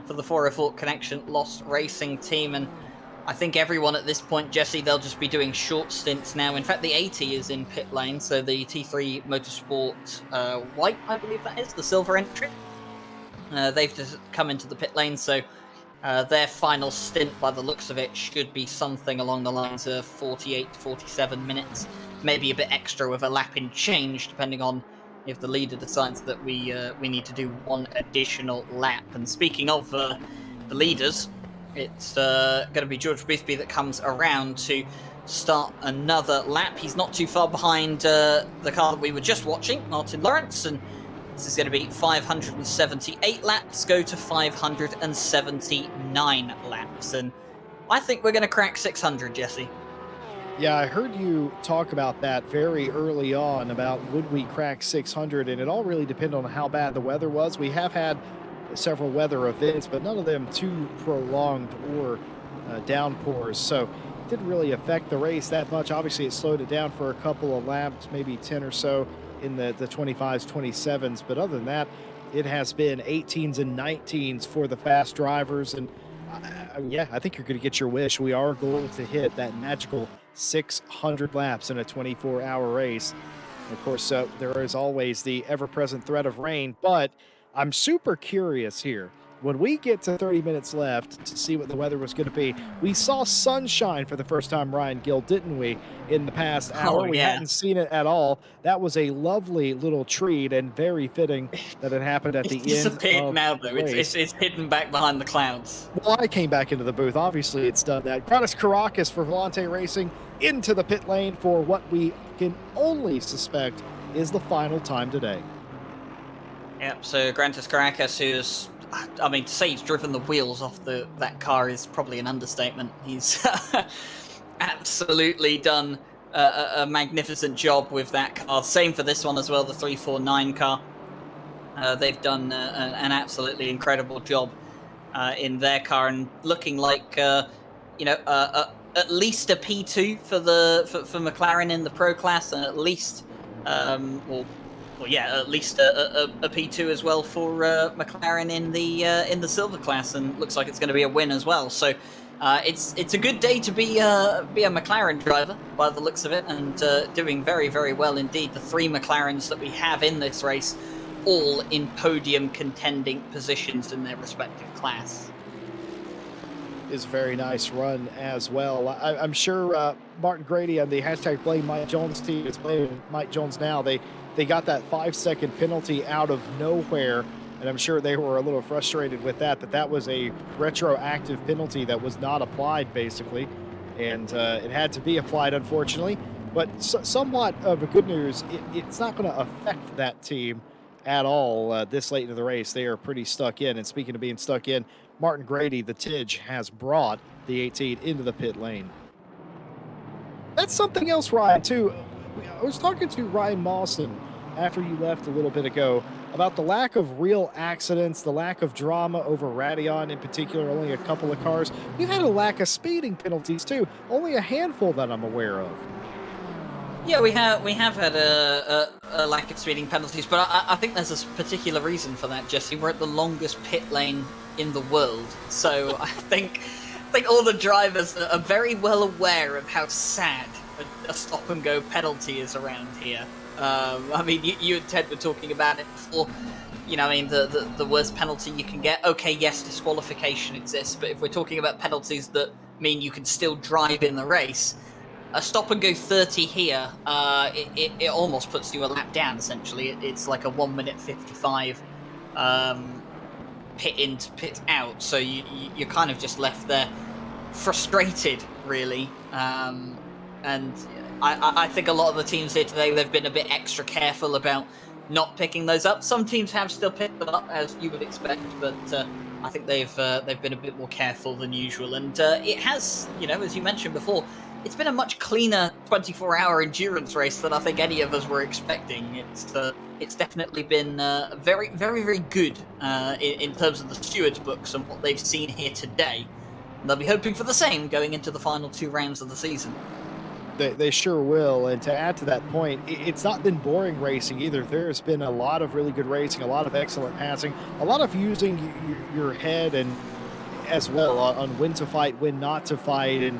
for the 404 Connection Lost Racing team. And I think everyone at this point, Jesse, they'll just be doing short stints now. In fact, the 80 is in pit lane, so the T3 Motorsport White, I believe that is, the silver entry. They've just come into the pit lane, so their final stint, by the looks of it, should be something along the lines of 48 to 47 minutes, maybe a bit extra with a lap in change, depending on if the leader decides that we need to do one additional lap. And speaking of the leaders, it's going to be George Boothby that comes around to start another lap. He's not too far behind the car that we were just watching, Martin Lawrence, and this is going to be 578 laps, go to 579 laps. And I think we're going to crack 600, Jesse. Yeah, I heard you talk about that very early on, about would we crack 600, and it all really depended on how bad the weather was. We have had several weather events, but none of them too prolonged or downpours, so it didn't really affect the race that much. Obviously, it slowed it down for a couple of laps, maybe 10 or so in the 25s, 27s, but other than that, it has been 18s and 19s for the fast drivers. And yeah, I think you're going to get your wish. We are going to hit that magical 600 laps in a 24-hour race. And of course, there is always the ever-present threat of rain, but I'm super curious here. When we get to 30 minutes left to see what the weather was going to be, we saw sunshine for the first time, Ryan Gill, didn't we, in the past hour? We hadn't seen it at all. That was a lovely little treat and very fitting that it happened at the end. It's disappeared now, though. It's hidden back behind the clouds. Well, I came back into the booth. Obviously, it's done that. Grantis Caracas for Volante Racing into the pit lane for what we can only suspect is the final time today. Yep, so Grantis Caracas, who's, I mean, to say he's driven the wheels off that car is probably an understatement. He's absolutely done a magnificent job with that car. Same for this one as well, the 349 car. They've done an absolutely incredible job in their car, and looking like at least a P2 for McLaren in the Pro class, and at least at least a P2 as well for McLaren in the silver class, and looks like it's going to be a win as well. So it's a good day to be a McLaren driver by the looks of it, and doing very, very well indeed. The 3 McLarens that we have in this race, all in podium contending positions in their respective class. is a very nice run as well. I'm sure Martin Grady and the hashtag Blame Mike Jones team is blaming Mike Jones now. They got that 5-second penalty out of nowhere, and I'm sure they were a little frustrated with that. But that was a retroactive penalty that was not applied, basically, and it had to be applied, unfortunately. But somewhat of a good news, it's not going to affect that team at all this late into the race. They are pretty stuck in. And speaking of being stuck in, Martin Grady, the Tidge, has brought the 18 into the pit lane. That's something else, Ryan, too. I was talking to Ryan Mawson after you left a little bit ago about the lack of real accidents, the lack of drama over Radion in particular, only a couple of cars. We've had a lack of speeding penalties, too. Only a handful that I'm aware of. Yeah, we have had a lack of speeding penalties, but I think there's a particular reason for that, Jesse. We're at the longest pit lane in the world, so I think all the drivers are very well aware of how sad a stop and go penalty is around here. I mean, you and Ted were talking about it before. You know, I mean, the worst penalty you can get. Okay, yes, disqualification exists, but if we're talking about penalties that mean you can still drive in the race, a stop and go 30 here, it almost puts you a lap down, essentially. It's like a 1 minute 55 pit in to pit out, so you're kind of just left there frustrated, really. And I think a lot of the teams here today, they've been a bit extra careful about not picking those up. Some teams have still picked them up, as you would expect, but I think they've been a bit more careful than usual. And it has, you know, as you mentioned before, it's been a much cleaner 24-hour endurance race than I think any of us were expecting. It's definitely been very, very, very good in terms of the stewards' books and what they've seen here today. And they'll be hoping for the same going into the final 2 rounds of the season. They sure will. And to add to that point, it's not been boring racing either. There's been a lot of really good racing, a lot of excellent passing, a lot of using your head and as well on when to fight, when not to fight, and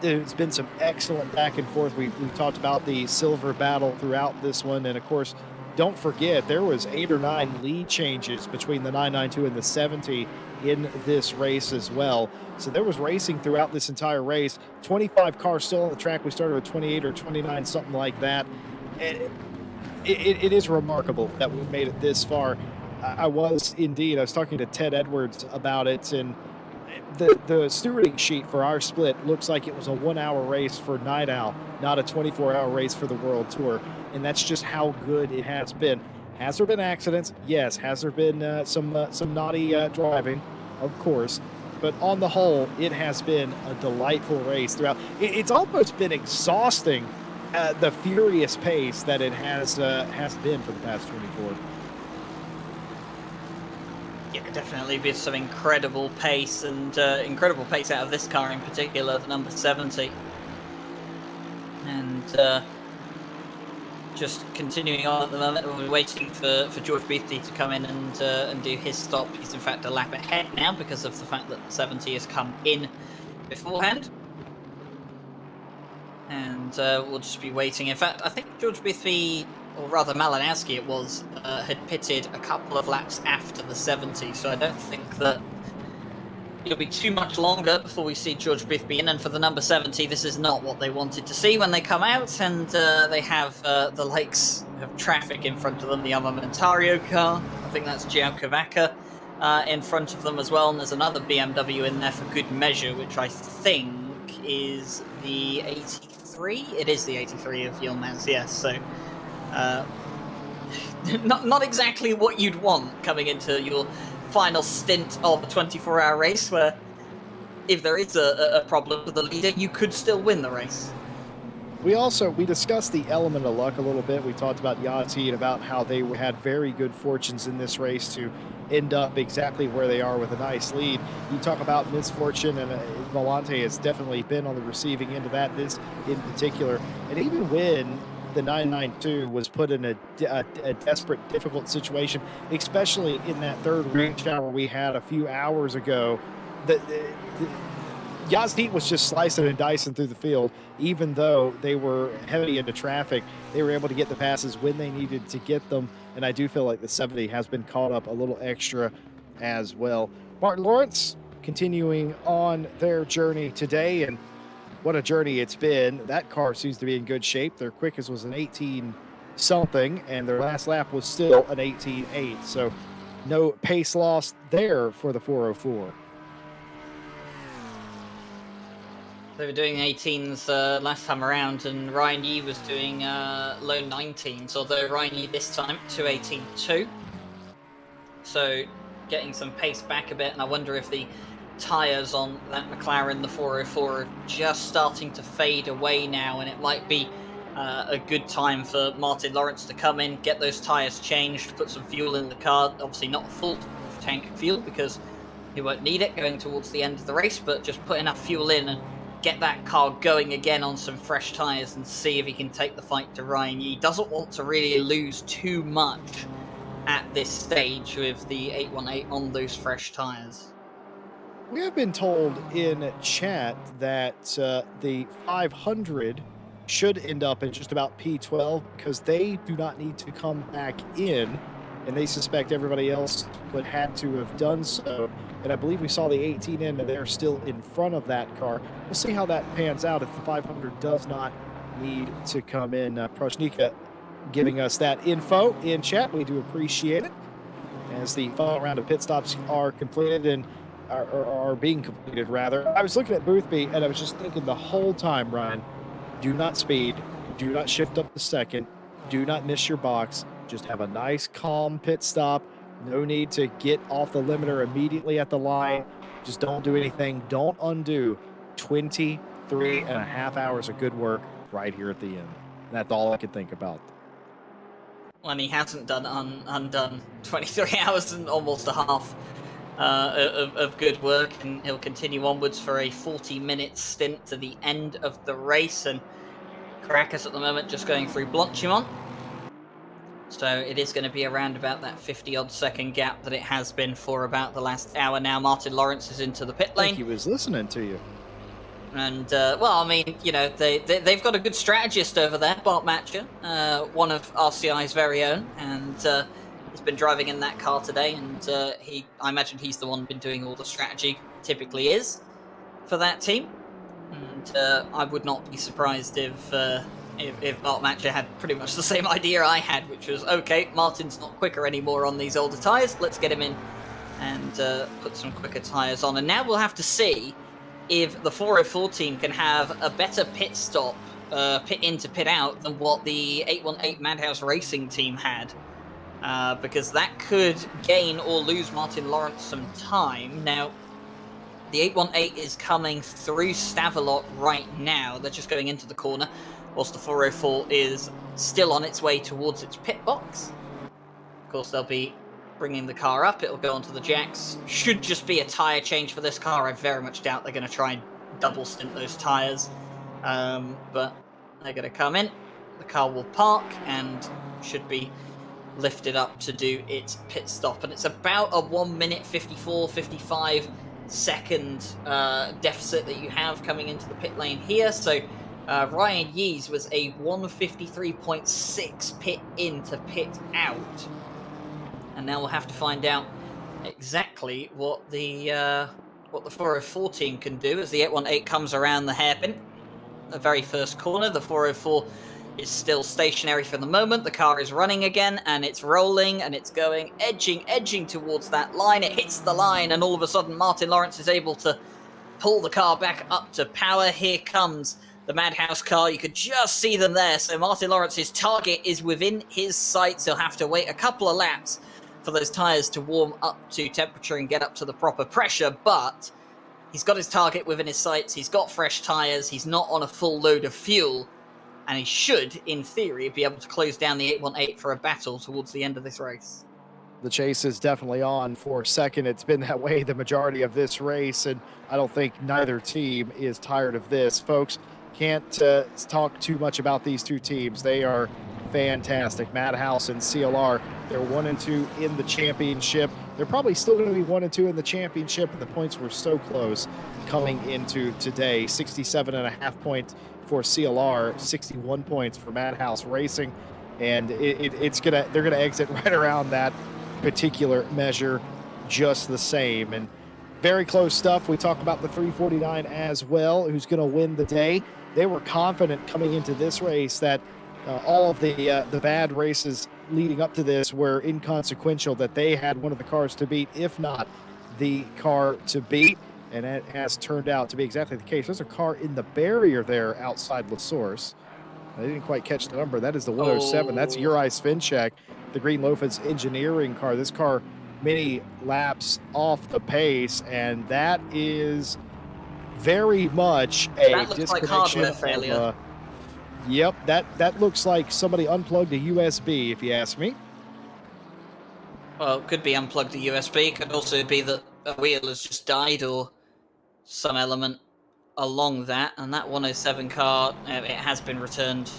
there's been some excellent back and forth. We've talked about the silver battle throughout this one, and of course, don't forget there was 8 or 9 lead changes between the 992 and the 70 in this race as well. So there was racing throughout this entire race. 25 cars still on the track. We started with 28 or 29, something like that. It is remarkable that we've made it this far. I was talking to Ted Edwards about it, and the stewarding sheet for our split looks like it was a 1-hour race for Night Owl, not a 24-hour race for the World Tour. And that's just how good it has been. Has there been accidents? Yes. Has there been some naughty driving? Of course. But on the whole, it has been a delightful race throughout. It's almost been exhausting, the furious pace that it has been for the past 24. Yeah, definitely been some incredible pace, and incredible pace out of this car in particular, the number 70. And just continuing on at the moment, we're waiting for George Beatty to come in and do his stop. He's in fact a lap ahead now because of the fact that the 70 has come in beforehand. And we'll just be waiting. In fact, I think George Beatty, or rather Malinowski it was, had pitted a couple of laps after the 70, so I don't think that it'll be too much longer before we see George Bithby in. And for the number 70, this is not what they wanted to see when they come out, and they have the likes of traffic in front of them, the Armamentario car. I think that's Gio Cavaca in front of them as well, and there's another BMW in there for good measure, which I think is the 83. It is the 83 of Yilmaz, yes, so not exactly what you'd want coming into your final stint of a 24-hour race, where if there is a problem with the leader, you could still win the race. We discussed the element of luck a little bit. We talked about Yahtzee and about how they had very good fortunes in this race to end up exactly where they are with a nice lead. You talk about misfortune, and Volante has definitely been on the receiving end of that, this in particular. And even when the 992 was put in a desperate, difficult situation, especially in that third rain shower we had a few hours ago. Yazdi was just slicing and dicing through the field. Even though they were heavy into traffic, they were able to get the passes when they needed to get them, and I do feel like the 70 has been caught up a little extra as well. Martin Lawrence, continuing on their journey today, and what a journey it's been. That car seems to be in good shape. Their quickest was an 18 something, and their last lap was still an 18.8. So no pace loss there for the 404. They were doing 18s last time around, and Ryan Yee was doing low 19s, although Ryan Yee this time 2:18.2. So getting some pace back a bit, and I wonder if the tyres on that McLaren, the 404, are just starting to fade away now, and it might be a good time for Martin Lawrence to come in, get those tyres changed, put some fuel in the car. Obviously not a full tank of fuel because he won't need it going towards the end of the race, but just put enough fuel in and get that car going again on some fresh tyres and see if he can take the fight to Ryan Yee. Doesn't want to really lose too much at this stage with the 818 on those fresh tyres. We have been told in chat that the 500 should end up at just about P12 because they do not need to come back in, and they suspect everybody else would had to have done so. And I believe we saw the 18 in, and they're still in front of that car. We'll see how that pans out if the 500 does not need to come in. Proshnika giving us that info in chat. We do appreciate it as the final round of pit stops are completed and are being completed, rather. I was looking at Boothby, and I was just thinking the whole time, Ryan, do not speed, do not shift up the second, do not miss your box. Just have a nice, calm pit stop. No need to get off the limiter immediately at the line. Just don't do anything. Don't undo 23 and a half hours of good work right here at the end. That's all I could think about. Well, and he hasn't done undone 23 hours and almost a half of good work, and he'll continue onwards for a 40-minute stint to the end of the race. And Caracas at the moment just going through Blanchimont. So it is going to be around about that 50-odd second gap that it has been for about the last hour now. Martin Lawrence is into the pit lane. I think he was listening to you. And, well, I mean, you know, they've got a good strategist over there, Bart Matcher, one of RCI's very own, and he's been driving in that car today, and I imagine he's the one been doing all the strategy, typically is, for that team. And I would not be surprised if Bart Matcher had pretty much the same idea I had, which was, okay, Martin's not quicker anymore on these older tyres, let's get him in and put some quicker tyres on. And now we'll have to see if the 404 team can have a better pit stop, pit in to pit out, than what the 818 Madhouse Racing team had. Because that could gain or lose Martin Lawrence some time. Now, the 818 is coming through Stavelot right now. They're just going into the corner, whilst the 404 is still on its way towards its pit box. Of course, they'll be bringing the car up. It'll go onto the jacks. Should just be a tyre change for this car. I very much doubt they're going to try and double stint those tyres. But they're going to come in. The car will park and should be lifted up to do its pit stop. And it's about a 1 minute 55 second deficit that you have coming into the pit lane here. So Ryan Yee's was a 153.6 pit in to pit out. And now we'll have to find out exactly what the 404 team can do as the 818 comes around the hairpin. The very first corner, the 404 is still stationary for the moment. The car is running again, and it's rolling, and it's going, edging towards that line. It hits the line, and all of a sudden Martin Lawrence is able to pull the car back up to power. Here comes the Madhouse car. You could just see them there. So Martin Lawrence's target is within his sights. He'll have to wait a couple of laps for those tyres to warm up to temperature and get up to the proper pressure, but he's got his target within his sights. He's got fresh tyres. He's not on a full load of fuel, and he should, in theory, be able to close down the 818 for a battle towards the end of this race. The chase is definitely on for second. It's been that way the majority of this race, and I don't think neither team is tired of this. Folks, can't talk too much about these two teams. They are fantastic. Madhouse and CLR, they're 1 and 2 in the championship. They're probably still going to be 1 and 2 in the championship, and the points were so close coming into today. 67.5 points for CLR, 61 points for Madhouse Racing, and they're gonna exit right around that particular measure just the same. And very close stuff. We talk about the 349 as well, who's going to win the day. They were confident coming into this race that all of the bad races leading up to this were inconsequential, that they had one of the cars to beat, if not the car to beat. And it has turned out to be exactly the case. There's a car in the barrier there outside La Source. I didn't quite catch the number. That is the 107. That's Uri Svinček, the Green Loafers engineering car. This car many laps off the pace, and that is very much a That looks like hardware failure. Yep, that looks like somebody unplugged a USB, if you ask me. Well, it could be unplugged the USB. Could also be that a wheel has just died or some element along that. And that 107 car, it has been returned.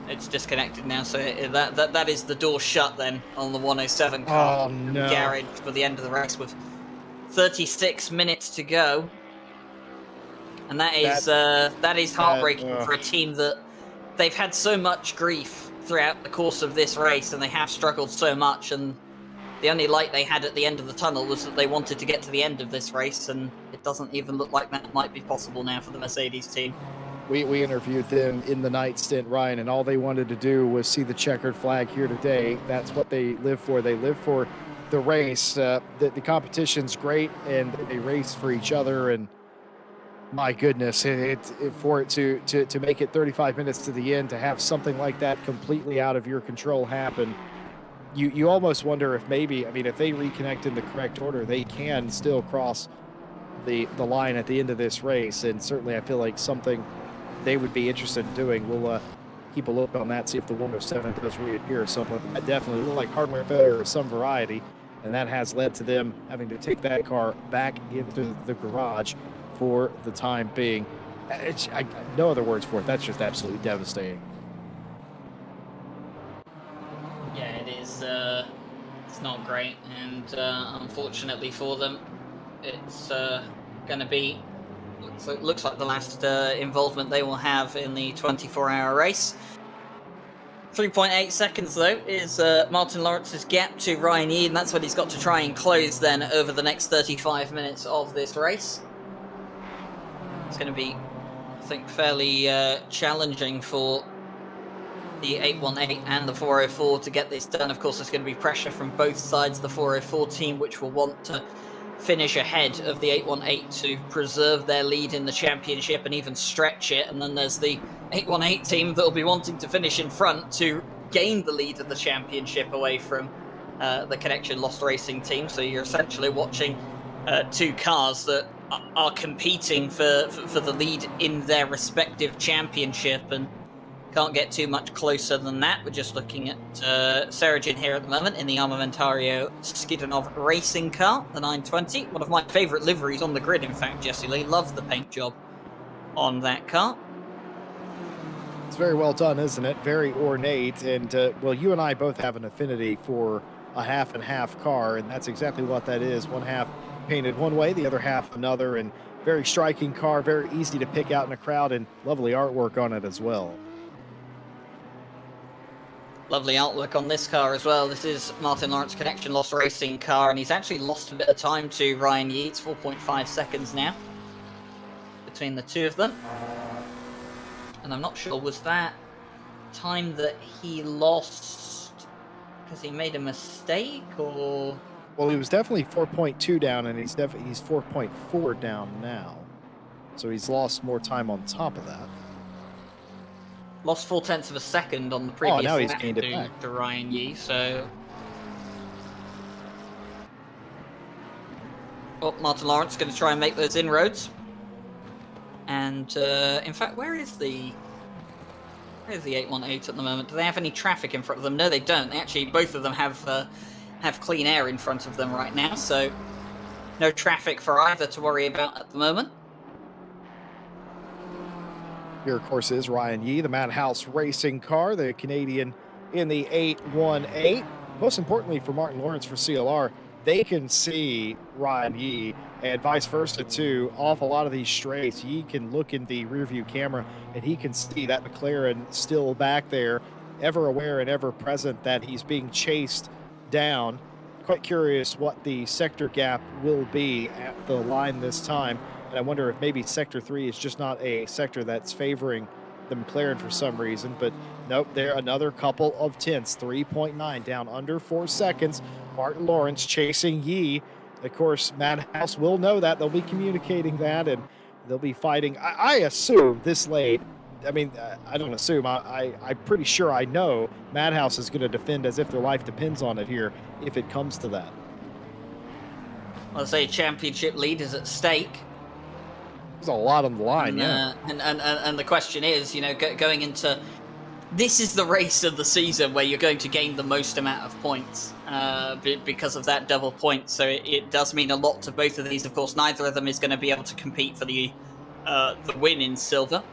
It's disconnected now, so that is the door shut then on the 107 car. Oh, no. Garage for the end of the race with 36 minutes to go. And that is heartbreaking for a team that they've had so much grief throughout the course of this race, and they have struggled so much, and the only light they had at the end of the tunnel was that they wanted to get to the end of this race, and it doesn't even look like that might be possible now for the Mercedes team. We interviewed them in the night stint, Ryan, and all they wanted to do was see the checkered flag here today. That's what they live for. They live for the race. The competition's great, and they race for each other, and my goodness, for it to make it 35 minutes to the end, to have something like that completely out of your control happen, you almost wonder if maybe, I mean, if they reconnect in the correct order, they can still cross the line at the end of this race. And certainly I feel like something they would be interested in doing. We'll keep a look on that, see if the 107 does reappear or something. That definitely looked like hardware failure of some variety, and that has led to them having to take that car back into the garage for the time being. No other words for it. That's just absolutely devastating. Yeah, it is. It's not great, and unfortunately for them, it's going to be looks like the last involvement they will have in the 24-hour race. 3.8 seconds though is Martin Lawrence's gap to Ryan Yee, and that's what he's got to try and close then over the next 35 minutes of this race. It's going to be, I think, fairly challenging for the 818 and the 404 to get this done. Of course, there's going to be pressure from both sides. The 404 team, which will want to finish ahead of the 818 to preserve their lead in the championship and even stretch it. And then there's the 818 team that will be wanting to finish in front to gain the lead of the championship away from the Connection Lost Racing team. So you're essentially watching two cars that are competing for the lead in their respective championship, and can't get too much closer than that. We're just looking at Sergeant here at the moment in the Armamentario Skidinov racing car, the 920. One of my favourite liveries on the grid, in fact, Jesse Lee. Love the paint job on that car. It's very well done, isn't it? Very ornate. And, well, you and I both have an affinity for a half and half car, and that's exactly what that is. One half painted one way, the other half another, and very striking car, very easy to pick out in a crowd, and lovely artwork on it as well. Lovely artwork on this car as well. This is Martin Lawrence Connection Lost Racing car, and he's actually lost a bit of time to Ryan Yee. It's 4.5 seconds now between the two of them. And I'm not sure, was that time that he lost because he made a mistake, or? Well, he was definitely 4.2 down, and he's 4.4 down now. So he's lost more time on top of that. Lost 0.4 of a second on the previous now he's lap gained it back. to Ryan Yee, so... Well, Martin Lawrence going to try and make those inroads. And, in fact, where's the 818 at the moment? Do they have any traffic in front of them? No, they don't. Actually, both of them have clean air in front of them right now, so no traffic for either to worry about at the moment. Here, of course, is Ryan Yee, the Madhouse racing car, the Canadian in the 818. Most importantly for Martin Lawrence for CLR, they can see Ryan Yee, and vice versa too. Off a lot of these straights, Yee can look in the rearview camera, and he can see that McLaren still back there, ever aware and ever present that he's being chased down. quite curious what the sector gap will be at the line this time. And I wonder if maybe Sector 3 is just not a sector that's favoring the McLaren for some reason. But nope, there another couple of tenths, 3.9 down under 4 seconds. Martin Lawrence chasing Yi. Of course, Madhouse will know that. They'll be communicating that, and they'll be fighting. I assume this late. I mean, I don't assume. I'm pretty sure I know Madhouse is going to defend as if their life depends on it here, if it comes to that. I'll say championship lead is at stake. There's a lot on the line, and, and the question is, going into this is the race of the season where you're going to gain the most amount of points because of that double point. So it does mean a lot to both of these. Of course, neither of them is going to be able to compete for the win in silver.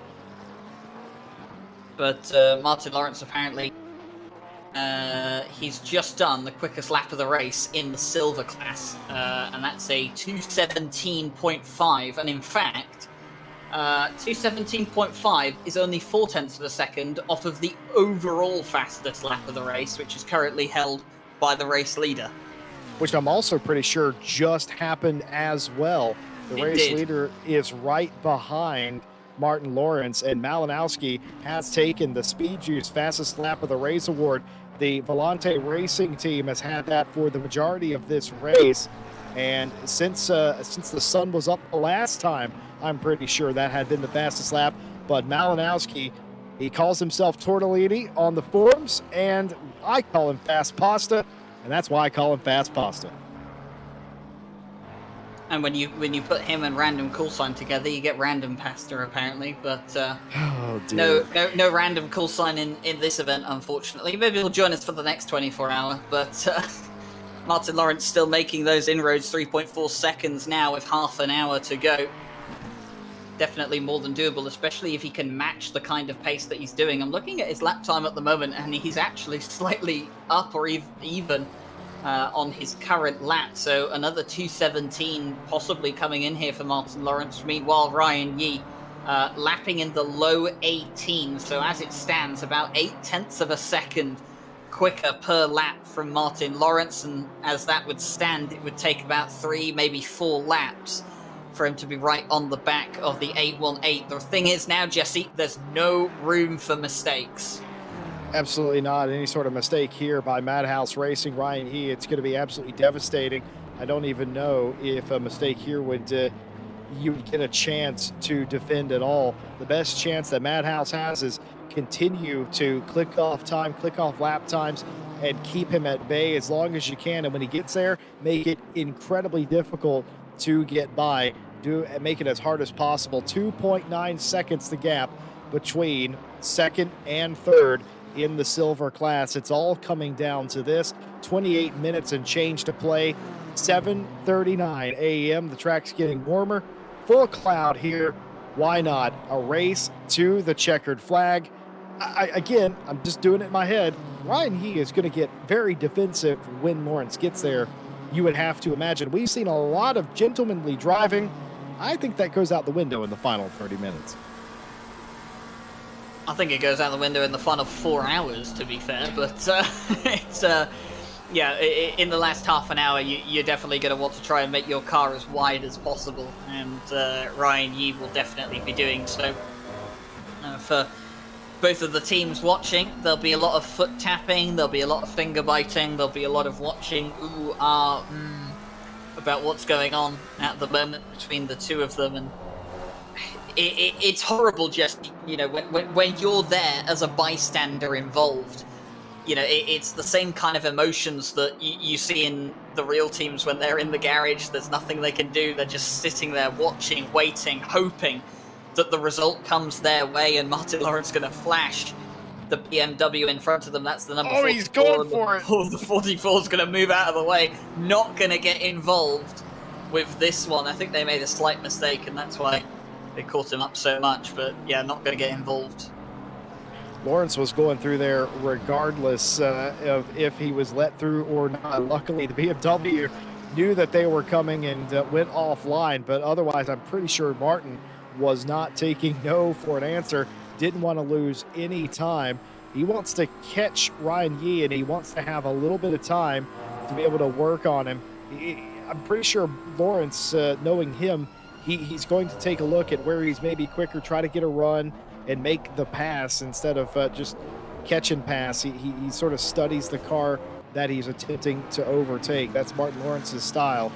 But Martin Lawrence apparently he's just done the quickest lap of the race in the silver class, and that's a 2:17.5. And in fact, 2:17.5 is only 0.4 of a second off of the overall fastest lap of the race, which is currently held by the race leader. Which I'm also pretty sure just happened as well. The race leader is right behind Martin Lawrence, and Malinowski has taken the Speed Juice fastest lap of the race award. The Volante Racing team has had that for the majority of this race, and since the sun was up the last time, I'm pretty sure that had been the fastest lap. But Malinowski, he calls himself Tortellini on the forums, and I call him Fast Pasta, and that's why I call him Fast Pasta. And when you put him and Random Call Sign together, you get Random Pasta, apparently. But oh, dear. no Random Call Sign in this event, unfortunately. Maybe he'll join us for the next 24 hour. But Martin Lawrence still making those inroads, 3.4 seconds now with half an hour to go. Definitely more than doable, especially if he can match the kind of pace that he's doing. I'm looking at his lap time at the moment, and he's actually slightly up or even on his current lap, so another 2:17 possibly coming in here for Martin Lawrence. Meanwhile, Ryan Yi lapping in the low 18s, so as it stands, about 0.8 of a second quicker per lap from Martin Lawrence, and as that would stand, it would take about 3, maybe 4 laps for him to be right on the back of the 818. The thing is now, Jesse, there's no room for mistakes. Absolutely not. Any sort of mistake here by Madhouse Racing, Ryan He, it's going to be absolutely devastating. I don't even know if a mistake here would you would get a chance to defend at all. The best chance that Madhouse has is continue to click off lap times, and keep him at bay as long as you can. And when he gets there, make it incredibly difficult to get by. Make it as hard as possible. 2.9 seconds the gap between second and third in the silver class. It's all coming down to this. 28 minutes and change to play. 7:39 a.m. The track's getting warmer. Full cloud here. Why not? A race to the checkered flag. Again, I'm just doing it in my head. Ryan He is going to get very defensive when Lawrence gets there. You would have to imagine. We've seen a lot of gentlemanly driving. I think that goes out the window in the final 30 minutes. I think it goes out the window in the final 4 hours, to be fair. But it's in the last half an hour, you're definitely going to want to try and make your car as wide as possible, and Ryan Yi will definitely be doing so. For both of the teams watching, there'll be a lot of foot tapping, there'll be a lot of finger biting, there'll be a lot of watching about what's going on at the moment between the two of them, and it's horrible, just when you're there as a bystander involved. It's the same kind of emotions that you see in the real teams when they're in the garage. There's nothing they can do. They're just sitting there watching, waiting, hoping that the result comes their way, and Martin Lawrence going to flash the BMW in front of them. That's the number 44. He's going for it. The 44 is going to move out of the way. Not going to get involved with this one. I think they made a slight mistake, and that's why they caught him up so much. But yeah, not going to get involved. Lawrence was going through there regardless of if he was let through or not. Luckily, the BMW knew that they were coming and went offline, but otherwise I'm pretty sure Martin was not taking no for an answer. Didn't want to lose any time. He wants to catch Ryan Yi, and he wants to have a little bit of time to be able to work on him. I'm pretty sure Lawrence, knowing him, he's going to take a look at where he's maybe quicker, try to get a run and make the pass instead of just catch and pass. He sort of studies the car that he's attempting to overtake. That's Martin Lawrence's style.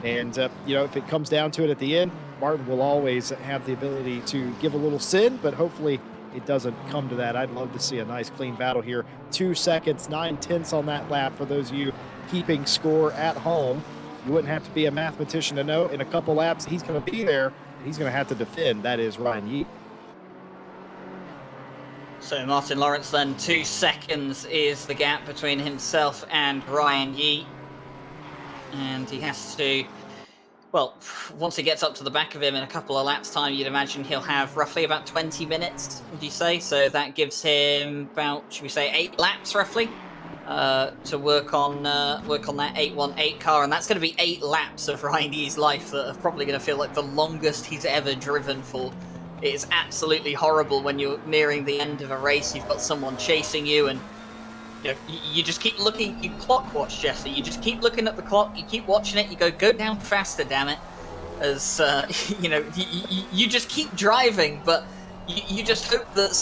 And, if it comes down to it at the end, Martin will always have the ability to give a little sin, but hopefully it doesn't come to that. I'd love to see a nice clean battle here. 2 seconds, 9/10 on that lap for those of you keeping score at home. You wouldn't have to be a mathematician to know in a couple laps he's going to be there and he's going to have to defend. That is Ryan Yeat. So Martin Lawrence then, 2 seconds is the gap between himself and Ryan Yeat. And he has to, well, once he gets up to the back of him in a couple of laps time, you'd imagine he'll have roughly about 20 minutes, would you say? So that gives him about, should we say, 8 laps roughly to work on that 818 car. And that's going to be 8 laps of Ryan Yeat's life that are probably going to feel like the longest he's ever driven for. It is absolutely horrible when you're nearing the end of a race, you've got someone chasing you, and you just keep looking, you clock watch, Jesse. You just keep looking at the clock, you keep watching it, you go down faster, damn it. As, you just keep driving, but you just hope that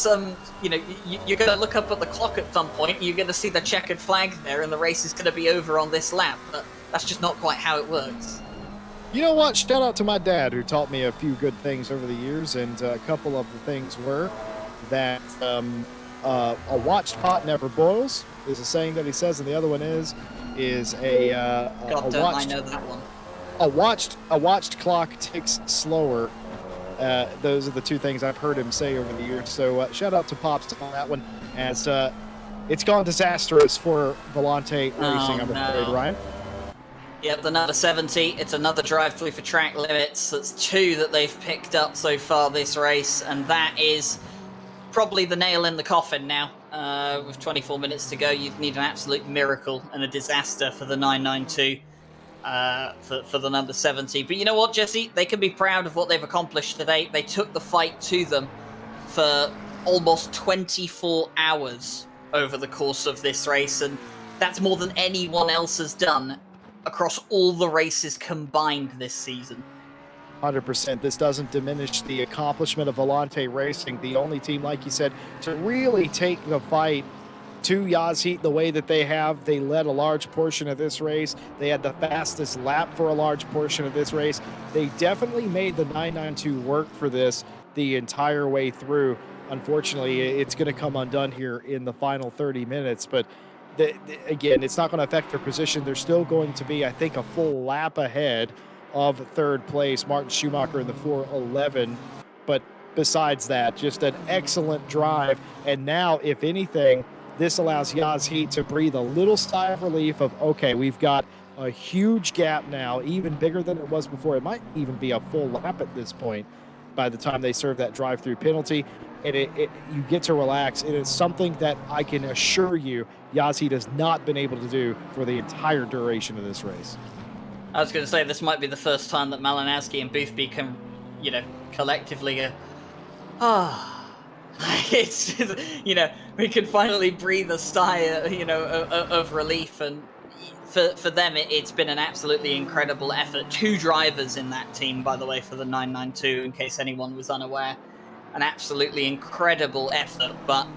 you're going to look up at the clock at some point, you're going to see the checkered flag there, and the race is going to be over on this lap, but that's just not quite how it works. You know what? Shout out to my dad who taught me a few good things over the years, and a couple of the things were that a watched pot never boils is a saying that he says, and the other one is God, don't I know that one. A watched clock ticks slower. Those are the two things I've heard him say over the years. So shout out to Pops on that one, as it's gone disastrous for Volante Racing, I'm afraid, Ryan. Yep, the number 70, it's another drive-through for track limits. That's 2 that they've picked up so far this race, and that is probably the nail in the coffin now. With 24 minutes to go, you'd need an absolute miracle and a disaster for the 992 for the number 70. But you know what, Jesse? They can be proud of what they've accomplished today. They took the fight to them for almost 24 hours over the course of this race, and that's more than anyone else has done across all the races combined this season. 100%. This doesn't diminish the accomplishment of Volante Racing, the only team, like you said, to really take the fight to Yas Heat the way that they have. They led a large portion of this race. They had the fastest lap for a large portion of this race. They definitely made the 992 work for this the entire way through. Unfortunately, it's going to come undone here in the final 30 minutes, but again, it's not going to affect their position. They're still going to be, I think, a full lap ahead of third place, Martin Schumacher in the 411. But besides that, just an excellent drive. And now, if anything, this allows Yas Heat to breathe a little sigh of relief of, okay, we've got a huge gap now, even bigger than it was before. It might even be a full lap at this point by the time they serve that drive-through penalty. And you get to relax. It is something that I can assure you Yas Heat has not been able to do for the entire duration of this race. I was going to say, this might be the first time that Malinowski and Boothby can, collectively go, it's, we can finally breathe a sigh, of relief. And for them, it's been an absolutely incredible effort. 2 drivers in that team, by the way, for the 992, in case anyone was unaware. An absolutely incredible effort, but,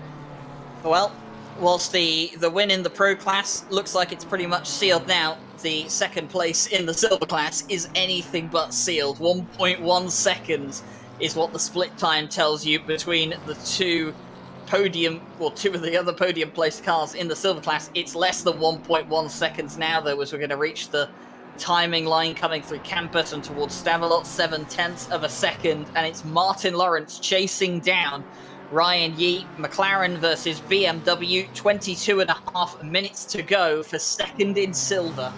well, whilst the win in the Pro class looks like it's pretty much sealed now, the second place in the Silver class is anything but sealed. 1.1 seconds is what the split time tells you between the two of the other podium placed cars in the Silver class. It's less than 1.1 seconds now, though, as we're going to reach the timing line coming through Campus and towards Stavelot, 0.7 of a second, and it's Martin Lawrence chasing down Ryan Yeat. McLaren versus BMW, 22.5 minutes to go for second in silver.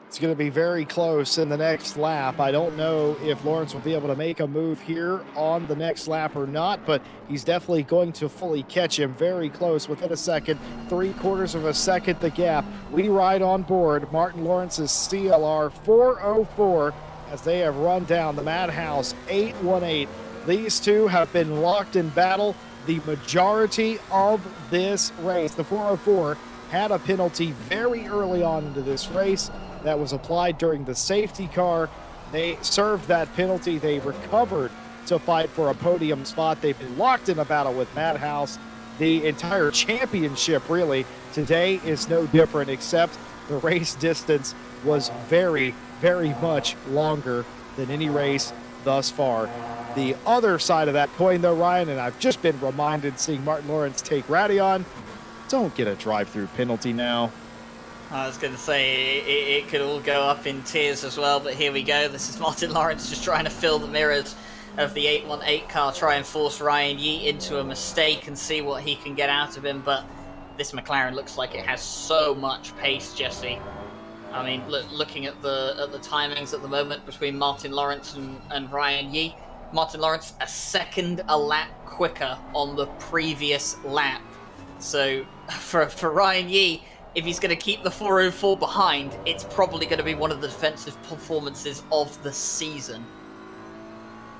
It's going to be very close in the next lap. I don't know if Lawrence will be able to make a move here on the next lap or not, but he's definitely going to fully catch him very close within a second, 3/4 of a second the gap. We ride on board Martin Lawrence's CLR 404 as they have run down the Madhouse 818. These two have been locked in battle the majority of this race. The 404 had a penalty very early on into this race that was applied during the safety car. They served that penalty. They recovered to fight for a podium spot. They've been locked in a battle with Madhouse the entire championship, really. Today is no different, except the race distance was very, very much longer than any race thus far. The other side of that coin, though, Ryan, and I've just been reminded seeing Martin Lawrence take Radion, don't get a drive-through penalty now. I was going to say it could all go up in tears as well, but here we go. This is Martin Lawrence just trying to fill the mirrors of the 818 car, try and force Ryan Yee into a mistake and see what he can get out of him. But this McLaren looks like it has so much pace, Jesse. I mean, looking at the timings at the moment between Martin Lawrence and Ryan Yee, Martin Lawrence a second a lap quicker on the previous lap. So for Ryan Yee, if he's going to keep the 404 behind, it's probably going to be one of the defensive performances of the season.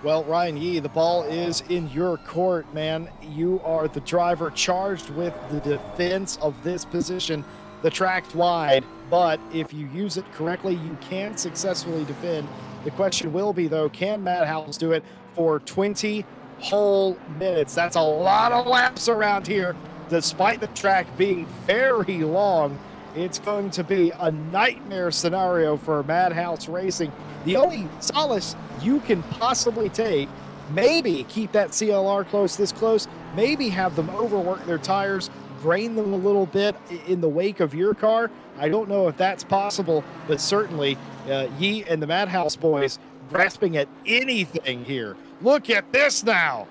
Well, Ryan Yee, the ball is in your court, man. You are the driver charged with the defense of this position. The track's wide, but if you use it correctly, you can successfully defend. The question will be, though, can Madhouse do it for 20 whole minutes? That's a lot of laps around here. Despite the track being very long, it's going to be a nightmare scenario for Madhouse Racing. The only solace you can possibly take, maybe keep that CLR this close, maybe have them overwork their tires, grain them a little bit in the wake of your car. I don't know if that's possible, but certainly Yee and the Madhouse boys grasping at anything here. Look at this now.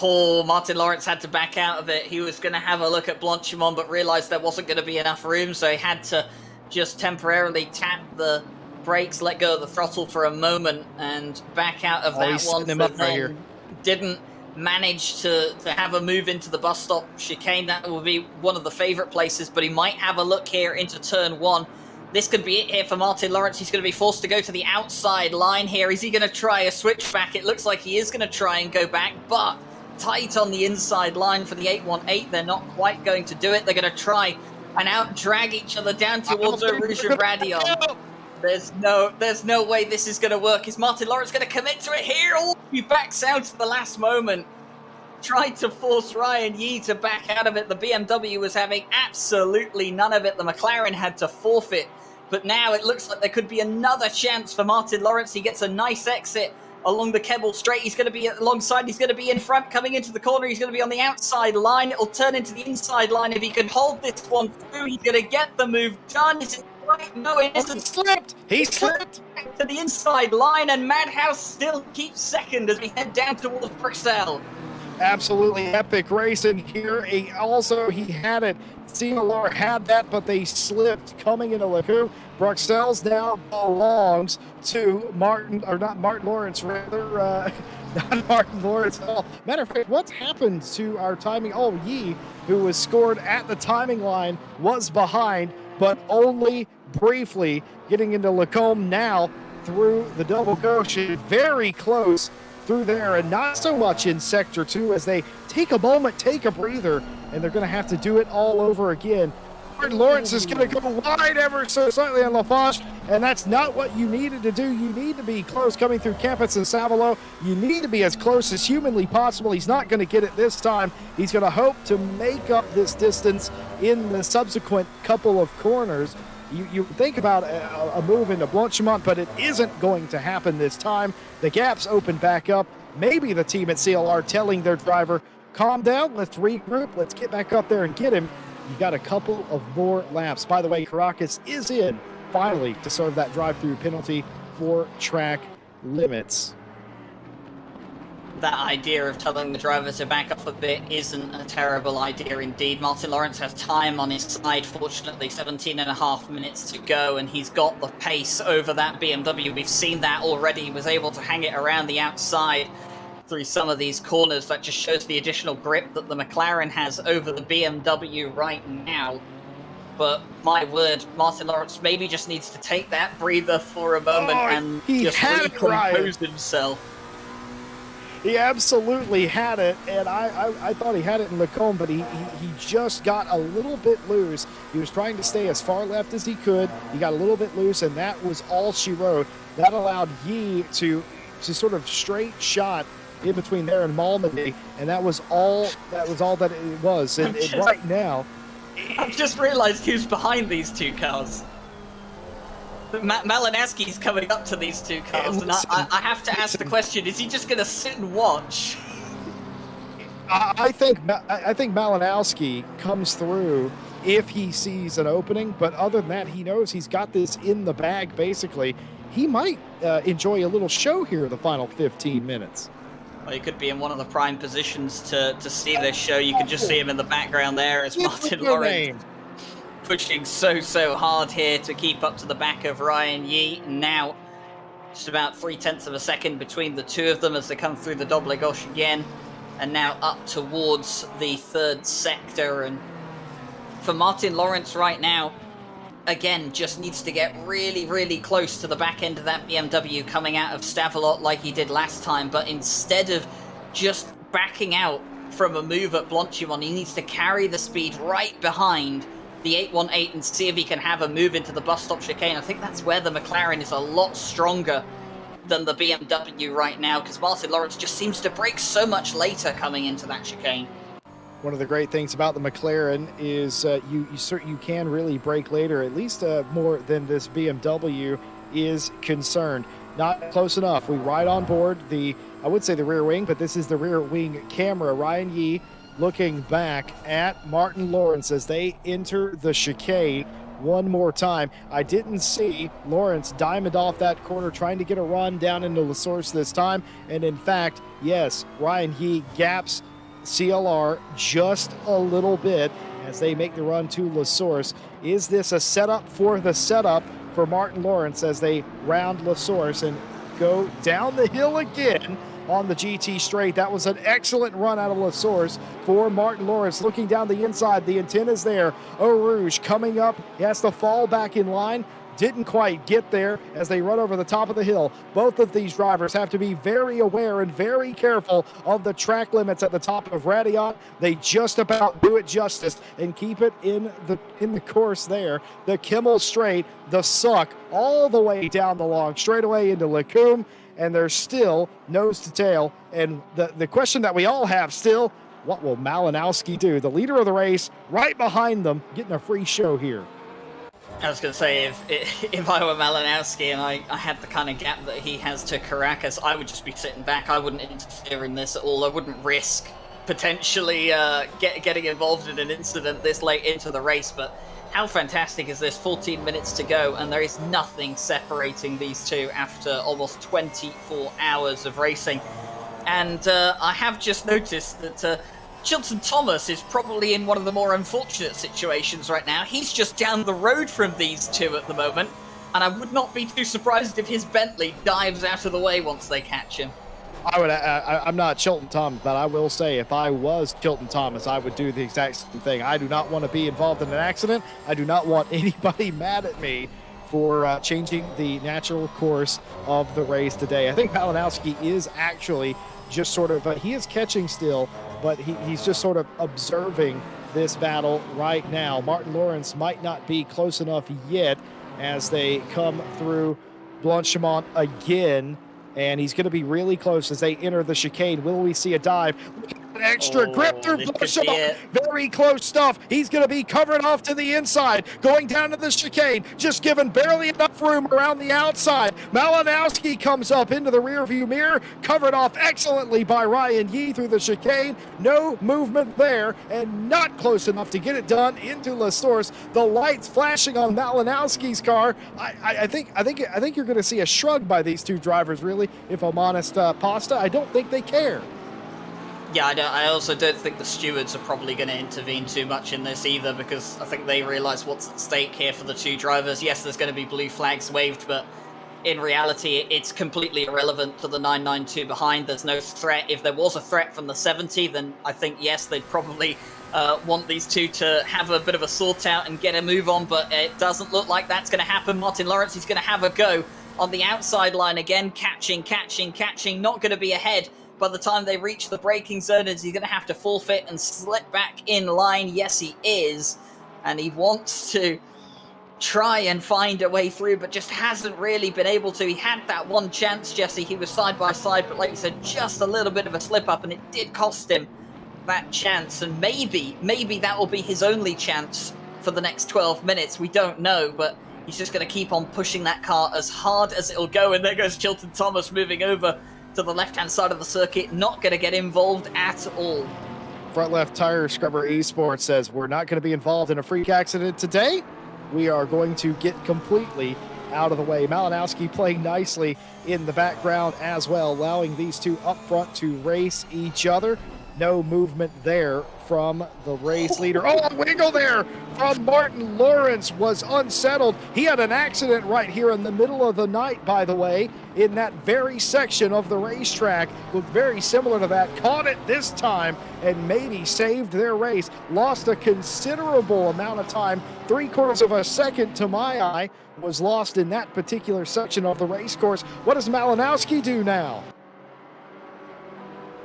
Oh, Martin Lawrence had to back out of it. He was going to have a look at Blanchimont, but realized there wasn't going to be enough room, so he had to just temporarily tap the brakes, let go of the throttle for a moment, and back out of that one. Him up right here. Didn't manage to have a move into the bus stop chicane. That will be one of the favorite places, but he might have a look here into turn one. This could be it here for Martin Lawrence. He's going to be forced to go to the outside line here. Is he going to try a switchback? It looks like he is going to try and go back, but tight on the inside line for the 818. They're not quite going to do it. They're going to try and out-drag each other down towards Eau Rouge and Radion. There's no way this is going to work. Is Martin Lawrence going to commit to it here? Oh, he backs out at the last moment. Tried to force Ryan Yee to back out of it. The BMW was having absolutely none of it. The McLaren had to forfeit. But now it looks like there could be another chance for Martin Lawrence. He gets a nice exit along the Kebble Straight. He's going to be alongside. He's going to be in front, coming into the corner. He's going to be on the outside line. It'll turn into the inside line. If he can hold this one through, he's going to get the move done. Is it right? No, it isn't. He slipped. Back to the inside line, and Madhouse still keeps second as we head down towards Bruxelles. Absolutely epic racing here. He had it. CLR had that, but they slipped coming into Lecou. Bruxelles now belongs to Martin Lawrence, rather. Not Martin Lawrence at all. Matter of fact, what's happened to our timing? Oh, Yee, who was scored at the timing line, was behind, but only briefly, getting into Lacombe now through the double Goshen. Very close through there, and not so much in Sector 2 as they take a moment, take a breather, and they're going to have to do it all over again. Martin Lawrence is going to go wide ever so slightly on Lafourche, and that's not what you needed to do. You need to be close coming through Campus and Savalo. You need to be as close as humanly possible. He's not going to get it this time. He's going to hope to make up this distance in the subsequent couple of corners. You think about a move into Blanchimont, but it isn't going to happen this time. The gaps open back up. Maybe the team at CLR telling their driver, calm down, let's regroup, let's get back up there and get him. You got a couple of more laps. By the way, Caracas is in finally to serve that drive-through penalty for track limits. That idea of telling the driver to back up a bit isn't a terrible idea indeed. Martin Lawrence has time on his side, fortunately, 17.5 minutes to go, and he's got the pace over that BMW. We've seen that already. He was able to hang it around the outside through some of these corners. That just shows the additional grip that the McLaren has over the BMW right now. But my word, Martin Lawrence maybe just needs to take that breather for a moment and just recompose himself. He absolutely had it, and I thought he had it in Lacombe, but he just got a little bit loose. He was trying to stay as far left as he could. He got a little bit loose, and that was all she wrote. That allowed Yi to sort of straight shot in between there and Malmedy, and that was all that it was. And right now, I've just realised who's behind these two cars. Malinowski's coming up to these two cars, and I have to ask the question: is he just going to sit and watch? I think Malinowski comes through if he sees an opening, but other than that, he knows he's got this in the bag. Basically, he might enjoy a little show here in the final 15 minutes. Well, he could be in one of the prime positions to see this show. You can just see him in the background there as Martin Lawrence pushing so hard here to keep up to the back of Ryan Yi. Now, just about 0.3 of a second between the two of them as they come through the double gauche again, and now up towards the third sector. And for Martin Lawrence right now, again, just needs to get really close to the back end of that BMW coming out of Stavelot like he did last time, but instead of just backing out from a move at Blanchimont, he needs to carry the speed right behind the 818 and see if he can have a move into the bus stop chicane. I think that's where the McLaren is a lot stronger than the BMW right now, because Martin Lawrence just seems to brake so much later coming into that chicane. One of the great things about the McLaren is you can really brake later, at least more than this BMW is concerned. Not close enough. We ride on board I would say the rear wing, but this is the rear wing camera. Ryan Yi looking back at Martin Lawrence as they enter the chicane one more time. I didn't see Lawrence diamond off that corner trying to get a run down into La Source this time. And in fact, yes, Ryan Yi gaps CLR just a little bit as they make the run to La Source. Is this a setup for the setup for Martin Lawrence as they round La Source and go down the hill again on the GT straight? That was an excellent run out of La Source for Martin Lawrence. Looking down the inside, the intent is there. Eau Rouge coming up. He has to fall back in line. Didn't quite get there as they run over the top of the hill. Both of these drivers have to be very aware and very careful of the track limits at the top of Radiant. They just about do it justice and keep it in the course there. The Kimmel straight, the suck, all the way down the long straightaway into Lacombe, and they're still nose to tail. And the question that we all have still, what will Malinowski do? The leader of the race right behind them, getting a free show here. I was going to say, if I were Malinowski and I had the kind of gap that he has to Caracas, I would just be sitting back. I wouldn't interfere in this at all. I wouldn't risk potentially getting involved in an incident this late into the race. But how fantastic is this? 14 minutes to go, and there is nothing separating these two after almost 24 hours of racing. And I have just noticed that Chilton Thomas is probably in one of the more unfortunate situations right now. He's just down the road from these two at the moment, and I would not be too surprised if his Bentley dives out of the way once they catch him. I'm not Chilton Thomas, but I will say if I was Chilton Thomas, I would do the exact same thing. I do not want to be involved in an accident. I do not want anybody mad at me for changing the natural course of the race today. I think Malinowski is actually just sort of, he is catching still, but he's just sort of observing this battle right now. Martin Lawrence might not be close enough yet as they come through Blanchimont again, and he's going to be really close as they enter the chicane. Will we see a dive? An extra grip through Blanchimont. Very close stuff. He's going to be covered off to the inside, going down to the chicane, just given barely enough room around the outside. Malinowski comes up into the rearview mirror, covered off excellently by Ryan Yi through the chicane. No movement there, and not close enough to get it done into La Source. The lights flashing on Malinowski's car. I think you're going to see a shrug by these two drivers, really, if I'm honest, Pasta. I don't think they care. Yeah, I also don't think the stewards are probably going to intervene too much in this either, because I think they realise what's at stake here for the two drivers. Yes, there's going to be blue flags waved, but in reality, it's completely irrelevant to the 992 behind. There's no threat. If there was a threat from the 70, then I think, yes, they'd probably want these two to have a bit of a sort out and get a move on, but it doesn't look like that's going to happen. Martin Lawrence is going to have a go on the outside line again, catching, not going to be ahead by the time they reach the braking zone? Is he going to have to forfeit and slip back in line? Yes, he is. And he wants to try and find a way through, but just hasn't really been able to. He had that one chance, Jesse. He was side by side, but like you said, just a little bit of a slip up, and it did cost him that chance. And maybe that will be his only chance for the next 12 minutes. We don't know, but he's just going to keep on pushing that car as hard as it'll go. And there goes Chilton Thomas moving over to the left-hand side of the circuit, not going to get involved at all. Front Left Tire Scrubber Esports says, we're not going to be involved in a freak accident today. We are going to get completely out of the way. Malinowski playing nicely in the background as well, allowing these two up front to race each other. No movement there from the race leader. Oh, a wiggle there from Martin Lawrence was unsettled. He had an accident right here in the middle of the night, by the way, in that very section of the racetrack. Looked very similar to that. Caught it this time and maybe saved their race. Lost a considerable amount of time. 3/4 of a second to my eye was lost in that particular section of the race course. What does Malinowski do now?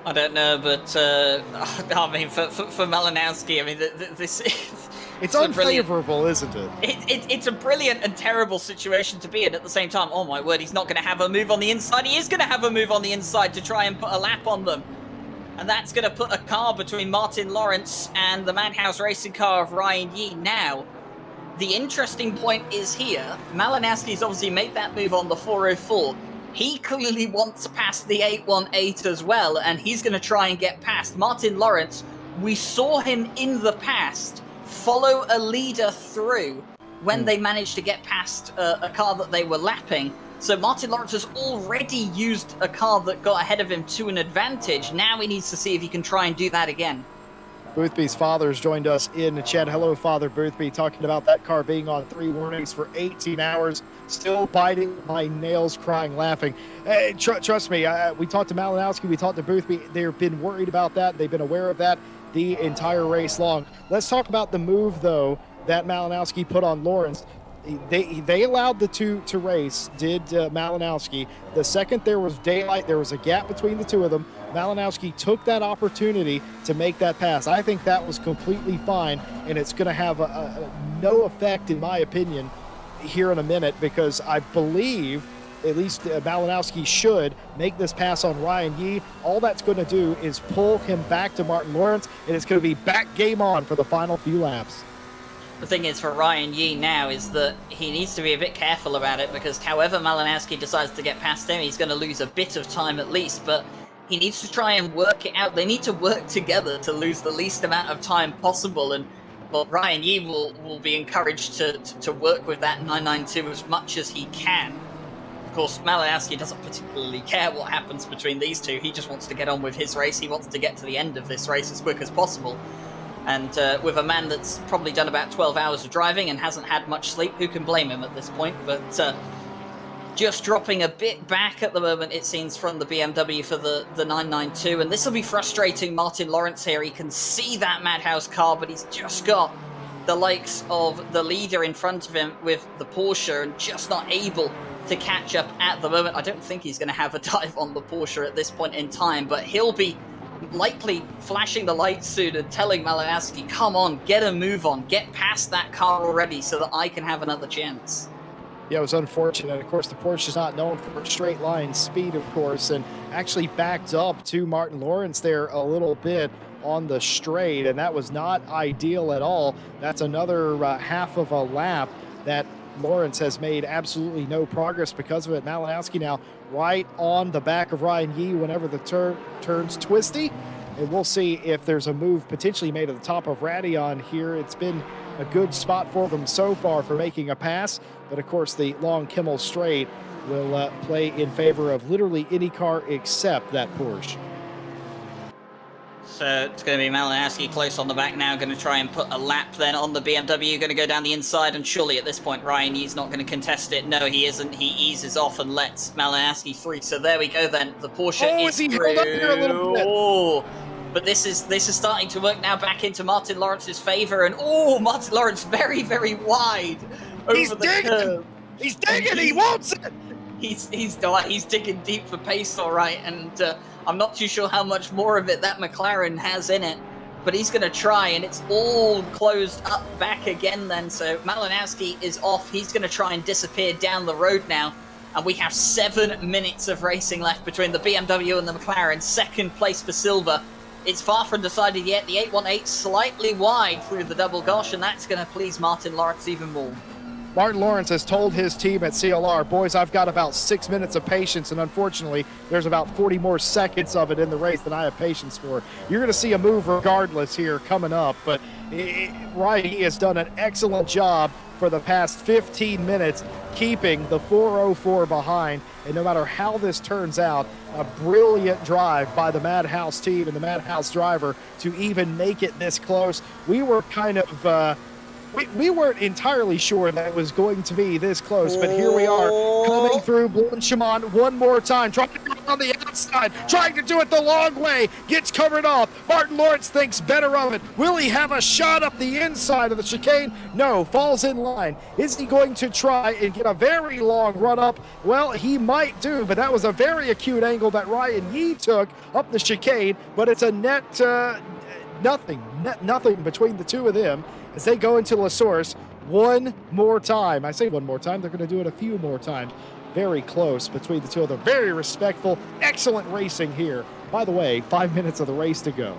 I don't know, but I mean, for Malinowski, I mean, this it's unfavorable, isn't it? It's a brilliant and terrible situation to be in at the same time. Oh my word, he's not going to have a move on the inside. He is going to have a move on the inside to try and put a lap on them. And that's going to put a car between Martin Lawrence and the Madhouse racing car of Ryan Yee. Now, the interesting point is here, Malinowski's obviously made that move on the 404. He clearly wants past the 818 as well, and he's going to try and get past. Martin Lawrence, we saw him in the past follow a leader through when they managed to get past a car that they were lapping. So Martin Lawrence has already used a car that got ahead of him to an advantage. Now he needs to see if he can try and do that again. Boothby's father's joined us in the chat. Hello, Father Boothby, talking about that car being on 3 warnings for 18 hours, still biting my nails, crying, laughing. Hey, trust me, we talked to Malinowski, we talked to Boothby. They've been worried about that. They've been aware of that the entire race long. Let's talk about the move, though, that Malinowski put on Lawrence. They allowed the two to race, did Malinowski. The second there was daylight, there was a gap between the two of them, Malinowski took that opportunity to make that pass. I think that was completely fine, and it's going to have no effect, in my opinion, here in a minute, because I believe at least Malinowski should make this pass on Ryan Yee. All that's going to do is pull him back to Martin Lawrence, and it's going to be back game on for the final few laps. The thing is for Ryan Yee now is that he needs to be a bit careful about it, because however Malinowski decides to get past him, he's going to lose a bit of time at least, but he needs to try and work it out. They need to work together to lose the least amount of time possible, and well, Ryan Yee will be encouraged to work with that 992 as much as he can. Of course, Malinowski doesn't particularly care what happens between these two. He just wants to get on with his race. He wants to get to the end of this race as quick as possible. And with a man that's probably done about 12 hours of driving and hasn't had much sleep, who can blame him at this point? But just dropping a bit back at the moment, it seems, from the BMW for the 992. And this will be frustrating Martin Lawrence here. He can see that Madhouse car, but he's just got the likes of the leader in front of him with the Porsche and just not able to catch up at the moment. I don't think he's going to have a dive on the Porsche at this point in time, but he'll be likely flashing the lights soon and telling Malinowski, come on, get a move on, get past that car already so that I can have another chance. Yeah, it was unfortunate. Of course, the Porsche is not known for straight line speed, of course, and actually backed up to Martin Lawrence there a little bit on the straight, and that was not ideal at all. That's another half of a lap that Lawrence has made absolutely no progress because of it. Malinowski now right on the back of Ryan Yee whenever the turns twisty, and we'll see if there's a move potentially made at the top of Radion here. It's been a good spot for them so far for making a pass, but of course the long Kimmel straight will play in favor of literally any car except that Porsche. So it's going to be Malinowski close on the back now, going to try and put a lap then on the BMW, going to go down the inside, and surely at this point Ryan Yee's not going to contest it. No, he isn't. He eases off and lets Malinowski through. So there we go then. The Porsche is through. Oh, but this is starting to work now back into Martin Lawrence's favor, and Martin Lawrence very, very wide over the curve. He's digging. He wants it. he's digging deep for pace, all right, and I'm not too sure how much more of it that McLaren has in it, but he's going to try, and it's all closed up back again then, so Malinowski is off. He's going to try and disappear down the road now, and we have 7 minutes of racing left between the BMW and the McLaren. Second place for Silver. It's far from decided yet. The 818 slightly wide through the double gosh, and that's going to please Martin Lawrence even more. Martin Lawrence has told his team at CLR, boys, I've got about 6 minutes of patience, and unfortunately, there's about 40 more seconds of it in the race than I have patience for. You're going to see a move regardless here coming up, but Ryan, he has done an excellent job for the past 15 minutes keeping the 404 behind, and no matter how this turns out, a brilliant drive by the Madhouse team and the Madhouse driver to even make it this close. We were kind of... We weren't entirely sure that it was going to be this close, but here we are coming through Blanchimont one more time, trying to do it on the outside, trying to do it the long way, gets covered off. Martin Lawrence thinks better of it. Will he have a shot up the inside of the chicane? No, falls in line. Is he going to try and get a very long run up? Well, he might do, but that was a very acute angle that Ryan Yee took up the chicane, but it's a net nothing between the two of them as they go into La Source one more time. I say one more time, they're going to do it a few more times. Very close between the two of them. Very respectful, excellent racing here. By the way, 5 minutes of the race to go.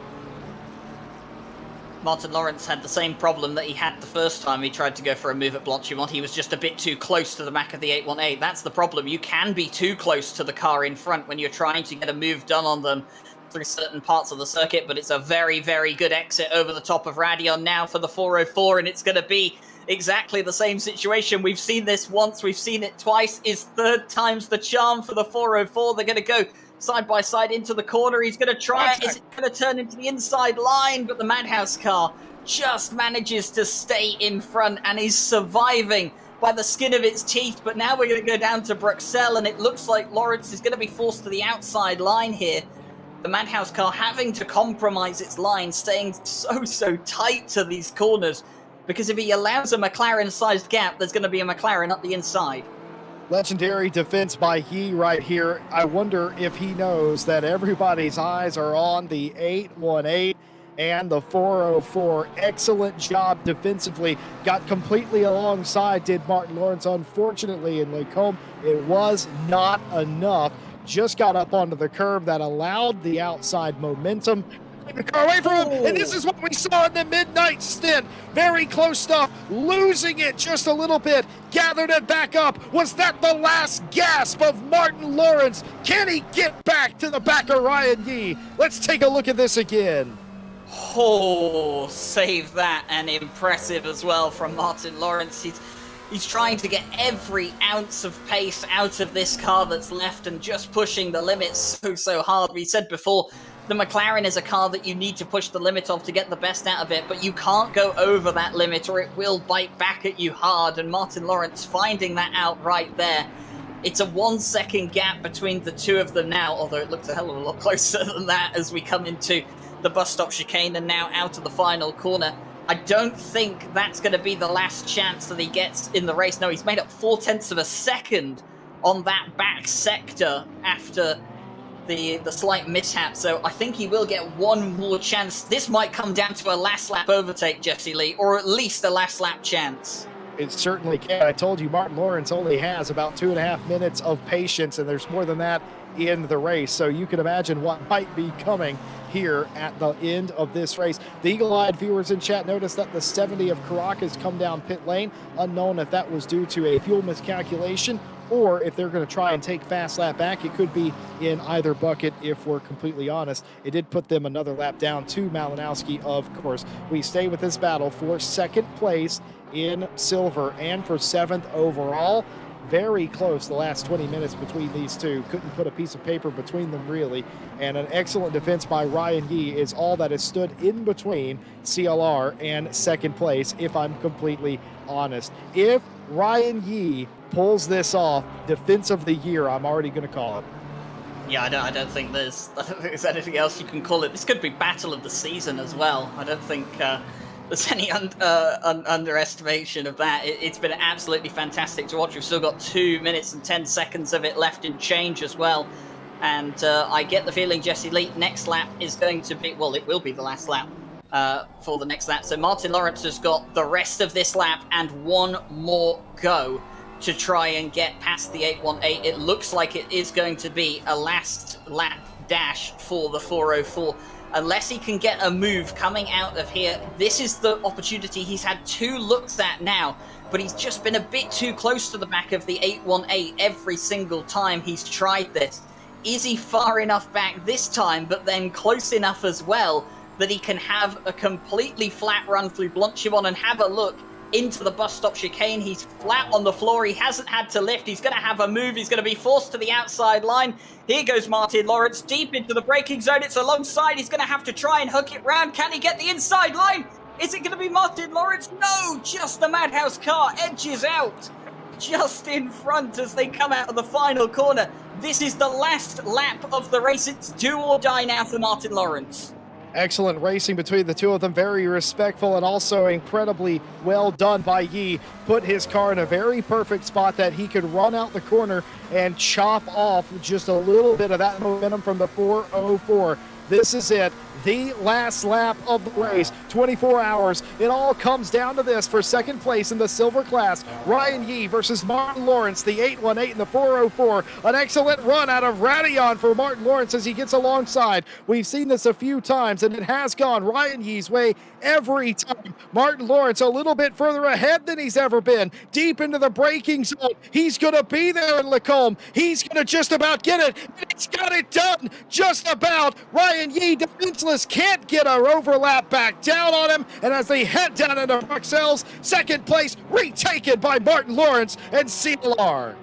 Martin Lawrence had the same problem that he had the first time he tried to go for a move at Blanchimont. He was just a bit too close to the back of the 818. That's the problem. You can be too close to the car in front when you're trying to get a move done on them through certain parts of the circuit, but it's a very, very good exit over the top of Radion now for the 404, and it's going to be exactly the same situation. We've seen this once, we've seen it twice. Is third time's the charm for the 404. They're going to go side by side into the corner. He's going to try it. Is it going to turn into the inside line? But the Madhouse car just manages to stay in front and is surviving by the skin of its teeth. But now we're going to go down to Bruxelles, and it looks like Lawrence is going to be forced to the outside line here. The Madhouse car having to compromise its line, staying so tight to these corners, because if he allows a McLaren-sized gap, there's going to be a McLaren up the inside. Legendary defense by He right here. I wonder if he knows that everybody's eyes are on the 818 and the 404. Excellent job defensively. Got completely alongside, did Martin Lawrence. Unfortunately, in Lacombe, it was not enough. Just got up onto the curb that allowed the outside momentum. The car away from him, and this is what we saw in the midnight stint. Very close stuff, losing it just a little bit, gathered it back up. Was that the last gasp of Martin Lawrence? Can he get back to the back of Ryan Yee? Let's take a look at this again. Oh, save that, and impressive as well from Martin Lawrence. He's trying to get every ounce of pace out of this car that's left and just pushing the limits so hard. We said before, the McLaren is a car that you need to push the limit of to get the best out of it, but you can't go over that limit or it will bite back at you hard, and Martin Lawrence finding that out right there. It's a 1 second gap between the two of them now, although it looks a hell of a lot closer than that as we come into the bus stop chicane and now out of the final corner. I don't think that's going to be the last chance that he gets in the race. No, he's made up 0.4 of a second on that back sector after the slight mishap. So I think he will get one more chance. This might come down to a last lap overtake, Jesse Lee, or at least a last lap chance. It certainly can. I told you Martin Lawrence only has about 2.5 minutes of patience, and there's more than that in the race. So you can imagine what might be coming here at the end of this race. The eagle-eyed viewers in chat noticed that the 70 of Caracas come down pit lane. Unknown if that was due to a fuel miscalculation or if they're going to try and take fast lap back. It could be in either bucket if we're completely honest. It did put them another lap down to Malinowski, of course. We stay with this battle for second place in silver and for 7th overall. Very close the last 20 minutes between these two. Couldn't put a piece of paper between them really. And an excellent defense by Ryan Yee is all that has stood in between CLR and second place, if I'm completely honest. If Ryan Yee pulls this off, defense of the year, I'm already going to call it. Yeah, I don't think there's anything else you can call it. This could be battle of the season as well. I don't think there's any underestimation of that. It's been absolutely fantastic to watch. We've still got 2 minutes and 10 seconds of it left in change as well. And I get the feeling Jesse Lee next lap is going to be, well, it will be the last lap for the next lap. So Martin Lawrence has got the rest of this lap and one more go to try and get past the 818. It looks like it is going to be a last lap dash for the 404. Unless he can get a move coming out of here, this is the opportunity he's had 2 looks at now, but he's just been a bit too close to the back of the 818 every single time he's tried this. Is he far enough back this time, but then close enough as well, that he can have a completely flat run through Blanchimon and have a look into the bus stop chicane? He's flat on the floor. He hasn't had to lift. He's going to have a move. He's going to be forced to the outside line. Here goes Martin Lawrence deep into the braking zone. It's alongside. He's going to have to try and hook it round. Can he get the inside line? Is it going to be Martin Lawrence? No, just the Madhouse car edges out just in front as they come out of the final corner. This is the last lap of the race. It's do or die now for Martin Lawrence. Excellent racing between the two of them. Very respectful and also incredibly well done by Yi. Put his car in a very perfect spot that he could run out the corner and chop off just a little bit of that momentum from the 404. This is it. The last lap of the race, 24 hours. It all comes down to this for second place in the silver class. Ryan Yi versus Martin Lawrence, the 818 and the 404. An excellent run out of Radion for Martin Lawrence as he gets alongside. We've seen this a few times, and it has gone Ryan Yi's way every time. Martin Lawrence a little bit further ahead than he's ever been. Deep into the braking zone. He's going to be there in Lacombe. He's going to just about get it. And he's got it done. Just about. Ryan Yi defenseless. Can't get an overlap back down on him, and as they head down into Bruxelles, second place retaken by Martin Lawrence and CLR.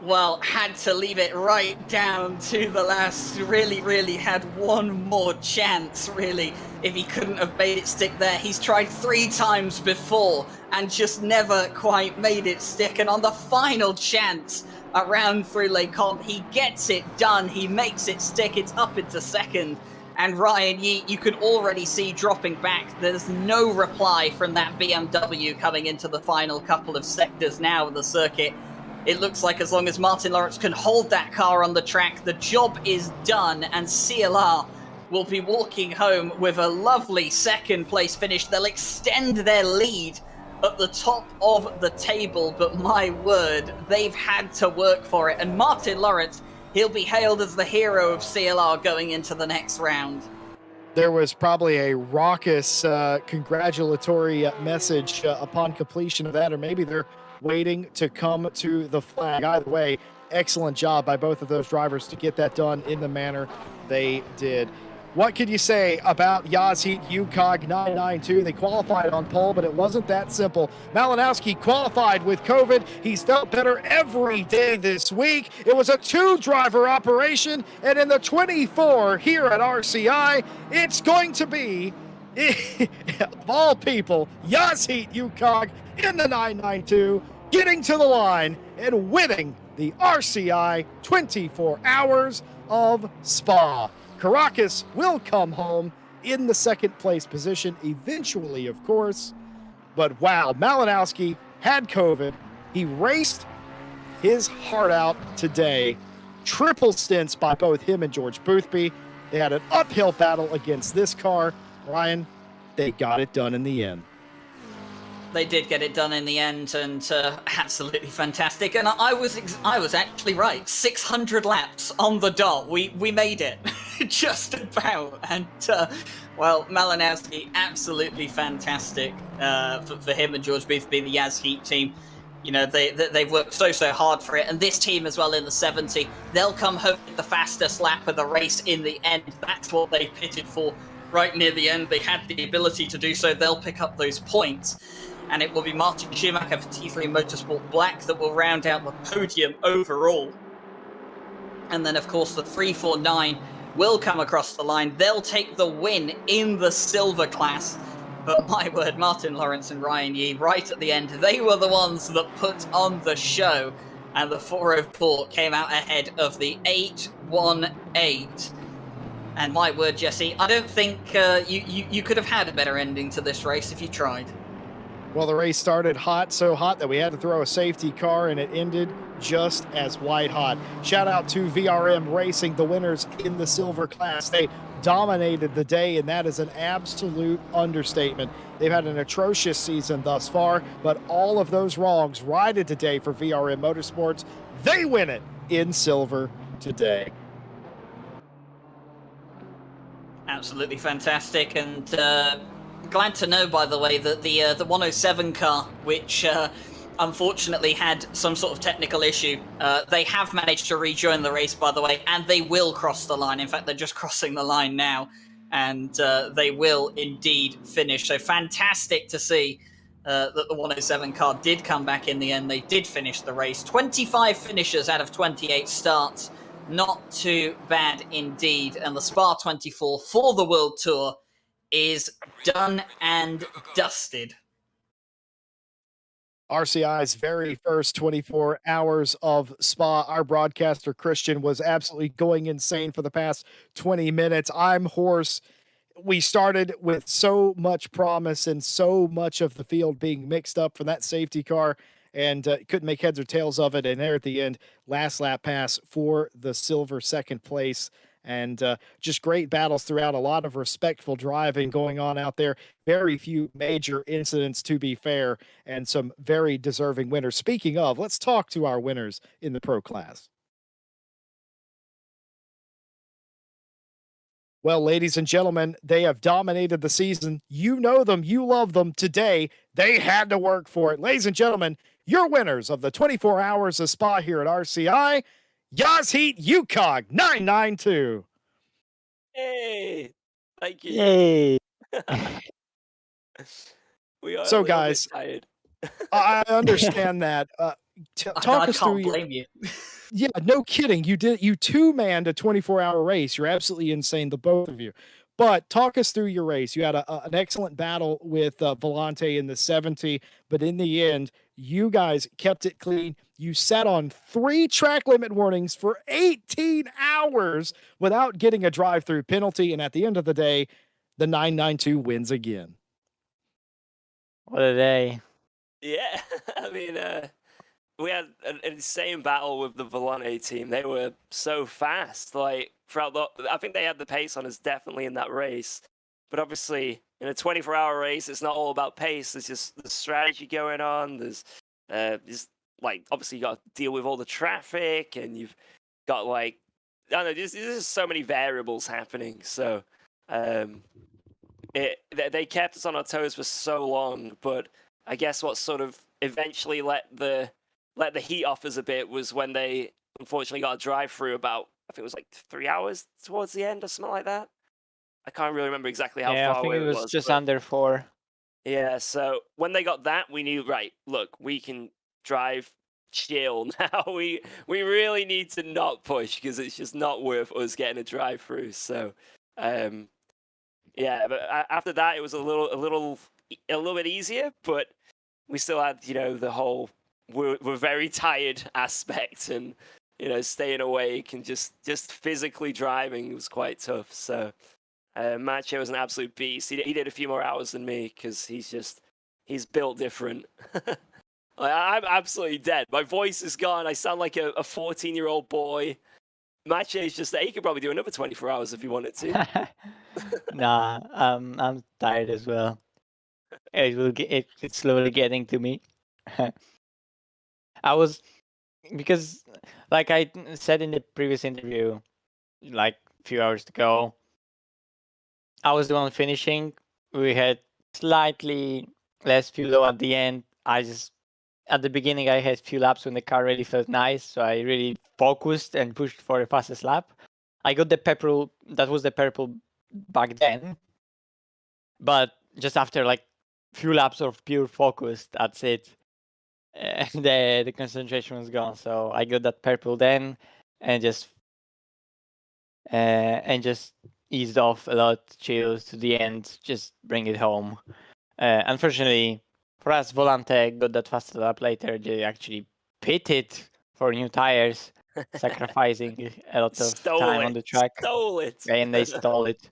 Well, had to leave it right down to the last. Really had one more chance, really, if he couldn't have made it stick there. He's tried 3 times before and just never quite made it stick, and on the final chance around through Les Combes, he gets it done. He makes it stick. It's up into second. And Ryan Yi, you could already see dropping back. There's no reply from that BMW coming into the final couple of sectors now of the circuit. It looks like as long as Martin Lawrence can hold that car on the track, the job is done, and CLR will be walking home with a lovely second place finish. They'll extend their lead at the top of the table, but my word, they've had to work for it. And Martin Lawrence, he'll be hailed as the hero of CLR going into the next round. There was probably a raucous congratulatory message upon completion of that, or maybe they're waiting to come to the flag. Either way, excellent job by both of those drivers to get that done in the manner they did. What could you say about Yazheet UCOG 992? They qualified on pole, but it wasn't that simple. Malinowski qualified with COVID. He's felt better every day this week. It was a 2-driver operation, and in the 24 here at RCI, it's going to be, of all people, Yazheet UCOG in the 992, getting to the line and winning the RCI 24 Hours of Spa. Caracas will come home in the second place position eventually, of course. But wow, Malinowski had COVID. He raced his heart out today. Triple stints by both him and George Boothby. They had an uphill battle against this car. Ryan, they got it done in the end. They did get it done in the end, and absolutely fantastic. And I was actually right. 600 laps on the dot. We made it, just about. And well, Malinowski, absolutely fantastic for him and George Boothby, the Yazheet team. You know, they've worked so hard for it, and this team as well in the 70. They'll come home with the fastest lap of the race in the end. That's what they pitted for right near the end. They had the ability to do so. They'll pick up those points. And it will be Martin Schumacher for T3 Motorsport Black that will round out the podium overall. And then, of course, the 349 will come across the line. They'll take the win in the silver class. But my word, Martin Lawrence and Ryan Yi, right at the end, they were the ones that put on the show. And the 404 came out ahead of the 818. And my word, Jesse, I don't think you could have had a better ending to this race if you tried. Well, the race started hot, so hot that we had to throw a safety car, and it ended just as white hot. Shout out to VRM Racing, the winners in the silver class. They dominated the day, and that is an absolute understatement. They've had an atrocious season thus far, but all of those wrongs righted today for VRM Motorsports. They win it in silver today. Absolutely fantastic, and glad to know, by the way, that the 107 car, which unfortunately had some sort of technical issue, they have managed to rejoin the race, by the way, and they will cross the line. In fact, they're just crossing the line now, and they will indeed finish. So fantastic to see that the 107 car did come back in the end. They did finish the race. 25 finishers out of 28 starts. Not too bad indeed. And the Spa 24 for the World Tour is done and dusted. RCI's very first 24 hours of Spa. Our broadcaster, Christian, was absolutely going insane for the past 20 minutes. I'm hoarse. We started with so much promise and so much of the field being mixed up from that safety car, and couldn't make heads or tails of it. And there at the end, last lap pass for the silver second place. And just great battles throughout, a lot of respectful driving going on out there. Very few major incidents, to be fair, and some very deserving winners. Speaking of, let's talk to our winners in the pro class. Well, ladies and gentlemen, they have dominated the season. You know them, you love them. Today, they had to work for it. Ladies and gentlemen, your winners of the 24 Hours of Spa here at RCI, Yazheat Yukog 992. Hey, thank you. Yay! We are So, a little bit guys, tired. I understand that. Talk us through can't blame you. Yeah, no kidding. You two-manned a 24-hour race. You're absolutely insane, the both of you. But talk us through your race. You had an excellent battle with Volante in the 70, but in the end, you guys kept it clean. You sat on 3 track limit warnings for 18 hours without getting a drive-through penalty, and at the end of the day, the 992 wins again. What a day. Yeah, I mean, we had an insane battle with the Volante team. They were so fast. Like throughout I think they had the pace on us definitely in that race. But obviously, in a 24-hour race, it's not all about pace. There's just the strategy going on. There's just like obviously you got to deal with all the traffic, and you've got like I don't know. There's so many variables happening. So they kept us on our toes for so long. But I guess what sort of eventually let the heat off us a bit was when they unfortunately got a drive-through about, I think it was like 3 hours towards the end or something like that. I can't really remember exactly how Yeah, far I think away it was just but under 4. yeah, so when they got that, we knew, right, look, we can drive chill now. We really need to not push because it's just not worth us getting a drive-through. So, yeah, but after that, it was a little bit easier, but we still had, the whole we're very tired aspect, and staying awake and just physically driving was quite tough. So Macho was an absolute beast. He did a few more hours than me because he's built different. I'm absolutely dead. My voice is gone. I sound like a 14-year-old boy. Macho is just he could probably do another 24 hours if he wanted to. Nah, I'm tired as well. It's slowly getting to me. Because like I said in the previous interview, like a few hours ago, I was the one finishing. We had slightly less fuel at the end. At the beginning, I had few laps when the car really felt nice, so I really focused and pushed for the fastest lap. I got the purple. That was the purple back then, but just after like few laps of pure focus, that's it. The concentration was gone. So I got that purple then, and just eased off a lot, chilled to the end, just bring it home. Unfortunately for us, Volante got that fast lap later. They actually pitted for new tires, sacrificing a lot of Stole time it. on the track, Stole it. and they stole it.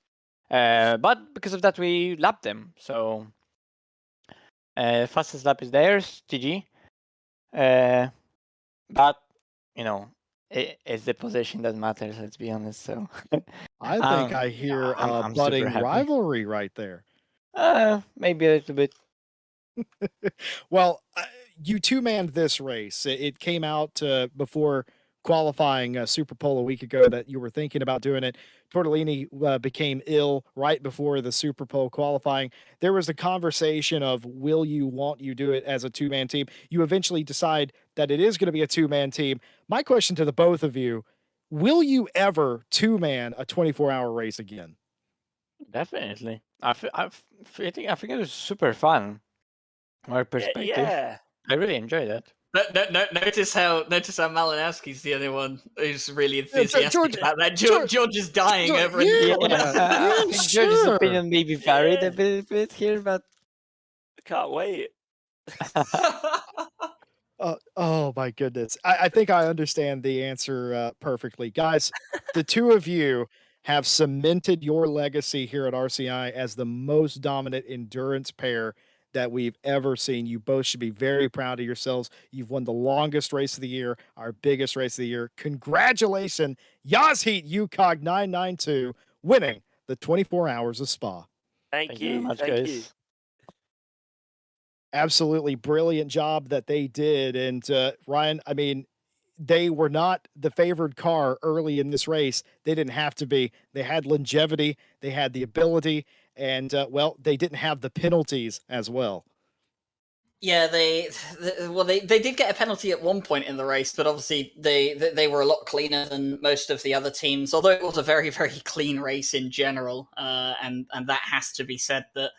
But because of that, we lapped them. So fastest lap is theirs, GG. But you know, it's the position that matters. Let's be honest. So I think I hear a I'm super budding happy. rivalry right there. Maybe a little bit. Well, you two-manned this race. It came out before qualifying Super Pole a week ago that you were thinking about doing it. Tortellini became ill right before the Super Pole qualifying. There was a conversation of will you want you do it as a two-man team. You eventually decide that it is going to be a two-man team. My question to the both of you, will you ever two-man a 24-hour race again? Definitely. I think it was super fun. Our perspective. Yeah. I really enjoyed that. No, notice how Malinowski's the only one who's really Yeah, enthusiastic George- about that. George- George is dying George- over in the yeah. corner. I think George's sure. opinion maybe varied a bit here, but I can't wait. Oh my goodness. I think I understand the answer perfectly. Guys, the two of you have cemented your legacy here at RCI as the most dominant endurance pair that we've ever seen. You both should be very proud of yourselves. You've won the longest race of the year, our biggest race of the year. Congratulations, Yazheat UCOG 992, winning the 24 Hours of Spa. Thank you very you. much, Thank guys. you. Absolutely brilliant job that they did. And Ryan, I mean, they were not the favored car early in this race. They didn't have to be. They had longevity, they had the ability, and well, they didn't have the penalties as well. Yeah, they did get a penalty at one point in the race, but obviously they were a lot cleaner than most of the other teams. Although it was a very clean race in general, and that has to be said that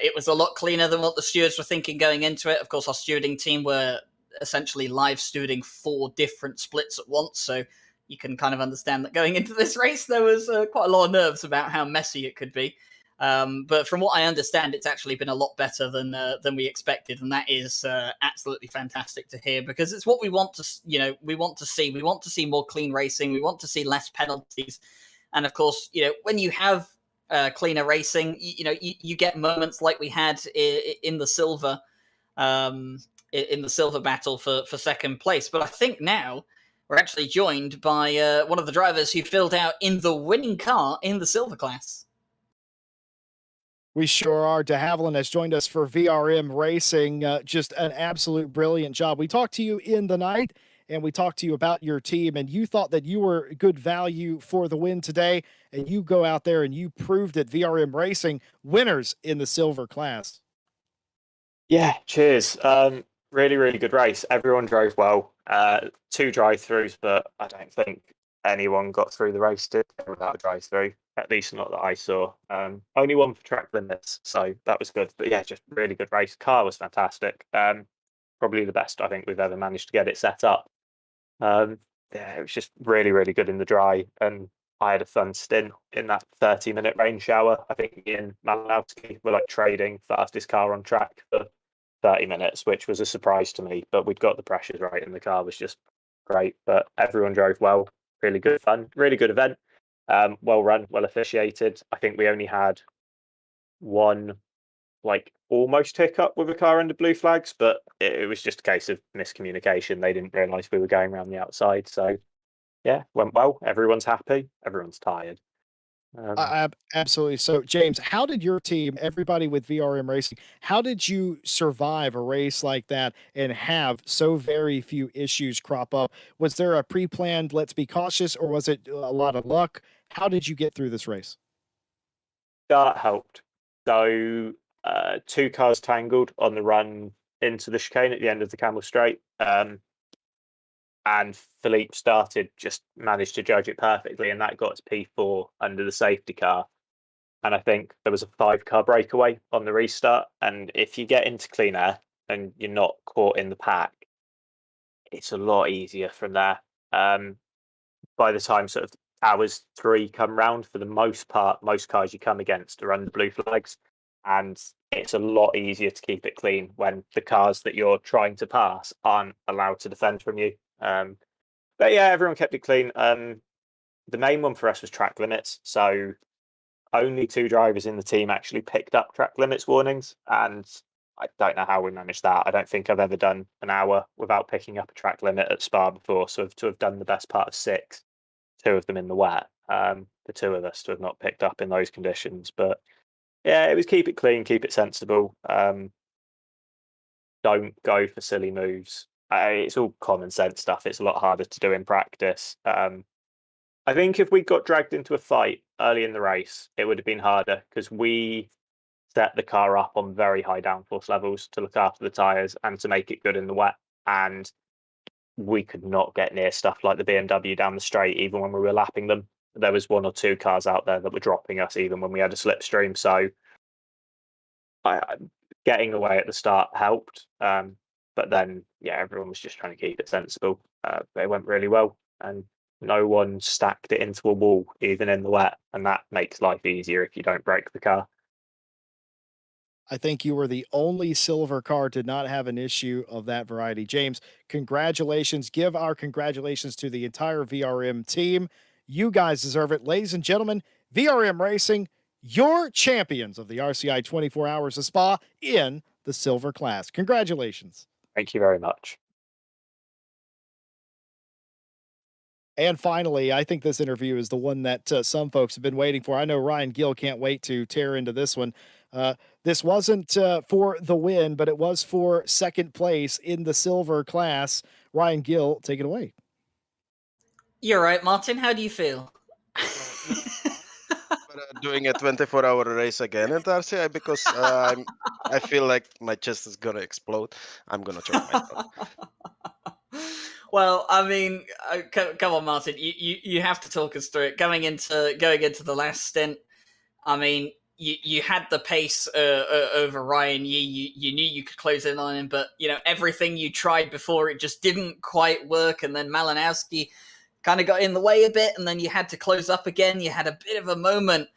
it was a lot cleaner than what the stewards were thinking going into it. Of course, our stewarding team were essentially live stewarding 4 different splits at once, so you can kind of understand that going into this race there was quite a lot of nerves about how messy it could be. But from what I understand, it's actually been a lot better than we expected, and that is absolutely fantastic to hear, because it's what we want to we want to see. We want to see more clean racing. We want to see less penalties, and of course, when you have cleaner racing, you get moments like we had in the silver. In the silver battle for second place. But I think now we're actually joined by one of the drivers who filled out in the winning car in the silver class. We sure are. De Havilland has joined us for VRM Racing. Just an absolute brilliant job. We talked to you in the night, and we talked to you about your team, and you thought that you were good value for the win today, and you go out there and you proved it. VRM Racing winners in the silver class. Yeah, cheers. Really good race. Everyone drove well. 2 drive-throughs, but I don't think anyone got through the race without a drive-through. At least not that I saw. Only one for track limits, so that was good. But yeah, just really good race. Car was fantastic. Probably the best I think we've ever managed to get it set up. Yeah, it was just really good in the dry, and I had a fun stint in that 30-minute rain shower. I think me and Malinowski were like trading fastest car on track for 30 minutes, which was a surprise to me, but we'd got the pressures right and the car was just great. But everyone drove well, really good fun, really good event, well run, well officiated. I think we only had one like almost hiccup with a car under blue flags, but it was just a case of miscommunication. They didn't realise we were going around the outside. So yeah, went well. Everyone's happy. Everyone's tired. Absolutely. So, James, how did your team, everybody with VRM Racing, how did you survive a race like that and have so very few issues crop up? Was there a pre-planned, let's be cautious, or was it a lot of luck? How did you get through this race? That helped. So 2 cars tangled on the run into the chicane at the end of the Camel Straight. And Philippe just managed to judge it perfectly, and that got us P4 under the safety car. And I think there was a 5-car breakaway on the restart. And if you get into clean air and you're not caught in the pack, it's a lot easier from there. By the time sort of hours 3 come round, for the most part, most cars you come against are under blue flags. And it's a lot easier to keep it clean when the cars that you're trying to pass aren't allowed to defend from you. But yeah, everyone kept it clean. The main one for us was track limits. So only 2 drivers in the team actually picked up track limits warnings, and I don't know how we managed that. I don't think I've ever done an hour without picking up a track limit at Spa before. So to have done the best part of 6, 2 of them in the wet, the 2 of us to have not picked up in those conditions. But yeah, it was keep it clean, keep it sensible. Don't go for silly moves. It's all common sense stuff. It's a lot harder to do in practice. I think if we got dragged into a fight early in the race, it would have been harder because we set the car up on very high downforce levels to look after the tyres and to make it good in the wet. And we could not get near stuff like the BMW down the straight, even when we were lapping them. There was 1 or 2 cars out there that were dropping us, even when we had a slipstream. So getting away at the start helped. But then, yeah, everyone was just trying to keep it sensible. It went really well. And no one stacked it into a wall, even in the wet. And that makes life easier if you don't break the car. I think you were the only silver car to not have an issue of that variety. James, congratulations. Give our congratulations to the entire VRM team. You guys deserve it. Ladies and gentlemen, VRM Racing, your champions of the RCI 24 Hours of Spa in the silver class. Congratulations. Thank you very much. And finally, I think this interview is the one that some folks have been waiting for. I know Ryan Gill can't wait to tear into this one. This wasn't for the win, but it was for second place in the silver class. Ryan Gill, take it away. You're right, Martin. How do you feel? Doing a 24-hour race again at RCI because I feel like my chest is gonna explode. I'm gonna choke myself. Well, I mean, come on, Martin. You have to talk us through it. Going into the last stint, I mean, you had the pace over Ryan Yee. You knew you could close in on him, but everything you tried before, it just didn't quite work. And then Malinowski kind of got in the way a bit, and then you had to close up again. You had a bit of a moment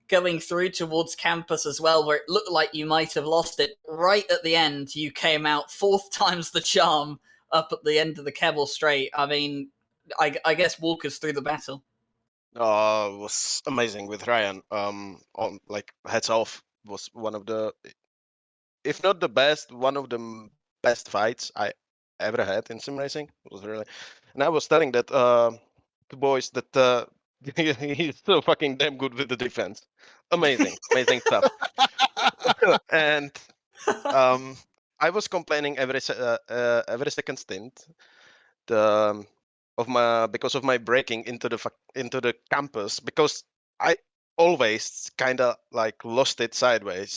going through towards campus as well, where it looked like you might have lost it. Right at the end, you came out 4th times the charm up at the end of the Keble Straight. I mean, I guess walk us through the battle. It was amazing with Ryan. On like heads off was one of the, if not the best, one of the best fights I ever had in sim racing. It was really, and I was telling that to boys that he's so fucking damn good with the defense. Amazing stuff. And I was complaining every second stint because of my braking into the campus, because I always kind of like lost it sideways.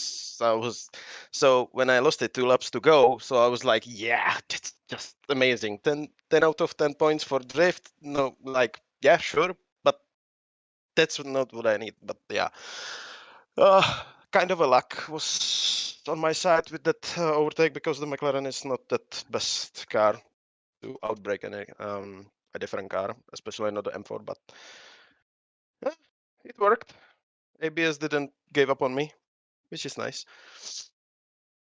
So when I lost it 2 laps to go, so I was like, yeah, it's just amazing. 10 out of 10 points for drift. No, like, yeah, sure, but that's not what I need. But yeah, kind of a luck was on my side with that overtake, because the McLaren is not that best car to outbreak a different car, especially not the M4. But yeah, it worked. ABS didn't give up on me, which is nice.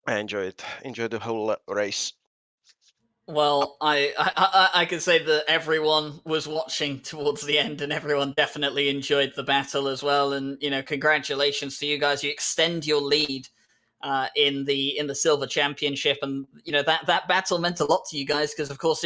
I enjoyed the whole race. Well, I can say that everyone was watching towards the end, and everyone definitely enjoyed the battle as well. And congratulations to you guys. You extend your lead in the silver championship, and that battle meant a lot to you guys, because of course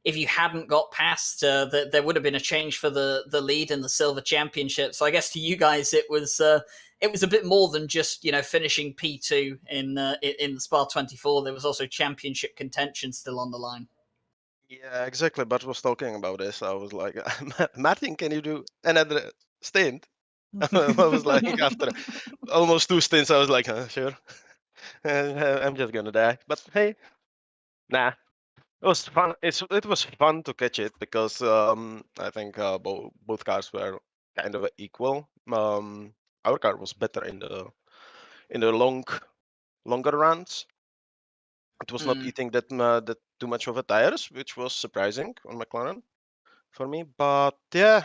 if you hadn't got past, there would have been a change for the lead in the silver championship. So I guess to you guys it was a bit more than just finishing P2 in the Spa 24. There was also championship contention still on the line. Yeah, exactly. But was talking about this. I was like, Martin, can you do another stint? I was like, after almost 2 stints, I was like, sure. I'm just gonna die. But hey, nah. It was fun. It was fun to catch it, because I think both cars were kind of equal. Our car was better in the longer runs. It was not eating that too much of a tires, which was surprising on McLaren for me. But yeah,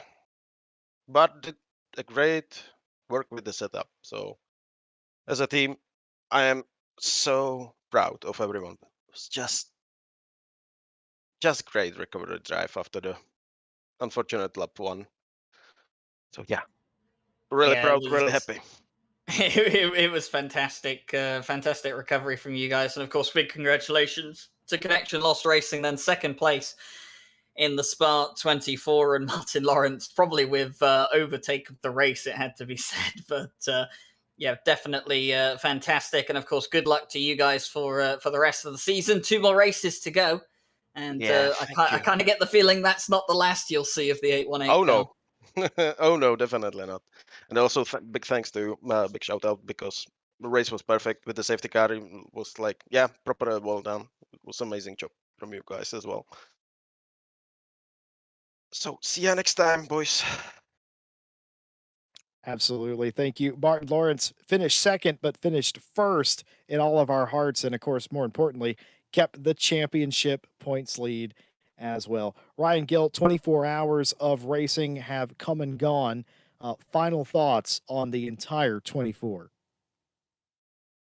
but did a great work with the setup. So as a team, I am so proud of everyone. It was just great recovery drive after the unfortunate lap 1. So yeah, really Yeah, proud, really happy. It was fantastic, fantastic recovery from you guys, and of course, big congratulations to Connection Lost Racing, then second place in the Spa 24, and Martin Lawrence probably with overtake of the race, it had to be said, but yeah, definitely fantastic, and of course, good luck to you guys for the rest of the season. 2 more races to go, and Yeah, I kind of get the feeling that's not the last you'll see of the 818. Oh car. no, oh no, definitely not. And also big thanks to big shout out, because the race was perfect with the safety car. It was like, yeah, proper well done. It was amazing job from you guys as well. So see ya next time, boys. Absolutely. Thank you. Martin Lawrence finished second, but finished first in all of our hearts. And of course, more importantly, kept the championship points lead as well. Ryan Gill, 24 hours of racing have come and gone. Final thoughts on the entire 24.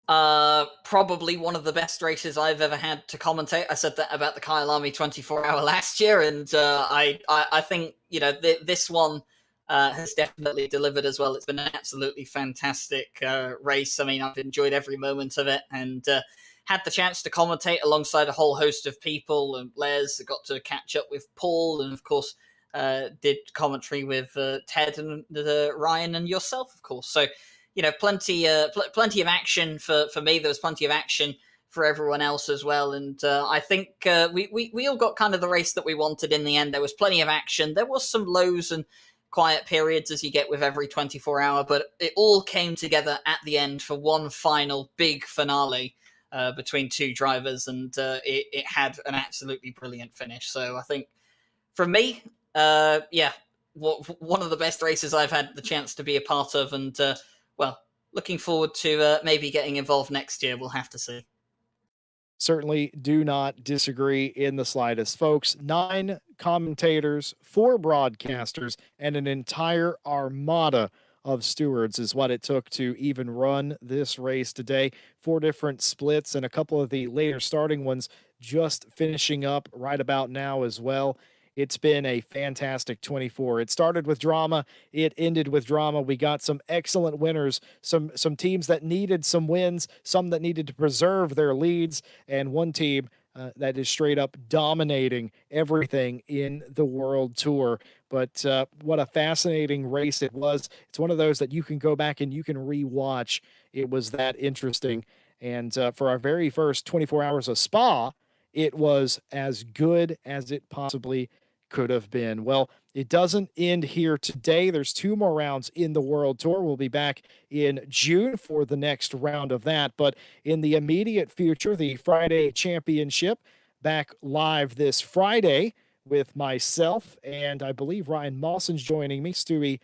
Probably one of the best races I've ever had to commentate. I said that about the Kyle Army 24-hour last year, and I think this one has definitely delivered as well. It's been an absolutely fantastic race. I mean, I've enjoyed every moment of it, and had the chance to commentate alongside a whole host of people. And Les got to catch up with Paul, and of course did commentary with Ted and Ryan and yourself, of course. So plenty of action for me. There was plenty of action for everyone else as well, and I think we all got kind of the race that we wanted in the end. There was plenty of action. There was some lows and quiet periods as you get with every 24-hour, but it all came together at the end for one final big finale between 2 drivers, and it had an absolutely brilliant finish. So I think for me, one of the best races I've had the chance to be a part of, and well, looking forward to maybe getting involved next year. We'll have to see. Certainly do not disagree in the slightest. Folks, 9 commentators, 4 broadcasters, and an entire armada of stewards is what it took to even run this race today. 4 different splits, and a couple of the later starting ones just finishing up right about now as well. It's been a fantastic 24. It started with drama. It ended with drama. We got some excellent winners, some teams that needed some wins, some that needed to preserve their leads, and one team that is straight up dominating everything in the World Tour. But what a fascinating race it was. It's one of those that you can go back and you can rewatch. It was that interesting. And for our very first 24 hours of Spa, it was as good as it possibly could have been. Well, it doesn't end here today. There's 2 more rounds in the World Tour. We'll be back in June for the next round of that. But in the immediate future, the Friday Championship back live this Friday with myself, and I believe Ryan Mawson's joining me, Stewie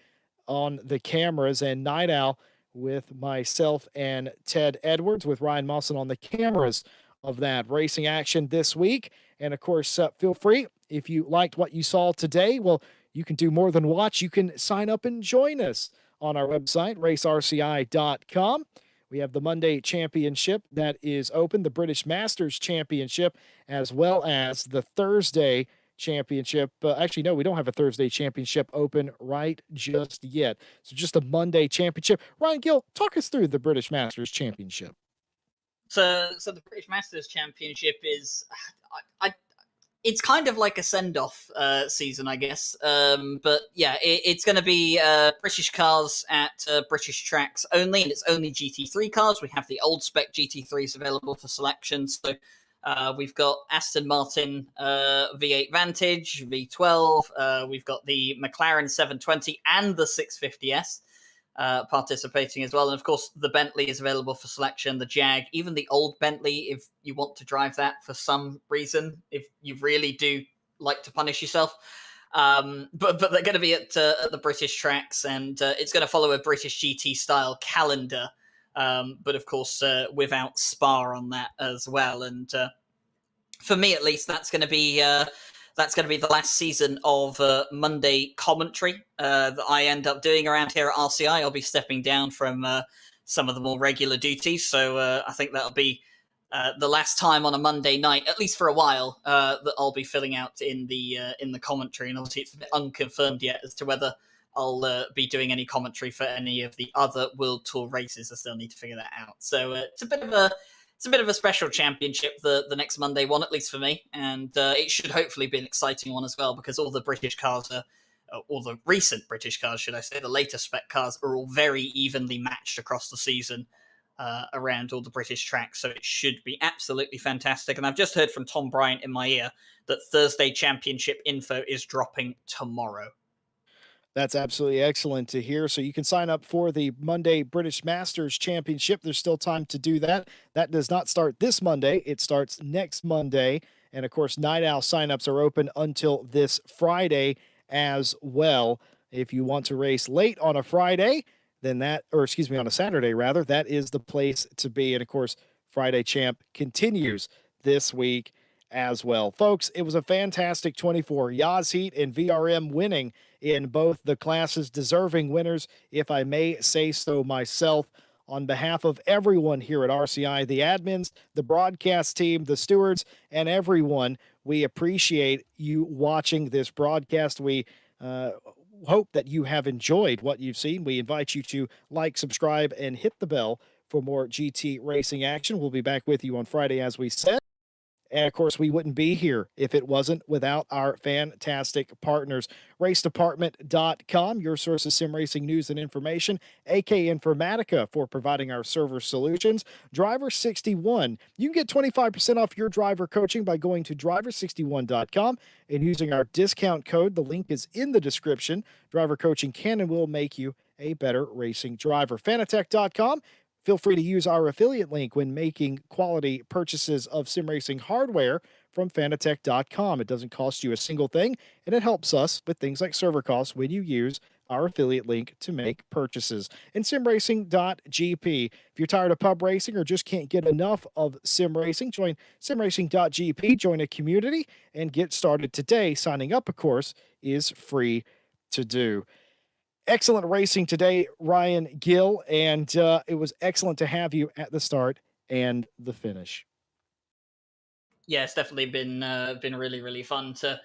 on the cameras, and Night Owl with myself and Ted Edwards, with Ryan Mawson on the cameras of that racing action this week. And of course, feel free, if you liked what you saw today, well, you can do more than watch. You can sign up and join us on our website, racerci.com. We have the Monday Championship that is open, the British Masters Championship, as well as the Thursday Championship. Actually, no, we don't have a Thursday Championship open right just yet. So just a Monday Championship. Ryan Gill, talk us through the British Masters Championship. So the British Masters Championship is, it's kind of like a send-off season, I guess. But yeah, it's going to be British cars at British tracks only, and it's only GT3 cars. We have the old spec GT3s available for selection. So we've got Aston Martin V8 Vantage, V12. We've got the McLaren 720 and the 650S. Participating as well, and of course the Bentley is available for selection, the Jag, even the old Bentley if you want to drive that for some reason, if you really do like to punish yourself. But they're going to be at the British tracks, and it's going to follow a British GT style calendar, but of course without Spa on that as well. And for me at least, that's going to be the last season of Monday commentary that I end up doing around here at RCI. I'll be stepping down from some of the more regular duties, so I think that'll be the last time on a Monday night, at least for a while, that I'll be filling out in the commentary. And obviously, it's a bit unconfirmed yet as to whether I'll be doing any commentary for any of the other World Tour races. I still need to figure that out. So it's a bit of a special championship, the next Monday one, at least for me, and it should hopefully be an exciting one as well, because all the British cars are, all the recent British cars, should I say, the later spec cars are all very evenly matched across the season around all the British tracks, so it should be absolutely fantastic. And I've just heard from Tom Bryant in my ear that Thursday championship info is dropping tomorrow. That's absolutely excellent to hear. So you can sign up for the Monday British Masters Championship. There's still time to do that. That does not start this Monday. It starts next Monday. And of course, Night Owl signups are open until this Friday as well. If you want to race late on a Friday, then on a Saturday rather, that is the place to be. And of course, Friday Champ continues this week as well. Folks, it was a fantastic 24. Yaz Heat and VRM winning in both the classes, deserving winners, if I may say so myself. On behalf of everyone here at RCI, the admins, the broadcast team, the stewards, and everyone, we appreciate you watching this broadcast. We hope that you have enjoyed what you've seen. We invite you to like, subscribe, and hit the bell for more GT racing action. We'll be back with you on Friday, as we said. And of course, we wouldn't be here if it wasn't without our fantastic partners. RaceDepartment.com, your source of sim racing news and information. AK Informatica for providing our server solutions. Driver61, you can get 25% off your driver coaching by going to driver61.com and using our discount code. The link is in the description. Driver coaching can and will make you a better racing driver. Fanatec.com. Feel free to use our affiliate link when making quality purchases of sim racing hardware from Fanatec.com. It doesn't cost you a single thing, and it helps us with things like server costs when you use our affiliate link to make purchases. And simracing.gp. If you're tired of pub racing or just can't get enough of sim racing, join simracing.gp, join a community, and get started today. Signing up, of course, is free to do. Excellent racing today, Ryan Gill, and it was excellent to have you at the start and the finish. Yeah, it's definitely been really, really fun to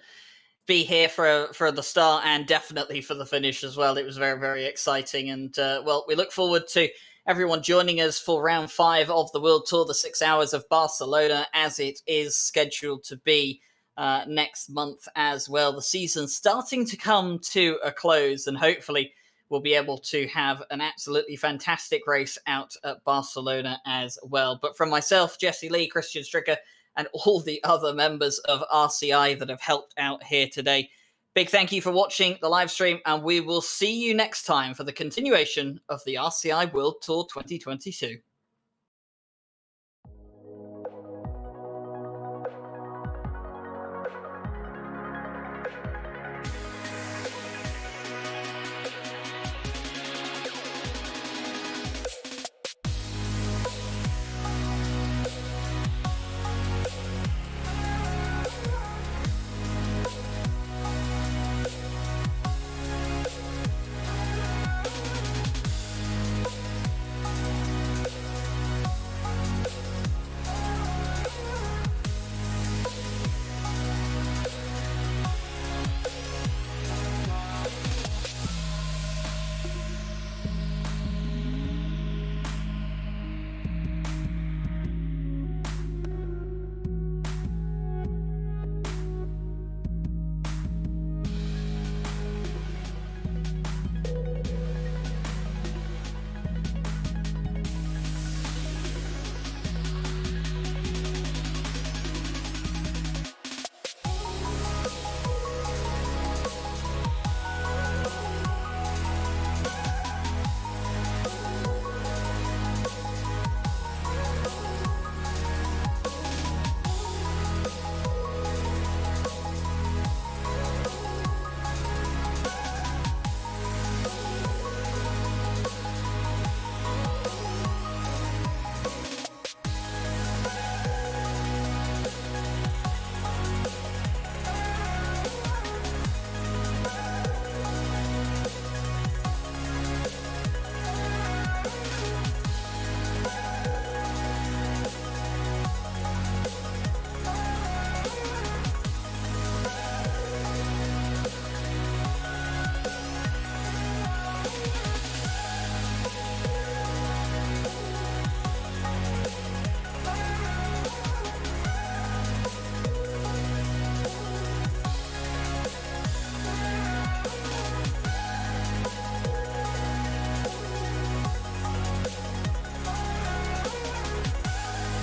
be here for the start and definitely for the finish as well. It was very, very exciting, and well, we look forward to everyone joining us for round 5 of the World Tour, the 6 hours of Barcelona, as it is scheduled to be next month as well. The season's starting to come to a close, and hopefully we'll be able to have an absolutely fantastic race out at Barcelona as well. But from myself, Jesse Lee, Christian Stricker, and all the other members of RCI that have helped out here today, big thank you for watching the live stream, and we will see you next time for the continuation of the RCI World Tour 2022.